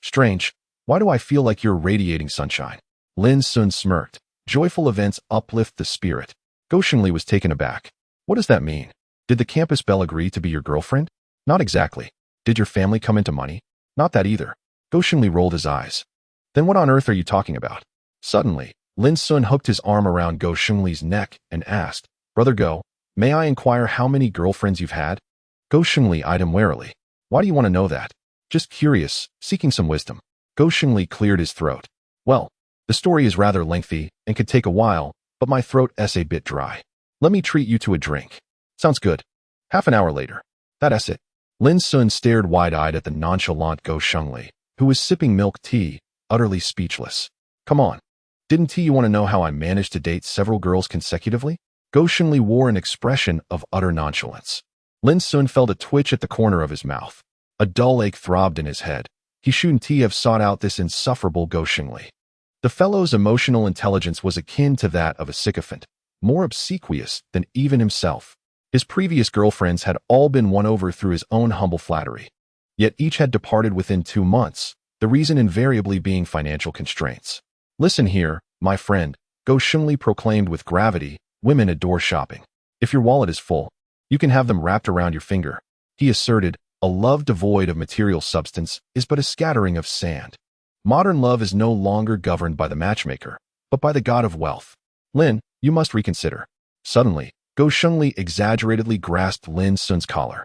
Strange. Why do I feel like you're radiating sunshine? Lin Xun smirked. Joyful events uplift the spirit. Go Xingli was taken aback. What does that mean? Did the campus belle agree to be your girlfriend? Not exactly. Did your family come into money? Not that either. Go Xingli rolled his eyes. Then what on earth are you talking about? Suddenly, Lin Xun hooked his arm around Go Xingli's neck and asked, Brother Go, may I inquire how many girlfriends you've had? Go Xingli eyed him warily. Why do you want to know that? Just curious, seeking some wisdom. Go Xingli cleared his throat. Well, the story is rather lengthy and could take a while, but my throat is a bit dry. Let me treat you to a drink. Sounds good. Half an hour later. That's it. Lin Xun stared wide-eyed at the nonchalant Go Xingli, who was sipping milk tea, utterly speechless. Come on. Didn't you want to know how I managed to date several girls consecutively? Go Xingli wore an expression of utter nonchalance. Lin Xun felt a twitch at the corner of his mouth. A dull ache throbbed in his head. He shouldn't have sought out this insufferable Go Xingli. The fellow's emotional intelligence was akin to that of a sycophant, more obsequious than even himself. His previous girlfriends had all been won over through his own humble flattery. Yet each had departed within 2 months, the reason invariably being financial constraints. Listen here, my friend, Go Xingli proclaimed with gravity, women adore shopping. If your wallet is full, you can have them wrapped around your finger. He asserted, a love devoid of material substance is but a scattering of sand. Modern love is no longer governed by the matchmaker, but by the god of wealth. Lin, you must reconsider. Suddenly, Go Xingli exaggeratedly grasped Lin Xun's collar.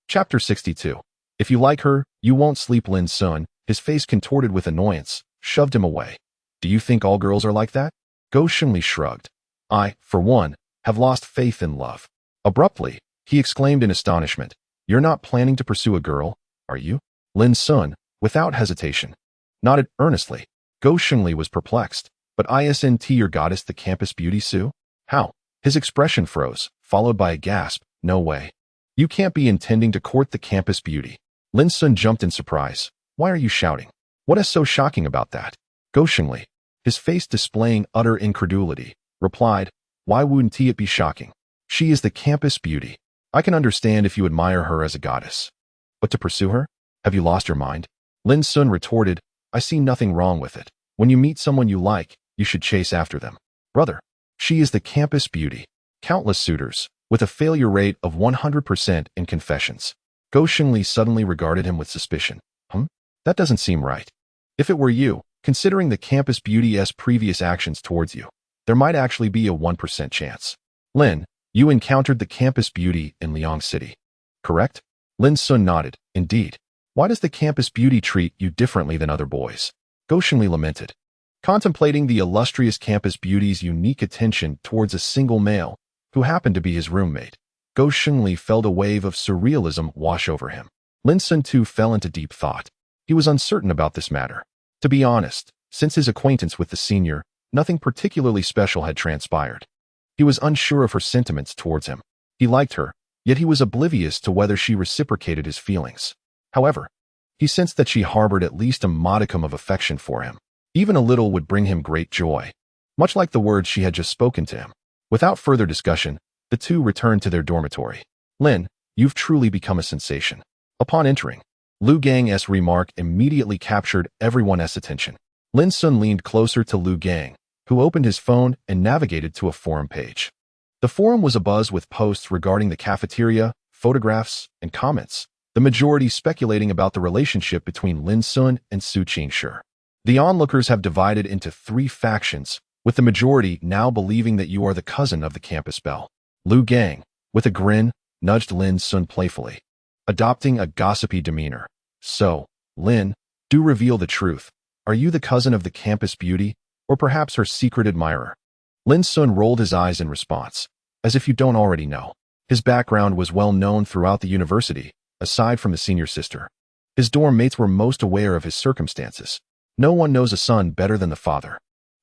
Chapter 62. If you like her, you won't sleep. Lin Xun, his face contorted with annoyance, shoved him away. Do you think all girls are like that? Go Xingli shrugged. I, for one, have lost faith in love. Abruptly, he exclaimed in astonishment. You're not planning to pursue a girl, are you? Lin Xun, without hesitation, nodded earnestly. Go Xingli was perplexed. But isn't your goddess the campus beauty, Sue? How? His expression froze, followed by a gasp. No way. You can't be intending to court the campus beauty. Lin Xun jumped in surprise. Why are you shouting? What is so shocking about that? Go Xingli, his face displaying utter incredulity, replied, why wouldn't it be shocking? She is the campus beauty. I can understand if you admire her as a goddess. But to pursue her? Have you lost your mind? Lin Xun retorted, I see nothing wrong with it. When you meet someone you like, you should chase after them. Brother, she is the campus beauty. Countless suitors, with a failure rate of 100% in confessions. Go Xingli suddenly regarded him with suspicion. That doesn't seem right. If it were you, considering the campus beauty's previous actions towards you, there might actually be a 1% chance. Lin, you encountered the campus beauty in Liang City, correct? Lin Xun nodded. Indeed. Why does the campus beauty treat you differently than other boys? Go Xingli lamented. Contemplating the illustrious campus beauty's unique attention towards a single male, who happened to be his roommate, Go Xingli felt a wave of surrealism wash over him. Lin Xun too fell into deep thought. He was uncertain about this matter. To be honest, since his acquaintance with the senior, nothing particularly special had transpired. He was unsure of her sentiments towards him. He liked her, yet he was oblivious to whether she reciprocated his feelings. However, he sensed that she harbored at least a modicum of affection for him. Even a little would bring him great joy, much like the words she had just spoken to him. Without further discussion, the two returned to their dormitory. Lin, you've truly become a sensation. Upon entering, Lu Gang's remark immediately captured everyone's attention. Lin Xun leaned closer to Lu Gang, who opened his phone and navigated to a forum page. The forum was abuzz with posts regarding the cafeteria, photographs, and comments, the majority speculating about the relationship between Lin Xun and Su Qingshi. The onlookers have divided into 3 factions, with the majority now believing that you are the cousin of the campus belle. Lu Gang, with a grin, nudged Lin Xun playfully, adopting a gossipy demeanor. So, Lin, do reveal the truth. Are you the cousin of the campus beauty, or perhaps her secret admirer? Lin Xun rolled his eyes in response, as if you don't already know. His background was well known throughout the university, aside from the senior sister. His dorm mates were most aware of his circumstances. No one knows a son better than the father.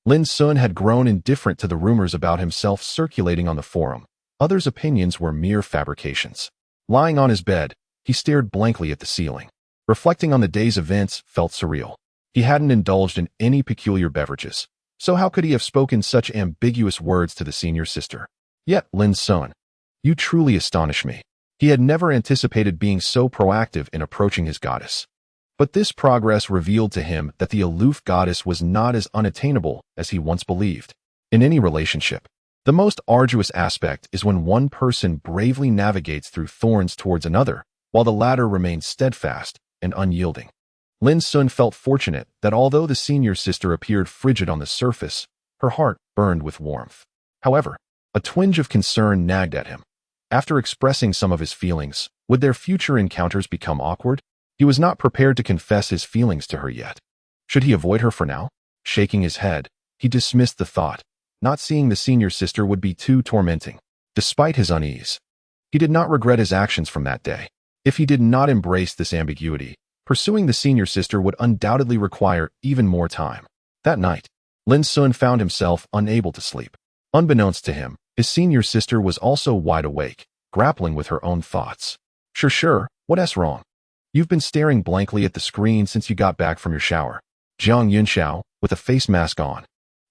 Lin Xun had grown indifferent to the rumors about himself circulating on the forum. Others' opinions were mere fabrications. Lying on his bed, he stared blankly at the ceiling. Reflecting on the day's events felt surreal. He hadn't indulged in any peculiar beverages, so how could he have spoken such ambiguous words to the senior sister? Yet, Lin Xun, you truly astonish me. He had never anticipated being so proactive in approaching his goddess. But this progress revealed to him that the aloof goddess was not as unattainable as he once believed. In any relationship, the most arduous aspect is when one person bravely navigates through thorns towards another, while the latter remains steadfast and unyielding. Lin Xun felt fortunate that although the senior sister appeared frigid on the surface, her heart burned with warmth. However, a twinge of concern nagged at him. After expressing some of his feelings, would their future encounters become awkward? He was not prepared to confess his feelings to her yet. Should he avoid her for now? Shaking his head, he dismissed the thought. Not seeing the senior sister would be too tormenting. Despite his unease, he did not regret his actions from that day. If he did not embrace this ambiguity, pursuing the senior sister would undoubtedly require even more time. That night, Lin Xun found himself unable to sleep. Unbeknownst to him, his senior sister was also wide awake, grappling with her own thoughts. Sure, what's wrong? You've been staring blankly at the screen since you got back from your shower. Jiang Yunxiao, with a face mask on,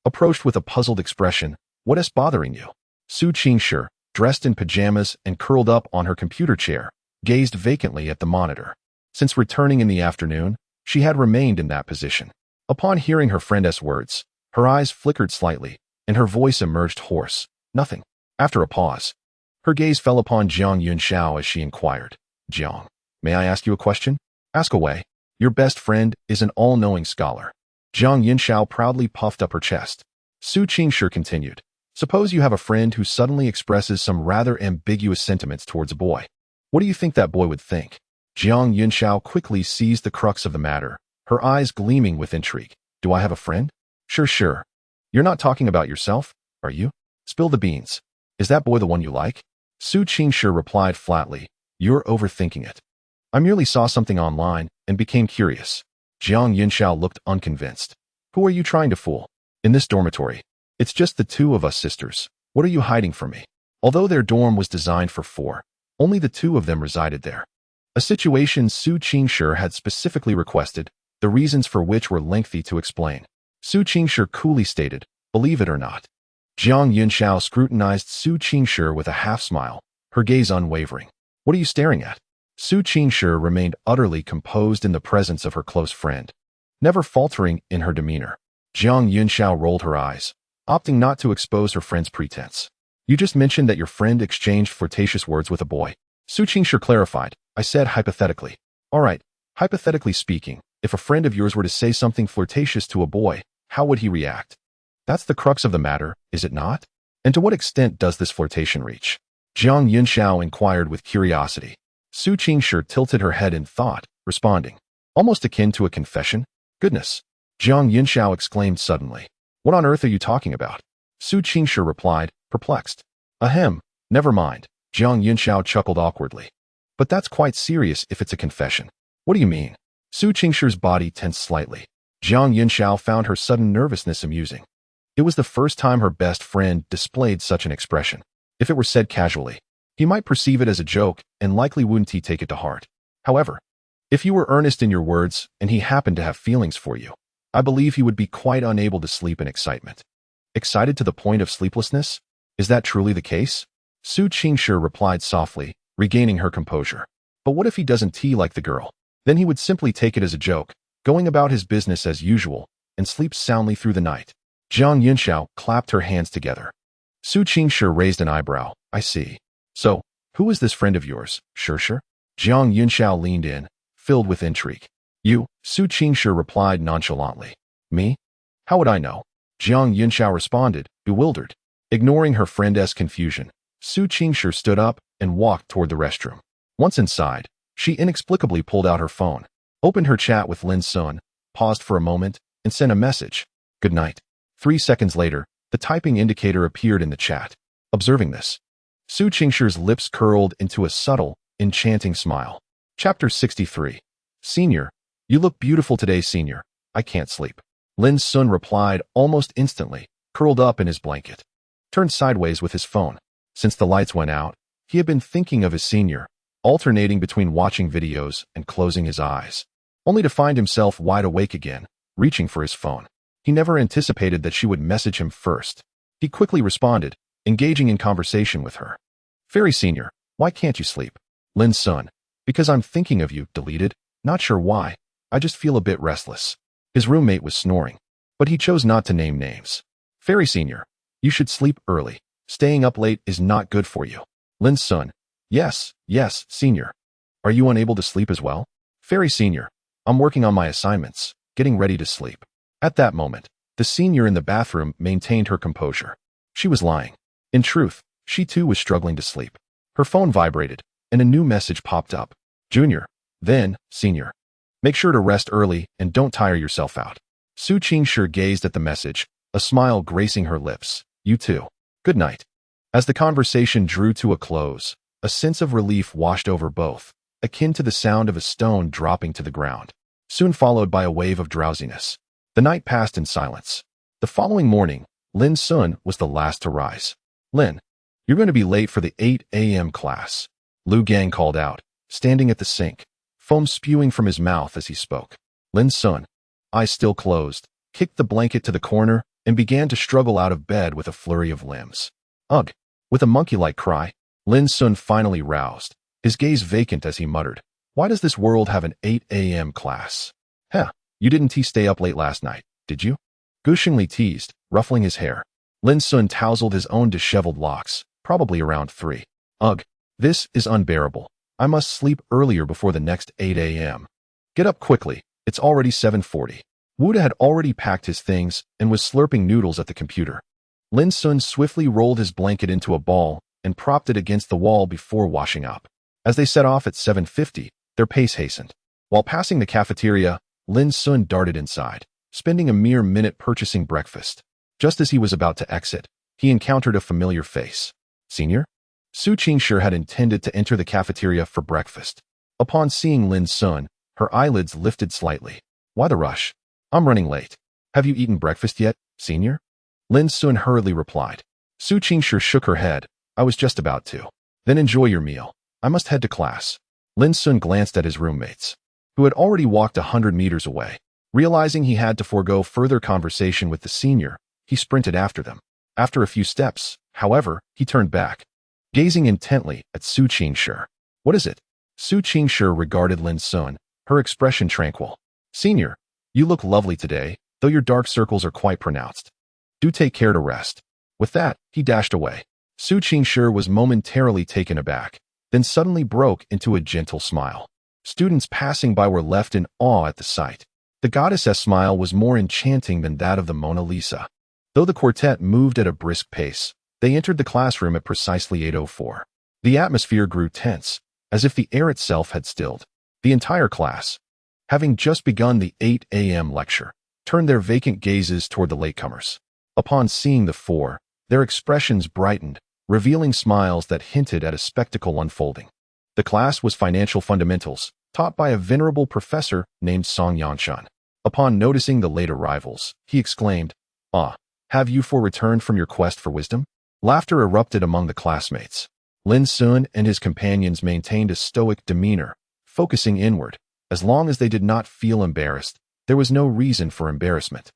approached with a puzzled expression. What's bothering you? Su Qingshi, dressed in pajamas and curled up on her computer chair, gazed vacantly at the monitor. Since returning in the afternoon, she had remained in that position. Upon hearing her friend's words, her eyes flickered slightly, and her voice emerged hoarse. Nothing. After a pause, her gaze fell upon Jiang Yunxiao as she inquired. Jiang, may I ask you a question? Ask away. Your best friend is an all-knowing scholar. Jiang Yunxiao proudly puffed up her chest. Su Qingshi continued. Suppose you have a friend who suddenly expresses some rather ambiguous sentiments towards a boy. What do you think that boy would think? Jiang Yunxiao quickly seized the crux of the matter, her eyes gleaming with intrigue. Do I have a friend? Sure. You're not talking about yourself, are you? Spill the beans. Is that boy the one you like? Su Qingshi replied flatly. You're overthinking it. I merely saw something online and became curious. Jiang Yunxiao looked unconvinced. Who are you trying to fool? In this dormitory, it's just the two of us sisters. What are you hiding from me? Although their dorm was designed for 4, only the 2 of them resided there. A situation Su Qingshi had specifically requested, the reasons for which were lengthy to explain. Su Qingshi coolly stated, believe it or not. Jiang Yunxiao scrutinized Su Qingshi with a half-smile, her gaze unwavering. What are you staring at? Su Qingshi remained utterly composed in the presence of her close friend, never faltering in her demeanor. Jiang Yunxiao rolled her eyes, opting not to expose her friend's pretense. You just mentioned that your friend exchanged flirtatious words with a boy. Su Qingshi clarified. I said hypothetically. All right, hypothetically speaking, if a friend of yours were to say something flirtatious to a boy, how would he react? That's the crux of the matter, is it not? And to what extent does this flirtation reach? Jiang Yunxiao inquired with curiosity. Su Qingshi tilted her head in thought, responding. Almost akin to a confession? Goodness! Jiang Yunxiao exclaimed suddenly. What on earth are you talking about? Su Qingshi replied, perplexed. Ahem, never mind. Jiang Yunxiao chuckled awkwardly. But that's quite serious if it's a confession. What do you mean? Su Qingshi's body tensed slightly. Jiang Yunxiao found her sudden nervousness amusing. It was the first time her best friend displayed such an expression. If it were said casually, he might perceive it as a joke and likely wouldn't he take it to heart. However, if you were earnest in your words and he happened to have feelings for you, I believe he would be quite unable to sleep in excitement. Excited to the point of sleeplessness? Is that truly the case? Su Qingshi replied softly, regaining her composure. But what if he doesn't tea like the girl? Then he would simply take it as a joke, going about his business as usual, and sleep soundly through the night. Jiang Yunxiao clapped her hands together. Su Qingshi raised an eyebrow. I see. So, who is this friend of yours, Sure? Jiang Yunxiao leaned in, filled with intrigue. You, Su Qingshi replied nonchalantly. Me? How would I know? Jiang Yunxiao responded, bewildered. Ignoring her friend's confusion, Su Qingshi stood up and walked toward the restroom. Once inside, she inexplicably pulled out her phone, opened her chat with Lin Xun, paused for a moment, and sent a message. Good night. 3 seconds later, the typing indicator appeared in the chat. Observing this, Su Qingshi's lips curled into a subtle, enchanting smile. Chapter 63. Senior, you look beautiful today, Senior. I can't sleep. Lin Xun replied almost instantly, curled up in his blanket. Turned sideways with his phone. Since the lights went out, he had been thinking of his senior, alternating between watching videos and closing his eyes, only to find himself wide awake again, reaching for his phone. He never anticipated that she would message him first. He quickly responded, engaging in conversation with her. Fairy Senior, why can't you sleep? Lin Xun, because I'm thinking of you, deleted. Not sure why. I just feel a bit restless. His roommate was snoring, but he chose not to name names. Fairy Senior, you should sleep early. Staying up late is not good for you. Lin Xun, yes, Senior. Are you unable to sleep as well? Fairy Senior, I'm working on my assignments, getting ready to sleep. At that moment, the senior in the bathroom maintained her composure. She was lying. In truth, she too was struggling to sleep. Her phone vibrated, and a new message popped up. Junior, then Senior. Make sure to rest early and don't tire yourself out. Su Qingshi gazed at the message, a smile gracing her lips. You too. Good night. As the conversation drew to a close, a sense of relief washed over both, akin to the sound of a stone dropping to the ground, soon followed by a wave of drowsiness. The night passed in silence. The following morning, Lin Xun was the last to rise. Lin, you're going to be late for the 8 a.m. class, Lu Gang called out, standing at the sink, foam spewing from his mouth as he spoke. Lin Xun, eyes still closed, kicked the blanket to the corner and began to struggle out of bed with a flurry of limbs. Ugh! With a monkey-like cry, Lin Xun finally roused, his gaze vacant as he muttered, Why does this world have an 8 a.m. class? You didn't stay up late last night, did you? Gushingly teased, ruffling his hair. Lin Xun tousled his own disheveled locks, probably around 3. Ugh! This is unbearable. I must sleep earlier before the next 8 a.m. Get up quickly, it's already 7:40. Wuda had already packed his things and was slurping noodles at the computer. Lin Xun swiftly rolled his blanket into a ball and propped it against the wall before washing up. As they set off at 7:50, their pace hastened. While passing the cafeteria, Lin Xun darted inside, spending a mere minute purchasing breakfast. Just as he was about to exit, he encountered a familiar face. Senior? Su Qingshi had intended to enter the cafeteria for breakfast. Upon seeing Lin Xun, her eyelids lifted slightly. Why the rush? I'm running late. Have you eaten breakfast yet, Senior? Lin Xun hurriedly replied. Su Qingshi shook her head. I was just about to. Then enjoy your meal. I must head to class. Lin Xun glanced at his roommates, who had already walked 100 meters away. Realizing he had to forego further conversation with the senior, he sprinted after them. After a few steps, however, he turned back, gazing intently at Su Qingshi. What is it? Su Qingshi regarded Lin Xun, her expression tranquil. Senior, you look lovely today, though your dark circles are quite pronounced. Do take care to rest. With that, he dashed away. Su Qingshi was momentarily taken aback, then suddenly broke into a gentle smile. Students passing by were left in awe at the sight. The goddess's smile was more enchanting than that of the Mona Lisa. Though the quartet moved at a brisk pace, they entered the classroom at precisely 8:04. The atmosphere grew tense, as if the air itself had stilled. The entire class, having just begun the 8 a.m. lecture, turned their vacant gazes toward the latecomers. Upon seeing the four, their expressions brightened, revealing smiles that hinted at a spectacle unfolding. The class was Financial Fundamentals, taught by a venerable professor named Song Yanshun. Upon noticing the late arrivals, he exclaimed, Ah, have you four returned from your quest for wisdom? Laughter erupted among the classmates. Lin Xun and his companions maintained a stoic demeanor, focusing inward. As long as they did not feel embarrassed, there was no reason for embarrassment.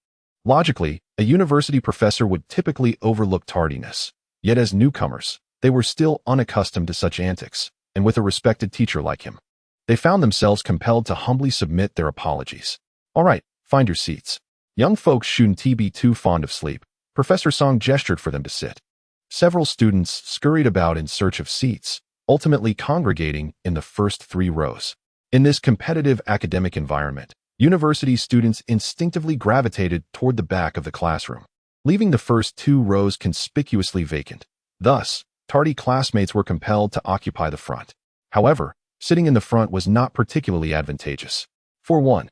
Logically, a university professor would typically overlook tardiness. Yet as newcomers, they were still unaccustomed to such antics, and with a respected teacher like him, they found themselves compelled to humbly submit their apologies. All right, find your seats. Young folks shouldn't be too fond of sleep. Professor Song gestured for them to sit. Several students scurried about in search of seats, ultimately congregating in the first 3 rows. In this competitive academic environment, university students instinctively gravitated toward the back of the classroom, leaving the first 2 rows conspicuously vacant. Thus, tardy classmates were compelled to occupy the front. However, sitting in the front was not particularly advantageous. For one,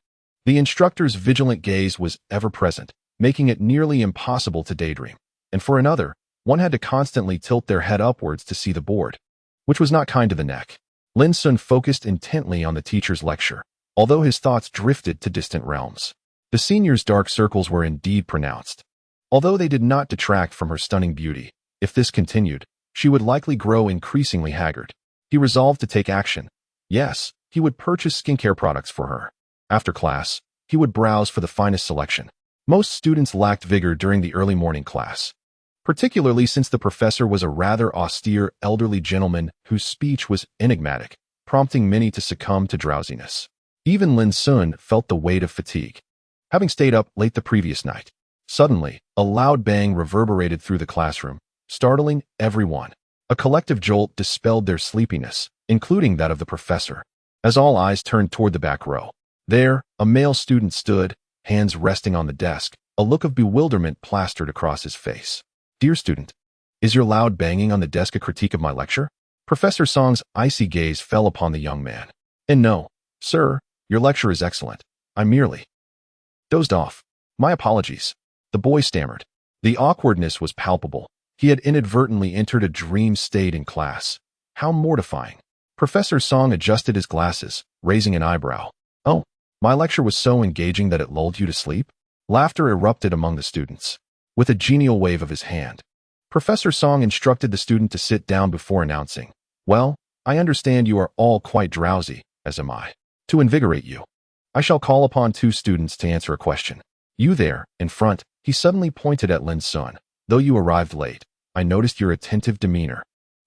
the instructor's vigilant gaze was ever present, making it nearly impossible to daydream. And for another, one had to constantly tilt their head upwards to see the board, which was not kind to the neck. Lin Xun focused intently on the teacher's lecture, although his thoughts drifted to distant realms. The senior's dark circles were indeed pronounced. Although they did not detract from her stunning beauty, if this continued, she would likely grow increasingly haggard. He resolved to take action. Yes, he would purchase skincare products for her. After class, he would browse for the finest selection. Most students lacked vigor during the early morning class, particularly since the professor was a rather austere elderly gentleman whose speech was enigmatic, prompting many to succumb to drowsiness. Even Lin Xun felt the weight of fatigue, having stayed up late the previous night. Suddenly, a loud bang reverberated through the classroom, startling everyone. A collective jolt dispelled their sleepiness, including that of the professor. As all eyes turned toward the back row, There, a male student stood, hands resting on the desk, a look of bewilderment plastered across his face. Dear student, is your loud banging on the desk a critique of my lecture? Professor Song's icy gaze fell upon the young man. And no, sir, your lecture is excellent. I merely dozed off. My apologies. The boy stammered. The awkwardness was palpable. He had inadvertently entered a dream state in class. How mortifying. Professor Song adjusted his glasses, raising an eyebrow. Oh, my lecture was so engaging that it lulled you to sleep? Laughter erupted among the students. With a genial wave of his hand, Professor Song instructed the student to sit down before announcing, well, I understand you are all quite drowsy, as am I. To invigorate you, I shall call upon 2 students to answer a question. You there, in front, he suddenly pointed at Lin Xun. Though you arrived late, I noticed your attentive demeanor.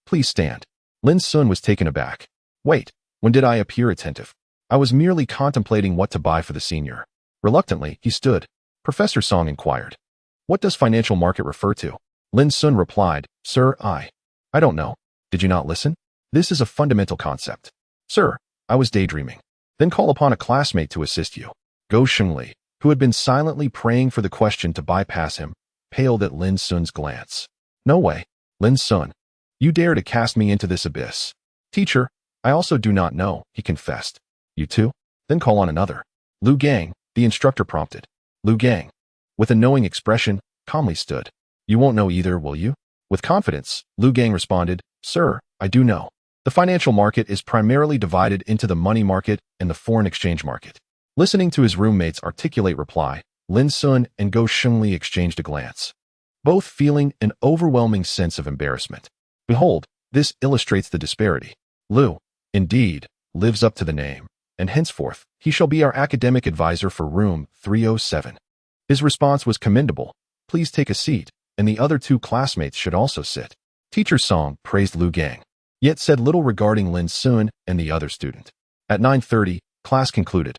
Please stand. Lin Xun was taken aback. Wait, when did I appear attentive? I was merely contemplating what to buy for the senior. Reluctantly, he stood. Professor Song inquired. What does financial market refer to? Lin Xun replied, Sir, I don't know. Did you not listen? This is a fundamental concept. Sir, I was daydreaming. Then call upon a classmate to assist you. Go Shengli, who had been silently praying for the question to bypass him, paled at Lin Xun's glance. No way, Lin Xun. You dare to cast me into this abyss. Teacher, I also do not know, he confessed. You too? Then call on another. Lu Gang, the instructor prompted. Lu Gang, with a knowing expression, calmly stood. You won't know either, will you? With confidence, Lu Gang responded, Sir, I do know. The financial market is primarily divided into the money market and the foreign exchange market. Listening to his roommate's articulate reply, Lin Xun and Go Shengli exchanged a glance, both feeling an overwhelming sense of embarrassment. Behold, this illustrates the disparity. Lu, indeed, lives up to the name, and henceforth, he shall be our academic advisor for room 307. His response was commendable. Please take a seat, and the other 2 classmates should also sit. Teacher Song praised Lu Gang, yet said little regarding Lin Xun and the other student. At 9:30, class concluded.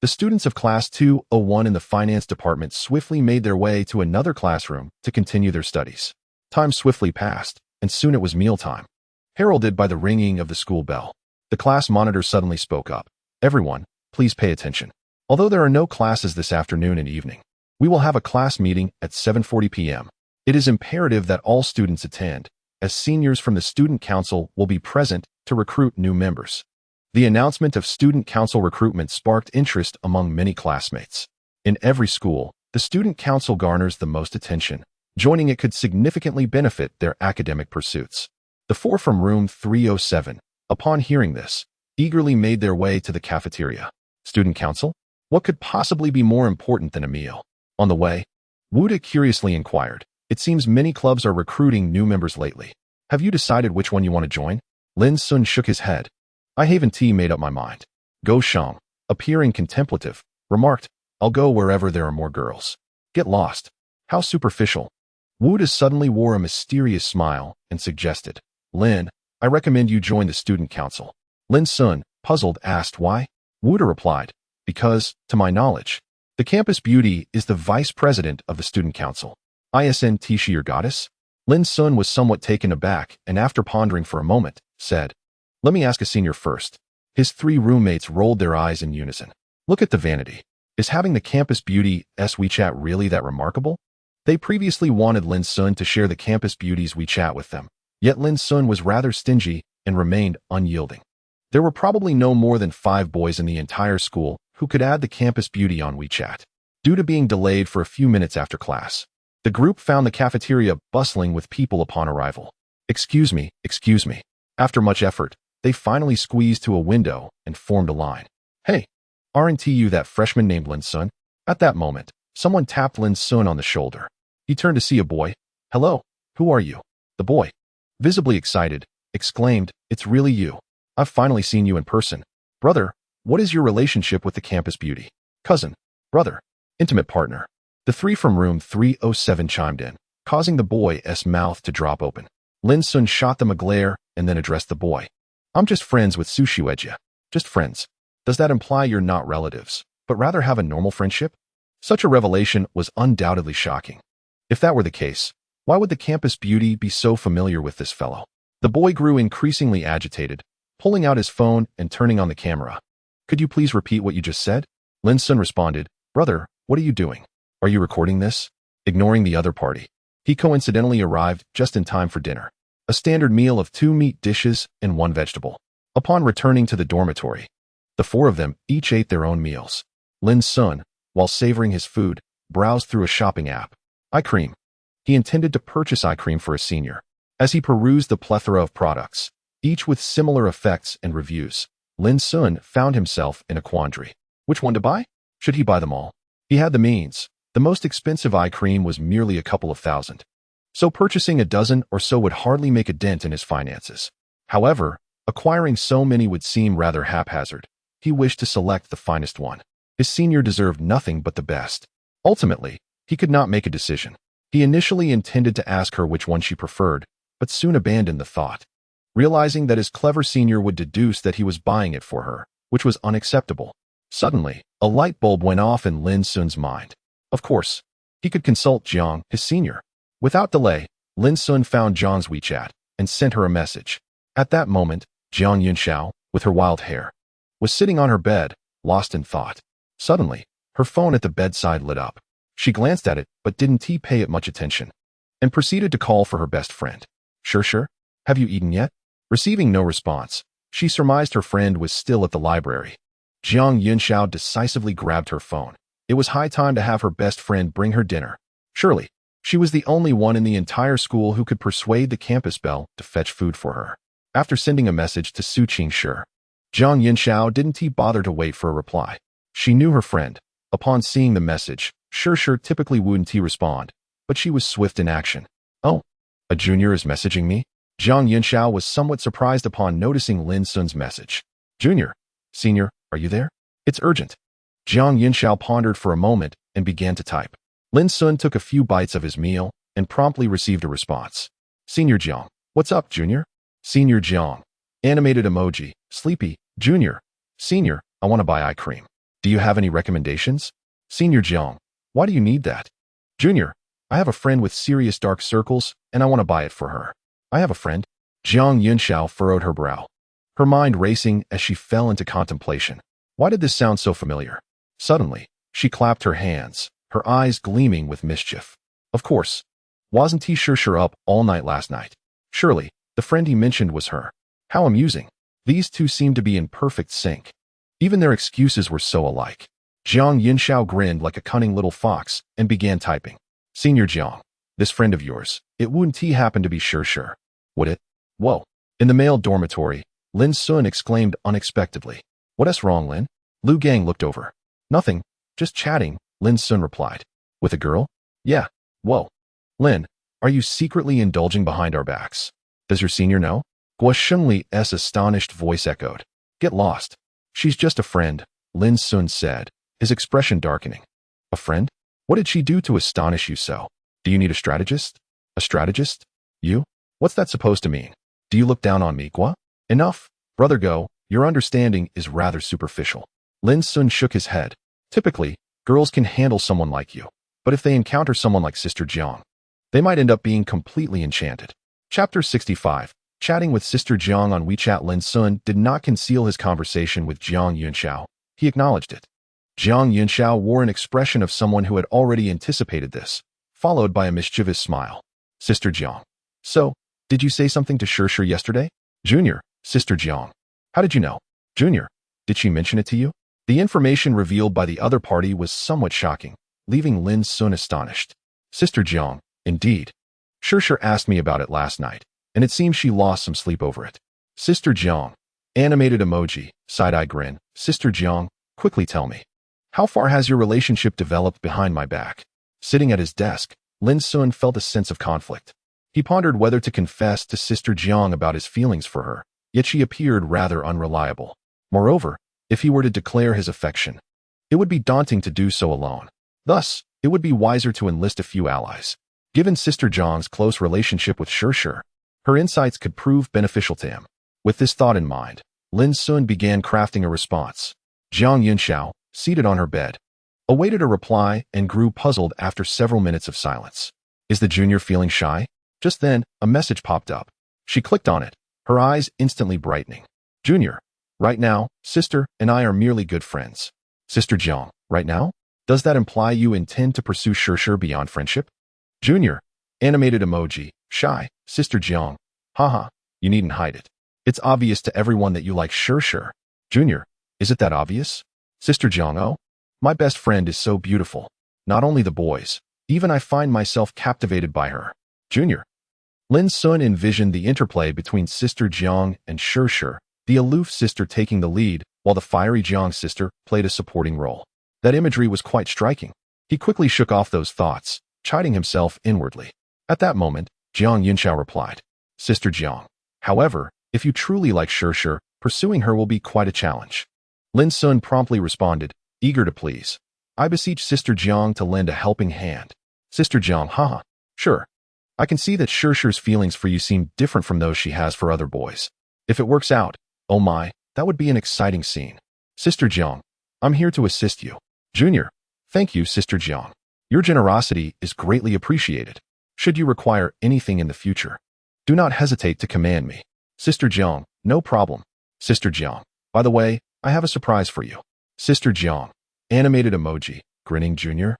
The students of Class 201 in the finance department swiftly made their way to another classroom to continue their studies. Time swiftly passed, and soon it was mealtime, heralded by the ringing of the school bell. The class monitor suddenly spoke up. Everyone, please pay attention. Although there are no classes this afternoon and evening, we will have a class meeting at 7:40 p.m. It is imperative that all students attend, as seniors from the student council will be present to recruit new members. The announcement of student council recruitment sparked interest among many classmates. In every school, the student council garners the most attention. Joining it could significantly benefit their academic pursuits. The 4 from room 307, upon hearing this, eagerly made their way to the cafeteria. Student council? What could possibly be more important than a meal? On the way, Wuda curiously inquired. It seems many clubs are recruiting new members lately. Have you decided which one you want to join? Lin Xun shook his head. I haven't made up my mind. Go Shang, appearing contemplative, remarked, I'll go wherever there are more girls. Get lost. How superficial. Wuda suddenly wore a mysterious smile and suggested, Lin, I recommend you join the student council. Lin Xun, puzzled, asked why. Wuda replied, because, to my knowledge, the campus beauty is the vice president of the student council. Isn't she your goddess? Lin Xun was somewhat taken aback and after pondering for a moment, said, let me ask a senior first. His 3 roommates rolled their eyes in unison. Look at the vanity. Is having the campus beauty's WeChat really that remarkable? They previously wanted Lin Xun to share the campus beauty's WeChat with them, yet Lin Xun was rather stingy and remained unyielding. There were probably no more than 5 boys in the entire school who could add the campus beauty on WeChat. Due to being delayed for a few minutes after class, the group found the cafeteria bustling with people upon arrival. Excuse me. After much effort, they finally squeezed to a window and formed a line. Hey, aren't you that freshman named Lin Xun? At that moment, someone tapped Lin Xun on the shoulder. He turned to see a boy. Hello, who are you? The boy, visibly excited, exclaimed, it's really you. I've finally seen you in person. Brother, what is your relationship with the campus beauty? Cousin, brother, intimate partner. The 3 from room 307 chimed in, causing the boy's mouth to drop open. Lin Xun shot them a glare and then addressed the boy. I'm just friends with Sushueja. Just friends. Does that imply you're not relatives, but rather have a normal friendship? Such a revelation was undoubtedly shocking. If that were the case, why would the campus beauty be so familiar with this fellow? The boy grew increasingly agitated, pulling out his phone and turning on the camera. Could you please repeat what you just said? Lin Xun responded, "Brother, what are you doing? Are you recording this?" Ignoring the other party, he coincidentally arrived just in time for dinner. A standard meal of 2 meat dishes and 1 vegetable. Upon returning to the dormitory, the 4 of them each ate their own meals. Lin Xun, while savoring his food, browsed through a shopping app. Eye cream. He intended to purchase eye cream for a senior. As he perused the plethora of products, each with similar effects and reviews, Lin Xun found himself in a quandary. Which one to buy? Should he buy them all? He had the means. The most expensive eye cream was merely a couple of thousand. So purchasing a dozen or so would hardly make a dent in his finances. However, acquiring so many would seem rather haphazard. He wished to select the finest one. His senior deserved nothing but the best. Ultimately, he could not make a decision. He initially intended to ask her which one she preferred, but soon abandoned the thought, realizing that his clever senior would deduce that he was buying it for her, which was unacceptable. Suddenly, a light bulb went off in Lin Xun's mind. Of course, he could consult Jiang, his senior. Without delay, Lin Xun found Jiang's WeChat and sent her a message. At that moment, Jiang Yunxiao, with her wild hair, was sitting on her bed, lost in thought. Suddenly, her phone at the bedside lit up. She glanced at it but didn't pay it much attention, and proceeded to call for her best friend. Sure, have you eaten yet? Receiving no response, she surmised her friend was still at the library. Jiang Yunxiao decisively grabbed her phone. It was high time to have her best friend bring her dinner. Surely, she was the only one in the entire school who could persuade the campus bell to fetch food for her. After sending a message to Su Qingshi, Jiang Yunxiao didn't bother to wait for a reply. She knew her friend. Upon seeing the message, Sure typically wouldn't respond, but she was swift in action. "Oh, a junior is messaging me?" Jiang Yunxiao was somewhat surprised upon noticing Lin Xun's message. "Junior, senior, are you there? It's urgent." Jiang Yunxiao pondered for a moment and began to type. Lin Xun took a few bites of his meal and promptly received a response. "Senior Jiang, what's up, Junior?" Senior Jiang. Animated emoji. Sleepy. Junior. Senior, I want to buy eye cream. Do you have any recommendations? Senior Jiang. Why do you need that? Junior, I have a friend with serious dark circles and I want to buy it for her. I have a friend. Jiang Yunxiao furrowed her brow, her mind racing as she fell into contemplation. Why did this sound so familiar? Suddenly, she clapped her hands, her eyes gleaming with mischief. Of course. Wasn't he sure up all night last night? Surely, the friend he mentioned was her. How amusing. These two seemed to be in perfect sync. Even their excuses were so alike. Jiang Yunxiao grinned like a cunning little fox and began typing. Senior Jiang, this friend of yours, it wouldn't happen to be sure. Would it? Whoa. In the male dormitory, Lin Xun exclaimed unexpectedly. What's wrong, Lin? Lu Gang looked over. Nothing, just chatting, Lin Xun replied. With a girl? Yeah. Whoa. Lin, are you secretly indulging behind our backs? Does your senior know? Guo Shengli's astonished voice echoed. Get lost. She's just a friend, Lin Xun said, his expression darkening. A friend? What did she do to astonish you so? Do you need a strategist? A strategist? You? What's that supposed to mean? Do you look down on me, Guo? Enough. Brother Go, your understanding is rather superficial. Lin Xun shook his head. Typically, girls can handle someone like you, but if they encounter someone like Sister Jiang, they might end up being completely enchanted. Chapter 65. Chatting with Sister Jiang on WeChat. Lin Xun did not conceal his conversation with Jiang Yunxiao. He acknowledged it. Jiang Yunxiao wore an expression of someone who had already anticipated this, followed by a mischievous smile. Sister Jiang. So, did you say something to Sure yesterday? Junior. Sister Jiang. How did you know? Junior. Did she mention it to you? The information revealed by the other party was somewhat shocking, leaving Lin Xun astonished. Sister Jiang. Indeed. Sure asked me about it last night, and it seems she lost some sleep over it. Sister Jiang. Animated emoji, side-eye grin. Sister Jiang, quickly tell me. How far has your relationship developed behind my back? Sitting at his desk, Lin Xun felt a sense of conflict. He pondered whether to confess to Sister Jiang about his feelings for her, yet she appeared rather unreliable. Moreover, if he were to declare his affection, it would be daunting to do so alone. Thus, it would be wiser to enlist a few allies. Given Sister Jiang's close relationship with Sure, her insights could prove beneficial to him. With this thought in mind, Lin Xun began crafting a response. Jiang Yunxiao, seated on her bed, awaited a reply and grew puzzled after several minutes of silence. Is the junior feeling shy? Just then, a message popped up. She clicked on it, her eyes instantly brightening. Junior, right now, Sister and I are merely good friends. Sister Jiang, right now? Does that imply you intend to pursue Shirshir beyond friendship? Junior, animated emoji, shy, Sister Jiang, haha, you needn't hide it. It's obvious to everyone that you like Shirshir. Junior, is it that obvious? Sister Jiang, oh, my best friend is so beautiful. Not only the boys, even I find myself captivated by her. Junior. Lin Xun envisioned the interplay between Sister Jiang and Shirshir, the aloof sister taking the lead, while the fiery Jiang sister played a supporting role. That imagery was quite striking. He quickly shook off those thoughts, chiding himself inwardly. At that moment, Jiang Yunxiao replied, Sister Jiang, however, if you truly like Shirshir, pursuing her will be quite a challenge. Lin Xun promptly responded, eager to please. I beseech Sister Jiang to lend a helping hand. Sister Jiang, haha, sure. I can see that Shirshir's feelings for you seem different from those she has for other boys. If it works out, oh my, that would be an exciting scene. Sister Jiang, I'm here to assist you. Junior, thank you, Sister Jiang. Your generosity is greatly appreciated. Should you require anything in the future, do not hesitate to command me. Sister Jiang, no problem. Sister Jiang, by the way, I have a surprise for you. Sister Jiang, animated emoji, grinning Junior.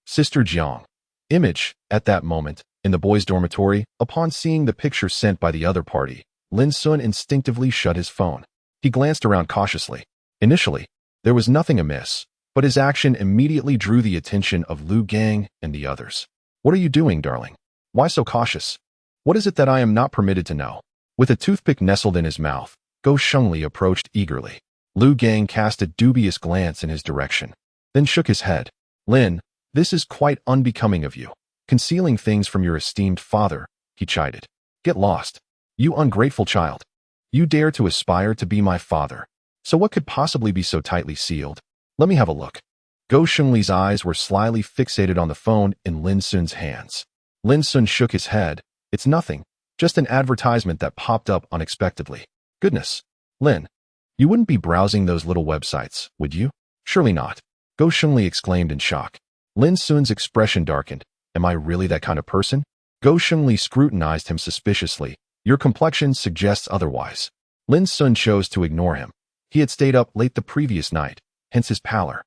Sister Jiang, image, at that moment, in the boys' dormitory, upon seeing the picture sent by the other party, Lin Xun instinctively shut his phone. He glanced around cautiously. Initially, there was nothing amiss, but his action immediately drew the attention of Lu Gang and the others. What are you doing, darling? Why so cautious? What is it that I am not permitted to know? With a toothpick nestled in his mouth, Go Shengli approached eagerly. Lu Gang cast a dubious glance in his direction, then shook his head. Lin, this is quite unbecoming of you. Concealing things from your esteemed father, he chided. Get lost. You ungrateful child. You dare to aspire to be my father. So what could possibly be so tightly sealed? Let me have a look. Go Shungli's eyes were slyly fixated on the phone in Lin Xun's hands. Lin Xun shook his head. It's nothing, just an advertisement that popped up unexpectedly. Goodness. Lin, you wouldn't be browsing those little websites, would you? Surely not. Go Shungli exclaimed in shock. Lin Xun's expression darkened. Am I really that kind of person? Go Shungli scrutinized him suspiciously. Your complexion suggests otherwise. Lin Xun chose to ignore him. He had stayed up late the previous night, hence his pallor.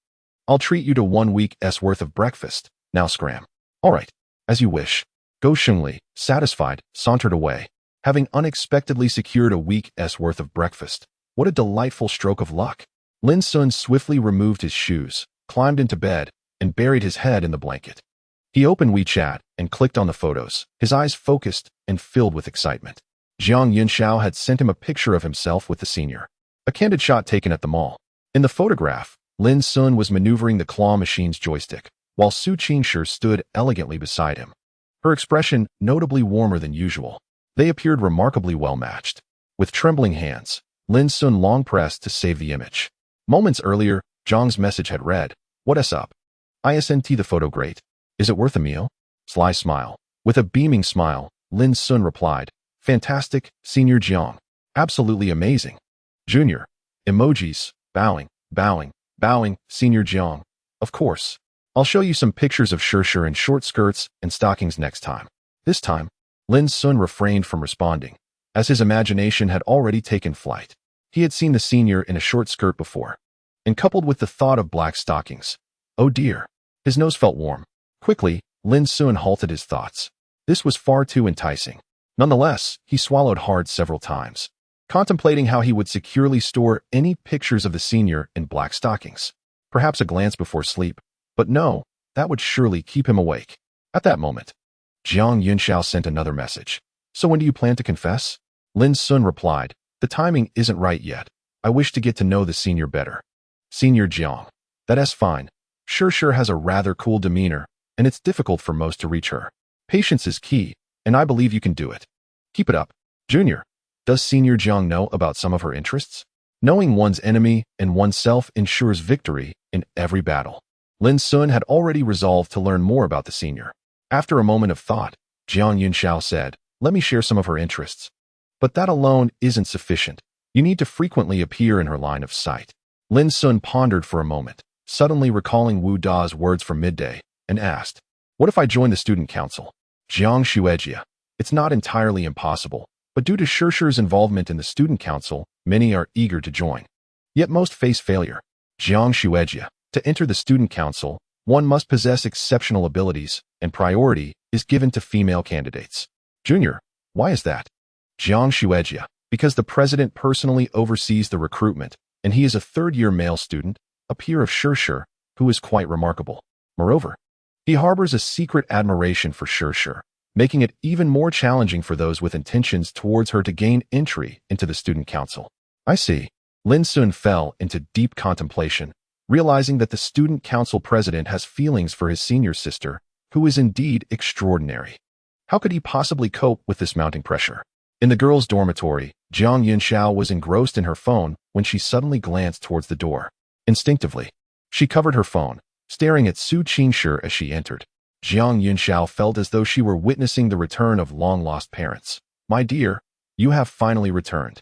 I'll treat you to 1 week's worth of breakfast. Now scram. All right, as you wish. Go Shungli, satisfied, sauntered away, having unexpectedly secured a week's worth of breakfast. What a delightful stroke of luck. Lin Xun swiftly removed his shoes, climbed into bed, and buried his head in the blanket. He opened WeChat and clicked on the photos, his eyes focused and filled with excitement. Jiang Yunxiao had sent him a picture of himself with the senior. A candid shot taken at the mall. In the photograph, Lin Xun was maneuvering the claw machine's joystick, while Su Qingshi stood elegantly beside him. Her expression notably warmer than usual. They appeared remarkably well matched. With trembling hands, Lin Xun long pressed to save the image. Moments earlier, Zhang's message had read, "What's up? Isn't the photo great? Is it worth a meal?" Sly smile. With a beaming smile, Lin Xun replied, "Fantastic, Senior Jiang. Absolutely amazing." Junior. Emojis. Bowing, bowing, bowing, Senior Jiang. Of course. I'll show you some pictures of Shirshir in short skirts and stockings next time. This time, Lin Xun refrained from responding, as his imagination had already taken flight. He had seen the senior in a short skirt before, and coupled with the thought of black stockings. Oh dear. His nose felt warm. Quickly, Lin Xun halted his thoughts. This was far too enticing. Nonetheless, he swallowed hard several times, contemplating how he would securely store any pictures of the senior in black stockings. Perhaps a glance before sleep, but no, that would surely keep him awake. At that moment, Jiang Yunxiao sent another message. So when do you plan to confess? Lin Xun replied, the timing isn't right yet. I wish to get to know the senior better. Senior Jiang. That's fine. Shirshir has a rather cool demeanor, and it's difficult for most to reach her. Patience is key, and I believe you can do it. Keep it up. Junior. Does Senior Jiang know about some of her interests? Knowing one's enemy and oneself ensures victory in every battle. Lin Xun had already resolved to learn more about the senior. After a moment of thought, Jiang Yunxiao said, let me share some of her interests. But that alone isn't sufficient. You need to frequently appear in her line of sight. Lin Xun pondered for a moment, suddenly recalling Wu Da's words from midday, and asked, what if I join the student council? Jiang Shuejia. It's not entirely impossible, but due to Shirshir's involvement in the student council, many are eager to join. Yet most face failure. Jiang Shuejia. To enter the student council, one must possess exceptional abilities, and priority is given to female candidates. Junior, why is that? Jiang Shuejia. Because the president personally oversees the recruitment, and he is a third-year male student, a peer of Shishir, who is quite remarkable. Moreover, he harbors a secret admiration for Shishir, making it even more challenging for those with intentions towards her to gain entry into the student council. I see. Lin Xun fell into deep contemplation, realizing that the student council president has feelings for his senior sister, who is indeed extraordinary. How could he possibly cope with this mounting pressure? In the girls' dormitory, Jiang Yunxiao was engrossed in her phone when she suddenly glanced towards the door. Instinctively, she covered her phone, staring at Su Qingshi as she entered. Jiang Yunxiao felt as though she were witnessing the return of long-lost parents. My dear, you have finally returned.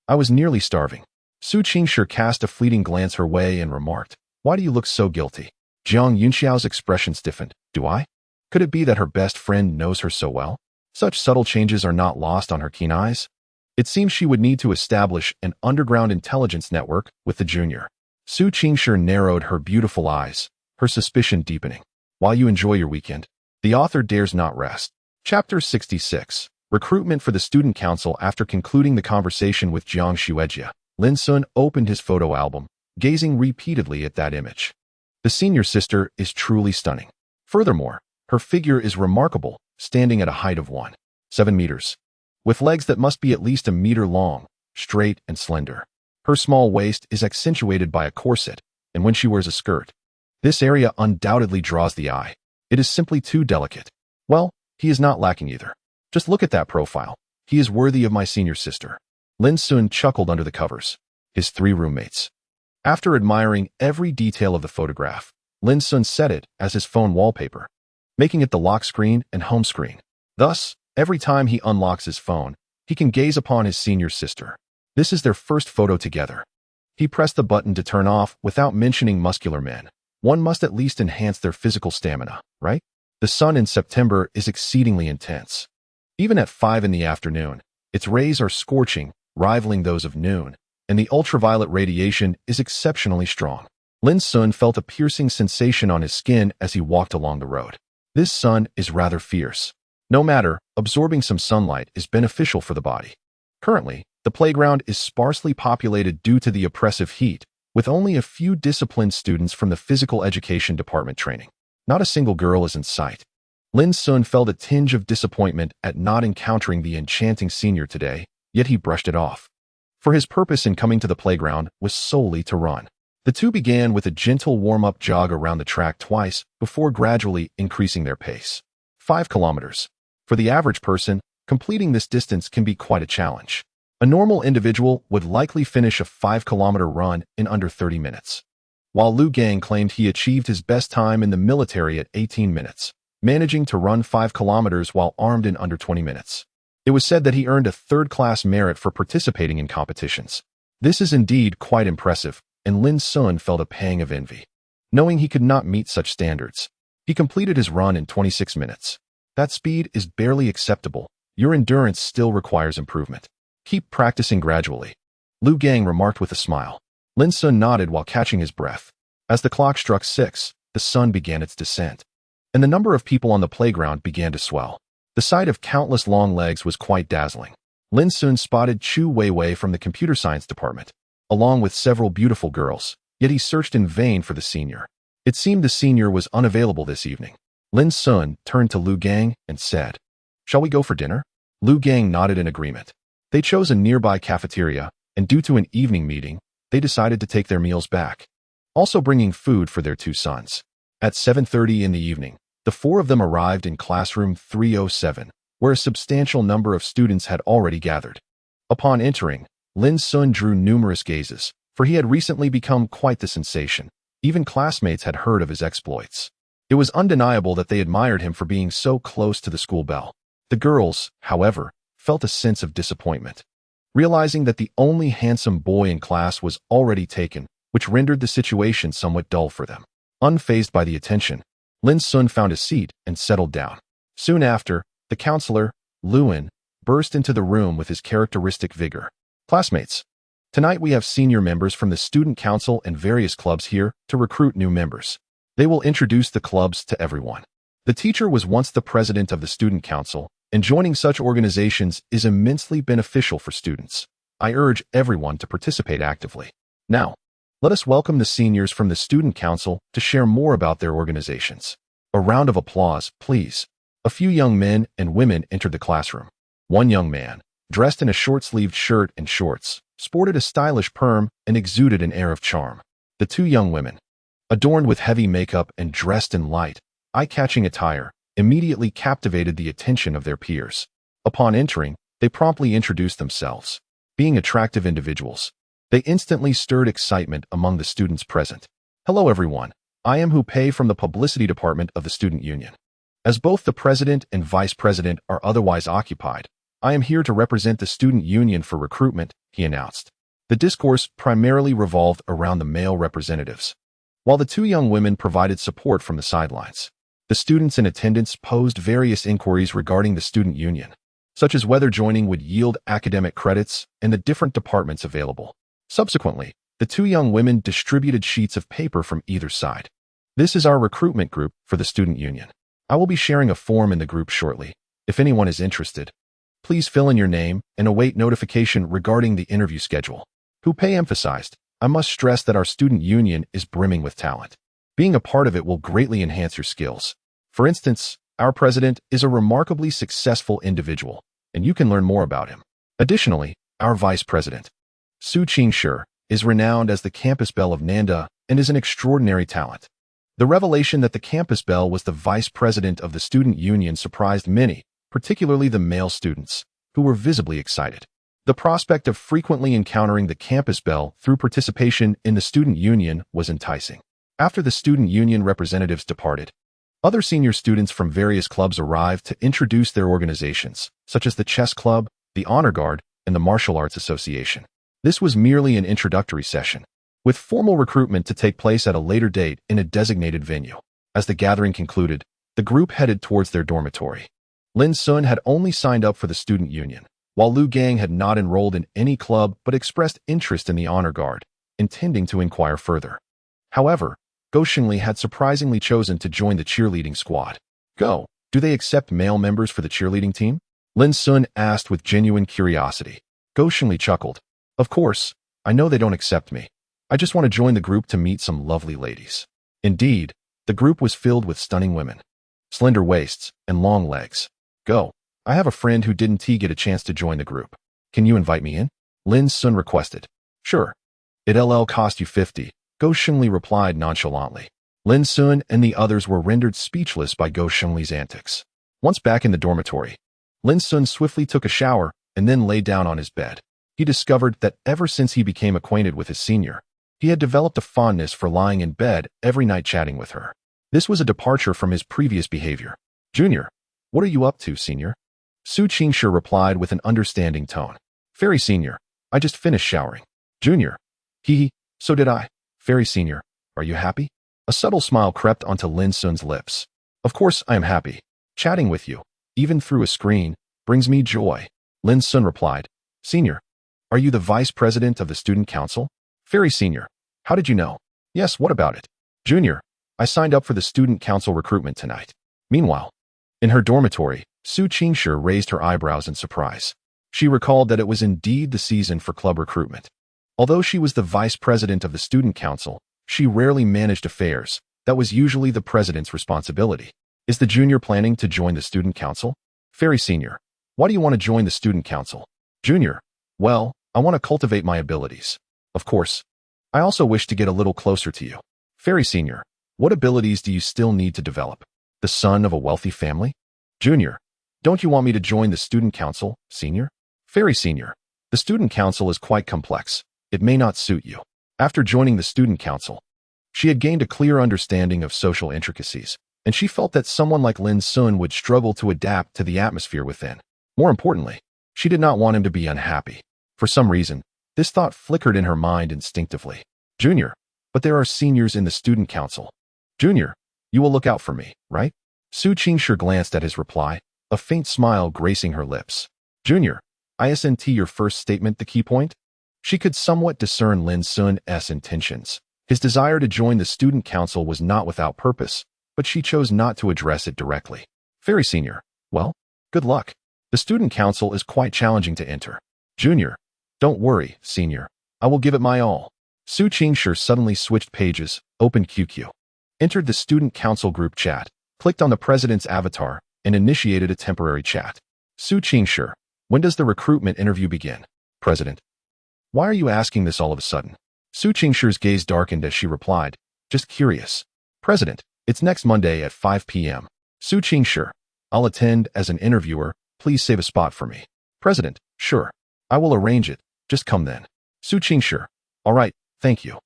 I was nearly starving. Su Qingshi cast a fleeting glance her way and remarked, why do you look so guilty? Jiang Yunxiao's expression stiffened. Do I? Could it be that her best friend knows her so well? Such subtle changes are not lost on her keen eyes. It seems she would need to establish an underground intelligence network with the junior. Su Qingshi narrowed her beautiful eyes, her suspicion deepening. While you enjoy your weekend, the author dares not rest. Chapter 66. Recruitment for the Student Council. After concluding the conversation with Jiang Shuejia, Lin Xun opened his photo album, gazing repeatedly at that image. The senior sister is truly stunning. Furthermore, her figure is remarkable, standing at a height of 1.7 meters, with legs that must be at least a meter long, straight and slender. Her small waist is accentuated by a corset, and when she wears a skirt, this area undoubtedly draws the eye. It is simply too delicate. Well, he is not lacking either. Just look at that profile. He is worthy of my senior sister. Lin Xun chuckled under the covers. His 3 roommates. After admiring every detail of the photograph, Lin Xun set it as his phone wallpaper, making it the lock screen and home screen. Thus, every time he unlocks his phone, he can gaze upon his senior sister. This is their first photo together. He pressed the button to turn off without mentioning muscular men. One must at least enhance their physical stamina, right? The sun in September is exceedingly intense. Even at 5 in the afternoon, its rays are scorching, rivaling those of noon, and the ultraviolet radiation is exceptionally strong. Lin Xun felt a piercing sensation on his skin as he walked along the road. This sun is rather fierce. No matter, absorbing some sunlight is beneficial for the body. Currently, the playground is sparsely populated due to the oppressive heat, with only a few disciplined students from the physical education department training. Not a single girl is in sight. Lin Xun felt a tinge of disappointment at not encountering the enchanting senior today, yet he brushed it off. For his purpose in coming to the playground was solely to run. The two began with a gentle warm-up jog around the track twice before gradually increasing their pace. 5 kilometers. For the average person, completing this distance can be quite a challenge. A normal individual would likely finish a 5-kilometer run in under 30 minutes. While Lu Gang claimed he achieved his best time in the military at 18 minutes, managing to run 5 kilometers while armed in under 20 minutes. It was said that he earned a third-class merit for participating in competitions. This is indeed quite impressive, and Lin Xun felt a pang of envy. Knowing he could not meet such standards, he completed his run in 26 minutes. That speed is barely acceptable. Your endurance still requires improvement. Keep practicing gradually. Lu Gang remarked with a smile. Lin Xun nodded while catching his breath. As the clock struck 6, the sun began its descent, and the number of people on the playground began to swell. The sight of countless long legs was quite dazzling. Lin Xun spotted Chu Weiwei from the computer science department, along with several beautiful girls, yet he searched in vain for the senior. It seemed the senior was unavailable this evening. Lin Xun turned to Lu Gang and said, "Shall we go for dinner?" Lu Gang nodded in agreement. They chose a nearby cafeteria, and due to an evening meeting, they decided to take their meals back, also bringing food for their 2 sons. At 7:30 in the evening, the 4 of them arrived in classroom 307, where a substantial number of students had already gathered. Upon entering, Lin Xun drew numerous gazes, for he had recently become quite the sensation. Even classmates had heard of his exploits. It was undeniable that they admired him for being so close to the school bell. The girls, however, felt a sense of disappointment, realizing that the only handsome boy in class was already taken, which rendered the situation somewhat dull for them. Unfazed by the attention, Lin Xun found a seat and settled down. Soon after, the counselor, Luan, burst into the room with his characteristic vigor. "Classmates, Tonight we have senior members from the student council and various clubs here to recruit new members. They will introduce the clubs to everyone. The teacher was once the president of the student council, and joining such organizations is immensely beneficial for students. I urge everyone to participate actively. Now, let us welcome the seniors from the student council to share more about their organizations. A round of applause, please. A few young men and women entered the classroom. One young man, dressed in a short-sleeved shirt and shorts, sported a stylish perm and exuded an air of charm. The two young women, adorned with heavy makeup and dressed in light, eye-catching attire, immediately captivated the attention of their peers. Upon entering, they promptly introduced themselves. Being attractive individuals, they instantly stirred excitement among the students present. Hello everyone, I am Hu Pei from the publicity department of the student union. As both the president and vice president are otherwise occupied, I am here to represent the student union for recruitment, he announced. The discourse primarily revolved around the male representatives, while the two young women provided support from the sidelines. The students in attendance posed various inquiries regarding the student union, such as whether joining would yield academic credits and the different departments available. Subsequently, the two young women distributed sheets of paper from either side. This is our recruitment group for the student union. I will be sharing a form in the group shortly. If anyone is interested, please fill in your name and await notification regarding the interview schedule. Hu Pei emphasized, I must stress that our student union is brimming with talent. Being a part of it will greatly enhance your skills. For instance, our president is a remarkably successful individual, and you can learn more about him. Additionally, our vice president, Su Qingshi, is renowned as the campus belle of Nanda and is an extraordinary talent. The revelation that the campus belle was the vice president of the student union surprised many, particularly the male students, who were visibly excited. The prospect of frequently encountering the campus belle through participation in the student union was enticing. After the student union representatives departed, other senior students from various clubs arrived to introduce their organizations, such as the chess club, the honor guard, and the martial arts association. This was merely an introductory session, with formal recruitment to take place at a later date in a designated venue. As the gathering concluded, the group headed towards their dormitory. Lin Xun had only signed up for the student union, while Lu Gang had not enrolled in any club but expressed interest in the honor guard, intending to inquire further. However, Go Xingli had surprisingly chosen to join the cheerleading squad. Go, do they accept male members for the cheerleading team? Lin Xun asked with genuine curiosity. Go Xingli chuckled. Of course, I know they don't accept me. I just want to join the group to meet some lovely ladies. Indeed, the group was filled with stunning women, slender waists, and long legs. Go, I have a friend who didn't get a chance to join the group. Can you invite me in? Lin Xun requested. Sure. It'll cost you 50, Go Xingli replied nonchalantly. Lin Xun and the others were rendered speechless by Go Xingli's antics. Once back in the dormitory, Lin Xun swiftly took a shower and then lay down on his bed. He discovered that ever since he became acquainted with his senior, he had developed a fondness for lying in bed every night chatting with her. This was a departure from his previous behavior. Junior, what are you up to, senior? Su Qingshi replied with an understanding tone. Fairy senior, I just finished showering. Junior, hee, so did I. Fairy senior, are you happy? A subtle smile crept onto Lin Xun's lips. Of course I am happy. Chatting with you, even through a screen, brings me joy. Lin Xun replied. Senior, are you the vice president of the student council? Fairy senior, how did you know? Yes, what about it? Junior, I signed up for the student council recruitment tonight. Meanwhile, in her dormitory, Su Qingshi raised her eyebrows in surprise. She recalled that it was indeed the season for club recruitment. Although she was the vice president of the student council, she rarely managed affairs. That was usually the president's responsibility. Is the junior planning to join the student council? Fairy senior, why do you want to join the student council? Junior, well, I want to cultivate my abilities. Of course, I also wish to get a little closer to you. Fairy senior, what abilities do you still need to develop? The son of a wealthy family? Junior, don't you want me to join the student council, senior? Fairy senior, the student council is quite complex. It may not suit you. After joining the student council, she had gained a clear understanding of social intricacies, and she felt that someone like Lin Xun would struggle to adapt to the atmosphere within. More importantly, she did not want him to be unhappy. For some reason, this thought flickered in her mind instinctively. Junior, but there are seniors in the student council. Junior, you will look out for me, right? Su Qingshi glanced at his reply, a faint smile gracing her lips. Junior, isn't your first statement the key point? She could somewhat discern Lin Xun's intentions. His desire to join the student council was not without purpose, but she chose not to address it directly. Very senior. Well, good luck. The student council is quite challenging to enter. Junior. Don't worry, senior. I will give it my all. Su Qingshi suddenly switched pages, opened QQ, entered the student council group chat, clicked on the president's avatar, and initiated a temporary chat. Su Qingshi, when does the recruitment interview begin? President. Why are you asking this all of a sudden? Su Qingshi's gaze darkened as she replied, just curious. President, it's next Monday at 5 p.m. Su Qingshi, I'll attend as an interviewer. Please save a spot for me. President, sure. I will arrange it. Just come then. Su Qingshi, all right, thank you.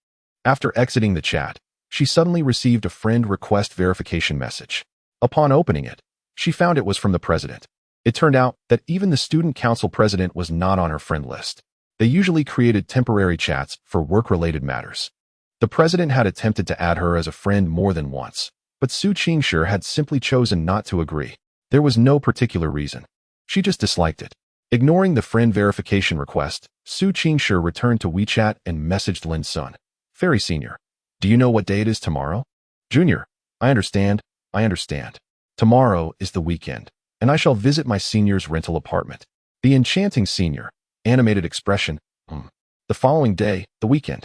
After exiting the chat, she suddenly received a friend request verification message. Upon opening it, she found it was from the president. It turned out that even the student council president was not on her friend list. They usually created temporary chats for work-related matters. The president had attempted to add her as a friend more than once, but Su Qingshi had simply chosen not to agree. There was no particular reason. She just disliked it. Ignoring the friend verification request, Su Qingshi returned to WeChat and messaged Lin Xun. Very senior. Do you know what day it is tomorrow? Junior. I understand. Tomorrow is the weekend, and I shall visit my senior's rental apartment. The enchanting senior. Animated expression. The following day, the weekend.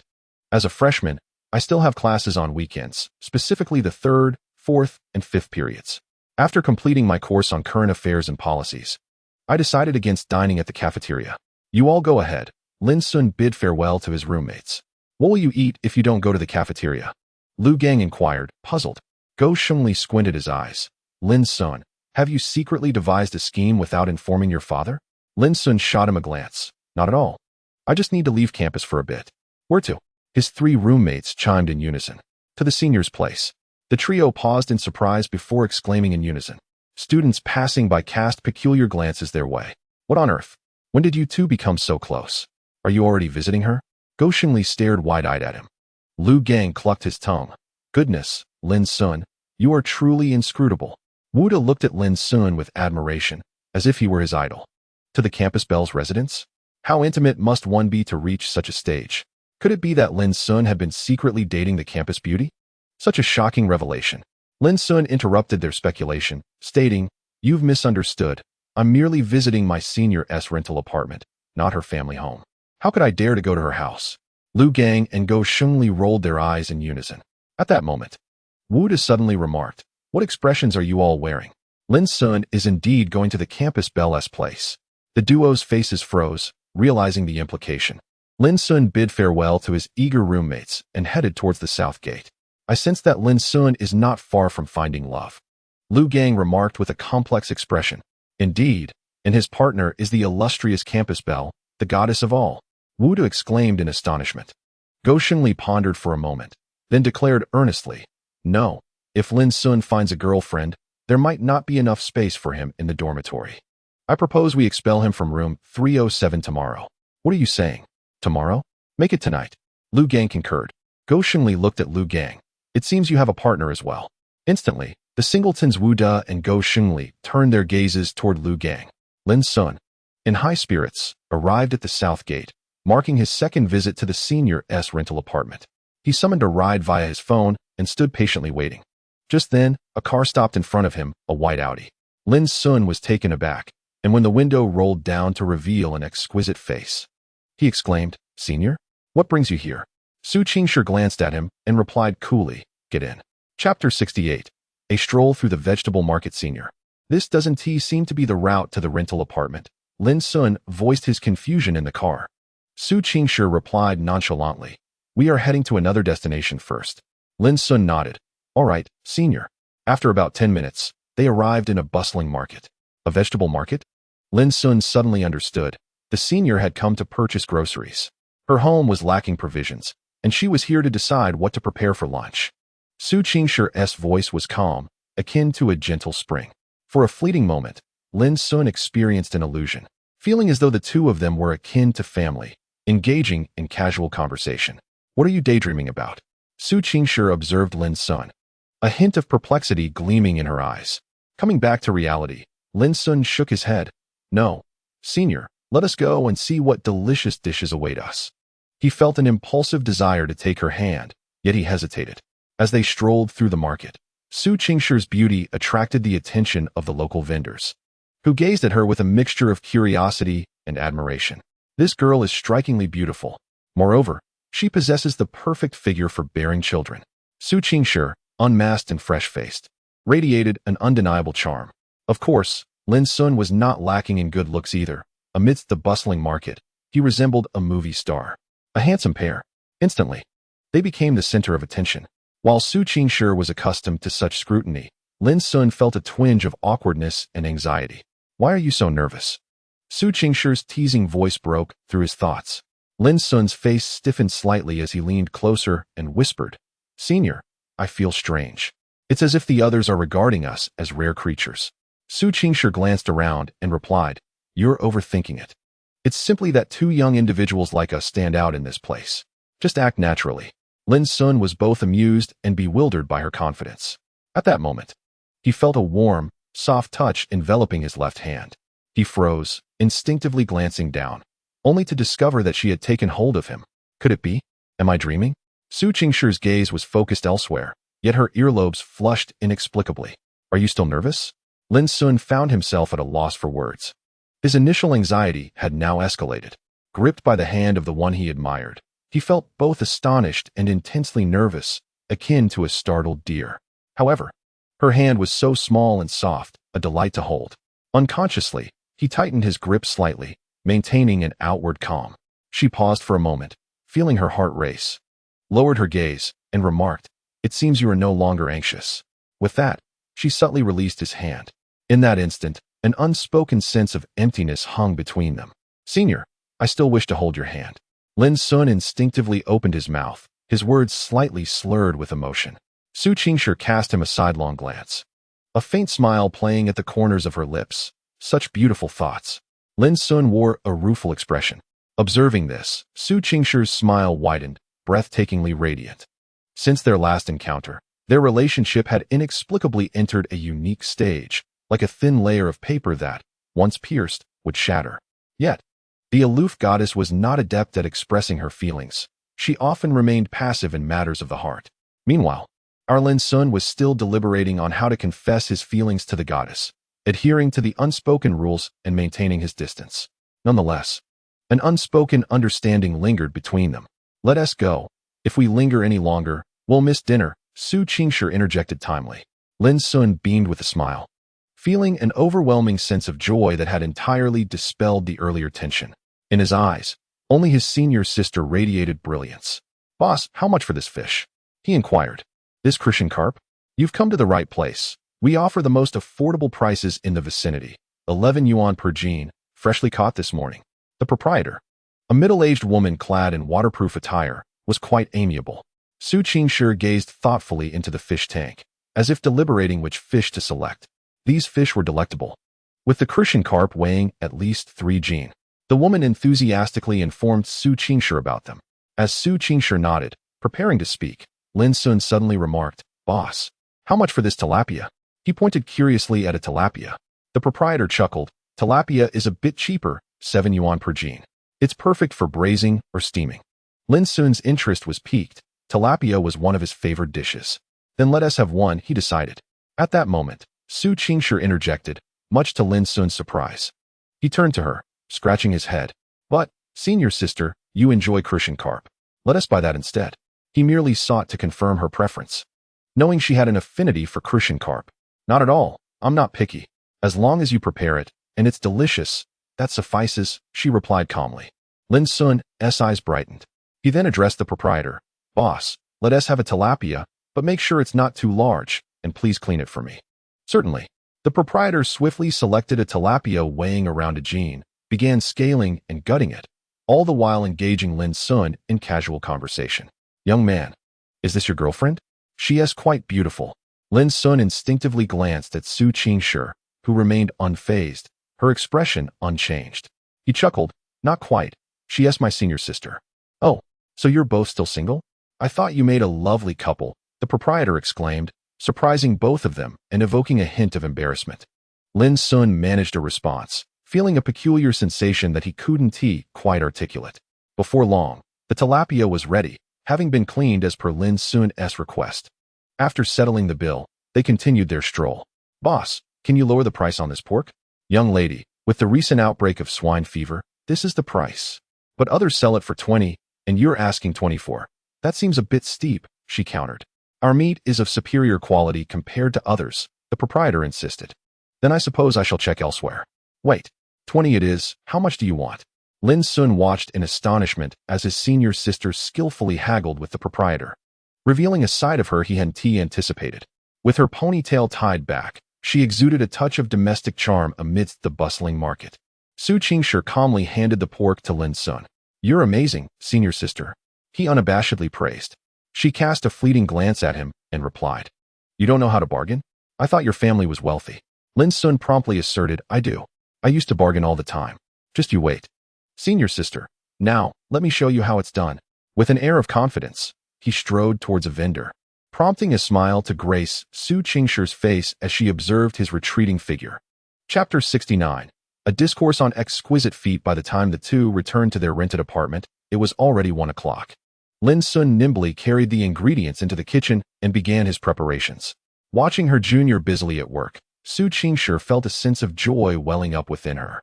As a freshman, I still have classes on weekends, specifically the 3rd, 4th, and 5th periods. After completing my course on current affairs and policies, I decided against dining at the cafeteria. You all go ahead. Lin Xun bid farewell to his roommates. What will you eat if you don't go to the cafeteria? Lu Gang inquired, puzzled. Go Shengli squinted his eyes. Lin Xun, have you secretly devised a scheme without informing your father? Lin Xun shot him a glance. Not at all. I just need to leave campus for a bit. Where to? His 3 roommates chimed in unison. To the senior's place. The trio paused in surprise before exclaiming in unison. Students passing by cast peculiar glances their way. What on earth? When did you two become so close? Are you already visiting her? Go Shengli stared wide-eyed at him. Lu Gang clucked his tongue. Goodness, Lin Xun, you are truly inscrutable. Wuda looked at Lin Xun with admiration, as if he were his idol. To the campus belle's residence? How intimate must one be to reach such a stage? Could it be that Lin Xun had been secretly dating the campus beauty? Such a shocking revelation. Lin Xun interrupted their speculation, stating, You've misunderstood. I'm merely visiting my senior's rental apartment, not her family home. How could I dare to go to her house? Lu Gang and Go Shengli rolled their eyes in unison. At that moment, Wuda suddenly remarked, What expressions are you all wearing? Lin Xun is indeed going to the campus belle's place. The duo's faces froze, realizing the implication. Lin Xun bid farewell to his eager roommates and headed towards the south gate. I sense that Lin Xun is not far from finding love. Lu Gang remarked with a complex expression. Indeed, and his partner is the illustrious campus belle, the goddess of all. Wuda exclaimed in astonishment. Go Shengli pondered for a moment, then declared earnestly, No, if Lin Xun finds a girlfriend, there might not be enough space for him in the dormitory. I propose we expel him from room 307 tomorrow. What are you saying? Tomorrow? Make it tonight. Lu Gang concurred. Go Shengli looked at Lu Gang. It seems you have a partner as well. Instantly, the singletons Wuda and Go Shengli turned their gazes toward Lu Gang. Lin Xun, in high spirits, arrived at the south gate, marking his second visit to the senior's rental apartment. He summoned a ride via his phone and stood patiently waiting. Just then, a car stopped in front of him, a white Audi. Lin Xun was taken aback, and when the window rolled down to reveal an exquisite face, he exclaimed, Senior? What brings you here? Su Qingshi glanced at him and replied coolly, Get in. Chapter 68. A stroll through the vegetable market. Senior. This doesn't seem to be the route to the rental apartment. Lin Xun voiced his confusion in the car. Su Qingshi replied nonchalantly, We are heading to another destination first. Lin Xun nodded. All right, Senior. After about 10 minutes, they arrived in a bustling market. A vegetable market? Lin Xun suddenly understood. The senior had come to purchase groceries. Her home was lacking provisions, and she was here to decide what to prepare for lunch. Su Qingshi's voice was calm, akin to a gentle spring. For a fleeting moment, Lin Xun experienced an illusion, feeling as though the two of them were akin to family, engaging in casual conversation. What are you daydreaming about? Su Qingshi observed Lin Xun, a hint of perplexity gleaming in her eyes. Coming back to reality, Lin Xun shook his head. No, Senior, let us go and see what delicious dishes await us. He felt an impulsive desire to take her hand, yet he hesitated. As they strolled through the market, Su Qingshi's beauty attracted the attention of the local vendors, who gazed at her with a mixture of curiosity and admiration. This girl is strikingly beautiful. Moreover, she possesses the perfect figure for bearing children. Su Qingshi, unmasked and fresh-faced, radiated an undeniable charm. Of course, Lin Xun was not lacking in good looks either. Amidst the bustling market, he resembled a movie star. A handsome pair. Instantly, they became the center of attention. While Su Qingshi was accustomed to such scrutiny, Lin Xun felt a twinge of awkwardness and anxiety. Why are you so nervous? Su Qingshi's teasing voice broke through his thoughts. Lin Xun's face stiffened slightly as he leaned closer and whispered, Senior, I feel strange. It's as if the others are regarding us as rare creatures. Su Qingshi glanced around and replied, You're overthinking it. It's simply that two young individuals like us stand out in this place. Just act naturally. Lin Xun was both amused and bewildered by her confidence. At that moment, he felt a warm, soft touch enveloping his left hand. He froze, instinctively glancing down, only to discover that she had taken hold of him. Could it be? Am I dreaming? Su Qingshi's gaze was focused elsewhere, yet her earlobes flushed inexplicably. Are you still nervous? Lin Xun found himself at a loss for words. His initial anxiety had now escalated. Gripped by the hand of the one he admired, he felt both astonished and intensely nervous, akin to a startled deer. However, her hand was so small and soft, a delight to hold. Unconsciously, he tightened his grip slightly, maintaining an outward calm. She paused for a moment, feeling her heart race, lowered her gaze, and remarked, It seems you are no longer anxious. With that, she subtly released his hand. In that instant, an unspoken sense of emptiness hung between them. Senior, I still wish to hold your hand. Lin Xun instinctively opened his mouth, his words slightly slurred with emotion. Su Qingshi cast him a sidelong glance, a faint smile playing at the corners of her lips. Such beautiful thoughts. Lin Xun wore a rueful expression. Observing this, Su Qingshi's smile widened, breathtakingly radiant. Since their last encounter, their relationship had inexplicably entered a unique stage, like a thin layer of paper that, once pierced, would shatter. Yet, the aloof goddess was not adept at expressing her feelings. She often remained passive in matters of the heart. Meanwhile, our Lin Xun was still deliberating on how to confess his feelings to the goddess, adhering to the unspoken rules and maintaining his distance. Nonetheless, an unspoken understanding lingered between them. Let us go. If we linger any longer, we'll miss dinner, Su Qingshi interjected timely. Lin Xun beamed with a smile, feeling an overwhelming sense of joy that had entirely dispelled the earlier tension. In his eyes, only his senior sister radiated brilliance. Boss, how much for this fish? He inquired. This Christian carp? You've come to the right place. We offer the most affordable prices in the vicinity. 11 yuan per jean, freshly caught this morning. The proprietor, a middle-aged woman clad in waterproof attire, was quite amiable. Su Qingshi gazed thoughtfully into the fish tank, as if deliberating which fish to select. These fish were delectable, with the Christian carp weighing at least 3 jin. The woman enthusiastically informed Su Qingshi about them. As Su Qingshi nodded, preparing to speak, Lin Xun suddenly remarked, Boss, how much for this tilapia? He pointed curiously at a tilapia. The proprietor chuckled. Tilapia is a bit cheaper, 7 yuan per jin. It's perfect for braising or steaming. Lin Xun's interest was piqued. Tilapia was one of his favorite dishes. Then let us have one, he decided. At that moment, Su Qingshi interjected, much to Lin Xun's surprise. He turned to her, scratching his head. But, senior sister, you enjoy Christian carp. Let us buy that instead. He merely sought to confirm her preference, knowing she had an affinity for Christian carp. Not at all. I'm not picky. As long as you prepare it, and it's delicious, that suffices, she replied calmly. Lin Xun's eyes brightened. He then addressed the proprietor. Boss, let us have a tilapia, but make sure it's not too large, and please clean it for me. Certainly. The proprietor swiftly selected a tilapia weighing around a jin, began scaling and gutting it, all the while engaging Lin Xun in casual conversation. Young man, is this your girlfriend? She is quite beautiful. Lin Xun instinctively glanced at Su Qingshi, who remained unfazed, her expression unchanged. He chuckled, not quite. She is my senior sister. Oh, so you're both still single? I thought you made a lovely couple, the proprietor exclaimed, surprising both of them and evoking a hint of embarrassment. Lin Xun managed a response, feeling a peculiar sensation that he couldn't quite articulate. Before long, The tilapia was ready, having been cleaned as per Lin Xun's request. After settling the bill, they continued their stroll. Boss, can you lower the price on this pork? Young lady, with the recent outbreak of swine fever, this is the price. But others sell it for 20, and you're asking 24. That seems a bit steep, she countered. Our meat is of superior quality compared to others, the proprietor insisted. Then I suppose I shall check elsewhere. Wait, 20 it is, how much do you want? Lin Xun watched in astonishment as his senior sister skillfully haggled with the proprietor, revealing a side of her he hadn't anticipated. With her ponytail tied back, she exuded a touch of domestic charm amidst the bustling market. Su Qingshi calmly handed the pork to Lin Xun. You're amazing, senior sister, he unabashedly praised. She cast a fleeting glance at him and replied, You don't know how to bargain? I thought your family was wealthy. Lin Xun promptly asserted, I do. I used to bargain all the time. Just you wait. Senior sister, now, let me show you how it's done. With an air of confidence, he strode towards a vendor, prompting a smile to grace Su Qingshi's face as she observed his retreating figure. Chapter 69. A discourse on exquisite feet. By the time the two returned to their rented apartment, it was already 1 o'clock. Lin Xun nimbly carried the ingredients into the kitchen and began his preparations. Watching her junior busily at work, Su Qingshi felt a sense of joy welling up within her.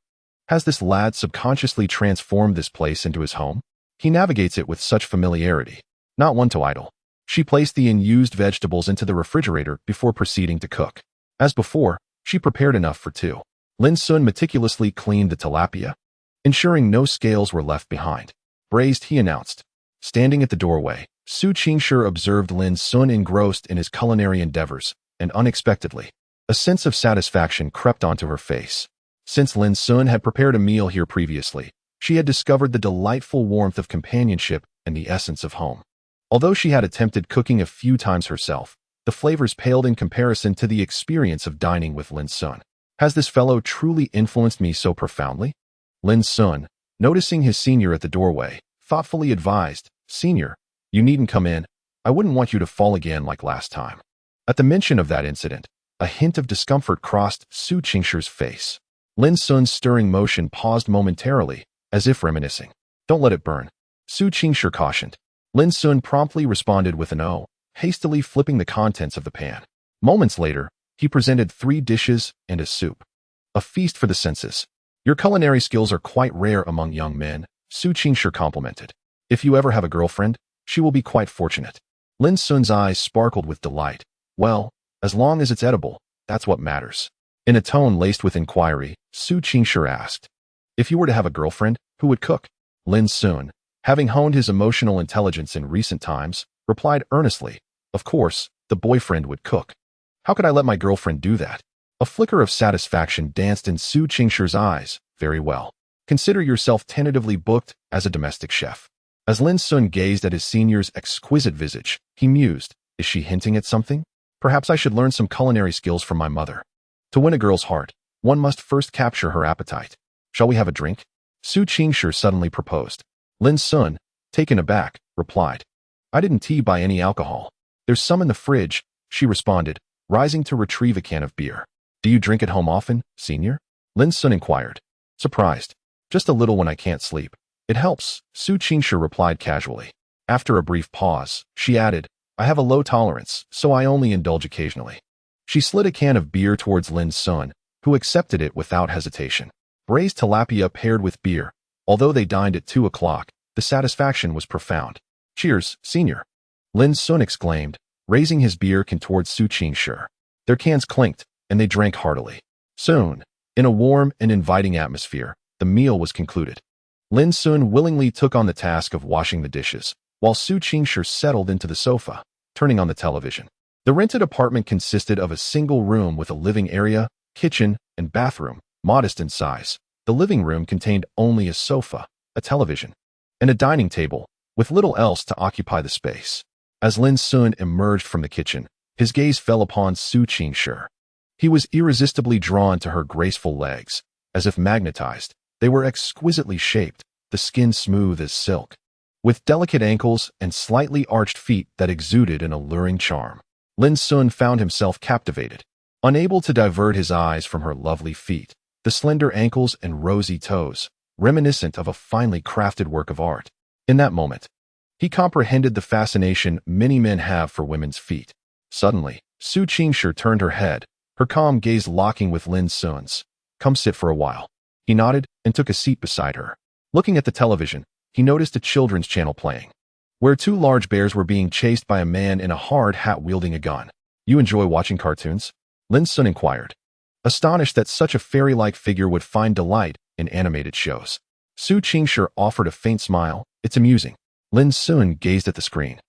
Has this lad subconsciously transformed this place into his home? He navigates it with such familiarity, not one to idle. She placed the unused vegetables into the refrigerator before proceeding to cook. As before, she prepared enough for two. Lin Xun meticulously cleaned the tilapia, ensuring no scales were left behind. Braised, he announced. Standing at the doorway, Su Qingshi observed Lin Xun engrossed in his culinary endeavors, and unexpectedly, a sense of satisfaction crept onto her face. Since Lin Xun had prepared a meal here previously, she had discovered the delightful warmth of companionship and the essence of home. Although she had attempted cooking a few times herself, the flavors paled in comparison to the experience of dining with Lin Xun. Has this fellow truly influenced me so profoundly? Lin Xun, noticing his senior at the doorway, thoughtfully advised, Senior, you needn't come in. I wouldn't want you to fall again like last time. At the mention of that incident, a hint of discomfort crossed Su Qingshi's face. Lin Xun's stirring motion paused momentarily, as if reminiscing. Don't let it burn, Su Qingshi cautioned. Lin Xun promptly responded with an "oh," hastily flipping the contents of the pan. Moments later, he presented 3 dishes and a soup. A feast for the senses. Your culinary skills are quite rare among young men, Su Qingshi complimented. If you ever have a girlfriend, she will be quite fortunate. Lin Xun's eyes sparkled with delight. Well, as long as it's edible, that's what matters. In a tone laced with inquiry, Su Qingshi asked, If you were to have a girlfriend, who would cook? Lin Xun, having honed his emotional intelligence in recent times, replied earnestly, Of course, the boyfriend would cook. How could I let my girlfriend do that? A flicker of satisfaction danced in Su Qingshi's eyes. Very well. Consider yourself tentatively booked as a domestic chef. As Lin Xun gazed at his senior's exquisite visage, he mused, Is she hinting at something? Perhaps I should learn some culinary skills from my mother. To win a girl's heart, one must first capture her appetite. Shall we have a drink? Su Qingshi suddenly proposed. Lin Xun, taken aback, replied, I didn't buy any alcohol. There's some in the fridge, she responded, rising to retrieve a can of beer. Do you drink at home often, senior? Lin Xun inquired. Surprised. Just a little when I can't sleep. It helps, Su Qingshi replied casually. After a brief pause, she added, I have a low tolerance, so I only indulge occasionally. She slid a can of beer towards Lin Xun, who accepted it without hesitation. Braised tilapia paired with beer. Although they dined at 2 o'clock, the satisfaction was profound. Cheers, senior. Lin Xun exclaimed, raising his beer can towards Su Qingshi. Their cans clinked, and they drank heartily. Soon, in a warm and inviting atmosphere, the meal was concluded. Lin Xun willingly took on the task of washing the dishes, while Su Qingshi settled into the sofa, turning on the television. The rented apartment consisted of a single room with a living area, kitchen, and bathroom, modest in size. The living room contained only a sofa, a television, and a dining table, with little else to occupy the space. As Lin Xun emerged from the kitchen, his gaze fell upon Su Qingshi. He was irresistibly drawn to her graceful legs. As if magnetized, they were exquisitely shaped, the skin smooth as silk, with delicate ankles and slightly arched feet that exuded an alluring charm. Lin Xun found himself captivated, unable to divert his eyes from her lovely feet, the slender ankles and rosy toes, reminiscent of a finely crafted work of art. In that moment, he comprehended the fascination many men have for women's feet. Suddenly, Su Qingshi turned her head, her calm gaze locking with Lin Xun's. "Come sit for a while." He nodded and took a seat beside her. Looking at the television, he noticed a children's channel playing, where two large bears were being chased by a man in a hard hat wielding a gun. "You enjoy watching cartoons?" Lin Xun inquired, astonished that such a fairy-like figure would find delight in animated shows. Su Qingshi offered a faint smile. "It's amusing." Lin Xun gazed at the screen.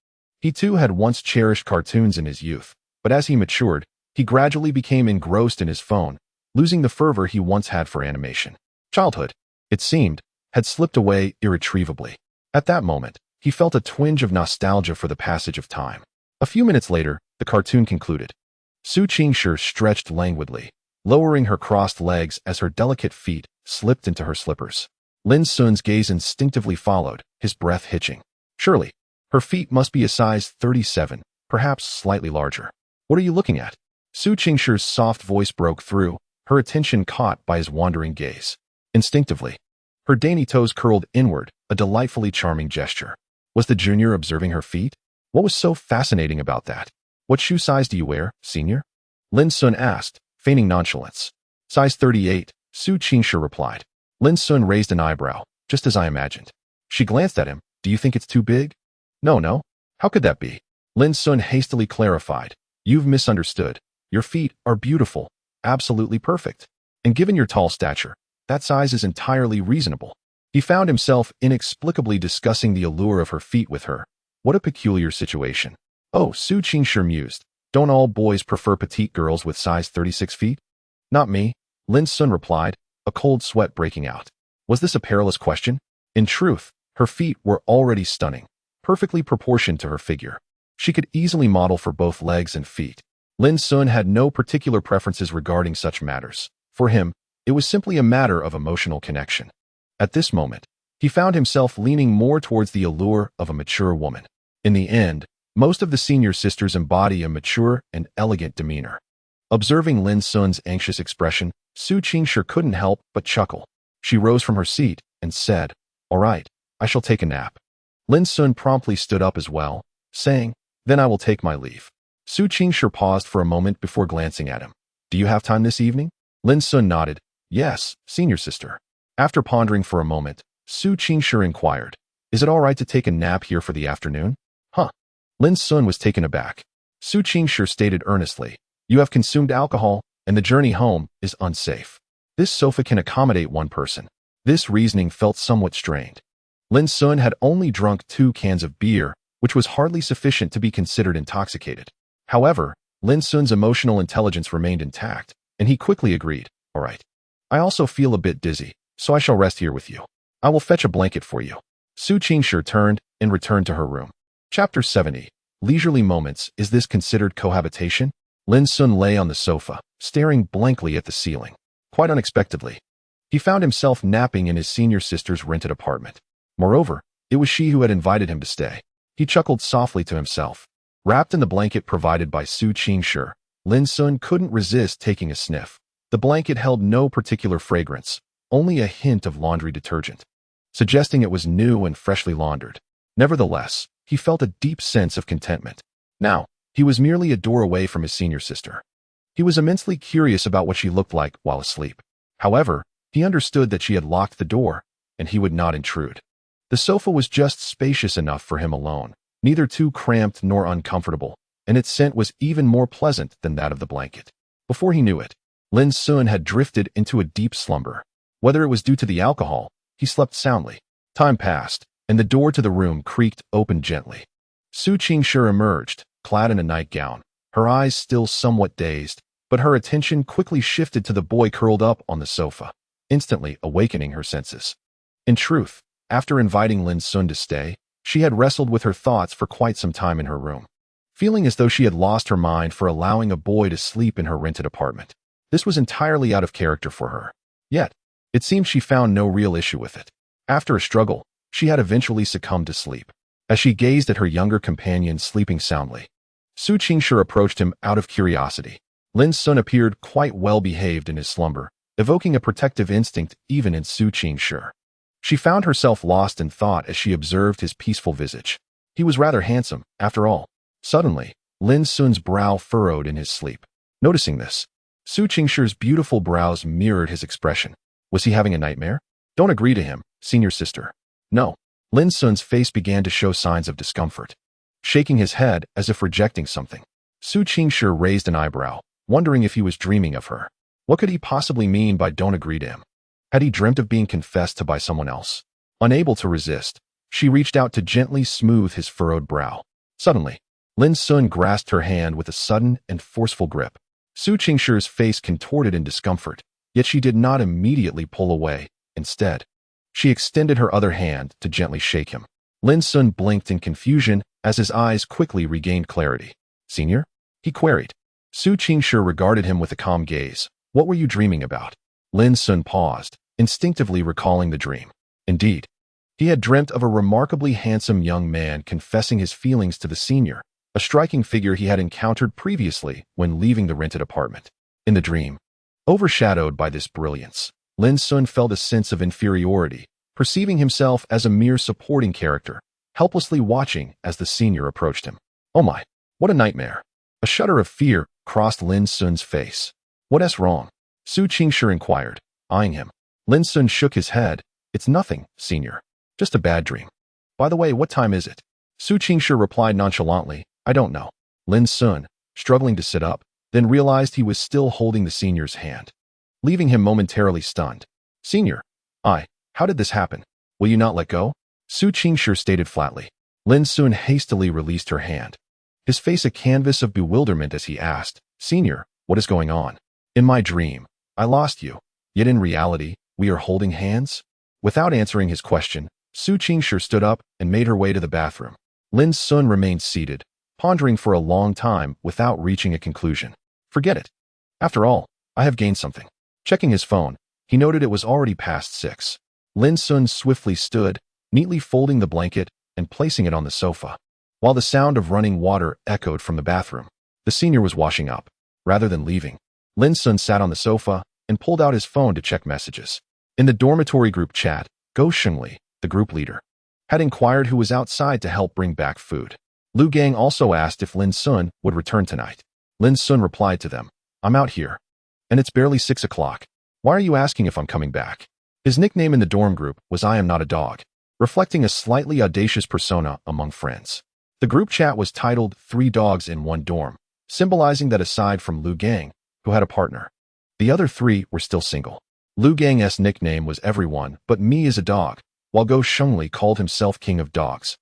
He too had once cherished cartoons in his youth, but as he matured, he gradually became engrossed in his phone, losing the fervor he once had for animation. Childhood, it seemed, had slipped away irretrievably. At that moment, he felt a twinge of nostalgia for the passage of time. A few minutes later, the cartoon concluded. Su Qingshi stretched languidly, lowering her crossed legs as her delicate feet slipped into her slippers. Lin Xun's gaze instinctively followed, his breath hitching. Surely, her feet must be a size 37, perhaps slightly larger. "What are you looking at?" Su Qingshi's soft voice broke through, her attention caught by his wandering gaze. Instinctively, her dainty toes curled inward, a delightfully charming gesture. Was the junior observing her feet? What was so fascinating about that? "What shoe size do you wear, senior?" Lin Xun asked, feigning nonchalance. "Size 38, Su Qingshi replied. Lin Xun raised an eyebrow, just as I imagined. She glanced at him. "Do you think it's too big?" No. How could that be?" Lin Xun hastily clarified. "You've misunderstood. Your feet are beautiful, absolutely perfect. And given your tall stature, that size is entirely reasonable." He found himself inexplicably discussing the allure of her feet with her. What a peculiar situation. "Oh," Su Qingshi mused. "Don't all boys prefer petite girls with size 36 feet?" "Not me," Lin Xun replied, a cold sweat breaking out. Was this a perilous question? In truth, her feet were already stunning, perfectly proportioned to her figure. She could easily model for both legs and feet. Lin Xun had no particular preferences regarding such matters. For him, it was simply a matter of emotional connection. At this moment, he found himself leaning more towards the allure of a mature woman. In the end, most of the senior sisters embody a mature and elegant demeanor. Observing Lin Xun's anxious expression, Su Qingshi couldn't help but chuckle. She rose from her seat and said, "All right, I shall take a nap." Lin Xun promptly stood up as well, saying, "Then I will take my leave." Su Qingshi paused for a moment before glancing at him. "Do you have time this evening?" Lin Xun nodded. "Yes, senior sister." After pondering for a moment, Su Qingshi inquired, "Is it all right to take a nap here for the afternoon?" "Huh." Lin Xun was taken aback. Su Qingshi stated earnestly, "You have consumed alcohol, and the journey home is unsafe. This sofa can accommodate one person." This reasoning felt somewhat strained. Lin Xun had only drunk 2 cans of beer, which was hardly sufficient to be considered intoxicated. However, Lin Xun's emotional intelligence remained intact, and he quickly agreed, "All right. I also feel a bit dizzy, so I shall rest here with you. I will fetch a blanket for you." Su Qingshi turned and returned to her room. Chapter 70. Leisurely moments. Is this considered cohabitation? Lin Xun lay on the sofa, staring blankly at the ceiling. Quite unexpectedly, he found himself napping in his senior sister's rented apartment. Moreover, it was she who had invited him to stay. He chuckled softly to himself. Wrapped in the blanket provided by Su Qingshi, Lin Xun couldn't resist taking a sniff. The blanket held no particular fragrance, only a hint of laundry detergent, suggesting it was new and freshly laundered. Nevertheless, he felt a deep sense of contentment. Now, he was merely a door away from his senior sister. He was immensely curious about what she looked like while asleep. However, he understood that she had locked the door, and he would not intrude. The sofa was just spacious enough for him alone, neither too cramped nor uncomfortable, and its scent was even more pleasant than that of the blanket. Before he knew it, Lin Xun had drifted into a deep slumber. Whether it was due to the alcohol, he slept soundly. Time passed, and the door to the room creaked open gently. Su Qingshi emerged, clad in a nightgown, her eyes still somewhat dazed, but her attention quickly shifted to the boy curled up on the sofa, instantly awakening her senses. In truth, after inviting Lin Xun to stay, she had wrestled with her thoughts for quite some time in her room, feeling as though she had lost her mind for allowing a boy to sleep in her rented apartment. This was entirely out of character for her. Yet, it seemed she found no real issue with it. After a struggle, she had eventually succumbed to sleep. As she gazed at her younger companion sleeping soundly, Su Qingshi approached him out of curiosity. Lin Xun appeared quite well behaved in his slumber, evoking a protective instinct even in Su Qingshi. She found herself lost in thought as she observed his peaceful visage. He was rather handsome, after all. Suddenly, Lin Xun's brow furrowed in his sleep. Noticing this, Su Qingshi's beautiful brows mirrored his expression. Was he having a nightmare? Don't agree to him, senior sister. No. Lin Xun's face began to show signs of discomfort. Shaking his head as if rejecting something, Su Qingshi raised an eyebrow, wondering if he was dreaming of her. What could he possibly mean by don't agree to him? Had he dreamt of being confessed to by someone else? Unable to resist, she reached out to gently smooth his furrowed brow. Suddenly, Lin Xun grasped her hand with a sudden and forceful grip. Su Qingshi's face contorted in discomfort, yet she did not immediately pull away. Instead, she extended her other hand to gently shake him. Lin Xun blinked in confusion as his eyes quickly regained clarity. Senior? He queried. Su Qingshi regarded him with a calm gaze. What were you dreaming about? Lin Xun paused, instinctively recalling the dream. Indeed, he had dreamt of a remarkably handsome young man confessing his feelings to the senior, a striking figure he had encountered previously when leaving the rented apartment. In the dream, overshadowed by this brilliance, Lin Xun felt a sense of inferiority, perceiving himself as a mere supporting character, helplessly watching as the senior approached him. Oh my, what a nightmare. A shudder of fear crossed Lin Xun's face. What's wrong? Su Qingshi inquired, eyeing him. Lin Xun shook his head. It's nothing, senior. Just a bad dream. By the way, what time is it? Su Qingshi replied nonchalantly, I don't know. Lin Xun, struggling to sit up, then realized he was still holding the senior's hand, leaving him momentarily stunned. Senior, how did this happen? Will you not let go? Su Qingshi stated flatly. Lin Xun hastily released her hand, his face a canvas of bewilderment as he asked, Senior, what is going on? In my dream, I lost you, yet in reality, we are holding hands? Without answering his question, Su Qingshi stood up and made her way to the bathroom. Lin Xun remained seated, pondering for a long time without reaching a conclusion. Forget it. After all, I have gained something. Checking his phone, he noted it was already past 6. Lin Xun swiftly stood, neatly folding the blanket and placing it on the sofa. While the sound of running water echoed from the bathroom, the senior was washing up. Rather than leaving, Lin Xun sat on the sofa and pulled out his phone to check messages. In the dormitory group chat, Go Shengli, the group leader, had inquired who was outside to help bring back food. Lu Gang also asked if Lin Xun would return tonight. Lin Xun replied to them, I'm out here. And it's barely 6 o'clock. Why are you asking if I'm coming back? His nickname in the dorm group was I am not a dog, reflecting a slightly audacious persona among friends. The group chat was titled 3 Dogs in One Dorm, symbolizing that aside from Lu Gang, who had a partner, the other 3 were still single. Lu Gang's nickname was Everyone But Me is a Dog, while Go Shengli called himself King of Dogs.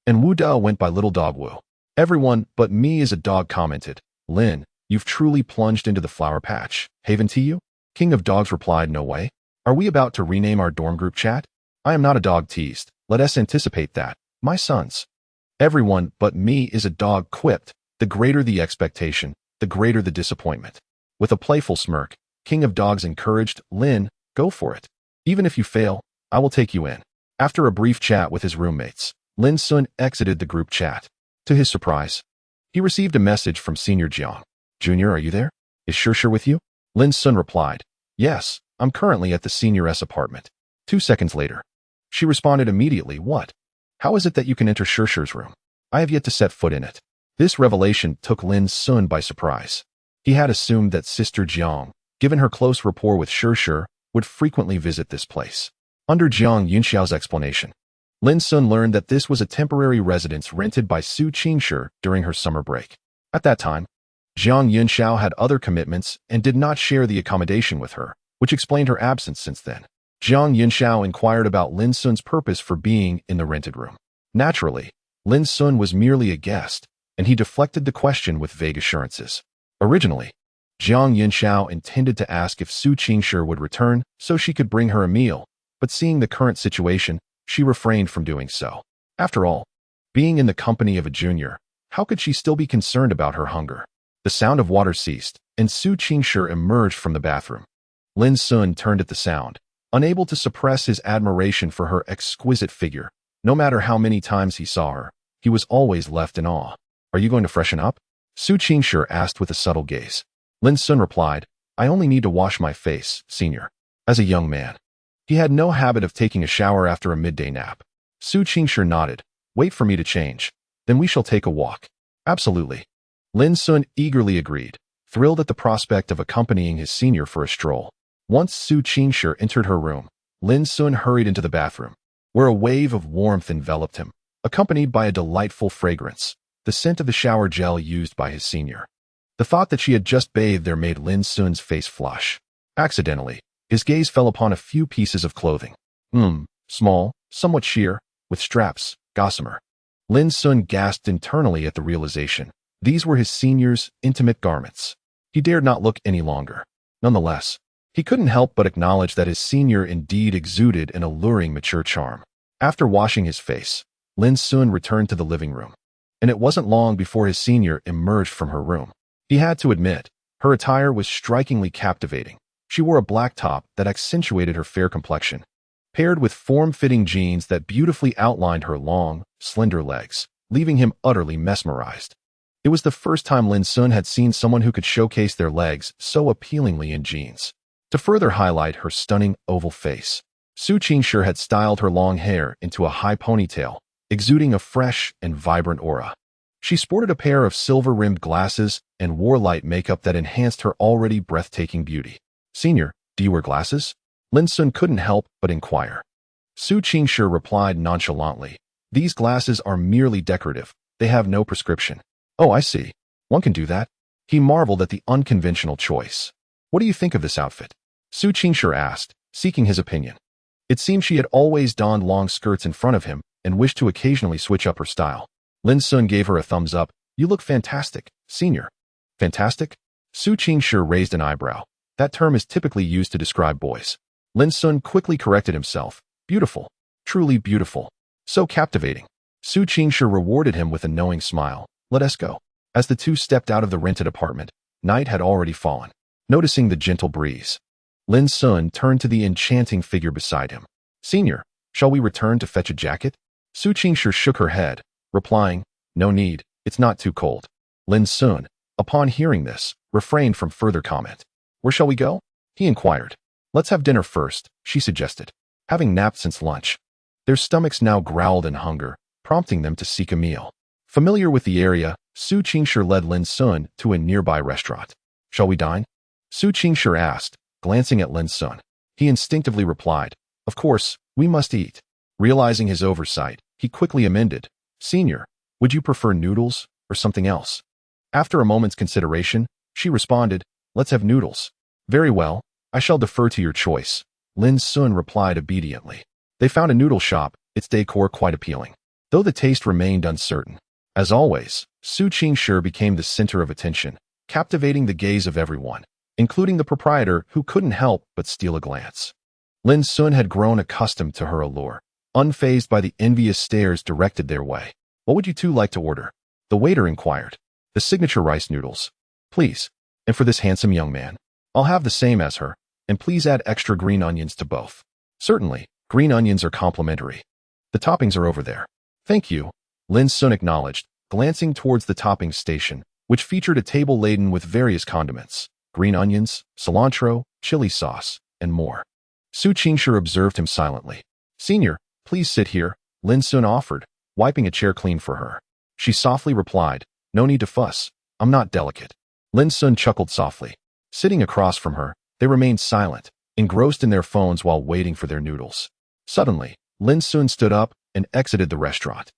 And Wu Da went by Little Dog Wu. Everyone But Me is a Dog commented, Lin, you've truly plunged into the flower patch. Haven to you? King of Dogs replied, no way. Are we about to rename our dorm group chat? I am not a dog teased. Let us anticipate that. My sons. Everyone But Me is a Dog quipped, the greater the expectation, the greater the disappointment. With a playful smirk, King of Dogs encouraged, Lin, go for it. Even if you fail, I will take you in. After a brief chat with his roommates, Lin Xun exited the group chat. To his surprise, he received a message from Senior Jiang. Junior, are you there? Is Shir with you? Lin Xun replied, yes, I'm currently at the senior's apartment. 2 seconds later, she responded immediately, what? How is it that you can enter Shir's room? I have yet to set foot in it. This revelation took Lin Xun by surprise. He had assumed that Sister Jiang, given her close rapport with Shir, would frequently visit this place. Under Jiang Yunxiao's explanation, Lin Xun learned that this was a temporary residence rented by Su Qingshi during her summer break. At that time, Jiang Yunxiao had other commitments and did not share the accommodation with her, which explained her absence since then. Jiang Yunxiao inquired about Lin Xun's purpose for being in the rented room. Naturally, Lin Xun was merely a guest, and he deflected the question with vague assurances. Originally, Jiang Yunxiao intended to ask if Su Qingshi would return so she could bring her a meal, but seeing the current situation, she refrained from doing so. After all, being in the company of a junior, how could she still be concerned about her hunger? The sound of water ceased, and Su Qingshi emerged from the bathroom. Lin Xun turned at the sound, unable to suppress his admiration for her exquisite figure. No matter how many times he saw her, he was always left in awe. Are you going to freshen up? Su Qingshi asked with a subtle gaze. Lin Xun replied, I only need to wash my face, senior. As a young man, He had no habit of taking a shower after a midday nap. Su Qingshi nodded. Wait for me to change. Then we shall take a walk. Absolutely. Lin Xun eagerly agreed, thrilled at the prospect of accompanying his senior for a stroll. Once Su Qingshi entered her room, Lin Xun hurried into the bathroom, where a wave of warmth enveloped him, accompanied by a delightful fragrance, the scent of the shower gel used by his senior. The thought that she had just bathed there made Lin Xun's face flush. Accidentally, his gaze fell upon a few pieces of clothing. Small, somewhat sheer, with straps, gossamer. Lin Xun gasped internally at the realization. These were his senior's intimate garments. He dared not look any longer. Nonetheless, he couldn't help but acknowledge that his senior indeed exuded an alluring mature charm. After washing his face, Lin Xun returned to the living room, and it wasn't long before his senior emerged from her room. He had to admit, her attire was strikingly captivating. She wore a black top that accentuated her fair complexion, paired with form-fitting jeans that beautifully outlined her long, slender legs, leaving him utterly mesmerized. It was the first time Lin Xun had seen someone who could showcase their legs so appealingly in jeans. To further highlight her stunning oval face, Su Qingshi had styled her long hair into a high ponytail, exuding a fresh and vibrant aura. She sported a pair of silver-rimmed glasses and wore light makeup that enhanced her already breathtaking beauty. Senior, do you wear glasses? Lin Xun couldn't help but inquire. Su Qingshi replied nonchalantly, these glasses are merely decorative. They have no prescription. Oh, I see. One can do that. He marveled at the unconventional choice. What do you think of this outfit? Su Qingshi asked, seeking his opinion. It seemed she had always donned long skirts in front of him and wished to occasionally switch up her style. Lin Xun gave her a thumbs up. You look fantastic, senior. Fantastic? Su Qingshi raised an eyebrow. That term is typically used to describe boys. Lin Xun quickly corrected himself. Beautiful. Truly beautiful. So captivating. Su Qingshi rewarded him with a knowing smile. Let us go. As the two stepped out of the rented apartment, night had already fallen. Noticing the gentle breeze, Lin Xun turned to the enchanting figure beside him. Senior, shall we return to fetch a jacket? Su Qingshi shook her head, replying, no need, it's not too cold. Lin Xun, upon hearing this, refrained from further comment. Where shall we go? He inquired. Let's have dinner first, she suggested, having napped since lunch. Their stomachs now growled in hunger, prompting them to seek a meal. Familiar with the area, Su Qingshi led Lin Xun to a nearby restaurant. Shall we dine? Su Qingshi asked, glancing at Lin Xun. He instinctively replied, of course, we must eat. Realizing his oversight, he quickly amended, Senior, would you prefer noodles or something else? After a moment's consideration, she responded, let's have noodles. Very well, I shall defer to your choice. Lin Xun replied obediently. They found a noodle shop, its decor quite appealing, though the taste remained uncertain. As always, Su Qingshi became the center of attention, captivating the gaze of everyone, including the proprietor who couldn't help but steal a glance. Lin Xun had grown accustomed to her allure, unfazed by the envious stares directed their way. What would you two like to order? The waiter inquired. The signature rice noodles. Please. And for this handsome young man? I'll have the same as her, and please add extra green onions to both. Certainly, green onions are complimentary. The toppings are over there. Thank you, Lin Xun acknowledged, glancing towards the toppings station, which featured a table laden with various condiments, green onions, cilantro, chili sauce, and more. Su Qingshi observed him silently. Senior, please sit here, Lin Xun offered, wiping a chair clean for her. She softly replied, no need to fuss, I'm not delicate. Lin Xun chuckled softly. Sitting across from her, they remained silent, engrossed in their phones while waiting for their noodles. Suddenly, Lin Xun stood up and exited the restaurant.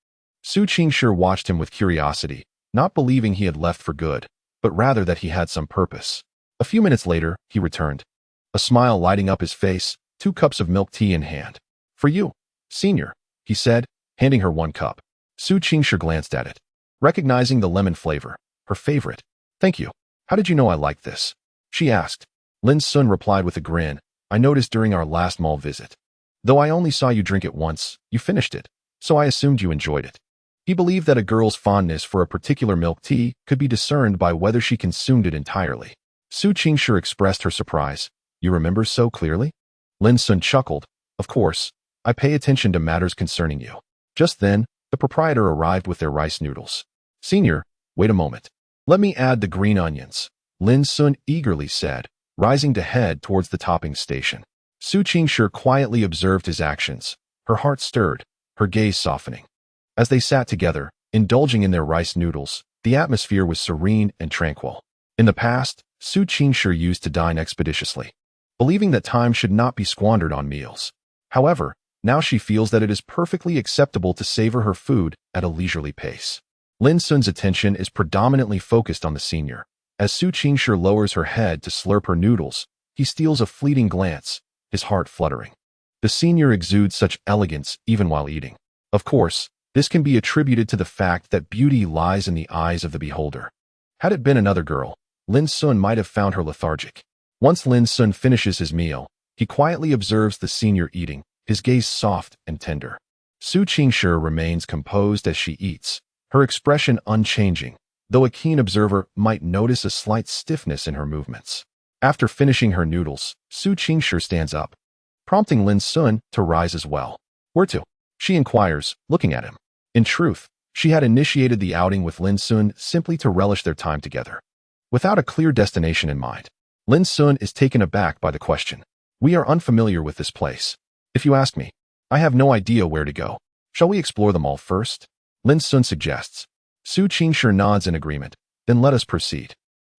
Su Qingshi watched him with curiosity, not believing he had left for good, but rather that he had some purpose. A few minutes later, he returned, a smile lighting up his face, 2 cups of milk tea in hand. For you, senior, he said, handing her 1 cup. Su Qingshi glanced at it, recognizing the lemon flavor, her favorite. Thank you. How did you know I liked this? She asked. Lin Xun replied with a grin. I noticed during our last mall visit. Though I only saw you drink it once, you finished it, so I assumed you enjoyed it. He believed that a girl's fondness for a particular milk tea could be discerned by whether she consumed it entirely. Su Qingshi expressed her surprise. You remember so clearly? Lin Xun chuckled. Of course, I pay attention to matters concerning you. Just then, the proprietor arrived with their rice noodles. Senior, wait a moment. Let me add the green onions, Lin Xun eagerly said, rising to head towards the topping station. Su Qingshi quietly observed his actions. Her heart stirred, her gaze softening. As they sat together, indulging in their rice noodles, the atmosphere was serene and tranquil. In the past, Su Qingshi used to dine expeditiously, believing that time should not be squandered on meals. However, now she feels that it is perfectly acceptable to savor her food at a leisurely pace. Lin Xun's attention is predominantly focused on the senior. As Su Qingshi lowers her head to slurp her noodles, he steals a fleeting glance, his heart fluttering. The senior exudes such elegance even while eating. Of course, this can be attributed to the fact that beauty lies in the eyes of the beholder. Had it been another girl, Lin Xun might have found her lethargic. Once Lin Xun finishes his meal, he quietly observes the senior eating, his gaze soft and tender. Su Qingshi remains composed as she eats, her expression unchanging, though a keen observer might notice a slight stiffness in her movements. After finishing her noodles, Su Qingshi stands up, prompting Lin Xun to rise as well. "Where to?" she inquires, looking at him. In truth, she had initiated the outing with Lin Xun simply to relish their time together. Without a clear destination in mind, Lin Xun is taken aback by the question. "We are unfamiliar with this place. If you ask me, I have no idea where to go. Shall we explore them all first?" Lin Xun suggests. Su Qingshi nods in agreement. "Then let us proceed."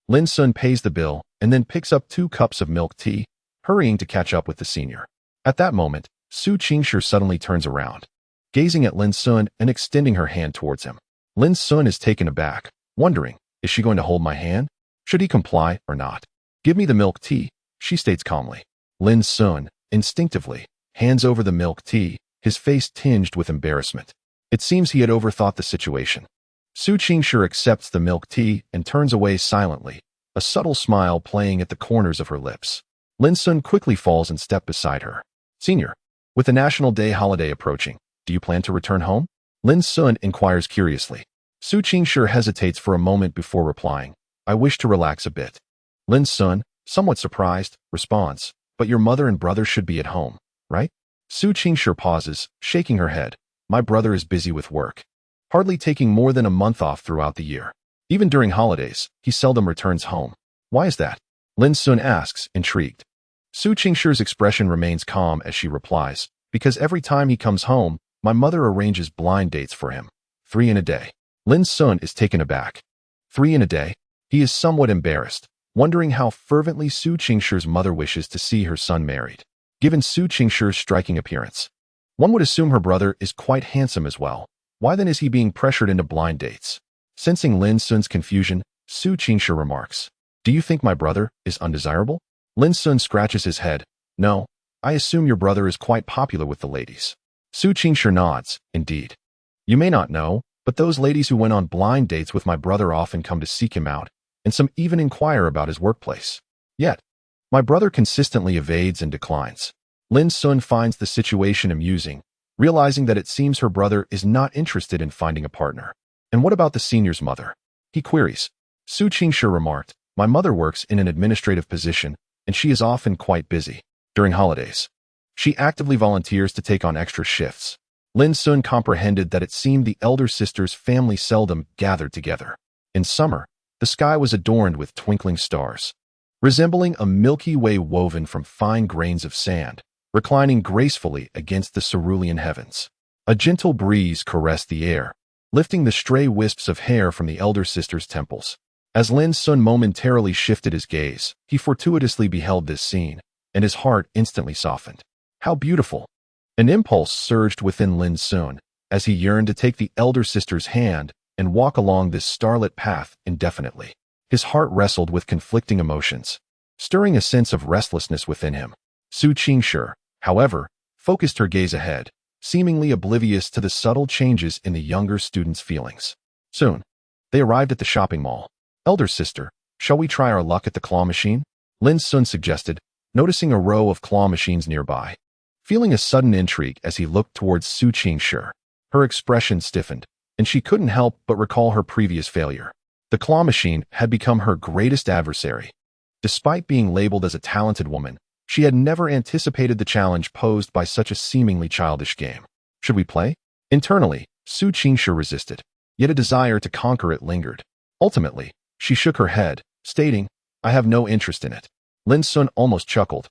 Lin Xun pays the bill and then picks up 2 cups of milk tea, hurrying to catch up with the senior. At that moment, Su Qingshi suddenly turns around, gazing at Lin Xun and extending her hand towards him. Lin Xun is taken aback, wondering, is she going to hold my hand? Should he comply or not? "Give me the milk tea," she states calmly. Lin Xun, instinctively, hands over the milk tea, his face tinged with embarrassment. It seems he had overthought the situation. Su Qingshi accepts the milk tea and turns away silently, a subtle smile playing at the corners of her lips. Lin Xun quickly falls in step beside her. "Senior, with the National Day holiday approaching, do you plan to return home?" Lin Xun inquires curiously. Su Qingshi hesitates for a moment before replying. "I wish to relax a bit." Lin Xun, somewhat surprised, responds, "But your mother and brother should be at home, right?" Su Qingshi pauses, shaking her head. "My brother is busy with work, hardly taking more than a month off throughout the year. Even during holidays, he seldom returns home." "Why is that?" Lin Xun asks, intrigued. Su Qingshi's expression remains calm as she replies, "Because every time he comes home, my mother arranges blind dates for him. 3 in a day." Lin Xun is taken aback. 3 in a day? He is somewhat embarrassed, wondering how fervently Su Qingshi's mother wishes to see her son married. Given Su Qingshi's striking appearance, one would assume her brother is quite handsome as well. Why then is he being pressured into blind dates? Sensing Lin Xun's confusion, Su Qingshi remarks, "Do you think my brother is undesirable?" Lin Xun scratches his head. "No, I assume your brother is quite popular with the ladies." Su Qingshi nods. "Indeed. You may not know, but those ladies who went on blind dates with my brother often come to seek him out, and some even inquire about his workplace. Yet, my brother consistently evades and declines." Lin Xun finds the situation amusing, realizing that it seems her brother is not interested in finding a partner. "And what about the senior's mother?" he queries. Su Qingshi remarked, "My mother works in an administrative position, and she is often quite busy. During holidays, she actively volunteers to take on extra shifts." Lin Xun comprehended that it seemed the elder sister's family seldom gathered together. In summer, the sky was adorned with twinkling stars, resembling a Milky Way woven from fine grains of sand, reclining gracefully against the cerulean heavens. A gentle breeze caressed the air, lifting the stray wisps of hair from the elder sister's temples. As Lin Xun momentarily shifted his gaze, he fortuitously beheld this scene, and his heart instantly softened. How beautiful! An impulse surged within Lin Xun as he yearned to take the elder sister's hand and walk along this starlit path indefinitely. His heart wrestled with conflicting emotions, stirring a sense of restlessness within him. Su Qingshi, however, focused her gaze ahead, seemingly oblivious to the subtle changes in the younger student's feelings. Soon, they arrived at the shopping mall. "Elder sister, shall we try our luck at the claw machine?" Lin Xun suggested, noticing a row of claw machines nearby. Feeling a sudden intrigue as he looked towards Su Qingshi, her expression stiffened, and she couldn't help but recall her previous failure. The claw machine had become her greatest adversary. Despite being labeled as a talented woman, she had never anticipated the challenge posed by such a seemingly childish game. "Should we play?" Internally, Su Qingshi resisted, yet a desire to conquer it lingered. Ultimately, she shook her head, stating, "I have no interest in it." Lin Xun almost chuckled.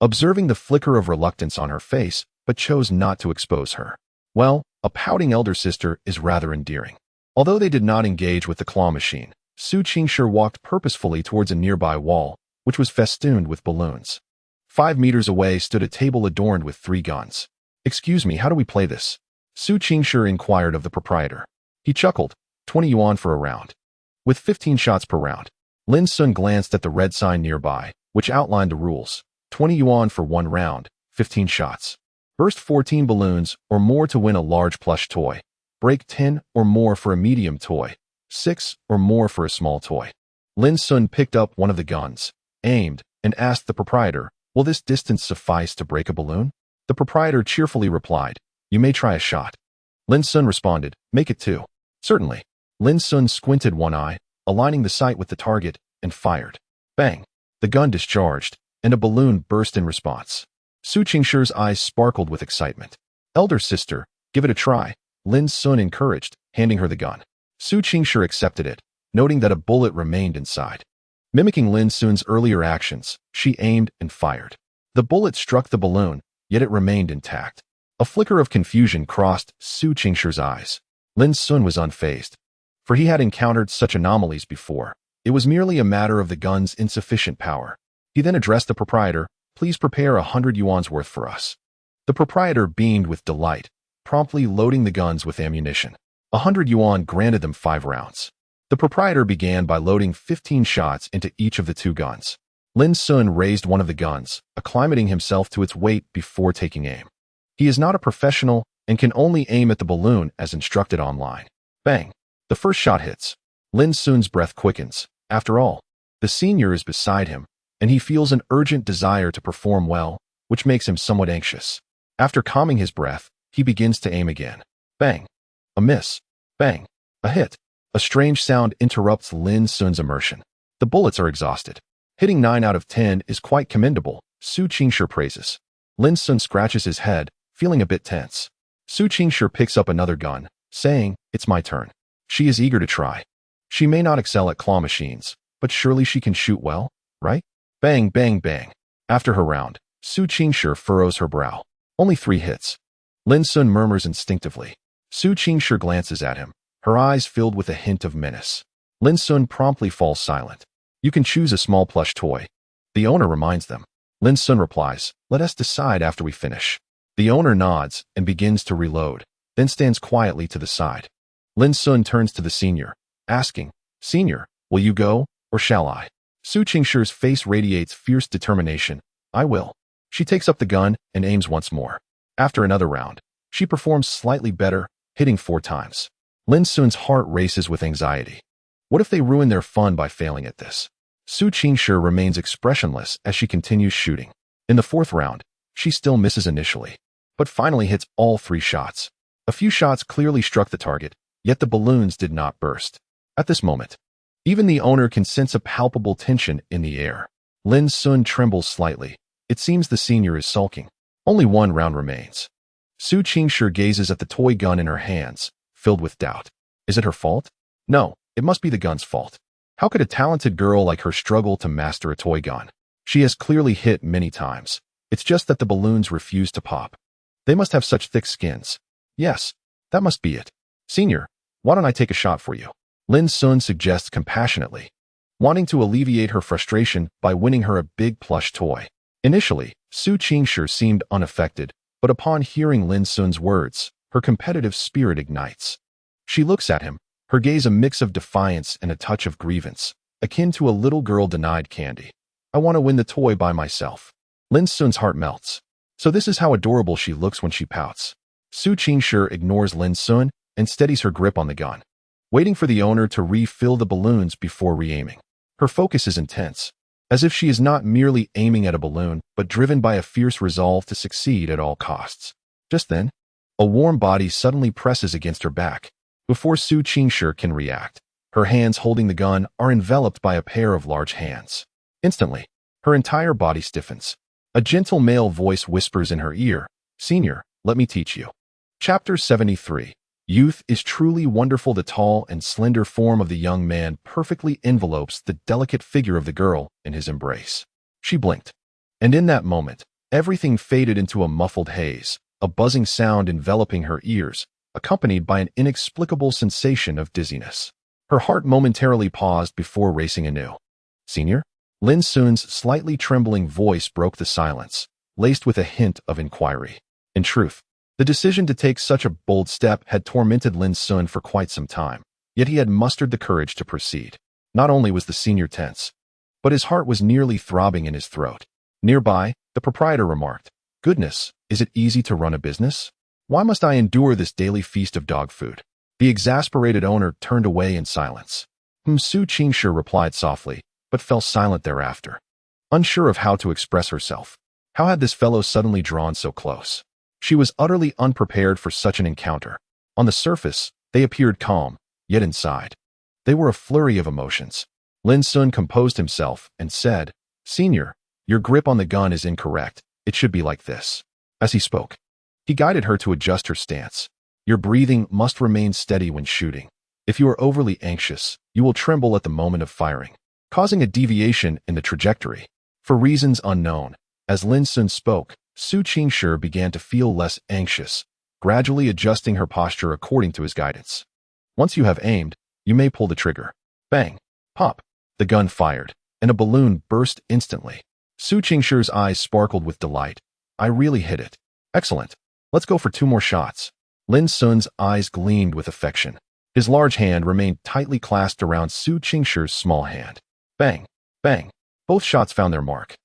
observing the flicker of reluctance on her face, but chose not to expose her. Well, a pouting elder sister is rather endearing. Although they did not engage with the claw machine, Su Qingshi walked purposefully towards a nearby wall, which was festooned with balloons. 5 meters away stood a table adorned with 3 guns. "Excuse me, how do we play this?" Su Qingshi inquired of the proprietor. He chuckled, 20 yuan for a round. With 15 shots per round. Lin Xun glanced at the red sign nearby, which outlined the rules. 20 yuan for 1 round, 15 shots. Burst 14 balloons or more to win a large plush toy. Break 10 or more for a medium toy. 6 or more for a small toy. Lin Xun picked up one of the guns, aimed, and asked the proprietor, "Will this distance suffice to break a balloon?" The proprietor cheerfully replied, "You may try a shot." Lin Xun responded, "Make it 2. "Certainly." Lin Xun squinted one eye, aligning the sight with the target, and fired. Bang! The gun discharged, and a balloon burst in response. Su Qingshi's eyes sparkled with excitement. "Elder sister, give it a try," Lin Xun encouraged, handing her the gun. Su Qingshi accepted it, noting that a bullet remained inside. Mimicking Lin Xun's earlier actions, she aimed and fired. The bullet struck the balloon, yet it remained intact. A flicker of confusion crossed Su Qingshi's eyes. Lin Xun was unfazed, for he had encountered such anomalies before. It was merely a matter of the gun's insufficient power. He then addressed the proprietor, "Please prepare 100 yuan's worth for us." The proprietor beamed with delight, promptly loading the guns with ammunition. 100 yuan granted them 5 rounds. The proprietor began by loading 15 shots into each of the 2 guns. Lin Xun raised one of the guns, acclimating himself to its weight before taking aim. He is not a professional and can only aim at the balloon as instructed online. Bang! The first shot hits. Lin Xun's breath quickens. After all, the senior is beside him, and he feels an urgent desire to perform well, which makes him somewhat anxious. After calming his breath, he begins to aim again. Bang! A miss. Bang! A hit. A strange sound interrupts Lin Xun's immersion. The bullets are exhausted. Hitting 9 out of 10 is quite commendable, Su Qingshi praises. Lin Xun scratches his head, feeling a bit tense. Su Qingshi picks up another gun, saying, "It's my turn." She is eager to try. She may not excel at claw machines, but surely she can shoot well, right? Bang, bang, bang. After her round, Su Qingshi furrows her brow. Only 3 hits. Lin Xun murmurs instinctively. Su Qingshi glances at him, her eyes filled with a hint of menace. Lin Xun promptly falls silent. "You can choose a small plush toy," the owner reminds them. Lin Xun replies, "Let us decide after we finish." The owner nods and begins to reload, then stands quietly to the side. Lin Xun turns to the senior, asking, "Senior, will you go, or shall I?" Su Qingshi's face radiates fierce determination. "I will." She takes up the gun and aims once more. After another round, she performs slightly better, hitting 4 times. Lin Xun's heart races with anxiety. What if they ruin their fun by failing at this? Su Qingshi remains expressionless as she continues shooting. In the 4th round, she still misses initially, but finally hits all 3 shots. A few shots clearly struck the target, yet the balloons did not burst. At this moment, even the owner can sense a palpable tension in the air. Lin Xun trembles slightly. It seems the senior is sulking. Only 1 round remains. Su Qingshi gazes at the toy gun in her hands, filled with doubt. Is it her fault? No, it must be the gun's fault. How could a talented girl like her struggle to master a toy gun? She has clearly hit many times. It's just that the balloons refuse to pop. They must have such thick skins. Yes, that must be it. Senior, why don't I take a shot for you? Lin Xun suggests compassionately, wanting to alleviate her frustration by winning her a big plush toy. Initially, Su Qingshi seemed unaffected, but upon hearing Lin Xun's words, her competitive spirit ignites. She looks at him, her gaze a mix of defiance and a touch of grievance, akin to a little girl denied candy. "I want to win the toy by myself." Lin Xun's heart melts. So this is how adorable she looks when she pouts. Su Qingshi ignores Lin Xun and steadies her grip on the gun, waiting for the owner to refill the balloons before re-aiming. Her focus is intense, as if she is not merely aiming at a balloon, but driven by a fierce resolve to succeed at all costs. Just then, a warm body suddenly presses against her back. Before Su Qingshi can react, her hands holding the gun are enveloped by a pair of large hands. Instantly, her entire body stiffens. A gentle male voice whispers in her ear, "Senior, let me teach you." Chapter 73. Youth is truly wonderful. The tall and slender form of the young man perfectly envelopes the delicate figure of the girl in his embrace. She blinked, and in that moment, Everything faded into a muffled haze, a buzzing sound enveloping her ears, accompanied by an inexplicable sensation of dizziness. Her heart momentarily paused before racing anew. "Senior?" Lin Xun's slightly trembling voice broke the silence, laced with a hint of inquiry. In truth, the decision to take such a bold step had tormented Lin Xun for quite some time, yet he had mustered the courage to proceed. Not only was the senior tense, but his heart was nearly throbbing in his throat. Nearby, the proprietor remarked, "Goodness, is it easy to run a business? Why must I endure this daily feast of dog food?" The exasperated owner turned away in silence. Su Qingshi replied softly, but fell silent thereafter, unsure of how to express herself. How had this fellow suddenly drawn so close? She was utterly unprepared for such an encounter. On the surface, they appeared calm, yet inside, they were a flurry of emotions. Lin Xun composed himself and said, "Senior, your grip on the gun is incorrect. It should be like this." As he spoke, he guided her to adjust her stance. "Your breathing must remain steady when shooting. If you are overly anxious, you will tremble at the moment of firing, causing a deviation in the trajectory." For reasons unknown, as Lin Xun spoke, Su Qingshi began to feel less anxious, gradually adjusting her posture according to his guidance. "Once you have aimed, you may pull the trigger." Bang! Pop! The gun fired, and a balloon burst instantly. Su Qingshi's eyes sparkled with delight. "I really hit it. Excellent. Let's go for 2 more shots." Lin Xun's eyes gleamed with affection. His large hand remained tightly clasped around Su Qingshi's small hand. Bang! Bang! Both shots found their mark.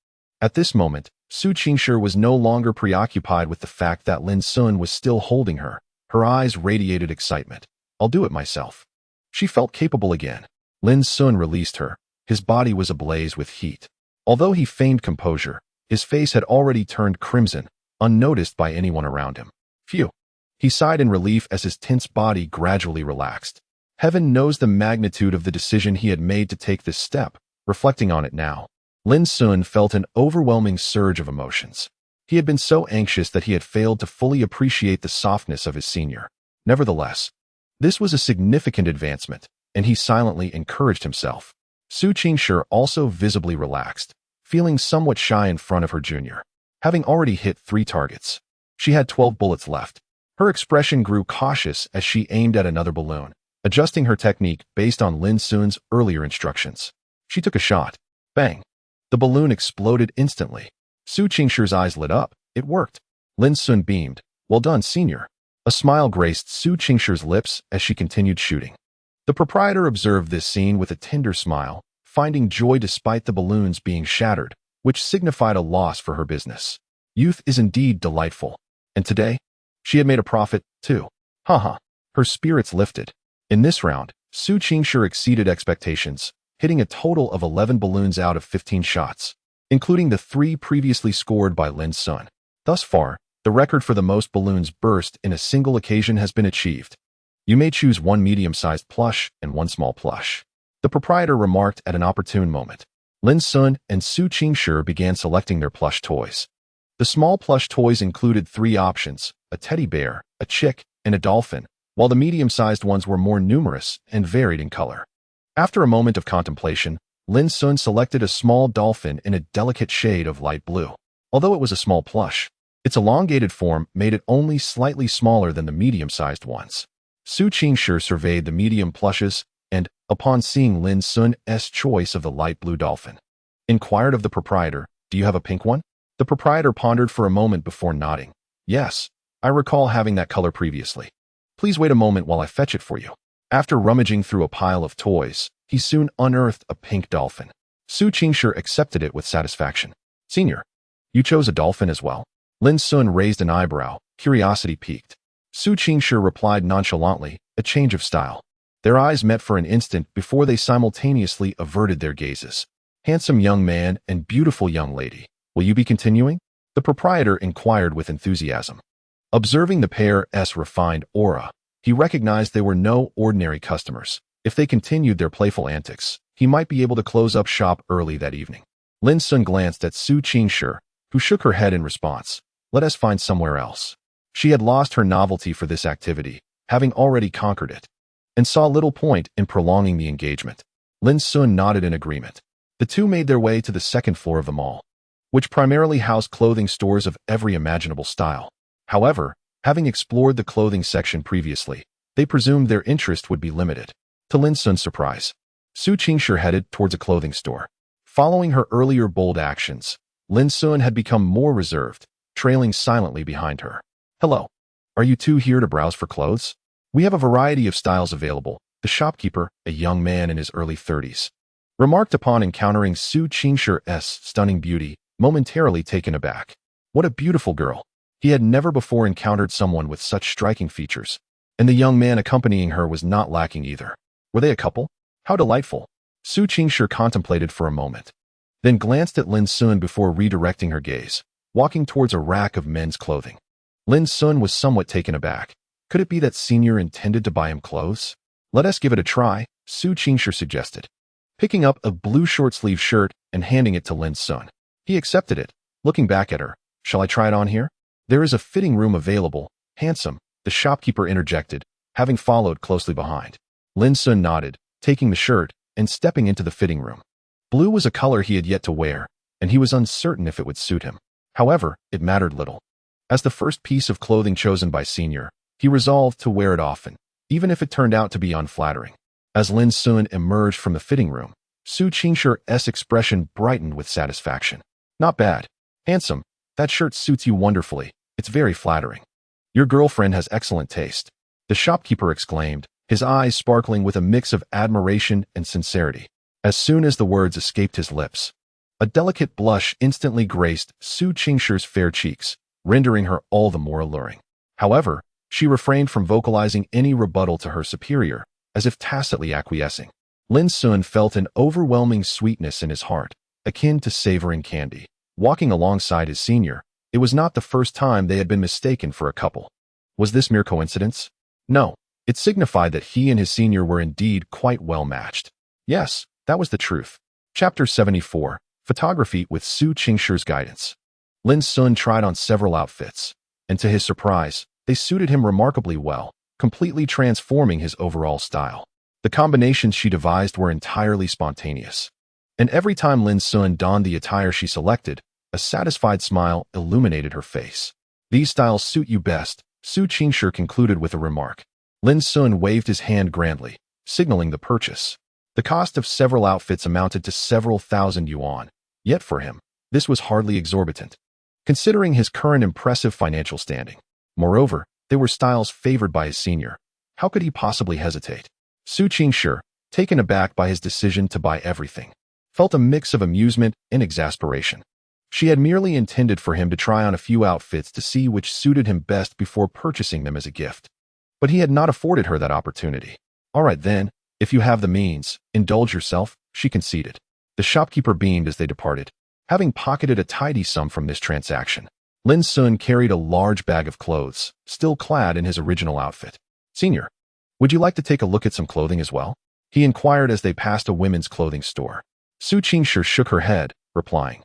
At this moment, Su Qingshi was no longer preoccupied with the fact that Lin Xun was still holding her. Her eyes radiated excitement. "I'll do it myself." She felt capable again. Lin Xun released her. His body was ablaze with heat. Although he feigned composure, his face had already turned crimson, unnoticed by anyone around him. Phew! He sighed in relief as his tense body gradually relaxed. Heaven knows the magnitude of the decision he had made to take this step. Reflecting on it now, Lin Xun felt an overwhelming surge of emotions. He had been so anxious that he had failed to fully appreciate the softness of his senior. Nevertheless, this was a significant advancement, and he silently encouraged himself. Su Qingshi also visibly relaxed, feeling somewhat shy in front of her junior. Having already hit 3 targets, she had 12 bullets left. Her expression grew cautious as she aimed at another balloon, adjusting her technique based on Lin Xun's earlier instructions. She took a shot. Bang! The balloon exploded instantly. Su Qingshi's eyes lit up. It worked. Lin Xun beamed. "Well done, senior." A smile graced Su Qingshi's lips as she continued shooting. The proprietor observed this scene with a tender smile, finding joy despite the balloons being shattered, which signified a loss for her business. Youth is indeed delightful. And today, she had made a profit, too. Haha. Her spirits lifted. In this round, Su Qingshi exceeded expectations, hitting a total of 11 balloons out of 15 shots, including the 3 previously scored by Lin Xun. Thus far, the record for the most balloons burst in a single occasion has been achieved. "You may choose 1 medium-sized plush and 1 small plush," the proprietor remarked at an opportune moment. Lin Xun and Su Qingshi began selecting their plush toys. The small plush toys included 3 options: a teddy bear, a chick, and a dolphin, while the medium-sized ones were more numerous and varied in color. After a moment of contemplation, Lin Xun selected a small dolphin in a delicate shade of light blue. Although it was a small plush, its elongated form made it only slightly smaller than the medium-sized ones. Su Qingshi surveyed the medium plushes and, upon seeing Lin Xun's choice of the light blue dolphin, inquired of the proprietor, "Do you have a pink one?" The proprietor pondered for a moment before nodding. "Yes, I recall having that color previously. Please wait a moment while I fetch it for you." After rummaging through a pile of toys, he soon unearthed a pink dolphin. Su Qingshi accepted it with satisfaction. "Senior, you chose a dolphin as well?" Lin Xun raised an eyebrow, curiosity piqued. Su Qingshi replied nonchalantly, "A change of style." Their eyes met for an instant before they simultaneously averted their gazes. "Handsome young man and beautiful young lady, will you be continuing?" the proprietor inquired with enthusiasm. Observing the pair's refined aura, he recognized they were no ordinary customers. If they continued their playful antics, he might be able to close up shop early that evening. Lin Xun glanced at Su Qingshi, who shook her head in response. "Let us find somewhere else." She had lost her novelty for this activity, having already conquered it, and saw little point in prolonging the engagement. Lin Xun nodded in agreement. The two made their way to the 2nd floor of the mall. which primarily housed clothing stores of every imaginable style. However, having explored the clothing section previously, they presumed their interest would be limited. To Lin Xun's surprise, Su Qingshi headed towards a clothing store. Following her earlier bold actions, Lin Xun had become more reserved, trailing silently behind her. "Hello. Are you two here to browse for clothes? We have a variety of styles available," the shopkeeper, a young man in his early 30s, remarked upon encountering Su Qingshi's stunning beauty, momentarily taken aback. What a beautiful girl. He had never before encountered someone with such striking features, and the young man accompanying her was not lacking either. Were they a couple? How delightful. Su Qingshi contemplated for a moment, then glanced at Lin Xun before redirecting her gaze, walking towards a rack of men's clothing. Lin Xun was somewhat taken aback. Could it be that Senior intended to buy him clothes? "Let us give it a try," Su Qingshi suggested, picking up a blue short-sleeve shirt and handing it to Lin Xun. He accepted it, looking back at her. "Shall I try it on here?" "There is a fitting room available, handsome," the shopkeeper interjected, having followed closely behind. Lin Xun nodded, taking the shirt and stepping into the fitting room. Blue was a color he had yet to wear, and he was uncertain if it would suit him. However, it mattered little. As the first piece of clothing chosen by Senior, he resolved to wear it often, even if it turned out to be unflattering. As Lin Xun emerged from the fitting room, Su Qingshi's expression brightened with satisfaction. "Not bad. Handsome. That shirt suits you wonderfully. It's very flattering. Your girlfriend has excellent taste," the shopkeeper exclaimed, his eyes sparkling with a mix of admiration and sincerity. As soon as the words escaped his lips, a delicate blush instantly graced Su Qingshi's fair cheeks, rendering her all the more alluring. However, she refrained from vocalizing any rebuttal to her superior, as if tacitly acquiescing. Lin Xun felt an overwhelming sweetness in his heart, akin to savoring candy. Walking alongside his senior, it was not the first time they had been mistaken for a couple. Was this mere coincidence? No, it signified that he and his senior were indeed quite well matched. Yes, that was the truth. Chapter 74, Photography with Su Qingshi's Guidance. Lin Xun tried on several outfits, and to his surprise, they suited him remarkably well, completely transforming his overall style. The combinations she devised were entirely spontaneous, and every time Lin Xun donned the attire she selected, a satisfied smile illuminated her face. "These styles suit you best," Su Qingshi concluded with a remark. Lin Xun waved his hand grandly, signaling the purchase. The cost of several outfits amounted to several thousand yuan, yet for him, this was hardly exorbitant, considering his current impressive financial standing. Moreover, they were styles favored by his senior. How could he possibly hesitate? Su Qingshi, taken aback by his decision to buy everything, felt a mix of amusement and exasperation. She had merely intended for him to try on a few outfits to see which suited him best before purchasing them as a gift. But he had not afforded her that opportunity. "All right then, if you have the means, indulge yourself," she conceded. The shopkeeper beamed as they departed, having pocketed a tidy sum from this transaction. Lin Xun carried a large bag of clothes, still clad in his original outfit. "Senior, would you like to take a look at some clothing as well?" he inquired as they passed a women's clothing store. Su Qingshi shook her head, replying,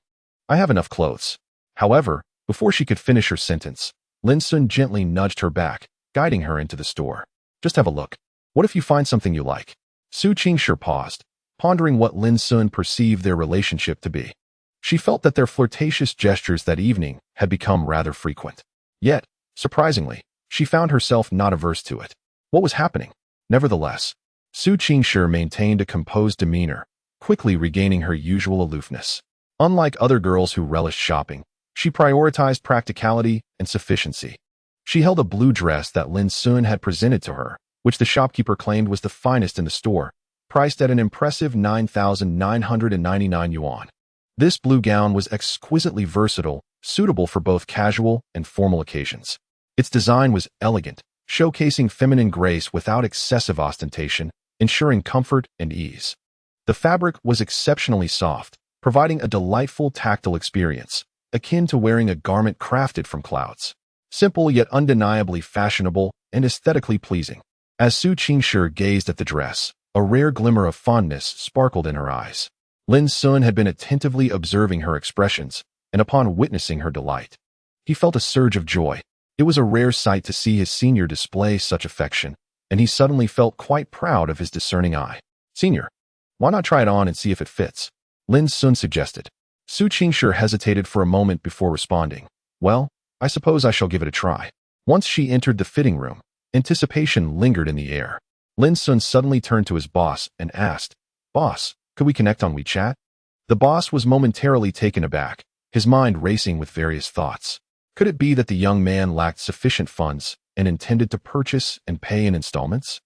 "I have enough clothes." However, before she could finish her sentence, Lin Xun gently nudged her back, guiding her into the store. "Just have a look. What if you find something you like?" Su Qingshi paused, pondering what Lin Xun perceived their relationship to be. She felt that their flirtatious gestures that evening had become rather frequent. Yet, surprisingly, she found herself not averse to it. What was happening? Nevertheless, Su Qingshi maintained a composed demeanor, quickly regaining her usual aloofness. Unlike other girls who relished shopping, she prioritized practicality and sufficiency. She held a blue dress that Lin Xun had presented to her, which the shopkeeper claimed was the finest in the store, priced at an impressive 9,999 yuan. This blue gown was exquisitely versatile, suitable for both casual and formal occasions. Its design was elegant, showcasing feminine grace without excessive ostentation, ensuring comfort and ease. The fabric was exceptionally soft, providing a delightful tactile experience, akin to wearing a garment crafted from clouds. Simple yet undeniably fashionable and aesthetically pleasing. As Su Qingshi gazed at the dress, a rare glimmer of fondness sparkled in her eyes. Lin Xun had been attentively observing her expressions, and upon witnessing her delight, he felt a surge of joy. It was a rare sight to see his senior display such affection, and he suddenly felt quite proud of his discerning eye. "Senior, why not try it on and see if it fits?" Lin Xun suggested. Su Qingshi hesitated for a moment before responding. Well, I suppose I shall give it a try. Once she entered the fitting room, anticipation lingered in the air. Lin Xun suddenly turned to his boss and asked, "Boss, could we connect on WeChat?" The boss was momentarily taken aback, his mind racing with various thoughts. Could it be that the young man lacked sufficient funds and intended to purchase and pay in installments?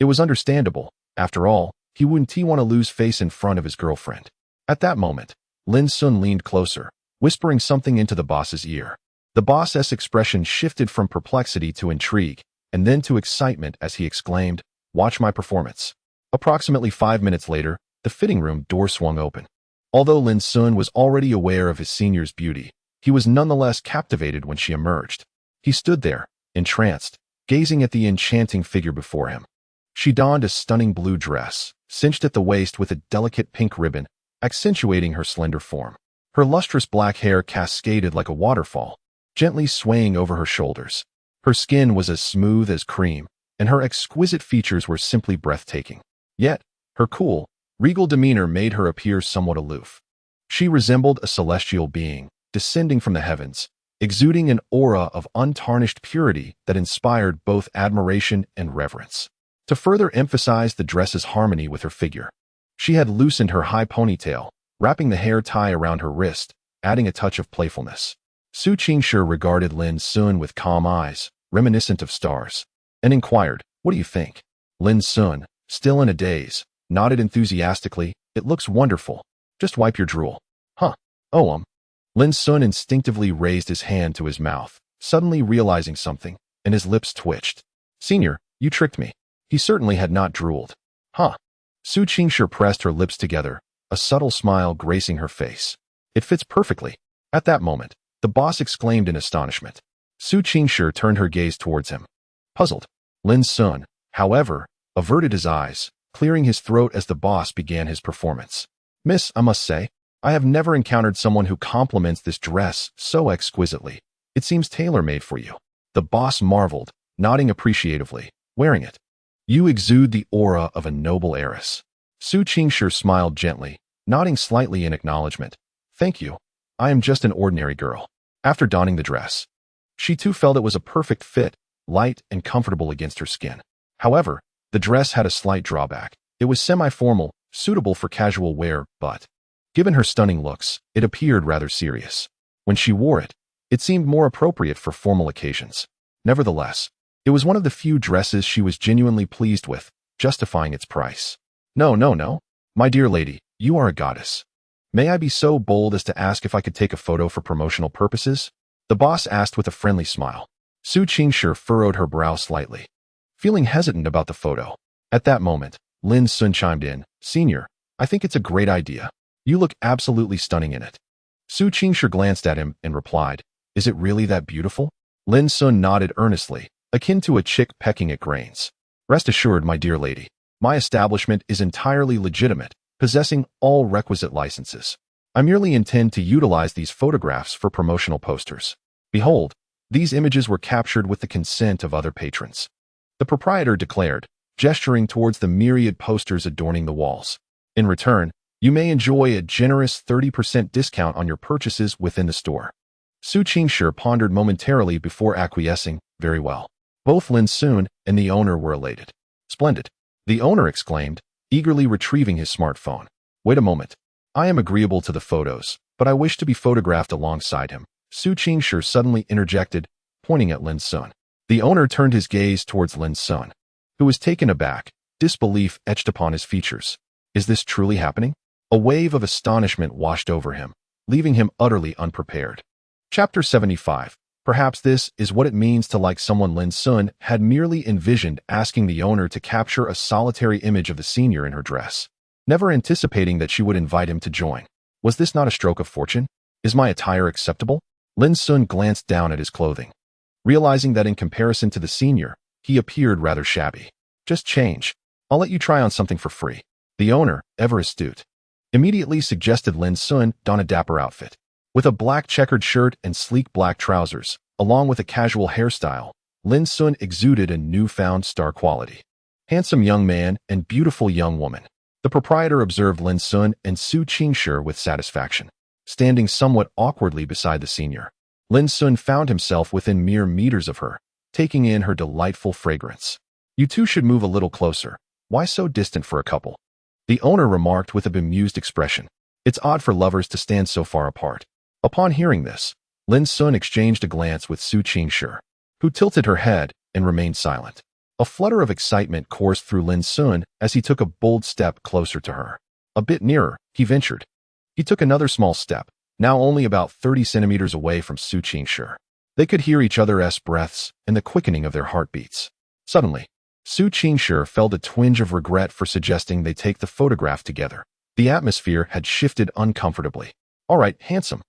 It was understandable. After all, he wouldn't want to lose face in front of his girlfriend. At that moment, Lin Xun leaned closer, whispering something into the boss's ear. The boss's expression shifted from perplexity to intrigue, and then to excitement as he exclaimed, "Watch my performance." Approximately 5 minutes later, the fitting room door swung open. Although Lin Xun was already aware of his senior's beauty, he was nonetheless captivated when she emerged. He stood there, entranced, gazing at the enchanting figure before him. She donned a stunning blue dress, cinched at the waist with a delicate pink ribbon, accentuating her slender form. Her lustrous black hair cascaded like a waterfall, gently swaying over her shoulders. Her skin was as smooth as cream, and her exquisite features were simply breathtaking. Yet, her cool, regal demeanor made her appear somewhat aloof. She resembled a celestial being, descending from the heavens, exuding an aura of untarnished purity that inspired both admiration and reverence. To further emphasize the dress's harmony with her figure, she had loosened her high ponytail, wrapping the hair tie around her wrist, adding a touch of playfulness. Su Qingshi regarded Lin Xun with calm eyes, reminiscent of stars, and inquired, "What do you think?" Lin Xun, still in a daze, nodded enthusiastically, "It looks wonderful. Just wipe your drool." "Huh. Oh, Lin Xun instinctively raised his hand to his mouth, suddenly realizing something, and his lips twitched. "Senior, you tricked me." He certainly had not drooled. "Huh." Su Qingshi pressed her lips together, a subtle smile gracing her face. "It fits perfectly." At that moment, the boss exclaimed in astonishment. Su Qingshi turned her gaze towards him. Puzzled, Lin Xun, however, averted his eyes, clearing his throat as the boss began his performance. "Miss, I must say, I have never encountered someone who compliments this dress so exquisitely. It seems tailor-made for you." The boss marveled, nodding appreciatively. "Wearing it, you exude the aura of a noble heiress." Su Qingshi smiled gently, nodding slightly in acknowledgement. "Thank you. I am just an ordinary girl." After donning the dress, she too felt it was a perfect fit, light and comfortable against her skin. However, the dress had a slight drawback. It was semi-formal, suitable for casual wear, but, given her stunning looks, it appeared rather serious. When she wore it, it seemed more appropriate for formal occasions. Nevertheless, it was one of the few dresses she was genuinely pleased with, justifying its price. No. My dear lady, you are a goddess. May I be so bold as to ask if I could take a photo for promotional purposes?" The boss asked with a friendly smile. Su Qingshi furrowed her brow slightly, feeling hesitant about the photo. At that moment, Lin Xun chimed in, "Senior, I think it's a great idea. You look absolutely stunning in it." Su Qingshi glanced at him and replied, "Is it really that beautiful?" Lin Xun nodded earnestly, akin to a chick pecking at grains. "Rest assured, my dear lady, my establishment is entirely legitimate, possessing all requisite licenses. I merely intend to utilize these photographs for promotional posters. Behold, these images were captured with the consent of other patrons," the proprietor declared, gesturing towards the myriad posters adorning the walls. "In return, you may enjoy a generous 30% discount on your purchases within the store." Su Qingshi pondered momentarily before acquiescing, "Very well." Both Lin Xun and the owner were elated. "Splendid," the owner exclaimed, eagerly retrieving his smartphone. "Wait a moment. I am agreeable to the photos, but I wish to be photographed alongside him," Su Qingshi suddenly interjected, pointing at Lin Xun. The owner turned his gaze towards Lin Xun, who was taken aback, disbelief etched upon his features. Is this truly happening? A wave of astonishment washed over him, leaving him utterly unprepared. Chapter 75. Perhaps this is what it means to like someone. Lin Xun had merely envisioned asking the owner to capture a solitary image of the senior in her dress, never anticipating that she would invite him to join. Was this not a stroke of fortune? Is my attire acceptable? Lin Xun glanced down at his clothing, realizing that in comparison to the senior, he appeared rather shabby. "Just change. I'll let you try on something for free." The owner, ever astute, immediately suggested Lin Xun don a dapper outfit. With a black checkered shirt and sleek black trousers, along with a casual hairstyle, Lin Xun exuded a newfound star quality. "Handsome young man and beautiful young woman," the proprietor observed Lin Xun and Su Qingshi with satisfaction. standing somewhat awkwardly beside the senior. Lin Xun found himself within mere meters of her, taking in her delightful fragrance. "You two should move a little closer. Why so distant for a couple?" the owner remarked with a bemused expression. "It's odd for lovers to stand so far apart." Upon hearing this, Lin Xun exchanged a glance with Su Qingshi, who tilted her head and remained silent. A flutter of excitement coursed through Lin Xun as he took a bold step closer to her. A bit nearer, he ventured. He took another small step, now only about 30 centimeters away from Su Qingshi. They could hear each other's breaths and the quickening of their heartbeats. Suddenly, Su Qingshi felt a twinge of regret for suggesting they take the photograph together. The atmosphere had shifted uncomfortably. "All right, handsome.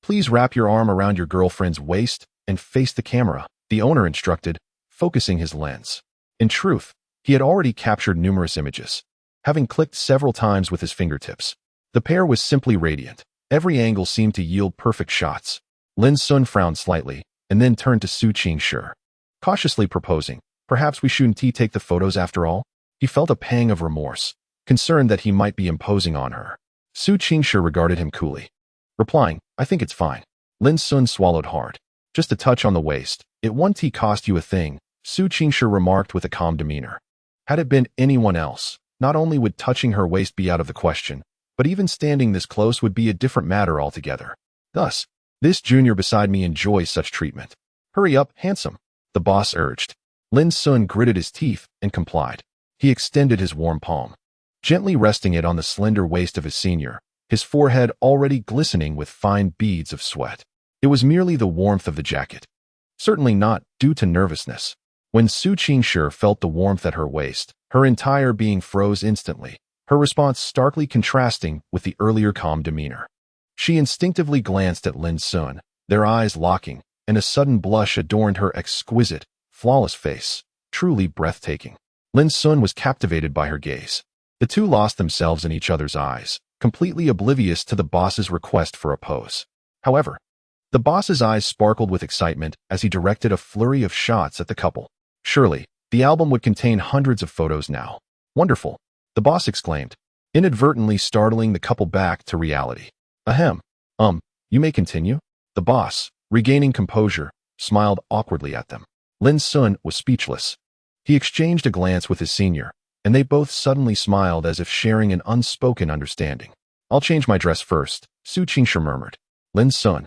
Please wrap your arm around your girlfriend's waist and face the camera," the owner instructed, focusing his lens. In truth, he had already captured numerous images, having clicked several times with his fingertips. The pair was simply radiant. Every angle seemed to yield perfect shots. Lin Xun frowned slightly, and then turned to Su Qingshi, cautiously proposing, "Perhaps we shouldn't take the photos after all?" He felt a pang of remorse, concerned that he might be imposing on her. Su Qingshi regarded him coolly, replying, "I think it's fine." Lin Xun swallowed hard. "Just a touch on the waist. It won't cost you a thing," Su Qingshi remarked with a calm demeanor. Had it been anyone else, not only would touching her waist be out of the question, but even standing this close would be a different matter altogether. Thus, this junior beside me enjoys such treatment. "Hurry up, handsome," the boss urged. Lin Xun gritted his teeth and complied. He extended his warm palm, gently resting it on the slender waist of his senior, his forehead already glistening with fine beads of sweat. It was merely the warmth of the jacket. Certainly not due to nervousness. When Su Qingshi felt the warmth at her waist, her entire being froze instantly, her response starkly contrasting with the earlier calm demeanor. She instinctively glanced at Lin Xun, their eyes locking, and a sudden blush adorned her exquisite, flawless face, truly breathtaking. Lin Xun was captivated by her gaze. The two lost themselves in each other's eyes, completely oblivious to the boss's request for a pose. However, the boss's eyes sparkled with excitement as he directed a flurry of shots at the couple. Surely, the album would contain hundreds of photos now. "Wonderful," the boss exclaimed, inadvertently startling the couple back to reality. "Ahem. You may continue." The boss, regaining composure, smiled awkwardly at them. Lin Xun was speechless. He exchanged a glance with his senior, and they both suddenly smiled as if sharing an unspoken understanding. "I'll change my dress first," Su Qingshi murmured. Lin Xun,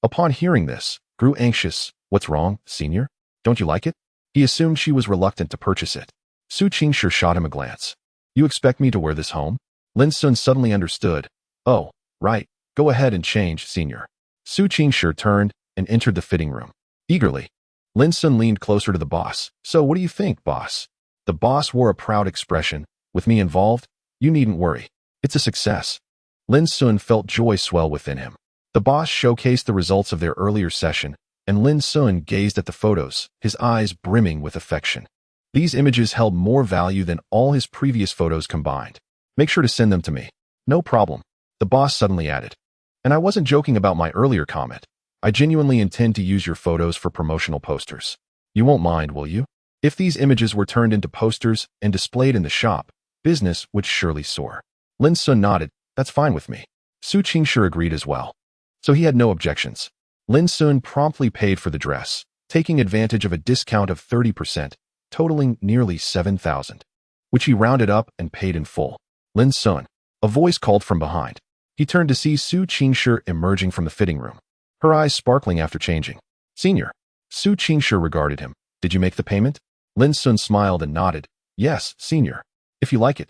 upon hearing this, grew anxious. "What's wrong, senior? Don't you like it?" He assumed she was reluctant to purchase it. Su Qingshi shot him a glance. "You expect me to wear this home?" Lin Xun suddenly understood. "Oh, right. Go ahead and change, senior." Su Qingshi turned and entered the fitting room. Eagerly, Lin Xun leaned closer to the boss. "So what do you think, boss?" The boss wore a proud expression. "With me involved, you needn't worry. It's a success." Lin Xun felt joy swell within him. The boss showcased the results of their earlier session, and Lin Xun gazed at the photos, his eyes brimming with affection. These images held more value than all his previous photos combined. "Make sure to send them to me." "No problem," the boss suddenly added. "And I wasn't joking about my earlier comment. I genuinely intend to use your photos for promotional posters. You won't mind, will you?" If these images were turned into posters and displayed in the shop, business would surely soar. Lin Xun nodded. "That's fine with me." Su Qingshi agreed as well. So he had no objections. Lin Xun promptly paid for the dress, taking advantage of a discount of 30%, totaling nearly 7,000, which he rounded up and paid in full. "Lin Xun," a voice called from behind. He turned to see Su Qingshi emerging from the fitting room, her eyes sparkling after changing. "Senior." Su Qingshi regarded him. "Did you make the payment?" Lin Xun smiled and nodded. "Yes, senior. If you like it.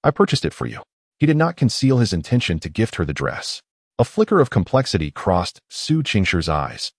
I purchased it for you." He did not conceal his intention to gift her the dress. A flicker of complexity crossed Su Qingshi's eyes.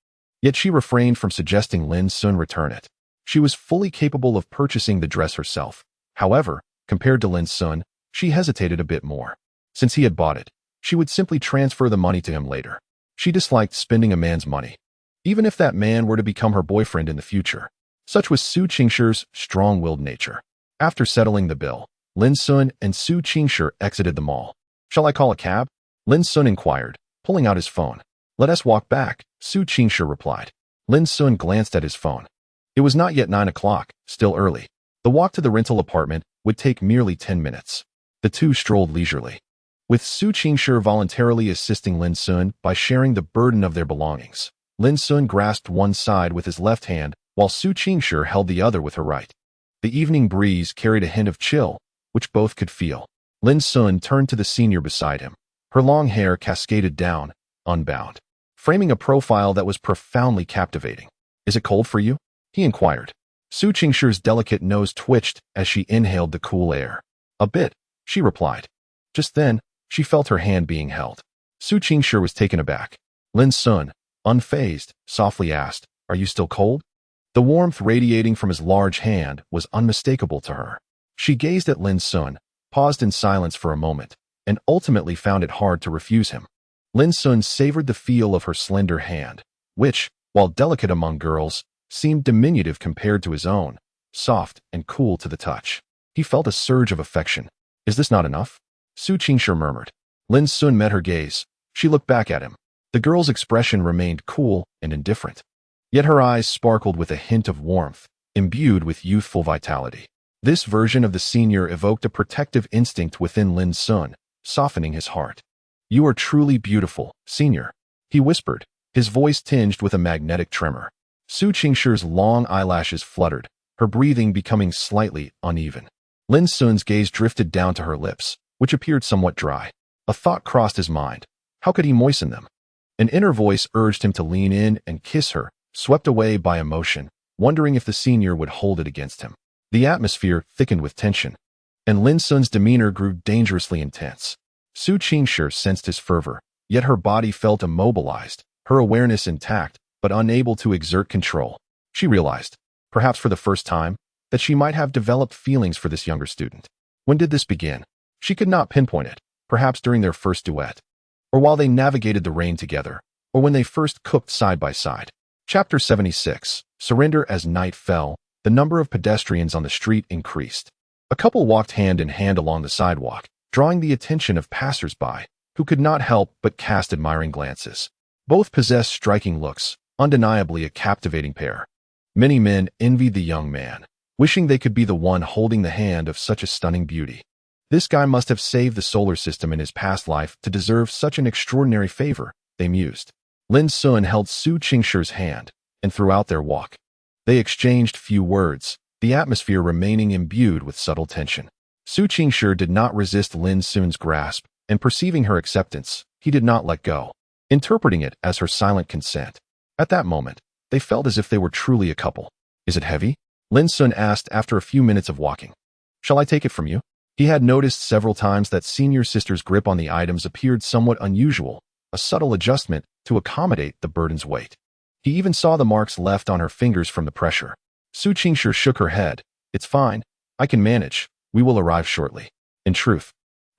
Yet she refrained from suggesting Lin Xun return it. She was fully capable of purchasing the dress herself. However, compared to Lin Xun, she hesitated a bit more. Since he had bought it, she would simply transfer the money to him later. She disliked spending a man's money, even if that man were to become her boyfriend in the future. Such was Su Qingshi's strong-willed nature. After settling the bill, Lin Xun and Su Qingshi exited the mall. "Shall I call a cab?" Lin Xun inquired, pulling out his phone. "Let us walk back," Su Qingshi replied. Lin Xun glanced at his phone. It was not yet 9 o'clock, still early. The walk to the rental apartment would take merely 10 minutes. The two strolled leisurely. with Su Qingshi voluntarily assisting Lin Xun by sharing the burden of their belongings. Lin Xun grasped one side with his left hand, while Su Qingshi held the other with her right. The evening breeze carried a hint of chill, which both could feel. Lin Xun turned to the senior beside him. Her long hair cascaded down, unbound, framing a profile that was profoundly captivating. "Is it cold for you?" he inquired. Su Qingshi's delicate nose twitched as she inhaled the cool air. "A bit," she replied. Just then, she felt her hand being held. Su Qingshi was taken aback. Lin Xun, unfazed, softly asked, "Are you still cold?" The warmth radiating from his large hand was unmistakable to her. She gazed at Lin Xun, paused in silence for a moment, and ultimately found it hard to refuse him. Lin Xun savored the feel of her slender hand, which, while delicate among girls, seemed diminutive compared to his own, soft and cool to the touch. He felt a surge of affection. "Is this not enough?" Su Qingshi murmured. Lin Xun met her gaze. She looked back at him. The girl's expression remained cool and indifferent. Yet her eyes sparkled with a hint of warmth, imbued with youthful vitality. This version of the senior evoked a protective instinct within Lin Xun, softening his heart. "You are truly beautiful, senior," he whispered, his voice tinged with a magnetic tremor. Su Qingshi's long eyelashes fluttered, her breathing becoming slightly uneven. Lin Xun's gaze drifted down to her lips, which appeared somewhat dry. A thought crossed his mind. How could he moisten them? An inner voice urged him to lean in and kiss her, swept away by emotion, wondering if the senior would hold it against him. The atmosphere thickened with tension, and Lin Xun's demeanor grew dangerously intense. Su Qingshi sensed his fervor, yet her body felt immobilized, her awareness intact, but unable to exert control. She realized, perhaps for the first time, that she might have developed feelings for this younger student. When did this begin? She could not pinpoint it, perhaps during their first duet, or while they navigated the rain together, or when they first cooked side by side. Chapter 76. Surrender. As night fell, the number of pedestrians on the street increased. A couple walked hand in hand along the sidewalk, drawing the attention of passers-by, who could not help but cast admiring glances. Both possessed striking looks, undeniably a captivating pair. Many men envied the young man, wishing they could be the one holding the hand of such a stunning beauty. This guy must have saved the solar system in his past life to deserve such an extraordinary favor, they mused. Lin Xun held Su Qingshi's hand, and throughout their walk, they exchanged few words, the atmosphere remaining imbued with subtle tension. Su Qingshi did not resist Lin Xun's grasp, and perceiving her acceptance, he did not let go, interpreting it as her silent consent. At that moment, they felt as if they were truly a couple. "Is it heavy?" Lin Xun asked after a few minutes of walking. "Shall I take it from you?" He had noticed several times that senior sister's grip on the items appeared somewhat unusual, a subtle adjustment to accommodate the burden's weight. He even saw the marks left on her fingers from the pressure. Su Qingshi shook her head. "It's fine. I can manage. We will arrive shortly." In truth,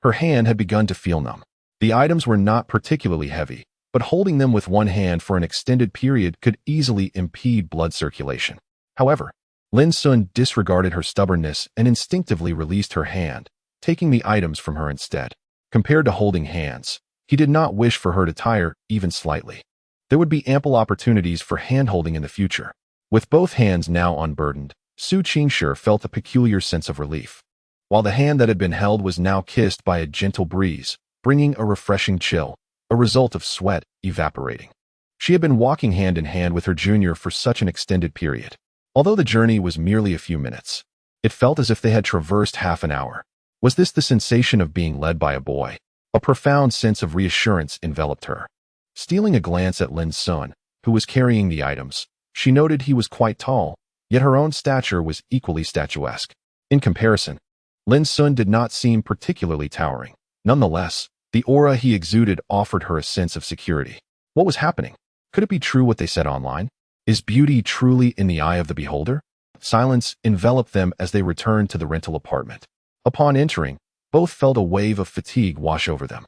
her hand had begun to feel numb. The items were not particularly heavy, but holding them with one hand for an extended period could easily impede blood circulation. However, Lin Xun disregarded her stubbornness and instinctively released her hand, taking the items from her instead. Compared to holding hands, he did not wish for her to tire even slightly. There would be ample opportunities for hand-holding in the future. With both hands now unburdened, Su Qingshi felt a peculiar sense of relief. While the hand that had been held was now kissed by a gentle breeze, bringing a refreshing chill, a result of sweat evaporating. She had been walking hand in hand with her junior for such an extended period. Although the journey was merely a few minutes, it felt as if they had traversed half an hour. Was this the sensation of being led by a boy? A profound sense of reassurance enveloped her. Stealing a glance at Lin Xun, who was carrying the items, she noted he was quite tall, yet her own stature was equally statuesque. In comparison, Lin Xun did not seem particularly towering. Nonetheless, the aura he exuded offered her a sense of security. What was happening? Could it be true what they said online? Is beauty truly in the eye of the beholder? Silence enveloped them as they returned to the rental apartment. Upon entering, both felt a wave of fatigue wash over them.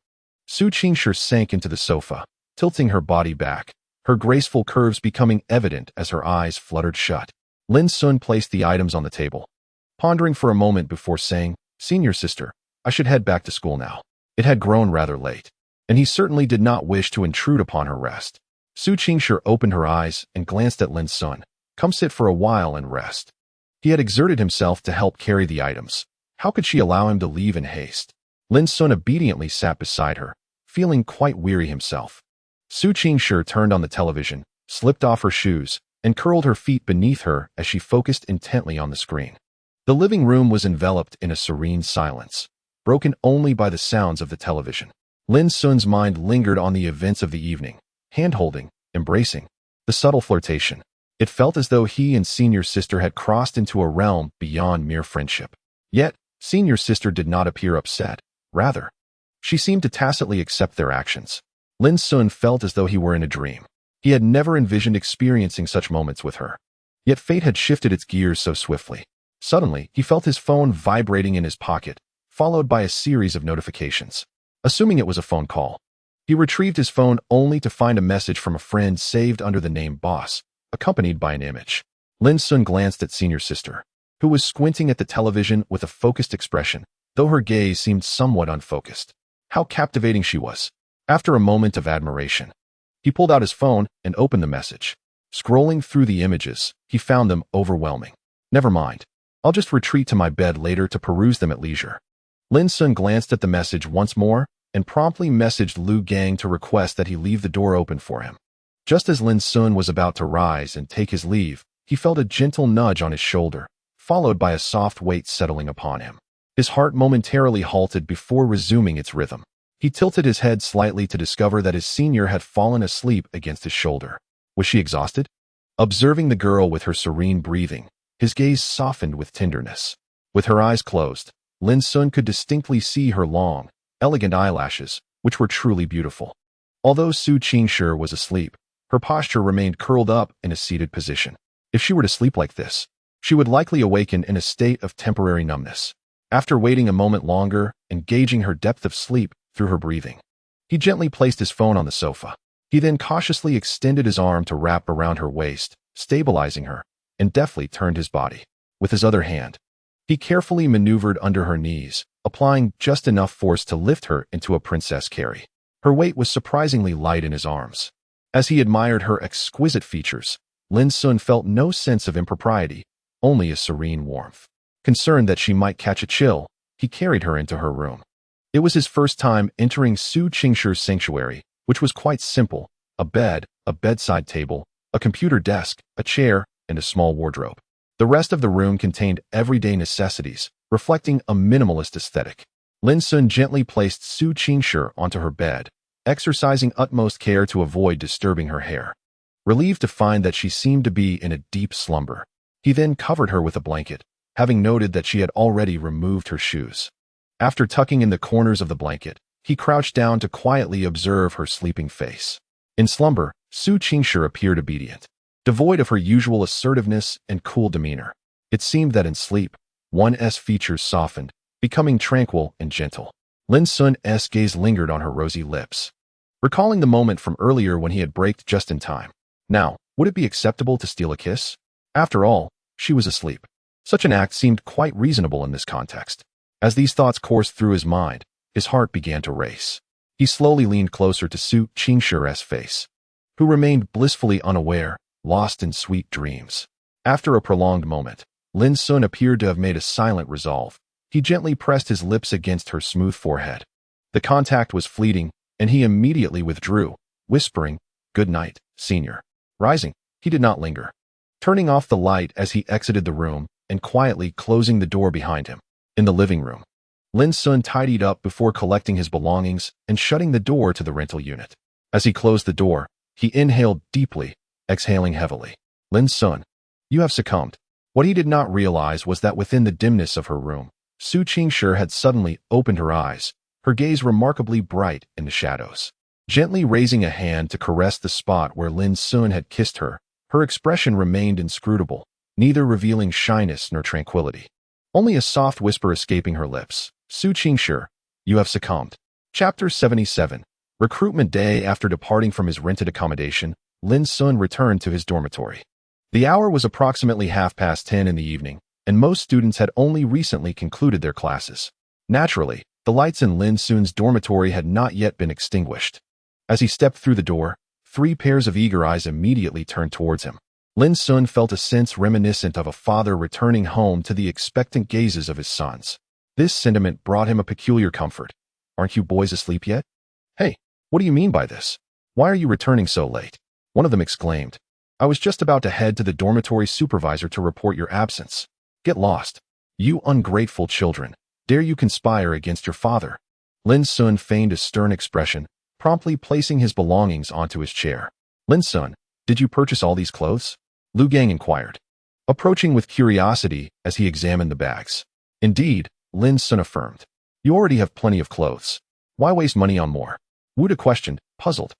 Su Qingshi sank into the sofa, tilting her body back, her graceful curves becoming evident as her eyes fluttered shut. Lin Xun placed the items on the table, pondering for a moment before saying, "Senior sister, I should head back to school now." It had grown rather late, and he certainly did not wish to intrude upon her rest. Su Qingshi opened her eyes and glanced at Lin Xun. "Come sit for a while and rest." He had exerted himself to help carry the items. How could she allow him to leave in haste? Lin Xun obediently sat beside her, feeling quite weary himself. Su Qingshi turned on the television, slipped off her shoes, and curled her feet beneath her as she focused intently on the screen. The living room was enveloped in a serene silence, broken only by the sounds of the television. Lin Xun's mind lingered on the events of the evening, hand-holding, embracing, the subtle flirtation. It felt as though he and senior sister had crossed into a realm beyond mere friendship. Yet, senior sister did not appear upset. Rather, she seemed to tacitly accept their actions. Lin Xun felt as though he were in a dream. He had never envisioned experiencing such moments with her. Yet fate had shifted its gears so swiftly. Suddenly, he felt his phone vibrating in his pocket, followed by a series of notifications. Assuming it was a phone call, he retrieved his phone only to find a message from a friend saved under the name Boss, accompanied by an image. Lin Xun glanced at senior sister, who was squinting at the television with a focused expression, though her gaze seemed somewhat unfocused. How captivating she was. After a moment of admiration, he pulled out his phone and opened the message. Scrolling through the images, he found them overwhelming. Never mind. I'll just retreat to my bed later to peruse them at leisure. Lin Xun glanced at the message once more and promptly messaged Lu Gang to request that he leave the door open for him. Just as Lin Xun was about to rise and take his leave, he felt a gentle nudge on his shoulder, followed by a soft weight settling upon him. His heart momentarily halted before resuming its rhythm. He tilted his head slightly to discover that his senior had fallen asleep against his shoulder. Was she exhausted? Observing the girl with her serene breathing, his gaze softened with tenderness. With her eyes closed, Lin Xun could distinctly see her long, elegant eyelashes, which were truly beautiful. Although Su Qingshi was asleep, her posture remained curled up in a seated position. If she were to sleep like this, she would likely awaken in a state of temporary numbness. After waiting a moment longer and gauging her depth of sleep through her breathing, he gently placed his phone on the sofa. He then cautiously extended his arm to wrap around her waist, stabilizing her, and deftly turned his body. With his other hand, he carefully maneuvered under her knees, applying just enough force to lift her into a princess carry. Her weight was surprisingly light in his arms. As he admired her exquisite features, Lin Xun felt no sense of impropriety, only a serene warmth. Concerned that she might catch a chill, he carried her into her room. It was his first time entering Su Qingshi's sanctuary, which was quite simple: a bed, a bedside table, a computer desk, a chair, and a small wardrobe. The rest of the room contained everyday necessities, reflecting a minimalist aesthetic. Lin Xun gently placed Su Qingshi onto her bed, exercising utmost care to avoid disturbing her hair. Relieved to find that she seemed to be in a deep slumber, he then covered her with a blanket, having noted that she had already removed her shoes. After tucking in the corners of the blanket, he crouched down to quietly observe her sleeping face. In slumber, Su Qingshi appeared obedient, devoid of her usual assertiveness and cool demeanor. It seemed that in sleep, one's features softened, becoming tranquil and gentle. Lin Xun's gaze lingered on her rosy lips, recalling the moment from earlier when he had braked just in time. Now, would it be acceptable to steal a kiss? After all, she was asleep. Such an act seemed quite reasonable in this context. As these thoughts coursed through his mind, his heart began to race. He slowly leaned closer to Su Qingshi's face, who remained blissfully unaware, lost in sweet dreams. After a prolonged moment, Lin Xun appeared to have made a silent resolve. He gently pressed his lips against her smooth forehead. The contact was fleeting, and he immediately withdrew, whispering, "Good night, senior." Rising, he did not linger, turning off the light as he exited the room and quietly closing the door behind him. In the living room, Lin Xun tidied up before collecting his belongings and shutting the door to the rental unit. As he closed the door, he inhaled deeply, exhaling heavily. Lin Xun, you have succumbed. What he did not realize was that within the dimness of her room, Su Qingshi had suddenly opened her eyes, her gaze remarkably bright in the shadows. Gently raising a hand to caress the spot where Lin Xun had kissed her, her expression remained inscrutable, neither revealing shyness nor tranquility. Only a soft whisper escaping her lips. Su Qingshi, you have succumbed. Chapter 77. Recruitment day. After departing from his rented accommodation, Lin Xun returned to his dormitory. The hour was approximately 10:30 in the evening, and most students had only recently concluded their classes. Naturally, the lights in Lin Xun's dormitory had not yet been extinguished. As he stepped through the door, 3 pairs of eager eyes immediately turned towards him. Lin Xun felt a sense reminiscent of a father returning home to the expectant gazes of his sons. This sentiment brought him a peculiar comfort. Aren't you boys asleep yet? Hey, what do you mean by this? Why are you returning so late? One of them exclaimed. I was just about to head to the dormitory supervisor to report your absence. Get lost. You ungrateful children. Dare you conspire against your father? Lin Xun feigned a stern expression, promptly placing his belongings onto his chair. Lin Xun, did you purchase all these clothes? Lu Gang inquired, approaching with curiosity as he examined the bags. Indeed, Lin Xun affirmed. You already have plenty of clothes. Why waste money on more? Wuda questioned, puzzled.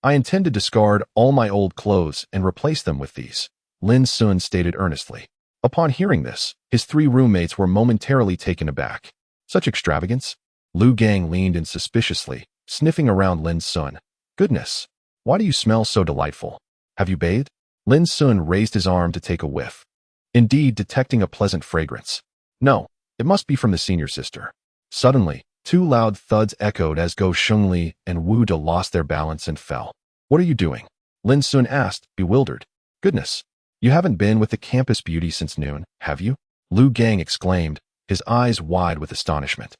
I intend to discard all my old clothes and replace them with these, Lin Xun stated earnestly. Upon hearing this, his three roommates were momentarily taken aback. Such extravagance? Lu Gang leaned in suspiciously, sniffing around Lin Xun. Goodness, why do you smell so delightful? Have you bathed? Lin Xun raised his arm to take a whiff, indeed detecting a pleasant fragrance. No, it must be from the senior sister. Suddenly, two loud thuds echoed as Go Shengli and Wu De lost their balance and fell. What are you doing? Lin Xun asked, bewildered. Goodness, you haven't been with the campus beauty since noon, have you? Lu Gang exclaimed, his eyes wide with astonishment.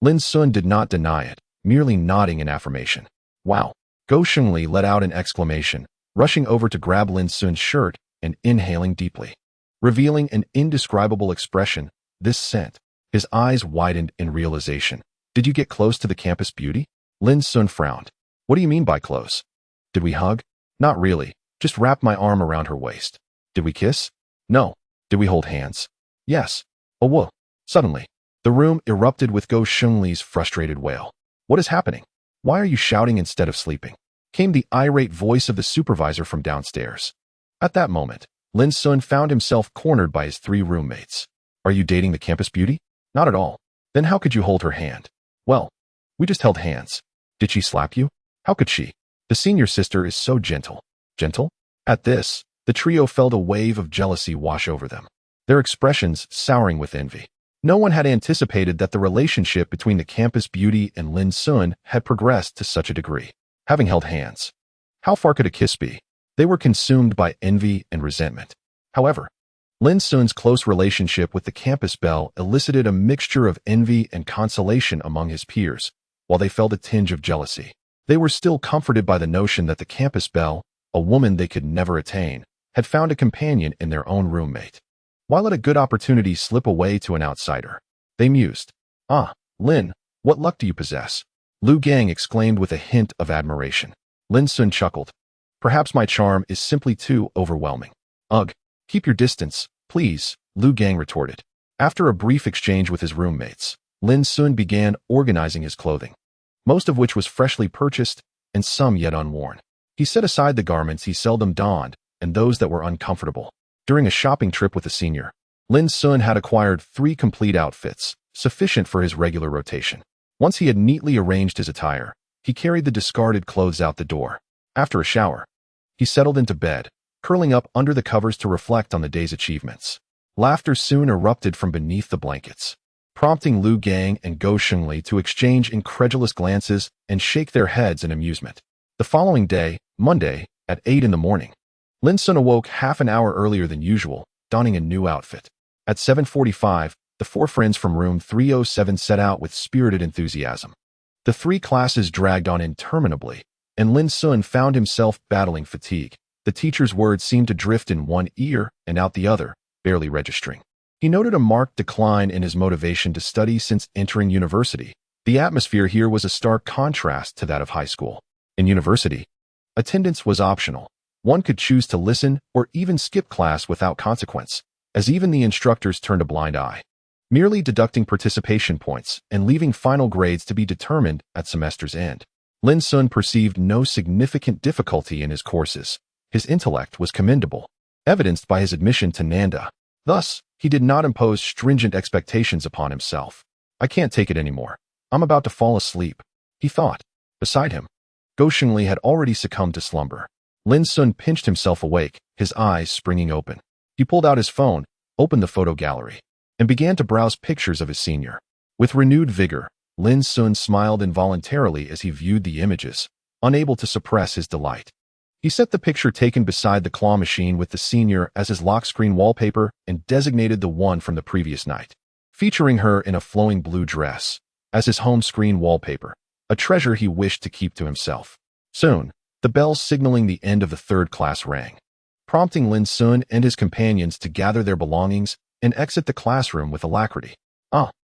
Lin Xun did not deny it, merely nodding in affirmation. Wow! Go Shengli let out an exclamation, rushing over to grab Lin Xun's shirt and inhaling deeply. Revealing an indescribable expression, this scent. His eyes widened in realization. Did you get close to the campus beauty? Lin Xun frowned. What do you mean by close? Did we hug? Not really, just wrapped my arm around her waist. Did we kiss? No. Did we hold hands? Yes. Oh whoa. Suddenly, the room erupted with Go Shungli's frustrated wail. What is happening? Why are you shouting instead of sleeping? Came the irate voice of the supervisor from downstairs. At that moment, Lin Xun found himself cornered by his three roommates. Are you dating the campus beauty? Not at all. Then how could you hold her hand? Well, we just held hands. Did she slap you? How could she? The senior sister is so gentle. Gentle? At this, the trio felt a wave of jealousy wash over them, their expressions souring with envy. No one had anticipated that the relationship between the campus beauty and Lin Xun had progressed to such a degree. Having held hands, how far could a kiss be? They were consumed by envy and resentment. However, Lin Xun's close relationship with the campus belle elicited a mixture of envy and consolation among his peers, while they felt a tinge of jealousy. They were still comforted by the notion that the campus belle, a woman they could never attain, had found a companion in their own roommate. Why let a good opportunity slip away to an outsider? They mused. Ah, Lin, what luck do you possess? Lu Gang exclaimed with a hint of admiration. Lin Xun chuckled. Perhaps my charm is simply too overwhelming. Ugh, keep your distance, please, Lu Gang retorted. After a brief exchange with his roommates, Lin Xun began organizing his clothing, most of which was freshly purchased and some yet unworn. He set aside the garments he seldom donned and those that were uncomfortable. During a shopping trip with a senior, Lin Xun had acquired 3 complete outfits, sufficient for his regular rotation. Once he had neatly arranged his attire, he carried the discarded clothes out the door. After a shower, he settled into bed, curling up under the covers to reflect on the day's achievements. Laughter soon erupted from beneath the blankets, prompting Lu Gang and Go Shengli to exchange incredulous glances and shake their heads in amusement. The following day, Monday, at 8 in the morning, Lin Xun awoke half an hour earlier than usual, donning a new outfit. At 7:45, the 4 friends from room 307 set out with spirited enthusiasm. The 3 classes dragged on interminably, and Lin Xun found himself battling fatigue. The teacher's words seemed to drift in one ear and out the other, barely registering. He noted a marked decline in his motivation to study since entering university. The atmosphere here was a stark contrast to that of high school. In university, attendance was optional. One could choose to listen or even skip class without consequence, as even the instructors turned a blind eye, merely deducting participation points and leaving final grades to be determined at semester's end. Lin Xun perceived no significant difficulty in his courses. His intellect was commendable, evidenced by his admission to Nanda. Thus, he did not impose stringent expectations upon himself. I can't take it anymore. I'm about to fall asleep, he thought. Beside him, Go Shengli had already succumbed to slumber. Lin Xun pinched himself awake, his eyes springing open. He pulled out his phone, opened the photo gallery, and began to browse pictures of his senior. With renewed vigor, Lin Xun smiled involuntarily as he viewed the images, unable to suppress his delight. He set the picture taken beside the claw machine with the senior as his lock screen wallpaper and designated the one from the previous night, featuring her in a flowing blue dress. as his home screen wallpaper, a treasure he wished to keep to himself. Soon, the bell signaling the end of the third class rang, prompting Lin Xun and his companions to gather their belongings and exit the classroom with alacrity.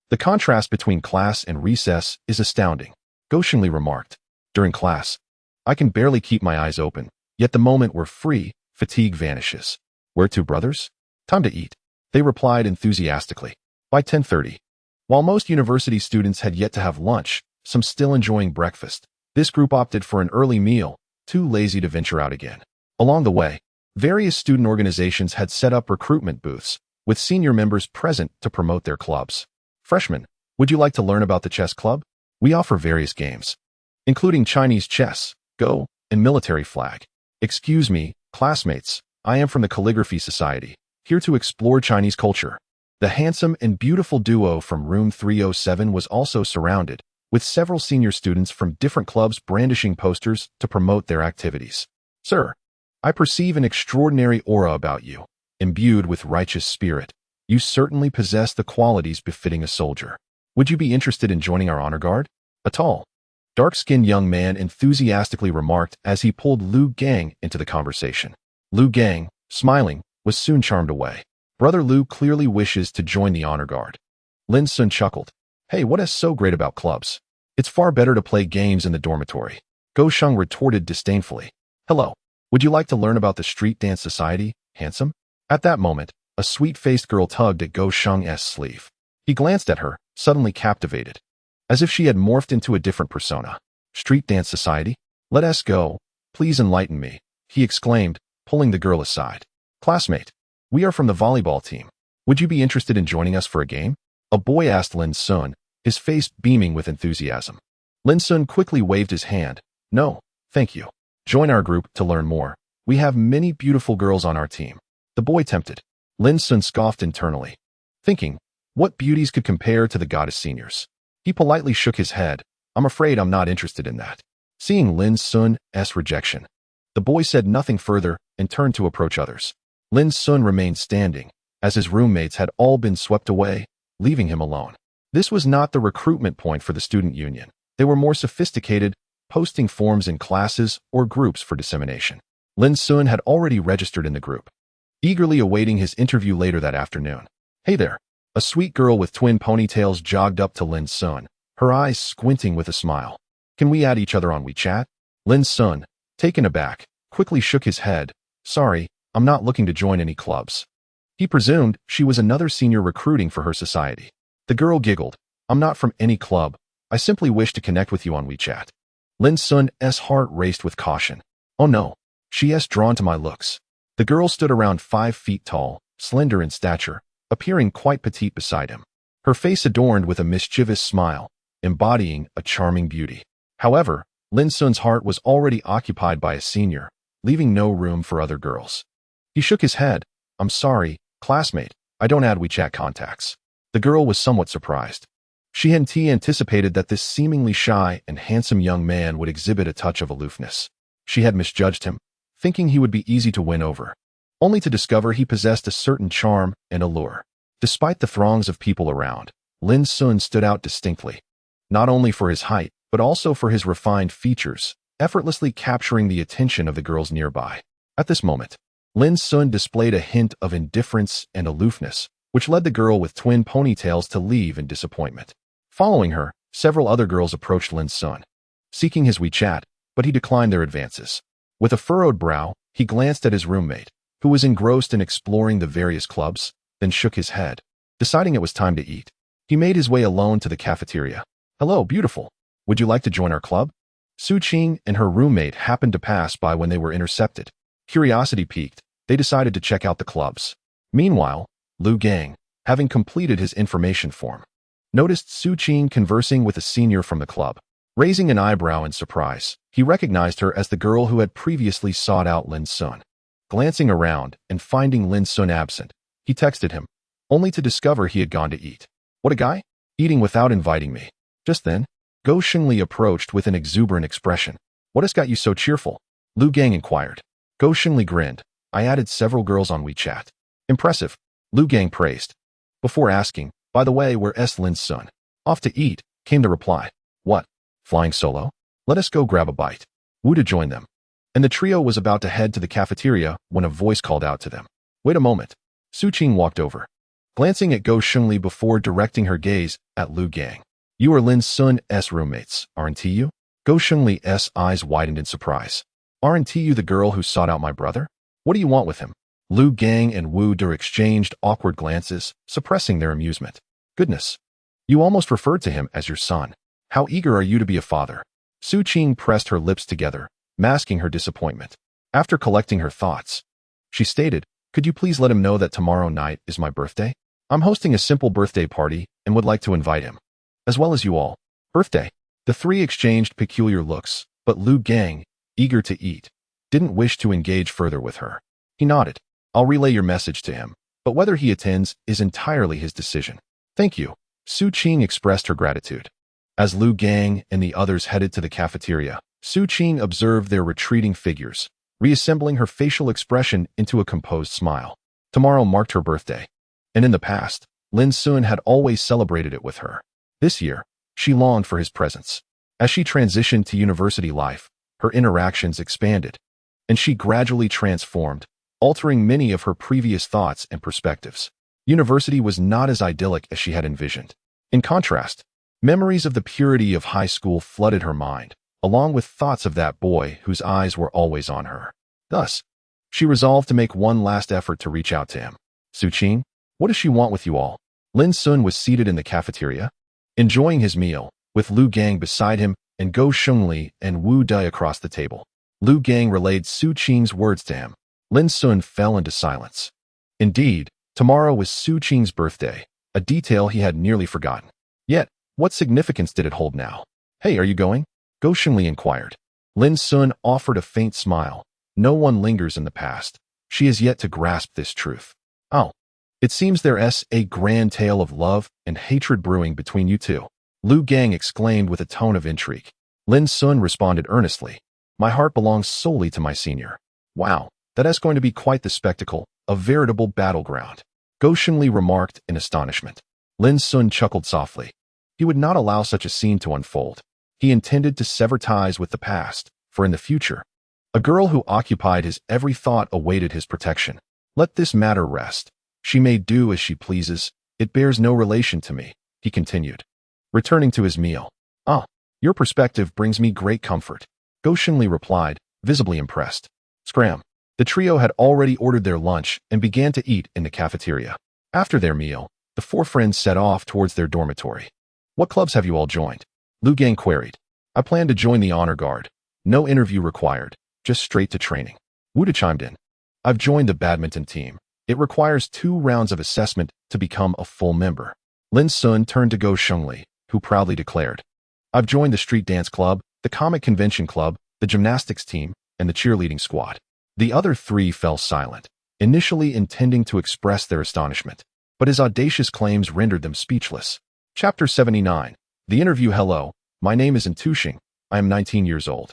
The contrast between class and recess is astounding, Gou Shengli remarked. During class, I can barely keep my eyes open, yet the moment we're free, fatigue vanishes. Where to, brothers? Time to eat, they replied enthusiastically. By 10:30, while most university students had yet to have lunch, some still enjoying breakfast, this group opted for an early meal, too lazy to venture out again. Along the way, various student organizations had set up recruitment booths, with senior members present to promote their clubs. Freshmen, would you like to learn about the chess club? We offer various games, including Chinese chess, Go, and military flag. Excuse me, classmates, I am from the Calligraphy Society, here to explore Chinese culture. The handsome and beautiful duo from room 307 was also surrounded, with several senior students from different clubs brandishing posters to promote their activities. Sir, I perceive an extraordinary aura about you, imbued with righteous spirit. You certainly possess the qualities befitting a soldier. Would you be interested in joining our honor guard? A tall, dark-skinned young man enthusiastically remarked as he pulled Lu Gang into the conversation. Lu Gang, smiling, was soon charmed away. Brother Lu clearly wishes to join the honor guard. Lin Xun chuckled. Hey, what is so great about clubs? It's far better to play games in the dormitory. Gou Sheng retorted disdainfully. Hello, would you like to learn about the street dance society, handsome? At that moment, a sweet-faced girl tugged at Gou Sheng's sleeve. He glanced at her, suddenly captivated, as if she had morphed into a different persona. Street dance society? Let us go. Please enlighten me, he exclaimed, pulling the girl aside. Classmate, we are from the volleyball team. Would you be interested in joining us for a game? A boy asked Lin Xun, his face beaming with enthusiasm. Lin Xun quickly waved his hand. No, thank you. Join our group to learn more. We have many beautiful girls on our team. The boy tempted. Lin Xun scoffed internally, thinking, what beauties could compare to the goddess seniors? He politely shook his head. I'm afraid I'm not interested in that. Seeing Lin Xun's rejection, the boy said nothing further and turned to approach others. Lin Xun remained standing, as his roommates had all been swept away, leaving him alone. This was not the recruitment point for the student union. They were more sophisticated, posting forms in classes or groups for dissemination. Lin Xun had already registered in the group, eagerly awaiting his interview later that afternoon. Hey there. A sweet girl with twin ponytails jogged up to Lin Xun, her eyes squinting with a smile. Can we add each other on WeChat? Lin Xun, taken aback, quickly shook his head. Sorry, I'm not looking to join any clubs. He presumed she was another senior recruiting for her society. The girl giggled. I'm not from any club. I simply wish to connect with you on WeChat. Lin Xun's heart raced with caution. Oh no, she's drawn to my looks. The girl stood around 5 feet tall, slender in stature, appearing quite petite beside him, her face adorned with a mischievous smile, embodying a charming beauty. However, Lin Xun's heart was already occupied by a senior, leaving no room for other girls. He shook his head. I'm sorry, classmate, I don't add WeChat contacts. The girl was somewhat surprised. She hadn't anticipated that this seemingly shy and handsome young man would exhibit a touch of aloofness. She had misjudged him, thinking he would be easy to win over, only to discover he possessed a certain charm and allure. Despite the throngs of people around, Lin Xun stood out distinctly, not only for his height, but also for his refined features, effortlessly capturing the attention of the girls nearby. At this moment, Lin Xun displayed a hint of indifference and aloofness, which led the girl with twin ponytails to leave in disappointment. Following her, several other girls approached Lin Xun, seeking his WeChat, but he declined their advances. With a furrowed brow, he glanced at his roommate, who was engrossed in exploring the various clubs, then shook his head. Deciding it was time to eat, he made his way alone to the cafeteria. Hello, beautiful. Would you like to join our club? Su Qing and her roommate happened to pass by when they were intercepted. Curiosity piqued, they decided to check out the clubs. Meanwhile, Lu Gang, having completed his information form, noticed Su Qing conversing with a senior from the club. Raising an eyebrow in surprise, he recognized her as the girl who had previously sought out Lin Xun. Glancing around and finding Lin Xun absent, he texted him, only to discover he had gone to eat. What a guy! Eating without inviting me. Just then, Gou Shengli approached with an exuberant expression. What has got you so cheerful? Lu Gang inquired. Gou Shengli grinned. I added several girls on WeChat. Impressive, Lu Gang praised. Before asking, by the way, where's Lin Xun? Off to eat, came the reply. What? Flying solo? Let us go grab a bite. Wu joined them. And the trio was about to head to the cafeteria when a voice called out to them. Wait a moment. Su Qing walked over, glancing at Go Shengli before directing her gaze at Lu Gang. You are Lin Xun's roommates, aren't you? Go Shengli's eyes widened in surprise. Aren't you the girl who sought out my brother? What do you want with him? Lu Gang and Wu De exchanged awkward glances, suppressing their amusement. Goodness. You almost referred to him as your son. How eager are you to be a father? Su Qing pressed her lips together, masking her disappointment. After collecting her thoughts, she stated, could you please let him know that tomorrow night is my birthday? I'm hosting a simple birthday party and would like to invite him, as well as you all. Birthday. The three exchanged peculiar looks, but Lu Gang, eager to eat, didn't wish to engage further with her. He nodded. I'll relay your message to him, but whether he attends is entirely his decision. Thank you. Su Qing expressed her gratitude. As Lu Gang and the others headed to the cafeteria, Su Qing observed their retreating figures, reassembling her facial expression into a composed smile. Tomorrow marked her birthday, and in the past, Lin Xun had always celebrated it with her. This year, she longed for his presence. As she transitioned to university life, her interactions expanded, and she gradually transformed, altering many of her previous thoughts and perspectives. University was not as idyllic as she had envisioned. In contrast, memories of the purity of high school flooded her mind, along with thoughts of that boy whose eyes were always on her. Thus, she resolved to make one last effort to reach out to him. Su Qing, what does she want with you all? Lin Xun was seated in the cafeteria, enjoying his meal, with Lu Gang beside him and Go Shengli and Wu De across the table. Lu Gang relayed Su Qing's words to him. Lin Xun fell into silence. Indeed, tomorrow was Su Qing's birthday, a detail he had nearly forgotten. Yet, what significance did it hold now? Hey, are you going? Go Shengli inquired. Lin Xun offered a faint smile. No one lingers in the past. She has yet to grasp this truth. Oh. It seems there's a grand tale of love and hatred brewing between you two. Lu Gang exclaimed with a tone of intrigue. Lin Xun responded earnestly. My heart belongs solely to my senior. Wow, that's going to be quite the spectacle, a veritable battleground. Go Shengli remarked in astonishment. Lin Xun chuckled softly. He would not allow such a scene to unfold. He intended to sever ties with the past, for in the future, a girl who occupied his every thought awaited his protection. Let this matter rest. She may do as she pleases. It bears no relation to me, he continued, returning to his meal. Ah, your perspective brings me great comfort. Go Shengli replied, visibly impressed. Scram. The trio had already ordered their lunch and began to eat in the cafeteria. After their meal, the four friends set off towards their dormitory. What clubs have you all joined? Lu Gang queried. I plan to join the honor guard. No interview required, just straight to training. Wu De chimed in. I've joined the badminton team. It requires 2 rounds of assessment to become a full member. Lin Xun turned to Go Shengli, who proudly declared, I've joined the street dance club, the comic convention club, the gymnastics team, and the cheerleading squad. The other 3 fell silent, initially intending to express their astonishment, but his audacious claims rendered them speechless. Chapter 79. The interview. Hello, my name is Tushing. I am 19 years old.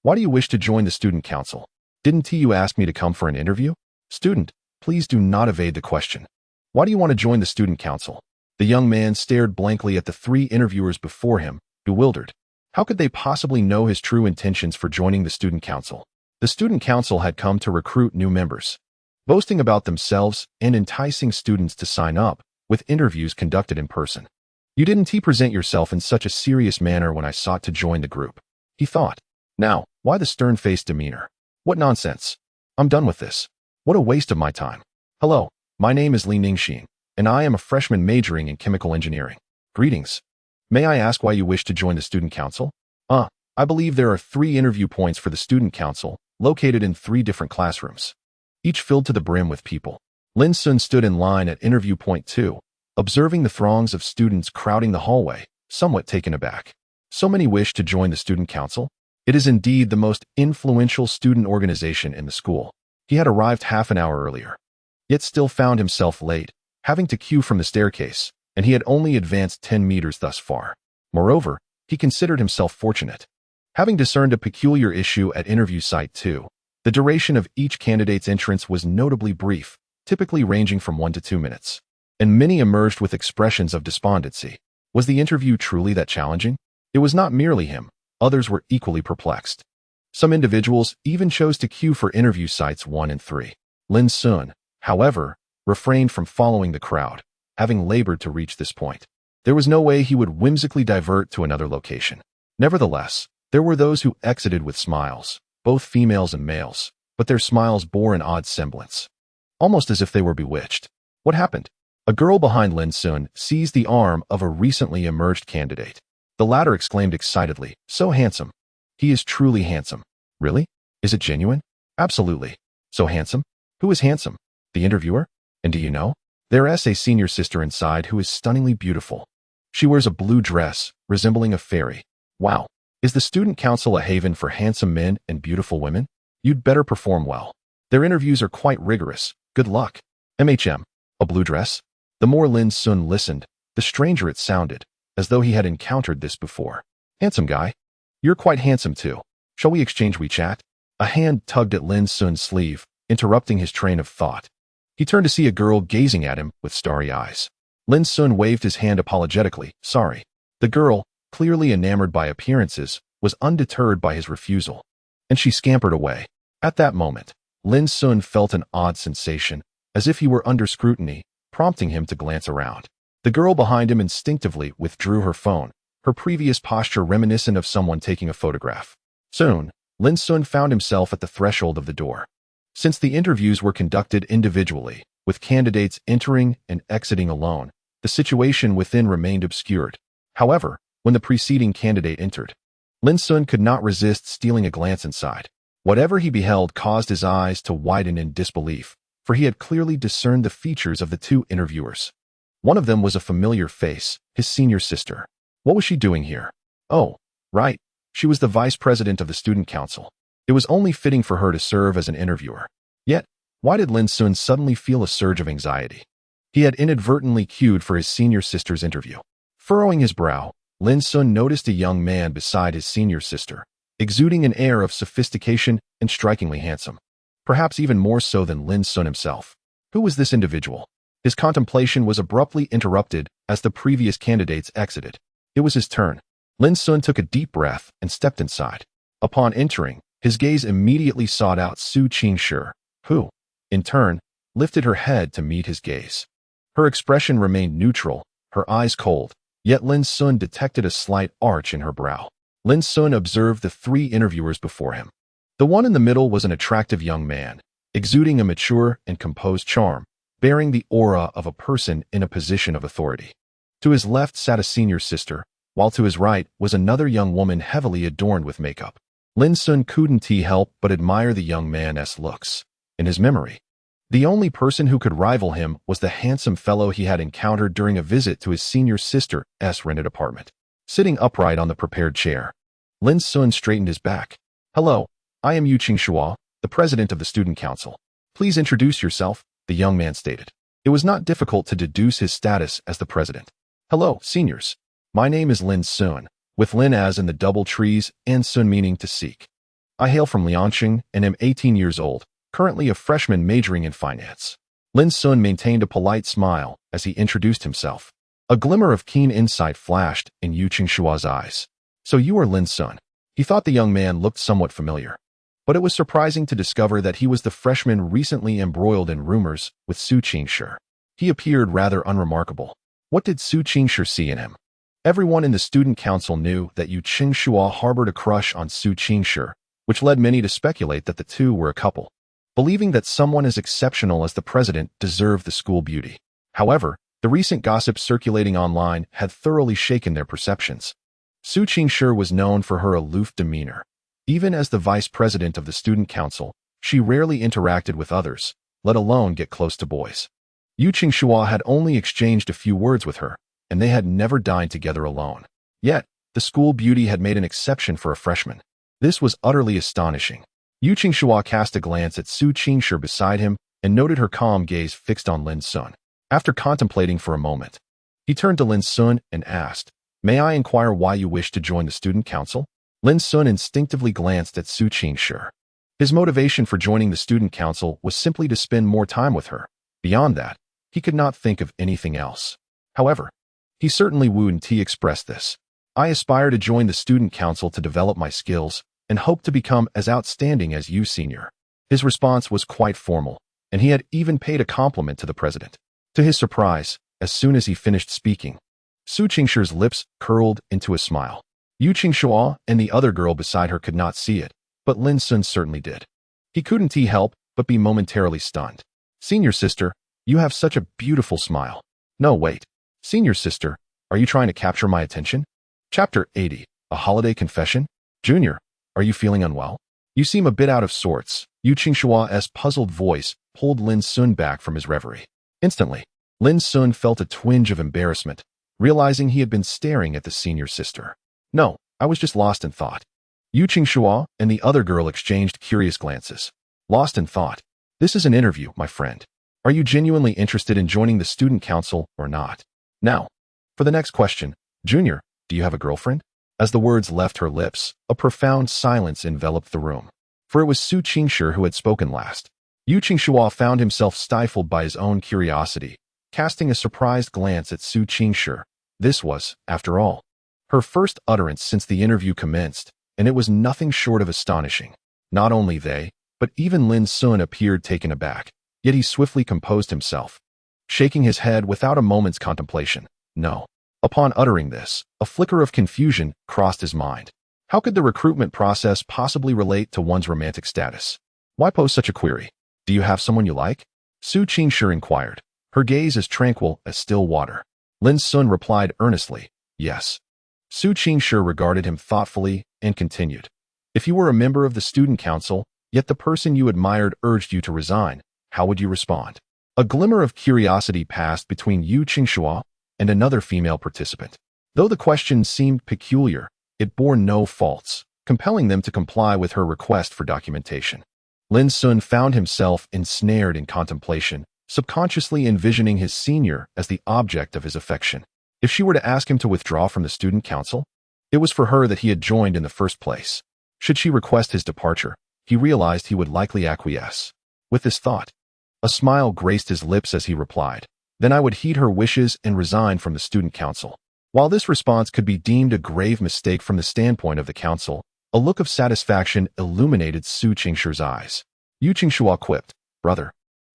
Why do you wish to join the student council? Didn't you ask me to come for an interview? Student, please do not evade the question. Why do you want to join the student council? The young man stared blankly at the 3 interviewers before him, bewildered. How could they possibly know his true intentions for joining the student council? The student council had come to recruit new members, boasting about themselves and enticing students to sign up, with interviews conducted in person. You didn't present yourself in such a serious manner when I sought to join the group, he thought. Now, why the stern-faced demeanor? What nonsense. I'm done with this. What a waste of my time. Hello, my name is Lin Xun, and I am a freshman majoring in chemical engineering. Greetings. May I ask why you wish to join the student council? I believe there are 3 interview points for the student council, located in 3 different classrooms, each filled to the brim with people. Lin Xun stood in line at interview point 2, observing the throngs of students crowding the hallway, somewhat taken aback. So many wish to join the student council? It is indeed the most influential student organization in the school. He had arrived half an hour earlier, yet still found himself late, having to queue from the staircase, and he had only advanced 10 meters thus far. Moreover, he considered himself fortunate. Having discerned a peculiar issue at interview site 2, the duration of each candidate's entrance was notably brief, typically ranging from 1 to 2 minutes, and many emerged with expressions of despondency. Was the interview truly that challenging? It was not merely him. Others were equally perplexed. Some individuals even chose to queue for interview sites 1 and 3. Lin Xun, however, refrained from following the crowd, having labored to reach this point. There was no way he would whimsically divert to another location. Nevertheless, there were those who exited with smiles, both females and males, but their smiles bore an odd semblance, almost as if they were bewitched. What happened? A girl behind Lin Xun seized the arm of a recently emerged candidate. The latter exclaimed excitedly, "So handsome. He is truly handsome." "Really? Is it genuine?" "Absolutely. So handsome? Who is handsome?" "The interviewer? And do you know? There's a senior sister inside who is stunningly beautiful. She wears a blue dress, resembling a fairy. Wow. Is the student council a haven for handsome men and beautiful women? You'd better perform well. Their interviews are quite rigorous. Good luck." A blue dress? The more Lin Xun listened, the stranger it sounded, as though he had encountered this before. "Handsome guy. You're quite handsome too. Shall we exchange WeChat?" A hand tugged at Lin Xun's sleeve, interrupting his train of thought. He turned to see a girl gazing at him with starry eyes. Lin Xun waved his hand apologetically, "Sorry." The girl, clearly enamored by appearances, was undeterred by his refusal, and she scampered away. At that moment, Lin Xun felt an odd sensation, as if he were under scrutiny, prompting him to glance around. The girl behind him instinctively withdrew her phone, her previous posture reminiscent of someone taking a photograph. Soon, Lin Xun found himself at the threshold of the door. Since the interviews were conducted individually, with candidates entering and exiting alone, the situation within remained obscured. However, when the preceding candidate entered, Lin Xun could not resist stealing a glance inside. Whatever he beheld caused his eyes to widen in disbelief, for he had clearly discerned the features of the two interviewers. One of them was a familiar face, his senior sister. What was she doing here? Oh, right. She was the vice president of the student council. It was only fitting for her to serve as an interviewer. Yet, why did Lin Xun suddenly feel a surge of anxiety? He had inadvertently queued for his senior sister's interview. Furrowing his brow, Lin Xun noticed a young man beside his senior sister, exuding an air of sophistication and strikingly handsome. Perhaps even more so than Lin Xun himself. Who was this individual? His contemplation was abruptly interrupted as the previous candidates exited. It was his turn. Lin Xun took a deep breath and stepped inside. Upon entering, his gaze immediately sought out Su Qingshi, who, in turn, lifted her head to meet his gaze. Her expression remained neutral, her eyes cold, yet Lin Xun detected a slight arch in her brow. Lin Xun observed the three interviewers before him. The one in the middle was an attractive young man, exuding a mature and composed charm, bearing the aura of a person in a position of authority. To his left sat a senior sister, while to his right was another young woman heavily adorned with makeup. Lin Xun couldn't help but admire the young man's looks. In his memory, the only person who could rival him was the handsome fellow he had encountered during a visit to his senior sister's rented apartment. Sitting upright on the prepared chair, Lin Xun straightened his back. "Hello, I am Yu Qingxua, the president of the student council. Please introduce yourself," the young man stated. It was not difficult to deduce his status as the president. "Hello, seniors. My name is Lin Xun, with Lin as in the double trees and Xun meaning to seek. I hail from Liangsheng and am 18 years old, currently a freshman majoring in finance." Lin Xun maintained a polite smile as he introduced himself. A glimmer of keen insight flashed in Yu Qingxua's eyes. "So you are Lin Xun." He thought the young man looked somewhat familiar, but it was surprising to discover that he was the freshman recently embroiled in rumors with Su Qingshi. He appeared rather unremarkable. What did Su Qingshi see in him? Everyone in the student council knew that Yu Qingxua harbored a crush on Su Qingshi, which led many to speculate that the two were a couple, believing that someone as exceptional as the president deserved the school beauty. However, the recent gossip circulating online had thoroughly shaken their perceptions. Su Qingshi was known for her aloof demeanor. Even as the vice president of the student council, she rarely interacted with others, let alone get close to boys. Yu Qingxua had only exchanged a few words with her, and they had never dined together alone. Yet, the school beauty had made an exception for a freshman. This was utterly astonishing. Yu Qingxua cast a glance at Su Qingshi beside him and noted her calm gaze fixed on Lin Xun. After contemplating for a moment, he turned to Lin Xun and asked, "May I inquire why you wish to join the student council?" Lin Xun instinctively glanced at Su Qingshi. His motivation for joining the student council was simply to spend more time with her. Beyond that, he could not think of anything else. However, He certainly wouldn't. He expressed this. I aspire to join the student council to develop my skills and hope to become as outstanding as you, senior. His response was quite formal, and he had even paid a compliment to the president. To his surprise, as soon as he finished speaking, Su Qingshi's lips curled into a smile. Yu Qingxua and the other girl beside her could not see it, but Lin Xun certainly did. He couldn't help but be momentarily stunned. Senior sister, you have such a beautiful smile. No, wait. Senior sister, are you trying to capture my attention? Chapter 80, A Holiday Confession? Junior, are you feeling unwell? You seem a bit out of sorts. Yu Qingshua's puzzled voice pulled Lin Xun back from his reverie. Instantly, Lin Xun felt a twinge of embarrassment, realizing he had been staring at the senior sister. No, I was just lost in thought. Yu Qingxua and the other girl exchanged curious glances. Lost in thought. This is an interview, my friend. Are you genuinely interested in joining the student council or not? Now, for the next question, Junior, do you have a girlfriend? As the words left her lips, a profound silence enveloped the room. For it was Su Qingshi who had spoken last. Yu Qingxua found himself stifled by his own curiosity, casting a surprised glance at Su Qingshi. This was, after all, her first utterance since the interview commenced, and it was nothing short of astonishing. Not only they, but even Lin Xun appeared taken aback, yet he swiftly composed himself, shaking his head without a moment's contemplation. No. Upon uttering this, a flicker of confusion crossed his mind. How could the recruitment process possibly relate to one's romantic status? Why pose such a query? Do you have someone you like? Su Qingshi inquired, her gaze as tranquil as still water. Lin Xun replied earnestly, yes. Su Qingshi regarded him thoughtfully and continued. If you were a member of the student council, yet the person you admired urged you to resign, how would you respond? A glimmer of curiosity passed between Yu Qingxua and another female participant. Though the question seemed peculiar, it bore no faults, compelling them to comply with her request for documentation. Lin Xun found himself ensnared in contemplation, subconsciously envisioning his senior as the object of his affection. If she were to ask him to withdraw from the student council, it was for her that he had joined in the first place. Should she request his departure, he realized he would likely acquiesce. With this thought, a smile graced his lips as he replied, then I would heed her wishes and resign from the student council. While this response could be deemed a grave mistake from the standpoint of the council, a look of satisfaction illuminated Su Qingshi's eyes. Yu Qingxua quipped, brother,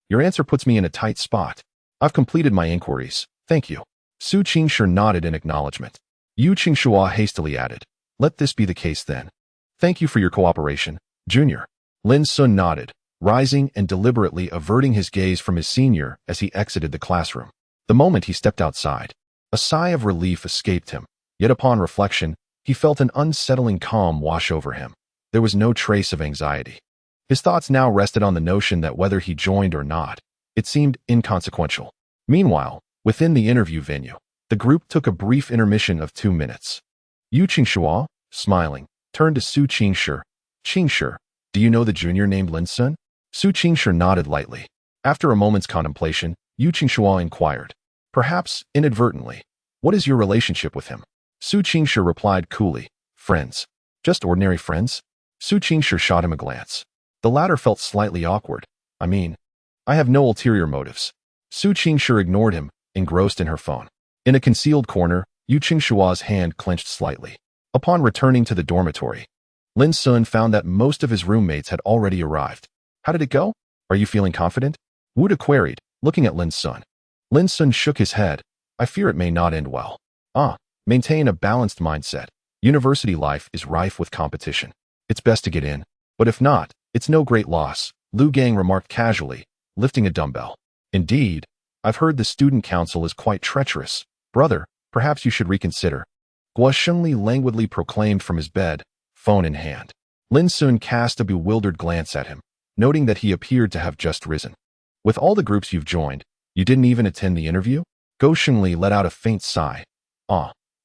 your answer puts me in a tight spot. I've completed my inquiries, thank you. Su Qingshi nodded in acknowledgement. Yu Qingxua hastily added, let this be the case then. Thank you for your cooperation, Junior. Lin Xun nodded, rising and deliberately averting his gaze from his senior as he exited the classroom. The moment he stepped outside, a sigh of relief escaped him, yet upon reflection, he felt an unsettling calm wash over him. There was no trace of anxiety. His thoughts now rested on the notion that whether he joined or not, it seemed inconsequential. Meanwhile, within the interview venue, the group took a brief intermission of 2 minutes. Yu Qingxua, smiling, turned to Su Qingshi. Qingshi, do you know the junior named Lin Xun? Su Qingshi nodded lightly. After a moment's contemplation, Yu Qingxua inquired, perhaps inadvertently, what is your relationship with him? Su Qingshi replied coolly, friends. Just ordinary friends? Su Qingshi shot him a glance. The latter felt slightly awkward. I have no ulterior motives. Su Qingshi ignored him, engrossed in her phone. In a concealed corner, Yu Qingxua's hand clenched slightly. Upon returning to the dormitory, Lin Xun found that most of his roommates had already arrived. How did it go? Are you feeling confident? Wuda queried, looking at Lin Xun. Lin Xun shook his head. I fear it may not end well. Maintain a balanced mindset. University life is rife with competition. It's best to get in, but if not, it's no great loss, Lu Gang remarked casually, lifting a dumbbell. Indeed, I've heard the student council is quite treacherous. Brother, perhaps you should reconsider. Gua Shengli languidly proclaimed from his bed, phone in hand. Lin Xun cast a bewildered glance at him, noting that he appeared to have just risen. With all the groups you've joined, you didn't even attend the interview? Gua Shengli let out a faint sigh.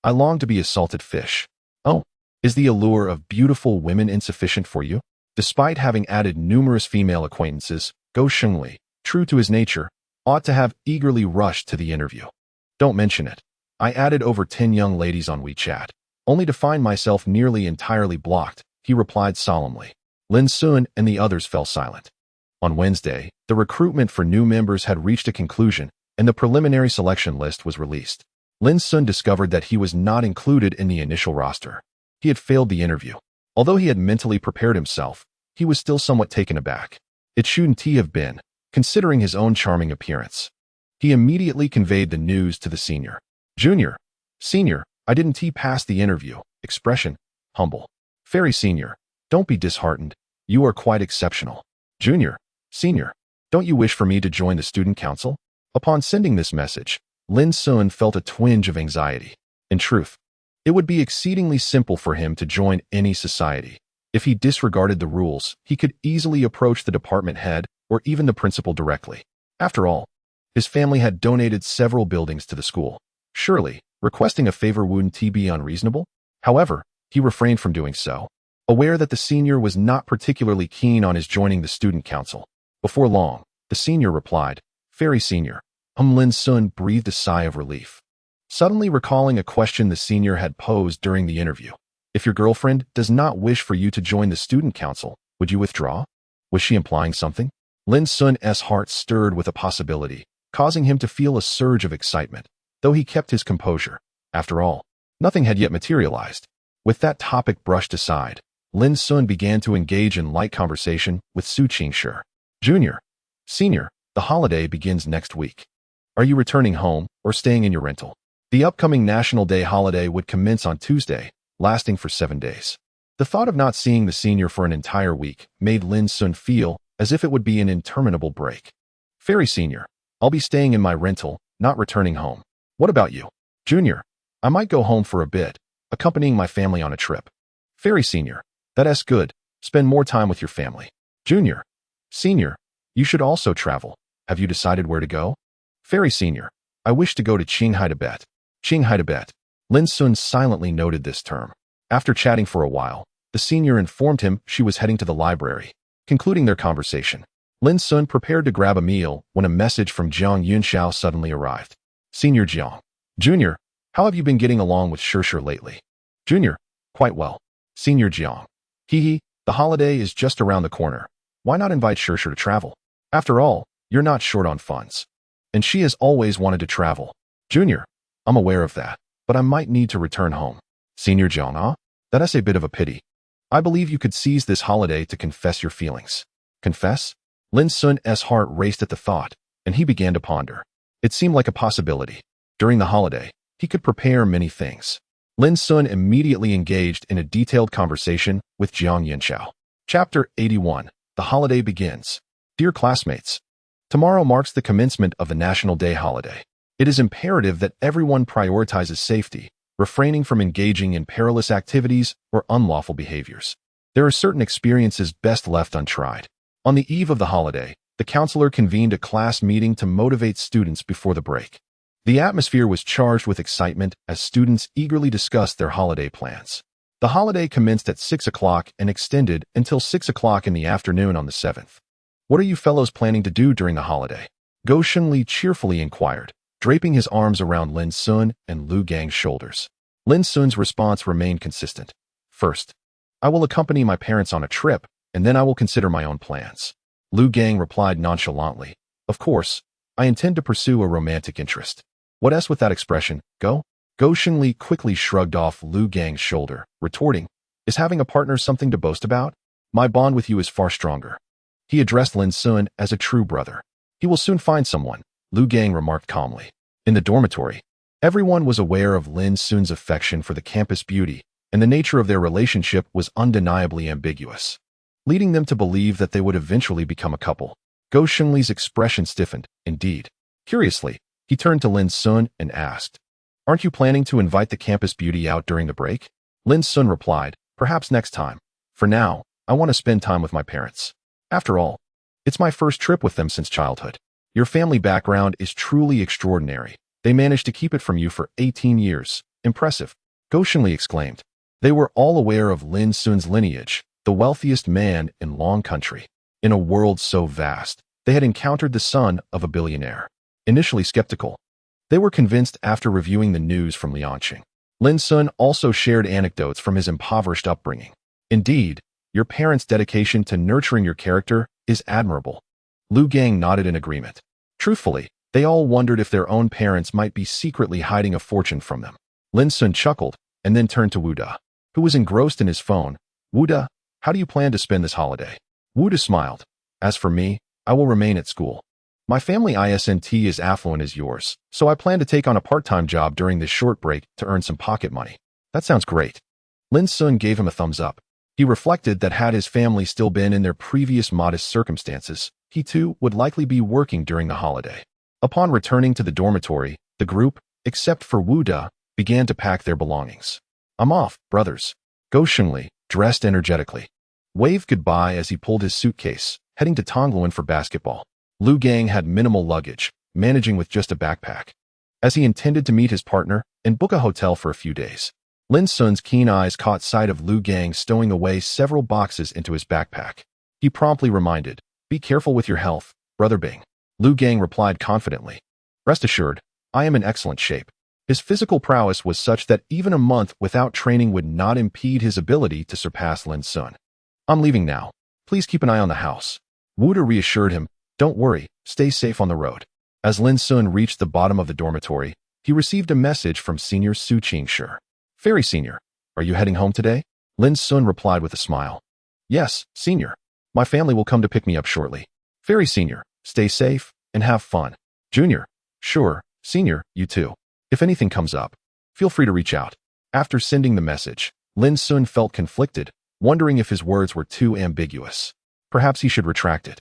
I long to be a salted fish. Oh, is the allure of beautiful women insufficient for you? Despite having added numerous female acquaintances, Gua Shengli, true to his nature, ought to have eagerly rushed to the interview. Don't mention it. I added over 10 young ladies on WeChat, only to find myself nearly entirely blocked, he replied solemnly. Lin Xun and the others fell silent. On Wednesday, the recruitment for new members had reached a conclusion, and the preliminary selection list was released. Lin Xun discovered that he was not included in the initial roster. He had failed the interview. Although he had mentally prepared himself, he was still somewhat taken aback. It shouldn't he have been, considering his own charming appearance. He immediately conveyed the news to the senior. Junior, senior, I didn't pass the interview. Expression, humble. Fairy senior, don't be disheartened. You are quite exceptional. Junior, senior, don't you wish for me to join the student council? Upon sending this message, Lin Xun felt a twinge of anxiety. In truth, it would be exceedingly simple for him to join any society. If he disregarded the rules, he could easily approach the department head or even the principal directly. After all, his family had donated several buildings to the school. Surely, requesting a favor wouldn't be unreasonable? However, he refrained from doing so, aware that the senior was not particularly keen on his joining the student council. Before long, the senior replied, Fairy senior. Lin Xun breathed a sigh of relief, suddenly recalling a question the senior had posed during the interview. If your girlfriend does not wish for you to join the student council, would you withdraw? Was she implying something? Lin Xun's heart stirred with a possibility, causing him to feel a surge of excitement, though he kept his composure. After all, nothing had yet materialized. With that topic brushed aside, Lin Xun began to engage in light conversation with Su Qingshi. Junior, senior, the holiday begins next week. Are you returning home or staying in your rental? The upcoming National Day holiday would commence on Tuesday, lasting for 7 days. The thought of not seeing the senior for an entire week made Lin Xun feel as if it would be an interminable break. Fairy senior, I'll be staying in my rental, not returning home. What about you? Junior, I might go home for a bit, accompanying my family on a trip. Fairy senior, that's good. Spend more time with your family. Junior, senior, you should also travel. Have you decided where to go? Fairy senior, I wish to go to Qinghai, Tibet. Qinghai, Tibet. Lin Xun silently noted this term. After chatting for a while, the senior informed him she was heading to the library. Concluding their conversation, Lin Xun prepared to grab a meal when a message from Jiang Yunxiao suddenly arrived. Senior Jiang. Junior, how have you been getting along with Shirshir lately? Junior, quite well. Senior Jiang. Hee, the holiday is just around the corner. Why not invite Shirshir to travel? After all, you're not short on funds. And she has always wanted to travel. Junior, I'm aware of that, but I might need to return home. Senior Jiang, that's a bit of a pity. I believe you could seize this holiday to confess your feelings. Confess? Lin Xun's heart raced at the thought, and he began to ponder. It seemed like a possibility. During the holiday, he could prepare many things. Lin Xun immediately engaged in a detailed conversation with Jiang Yunxiao. Chapter 81. The holiday begins. Dear classmates, tomorrow marks the commencement of the National Day holiday. It is imperative that everyone prioritizes safety, refraining from engaging in perilous activities or unlawful behaviors. There are certain experiences best left untried. On the eve of the holiday, the counselor convened a class meeting to motivate students before the break. The atmosphere was charged with excitement as students eagerly discussed their holiday plans. The holiday commenced at 6 o'clock and extended until 6 o'clock in the afternoon on the 7th. What are you fellows planning to do during the holiday? Go Shunli cheerfully inquired, draping his arms around Lin Xun and Lu Gang's shoulders. Lin Xun's response remained consistent. First, I will accompany my parents on a trip, and then I will consider my own plans. Lu Gang replied nonchalantly, Of course, I intend to pursue a romantic interest. What else with that expression, go? Go Shunli quickly shrugged off Lu Gang's shoulder, retorting, Is having a partner something to boast about? My bond with you is far stronger. He addressed Lin Xun as a true brother. He will soon find someone, Lu Gang remarked calmly. In the dormitory, everyone was aware of Lin Xun's affection for the campus beauty, and the nature of their relationship was undeniably ambiguous, leading them to believe that they would eventually become a couple. Go Shunli's expression stiffened, indeed. Curiously, he turned to Lin Xun and asked, Aren't you planning to invite the campus beauty out during the break? Lin Xun replied, Perhaps next time. For now, I want to spend time with my parents. After all, it's my first trip with them since childhood. Your family background is truly extraordinary. They managed to keep it from you for 18 years. Impressive. Go Shunli exclaimed. They were all aware of Lin Xun's lineage, the wealthiest man in Long Country. In a world so vast, they had encountered the son of a billionaire. Initially skeptical, they were convinced after reviewing the news from Liangqing. Lin Xun also shared anecdotes from his impoverished upbringing. Indeed, your parents' dedication to nurturing your character is admirable. Lu Gang nodded in agreement. Truthfully, They all wondered if their own parents might be secretly hiding a fortune from them. Lin Xun chuckled and then turned to Wu Da, who was engrossed in his phone. Wu Da, how do you plan to spend this holiday? Wu Da smiled. As for me, I will remain at school. My family isn't as affluent as yours, so I plan to take on a part-time job during this short break to earn some pocket money. That sounds great. Lin Xun gave him a thumbs up. He reflected that had his family still been in their previous modest circumstances, he too would likely be working during the holiday. Upon returning to the dormitory, the group, except for Wu Da, began to pack their belongings. I'm off, brothers. Go Shengli, dressed energetically, waved goodbye as he pulled his suitcase, heading to Tongluan for basketball. Lu Gang had minimal luggage, managing with just a backpack, as he intended to meet his partner and book a hotel for a few days. Lin Xun's keen eyes caught sight of Lu Gang stowing away several boxes into his backpack. He promptly reminded, be careful with your health, Brother Bing. Lu Gang replied confidently, rest assured, I am in excellent shape. His physical prowess was such that even a month without training would not impede his ability to surpass Lin Xun. I'm leaving now. Please keep an eye on the house. Wu Da reassured him, don't worry, stay safe on the road. As Lin Xun reached the bottom of the dormitory, he received a message from Senior Su Qingshi. Fairy Senior, are you heading home today? Lin Xun replied with a smile. Yes, Senior. My family will come to pick me up shortly. Fairy Senior, stay safe and have fun. Junior, sure, Senior, you too. If anything comes up, feel free to reach out. After sending the message, Lin Xun felt conflicted, wondering if his words were too ambiguous. Perhaps he should retract it.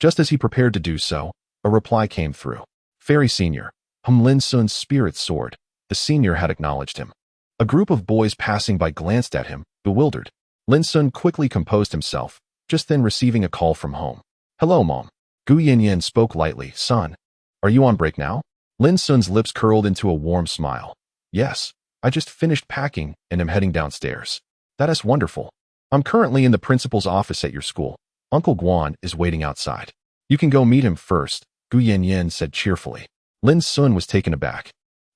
Just as he prepared to do so, a reply came through. Fairy Senior. Lin Xun's spirits soared. The senior had acknowledged him. A group of boys passing by glanced at him, bewildered. Lin Xun quickly composed himself, just then receiving a call from home. Hello, Mom. Gu Yanyan spoke lightly. Son, are you on break now? Lin Xun's lips curled into a warm smile. Yes, I just finished packing and am heading downstairs. That is wonderful. I'm currently in the principal's office at your school. Uncle Guan is waiting outside. You can go meet him first, Gu Yanyan said cheerfully. Lin Xun was taken aback.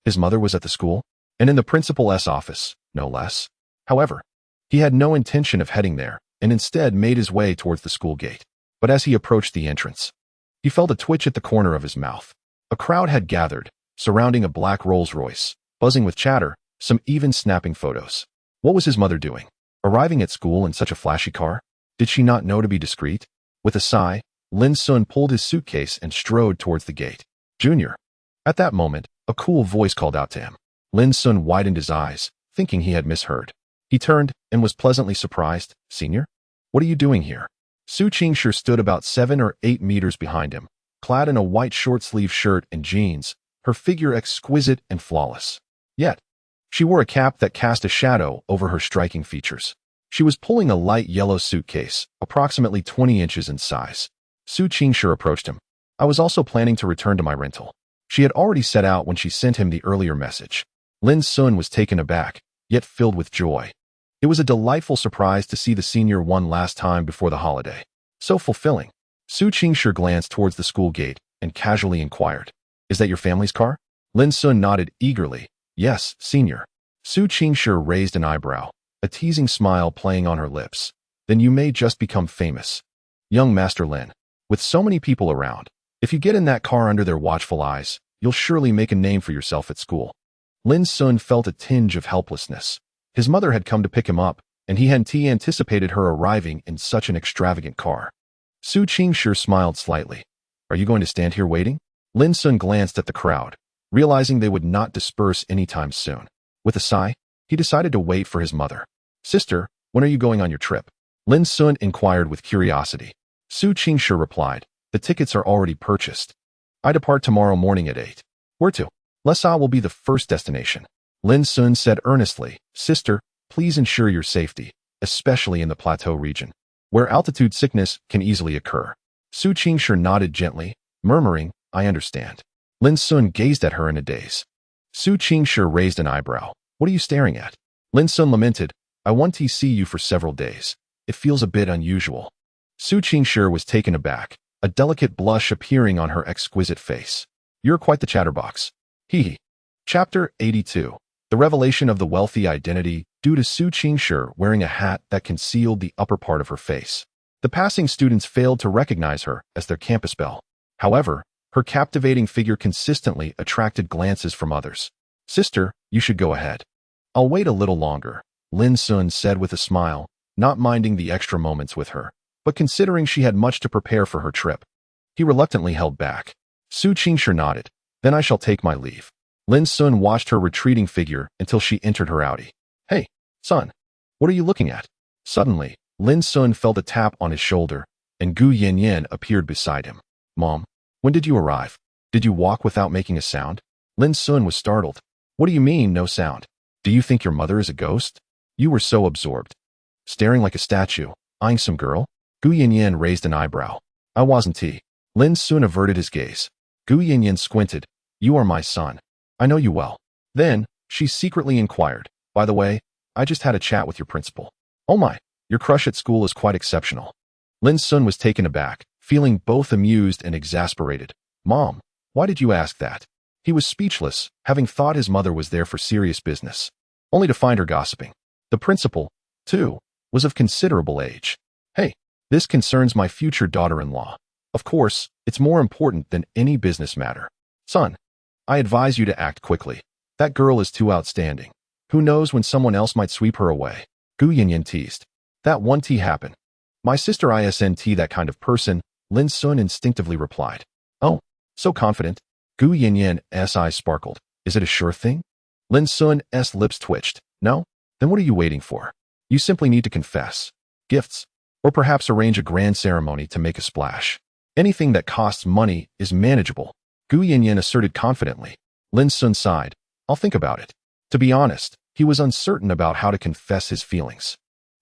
His mother was at the school, and in the principal's office, no less. However, he had no intention of heading there, and instead made his way towards the school gate. But as he approached the entrance, he felt a twitch at the corner of his mouth. A crowd had gathered, surrounding a black Rolls-Royce, buzzing with chatter, some even snapping photos. What was his mother doing? Arriving at school in such a flashy car? Did she not know to be discreet? With a sigh, Lin Xun pulled his suitcase and strode towards the gate. Junior. At that moment, a cool voice called out to him. Lin Xun widened his eyes, thinking he had misheard. He turned and was pleasantly surprised. Senior? What are you doing here? Su Qingshi stood about 7 or 8 meters behind him, clad in a white short-sleeve shirt and jeans, her figure exquisite and flawless. Yet, she wore a cap that cast a shadow over her striking features. She was pulling a light yellow suitcase, approximately 20 inches in size. Su Qingshi approached him. I was also planning to return to my rental. She had already set out when she sent him the earlier message. Lin Xun was taken aback, yet filled with joy. It was a delightful surprise to see the senior one last time before the holiday. So fulfilling. Su Qingshi glanced towards the school gate and casually inquired, is that your family's car? Lin Xun nodded eagerly. Yes, senior. Su Qingshi raised an eyebrow, a teasing smile playing on her lips. Then you may just become famous. Young Master Lin. With so many people around, if you get in that car under their watchful eyes, you'll surely make a name for yourself at school. Lin Xun felt a tinge of helplessness. His mother had come to pick him up, and he hadn't anticipated her arriving in such an extravagant car. Su Qingshi smiled slightly. Are you going to stand here waiting? Lin Xun glanced at the crowd, realizing they would not disperse anytime soon. With a sigh, he decided to wait for his mother. Sister, when are you going on your trip? Lin Xun inquired with curiosity. Su Qingshi replied, the tickets are already purchased. I depart tomorrow morning at 8. Where to? Lhasa will be the first destination. Lin Xun said earnestly, Sister, please ensure your safety, especially in the plateau region, where altitude sickness can easily occur. Su Qingshi nodded gently, murmuring, I understand. Lin Xun gazed at her in a daze. Su Qingshi raised an eyebrow. What are you staring at? Lin Xun lamented, I want to see you for several days. It feels a bit unusual. Su Qingshi was taken aback, a delicate blush appearing on her exquisite face. You're quite the chatterbox. Hee hee. Chapter 82. The revelation of the wealthy identity due to Su Qingshi wearing a hat that concealed the upper part of her face. The passing students failed to recognize her as their campus belle. However, Her captivating figure consistently attracted glances from others. "Sister, you should go ahead." "I'll wait a little longer," Lin Xun said with a smile, not minding the extra moments with her, but considering she had much to prepare for her trip. He reluctantly held back. Su Qingshi nodded. "Then I shall take my leave." Lin Xun watched her retreating figure until she entered her Audi. "Hey, son, what are you looking at?" Suddenly, Lin Xun felt a tap on his shoulder, and Gu Yanyan appeared beside him. "Mom, when did you arrive? Did you walk without making a sound?" Lin Xun was startled. "What do you mean, no sound? Do you think your mother is a ghost? You were so absorbed. Staring like a statue, eyeing some girl?" Gu Yanyan raised an eyebrow. "I wasn't." Lin Xun averted his gaze. Gu Yanyan squinted. "You are my son. I know you well." Then, she secretly inquired, "By the way, I just had a chat with your principal." "Oh my, your crush at school is quite exceptional." Lin Xun was taken aback, feeling both amused and exasperated. "Mom, why did you ask that?" He was speechless, having thought his mother was there for serious business, only to find her gossiping. The principal, too, was of considerable age. "Hey, this concerns my future daughter-in-law. Of course, it's more important than any business matter. Son, I advise you to act quickly. That girl is too outstanding. Who knows when someone else might sweep her away?" Gu Yanyan teased. "That won't happen. My sister isn't that kind of person," Lin Xun instinctively replied. "Oh, so confident?" Gu Yanyan's eyes sparkled. "Is it a sure thing?" Lin Xun's lips twitched. "No? Then what are you waiting for? You simply need to confess. Gifts. Or perhaps arrange a grand ceremony to make a splash. Anything that costs money is manageable," Gu Yanyan asserted confidently. Lin Xun sighed. "I'll think about it." To be honest, he was uncertain about how to confess his feelings.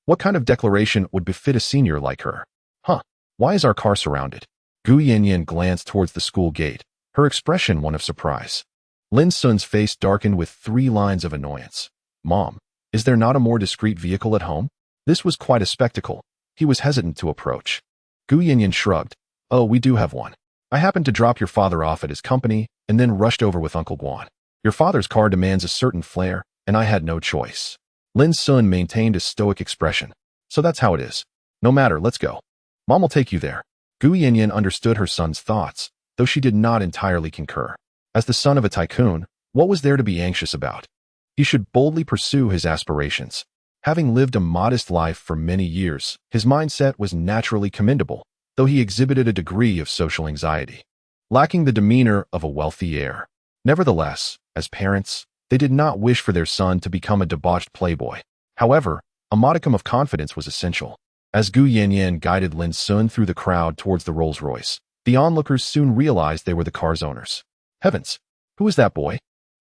What kind of declaration would befit a senior like her? Why is our car surrounded? Gu Yanyan glanced towards the school gate, her expression one of surprise. Lin Xun's face darkened with 3 lines of annoyance. "Mom, is there not a more discreet vehicle at home?" This was quite a spectacle. He was hesitant to approach. Gu Yanyan shrugged. "Oh, we do have one. I happened to drop your father off at his company and then rushed over with Uncle Guan. Your father's car demands a certain flair, and I had no choice." Lin Xun maintained a stoic expression. "So that's how it is. No matter, let's go. Mom will take you there." Gu Yanyan understood her son's thoughts, though she did not entirely concur. As the son of a tycoon, what was there to be anxious about? He should boldly pursue his aspirations. Having lived a modest life for many years, his mindset was naturally commendable, though he exhibited a degree of social anxiety, lacking the demeanor of a wealthy heir. Nevertheless, as parents, they did not wish for their son to become a debauched playboy. However, a modicum of confidence was essential. As Gu Yanyan guided Lin Xun through the crowd towards the Rolls-Royce, the onlookers soon realized they were the car's owners. Heavens! Who is that boy?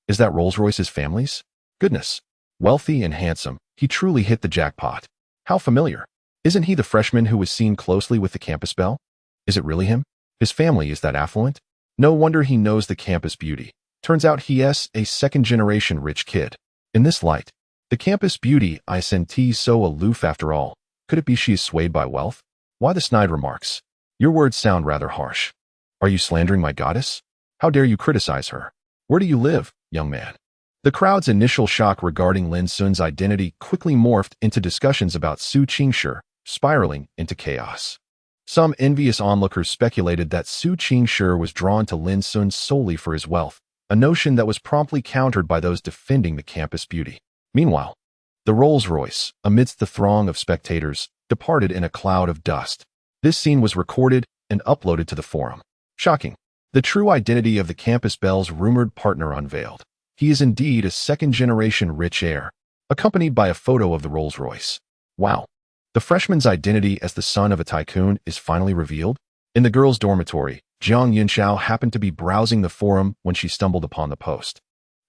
Is that Rolls-Royce's family's? Goodness! Wealthy and handsome, he truly hit the jackpot. How familiar! Isn't he the freshman who was seen closely with the campus belle? Is it really him? His family is that affluent? No wonder he knows the campus beauty. Turns out he is a second-generation rich kid. In this light, the campus beauty isn't so aloof after all. Could it be she is swayed by wealth? Why the snide remarks? Your words sound rather harsh. Are you slandering my goddess? How dare you criticize her? Where do you live, young man? The crowd's initial shock regarding Lin Xun's identity quickly morphed into discussions about Su Qingshi, spiraling into chaos. Some envious onlookers speculated that Su Qingshi was drawn to Lin Xun solely for his wealth, a notion that was promptly countered by those defending the campus beauty. Meanwhile, the Rolls-Royce, amidst the throng of spectators, departed in a cloud of dust. This scene was recorded and uploaded to the forum. Shocking. The true identity of the campus belle's rumored partner unveiled. He is indeed a second-generation rich heir, accompanied by a photo of the Rolls-Royce. Wow. The freshman's identity as the son of a tycoon is finally revealed? In the girls' dormitory, Jiang Yunxiao happened to be browsing the forum when she stumbled upon the post.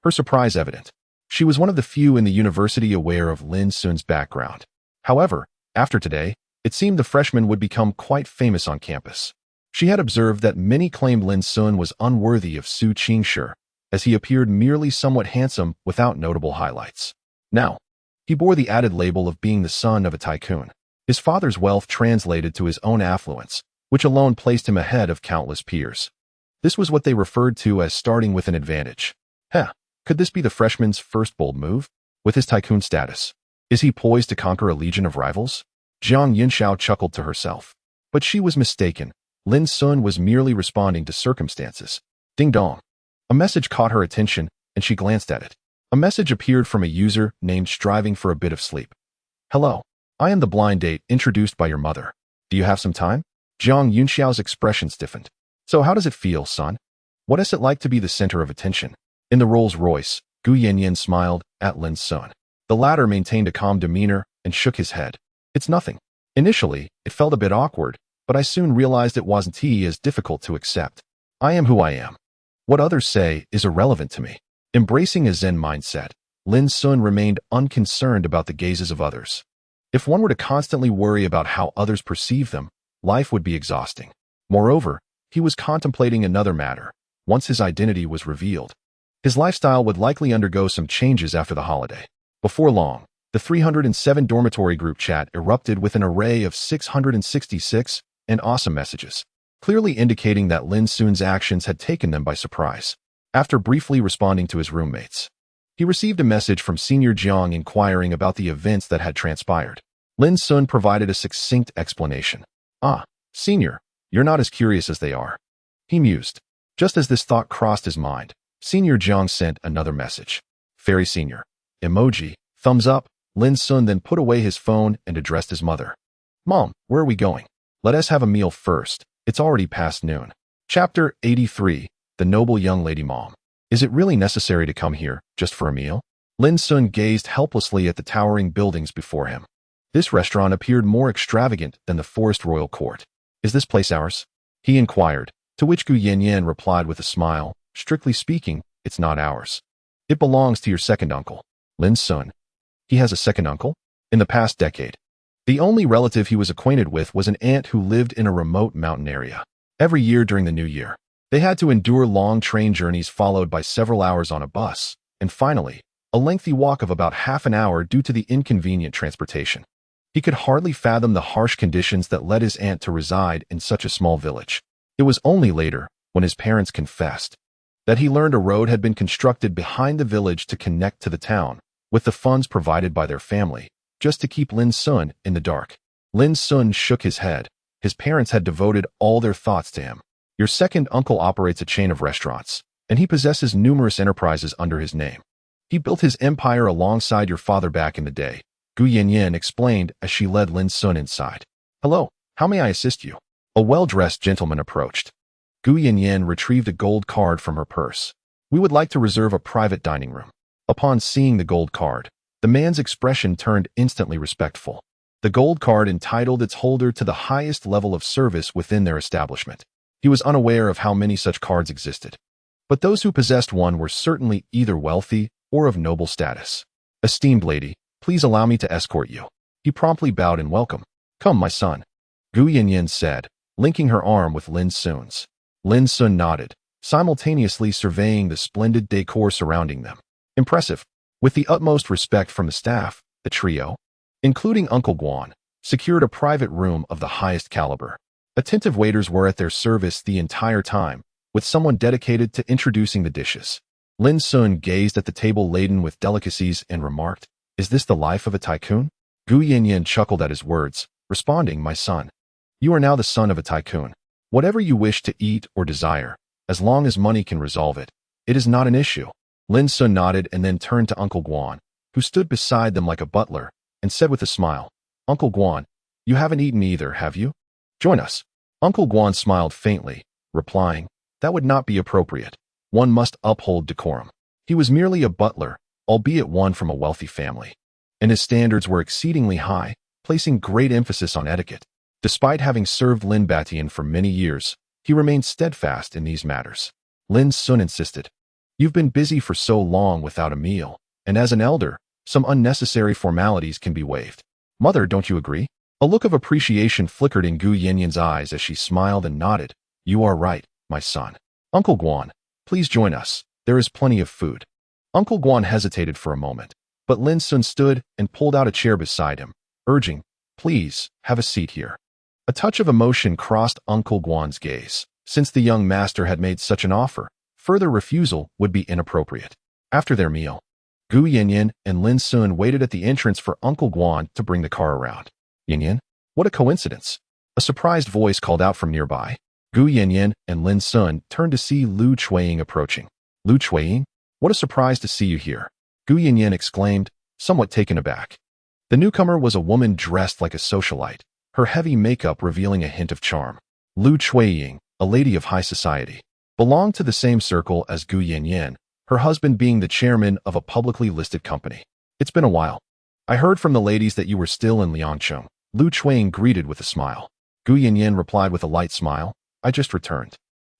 Her surprise evident. She was one of the few in the university aware of Lin Xun's background. However, after today, it seemed the freshman would become quite famous on campus. She had observed that many claimed Lin Xun was unworthy of Su Qingshi, as he appeared merely somewhat handsome without notable highlights. Now, he bore the added label of being the son of a tycoon. His father's wealth translated to his own affluence, which alone placed him ahead of countless peers. This was what they referred to as starting with an advantage. Could this be the freshman's first bold move? With his tycoon status, is he poised to conquer a legion of rivals? Jiang Yunxiao chuckled to herself. But she was mistaken. Lin Xun was merely responding to circumstances. Ding dong. A message caught her attention, and she glanced at it. A message appeared from a user named Striving for a Bit of Sleep. Hello. I am the blind date introduced by your mother. Do you have some time? Jiang Yunxiao's expression stiffened. So how does it feel, son? What is it like to be the center of attention? In the Rolls-Royce, Gu Yanyan smiled at Lin Xun. The latter maintained a calm demeanor and shook his head. It's nothing. Initially, it felt a bit awkward, but I soon realized it wasn't as difficult to accept. I am who I am. What others say is irrelevant to me. Embracing a Zen mindset, Lin Xun remained unconcerned about the gazes of others. If one were to constantly worry about how others perceive them, life would be exhausting. Moreover, he was contemplating another matter. Once his identity was revealed, his lifestyle would likely undergo some changes after the holiday. Before long, the 307 dormitory group chat erupted with an array of 666 and awesome messages, clearly indicating that Lin Xun's actions had taken them by surprise. After briefly responding to his roommates, he received a message from Senior Jiang inquiring about the events that had transpired. Lin Xun provided a succinct explanation. Ah, Senior, you're not as curious as they are. He mused. Just as this thought crossed his mind, Senior Jiang sent another message. Fairy Senior. Emoji, thumbs up. Lin Xun then put away his phone and addressed his mother. Mom, where are we going? Let us have a meal first. It's already past noon. Chapter 83. The Noble Young Lady Mom. Is it really necessary to come here, just for a meal? Lin Xun gazed helplessly at the towering buildings before him. This restaurant appeared more extravagant than the Forest Royal Court. Is this place ours? He inquired, to which Gu Yanyan replied with a smile. Strictly speaking, it's not ours. It belongs to your second uncle, Lin Xun. He has a second uncle? In the past decade, the only relative he was acquainted with was an aunt who lived in a remote mountain area. Every year during the new year, they had to endure long train journeys followed by several hours on a bus, and finally, a lengthy walk of about half an hour due to the inconvenient transportation. He could hardly fathom the harsh conditions that led his aunt to reside in such a small village. It was only later, when his parents confessed, that he learned a road had been constructed behind the village to connect to the town, with the funds provided by their family, just to keep Lin Xun in the dark. Lin Xun shook his head. His parents had devoted all their thoughts to him. Your second uncle operates a chain of restaurants, and he possesses numerous enterprises under his name. He built his empire alongside your father back in the day, Gu Yanyan explained as she led Lin Xun inside. Hello, how may I assist you? A well-dressed gentleman approached. Gu Yanyan retrieved a gold card from her purse. We would like to reserve a private dining room. Upon seeing the gold card, the man's expression turned instantly respectful. The gold card entitled its holder to the highest level of service within their establishment. He was unaware of how many such cards existed, but those who possessed one were certainly either wealthy or of noble status. Esteemed lady, please allow me to escort you. He promptly bowed in welcome. Come, my son, Gu Yanyan said, linking her arm with Lin Xun's. Lin Xun nodded, simultaneously surveying the splendid decor surrounding them. Impressive. With the utmost respect from the staff, the trio, including Uncle Guan, secured a private room of the highest caliber. Attentive waiters were at their service the entire time, with someone dedicated to introducing the dishes. Lin Xun gazed at the table laden with delicacies and remarked, Is this the life of a tycoon? Gu Yanyan chuckled at his words, responding, My son, you are now the son of a tycoon. Whatever you wish to eat or desire, as long as money can resolve it, it is not an issue. Lin Xun nodded and then turned to Uncle Guan, who stood beside them like a butler, and said with a smile, Uncle Guan, you haven't eaten either, have you? Join us. Uncle Guan smiled faintly, replying, That would not be appropriate. One must uphold decorum. He was merely a butler, albeit one from a wealthy family, and his standards were exceedingly high, placing great emphasis on etiquette. Despite having served Lin Batian for many years, he remained steadfast in these matters. Lin Xun insisted, You've been busy for so long without a meal, and as an elder, some unnecessary formalities can be waived. Mother, don't you agree? A look of appreciation flickered in Gu Yanyan's eyes as she smiled and nodded. You are right, my son. Uncle Guan, please join us. There is plenty of food. Uncle Guan hesitated for a moment, but Lin Xun stood and pulled out a chair beside him, urging, Please, have a seat here. A touch of emotion crossed Uncle Guan's gaze. Since the young master had made such an offer, further refusal would be inappropriate. After their meal, Gu Yanyan and Lin Xun waited at the entrance for Uncle Guan to bring the car around. Yanyan, what a coincidence. A surprised voice called out from nearby. Gu Yanyan and Lin Xun turned to see Lu Chuiying approaching. Lu Chuiying? What a surprise to see you here, Gu Yanyan exclaimed, somewhat taken aback. The newcomer was a woman dressed like a socialite, her heavy makeup revealing a hint of charm. Lu Chuiying, a lady of high society, belonged to the same circle as Gu Yanyan, her husband being the chairman of a publicly listed company. It's been a while. I heard from the ladies that you were still in Liangcheng. Lu Chuiying greeted with a smile. Gu Yanyan replied with a light smile, I just returned.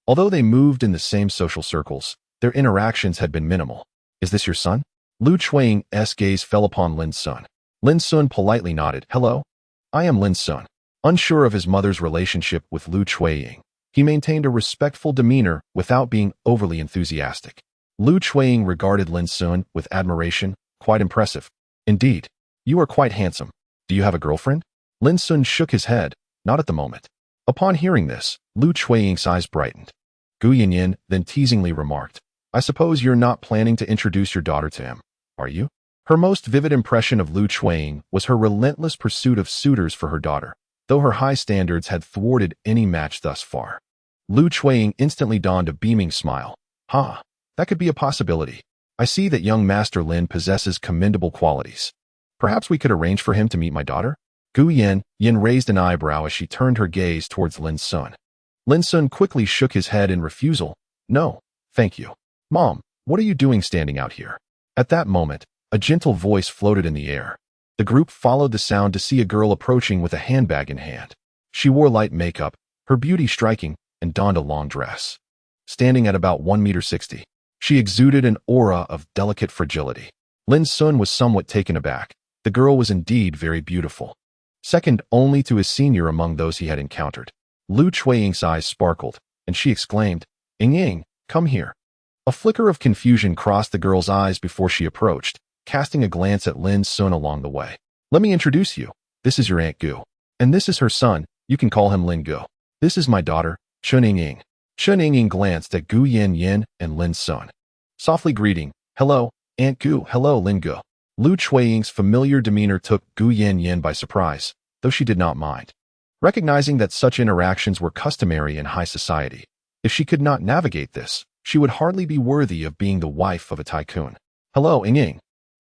Although they moved in the same social circles, their interactions had been minimal. Is this your son? Lu Chuiying's gaze fell upon Lin Xun. Lin Xun politely nodded. Hello? I am Lin Xun. Unsure of his mother's relationship with Lu Chuiying, he maintained a respectful demeanor without being overly enthusiastic. Lu Chuiying regarded Lin Xun with admiration. Quite impressive. Indeed. You are quite handsome. Do you have a girlfriend? Lin Xun shook his head. Not at the moment. Upon hearing this, Lu Chuiying's eyes brightened. Gu Yanyan then teasingly remarked, I suppose you're not planning to introduce your daughter to him, are you? Her most vivid impression of Lu Chuiying was her relentless pursuit of suitors for her daughter, though her high standards had thwarted any match thus far. Lu Chuiying instantly donned a beaming smile. That could be a possibility. I see that young Master Lin possesses commendable qualities. Perhaps we could arrange for him to meet my daughter? Gu Yanyan raised an eyebrow as she turned her gaze towards Lin Xun. Lin Xun quickly shook his head in refusal. No, thank you. Mom, what are you doing standing out here? At that moment, a gentle voice floated in the air. The group followed the sound to see a girl approaching with a handbag in hand. She wore light makeup, her beauty striking, and donned a long dress. Standing at about 1.60 meters, she exuded an aura of delicate fragility. Lin Xun was somewhat taken aback. The girl was indeed very beautiful. Second only to his senior among those he had encountered. Lu Chuiying's eyes sparkled, and she exclaimed, Ying, come here. A flicker of confusion crossed the girl's eyes before she approached, casting a glance at Lin Xun along the way. Let me introduce you. This is your Aunt Gu. And this is her son, you can call him Lin Gu. This is my daughter, Chun Ying. Chun Ying glanced at Gu Yanyan and Lin Xun, softly greeting, Hello, Aunt Gu, hello Lin Gu. Lu Chuiying's familiar demeanor took Gu Yanyan by surprise, though she did not mind. Recognizing that such interactions were customary in high society, if she could not navigate this, she would hardly be worthy of being the wife of a tycoon. Hello, Ying.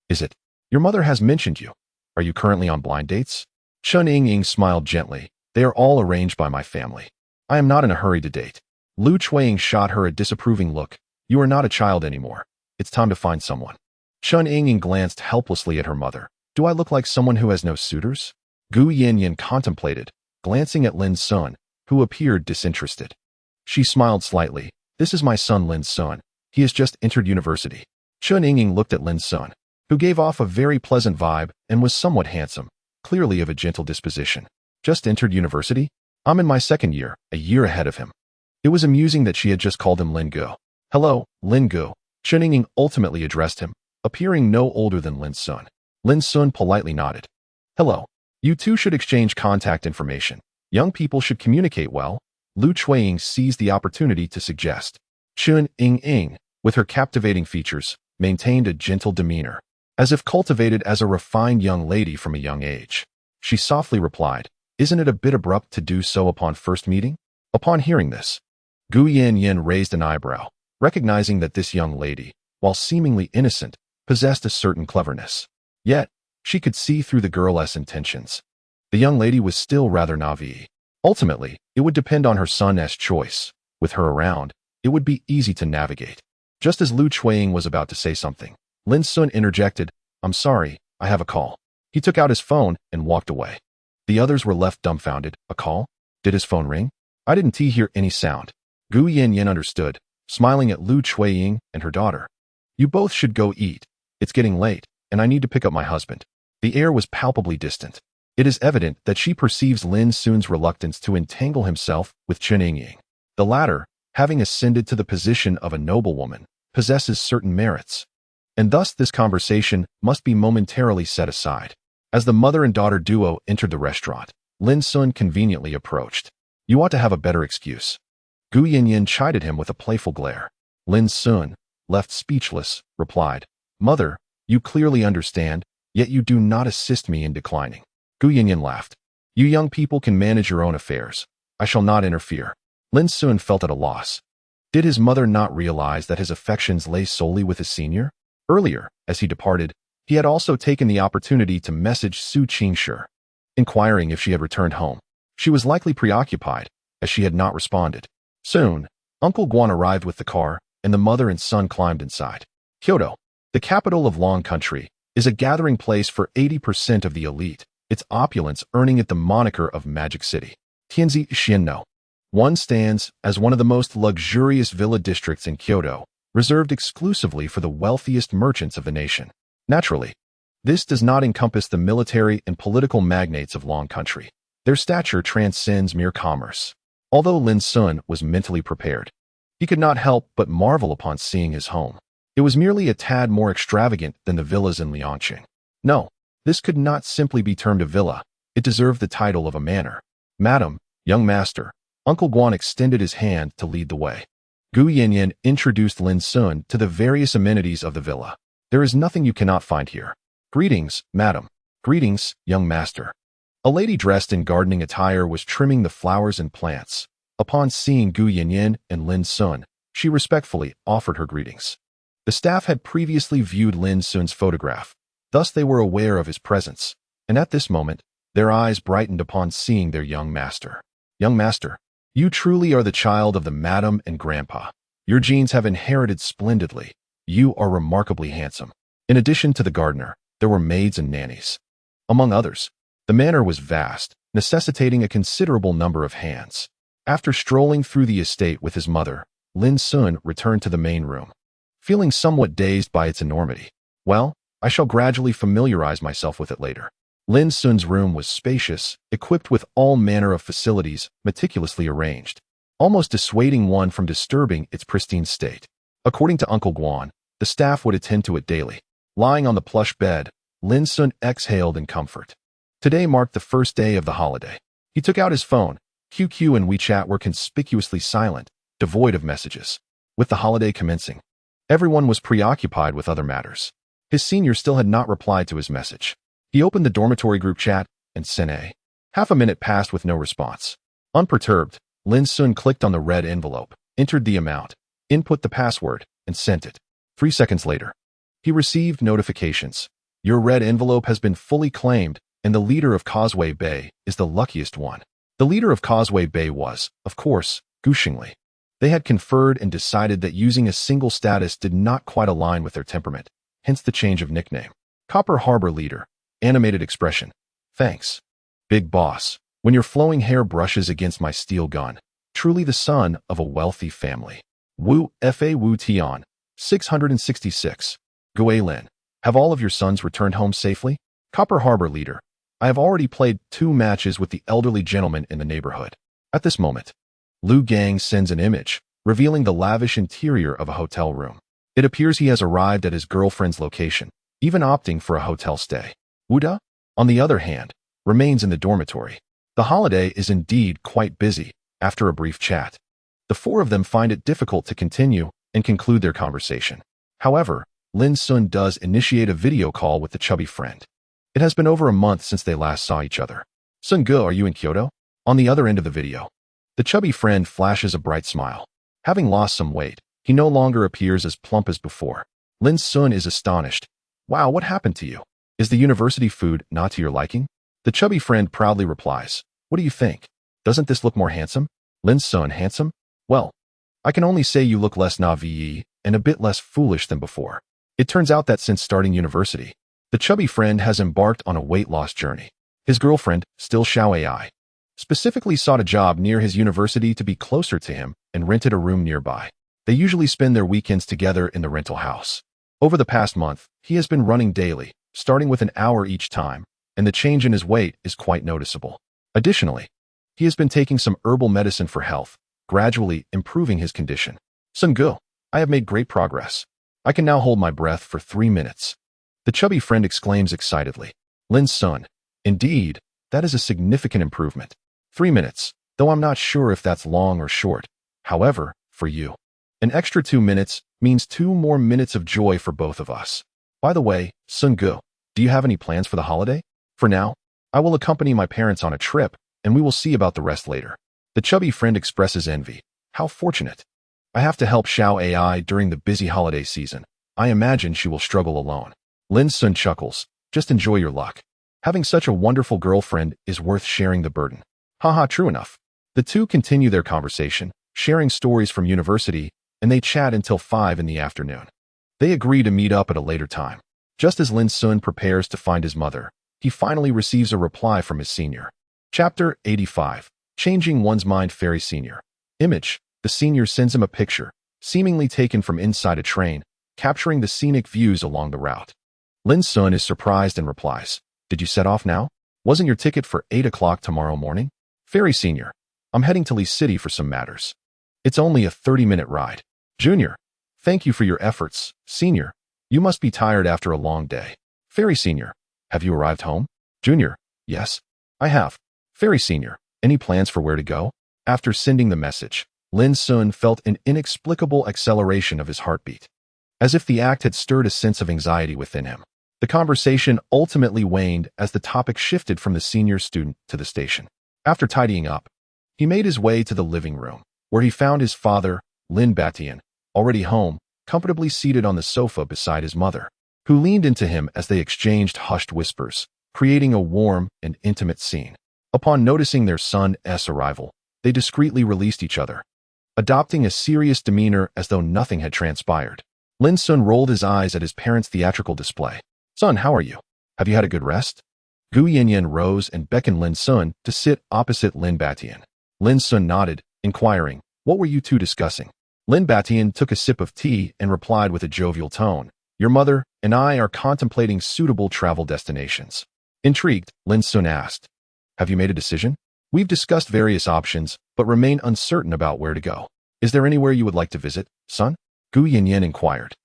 Is it? Your mother has mentioned you. Are you currently on blind dates? Chun Ying smiled gently. They are all arranged by my family. I am not in a hurry to date. Lu Chuiying shot her a disapproving look. You are not a child anymore. It's time to find someone. Chun Ying glanced helplessly at her mother. Do I look like someone who has no suitors? Gu Yanyan contemplated, glancing at Lin Xun, who appeared disinterested. She smiled slightly. This is my son Lin Xun. He has just entered university. Chun Ying looked at Lin Xun, who gave off a very pleasant vibe and was somewhat handsome, clearly of a gentle disposition. Just entered university? I'm in my second year, a year ahead of him. It was amusing that she had just called him Lin Gu. Hello, Lin Gu. Chun Ying ultimately addressed him, appearing no older than Lin Xun. Lin Xun politely nodded. Hello. You two should exchange contact information. Young people should communicate well. Lu Chuiying seized the opportunity to suggest. Chun Ying, with her captivating features, maintained a gentle demeanor, as if cultivated as a refined young lady from a young age. She softly replied, Isn't it a bit abrupt to do so upon first meeting? Upon hearing this, Gu Yanyan raised an eyebrow, recognizing that this young lady, while seemingly innocent, possessed a certain cleverness. Yet, she could see through the girl's intentions. The young lady was still rather naive. Ultimately, it would depend on her son's choice. With her around, it would be easy to navigate. Just as Lu Chuiying was about to say something, Lin Xun interjected, I'm sorry, I have a call. He took out his phone and walked away. The others were left dumbfounded. A call? Did his phone ring? I didn't hear any sound. Gu Yanyan understood, smiling at Lu Chuiying and her daughter. You both should go eat. It's getting late, and I need to pick up my husband. The air was palpably distant. It is evident that she perceives Lin Xun's reluctance to entangle himself with Chun Ying. The latter, having ascended to the position of a noblewoman, possesses certain merits. And thus this conversation must be momentarily set aside. As the mother and daughter duo entered the restaurant, Lin Xun conveniently approached. You ought to have a better excuse. Gu Yanyan chided him with a playful glare. Lin Xun, left speechless, replied, Mother, you clearly understand, yet you do not assist me in declining. Gu Yanyan laughed. You young people can manage your own affairs. I shall not interfere. Lin Xun felt at a loss. Did his mother not realize that his affections lay solely with his senior? Earlier, as he departed, he had also taken the opportunity to message Su Qingshi, inquiring if she had returned home. She was likely preoccupied, as she had not responded. Soon, Uncle Guan arrived with the car, and the mother and son climbed inside. Kyoto, the capital of Long Country, is a gathering place for 80% of the elite, its opulence earning it the moniker of Magic City. Tianzi Xianno. One stands as one of the most luxurious villa districts in Kyoto, reserved exclusively for the wealthiest merchants of the nation. Naturally, this does not encompass the military and political magnates of Long Country. Their stature transcends mere commerce. Although Lin Xun was mentally prepared, he could not help but marvel upon seeing his home. It was merely a tad more extravagant than the villas in Liangqing. No, this could not simply be termed a villa. It deserved the title of a manor. Madam, young master, Uncle Guan extended his hand to lead the way. Gu Yanyan introduced Lin Xun to the various amenities of the villa. There is nothing you cannot find here. Greetings, madam. Greetings, young master. A lady dressed in gardening attire was trimming the flowers and plants. Upon seeing Gu Yanyan and Lin Xun, she respectfully offered her greetings. The staff had previously viewed Lin Xun's photograph, thus they were aware of his presence, and at this moment, their eyes brightened upon seeing their young master. Young master, you truly are the child of the madam and grandpa. Your genes have inherited splendidly. You are remarkably handsome. In addition to the gardener, there were maids and nannies. Among others, the manor was vast, necessitating a considerable number of hands. After strolling through the estate with his mother, Lin Xun returned to the main room. Feeling somewhat dazed by its enormity. Well, I shall gradually familiarize myself with it later. Lin Xun's room was spacious, equipped with all manner of facilities, meticulously arranged, almost dissuading one from disturbing its pristine state. According to Uncle Guan, the staff would attend to it daily. Lying on the plush bed, Lin Xun exhaled in comfort. Today marked the first day of the holiday. He took out his phone. QQ and WeChat were conspicuously silent, devoid of messages. With the holiday commencing, everyone was preoccupied with other matters. His senior still had not replied to his message. He opened the dormitory group chat and sent a. Half a minute passed with no response. Unperturbed, Lin Xun clicked on the red envelope, entered the amount, input the password, and sent it. 3 seconds later, he received notifications. Your red envelope has been fully claimed, and the leader of Causeway Bay is the luckiest one. The leader of Causeway Bay was, of course, Gu Xingli. They had conferred and decided that using a single status did not quite align with their temperament, hence the change of nickname. Copper Harbor Leader. Animated expression. Thanks. Big boss. When your flowing hair brushes against my steel gun. Truly the son of a wealthy family. Wu Fa Wu Tian. 666. Gui Lin. Have all of your sons returned home safely? Copper Harbor Leader. I have already played 2 matches with the elderly gentleman in the neighborhood. At this moment, Lu Gang sends an image, revealing the lavish interior of a hotel room. It appears he has arrived at his girlfriend's location, even opting for a hotel stay. Wuda, on the other hand, remains in the dormitory. The holiday is indeed quite busy. After a brief chat, the 4 of them find it difficult to continue and conclude their conversation. However, Lin Xun does initiate a video call with the chubby friend. It has been over a month since they last saw each other. Sun Ge, are you in Kyoto? On the other end of the video, the chubby friend flashes a bright smile. Having lost some weight, he no longer appears as plump as before. Lin Xun is astonished. Wow, what happened to you? Is the university food not to your liking? The chubby friend proudly replies. What do you think? Doesn't this look more handsome? Lin Xun, handsome? Well, I can only say you look less naive and a bit less foolish than before. It turns out that since starting university, the chubby friend has embarked on a weight loss journey. His girlfriend, still Xiao Ai, specifically sought a job near his university to be closer to him and rented a room nearby. They usually spend their weekends together in the rental house. Over the past month, he has been running daily, starting with an hour each time, and the change in his weight is quite noticeable. Additionally, he has been taking some herbal medicine for health, gradually improving his condition. Sun Ge, I have made great progress. I can now hold my breath for 3 minutes. The chubby friend exclaims excitedly. Lin Xun, indeed, that is a significant improvement. 3 minutes, though I'm not sure if that's long or short. However, for you, an extra 2 minutes means 2 more minutes of joy for both of us. By the way, Sun Ge, do you have any plans for the holiday? For now, I will accompany my parents on a trip, and we will see about the rest later. The chubby friend expresses envy. How fortunate. I have to help Xiao AI during the busy holiday season. I imagine she will struggle alone. Lin Xun chuckles. Just enjoy your luck. Having such a wonderful girlfriend is worth sharing the burden. Haha, true enough. The two continue their conversation, sharing stories from university, and they chat until 5 in the afternoon. They agree to meet up at a later time. Just as Lin Xun prepares to find his mother, he finally receives a reply from his senior. Chapter 85. Changing One's Mind. Fairy Senior. Image. The senior sends him a picture, seemingly taken from inside a train, capturing the scenic views along the route. Lin Xun is surprised and replies, "Did you set off now? Wasn't your ticket for 8 o'clock tomorrow morning?" Fairy Senior. I'm heading to Lee City for some matters. It's only a 30-minute ride. Junior. Thank you for your efforts. Senior. You must be tired after a long day. Fairy Senior. Have you arrived home? Junior. Yes. I have. Fairy Senior. Any plans for where to go? After sending the message, Lin Xun felt an inexplicable acceleration of his heartbeat. As if the act had stirred a sense of anxiety within him. The conversation ultimately waned as the topic shifted from the senior student to the station. After tidying up, he made his way to the living room, where he found his father, Lin Batian, already home, comfortably seated on the sofa beside his mother, who leaned into him as they exchanged hushed whispers, creating a warm and intimate scene. Upon noticing their son's arrival, they discreetly released each other, adopting a serious demeanor as though nothing had transpired. Lin Xun rolled his eyes at his parents' theatrical display. Son, how are you? Have you had a good rest? Gu Yanyan rose and beckoned Lin Xun to sit opposite Lin Batian. Lin Xun nodded, inquiring, what were you two discussing? Lin Batian took a sip of tea and replied with a jovial tone, your mother and I are contemplating suitable travel destinations. Intrigued, Lin Xun asked, have you made a decision? We've discussed various options, but remain uncertain about where to go. Is there anywhere you would like to visit, son? Gu Yanyan inquired.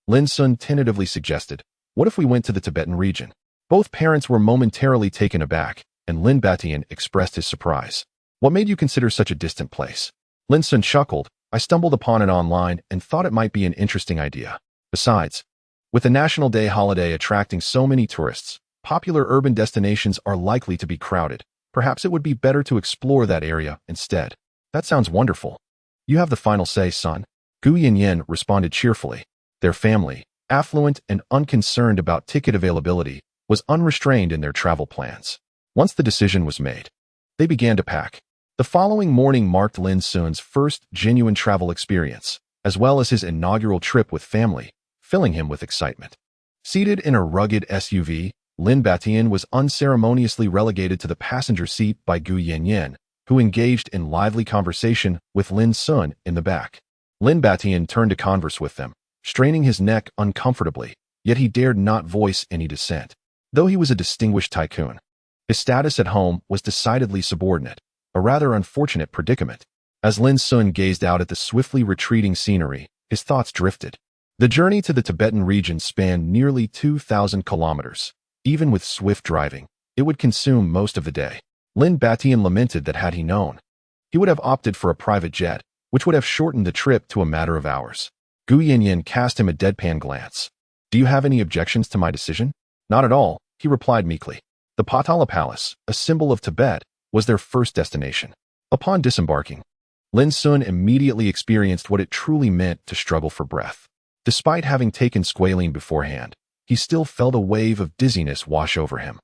Lin Xun tentatively suggested, what if we went to the Tibetan region? Both parents were momentarily taken aback, and Lin Batian expressed his surprise. What made you consider such a distant place? Lin Xun chuckled. I stumbled upon it online and thought it might be an interesting idea. Besides, with the National Day holiday attracting so many tourists, popular urban destinations are likely to be crowded. Perhaps it would be better to explore that area instead. That sounds wonderful. You have the final say, son. Gu Yanyan responded cheerfully. Their family, affluent and unconcerned about ticket availability, was unrestrained in their travel plans. Once the decision was made, they began to pack. The following morning marked Lin Xun's first genuine travel experience, as well as his inaugural trip with family, filling him with excitement. Seated in a rugged SUV, Lin Batian was unceremoniously relegated to the passenger seat by Gu Yanyan, who engaged in lively conversation with Lin Xun in the back. Lin Batian turned to converse with them, straining his neck uncomfortably, yet he dared not voice any dissent. Though he was a distinguished tycoon, his status at home was decidedly subordinate, a rather unfortunate predicament. As Lin Xun gazed out at the swiftly retreating scenery, his thoughts drifted. The journey to the Tibetan region spanned nearly 2,000 kilometers. Even with swift driving, it would consume most of the day. Lin Batian lamented that had he known, he would have opted for a private jet, which would have shortened the trip to a matter of hours. Gu Yanyan cast him a deadpan glance. Do you have any objections to my decision? Not at all, he replied meekly. The Patala Palace, a symbol of Tibet, was their first destination. Upon disembarking, Lin Xun immediately experienced what it truly meant to struggle for breath. Despite having taken squalene beforehand, he still felt a wave of dizziness wash over him.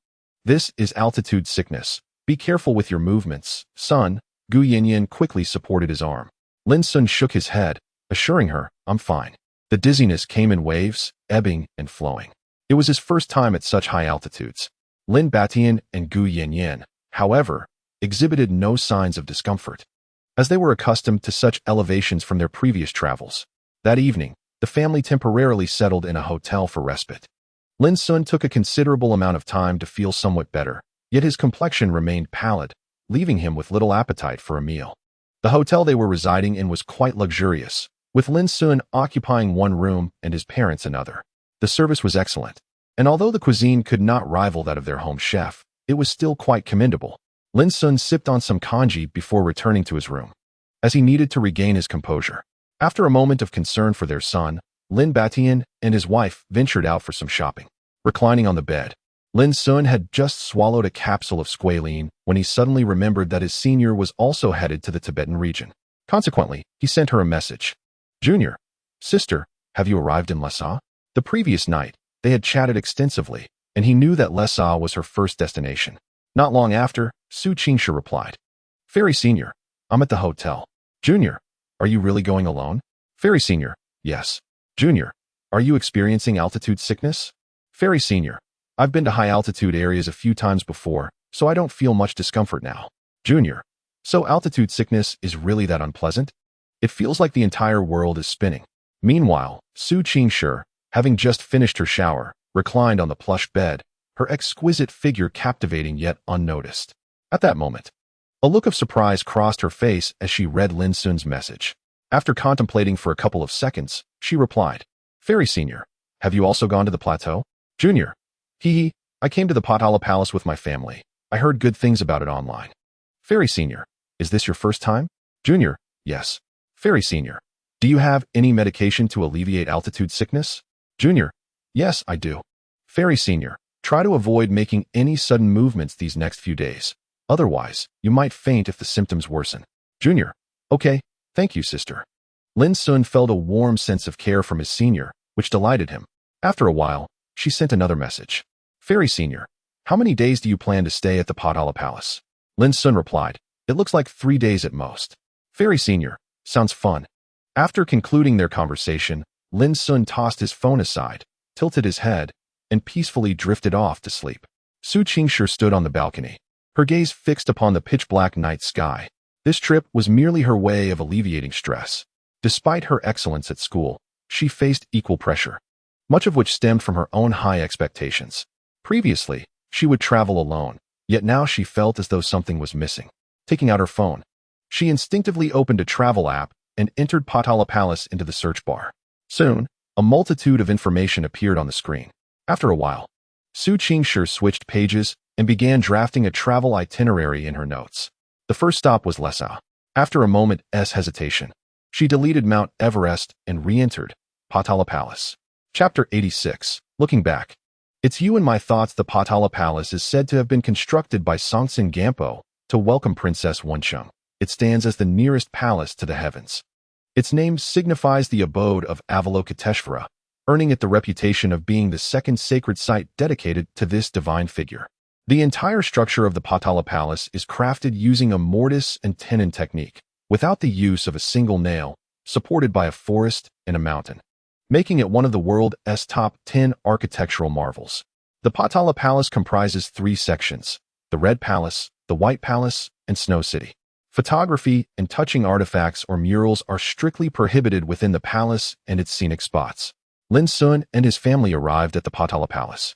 This is altitude sickness. Be careful with your movements, son. Gu Yanyan quickly supported his arm. Lin Xun shook his head, assuring her, I'm fine. The dizziness came in waves, ebbing and flowing. It was his first time at such high altitudes. Lin Batian and Gu Yanyan, however, exhibited no signs of discomfort, as they were accustomed to such elevations from their previous travels. That evening, the family temporarily settled in a hotel for respite. Lin Xun took a considerable amount of time to feel somewhat better, yet his complexion remained pallid, leaving him with little appetite for a meal. The hotel they were residing in was quite luxurious, with Lin Xun occupying one room and his parents another. The service was excellent, and although the cuisine could not rival that of their home chef, it was still quite commendable. Lin Xun sipped on some congee before returning to his room, as he needed to regain his composure. After a moment of concern for their son, Lin Batian and his wife ventured out for some shopping. Reclining on the bed, Lin Xun had just swallowed a capsule of squalene when he suddenly remembered that his senior was also headed to the Tibetan region. Consequently, he sent her a message. Junior, sister, have you arrived in Lhasa? The previous night, they had chatted extensively, and he knew that Lhasa was her first destination. Not long after, Su Qingsha replied, Fairy Senior, I'm at the hotel. Junior, are you really going alone? Fairy Senior, yes. Junior, are you experiencing altitude sickness? Fairy Senior, I've been to high altitude areas a few times before, so I don't feel much discomfort now. Junior, so altitude sickness is really that unpleasant? It feels like the entire world is spinning. Meanwhile, Su Qingsha, having just finished her shower, reclined on the plush bed, her exquisite figure captivating yet unnoticed. At that moment, a look of surprise crossed her face as she read Lin Xun's message. After contemplating for a couple of seconds, she replied, Fairy Senior, have you also gone to the plateau? Junior, I came to the Potala Palace with my family. I heard good things about it online. Fairy Senior, is this your first time? Junior, yes. Fairy Senior, do you have any medication to alleviate altitude sickness? Junior, yes, I do. Fairy Senior, try to avoid making any sudden movements these next few days. Otherwise, you might faint if the symptoms worsen. Junior, okay, thank you, sister. Lin Xun felt a warm sense of care from his senior, which delighted him. After a while, she sent another message. Fairy Senior, how many days do you plan to stay at the Potala Palace? Lin Xun replied, it looks like 3 days at most. Fairy Senior, sounds fun. After concluding their conversation, Lin Xun tossed his phone aside, tilted his head, and peacefully drifted off to sleep. Su Qingsha stood on the balcony, her gaze fixed upon the pitch-black night sky. This trip was merely her way of alleviating stress. Despite her excellence at school, she faced equal pressure, much of which stemmed from her own high expectations. Previously, she would travel alone, yet now she felt as though something was missing. Taking out her phone, she instinctively opened a travel app and entered Potala Palace into the search bar. Soon, a multitude of information appeared on the screen. After a while, Su Qingsha switched pages and began drafting a travel itinerary in her notes. The first stop was Lhasa. After a moment's hesitation, she deleted Mount Everest and re-entered Potala Palace. Chapter 86. Looking back. It's you and my thoughts. The Potala Palace is said to have been constructed by Songtsen Gampo to welcome Princess Wencheng. It stands as the nearest palace to the heavens. Its name signifies the abode of Avalokiteshvara, earning it the reputation of being the second sacred site dedicated to this divine figure. The entire structure of the Potala Palace is crafted using a mortise and tenon technique, without the use of a single nail, supported by a forest and a mountain, making it one of the world's top 10 architectural marvels. The Potala Palace comprises 3 sections: the Red Palace, the White Palace, and Snow City. Photography and touching artifacts or murals are strictly prohibited within the palace and its scenic spots. Lin Xun and his family arrived at the Potala Palace,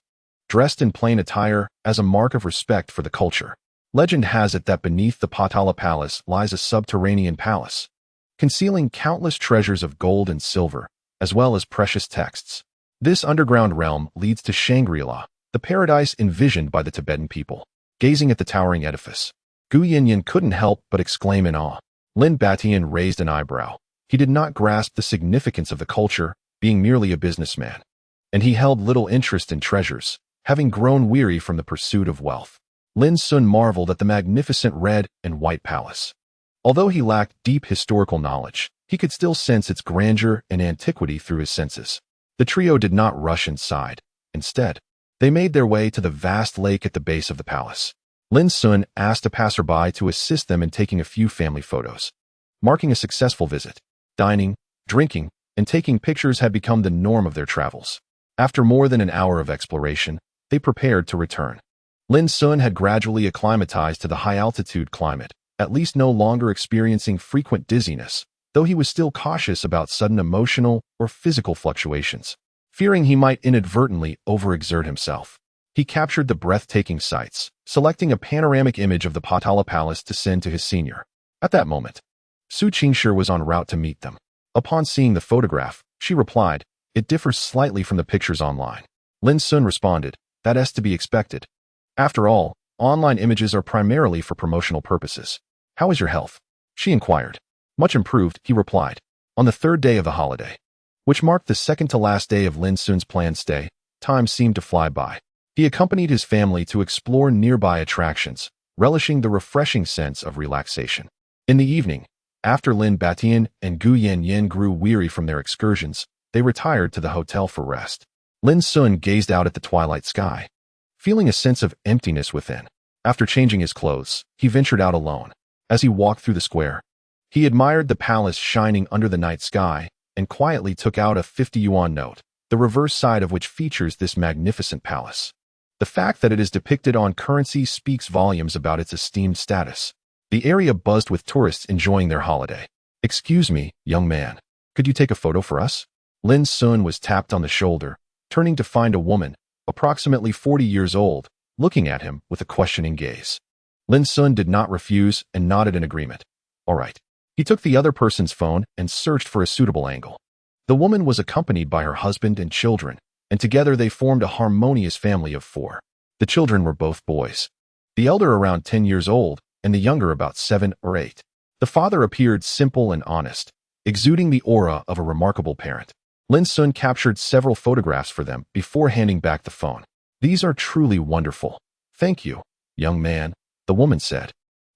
dressed in plain attire as a mark of respect for the culture. Legend has it that beneath the Potala Palace lies a subterranean palace, concealing countless treasures of gold and silver, as well as precious texts. This underground realm leads to Shangri-La, the paradise envisioned by the Tibetan people. Gazing at the towering edifice, Gu Yinyan couldn't help but exclaim in awe. Lin Batian raised an eyebrow. He did not grasp the significance of the culture, being merely a businessman, and he held little interest in treasures, having grown weary from the pursuit of wealth. Lin Xun marveled at the magnificent red and white palace. Although he lacked deep historical knowledge, he could still sense its grandeur and antiquity through his senses. The trio did not rush inside. Instead, they made their way to the vast lake at the base of the palace. Lin Xun asked a passerby to assist them in taking a few family photos, marking a successful visit. Dining, drinking, and taking pictures had become the norm of their travels. After more than an hour of exploration, they prepared to return. Lin Xun had gradually acclimatized to the high-altitude climate, at least no longer experiencing frequent dizziness, though he was still cautious about sudden emotional or physical fluctuations, fearing he might inadvertently overexert himself. He captured the breathtaking sights, selecting a panoramic image of the Potala Palace to send to his senior. At that moment, Su Qingsha was en route to meet them. Upon seeing the photograph, she replied, "It differs slightly from the pictures online." Lin Xun responded, "That's to be expected. After all, online images are primarily for promotional purposes." "How is your health?" she inquired. "Much improved," he replied. On the 3rd day of the holiday, which marked the second to last day of Lin Xun's planned stay, time seemed to fly by. He accompanied his family to explore nearby attractions, relishing the refreshing sense of relaxation. In the evening, after Lin Batian and Gu Yanyan grew weary from their excursions, they retired to the hotel for rest. Lin Xun gazed out at the twilight sky, feeling a sense of emptiness within. After changing his clothes, he ventured out alone. As he walked through the square, he admired the palace shining under the night sky and quietly took out a 50 yuan note, the reverse side of which features this magnificent palace. The fact that it is depicted on currency speaks volumes about its esteemed status. The area buzzed with tourists enjoying their holiday. "Excuse me, young man. Could you take a photo for us?" Lin Xun was tapped on the shoulder, turning to find a woman, approximately 40 years old, looking at him with a questioning gaze. Lin Xun did not refuse and nodded in agreement. All right. He took the other person's phone and searched for a suitable angle. The woman was accompanied by her husband and children, and together they formed a harmonious family of 4. The children were both boys. The elder around 10 years old, and the younger about 7 or 8. The father appeared simple and honest, exuding the aura of a remarkable parent. Lin Xun captured several photographs for them before handing back the phone. "These are truly wonderful. Thank you, young man," the woman said,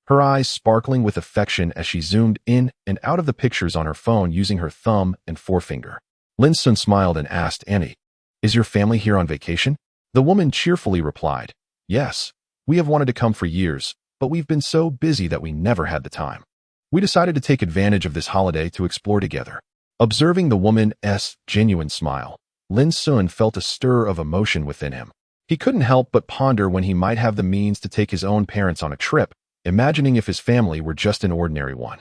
her eyes sparkling with affection as she zoomed in and out of the pictures on her phone using her thumb and forefinger. Lin Xun smiled and asked Annie, "Is your family here on vacation?" The woman cheerfully replied, "Yes, we have wanted to come for years, but we've been so busy that we never had the time. We decided to take advantage of this holiday to explore together." Observing the woman's genuine smile, Lin Xun felt a stir of emotion within him. He couldn't help but ponder when he might have the means to take his own parents on a trip, imagining if his family were just an ordinary one.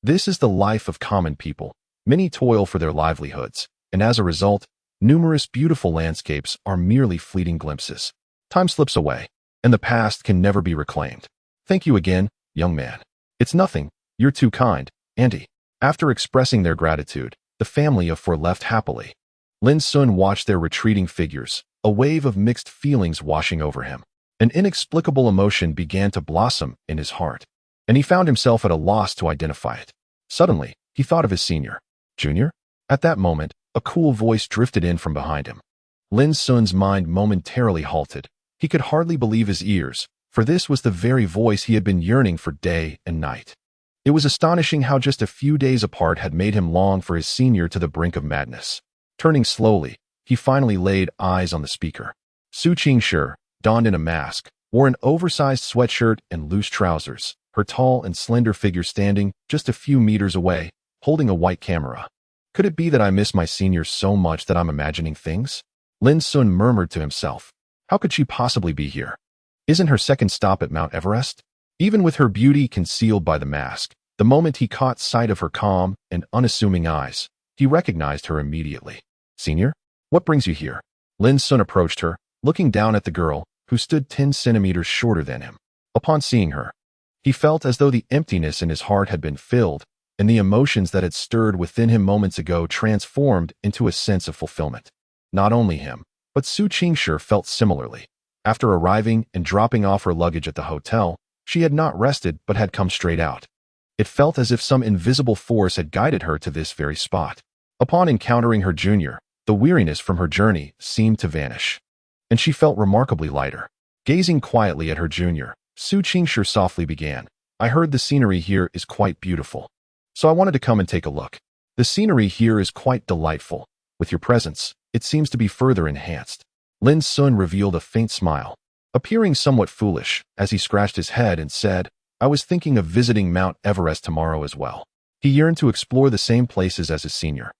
This is the life of common people. Many toil for their livelihoods, and as a result, numerous beautiful landscapes are merely fleeting glimpses. Time slips away, and the past can never be reclaimed. "Thank you again, young man." "It's nothing. You're too kind, Auntie." After expressing their gratitude, the family of 4 left happily. Lin Xun watched their retreating figures, a wave of mixed feelings washing over him. An inexplicable emotion began to blossom in his heart, and he found himself at a loss to identify it. Suddenly, he thought of his senior. Junior? At that moment, a cool voice drifted in from behind him. Lin Xun's mind momentarily halted. He could hardly believe his ears, for this was the very voice he had been yearning for day and night. It was astonishing how just a few days apart had made him long for his senior to the brink of madness. Turning slowly, he finally laid eyes on the speaker. Su Qingshi, donned in a mask, wore an oversized sweatshirt and loose trousers, her tall and slender figure standing just a few meters away, holding a white camera. "Could it be that I miss my senior so much that I'm imagining things?" Lin Xun murmured to himself. How could she possibly be here? Isn't her second stop at Mount Everest? Even with her beauty concealed by the mask, the moment he caught sight of her calm and unassuming eyes, he recognized her immediately. "Senior, what brings you here?" Lin Xun approached her, looking down at the girl, who stood 10 centimeters shorter than him. Upon seeing her, he felt as though the emptiness in his heart had been filled, and the emotions that had stirred within him moments ago transformed into a sense of fulfillment. Not only him, but Su Qingshi felt similarly. After arriving and dropping off her luggage at the hotel, she had not rested but had come straight out. It felt as if some invisible force had guided her to this very spot. Upon encountering her junior, the weariness from her journey seemed to vanish, and she felt remarkably lighter. Gazing quietly at her junior, Su Qingshi softly began, "I heard the scenery here is quite beautiful, so I wanted to come and take a look. The scenery here is quite delightful. With your presence, it seems to be further enhanced." Lin Xun revealed a faint smile, appearing somewhat foolish, as he scratched his head and said, "I was thinking of visiting Mount Everest tomorrow as well." He yearned to explore the same places as his senior,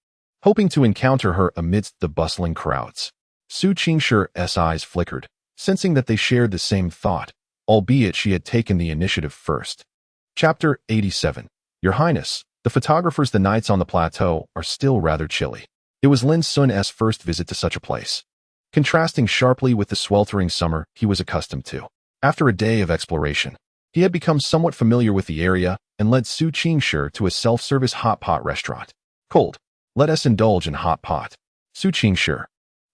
hoping to encounter her amidst the bustling crowds. Su Qingshi's eyes flickered, sensing that they shared the same thought, albeit she had taken the initiative first. Chapter 87. Your Highness, the photographers, the nights on the plateau are still rather chilly. It was Lin Xun's first visit to such a place, contrasting sharply with the sweltering summer he was accustomed to. After a day of exploration, he had become somewhat familiar with the area and led Su Qingshi to a self-service hot pot restaurant. "Cold. Let us indulge in hot pot." Su Qingshi,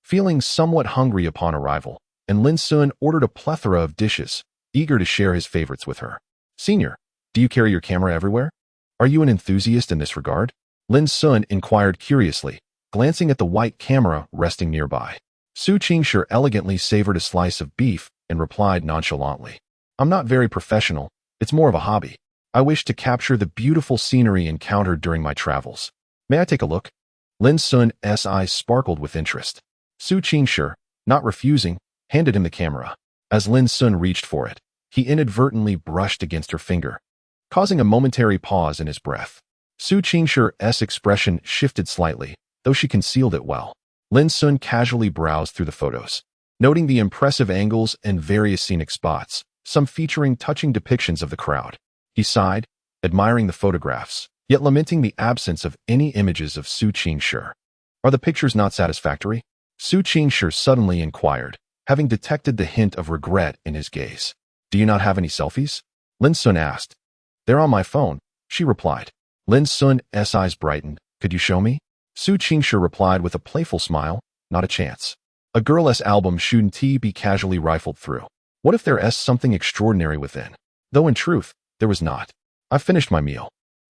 feeling somewhat hungry upon arrival, and Lin Xun ordered a plethora of dishes, eager to share his favorites with her. "Senior, do you carry your camera everywhere? Are you an enthusiast in this regard?" Lin Xun inquired curiously, glancing at the white camera resting nearby. Su Qingshi elegantly savored a slice of beef and replied nonchalantly, I'm not very professional, it's more of a hobby. I wish to capture the beautiful scenery encountered during my travels. May I take a look? Lin Xun's eyes sparkled with interest. Su Qingshi, not refusing, handed him the camera. As Lin Xun reached for it, he inadvertently brushed against her finger, causing a momentary pause in his breath. Su Qingshi's expression shifted slightly, though she concealed it well. Lin Xun casually browsed through the photos, noting the impressive angles and various scenic spots, some featuring touching depictions of the crowd. He sighed, admiring the photographs, yet lamenting the absence of any images of Su Qingshi. Are the pictures not satisfactory? Su Qingshi suddenly inquired, having detected the hint of regret in his gaze. Do you not have any selfies? Lin Xun asked. They're on my phone, she replied. Lin Xun's eyes brightened. Could you show me? Su Qingshi replied with a playful smile. Not a chance. A girl's album shouldn't be casually rifled through. What if there's something extraordinary within? Though in truth, there was not. I've finished my meal.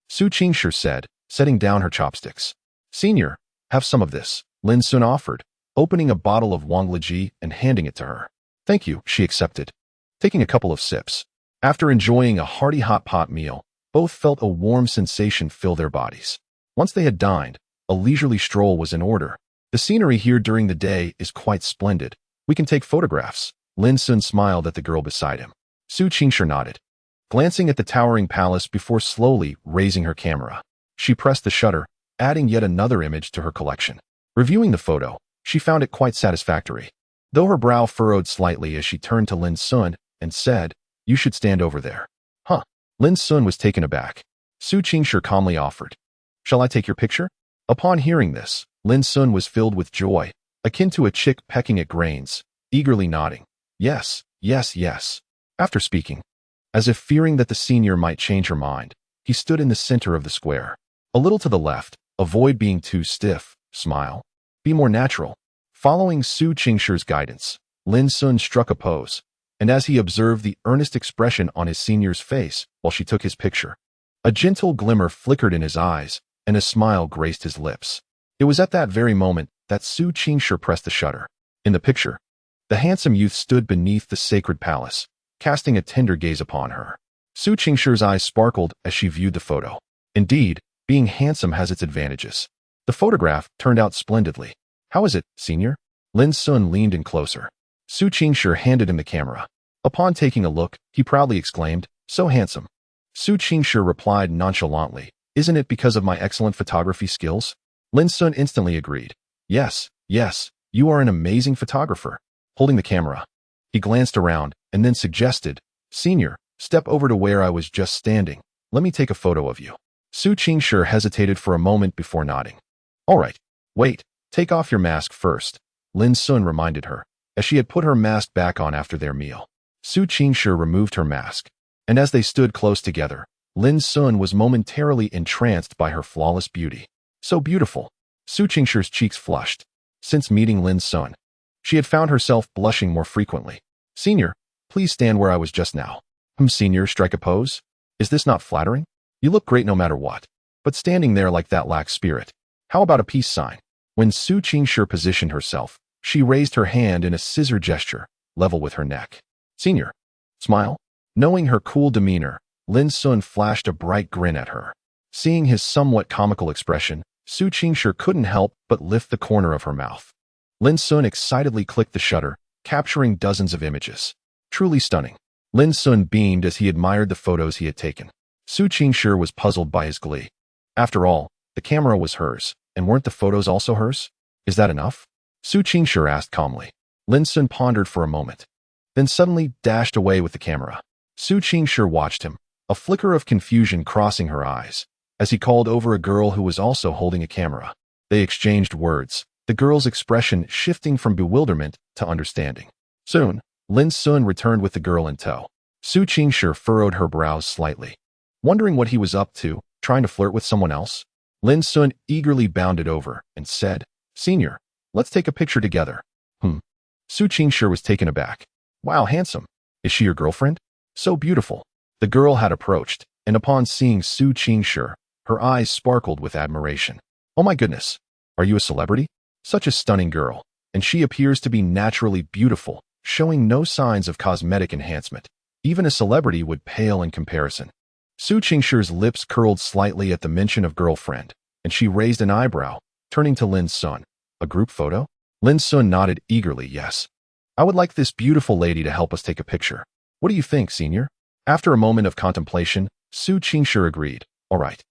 Su Qingshi said, setting down her chopsticks. Senior, have some of this, Lin Xun offered, opening a bottle of Wanglaji and handing it to her. Thank you, she accepted, taking a couple of sips. After enjoying a hearty hot pot meal, both felt a warm sensation fill their bodies. Once they had dined, a leisurely stroll was in order. The scenery here during the day is quite splendid. We can take photographs. Lin Xun smiled at the girl beside him. Su Qingshi nodded, glancing at the towering palace before slowly raising her camera. She pressed the shutter, adding yet another image to her collection. Reviewing the photo, she found it quite satisfactory, though her brow furrowed slightly as she turned to Lin Xun and said, You should stand over there. Huh. Lin Xun was taken aback. Su Qingshi calmly offered, Shall I take your picture? Upon hearing this, Lin Xun was filled with joy, akin to a chick pecking at grains, eagerly nodding. Yes, yes, yes. After speaking, as if fearing that the senior might change her mind, he stood in the center of the square. A little to the left, avoid being too stiff, smile. Be more natural. Following Su Qingshi's guidance, Lin Xun struck a pose, and as he observed the earnest expression on his senior's face while she took his picture, a gentle glimmer flickered in his eyes, and a smile graced his lips. It was at that very moment that Su Qingshi pressed the shutter. In the picture, the handsome youth stood beneath the sacred palace, casting a tender gaze upon her. Su Qingshi's eyes sparkled as she viewed the photo. Indeed, being handsome has its advantages. The photograph turned out splendidly. How is it, senior? Lin Xun leaned in closer. Su Qingshi handed him the camera. Upon taking a look, he proudly exclaimed, So handsome. Su Qingshi replied nonchalantly, Isn't it because of my excellent photography skills? Lin Xun instantly agreed. Yes, yes, you are an amazing photographer. Holding the camera, he glanced around and then suggested, Senior, step over to where I was just standing. Let me take a photo of you. Su Qingshi hesitated for a moment before nodding. All right, wait, take off your mask first, Lin Xun reminded her, as she had put her mask back on after their meal. Su Qingshi removed her mask, and as they stood close together, Lin Xun was momentarily entranced by her flawless beauty. So beautiful. Su Qingshi's cheeks flushed. Since meeting Lin Xun, she had found herself blushing more frequently. Senior, please stand where I was just now. Senior, strike a pose? Is this not flattering? You look great no matter what, but standing there like that lacks spirit. How about a peace sign? When Su Qingshi positioned herself, she raised her hand in a scissor gesture, level with her neck. Senior, smile. Knowing her cool demeanor, Lin Xun flashed a bright grin at her. Seeing his somewhat comical expression, Su Qingshi couldn't help but lift the corner of her mouth. Lin Xun excitedly clicked the shutter, capturing dozens of images. Truly stunning. Lin Xun beamed as he admired the photos he had taken. Su Qingshi was puzzled by his glee. After all, the camera was hers, and weren't the photos also hers? Is that enough? Su Qingshi asked calmly. Lin Xun pondered for a moment, then suddenly dashed away with the camera. Su Qingshi watched him, a flicker of confusion crossing her eyes, as he called over a girl who was also holding a camera. They exchanged words, the girl's expression shifting from bewilderment to understanding. Soon, Lin Xun returned with the girl in tow. Su Qingshi furrowed her brows slightly, wondering what he was up to, trying to flirt with someone else. Lin Xun eagerly bounded over and said, Senior, let's take a picture together. Su Qingshi was taken aback. Wow, handsome. Is she your girlfriend? So beautiful. The girl had approached, and upon seeing Su Qingshi, her eyes sparkled with admiration. Oh my goodness. Are you a celebrity? Such a stunning girl. and she appears to be naturally beautiful, showing no signs of cosmetic enhancement. Even a celebrity would pale in comparison. Su Qingshi's lips curled slightly at the mention of girlfriend, and she raised an eyebrow, turning to Lin Xun. A group photo? Lin Xun nodded eagerly, yes. I would like this beautiful lady to help us take a picture. What do you think, senior? After a moment of contemplation, Su Qingshi agreed. All right.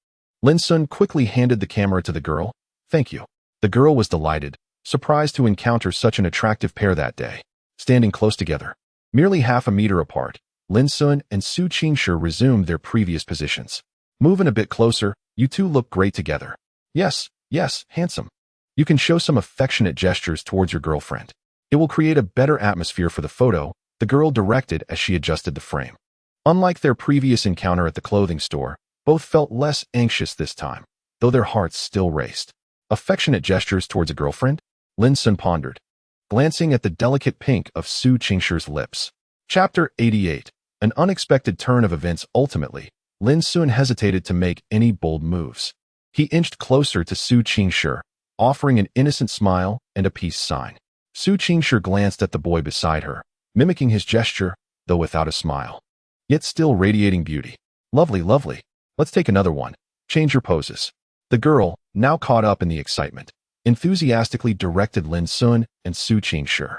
Lin Xun quickly handed the camera to the girl. Thank you. The girl was delighted, surprised to encounter such an attractive pair that day. Standing close together, merely half a meter apart, Lin Xun and Su Qingshi resumed their previous positions. Moving a bit closer, you two look great together. Yes, handsome. You can show some affectionate gestures towards your girlfriend. It will create a better atmosphere for the photo, the girl directed as she adjusted the frame. Unlike their previous encounter at the clothing store, both felt less anxious this time, though their hearts still raced. Affectionate gestures towards a girlfriend? Lin Xun pondered, glancing at the delicate pink of Su Qingshi's lips. Chapter 88. An unexpected turn of events. Ultimately, Lin Xun hesitated to make any bold moves. He inched closer to Su Qingshi, offering an innocent smile and a peace sign. Su Qingshi glanced at the boy beside her, mimicking his gesture, though without a smile. Yet still radiating beauty. Lovely, lovely. Let's take another one. Change your poses. The girl, now caught up in the excitement, enthusiastically directed Lin Xun and Su Qingshi.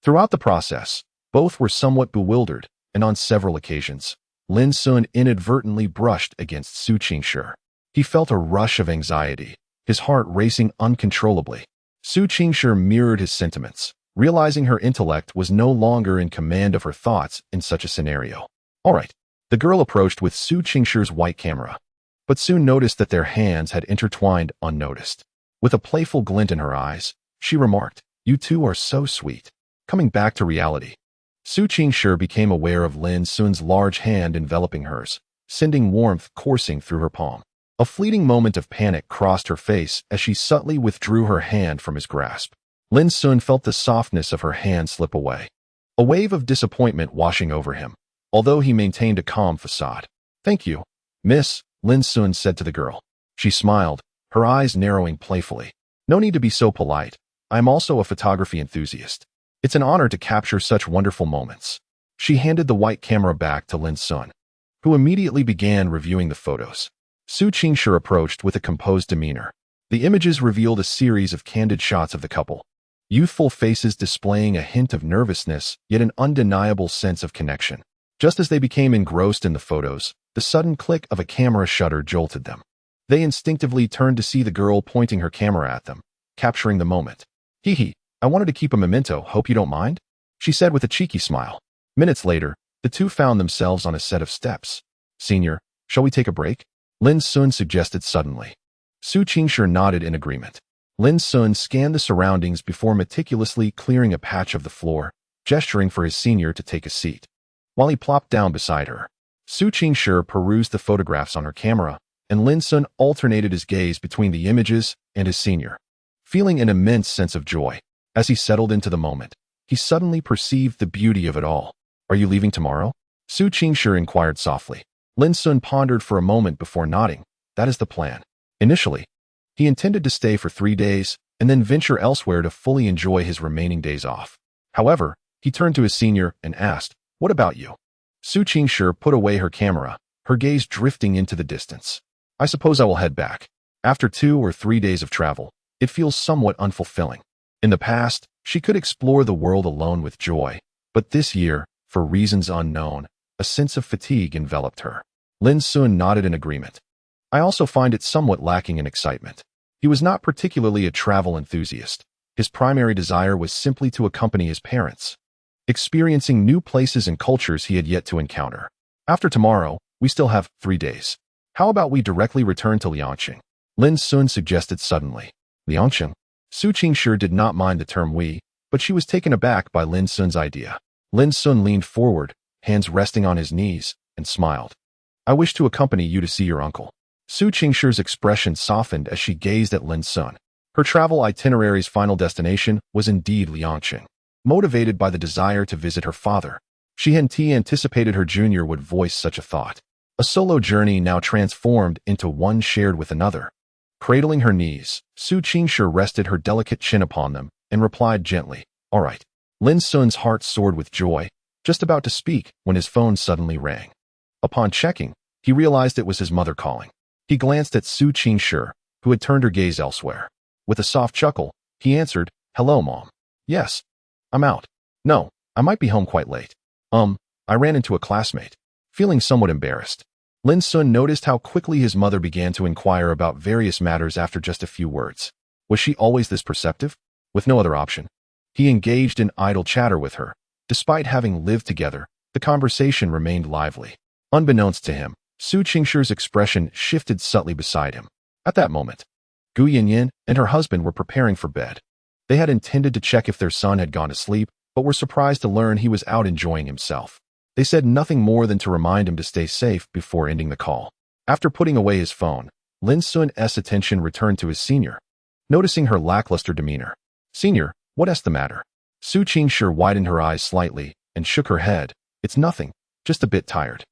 Throughout the process, both were somewhat bewildered, and on several occasions, Lin Xun inadvertently brushed against Su Qingshi. He felt a rush of anxiety, his heart racing uncontrollably. Su Qingshi mirrored his sentiments, realizing her intellect was no longer in command of her thoughts in such a scenario. All right. The girl approached with Su Qingshi's white camera, but soon noticed that their hands had intertwined unnoticed. With a playful glint in her eyes, she remarked, "You two are so sweet." Coming back to reality, Su Qingshi became aware of Lin Xun's large hand enveloping hers, sending warmth coursing through her palm. A fleeting moment of panic crossed her face as she subtly withdrew her hand from his grasp. Lin Xun felt the softness of her hand slip away, a wave of disappointment washing over him, although he maintained a calm facade. "Thank you, miss," Lin Xun said to the girl. She smiled, her eyes narrowing playfully. "No need to be so polite. I am also a photography enthusiast. It's an honor to capture such wonderful moments." She handed the white camera back to Lin Xun, who immediately began reviewing the photos. Su Qingshi approached with a composed demeanor. The images revealed a series of candid shots of the couple, youthful faces displaying a hint of nervousness, yet an undeniable sense of connection. Just as they became engrossed in the photos, the sudden click of a camera shutter jolted them. They instinctively turned to see the girl pointing her camera at them, capturing the moment. "Hee hee, I wanted to keep a memento, hope you don't mind?" she said with a cheeky smile. Minutes later, the two found themselves on a set of steps. "Senior, shall we take a break?" Lin Xun suggested suddenly. Su Qingshi nodded in agreement. Lin Xun scanned the surroundings before meticulously clearing a patch of the floor, gesturing for his senior to take a seat. While he plopped down beside her, Su Qingshi perused the photographs on her camera, and Lin Xun alternated his gaze between the images and his senior. Feeling an immense sense of joy, as he settled into the moment, he suddenly perceived the beauty of it all. "Are you leaving tomorrow?" Su Qingshi inquired softly. Lin Xun pondered for a moment before nodding. "That is the plan." Initially, he intended to stay for 3 days and then venture elsewhere to fully enjoy his remaining days off. However, he turned to his senior and asked, "What about you?" Su Qingshi put away her camera, her gaze drifting into the distance. "I suppose I will head back. After 2 or 3 days of travel, it feels somewhat unfulfilling." In the past, she could explore the world alone with joy, but this year, for reasons unknown, a sense of fatigue enveloped her. Lin Xun nodded in agreement. "I also find it somewhat lacking in excitement." He was not particularly a travel enthusiast. His primary desire was simply to accompany his parents, experiencing new places and cultures he had yet to encounter. "After tomorrow, we still have 3 days. How about we directly return to Liangqing?" Lin Xun suggested suddenly. Liangqing? Su Qingshi did not mind the term we, but she was taken aback by Lin Xun's idea. Lin Xun leaned forward, hands resting on his knees, and smiled. "I wish to accompany you to see your uncle." Su Qingshi's expression softened as she gazed at Lin Xun. Her travel itinerary's final destination was indeed Liangqing. Motivated by the desire to visit her father, she hadn't anticipated her junior would voice such a thought. A solo journey now transformed into one shared with another. Cradling her knees, Su Qingshi rested her delicate chin upon them, and replied gently, "All right." Lin Xun's heart soared with joy, just about to speak when his phone suddenly rang. Upon checking, he realized it was his mother calling. He glanced at Su Qingshi, who had turned her gaze elsewhere. With a soft chuckle, he answered, "Hello, Mom." "Yes. I'm out." "No, I might be home quite late." I ran into a classmate." Feeling somewhat embarrassed, Lin Xun noticed how quickly his mother began to inquire about various matters after just a few words. Was she always this perceptive? With no other option, he engaged in idle chatter with her. Despite having lived together, the conversation remained lively. Unbeknownst to him, Su Qingshi's expression shifted subtly beside him. At that moment, Gu Yanyan and her husband were preparing for bed. They had intended to check if their son had gone to sleep, but were surprised to learn he was out enjoying himself. They said nothing more than to remind him to stay safe before ending the call. After putting away his phone, Lin Xun's attention returned to his senior. Noticing her lackluster demeanor, "Senior, what's the matter?" Su Qingshi widened her eyes slightly and shook her head. "It's nothing, just a bit tired."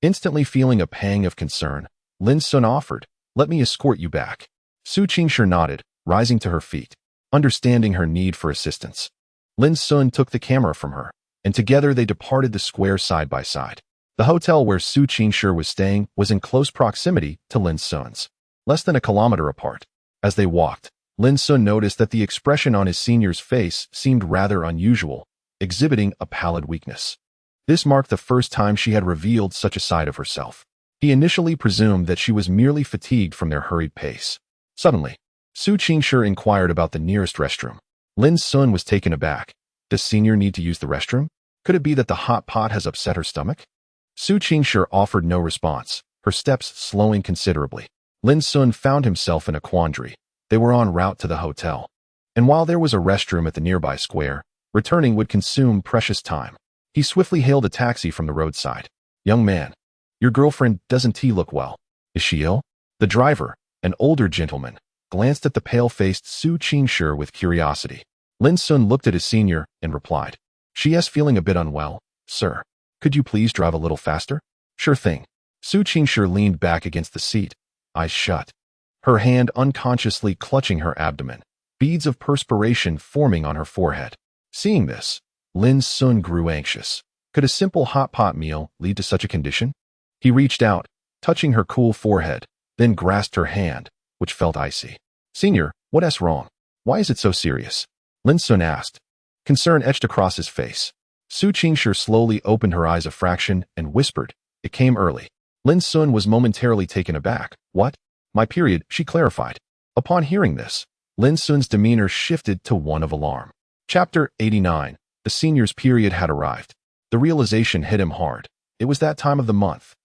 Instantly feeling a pang of concern, Lin Xun offered, "Let me escort you back." Su Qingshi nodded, rising to her feet. Understanding her need for assistance, Lin Xun took the camera from her, and together they departed the square side by side. The hotel where Su Qingshi was staying was in close proximity to Lin Xun's, less than a kilometer apart. As they walked, Lin Xun noticed that the expression on his senior's face seemed rather unusual, exhibiting a pallid weakness. This marked the first time she had revealed such a side of herself. He initially presumed that she was merely fatigued from their hurried pace. Suddenly, Su Qingshi inquired about the nearest restroom. Lin Xun was taken aback. Does senior need to use the restroom? Could it be that the hot pot has upset her stomach? Su Qingshi offered no response, her steps slowing considerably. Lin Xun found himself in a quandary. They were en route to the hotel, and while there was a restroom at the nearby square, returning would consume precious time. He swiftly hailed a taxi from the roadside. "Young man, your girlfriend doesn't look well. Is she ill?" The driver, an older gentleman, glanced at the pale-faced Su Qingshi with curiosity. Lin Xun looked at his senior and replied, "She is feeling a bit unwell, sir. Could you please drive a little faster?" "Sure thing." Su Qingshi leaned back against the seat, eyes shut, her hand unconsciously clutching her abdomen, beads of perspiration forming on her forehead. Seeing this, Lin Xun grew anxious. Could a simple hot pot meal lead to such a condition? He reached out, touching her cool forehead, then grasped her hand, which felt icy. "Senior, what's wrong? Why is it so serious?" Lin Xun asked. Concern etched across his face. Su Qingshi slowly opened her eyes a fraction and whispered, "It came early." Lin Xun was momentarily taken aback. "What?" "My period," she clarified. Upon hearing this, Lin Xun's demeanor shifted to one of alarm. Chapter 89. The senior's period had arrived. The realization hit him hard. It was that time of the month.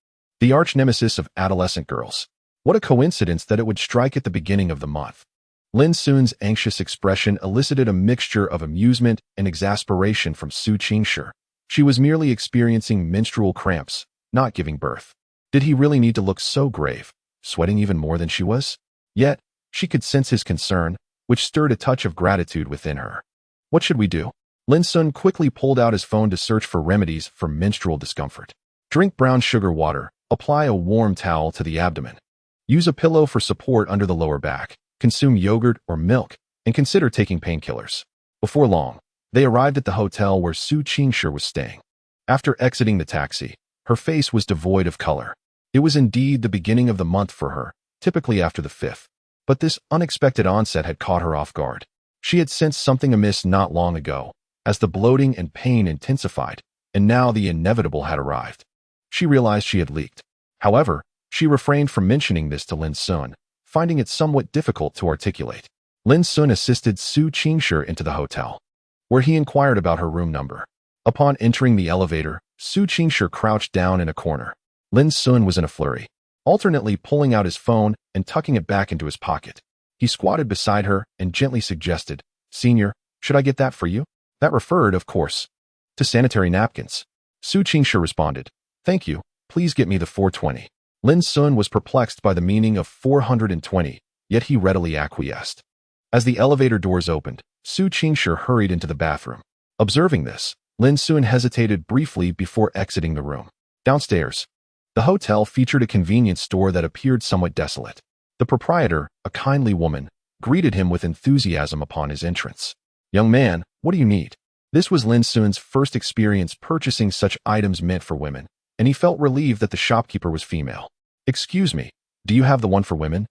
The arch-nemesis of adolescent girls. What a coincidence that it would strike at the beginning of the month. Lin Xun's anxious expression elicited a mixture of amusement and exasperation from Su Qingshi. She was merely experiencing menstrual cramps, not giving birth. Did he really need to look so grave, sweating even more than she was? Yet, she could sense his concern, which stirred a touch of gratitude within her. What should we do? Lin Xun quickly pulled out his phone to search for remedies for menstrual discomfort. Drink brown sugar water, apply a warm towel to the abdomen. Use a pillow for support under the lower back. Consume yogurt or milk, and consider taking painkillers. Before long, they arrived at the hotel where Su Qingshi was staying. After exiting the taxi, her face was devoid of color. It was indeed the beginning of the month for her, typically after the 5th. But this unexpected onset had caught her off guard. She had sensed something amiss not long ago, as the bloating and pain intensified, and now the inevitable had arrived. She realized she had leaked. However, she refrained from mentioning this to Lin Xun, finding it somewhat difficult to articulate. Lin Xun assisted Su Qingshi into the hotel, where he inquired about her room number. Upon entering the elevator, Su Qingshi crouched down in a corner. Lin Xun was in a flurry, alternately pulling out his phone and tucking it back into his pocket. He squatted beside her and gently suggested, "Senior, should I get that for you?" That referred, of course, to sanitary napkins. Su Qingshi responded, "Thank you, please get me the 420. Lin Xun was perplexed by the meaning of 420, yet he readily acquiesced. As the elevator doors opened, Su Qingshi hurried into the bathroom. Observing this, Lin Xun hesitated briefly before exiting the room. Downstairs, the hotel featured a convenience store that appeared somewhat desolate. The proprietor, a kindly woman, greeted him with enthusiasm upon his entrance. Young man, what do you need? This was Lin Xun's first experience purchasing such items meant for women, and he felt relieved that the shopkeeper was female. Excuse me, do you have the one for women?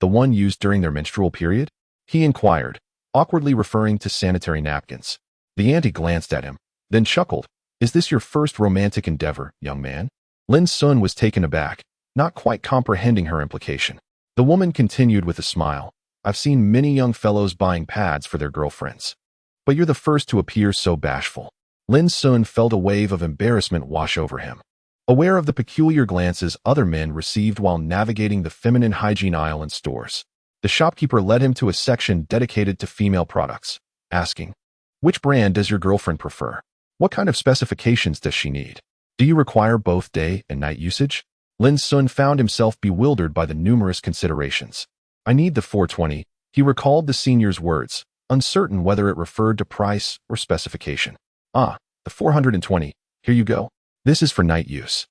The one used during their menstrual period? He inquired, awkwardly referring to sanitary napkins. The auntie glanced at him, then chuckled. Is this your first romantic endeavor, young man? Lin Xun was taken aback, not quite comprehending her implication. The woman continued with a smile. I've seen many young fellows buying pads for their girlfriends. But you're the first to appear so bashful. Lin Xun felt a wave of embarrassment wash over him. Aware of the peculiar glances other men received while navigating the feminine hygiene aisle in stores, the shopkeeper led him to a section dedicated to female products, asking, which brand does your girlfriend prefer? What kind of specifications does she need? Do you require both day and night usage? Lin Xun found himself bewildered by the numerous considerations. I need the 420, he recalled the senior's words, uncertain whether it referred to price or specification. Ah, the 420, here you go. This is for night use.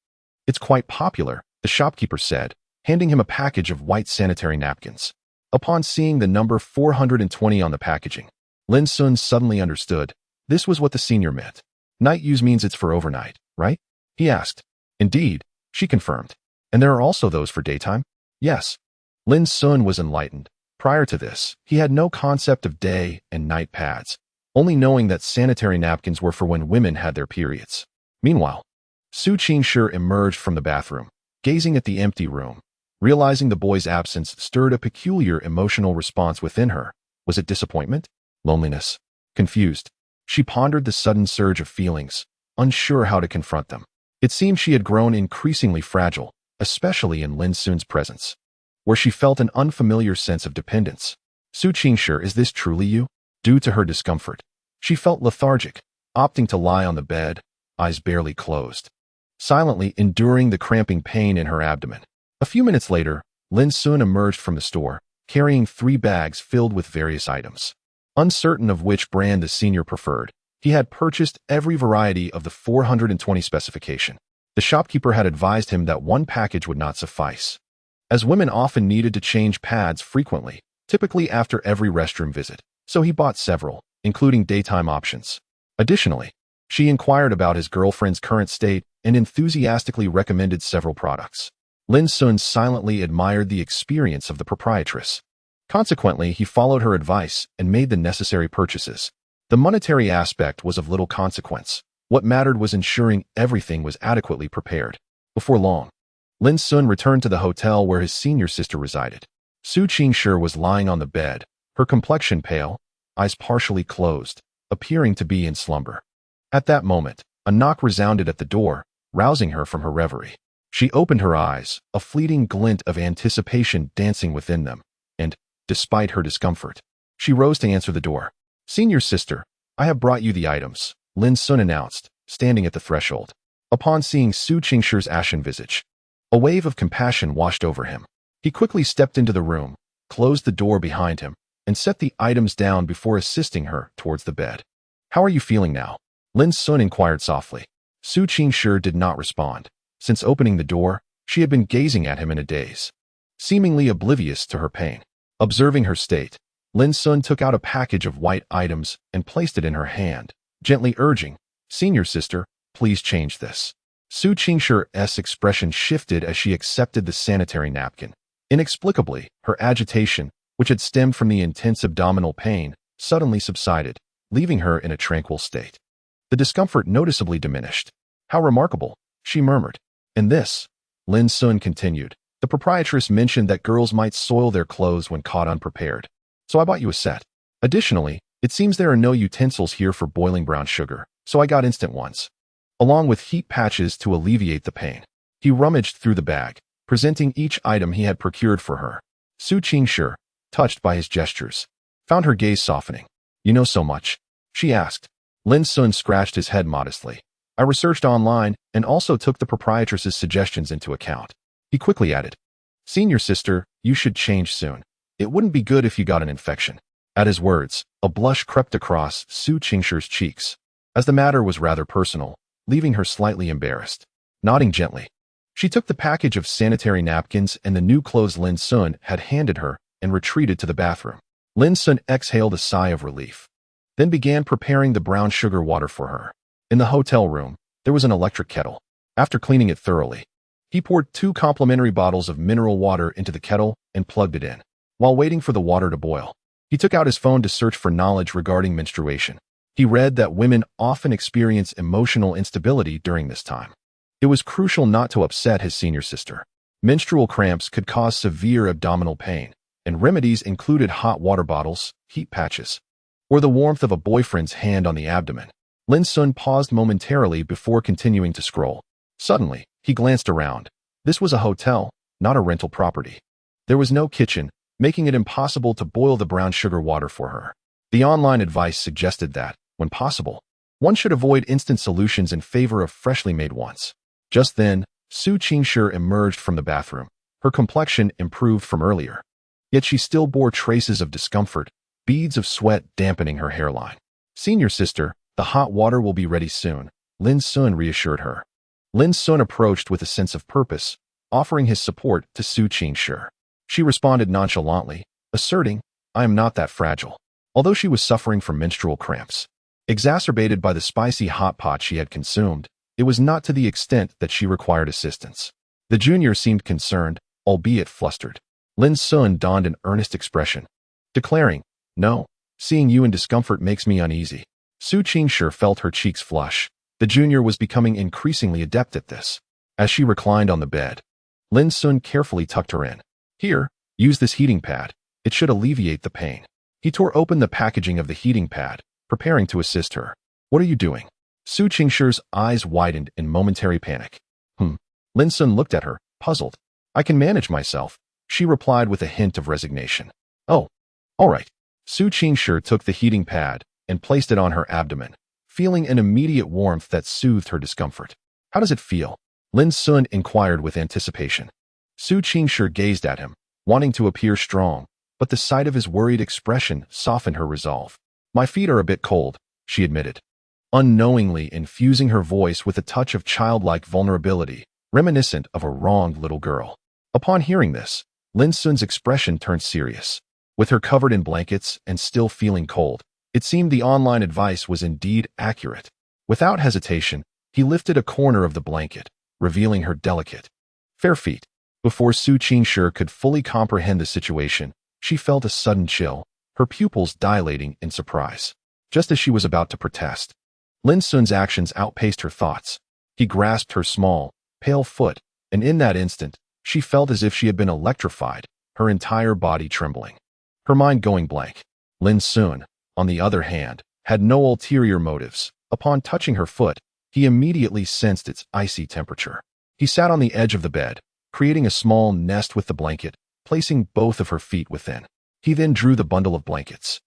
It's quite popular, the shopkeeper said, handing him a package of white sanitary napkins. Upon seeing the number 420 on the packaging, Lin Xun suddenly understood. This was what the senior meant. Night use means it's for overnight, right? He asked. Indeed, she confirmed. And there are also those for daytime? Yes. Lin Xun was enlightened. Prior to this, he had no concept of day and night pads, only knowing that sanitary napkins were for when women had their periods. Meanwhile, Su Qingshi emerged from the bathroom, gazing at the empty room. Realizing the boy's absence stirred a peculiar emotional response within her. Was it disappointment? Loneliness? Confused? She pondered the sudden surge of feelings, unsure how to confront them. It seemed she had grown increasingly fragile, especially in Lin Xun's presence, where she felt an unfamiliar sense of dependence. Su Qingshi, is this truly you? Due to her discomfort, she felt lethargic, opting to lie on the bed, eyes barely closed, silently enduring the cramping pain in her abdomen. A few minutes later, Lin Xun emerged from the store, carrying 3 bags filled with various items. Uncertain of which brand the senior preferred, he had purchased every variety of the 420 specification. The shopkeeper had advised him that one package would not suffice, as women often needed to change pads frequently, typically after every restroom visit, so he bought several, including daytime options. Additionally, she inquired about his girlfriend's current state and enthusiastically recommended several products. Lin Xun silently admired the experience of the proprietress. Consequently, he followed her advice and made the necessary purchases. The monetary aspect was of little consequence. What mattered was ensuring everything was adequately prepared. Before long, Lin Xun returned to the hotel where his senior sister resided. Su Qingshi was lying on the bed, her complexion pale, eyes partially closed, appearing to be in slumber. At that moment, a knock resounded at the door, rousing her from her reverie. She opened her eyes, a fleeting glint of anticipation dancing within them, and, despite her discomfort, she rose to answer the door. Senior sister, I have brought you the items, Lin Xun announced, standing at the threshold. Upon seeing Su Qingshi's ashen visage, a wave of compassion washed over him. He quickly stepped into the room, closed the door behind him, and set the items down before assisting her towards the bed. How are you feeling now? Lin Xun inquired softly. Su Qingshi did not respond. Since opening the door, she had been gazing at him in a daze, seemingly oblivious to her pain. Observing her state, Lin Xun took out a package of white items and placed it in her hand, gently urging, Senior sister, please change this. Su Qingshi's expression shifted as she accepted the sanitary napkin. Inexplicably, her agitation, which had stemmed from the intense abdominal pain, suddenly subsided, leaving her in a tranquil state. The discomfort noticeably diminished. How remarkable, she murmured. And this, Lin Xun continued, the proprietress mentioned that girls might soil their clothes when caught unprepared. So I bought you a set. Additionally, it seems there are no utensils here for boiling brown sugar, so I got instant ones, along with heat patches to alleviate the pain. He rummaged through the bag, presenting each item he had procured for her. Su Qingshi, touched by his gestures, found her gaze softening. You know so much? She asked. Lin Xun scratched his head modestly. I researched online and also took the proprietress's suggestions into account. He quickly added, Senior sister, you should change soon. It wouldn't be good if you got an infection. At his words, a blush crept across Su Qingshi's cheeks, as the matter was rather personal, leaving her slightly embarrassed. Nodding gently, she took the package of sanitary napkins and the new clothes Lin Xun had handed her and retreated to the bathroom. Lin Xun exhaled a sigh of relief. then began preparing the brown sugar water for her. In the hotel room, there was an electric kettle. After cleaning it thoroughly, he poured 2 complimentary bottles of mineral water into the kettle and plugged it in. While waiting for the water to boil, he took out his phone to search for knowledge regarding menstruation. He read that women often experience emotional instability during this time. It was crucial not to upset his senior sister. Menstrual cramps could cause severe abdominal pain, and remedies included hot water bottles, heat patches, or the warmth of a boyfriend's hand on the abdomen. Lin Xun paused momentarily before continuing to scroll. Suddenly, he glanced around. This was a hotel, not a rental property. There was no kitchen, making it impossible to boil the brown sugar water for her. The online advice suggested that, when possible, one should avoid instant solutions in favor of freshly made ones. Just then, Su Qingshi emerged from the bathroom. Her complexion improved from earlier. Yet she still bore traces of discomfort, beads of sweat dampening her hairline. "Senior sister, the hot water will be ready soon," Lin Xun reassured her. Lin Xun approached with a sense of purpose, offering his support to Su Qingshi. She responded nonchalantly, asserting, "I am not that fragile." Although she was suffering from menstrual cramps, exacerbated by the spicy hot pot she had consumed, it was not to the extent that she required assistance. The junior seemed concerned, albeit flustered. Lin Xun donned an earnest expression, declaring, "No, seeing you in discomfort makes me uneasy." Su Qingshi felt her cheeks flush. The junior was becoming increasingly adept at this. As she reclined on the bed, Lin Xun carefully tucked her in. "Here, use this heating pad. It should alleviate the pain." He tore open the packaging of the heating pad, preparing to assist her. "What are you doing?" Su Qingshi's eyes widened in momentary panic. Lin Xun looked at her, puzzled. "I can manage myself," she replied with a hint of resignation. "Oh, all right." Su Qingshi took the heating pad and placed it on her abdomen, feeling an immediate warmth that soothed her discomfort. "How does it feel?" Lin Xun inquired with anticipation. Su Qingshi gazed at him, wanting to appear strong, but the sight of his worried expression softened her resolve. "My feet are a bit cold," she admitted, unknowingly infusing her voice with a touch of childlike vulnerability, reminiscent of a wronged little girl. Upon hearing this, Lin Xun's expression turned serious. With her covered in blankets and still feeling cold, it seemed the online advice was indeed accurate. Without hesitation, he lifted a corner of the blanket, revealing her delicate, fair feet. Before Su Qingshi could fully comprehend the situation, she felt a sudden chill, her pupils dilating in surprise. Just as she was about to protest, Lin Xun's actions outpaced her thoughts. He grasped her small, pale foot, and in that instant, she felt as if she had been electrified, her entire body trembling, her mind going blank. Lin Xun, on the other hand, had no ulterior motives. Upon touching her foot, he immediately sensed its icy temperature. He sat on the edge of the bed, creating a small nest with the blanket, placing both of her feet within. He then drew the bundle of blankets,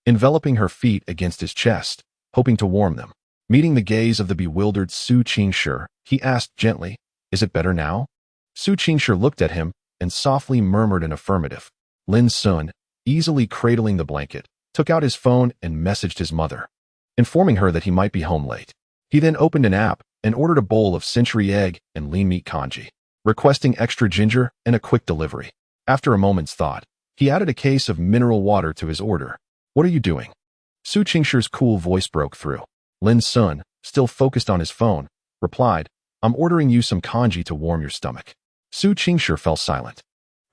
enveloping her feet against his chest, hoping to warm them. Meeting the gaze of the bewildered Su Qingshi, he asked gently, "Is it better now?" Su Qingshi looked at him and softly murmured an affirmative. Lin Xun, easily cradling the blanket, took out his phone and messaged his mother, informing her that he might be home late. He then opened an app and ordered a bowl of century egg and lean meat congee, requesting extra ginger and a quick delivery. After a moment's thought, he added a case of mineral water to his order. "What are you doing?" Su Qingshi's cool voice broke through. Lin Xun, still focused on his phone, replied, "I'm ordering you some congee to warm your stomach." Su Qingshi fell silent,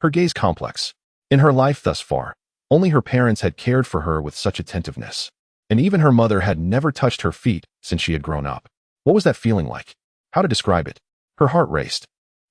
her gaze complex. In her life thus far, only her parents had cared for her with such attentiveness, and even her mother had never touched her feet since she had grown up. What was that feeling like? How to describe it? Her heart raced,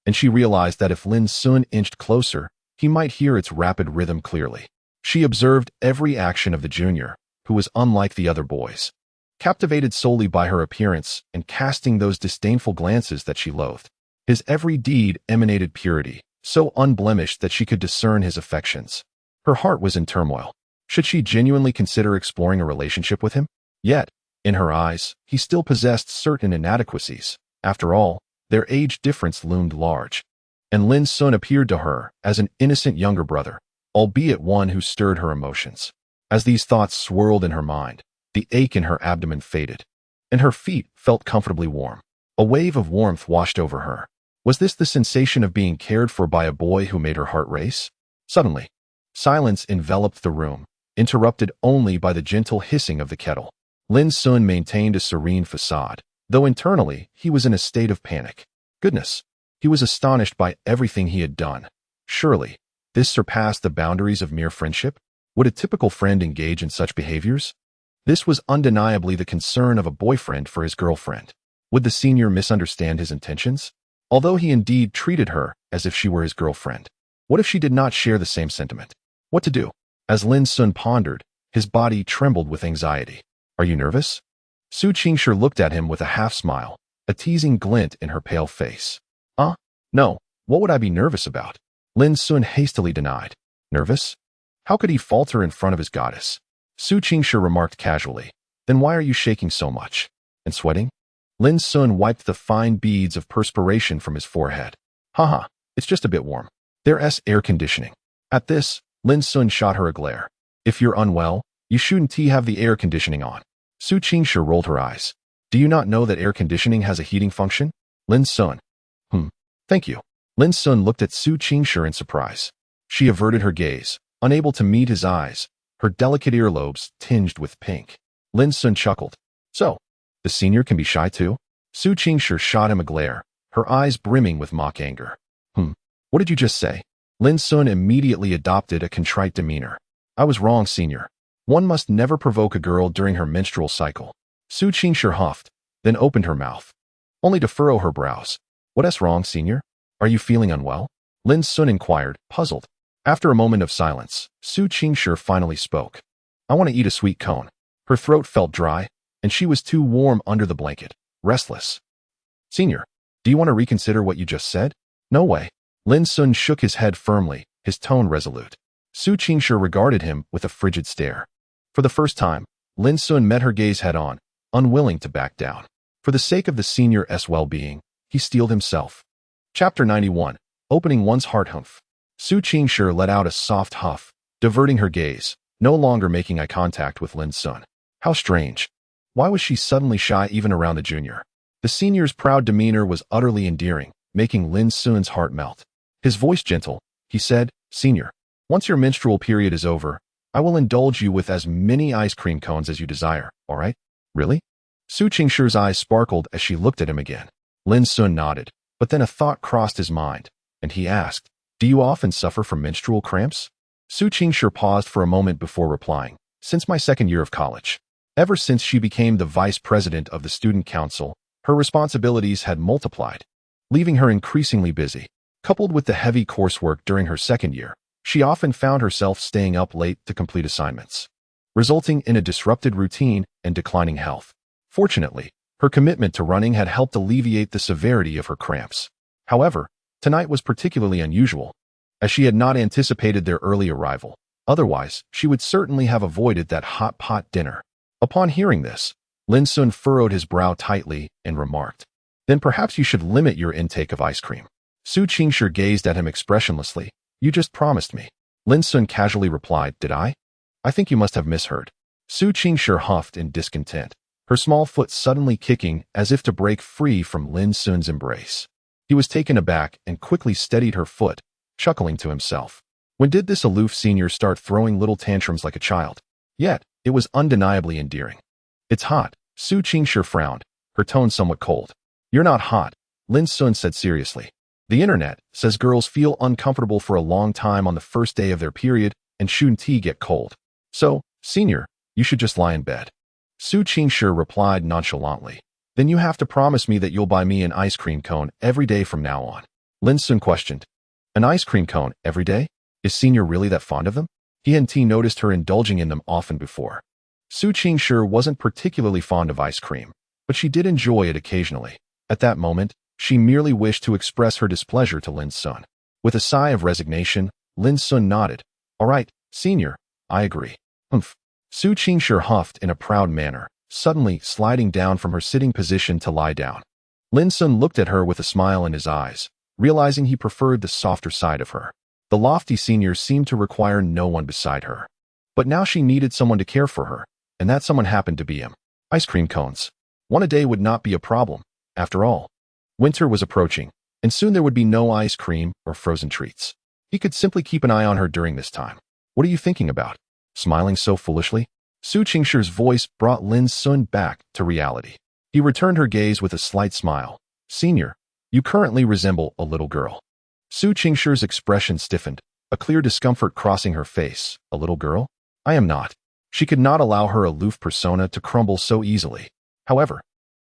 and she realized that if Lin Xun inched closer, he might hear its rapid rhythm clearly. She observed every action of the junior, who was unlike the other boys, captivated solely by her appearance and casting those disdainful glances that she loathed. His every deed emanated purity, so unblemished that she could discern his affections. Her heart was in turmoil. Should she genuinely consider exploring a relationship with him? Yet, in her eyes, he still possessed certain inadequacies. After all, their age difference loomed large, and Lin Xun appeared to her as an innocent younger brother, albeit one who stirred her emotions. As these thoughts swirled in her mind, the ache in her abdomen faded, and her feet felt comfortably warm. A wave of warmth washed over her. Was this the sensation of being cared for by a boy who made her heart race? Suddenly, silence enveloped the room, interrupted only by the gentle hissing of the kettle. Lin Xun maintained a serene facade, though internally he was in a state of panic. Goodness! He was astonished by everything he had done. Surely, this surpassed the boundaries of mere friendship? Would a typical friend engage in such behaviors? This was undeniably the concern of a boyfriend for his girlfriend. Would the senior misunderstand his intentions? Although he indeed treated her as if she were his girlfriend. What if she did not share the same sentiment? What to do? As Lin Xun pondered, his body trembled with anxiety. Are you nervous? Su Qingshi looked at him with a half-smile, a teasing glint in her pale face. No, what would I be nervous about? Lin Xun hastily denied. Nervous? How could he falter in front of his goddess? Su Qingshi remarked casually. Then why are you shaking so much? And sweating? Lin Xun wiped the fine beads of perspiration from his forehead. Haha, it's just a bit warm. There's air conditioning. At this, Lin Xun shot her a glare. If you're unwell, you shouldn't have the air conditioning on. Su Qingshi rolled her eyes. Do you not know that air conditioning has a heating function? Lin Xun. Thank you. Lin Xun looked at Su Qingshi in surprise. She averted her gaze, unable to meet his eyes, her delicate earlobes tinged with pink. Lin Xun chuckled. So, the senior can be shy too? Su Qingshi shot him a glare, her eyes brimming with mock anger. What did you just say? Lin Xun immediately adopted a contrite demeanor. I was wrong, senior. One must never provoke a girl during her menstrual cycle. Su Qingshi huffed, then opened her mouth, only to furrow her brows. What's wrong, senior? Are you feeling unwell? Lin Xun inquired, puzzled. After a moment of silence, Su Qingshi finally spoke. I want to eat a sweet cone. Her throat felt dry, and she was too warm under the blanket, restless. Senior, do you want to reconsider what you just said? No way. Lin Xun shook his head firmly, his tone resolute. Su Qingshi regarded him with a frigid stare. For the first time, Lin Xun met her gaze head-on, unwilling to back down. For the sake of the senior's well-being, he steeled himself. Chapter 91. Opening one's heart. Su Qingshi let out a soft huff, diverting her gaze, no longer making eye contact with Lin Xun. How strange. Why was she suddenly shy even around the junior? The senior's proud demeanor was utterly endearing, making Lin Xun's heart melt. His voice gentle, he said, Senior, once your menstrual period is over, I will indulge you with as many ice cream cones as you desire, all right? Really? Su Qingshi's eyes sparkled as she looked at him again. Lin Xun nodded, but then a thought crossed his mind, and he asked, Do you often suffer from menstrual cramps? Su Qingshi paused for a moment before replying, Since my second year of college. Ever since she became the vice president of the student council, her responsibilities had multiplied, leaving her increasingly busy. Coupled with the heavy coursework during her second year, she often found herself staying up late to complete assignments, resulting in a disrupted routine and declining health. Fortunately, her commitment to running had helped alleviate the severity of her cramps. However, tonight was particularly unusual, as she had not anticipated their early arrival. Otherwise, she would certainly have avoided that hot pot dinner. Upon hearing this, Lin Xun furrowed his brow tightly and remarked, Then perhaps you should limit your intake of ice cream. Su Qingshi gazed at him expressionlessly. You just promised me. Lin Xun casually replied, Did I? I think you must have misheard. Su Qingshi huffed in discontent, her small foot suddenly kicking as if to break free from Lin Xun's embrace. He was taken aback and quickly steadied her foot, chuckling to himself. When did this aloof senior start throwing little tantrums like a child? Yet, it was undeniably endearing. It's hot. Su Qingshi frowned, her tone somewhat cold. You're not hot, Lin Xun said seriously. The internet says girls feel uncomfortable for a long time on the first day of their period and shouldn't get cold. So, senior, you should just lie in bed. Su Qingshi replied nonchalantly. Then you have to promise me that you'll buy me an ice cream cone every day from now on. Lin Xun questioned. An ice cream cone every day? Is senior really that fond of them? He hadn't noticed her indulging in them often before. Su Qingshi wasn't particularly fond of ice cream, but she did enjoy it occasionally. At that moment, she merely wished to express her displeasure to Lin Xun. With a sigh of resignation, Lin Xun nodded. All right, senior, I agree. Su Qingshi huffed in a proud manner, suddenly sliding down from her sitting position to lie down. Lin Xun looked at her with a smile in his eyes, realizing he preferred the softer side of her. The lofty senior seemed to require no one beside her. But now she needed someone to care for her, and that someone happened to be him. Ice cream cones. One a day would not be a problem, after all. Winter was approaching, and soon there would be no ice cream or frozen treats. He could simply keep an eye on her during this time. What are you thinking about? smiling so foolishly? Su Qingshi's voice brought Lin Xun back to reality. He returned her gaze with a slight smile. Senior, you currently resemble a little girl. Su Qingshi's expression stiffened, a clear discomfort crossing her face. A little girl? I am not. She could not allow her aloof persona to crumble so easily. However,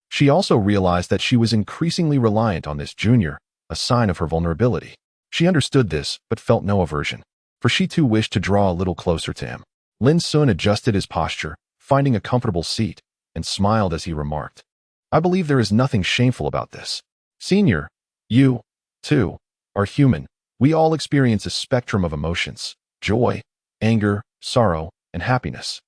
she also realized that she was increasingly reliant on this junior, a sign of her vulnerability. She understood this, but felt no aversion, for she too wished to draw a little closer to him. Lin Xun adjusted his posture, finding a comfortable seat, and smiled as he remarked, I believe there is nothing shameful about this. Senior, you, too, are human. We all experience a spectrum of emotions: joy, anger, sorrow, and happiness.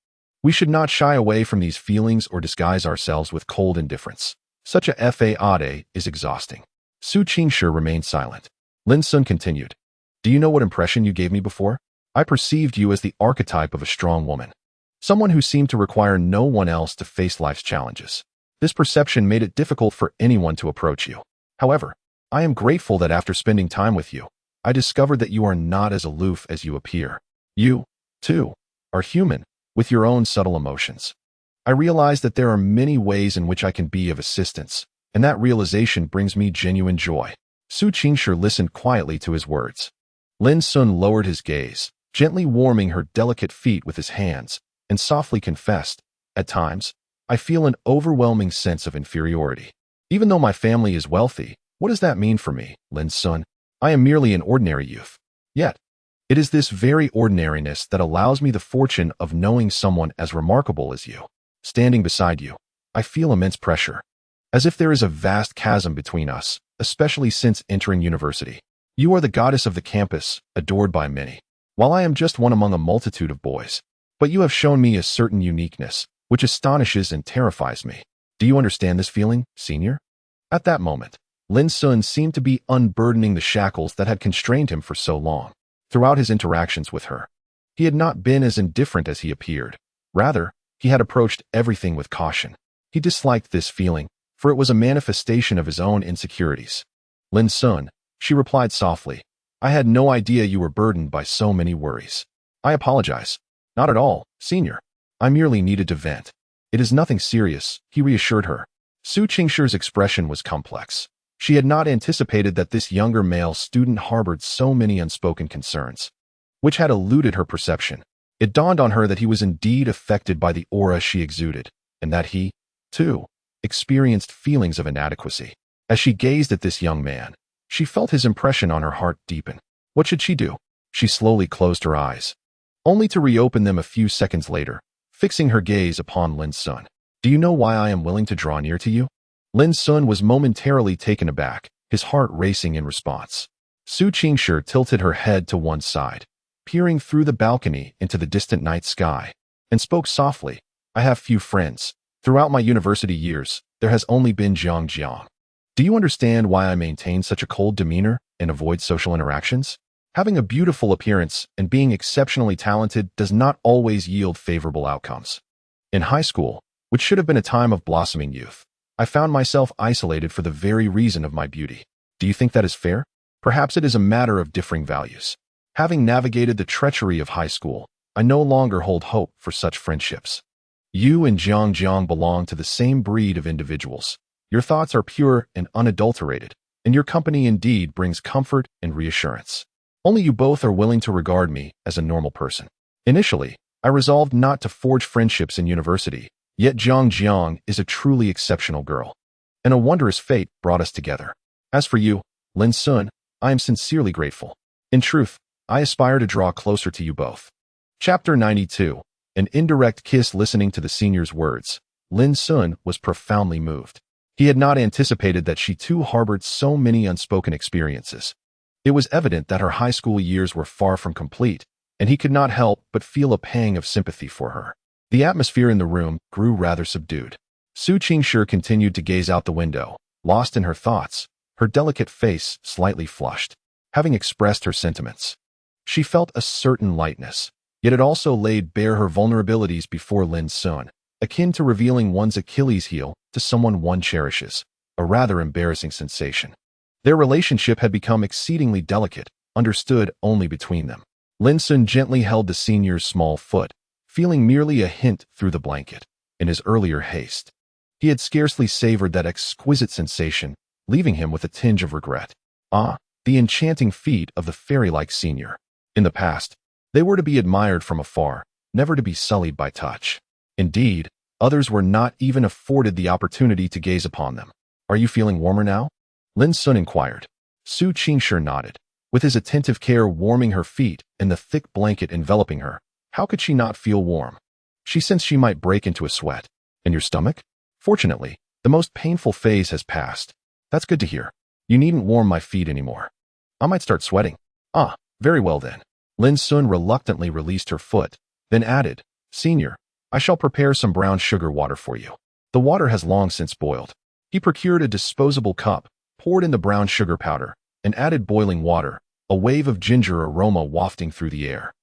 We should not shy away from these feelings or disguise ourselves with cold indifference. Such a fade is exhausting. Su Qingshi remained silent. Lin Xun continued, do you know what impression you gave me before? I perceived you as the archetype of a strong woman, someone who seemed to require no one else to face life's challenges. This perception made it difficult for anyone to approach you. However, I am grateful that after spending time with you, I discovered that you are not as aloof as you appear. You, too, are human, with your own subtle emotions. I realize that there are many ways in which I can be of assistance, and that realization brings me genuine joy. Su Qingshi listened quietly to his words. Lin Xun lowered his gaze, gently warming her delicate feet with his hands, and softly confessed, at times, I feel an overwhelming sense of inferiority. Even though my family is wealthy, what does that mean for me, Lin Xun? I am merely an ordinary youth. Yet, it is this very ordinariness that allows me the fortune of knowing someone as remarkable as you. Standing beside you, I feel immense pressure, as if there is a vast chasm between us, especially since entering university. You are the goddess of the campus, adored by many, while I am just one among a multitude of boys. But you have shown me a certain uniqueness, which astonishes and terrifies me. Do you understand this feeling, senior? At that moment, Lin Xun seemed to be unburdening the shackles that had constrained him for so long. Throughout his interactions with her, he had not been as indifferent as he appeared. Rather, he had approached everything with caution. He disliked this feeling, for it was a manifestation of his own insecurities. Lin Xun, she replied softly, I had no idea you were burdened by so many worries. I apologize. Not at all, senior. I merely needed to vent. It is nothing serious, he reassured her. Su Qingshi's expression was complex. She had not anticipated that this younger male student harbored so many unspoken concerns, which had eluded her perception. It dawned on her that he was indeed affected by the aura she exuded, and that he, too, experienced feelings of inadequacy. As she gazed at this young man, she felt his impression on her heart deepen. What should she do? She slowly closed her eyes, only to reopen them a few seconds later, fixing her gaze upon Lin Xun. Do you know why I am willing to draw near to you? Lin Xun was momentarily taken aback, his heart racing in response. Su Qingshi tilted her head to one side, peering through the balcony into the distant night sky, and spoke softly. I have few friends. Throughout my university years, there has only been Jiang. Do you understand why I maintain such a cold demeanor and avoid social interactions? Having a beautiful appearance and being exceptionally talented does not always yield favorable outcomes. In high school, which should have been a time of blossoming youth, I found myself isolated for the very reason of my beauty. Do you think that is fair? Perhaps it is a matter of differing values. Having navigated the treachery of high school, I no longer hold hope for such friendships. You and Jiang belong to the same breed of individuals. Your thoughts are pure and unadulterated, and your company indeed brings comfort and reassurance. Only you both are willing to regard me as a normal person. Initially, I resolved not to forge friendships in university, yet Jiang is a truly exceptional girl, and a wondrous fate brought us together. As for you, Lin Xun, I am sincerely grateful. In truth, I aspire to draw closer to you both. Chapter 92. An indirect kiss. Listening to the senior's words, Lin Xun was profoundly moved. He had not anticipated that she too harbored so many unspoken experiences. It was evident that her high school years were far from complete, and he could not help but feel a pang of sympathy for her. The atmosphere in the room grew rather subdued. Su Qingshi continued to gaze out the window, lost in her thoughts, her delicate face slightly flushed. Having expressed her sentiments, she felt a certain lightness, yet it also laid bare her vulnerabilities before Lin Xun, akin to revealing one's Achilles heel to someone one cherishes, a rather embarrassing sensation. Their relationship had become exceedingly delicate, understood only between them. Lin Xun gently held the senior's small foot, feeling merely a hint through the blanket. In his earlier haste, he had scarcely savored that exquisite sensation, leaving him with a tinge of regret. Ah, the enchanting feet of the fairy-like senior. In the past, they were to be admired from afar, never to be sullied by touch. Indeed, others were not even afforded the opportunity to gaze upon them. Are you feeling warmer now? Lin Xun inquired. Su Qingshi nodded, with his attentive care warming her feet and the thick blanket enveloping her. How could she not feel warm? She sensed she might break into a sweat. And your stomach? Fortunately, the most painful phase has passed. That's good to hear. You needn't warm my feet anymore. I might start sweating. Ah, very well then. Lin Xun reluctantly released her foot, then added, Senior, I shall prepare some brown sugar water for you. The water has long since boiled. He procured a disposable cup, poured in the brown sugar powder, and added boiling water, a wave of ginger aroma wafting through the air.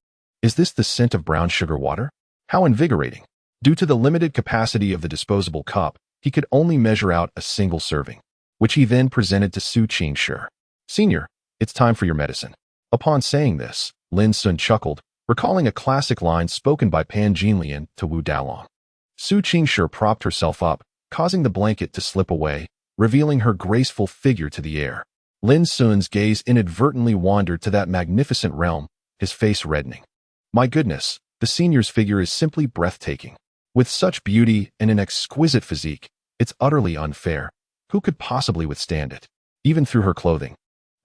Is this the scent of brown sugar water? How invigorating. Due to the limited capacity of the disposable cup, he could only measure out a single serving, which he then presented to Su Qingshi. Senior, it's time for your medicine. Upon saying this, Lin Xun chuckled, recalling a classic line spoken by Pan Jinlian to Wu Dalong. Su Qingshi propped herself up, causing the blanket to slip away, revealing her graceful figure to the air. Lin Xun's gaze inadvertently wandered to that magnificent realm, his face reddening. My goodness, the senior's figure is simply breathtaking. With such beauty and an exquisite physique, it's utterly unfair. Who could possibly withstand it? Even through her clothing.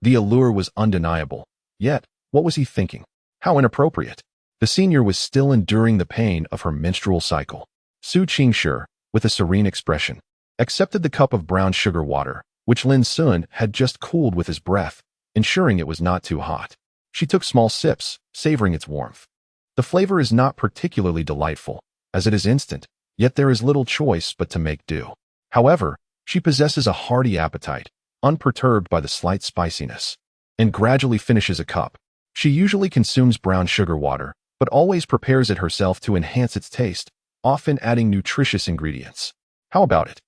The allure was undeniable. Yet, what was he thinking? How inappropriate. The senior was still enduring the pain of her menstrual cycle. Su Qingshi, with a serene expression, accepted the cup of brown sugar water, which Lin Xun had just cooled with his breath, ensuring it was not too hot. She took small sips, savoring its warmth. The flavor is not particularly delightful, as it is instant, yet there is little choice but to make do. However, she possesses a hearty appetite, unperturbed by the slight spiciness, and gradually finishes a cup. She usually consumes brown sugar water, but always prepares it herself to enhance its taste, often adding nutritious ingredients. How about it?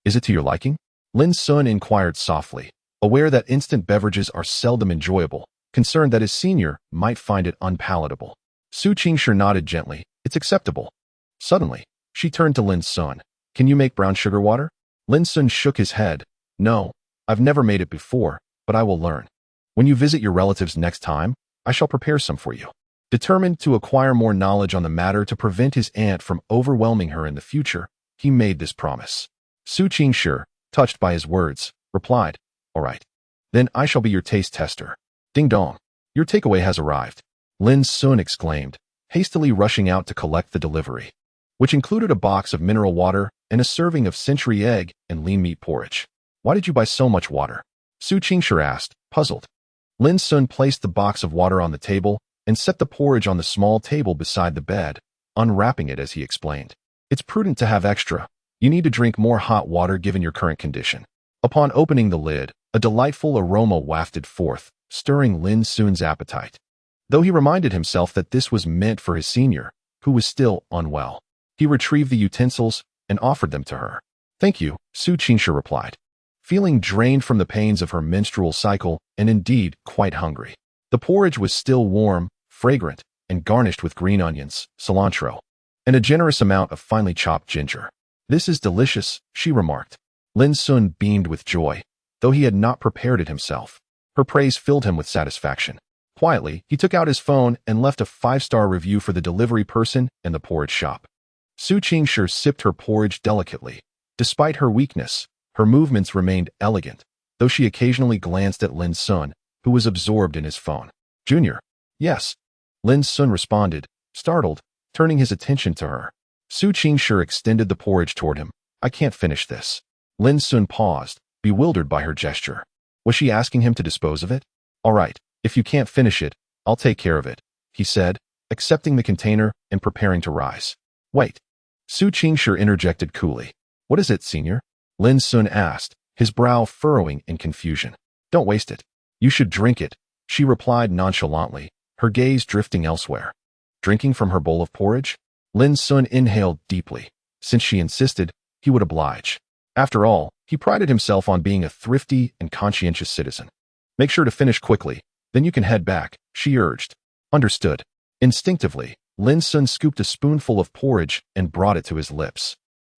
Is it to your liking? Lin Xun inquired softly, aware that instant beverages are seldom enjoyable, concerned that his senior might find it unpalatable. Su Qingshi nodded gently. It's acceptable. Suddenly, she turned to Lin Xun. Can you make brown sugar water? Lin Xun shook his head. No, I've never made it before, but I will learn. When you visit your relatives next time, I shall prepare some for you. Determined to acquire more knowledge on the matter to prevent his aunt from overwhelming her in the future, he made this promise. Su Qingshi, touched by his words, replied, All right. Then I shall be your taste tester. Ding dong. Your takeaway has arrived. Lin Xun exclaimed, hastily rushing out to collect the delivery, which included a box of mineral water and a serving of century egg and lean meat porridge. Why did you buy so much water? Su Qingshi asked, puzzled. Lin Xun placed the box of water on the table and set the porridge on the small table beside the bed, unwrapping it as he explained. It's prudent to have extra. You need to drink more hot water given your current condition. Upon opening the lid, a delightful aroma wafted forth, stirring Lin Xun's appetite. Though he reminded himself that this was meant for his senior, who was still unwell. He retrieved the utensils and offered them to her. Thank you, Su Qingshi replied, feeling drained from the pains of her menstrual cycle and indeed quite hungry. The porridge was still warm, fragrant, and garnished with green onions, cilantro, and a generous amount of finely chopped ginger. This is delicious, she remarked. Lin Xun beamed with joy, though he had not prepared it himself. Her praise filled him with satisfaction. Quietly, he took out his phone and left a 5-star review for the delivery person and the porridge shop. Su Qingshi sipped her porridge delicately. Despite her weakness, her movements remained elegant, though she occasionally glanced at Lin Xun, who was absorbed in his phone. Junior. Yes. Lin Xun responded, startled, turning his attention to her. Su Qingshi extended the porridge toward him. I can't finish this. Lin Xun paused, bewildered by her gesture. Was she asking him to dispose of it? All right, if you can't finish it, I'll take care of it, he said, accepting the container and preparing to rise. Wait. Su Qingshi interjected coolly. What is it, senior? Lin Xun asked, his brow furrowing in confusion. Don't waste it. You should drink it, she replied nonchalantly, her gaze drifting elsewhere. Drinking from her bowl of porridge? Lin Xun inhaled deeply. Since she insisted, he would oblige. After all, he prided himself on being a thrifty and conscientious citizen. Make sure to finish quickly, then you can head back, she urged. Understood. Instinctively, Lin Xun scooped a spoonful of porridge and brought it to his lips.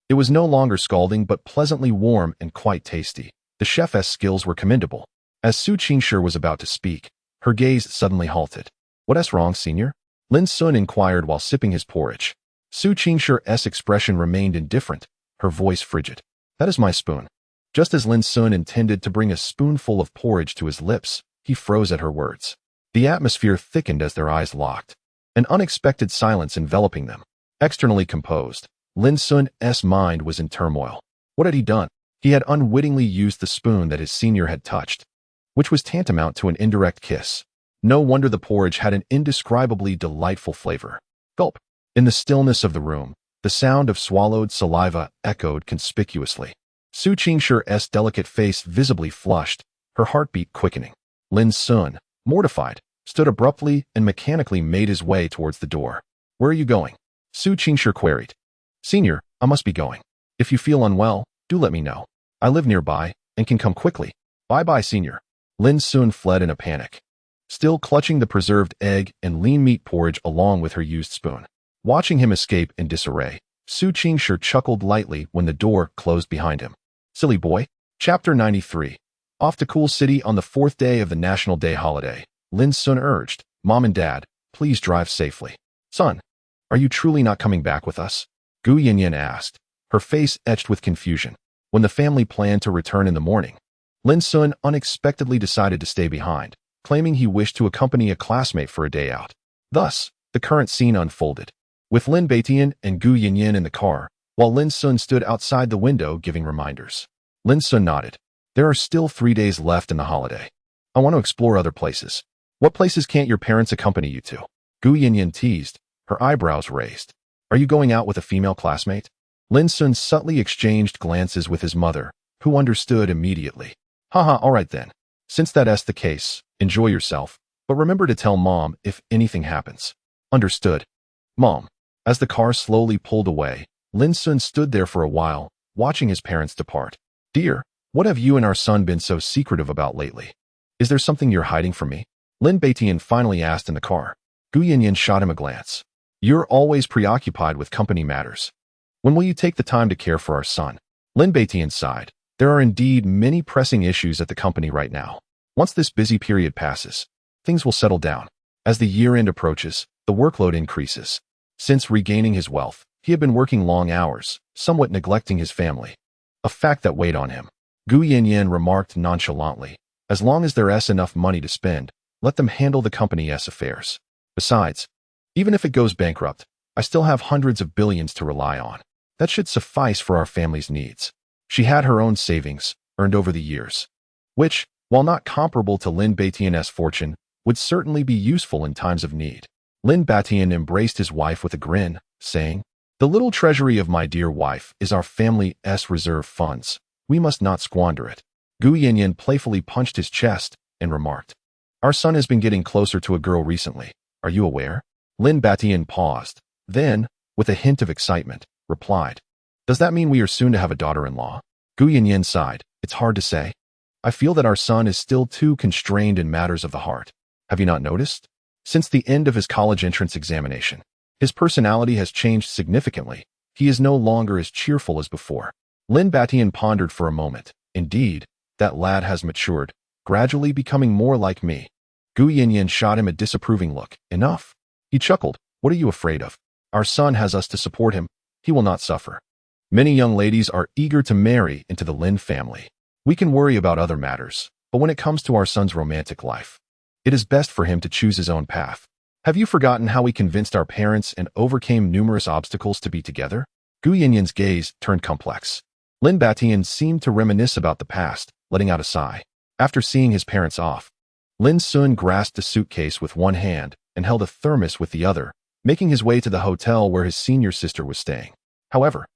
It was no longer scalding but pleasantly warm and quite tasty. The chef's skills were commendable. As Su Qingshi was about to speak, her gaze suddenly halted. "What's wrong, senior?" Lin Xun inquired while sipping his porridge. Su Qingshi's expression remained indifferent, her voice frigid. "That is my spoon." Just as Lin Xun intended to bring a spoonful of porridge to his lips, he froze at her words. The atmosphere thickened as their eyes locked, an unexpected silence enveloping them. Externally composed, Lin Xun's mind was in turmoil. What had he done? He had unwittingly used the spoon that his senior had touched, which was tantamount to an indirect kiss. No wonder the porridge had an indescribably delightful flavor. Gulp. In the stillness of the room, the sound of swallowed saliva echoed conspicuously. Su Qingshi's delicate face visibly flushed, her heartbeat quickening. Lin Xun, mortified, stood abruptly and mechanically made his way towards the door. "Where are you going?" Su Qingshi queried. "Senior, I must be going. If you feel unwell, do let me know. I live nearby and can come quickly. Bye-bye, senior." Lin Xun fled in a panic, still clutching the preserved egg and lean meat porridge along with her used spoon. Watching him escape in disarray, Su Qingshi chuckled lightly when the door closed behind him. Silly boy. Chapter 93. Off to Cool City on the 4th day of the National Day holiday, Lin Xun urged, "Mom and Dad, please drive safely." "Son, are you truly not coming back with us?" Gu Yanyan asked, her face etched with confusion. When the family planned to return in the morning, Lin Xun unexpectedly decided to stay behind, claiming he wished to accompany a classmate for a day out. Thus, the current scene unfolded, with Lin Baitian and Gu Yanyan in the car, while Lin Xun stood outside the window giving reminders. Lin Xun nodded. "There are still 3 days left in the holiday. I want to explore other places." "What places can't your parents accompany you to?" Gu Yanyan teased, her eyebrows raised. "Are you going out with a female classmate?" Lin Xun subtly exchanged glances with his mother, who understood immediately. "Haha, all right then. Since that's the case, enjoy yourself, but remember to tell Mom if anything happens." "Understood, Mom." As the car slowly pulled away, Lin Xun stood there for a while, watching his parents depart. "Dear, what have you and our son been so secretive about lately? Is there something you're hiding from me?" Lin Baitian finally asked in the car. Gu Yanyan shot him a glance. "You're always preoccupied with company matters. When will you take the time to care for our son?" Lin Baitian sighed. "There are indeed many pressing issues at the company right now. Once this busy period passes, things will settle down. As the year-end approaches, the workload increases. Since regaining his wealth, he had been working long hours, somewhat neglecting his family, a fact that weighed on him." Gu Yanyan remarked nonchalantly, "As long as there's enough money to spend, let them handle the company's affairs. Besides, even if it goes bankrupt, I still have hundreds of billions to rely on. That should suffice for our family's needs." She had her own savings, earned over the years, which, while not comparable to Lin Baitian's fortune, would certainly be useful in times of need. Lin Baitian embraced his wife with a grin, saying, "The little treasury of my dear wife is our family's reserve funds. We must not squander it." Gu Yanyan playfully punched his chest and remarked, "Our son has been getting closer to a girl recently. Are you aware?" Lin Baitian paused, then, with a hint of excitement, replied, "Does that mean we are soon to have a daughter-in-law?" Gu Yanyan sighed. "It's hard to say. I feel that our son is still too constrained in matters of the heart. Have you not noticed? Since the end of his college entrance examination, his personality has changed significantly. He is no longer as cheerful as before." Lin Baitian pondered for a moment. "Indeed, that lad has matured, gradually becoming more like me." Gu Yanyan shot him a disapproving look. "Enough." He chuckled. "What are you afraid of? Our son has us to support him. He will not suffer. Many young ladies are eager to marry into the Lin family. We can worry about other matters, but when it comes to our son's romantic life, it is best for him to choose his own path. Have you forgotten how we convinced our parents and overcame numerous obstacles to be together?" Gu Yanyan's gaze turned complex. Lin Baitian seemed to reminisce about the past, letting out a sigh. After seeing his parents off, Lin Xun grasped a suitcase with one hand and held a thermos with the other, making his way to the hotel where his senior sister was staying. However,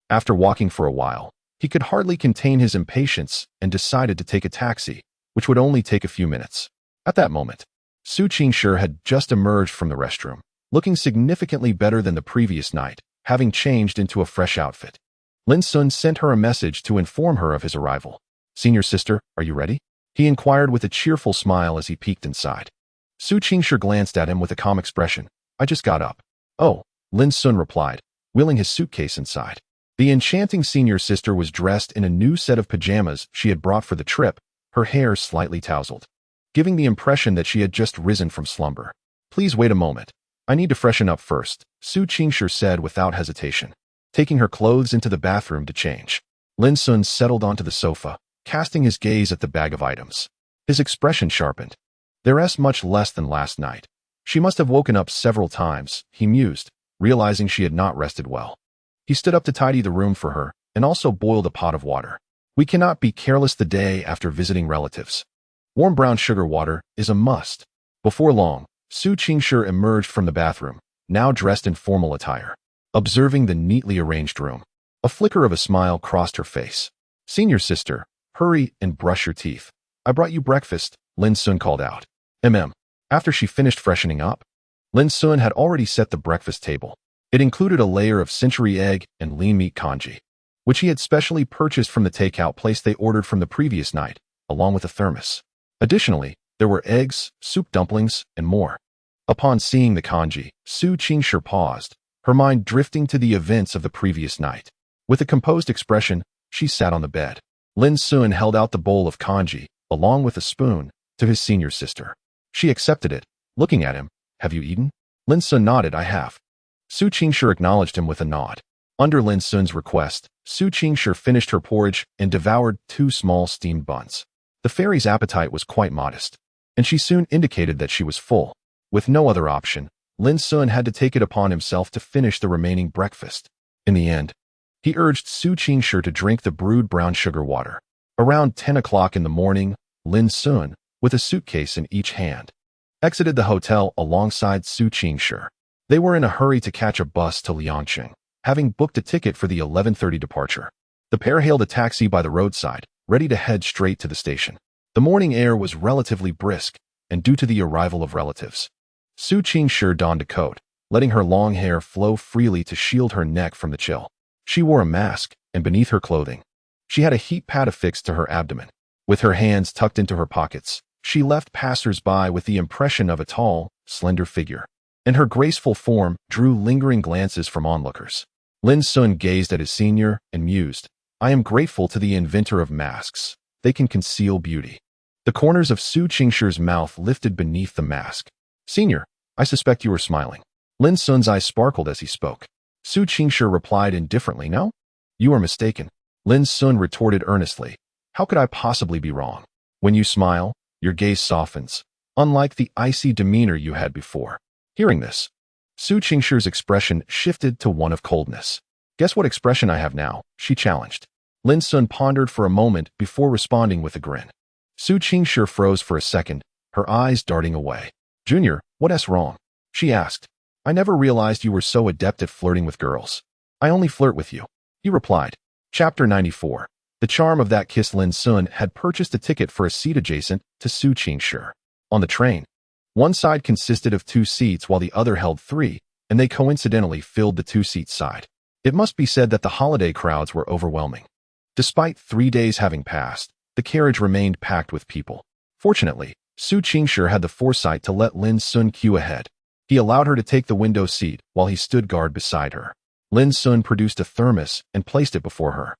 after walking for a while, he could hardly contain his impatience and decided to take a taxi, which would only take a few minutes. At that moment, Su Qingshi had just emerged from the restroom, looking significantly better than the previous night, having changed into a fresh outfit. Lin Xun sent her a message to inform her of his arrival. "Senior sister, are you ready?" he inquired with a cheerful smile as he peeked inside. Su Qingshi glanced at him with a calm expression. "I just got up." Oh, Lin Xun replied, wheeling his suitcase inside. The enchanting senior sister was dressed in a new set of pajamas she had brought for the trip, her hair slightly tousled, giving the impression that she had just risen from slumber. Please wait a moment. I need to freshen up first, Su Qingshi said without hesitation, taking her clothes into the bathroom to change. Lin Xun settled onto the sofa, casting his gaze at the bag of items. His expression sharpened. There's much less than last night. She must have woken up several times, he mused, realizing she had not rested well. He stood up to tidy the room for her, and also boiled a pot of water. We cannot be careless the day after visiting relatives. Warm brown sugar water is a must. Before long, Su Qingshi emerged from the bathroom, now dressed in formal attire. Observing the neatly arranged room, a flicker of a smile crossed her face. Senior sister, hurry and brush your teeth. I brought you breakfast, Lin Xun called out. After she finished freshening up, Lin Xun had already set the breakfast table. It included a layer of century egg and lean meat congee, which he had specially purchased from the takeout place they ordered from the previous night, along with a thermos. Additionally, there were eggs, soup dumplings, and more. Upon seeing the congee, Su Qingshi paused, her mind drifting to the events of the previous night. With a composed expression, she sat on the bed. Lin Xun held out the bowl of congee, along with a spoon, to his senior sister. She accepted it, looking at him. Have you eaten? Lin Xun nodded. I have. Su Qingshi acknowledged him with a nod. Under Lin Xun's request, Su Qingshi finished her porridge and devoured 2 small steamed buns. The fairy's appetite was quite modest, and she soon indicated that she was full. With no other option, Lin Xun had to take it upon himself to finish the remaining breakfast. In the end, he urged Su Qingshi to drink the brewed brown sugar water. Around 10 o'clock in the morning, Lin Xun, with a suitcase in each hand, exited the hotel alongside Su Qingshi. They were in a hurry to catch a bus to Liangqing, having booked a ticket for the 11:30 departure. The pair hailed a taxi by the roadside, ready to head straight to the station. The morning air was relatively brisk, and due to the arrival of relatives, Su Qingshi donned a coat, letting her long hair flow freely to shield her neck from the chill. She wore a mask, and beneath her clothing, she had a heat pad affixed to her abdomen. With her hands tucked into her pockets, she left passers-by with the impression of a tall, slender figure, and her graceful form drew lingering glances from onlookers. Lin Xun gazed at his senior and mused, I am grateful to the inventor of masks. They can conceal beauty. The corners of Su Qingshi's mouth lifted beneath the mask. Senior, I suspect you are smiling. Lin Xun's eyes sparkled as he spoke. Su Qingshi replied indifferently, No? You are mistaken. Lin Xun retorted earnestly. How could I possibly be wrong? When you smile, your gaze softens, unlike the icy demeanor you had before. Hearing this, Su Qingshi's expression shifted to one of coldness. Guess what expression I have now? She challenged. Lin Xun pondered for a moment before responding with a grin. Su Qingshi froze for a second, her eyes darting away. Junior, what's wrong? She asked. I never realized you were so adept at flirting with girls. I only flirt with you, he replied. Chapter 94. The charm of that kiss. Lin Xun had purchased a ticket for a seat adjacent to Su Qingshi. On the train, one side consisted of 2 seats while the other held 3, and they coincidentally filled the 2-seat side. It must be said that the holiday crowds were overwhelming. Despite 3 days having passed, the carriage remained packed with people. Fortunately, Su Qingshi had the foresight to let Lin Xun queue ahead. He allowed her to take the window seat while he stood guard beside her. Lin Xun produced a thermos and placed it before her.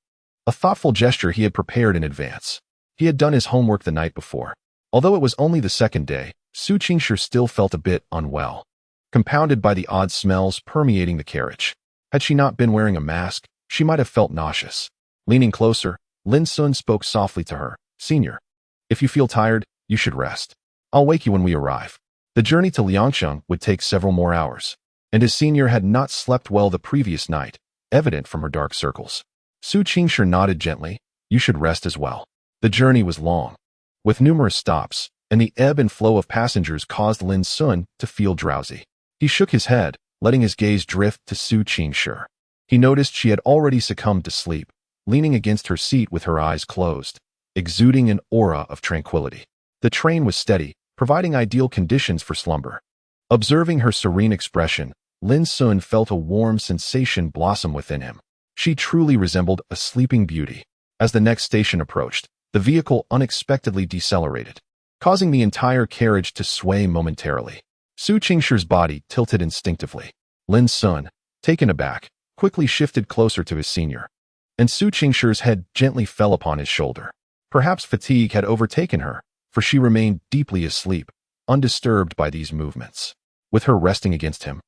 A thoughtful gesture he had prepared in advance. He had done his homework the night before. Although it was only the 2nd day, Su Qingshi still felt a bit unwell, compounded by the odd smells permeating the carriage. Had she not been wearing a mask, she might have felt nauseous. Leaning closer, Lin Xun spoke softly to her. Senior, if you feel tired, you should rest. I'll wake you when we arrive. The journey to Liangqing would take several more hours, and his senior had not slept well the previous night, evident from her dark circles. Su Qingshi nodded gently. You should rest as well. The journey was long, with numerous stops, and the ebb and flow of passengers caused Lin Xun to feel drowsy. He shook his head, letting his gaze drift to Su Qingshi. He noticed she had already succumbed to sleep, leaning against her seat with her eyes closed, exuding an aura of tranquility. The train was steady, providing ideal conditions for slumber. Observing her serene expression, Lin Xun felt a warm sensation blossom within him. She truly resembled a sleeping beauty. As the next station approached, the vehicle unexpectedly decelerated, causing the entire carriage to sway momentarily. Su Qingshi's body tilted instinctively. Lin Xun, taken aback, quickly shifted closer to his senior, and Su Qingshi's head gently fell upon his shoulder. Perhaps fatigue had overtaken her, for she remained deeply asleep, undisturbed by these movements. With her resting against him,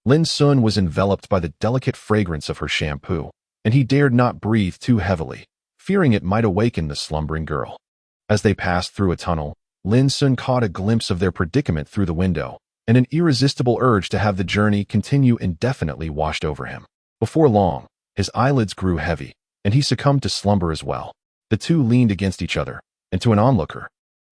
Lin Xun was enveloped by the delicate fragrance of her shampoo, and he dared not breathe too heavily, fearing it might awaken the slumbering girl. As they passed through a tunnel, Lin Xun caught a glimpse of their predicament through the window, and an irresistible urge to have the journey continue indefinitely washed over him. Before long, his eyelids grew heavy, and he succumbed to slumber as well. The two leaned against each other, and to an onlooker,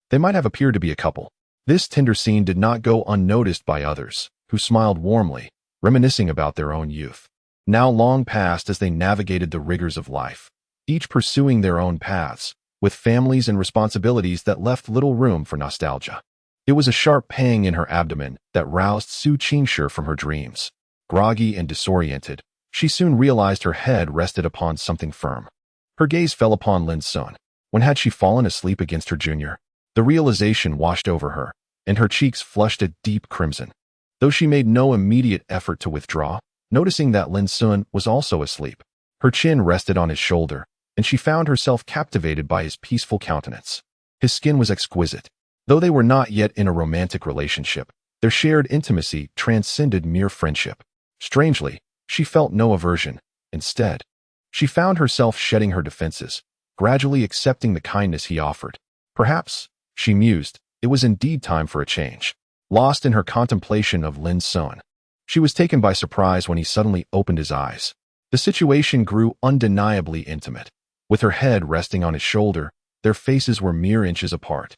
they might have appeared to be a couple. This tender scene did not go unnoticed by others, who smiled warmly, reminiscing about their own youth, now long past as they navigated the rigors of life, each pursuing their own paths, with families and responsibilities that left little room for nostalgia. It was a sharp pang in her abdomen that roused Su Qingshi from her dreams. Groggy and disoriented, she soon realized her head rested upon something firm. Her gaze fell upon Lin Xun. When had she fallen asleep against her junior? The realization washed over her, and her cheeks flushed a deep crimson. Though she made no immediate effort to withdraw, noticing that Lin Xun was also asleep, her chin rested on his shoulder, and she found herself captivated by his peaceful countenance. His skin was exquisite. Though they were not yet in a romantic relationship, their shared intimacy transcended mere friendship. Strangely, she felt no aversion. Instead, she found herself shedding her defenses, gradually accepting the kindness he offered. Perhaps, she mused, it was indeed time for a change. Lost in her contemplation of Lin Xun, she was taken by surprise when he suddenly opened his eyes. The situation grew undeniably intimate. With her head resting on his shoulder, their faces were mere inches apart.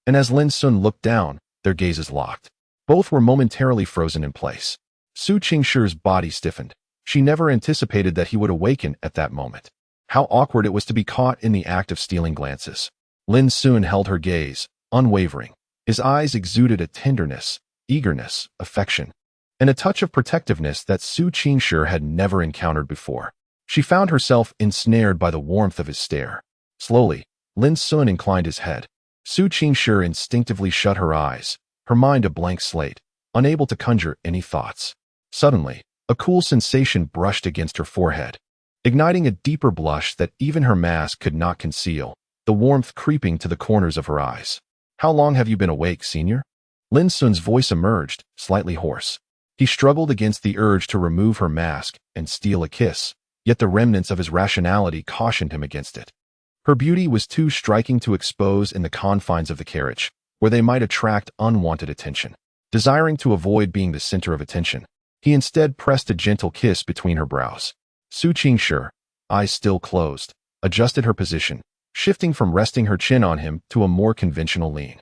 And as Lin Xun looked down, their gazes locked. Both were momentarily frozen in place. Su Qingshi's body stiffened. She never anticipated that he would awaken at that moment. How awkward it was to be caught in the act of stealing glances. Lin Xun held her gaze, unwavering. His eyes exuded a tenderness, eagerness, affection, and a touch of protectiveness that Su Qingshi had never encountered before. She found herself ensnared by the warmth of his stare. Slowly, Lin Xun inclined his head. Su Qingshi instinctively shut her eyes, her mind a blank slate, unable to conjure any thoughts. Suddenly, a cool sensation brushed against her forehead, igniting a deeper blush that even her mask could not conceal, the warmth creeping to the corners of her eyes. "How long have you been awake, senior?" Lin Xun's voice emerged, slightly hoarse. He struggled against the urge to remove her mask and steal a kiss, yet the remnants of his rationality cautioned him against it. Her beauty was too striking to expose in the confines of the carriage, where they might attract unwanted attention. Desiring to avoid being the center of attention, he instead pressed a gentle kiss between her brows. Su Qingshi, eyes still closed, adjusted her position, shifting from resting her chin on him to a more conventional lean.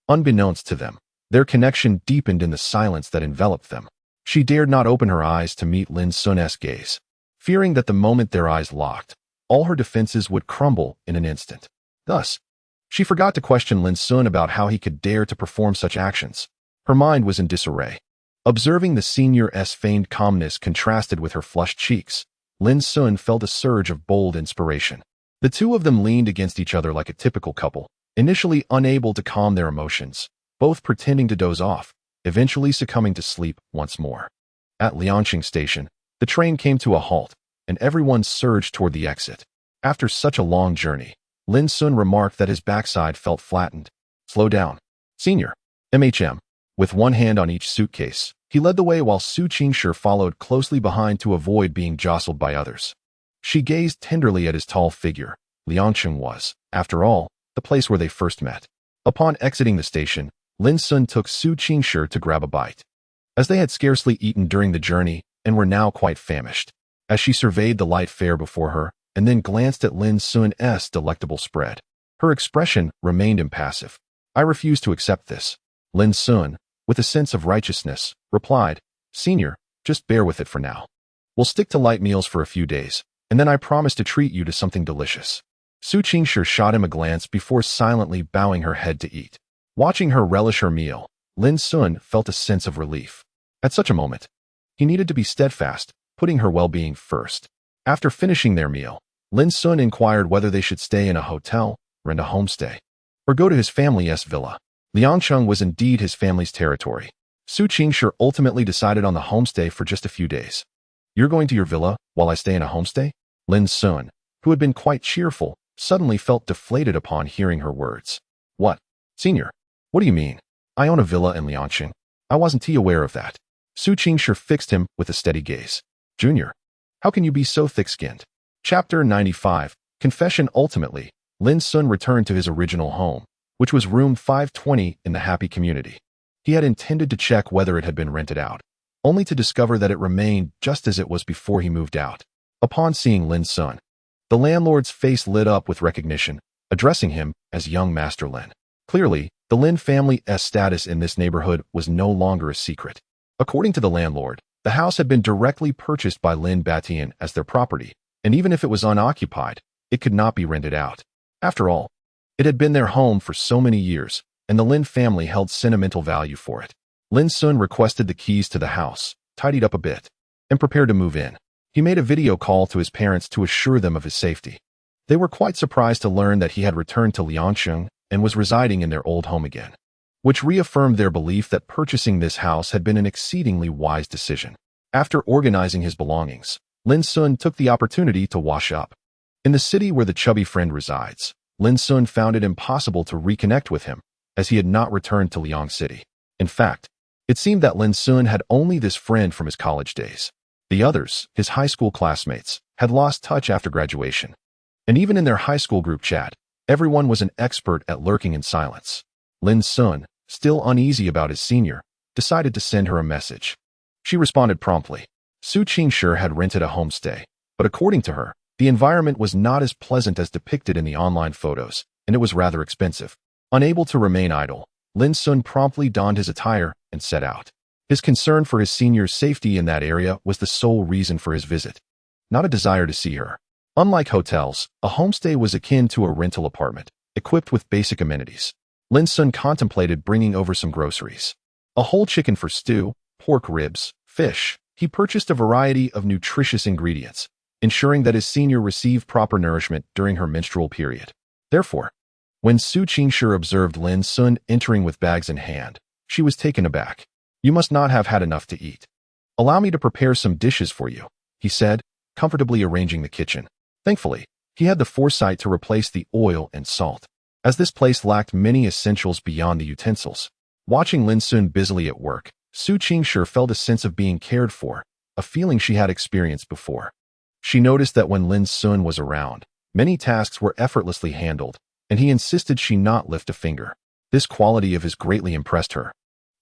Unbeknownst to them, their connection deepened in the silence that enveloped them. She dared not open her eyes to meet Lin Xun's gaze, fearing that the moment their eyes locked, all her defenses would crumble in an instant. Thus, she forgot to question Lin Xun about how he could dare to perform such actions. Her mind was in disarray. Observing the senior's feigned calmness contrasted with her flushed cheeks, Lin Xun felt a surge of bold inspiration. The two of them leaned against each other like a typical couple, initially unable to calm their emotions, both pretending to doze off, eventually succumbing to sleep once more. At Liangqing Station, the train came to a halt, and everyone surged toward the exit. After such a long journey, Lin Xun remarked that his backside felt flattened. "Slow down, senior." MHM. With one hand on each suitcase, he led the way while Su Qingshi followed closely behind to avoid being jostled by others. She gazed tenderly at his tall figure. Liangqing was, after all, the place where they first met. Upon exiting the station, Lin Xun took Su Qingshi to grab a bite, as they had scarcely eaten during the journey and were now quite famished. As she surveyed the light fare before her and then glanced at Lin Xun's delectable spread, her expression remained impassive. "I refuse to accept this." Lin Xun, with a sense of righteousness, replied, "Senior, just bear with it for now. We'll stick to light meals for a few days, and then I promise to treat you to something delicious." Su Qingshi shot him a glance before silently bowing her head to eat. Watching her relish her meal, Lin Xun felt a sense of relief. At such a moment, he needed to be steadfast, putting her well-being first. After finishing their meal, Lin Xun inquired whether they should stay in a hotel, rent a homestay, or go to his family's villa. Liangqing was indeed his family's territory. Su Qingshi ultimately decided on the homestay for just a few days. You're going to your villa while I stay in a homestay? Lin Xun, who had been quite cheerful, suddenly felt deflated upon hearing her words. What? Senior, what do you mean? I own a villa in Liangqing. I wasn't aware of that. Su Qingshi fixed him with a steady gaze. Junior, how can you be so thick-skinned? Chapter 95, Confession. Ultimately, Lin Xun returned to his original home, which was room 520 in the Happy Community. He had intended to check whether it had been rented out, only to discover that it remained just as it was before he moved out. Upon seeing Lin Xun, the landlord's face lit up with recognition, addressing him as young Master Lin. Clearly, the Lin family's status in this neighborhood was no longer a secret. According to the landlord, the house had been directly purchased by Lin Batian as their property, and even if it was unoccupied, it could not be rented out. After all, it had been their home for so many years, and the Lin family held sentimental value for it. Lin Xun requested the keys to the house, tidied up a bit, and prepared to move in. He made a video call to his parents to assure them of his safety. They were quite surprised to learn that he had returned to Liangqing and was residing in their old home again, which reaffirmed their belief that purchasing this house had been an exceedingly wise decision. After organizing his belongings, Lin Xun took the opportunity to wash up. In the city where the chubby friend resides, Lin Xun found it impossible to reconnect with him, as he had not returned to Liang City. In fact, it seemed that Lin Xun had only this friend from his college days. The others, his high school classmates, had lost touch after graduation. And even in their high school group chat, everyone was an expert at lurking in silence. Lin Xun, still uneasy about his senior, decided to send her a message. She responded promptly. Su Qingshi had rented a homestay, but according to her, the environment was not as pleasant as depicted in the online photos, and it was rather expensive. Unable to remain idle, Lin Xun promptly donned his attire and set out. His concern for his senior's safety in that area was the sole reason for his visit, not a desire to see her. Unlike hotels, a homestay was akin to a rental apartment, equipped with basic amenities. Lin Xun contemplated bringing over some groceries. A whole chicken for stew, pork ribs, fish. He purchased a variety of nutritious ingredients, ensuring that his senior received proper nourishment during her menstrual period. Therefore, when Su Qingshi observed Lin Xun entering with bags in hand, she was taken aback. You must not have had enough to eat. Allow me to prepare some dishes for you, he said, comfortably arranging the kitchen. Thankfully, he had the foresight to replace the oil and salt, as this place lacked many essentials beyond the utensils. Watching Lin Xun busily at work, Su Qingshi felt a sense of being cared for, a feeling she had experienced before. She noticed that when Lin Xun was around, many tasks were effortlessly handled, and he insisted she not lift a finger. This quality of his greatly impressed her,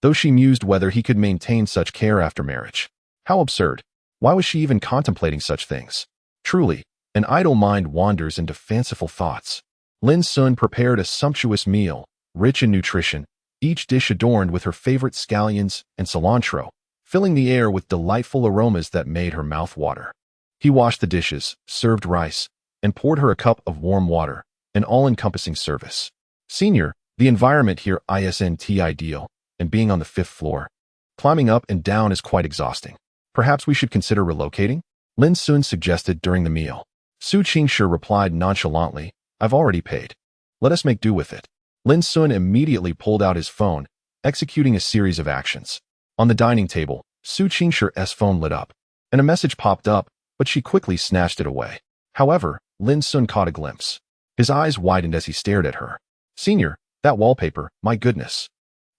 though she mused whether he could maintain such care after marriage. How absurd! Why was she even contemplating such things? Truly, an idle mind wanders into fanciful thoughts. Lin Xun prepared a sumptuous meal, rich in nutrition, each dish adorned with her favorite scallions and cilantro, filling the air with delightful aromas that made her mouth water. He washed the dishes, served rice, and poured her a cup of warm water, an all-encompassing service. Senior, the environment here isn't ideal, and being on the 5th floor, climbing up and down is quite exhausting. Perhaps we should consider relocating? Lin Xun suggested during the meal. Su Qingshi replied nonchalantly, I've already paid. Let us make do with it. Lin Xun immediately pulled out his phone, executing a series of actions. On the dining table, Su Qingshi's phone lit up, and a message popped up, but she quickly snatched it away. However, Lin Xun caught a glimpse. His eyes widened as he stared at her. Senior, that wallpaper, my goodness.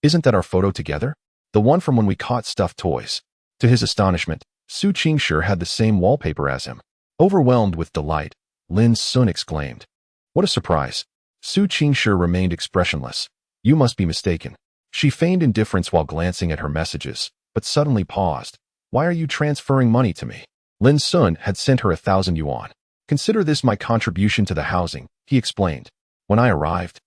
Isn't that our photo together? The one from when we caught stuffed toys. To his astonishment, Su Qingshi had the same wallpaper as him. Overwhelmed with delight, Lin Xun exclaimed. What a surprise. Su Qingshi remained expressionless. You must be mistaken. She feigned indifference while glancing at her messages, but suddenly paused. Why are you transferring money to me? Lin Xun had sent her 1,000 yuan. Consider this my contribution to the housing, he explained. When I arrived,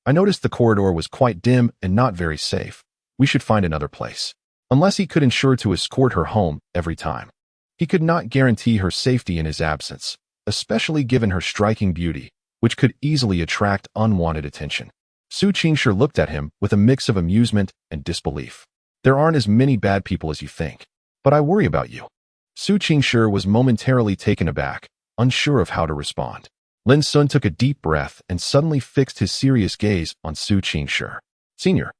I noticed the corridor was quite dim and not very safe. We should find another place. Unless he could ensure to escort her home every time. He could not guarantee her safety in his absence, especially given her striking beauty, which could easily attract unwanted attention. Su Qingshi looked at him with a mix of amusement and disbelief. There aren't as many bad people as you think, but I worry about you. Su Qingshi was momentarily taken aback, unsure of how to respond. Lin Xun took a deep breath and suddenly fixed his serious gaze on Su Qingshi. Senior,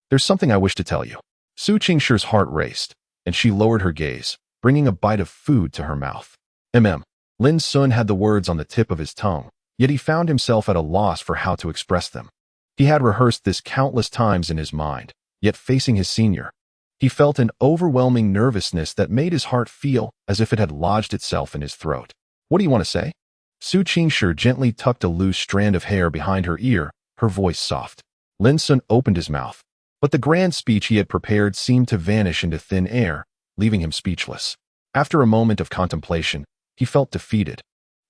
there's something I wish to tell you. Su Qingshi's heart raced, and she lowered her gaze, bringing a bite of food to her mouth. Lin Xun had the words on the tip of his tongue, yet he found himself at a loss for how to express them. He had rehearsed this countless times in his mind, yet facing his senior, he felt an overwhelming nervousness that made his heart feel as if it had lodged itself in his throat. What do you want to say? Su Qingshi gently tucked a loose strand of hair behind her ear, her voice soft. Lin Xun opened his mouth, but the grand speech he had prepared seemed to vanish into thin air, leaving him speechless. After a moment of contemplation, he felt defeated,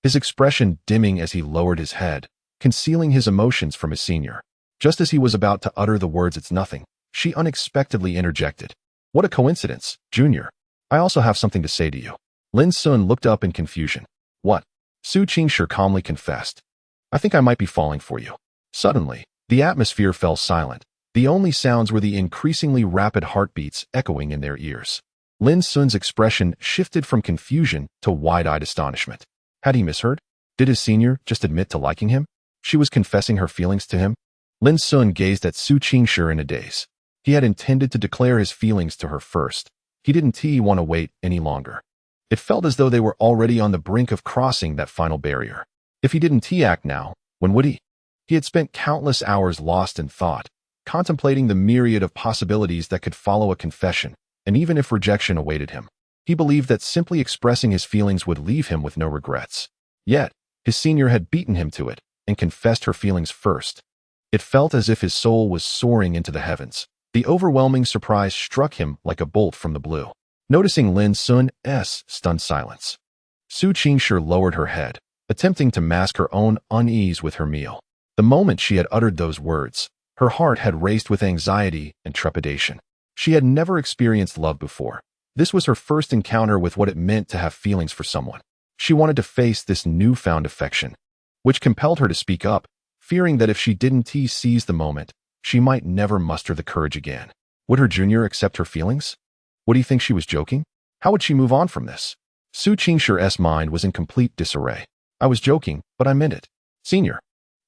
his expression dimming as he lowered his head, concealing his emotions from his senior. Just as he was about to utter the words "it's nothing," she unexpectedly interjected. What a coincidence, Junior. I also have something to say to you. Lin Xun looked up in confusion. What? Su Qingshi calmly confessed. I think I might be falling for you. Suddenly, the atmosphere fell silent. The only sounds were the increasingly rapid heartbeats echoing in their ears. Lin Xun's expression shifted from confusion to wide-eyed astonishment. Had he misheard? Did his senior just admit to liking him? She was confessing her feelings to him? Lin Xun gazed at Su Qingshi in a daze. He had intended to declare his feelings to her first. He didn't want to wait any longer. It felt as though they were already on the brink of crossing that final barrier. If he didn't act now, when would he? He had spent countless hours lost in thought, contemplating the myriad of possibilities that could follow a confession, and even if rejection awaited him, he believed that simply expressing his feelings would leave him with no regrets. Yet, his senior had beaten him to it and confessed her feelings first. It felt as if his soul was soaring into the heavens. The overwhelming surprise struck him like a bolt from the blue. Noticing Lin Xun's stunned silence, Su Qingshi lowered her head, attempting to mask her own unease with her meal. The moment she had uttered those words, her heart had raced with anxiety and trepidation. She had never experienced love before. This was her first encounter with what it meant to have feelings for someone. She wanted to face this newfound affection, which compelled her to speak up, fearing that if she didn't seize the moment, she might never muster the courage again. Would her junior accept her feelings? Would he think she was joking? How would she move on from this? Su Qingshi's mind was in complete disarray. I was joking, but I meant it. Senior.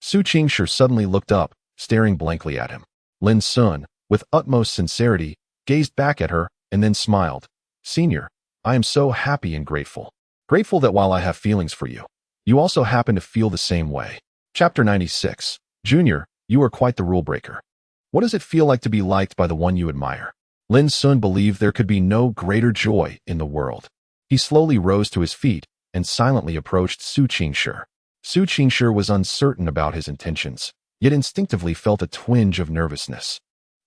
Su Qingshi suddenly looked up, staring blankly at him. Lin Xun, with utmost sincerity, gazed back at her and then smiled. Senior, I am so happy and grateful. Grateful that while I have feelings for you, you also happen to feel the same way. Chapter 96. Junior, you are quite the rule breaker. What does it feel like to be liked by the one you admire? Lin Xun believed there could be no greater joy in the world. He slowly rose to his feet and silently approached Su Qingshi. Su Qingshi was uncertain about his intentions, yet instinctively felt a twinge of nervousness.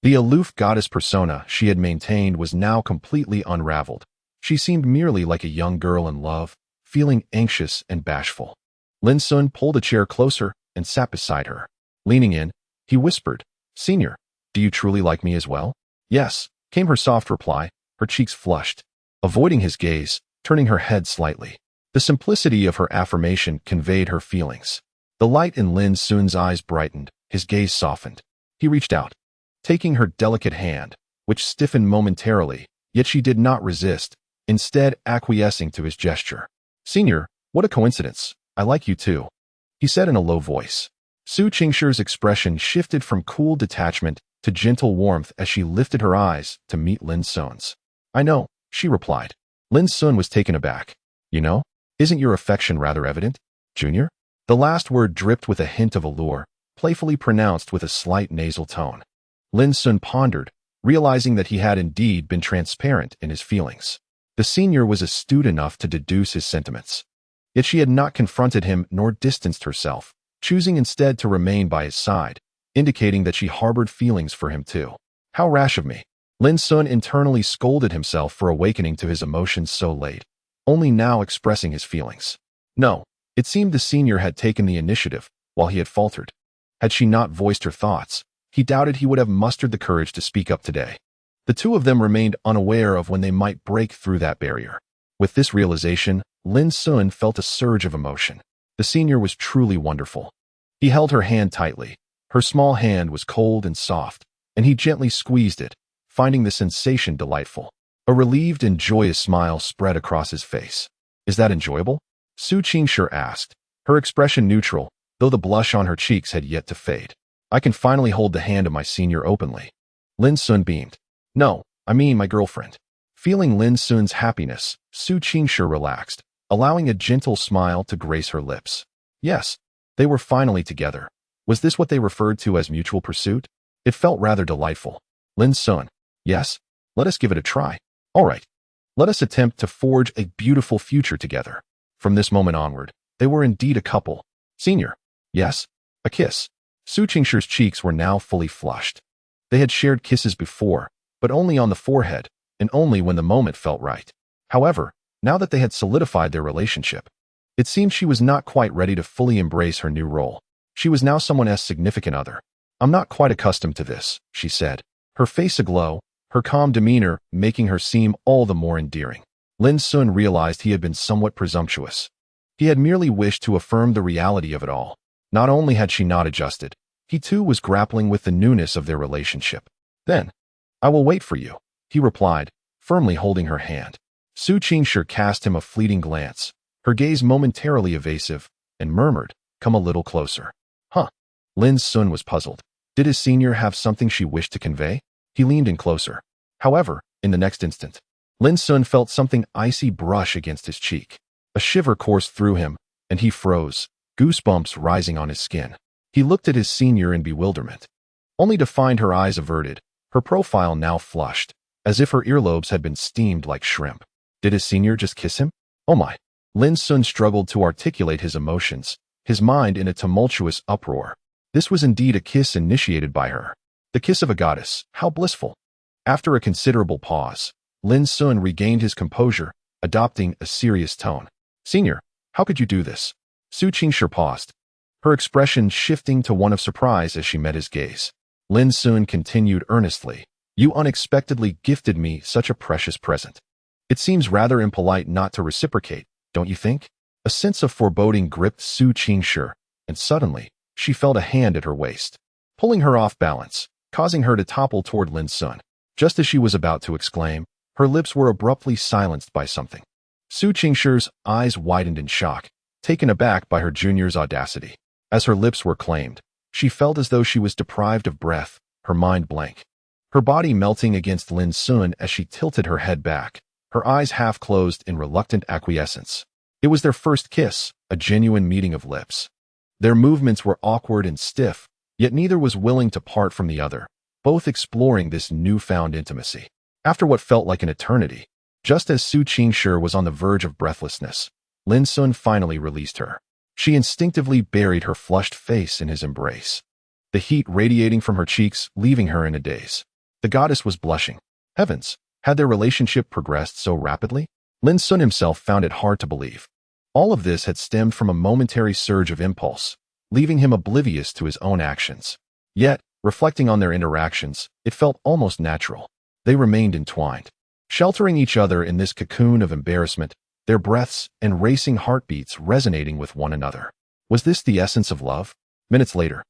The aloof goddess persona she had maintained was now completely unraveled. She seemed merely like a young girl in love, feeling anxious and bashful. Lin Xun pulled a chair closer and sat beside her. Leaning in, he whispered, Senior, do you truly like me as well? Yes, came her soft reply, her cheeks flushed. Avoiding his gaze, turning her head slightly. The simplicity of her affirmation conveyed her feelings. The light in Lin Xun's eyes brightened, his gaze softened. He reached out, taking her delicate hand, which stiffened momentarily, yet she did not resist, instead acquiescing to his gesture. Senior, what a coincidence. I like you too, he said in a low voice. Su Qingshi's expression shifted from cool detachment to gentle warmth as she lifted her eyes to meet Lin Xun's. I know, she replied. Lin Xun was taken aback. You know, isn't your affection rather evident, Junior? The last word dripped with a hint of allure, playfully pronounced with a slight nasal tone. Lin Xun pondered, realizing that he had indeed been transparent in his feelings. The senior was astute enough to deduce his sentiments. Yet she had not confronted him nor distanced herself, choosing instead to remain by his side, indicating that she harbored feelings for him too. How rash of me. Lin Xun internally scolded himself for awakening to his emotions so late, only now expressing his feelings. No, it seemed the senior had taken the initiative, while he had faltered. Had she not voiced her thoughts, he doubted he would have mustered the courage to speak up today. The two of them remained unaware of when they might break through that barrier. With this realization, Lin Xun felt a surge of emotion. The senior was truly wonderful. He held her hand tightly. Her small hand was cold and soft, and he gently squeezed it, finding the sensation delightful. A relieved and joyous smile spread across his face. Is that enjoyable? Su Qingshi asked, her expression neutral, though the blush on her cheeks had yet to fade. I can finally hold the hand of my senior openly. Lin Xun beamed. No, I mean my girlfriend. Feeling Lin Xun's happiness, Su Qingshe relaxed, allowing a gentle smile to grace her lips. Yes, they were finally together. Was this what they referred to as mutual pursuit? It felt rather delightful. Lin Xun. Yes, let us give it a try. All right. Let us attempt to forge a beautiful future together. From this moment onward, they were indeed a couple. Senior. Yes, a kiss. Su Qingshe's cheeks were now fully flushed. They had shared kisses before, but only on the forehead, and only when the moment felt right. However, now that they had solidified their relationship, it seemed she was not quite ready to fully embrace her new role. She was now someone's significant other. I'm not quite accustomed to this, she said, her face aglow, her calm demeanor making her seem all the more endearing. Lin Xun realized he had been somewhat presumptuous. He had merely wished to affirm the reality of it all. Not only had she not adjusted, he too was grappling with the newness of their relationship. Then, I will wait for you, he replied, firmly holding her hand. Su Qingshe cast him a fleeting glance, her gaze momentarily evasive, and murmured, come a little closer. Huh? Lin Xun was puzzled. Did his senior have something she wished to convey? He leaned in closer. However, in the next instant, Lin Xun felt something icy brush against his cheek. A shiver coursed through him, and he froze, goosebumps rising on his skin. He looked at his senior in bewilderment, only to find her eyes averted, her profile now flushed, as if her earlobes had been steamed like shrimp. Did his senior just kiss him? Oh my! Lin Xun struggled to articulate his emotions, his mind in a tumultuous uproar. This was indeed a kiss initiated by her. The kiss of a goddess, how blissful. After a considerable pause, Lin Xun regained his composure, adopting a serious tone. Senior, how could you do this? Su Qingshe paused, her expression shifting to one of surprise as she met his gaze. Lin Xun continued earnestly, you unexpectedly gifted me such a precious present. It seems rather impolite not to reciprocate, don't you think? A sense of foreboding gripped Su Qingshe, and suddenly, she felt a hand at her waist, pulling her off balance, causing her to topple toward Lin Xun. Just as she was about to exclaim, her lips were abruptly silenced by something. Su Qingshe's eyes widened in shock, taken aback by her junior's audacity. As her lips were claimed, she felt as though she was deprived of breath, her mind blank. Her body melting against Lin Xun as she tilted her head back, her eyes half closed in reluctant acquiescence. It was their first kiss, a genuine meeting of lips. Their movements were awkward and stiff, yet neither was willing to part from the other, both exploring this newfound intimacy. After what felt like an eternity, just as Su Qingshe was on the verge of breathlessness, Lin Xun finally released her. She instinctively buried her flushed face in his embrace, the heat radiating from her cheeks, leaving her in a daze. The goddess was blushing. Heavens, had their relationship progressed so rapidly? Lin Xun himself found it hard to believe. All of this had stemmed from a momentary surge of impulse, leaving him oblivious to his own actions. Yet, reflecting on their interactions, it felt almost natural. They remained entwined, sheltering each other in this cocoon of embarrassment, their breaths and racing heartbeats resonating with one another. Was this the essence of love? Minutes later,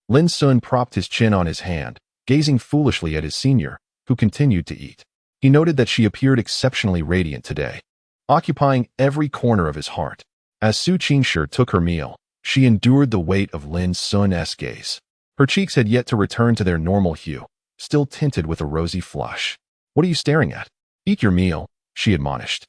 Lin Xun propped his chin on his hand, gazing foolishly at his senior, who continued to eat. He noted that she appeared exceptionally radiant today, occupying every corner of his heart. As Su Qingshe took her meal, she endured the weight of Lin Xun's gaze. Her cheeks had yet to return to their normal hue, still tinted with a rosy flush. What are you staring at? Eat your meal, she admonished.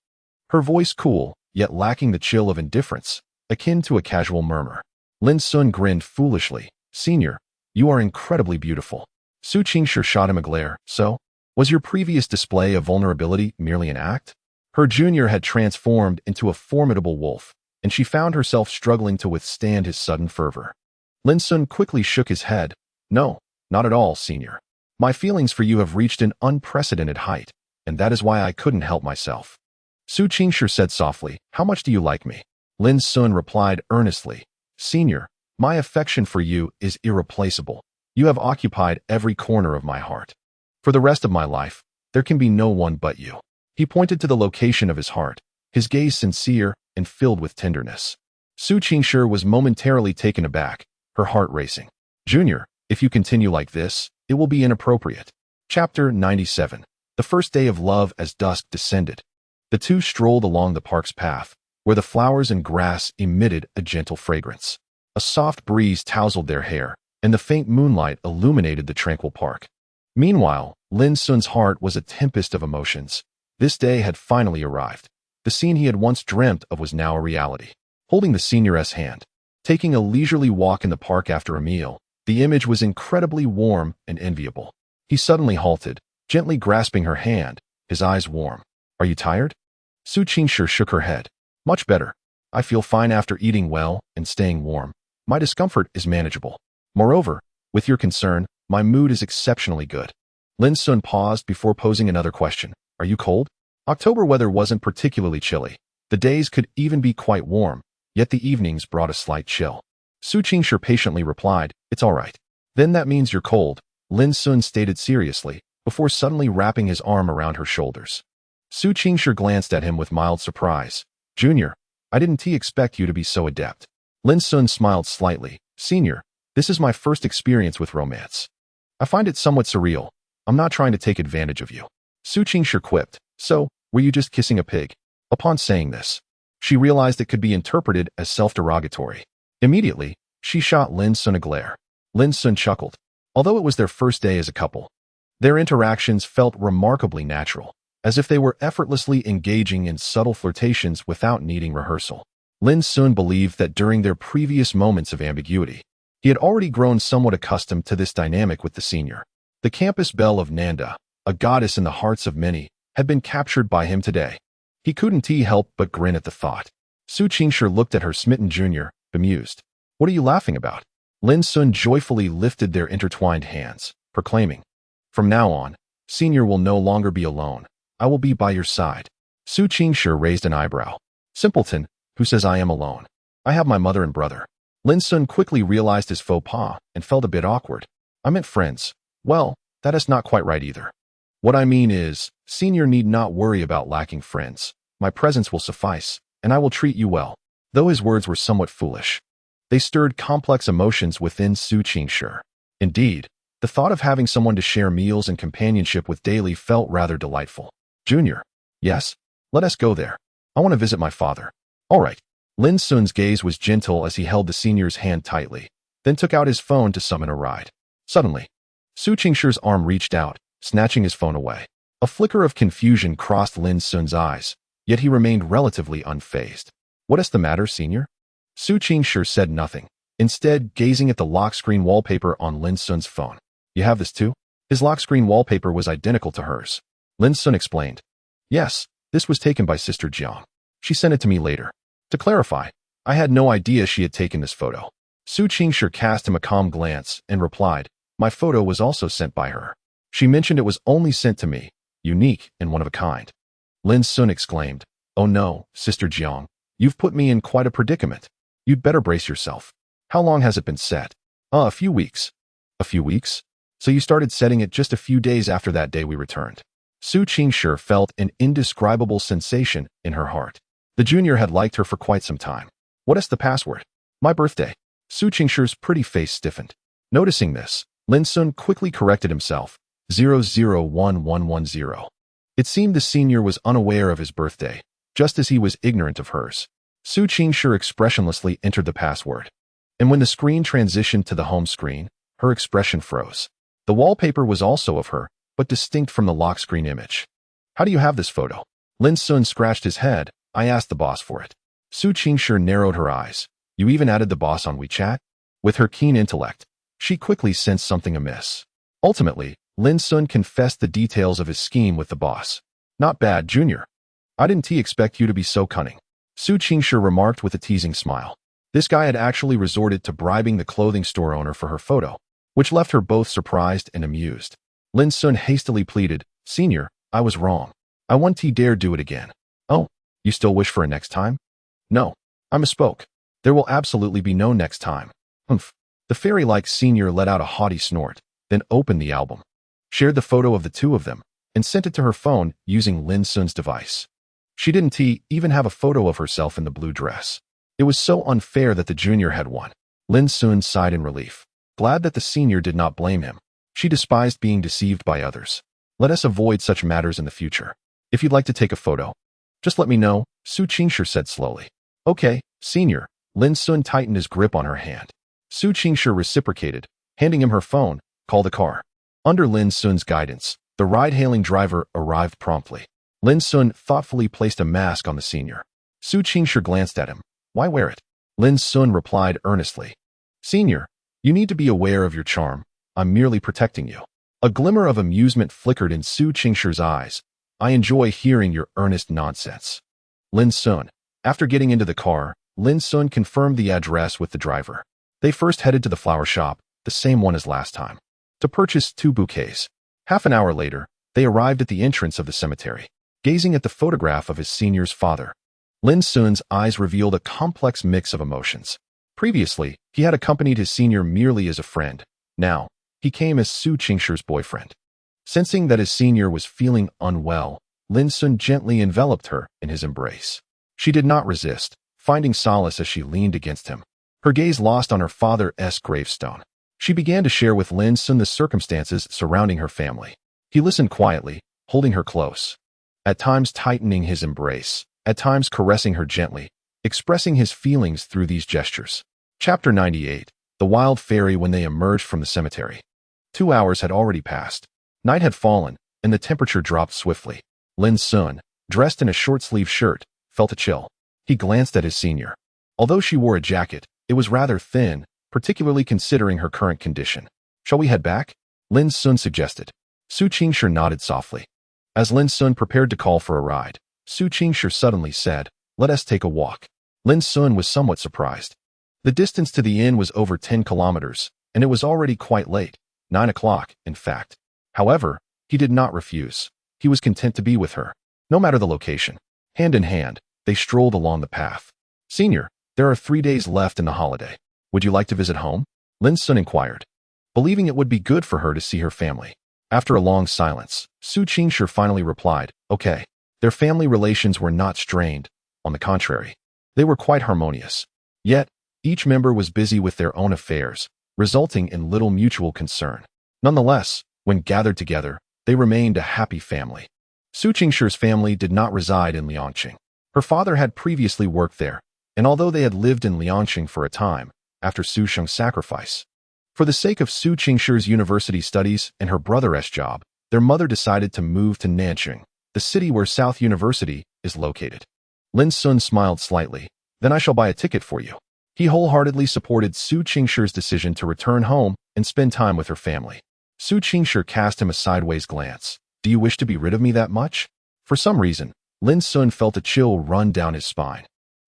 Her voice cool, yet lacking the chill of indifference, akin to a casual murmur. Lin Xun grinned foolishly. Senior, you are incredibly beautiful. Su Qingshe shot him a glare. So, was your previous display of vulnerability merely an act? Her junior had transformed into a formidable wolf, and she found herself struggling to withstand his sudden fervor. Lin Xun quickly shook his head. No, not at all, senior. My feelings for you have reached an unprecedented height, and that is why I couldn't help myself. Su Qingshe said softly, how much do you like me? Lin Xun replied earnestly, Senior, my affection for you is irreplaceable. You have occupied every corner of my heart. For the rest of my life, there can be no one but you. He pointed to the location of his heart, his gaze sincere and filled with tenderness. Su Qingshe was momentarily taken aback, her heart racing. Junior, if you continue like this, it will be inappropriate. Chapter 97. The first day of love. As dusk descended, the two strolled along the park's path, where the flowers and grass emitted a gentle fragrance. A soft breeze tousled their hair, and the faint moonlight illuminated the tranquil park. Meanwhile, Lin Xun's heart was a tempest of emotions. This day had finally arrived. The scene he had once dreamt of was now a reality. Holding the senioress hand, taking a leisurely walk in the park after a meal, the image was incredibly warm and enviable. He suddenly halted, gently grasping her hand, his eyes warm. "Are you tired?" Su Qingshi shook her head. "Much better. I feel fine after eating well and staying warm. My discomfort is manageable. Moreover, with your concern, my mood is exceptionally good." Lin Xun paused before posing another question. "Are you cold?" October weather wasn't particularly chilly. The days could even be quite warm, yet the evenings brought a slight chill. Su Qingshi patiently replied, "It's all right." "Then that means you're cold," Lin Xun stated seriously, before suddenly wrapping his arm around her shoulders. Su Qingshi glanced at him with mild surprise. "Junior, I didn't expect you to be so adept." Lin Xun smiled slightly. "Senior, this is my first experience with romance. I find it somewhat surreal. I'm not trying to take advantage of you." Su Qingshi quipped. "So, were you just kissing a pig?" Upon saying this, she realized it could be interpreted as self-derogatory. Immediately, she shot Lin Xun a glare. Lin Xun chuckled. Although it was their first day as a couple, their interactions felt remarkably natural, as if they were effortlessly engaging in subtle flirtations without needing rehearsal. Lin Xun believed that during their previous moments of ambiguity, he had already grown somewhat accustomed to this dynamic with the senior. The campus belle of Nanda, a goddess in the hearts of many, had been captured by him today. He couldn't help but grin at the thought. Su Qingshi looked at her smitten junior, bemused. "What are you laughing about?" Lin Xun joyfully lifted their intertwined hands, proclaiming, "From now on, senior will no longer be alone. I will be by your side." Su Qingshi raised an eyebrow. "Simpleton, who says I am alone? I have my mother and brother." Lin Xun quickly realized his faux pas and felt a bit awkward. "I meant friends." "Well, that is not quite right either. What I mean is, senior need not worry about lacking friends. My presence will suffice, and I will treat you well." Though his words were somewhat foolish, they stirred complex emotions within Su Qingshi. Indeed, the thought of having someone to share meals and companionship with daily felt rather delightful. "Junior." "Yes? Let us go there. I want to visit my father." "All right." Lin Xun's gaze was gentle as he held the senior's hand tightly, then took out his phone to summon a ride. Suddenly, Su Qingshi's arm reached out, snatching his phone away. A flicker of confusion crossed Lin Xun's eyes, yet he remained relatively unfazed. "What is the matter, senior?" Su Qingshi said nothing, instead gazing at the lock screen wallpaper on Lin Xun's phone. "You have this too?" His lock screen wallpaper was identical to hers. Lin Xun explained. "Yes, this was taken by Sister Jiang. She sent it to me later." To clarify, I had no idea she had taken this photo. Su Qingshi cast him a calm glance and replied, "My photo was also sent by her. She mentioned it was only sent to me, unique and one of a kind." Lin Xun exclaimed, "Oh no, Sister Jiang, you've put me in quite a predicament. You'd better brace yourself. How long has it been set?" A few weeks." "A few weeks? So you started setting it just a few days after that day we returned." Su Qingshi felt an indescribable sensation in her heart. The junior had liked her for quite some time. "What is the password?" "My birthday." Su Qingshi's pretty face stiffened. Noticing this, Lin Xun quickly corrected himself. 001110. It seemed the senior was unaware of his birthday, just as he was ignorant of hers. Su Qingshi expressionlessly entered the password. And when the screen transitioned to the home screen, her expression froze. The wallpaper was also of her, but distinct from the lock screen image. "How do you have this photo?" Lin Xun scratched his head. "I asked the boss for it." Su Qingshi narrowed her eyes. "You even added the boss on WeChat?" With her keen intellect, she quickly sensed something amiss. Ultimately, Lin Xun confessed the details of his scheme with the boss. "Not bad, Junior. I didn't expect you to be so cunning." Su Qingshi remarked with a teasing smile. This guy had actually resorted to bribing the clothing store owner for her photo, which left her both surprised and amused. Lin Xun hastily pleaded, "Senior, I was wrong. I won't dare do it again." "Oh, you still wish for a next time?" "No, I misspoke. There will absolutely be no next time." "Humph." The fairy-like senior let out a haughty snort, then opened the album, shared the photo of the two of them, and sent it to her phone using Lin Xun's device. She didn't even have a photo of herself in the blue dress. It was so unfair that the junior had won. Lin Xun sighed in relief, glad that the senior did not blame him. She despised being deceived by others. "Let us avoid such matters in the future. If you'd like to take a photo, just let me know," Su Qingshi said slowly. "Okay, senior." Lin Xun tightened his grip on her hand. Su Qingshi reciprocated, handing him her phone. "Call the car." Under Lin Xun's guidance, the ride-hailing driver arrived promptly. Lin Xun thoughtfully placed a mask on the senior. Su Qingshi glanced at him. Why wear it? Lin Xun replied earnestly. Senior, you need to be aware of your charm. I'm merely protecting you. A glimmer of amusement flickered in Su Qingshi's eyes. I enjoy hearing your earnest nonsense. Lin Xun. After getting into the car, Lin Xun confirmed the address with the driver. They first headed to the flower shop, the same one as last time, to purchase 2 bouquets. Half an hour later, they arrived at the entrance of the cemetery, gazing at the photograph of his senior's father. Lin Xun's eyes revealed a complex mix of emotions. Previously, he had accompanied his senior merely as a friend. Now, he came as Su Qingshi's boyfriend. Sensing that his senior was feeling unwell, Lin Xun gently enveloped her in his embrace. She did not resist, finding solace as she leaned against him, her gaze lost on her father's gravestone. She began to share with Lin Xun the circumstances surrounding her family. He listened quietly, holding her close, at times tightening his embrace, at times caressing her gently, expressing his feelings through these gestures. Chapter 98. The Wild Fairy. When they emerged from the cemetery, 2 hours had already passed. Night had fallen, and the temperature dropped swiftly. Lin Xun, dressed in a short-sleeved shirt, felt a chill. He glanced at his senior. Although she wore a jacket, it was rather thin, particularly considering her current condition. Shall we head back? Lin Xun suggested. Su Qingshi nodded softly. As Lin Xun prepared to call for a ride, Su Qingshi suddenly said, Let us take a walk. Lin Xun was somewhat surprised. The distance to the inn was over 10 kilometers, and it was already quite late, 9 o'clock, in fact. However, he did not refuse. He was content to be with her, no matter the location. Hand in hand, they strolled along the path. Senior, there are 3 days left in the holiday. Would you like to visit home? Lin Xun inquired, believing it would be good for her to see her family. After a long silence, Su Qingshi finally replied, Okay. Their family relations were not strained. On the contrary, they were quite harmonious. Yet, each member was busy with their own affairs, resulting in little mutual concern. Nonetheless, when gathered together, they remained a happy family. Su Qingshi's family did not reside in Liangqing. Her father had previously worked there, and although they had lived in Liangqing for a time, after Su Sheng's sacrifice, for the sake of Su Qingshi's university studies and her brother's job, their mother decided to move to Nanjing, the city where South University is located. Lin Xun smiled slightly. Then I shall buy a ticket for you. He wholeheartedly supported Su Qingshi's decision to return home and spend time with her family. Su Qingshi cast him a sideways glance. Do you wish to be rid of me that much? For some reason, Lin Xun felt a chill run down his spine,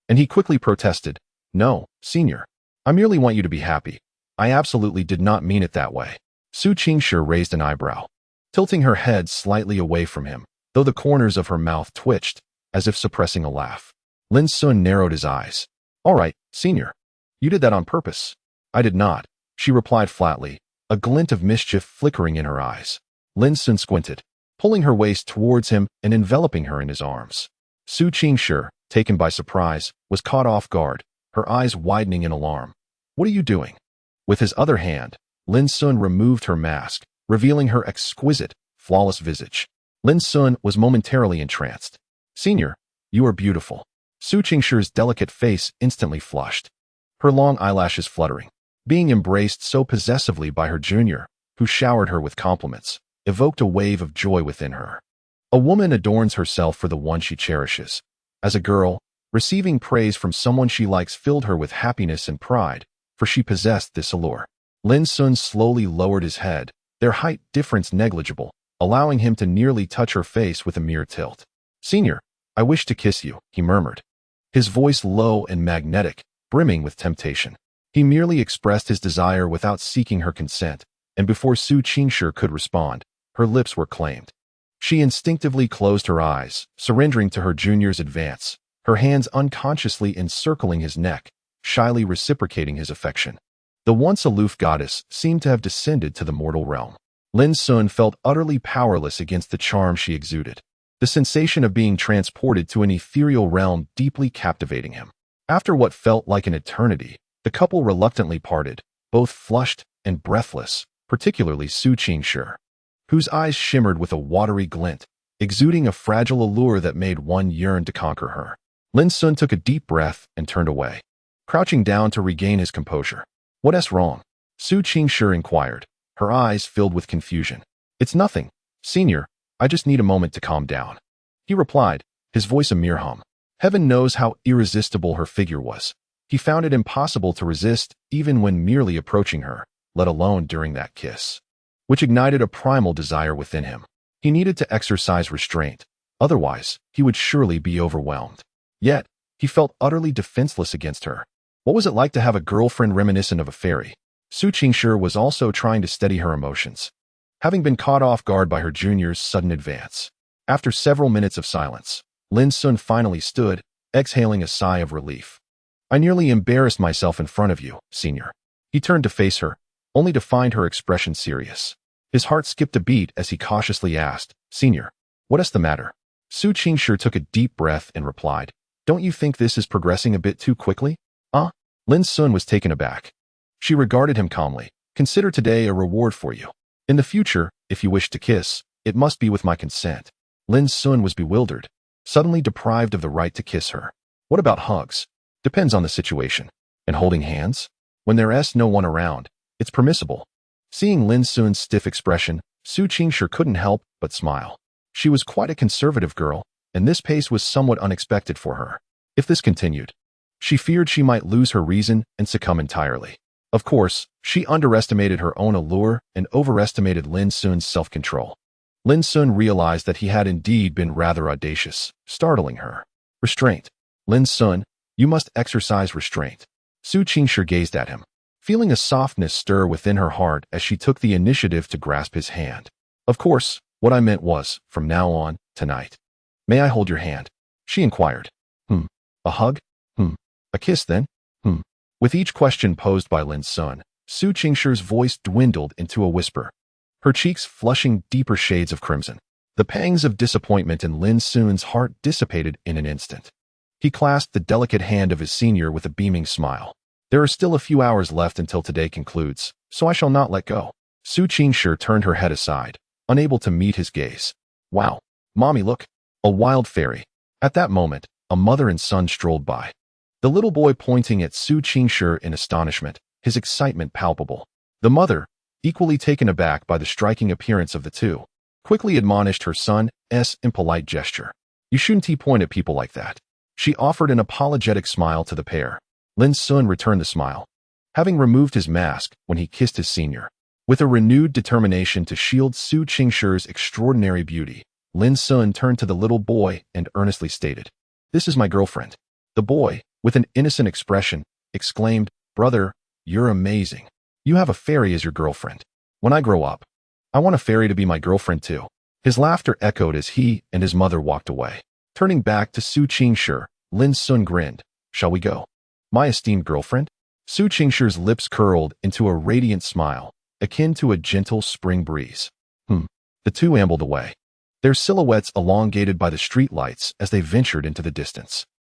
and he quickly protested. No, senior. I merely want you to be happy. I absolutely did not mean it that way. Su Qingshi raised an eyebrow, tilting her head slightly away from him, though the corners of her mouth twitched, as if suppressing a laugh. Lin Xun narrowed his eyes. All right, senior. You did that on purpose. I did not, she replied flatly, a glint of mischief flickering in her eyes. Lin Xun squinted, pulling her waist towards him and enveloping her in his arms. Su Qingshi, taken by surprise, was caught off guard, her eyes widening in alarm. What are you doing? With his other hand, Lin Xun removed her mask, revealing her exquisite, flawless visage. Lin Xun was momentarily entranced. Senior, you are beautiful. Su Qingshi's delicate face instantly flushed, her long eyelashes fluttering. Being embraced so possessively by her junior, who showered her with compliments, evoked a wave of joy within her. A woman adorns herself for the one she cherishes. As a girl, receiving praise from someone she likes filled her with happiness and pride, for she possessed this allure. Lin Xun slowly lowered his head, their height difference negligible, allowing him to nearly touch her face with a mere tilt. Senior, I wish to kiss you, he murmured, his voice low and magnetic, brimming with temptation. He merely expressed his desire without seeking her consent, and before Su Qingshi could respond, her lips were claimed. She instinctively closed her eyes, surrendering to her junior's advance, her hands unconsciously encircling his neck, shyly reciprocating his affection. The once aloof goddess seemed to have descended to the mortal realm. Lin Xun felt utterly powerless against the charm she exuded, the sensation of being transported to an ethereal realm deeply captivating him. After what felt like an eternity, the couple reluctantly parted, both flushed and breathless, particularly Su Qingshi, whose eyes shimmered with a watery glint, exuding a fragile allure that made one yearn to conquer her. Lin Xun took a deep breath and turned away, crouching down to regain his composure. What's wrong? Su Qingshi inquired, her eyes filled with confusion. "It's nothing, Senior. I just need a moment to calm down," he replied, his voice a mere hum. Heaven knows how irresistible her figure was. He found it impossible to resist even when merely approaching her, let alone during that kiss, which ignited a primal desire within him. He needed to exercise restraint, otherwise he would surely be overwhelmed. Yet, he felt utterly defenseless against her. What was it like to have a girlfriend reminiscent of a fairy? Su Qingshi was also trying to steady her emotions, having been caught off guard by her junior's sudden advance. After several minutes of silence, Lin Xun finally stood, exhaling a sigh of relief. "I nearly embarrassed myself in front of you, Senior." He turned to face her, only to find her expression serious. His heart skipped a beat as he cautiously asked, "Senior, what is the matter?" Su Qingshi took a deep breath and replied, "Don't you think this is progressing a bit too quickly?" Lin Xun was taken aback. She regarded him calmly. "Consider today a reward for you. In the future, if you wish to kiss, it must be with my consent." Lin Xun was bewildered, suddenly deprived of the right to kiss her. "What about hugs?" "Depends on the situation." "And holding hands?" "When there's no one around, it's permissible." Seeing Lin Xun's stiff expression, Su Qingshi couldn't help but smile. She was quite a conservative girl, and this pace was somewhat unexpected for her. If this continued, she feared she might lose her reason and succumb entirely. Of course, she underestimated her own allure and overestimated Lin Xun's self-control. Lin Xun realized that he had indeed been rather audacious, startling her. "Restraint. Lin Xun, you must exercise restraint." Su Qingshi gazed at him, feeling a softness stir within her heart as she took the initiative to grasp his hand. "Of course, what I meant was, from now on, tonight. May I hold your hand?" she inquired. A hug? A kiss then? With each question posed by Lin Xun, Su Qingshi's voice dwindled into a whisper, her cheeks flushing deeper shades of crimson. The pangs of disappointment in Lin Xun's heart dissipated in an instant. He clasped the delicate hand of his senior with a beaming smile. "There are still a few hours left until today concludes, so I shall not let go." Su Qingshi turned her head aside, unable to meet his gaze. "Wow, Mommy, look, a wild fairy." At that moment, a mother and son strolled by, the little boy pointing at Su Qingshi in astonishment, his excitement palpable. The mother, equally taken aback by the striking appearance of the two, quickly admonished her son's impolite gesture. "You shouldn't point at people like that." She offered an apologetic smile to the pair. Lin Xun returned the smile, having removed his mask when he kissed his senior. With a renewed determination to shield Su Qingshi's extraordinary beauty, Lin Xun turned to the little boy and earnestly stated, "This is my girlfriend." The boy, with an innocent expression, exclaimed, "Brother, you're amazing. You have a fairy as your girlfriend. When I grow up, I want a fairy to be my girlfriend too." His laughter echoed as he and his mother walked away. Turning back to Su Qingshi, Lin Xun grinned, "Shall we go, my esteemed girlfriend?" Su Qingshi's lips curled into a radiant smile, akin to a gentle spring breeze. The two ambled away, their silhouettes elongated by the streetlights as they ventured into the distance.